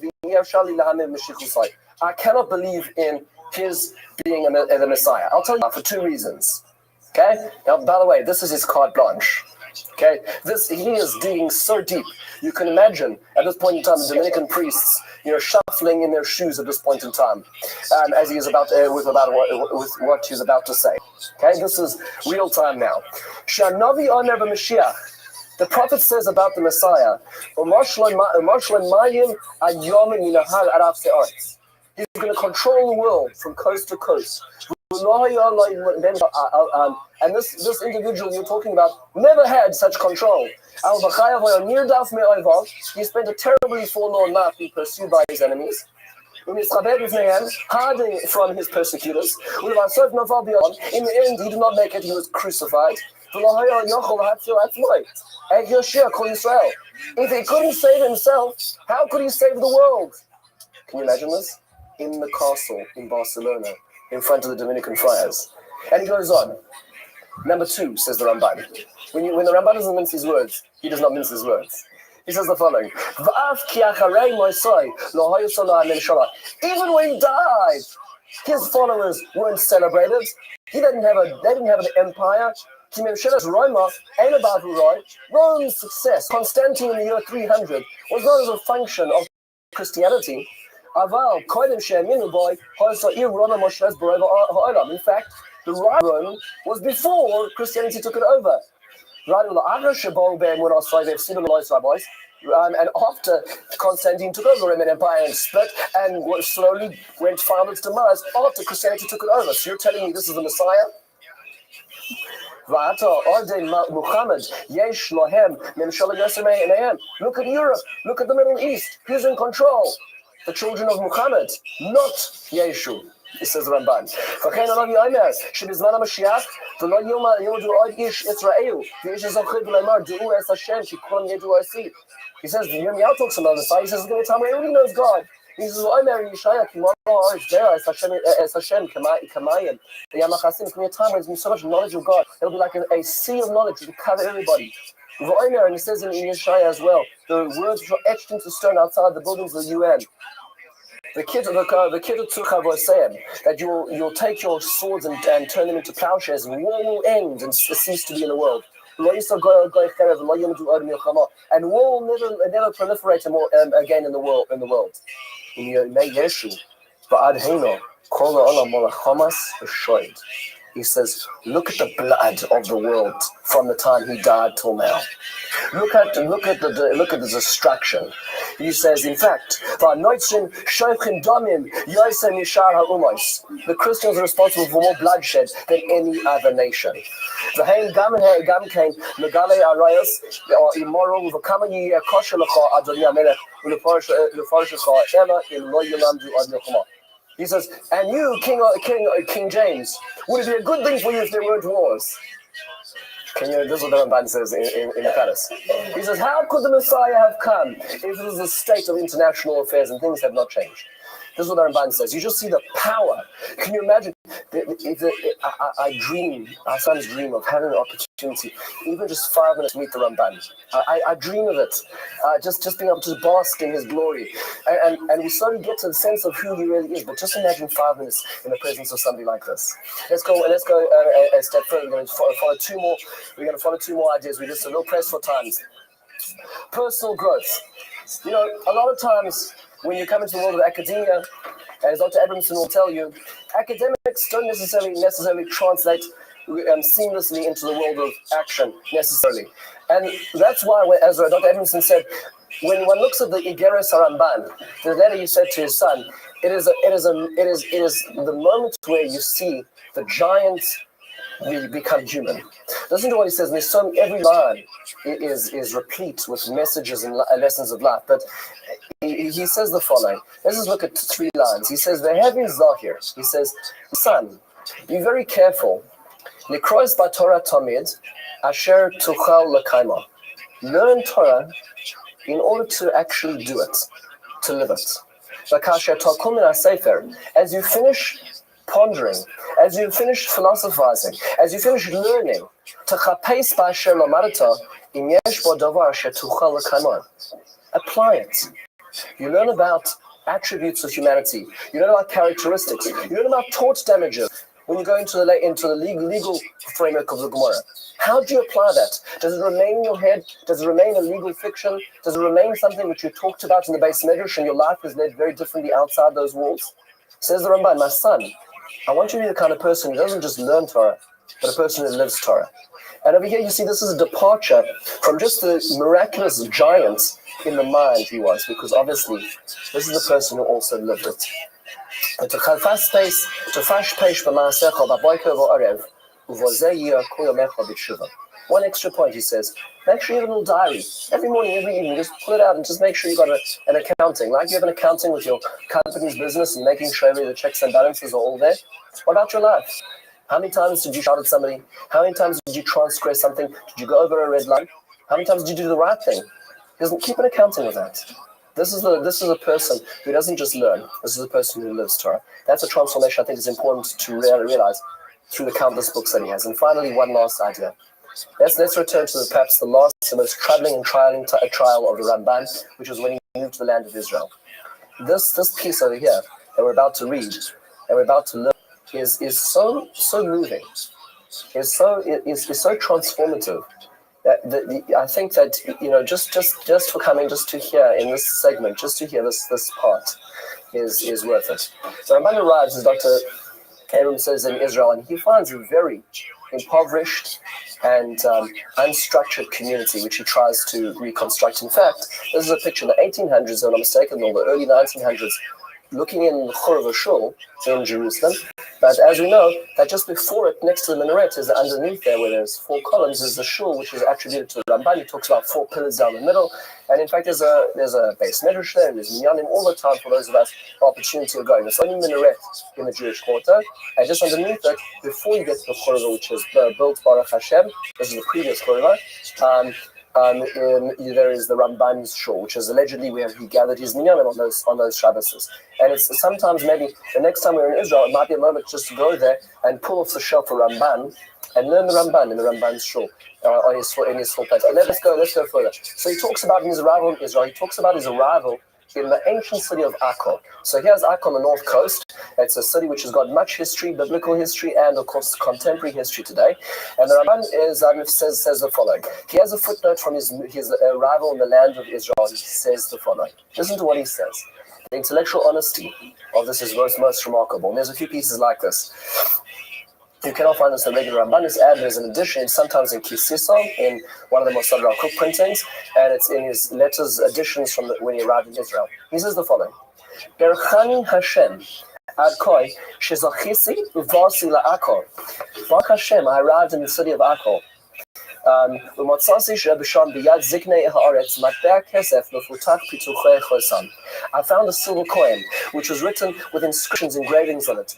I cannot believe in his being the Messiah. I'll tell you for two reasons. Okay? Now, by the way, this is his carte blanche. Okay? He is digging so deep. You can imagine at this point in time the Dominican priests, shuffling in their shoes at this point in time, as he is with what he's about to say. Okay, this is real time now. Shanavi Omer b'Mashiach. The prophet says about the Messiah, he's going to control the world from coast to coast. And this individual you're talking about never had such control. He spent a terribly forlorn life being pursued by his enemies, hiding from his persecutors. In the end, he did not make it. He was crucified. If he couldn't save himself, how could he save the world? Can you imagine this? In the castle in Barcelona, in front of the Dominican friars. And he goes on. Number two, says the Ramban. When the Ramban doesn't mince his words, he does not mince his words. He says the following: even when he died, his followers weren't celebrated. They didn't have an empire. Rome's success, Constantine in the year 300, was not as a function of Christianity. In fact, the Rome was before Christianity took it over. And after Constantine took over the Roman Empire and split and slowly found its demise after Christianity took it over. So you're telling me this is the Messiah? Look at Europe. Look at the Middle East. Who's in control? The children of Muhammad, not Yeshu. It says Ramban. He says, the Yirmiyahu talks about the Messiah. He says, there's going to be a time where everybody knows God. He says, there's going to be a time where there's going to be so much knowledge of God. It'll be like a sea of knowledge to cover everybody. And he says in Yeshaya as well, the words which are etched into stone outside the buildings of the UN. The kid of Tzucha was saying that you'll take your swords and turn them into plowshares, and war will end and cease to be in the world. And war will never proliferate again in the world. He says, look at the blood of the world from the time he died till now. Look at the destruction. He says, in fact, the Christians are responsible for more bloodshed than any other nation. The immoral. He says, and you, King James, would it be a good thing for you if there weren't wars? This is what the Ramban says in the palace. He says, how could the Messiah have come if it was a state of international affairs and things have not changed? This is what the Ramban says. You just see the power. Can you imagine? I dream, our sons dream of having an opportunity, even just 5 minutes to meet the Ramban. I dream of it, just being able to bask in his glory. And we slowly get to the sense of who he really is. But just imagine 5 minutes in the presence of somebody like this. Let's go a step further. We're going to follow two more. We're going to follow two more ideas. We're just a little pressed for times. Personal growth. You know, a lot of times when you come into the world of academia, as Dr. Abramson will tell you, academics don't necessarily translate seamlessly into the world of action necessarily. And that's why, as Dr. Abramson said, when one looks at the Igeres Haramban, the letter you said to his son, it is the moment where you see the giant become human. Listen to what he says. And every line is replete with messages and lessons of life. But he says the following. Let's just look at 3 lines. He says, the heavens are here. He says, son, be very careful. Likrois ba Torah tamid, asher tuchal l'kaima. Learn Torah in order to actually do it, to live it. As you finish pondering, as you finish philosophizing, as you finish learning, apply it. You learn about attributes of humanity. You learn about characteristics. You learn about tort damages when you go into the legal framework of the Gemara. How do you apply that? Does it remain in your head? Does it remain a legal fiction? Does it remain something which you talked about in the base medrash and your life is led very differently outside those walls? Says the Ramban, my son, I want you to be the kind of person who doesn't just learn Torah, but a person who lives Torah. And over here you see this is a departure from just the miraculous giant in the mind he was, because obviously this is the person who also lived it. One extra point, he says, make sure you have a little diary. Every morning, every evening, just pull it out and just make sure you got an accounting. Like you have an accounting with your company's business and making sure the checks and balances are all there. What about your life? How many times did you shout at somebody? How many times did you transgress something? Did you go over a red line? How many times did you do the right thing? He doesn't keep an accounting with that. This is a person who doesn't just learn. This is a person who lives Torah. That's a transformation I think is important to realize through the countless books that he has. And finally, one last idea. Let's return to perhaps the most troubling and trial of the Ramban, which was when he moved to the land of Israel. This piece over here that we're about to read and we're about to learn is so moving, is so transformative. I think that just for coming just to hear in this segment, just to hear this part is worth it. So Ramban arrives, as Dr. Abram says, in Israel, and he finds a very impoverished and unstructured community, which he tries to reconstruct. In fact, this is a picture in the 1800s, if I'm not mistaken, or the early 1900s, looking in Chorva Shul in Jerusalem. But as we know, that just before it, next to the minaret, is underneath there, where there's 4 columns, is the shul, which is attributed to the Ramban. He talks about 4 pillars down the middle. And in fact, there's a base medrash there, and there's minyanim all the time for those of us opportunity of going. There's only minaret in the Jewish quarter. And just underneath it, before you get to the Chorva, which is built Baruch Hashem, this is the previous Chorva, there is the Ramban's shul, which is allegedly where he gathered his minyanim on those Shabbases. And it's sometimes maybe the next time we're in Israel, it might be a moment just to go there and pull off the shelf a Ramban and learn the Ramban in the Ramban's shul in his full place. And let's go further. So he talks about his arrival in Israel. He talks about his arrival in the ancient city of Akko. So here's Akko on the north coast. It's a city which has got much history, biblical history, and of course contemporary history today. And the Ramban says the following. He has a footnote from his arrival in the land of Israel. He says the following. Listen to what he says. The intellectual honesty of this is most remarkable. And there's a few pieces like this. You cannot find this in the regular Ramban. It's added as an addition, sometimes in Kisisa, in one of the Mossad Cook printings, and it's in his letters, additions from when he arrived in Israel. He says the following: Berchani Hashem ad koi shezachisi uvasi la'akor. Baruch Hashem, I arrived in the city of Akko. I found a silver coin which was written with inscriptions, engravings on it.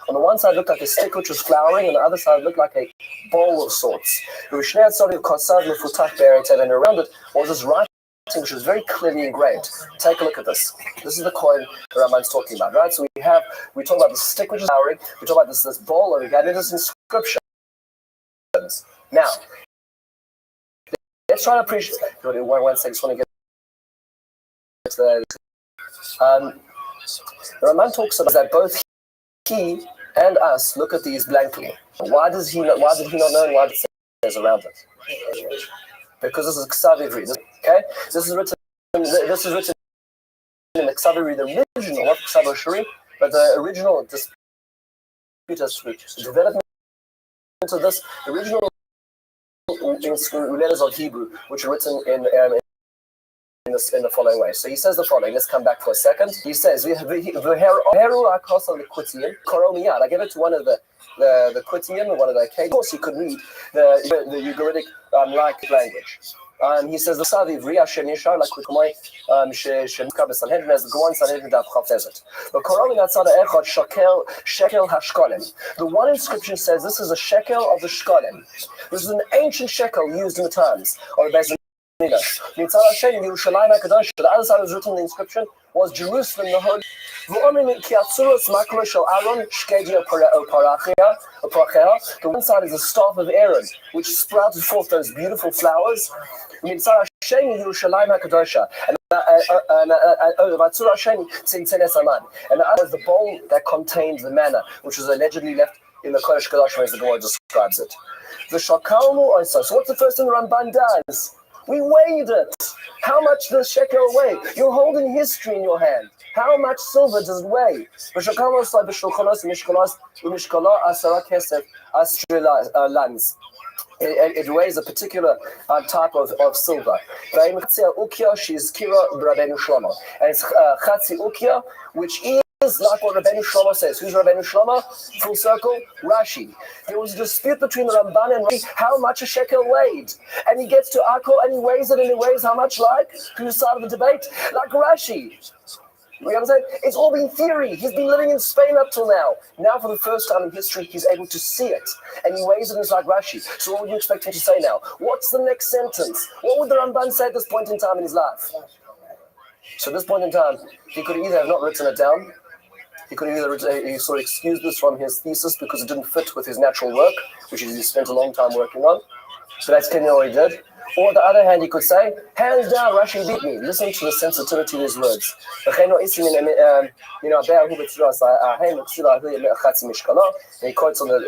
On the one side it looked like a stick which was flowering, and the other side looked like a bowl of sorts. And around it was this writing which is very clearly engraved. Take a look at this. This is the coin the Ramban's talking about, right? So we talk about the stick which is flowering, we talk about this bowl over here, and it is inscriptions. Now, let's try to appreciate. One second, I just want to get to the. The Ramban talks about that both he and us look at these blankly. Why did he not know? And why did it says around it? Because this is Ksavivri. Okay, this is written in the Ksavivri, the original, not Ksavo Shuri, but the original development of this original letters of Hebrew, which are written in the following way. So he says the following. Let's come back for a second. He says, I gave it to one of the Quitian, one of the Of course, he could read the Ugaritic like language. He says the Savivri Asher Nishar like Kukumai Shemka Sanhedrin as the Goan Sanhedrin Dav Chav says it. But Korov Natzad Echad Shekel Hashkolim. The one inscription says this is a shekel of the Shkolim. This is an ancient shekel used in the times of the Bezin. The other side was written in the inscription was Jerusalem, the holy. The one side is the staff of Aaron, which sprouted forth those beautiful flowers. And the other is the bowl that contains the manna, which was allegedly left in the Kodesh Kodashim, as the Gemara describes it. The Shakalmu also. So what's the first thing the Ramban does? We weighed it. How much does shekel weigh? You're holding history in your hand. How much silver does it weigh? It weighs a particular type of silver. And it's Chatzi Ukia, which is like what Rabbeinu Shlomo says. Who's Rabbeinu Shlomo? Full circle, Rashi. There was a dispute between the Ramban and Rashi how much a shekel weighed. And he gets to Akko and he weighs it, and he weighs how much like? Whose side of the debate? Like Rashi. You know what I'm saying? It's all been theory. He's been living in Spain up till now. Now, for the first time in history, he's able to see it. And he weighs it, and it's like Rashi. So what would you expect him to say now? What's the next sentence? What would the Ramban say at this point in time in his life? So at this point in time, he could either have not written it down. He could either he sort of excused this from his thesis because it didn't fit with his natural work, which he spent a long time working on. So that's clearly what he did. Or on the other hand, he could say, hands down, Rashi beat me. Listen to the sensitivity of his words. And he quotes on the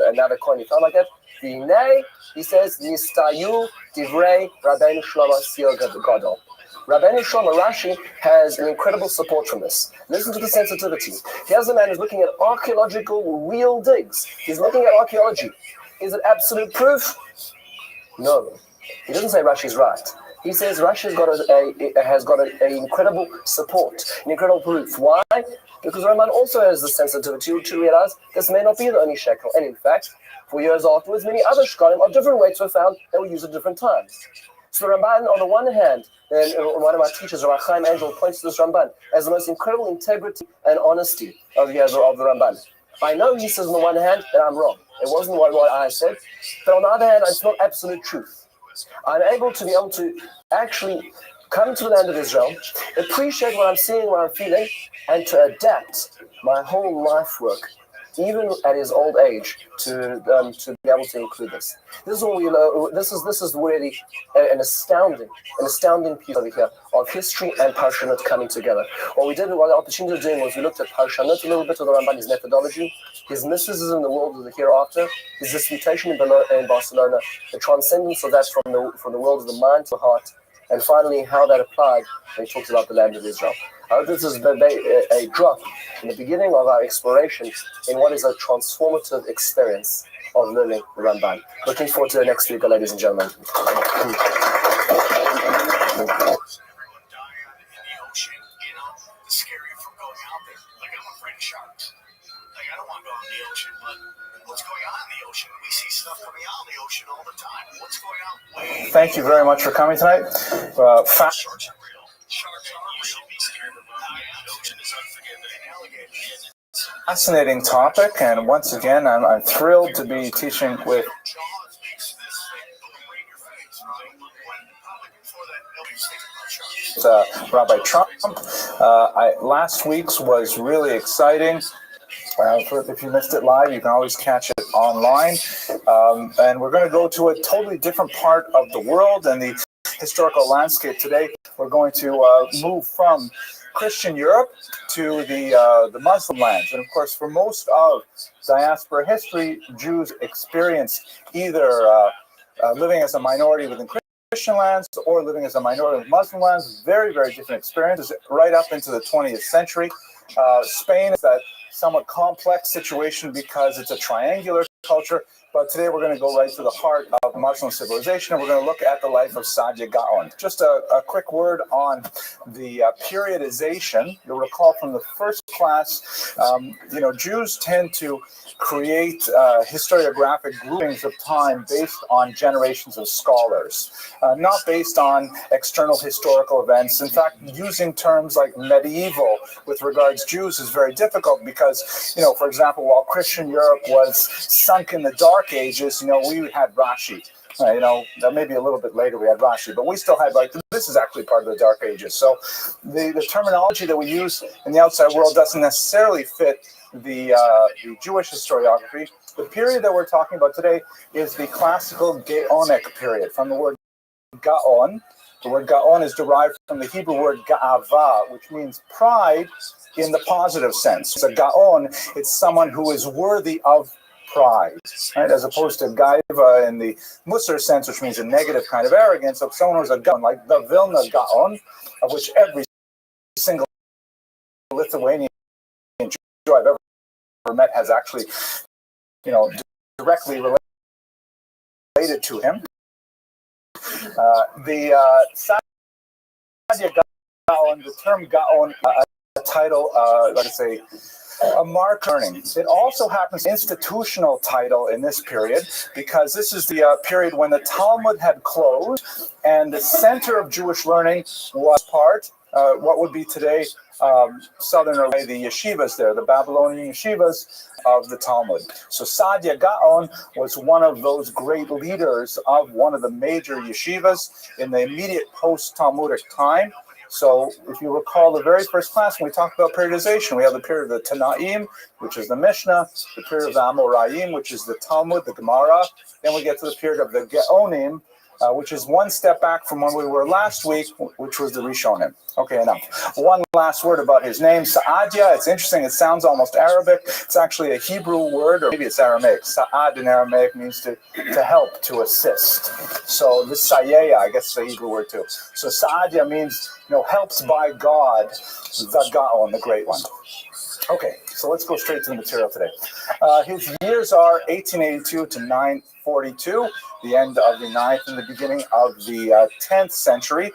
another coin he found like that. He says, Nistayu Divrei Rabbeinu Shlomo Siyog Gadol. Rabbeinu Shlomo Rashi has an incredible support from this. Listen to the sensitivity. Here's a man who's looking at archaeological real digs. He's looking at archaeology. Is it absolute proof? No. He doesn't say Rashi's right. He says Rashi's has got an incredible support, an incredible proof. Why? Because Ramban also has the sensitivity to realize this may not be the only shekel. And in fact, 4 years afterwards, many other shekalim of different weights were found that were used at different times. So the Ramban, on the one hand, and one of my teachers, Rabbi Chaim Angel, points to this Ramban as the most incredible integrity and honesty of the Ramban. I know he says on the one hand that I'm wrong. It wasn't what I said. But on the other hand, it's not absolute truth. I'm able to actually come to the land of Israel, appreciate what I'm seeing, what I'm feeling, and to adapt my whole life work, even at his old age, to be able to include this. This is what we know. This is really an astounding piece over here of history and Parshanut coming together. What the opportunity of doing was we looked at Parshanut a little bit of the Ramban, his methodology, his mysticism in the world of the hereafter, his disputation in Barcelona, the transcendence of that from the world of the mind to the heart, and finally how that applied when he talks about the land of Israel. I hope this is a drop in the beginning of our exploration in what is a transformative experience of learning the Ramban. Looking forward to the next week, ladies and gentlemen. Thank you very much for coming tonight. Fascinating topic, and once again, I'm thrilled to be teaching with Rabbi Trump. Last week's was really exciting. If you missed it live, you can always catch it online. And we're going to go to a totally different part of the world and the historical landscape today. We're going to move from Christian Europe to the Muslim lands. And of course, for most of diaspora history, Jews experienced either living as a minority within Christian lands or living as a minority in Muslim lands. Very, very different experiences right up into the 20th century. Spain is that somewhat complex situation because it's a triangular culture. But today we're going to go right to the heart of Muslim civilization, and we're going to look at the life of Saadia Gaon. Just a quick word on the periodization. You'll recall from the first class, Jews tend to create historiographic groupings of time based on generations of scholars, not based on external historical events. In fact, using terms like medieval with regards to Jews is very difficult because, for example, while Christian Europe was sunk in the Dark Ages, we had Rashi. That maybe a little bit later we had Rashi, but we still had, this is actually part of the Dark Ages. So the terminology that we use in the outside world doesn't necessarily fit the Jewish historiography. The period that we're talking about today is the classical Gaonic period, from the word Gaon. The word Gaon is derived from the Hebrew word Ga'ava, which means pride in the positive sense. So Gaon, it's someone who is worthy of pride, right? As opposed to Gaiva in the Musar sense, which means a negative kind of arrogance. So someone who's a Gaon, like the Vilna Gaon, of which every single Lithuanian Jew I've ever met has actually, directly related to him. The Saadia Gaon, the term Gaon, a title, let's say, a mark learning. It also happens institutional title in this period because this is the period when the Talmud had closed and the center of Jewish learning was what would be today southern Arabia, the yeshivas there, the Babylonian yeshivas of the Talmud. So Saadia Gaon was one of those great leaders of one of the major yeshivas in the immediate post-Talmudic time. So if you recall the very first class when we talked about periodization, we have the period of the Tanaim, which is the Mishnah, the period of the Amoraim, which is the Talmud, the Gemara. Then we get to the period of the Geonim, which is one step back from when we were last week, which was the Rishonim. Okay, enough. One last word about his name, Saadia. It's interesting. It sounds almost Arabic. It's actually a Hebrew word, or maybe it's Aramaic. Sa'ad in Aramaic means to help, to assist. So this Sayeya, I guess, is a Hebrew word too. So Saadia means, helped by God, the Gaon, the Great One. Okay, so let's go straight to the material today. His years are 1882 to 942, the end of the 9th and the beginning of the 10th century.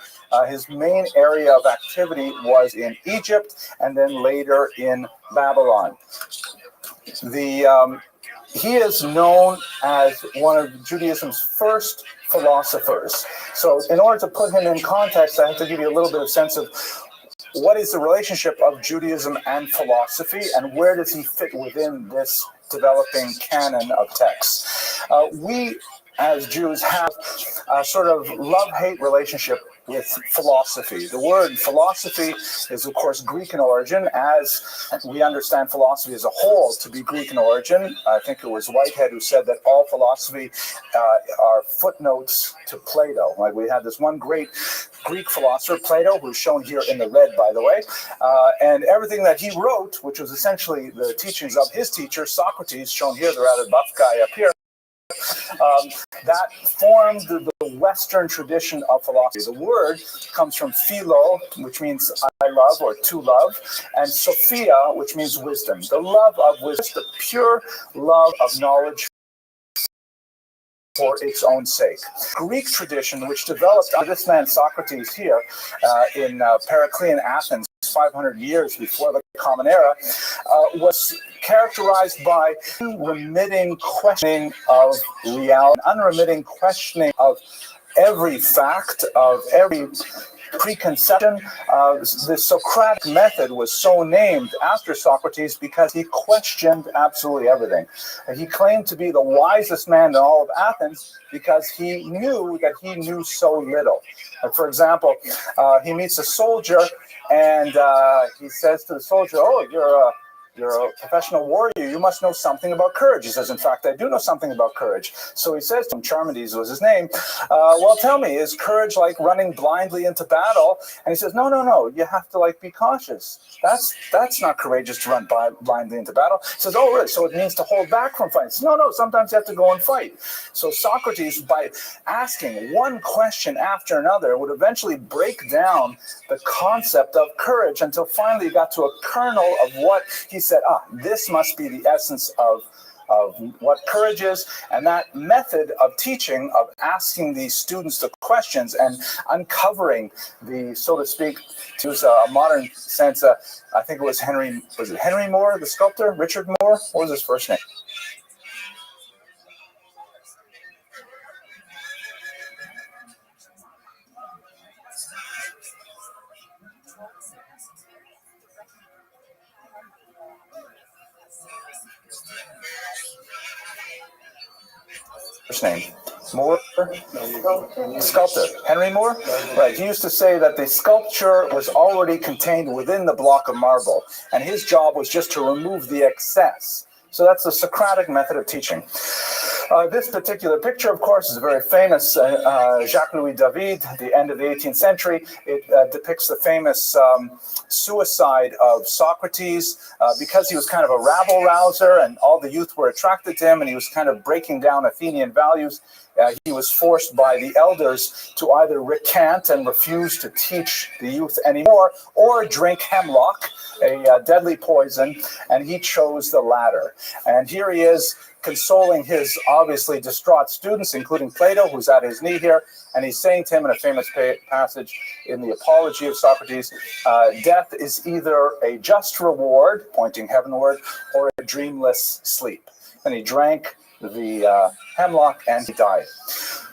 His main area of activity was in Egypt and then later in Babylon. He is known as one of Judaism's first philosophers. So in order to put him in context, I have to give you a little bit of sense of what is the relationship of Judaism and philosophy, and where does he fit within this developing canon of texts? We, as Jews, have a sort of love-hate relationship with philosophy. The word philosophy is, of course, Greek in origin, as we understand philosophy as a whole to be Greek in origin. I think it was Whitehead who said that all philosophy are footnotes to Plato. Like, we had this one great Greek philosopher, Plato, who's shown here in the red, by the way, and everything that he wrote, which was essentially the teachings of his teacher, Socrates, shown here, the rather buff guy up here, that formed the Western tradition of philosophy. The word comes from philo, which means I love or to love, and sophia, which means wisdom. The love of wisdom, the pure love of knowledge for its own sake. Greek tradition, which developed under this man Socrates here in Periclean Athens, 500 years before the Common Era, was characterized by unremitting questioning of reality, unremitting questioning of every fact, of every preconception. The Socratic method was so named after Socrates because he questioned absolutely everything. He claimed to be the wisest man in all of Athens because he knew that he knew so little. Like, for example, he meets a soldier and he says to the soldier, "Oh, you're a professional warrior. You must know something about courage." He says, "In fact, I do know something about courage." So he says to him, Charmides was his name, "Well, tell me, is courage like running blindly into battle?" And he says, No. You have to be cautious. That's not courageous to run blindly into battle." He says, "Oh, really? So it means to hold back from fighting?" He says, No. Sometimes you have to go and fight. So Socrates, by asking one question after another, would eventually break down the concept of courage until finally he got to a kernel of what he said, this must be the essence of what courage is. And that method of teaching, of asking these students the questions and uncovering the, so to speak, to use a modern sense, I think it was Henry Moore, the sculptor? Richard Moore? What was his first name? First name? Moore? Sculptor. Henry Moore? Right. He used to say that the sculpture was already contained within the block of marble, and his job was just to remove the excess. So that's the Socratic method of teaching. This particular picture, of course, is very famous. Jacques-Louis David, the end of the 18th century. It depicts the famous suicide of Socrates because he was kind of a rabble-rouser and all the youth were attracted to him and he was kind of breaking down Athenian values. He was forced by the elders to either recant and refuse to teach the youth anymore or drink hemlock, a deadly poison, and he chose the latter. And here he is consoling his obviously distraught students, including Plato, who's at his knee here, and he's saying to him in a famous passage in the Apology of Socrates, death is either a just reward, pointing heavenward, or a dreamless sleep. And he drank the hemlock and he died.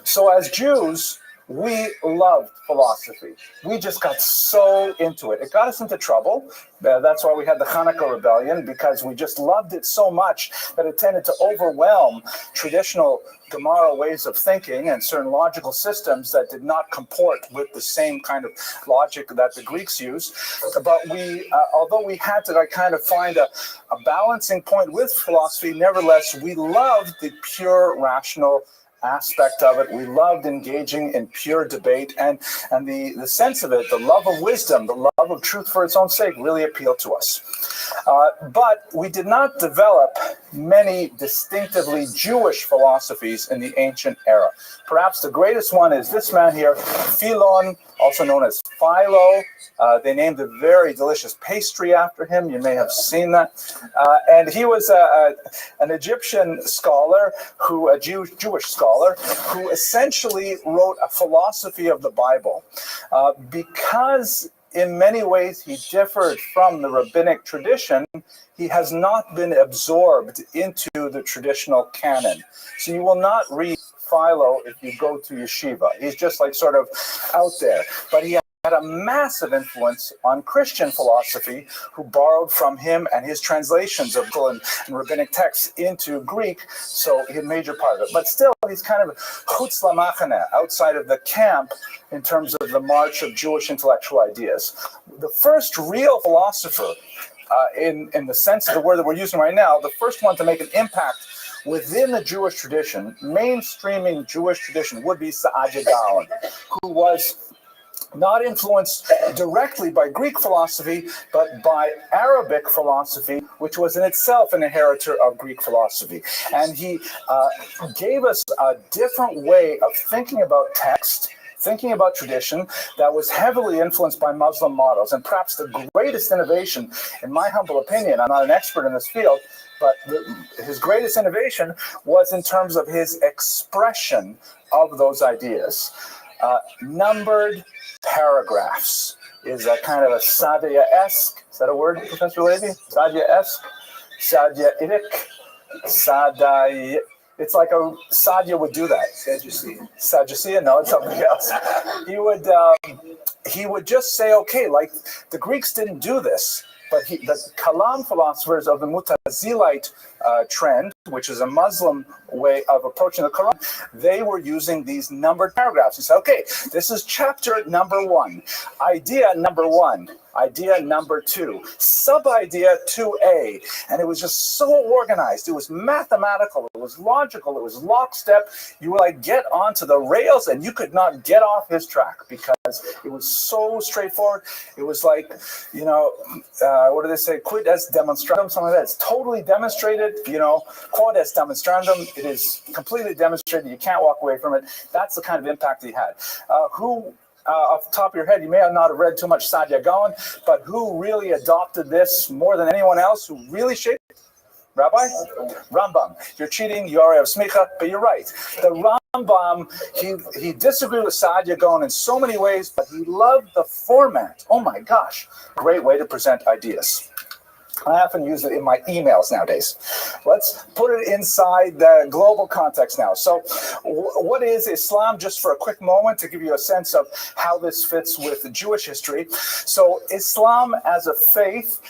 So as Jews, we loved philosophy. We just got so into it. It got us into trouble. That's why we had the Hanukkah rebellion, because we just loved it so much that it tended to overwhelm traditional Gemara ways of thinking and certain logical systems that did not comport with the same kind of logic that the Greeks used. But we, although we had to kind of find a balancing point with philosophy, nevertheless, we loved the pure rational aspect of it. We loved engaging in pure debate, and the sense of it, the love of wisdom, the love of truth for its own sake, really appealed to us. But we did not develop many distinctively Jewish philosophies in the ancient era. Perhaps the greatest one is this man here, Philon, also known as Philo. They named a very delicious pastry after him. You may have seen that. And he was an Egyptian scholar, a Jewish scholar, who essentially wrote a philosophy of the Bible. Because in many ways he differed from the rabbinic tradition, he has not been absorbed into the traditional canon. So you will not read Philo if you go to yeshiva. He's just sort of out there. But he had a massive influence on Christian philosophy, who borrowed from him and his translations of and rabbinic texts into Greek, so he's a major part of it. But still, he's kind of chutz lamachane, outside of the camp in terms of the march of Jewish intellectual ideas. The first real philosopher, in the sense of the word that we're using right now, the first one to make an impact within the Jewish tradition, mainstreaming Jewish tradition, would be Saadia Gaon, who was not influenced directly by Greek philosophy, but by Arabic philosophy, which was in itself an inheritor of Greek philosophy. And he gave us a different way of thinking about text, thinking about tradition, that was heavily influenced by Muslim models. And perhaps the greatest innovation, in my humble opinion, I'm not an expert in this field, but his greatest innovation was in terms of his expression of those ideas. Numbered paragraphs is a kind of a Saadia-esque, is that a word, Professor Levy? Saadia-esque? Saadia-itic? Saadia, it's like a Saadia would do that. Sadducea? No, it's something else. He would he would just say, okay, like the Greeks didn't do this, but the Kalam philosophers of the Mutazilite trend, which is a Muslim way of approaching the Quran, they were using these numbered paragraphs. He said, okay, this is chapter number 1, idea number 1, idea number 2, sub-idea 2A. And it was just so organized. It was mathematical. It was logical. It was lockstep. You would like get onto the rails and you could not get off his track because it was so straightforward. It was like, you know, what do they say? Quid est demonstrandum, something like that. It's totally demonstrated, you know, quod est demonstrandum. It is completely demonstrated. You can't walk away from it. That's the kind of impact he had. Off the top of your head, you may not have read too much Saadia Gaon, but who really adopted this more than anyone else, who really shaped it? Rabbi? Rambam. You're cheating, you already have smicha, but you're right. The Rambam, he disagreed with Saadia Gaon in so many ways, but he loved the format. Oh my gosh. Great way to present ideas. I often use it in my emails nowadays. Let's put it inside the global context now. So what is Islam, just for a quick moment to give you a sense of how this fits with the Jewish history. So Islam as a faith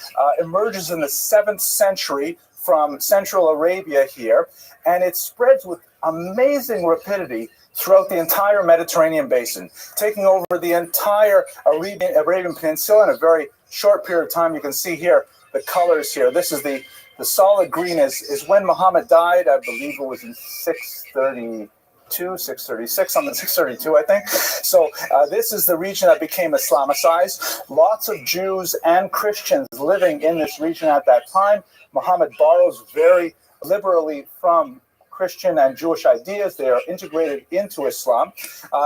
emerges in the 7th century from Central Arabia here, and it spreads with amazing rapidity throughout the entire Mediterranean basin, taking over the entire Arabian Peninsula in a very short period of time. You can see here the colors here. This is the solid green is when Muhammad died. I believe it was in 632, 636, something 632, I think. So this is the region that became Islamicized. Lots of Jews and Christians living in this region at that time. Muhammad borrows very liberally from Christian and Jewish ideas. They are integrated into Islam.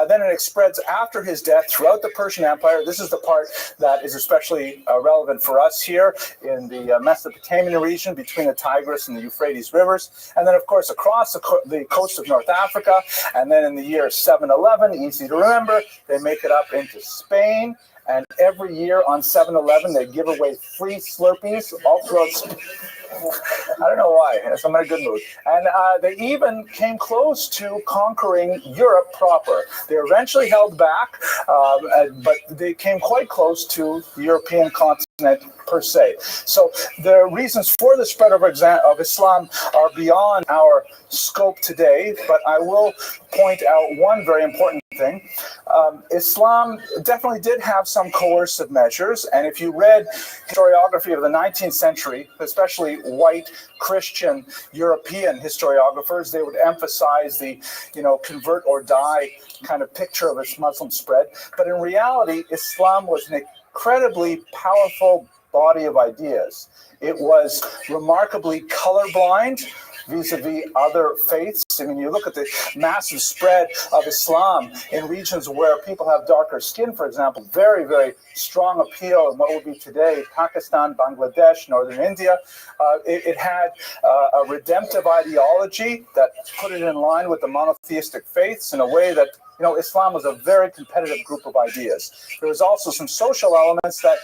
Then it spreads after his death throughout the Persian Empire. This is the part that is especially relevant for us here in the Mesopotamian region between the Tigris and the Euphrates rivers. And then, of course, across the coast of North Africa. And then in the year 711, easy to remember, they make it up into Spain. And every year on 7/11, they give away free Slurpees all throughout Spain. I don't know why. I'm in a good mood. And they even came close to conquering Europe proper. They were eventually held back, but they came quite close to the European continent per se. So the reasons for the spread of Islam are beyond our scope today, but I will point out one very important thing. Islam definitely did have some coercive measures, and if you read historiography of the 19th century, especially white Christian European historiographers, they would emphasize the, convert or die kind of picture of its Muslim spread. But in reality, Islam was an incredibly powerful body of ideas. It was remarkably colorblind vis-a-vis other faiths. I mean, you look at the massive spread of Islam in regions where people have darker skin, for example, very, very strong appeal in what would be today Pakistan, Bangladesh, northern India. It had a redemptive ideology that put it in line with the monotheistic faiths in a way that, Islam was a very competitive group of ideas. There was also some social elements that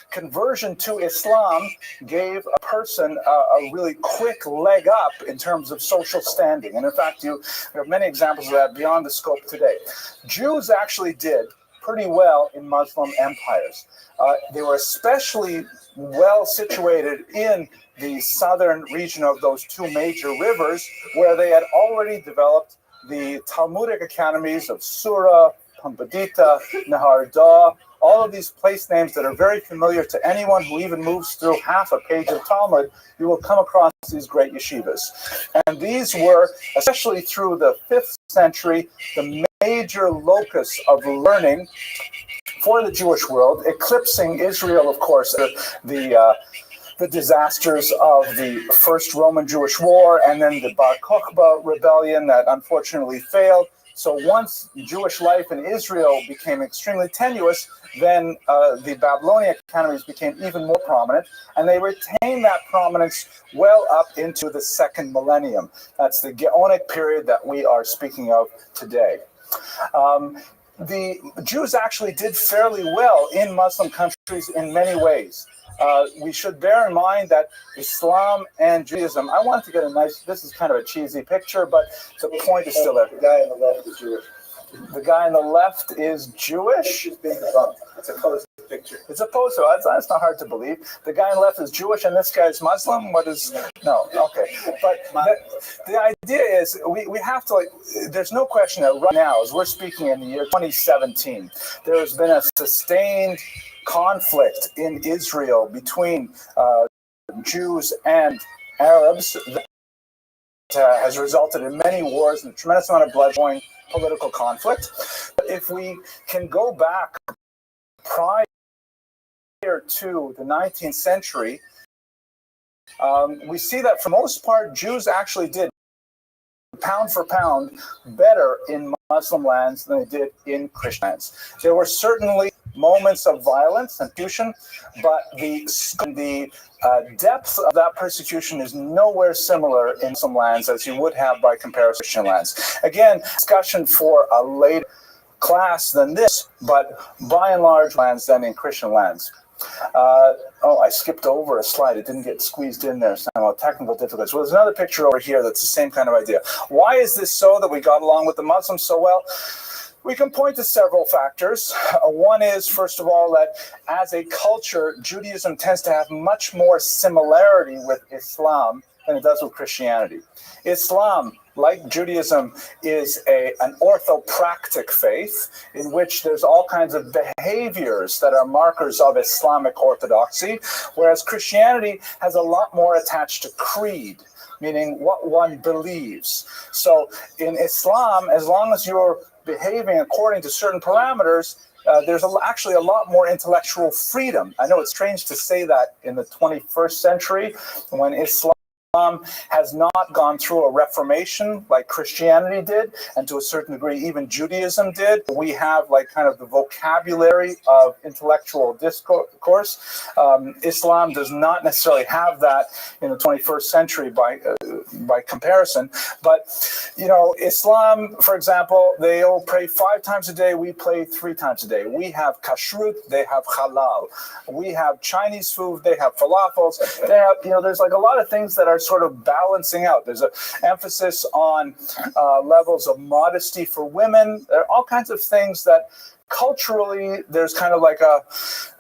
conversion to Islam gave a person a really quick leg up in terms of social standing. And in fact, there are many examples of that beyond the scope today. Jews actually did pretty well in Muslim empires. They were especially well situated in the southern region of those two major rivers, where they had already developed the Talmudic academies of Surah, Pumbedita, Nahar Da, all of these place names that are very familiar to anyone who even moves through half a page of Talmud. You will come across these great yeshivas. And these were, especially through the 5th century, the major locus of learning for the Jewish world, eclipsing Israel, of course, the disasters of the First Roman-Jewish War and then the Bar Kokhba rebellion that unfortunately failed. So once Jewish life in Israel became extremely tenuous, then the Babylonian academies became even more prominent, and they retained that prominence well up into the 2nd millennium. That's the Gaonic period that we are speaking of today. The Jews actually did fairly well in Muslim countries in many ways. We should bear in mind that Islam and Judaism, I wanted to get this is kind of a cheesy picture, but the point is still there. The guy on the left is Jewish. The guy on the left is Jewish. It's being debunked. It's a posed picture. It's a poster. That's not hard to believe. The guy on the left is Jewish, and this guy is Muslim. What is? No. Okay. But the idea is we have to, like, there's no question that right now, as we're speaking in the year 2017, there has been a sustained conflict in Israel between Jews and Arabs that has resulted in many wars and a tremendous amount of bloodshed, political conflict. But if we can go back prior to the 19th century, we see that for the most part, Jews actually did, pound for pound, better in Muslim lands than they did in Christian lands. There were certainly moments of violence and persecution, but the depth of that persecution is nowhere similar in Muslim lands as you would have by comparison to Christian lands. Again, discussion for a later class than this, but by and large lands than in Christian lands. I skipped over a slide. It didn't get squeezed in there somehow. Technical difficulties. Well, there's another picture over here that's the same kind of idea. Why is this so that we got along with the Muslims so well? We can point to several factors. One is, first of all, that as a culture, Judaism tends to have much more similarity with Islam than it does with Christianity. Islam, like Judaism, is an orthopractic faith in which there's all kinds of behaviors that are markers of Islamic orthodoxy, whereas Christianity has a lot more attached to creed, meaning what one believes. So in Islam, as long as you're behaving according to certain parameters, there's actually a lot more intellectual freedom. I know it's strange to say that in the 21st century when Islam has not gone through a reformation like Christianity did, and to a certain degree even Judaism did. We have like kind of the vocabulary of intellectual discourse. Islam does not necessarily have that in the 21st century by comparison. But, you know, Islam, for example, they'll pray 5 times a day. We pray 3 times a day. We have kashrut, they have halal. We have Chinese food, they have falafels. They have, you know, there's like a lot of things that are sort of balancing out. There's an emphasis on levels of modesty for women. There are all kinds of things that culturally there's kind of like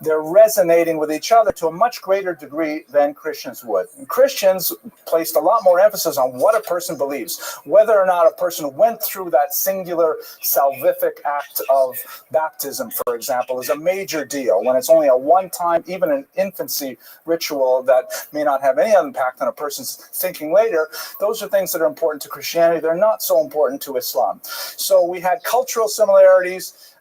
they're resonating with each other to a much greater degree than Christians would. And Christians placed a lot more emphasis on what a person believes. Whether or not a person went through that singular salvific act of baptism, for example, is a major deal. When it's only a one-time, even an infancy ritual that may not have any impact on a person's thinking later, those are things that are important to Christianity. They're not so important to Islam. So we had cultural similarities.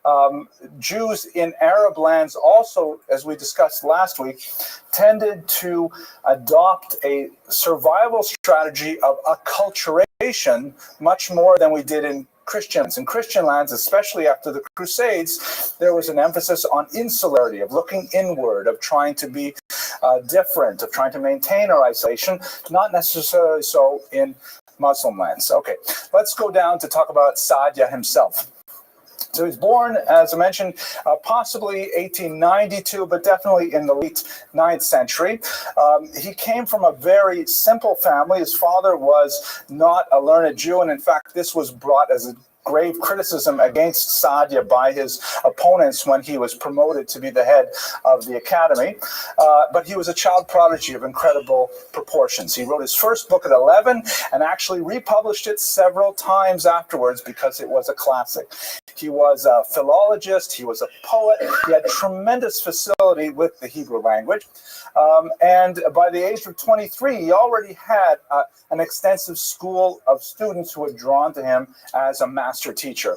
Jews in Arab lands also, as we discussed last week, tended to adopt a survival strategy of acculturation much more than we did in Christians. In Christian lands, especially after the Crusades, there was an emphasis on insularity, of looking inward, of trying to be different, of trying to maintain our isolation, not necessarily so in Muslim lands. Okay, let's go down to talk about Saadia himself. So he's born, as I mentioned, possibly 1892, but definitely in the late 9th century. He came from a very simple family. His father was not a learned Jew, and in fact, this was brought as a grave criticism against Saadia by his opponents when he was promoted to be the head of the academy. But he was a child prodigy of incredible proportions. He wrote his first book at 11 and actually republished it several times afterwards because it was a classic. He was a philologist, he was a poet, he had tremendous facility with the Hebrew language. And by the age of 23, he already had an extensive school of students who had drawn to him as a master teacher.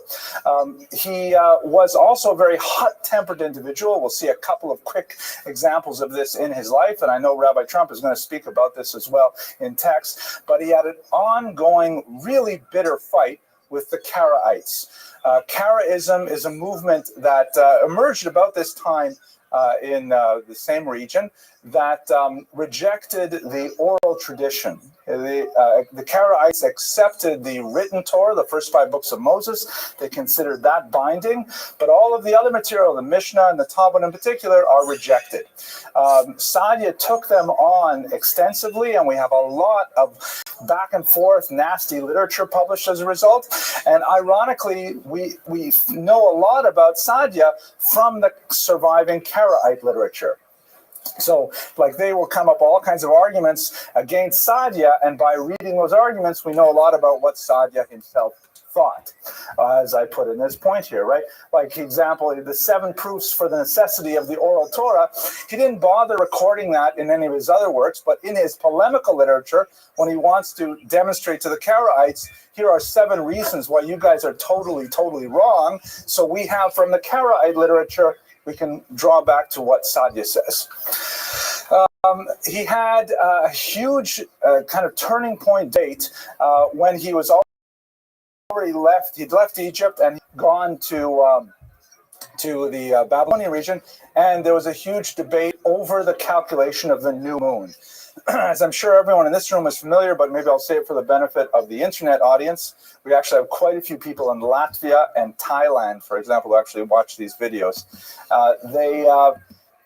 He was also a very hot-tempered individual. We'll see a couple of quick examples of this in his life, and I know Rabbi Trump is going to speak about this as well in text, but he had an ongoing, really bitter fight with the Karaites. Karaism is a movement that emerged about this time in the same region that rejected the oral tradition. The Karaites accepted the written Torah, the first 5 books of Moses. They considered that binding, but all of the other material, the Mishnah and the Talmud in particular, are rejected. Saadia took them on extensively, and we have a lot of back and forth, nasty literature published as a result. And ironically, we know a lot about Saadia from the surviving Karaite literature. So, like, they will come up all kinds of arguments against Saadia, and by reading those arguments, we know a lot about what Saadia himself thought, as I put in this point here, right? Like, example, the 7 proofs for the necessity of the oral Torah, he didn't bother recording that in any of his other works, but in his polemical literature, when he wants to demonstrate to the Karaites, here are 7 reasons why you guys are totally, totally wrong. So we have from the Karaite literature, we can draw back to what Saadia says. He had a huge kind of turning point date when he was already left. He'd left Egypt and gone to the Babylonian region, and there was a huge debate over the calculation of the new moon. As I'm sure everyone in this room is familiar, but maybe I'll say it for the benefit of the internet audience, we actually have quite a few people in Latvia and Thailand, for example, who actually watch these videos.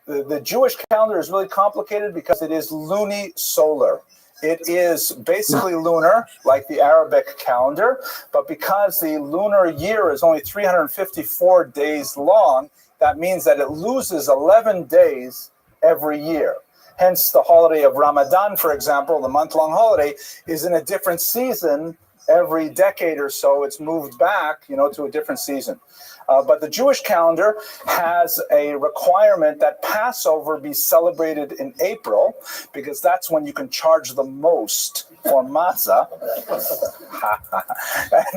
The Jewish calendar is really complicated because it is lunisolar. It is basically lunar, like the Arabic calendar, but because the lunar year is only 354 days long, that means that it loses 11 days every year. Hence, the holiday of Ramadan, for example, the month-long holiday, is in a different season every decade or so. It's moved back, to a different season. But the Jewish calendar has a requirement that Passover be celebrated in April, because that's when you can charge the most for matzah.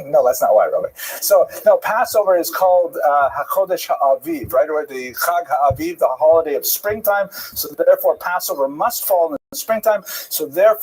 No, that's not why, Rabbi. So, no, Passover is called HaChodesh HaAviv, right? Or the Chag HaAviv, the holiday of springtime. So therefore, Passover must fall in the springtime. So therefore,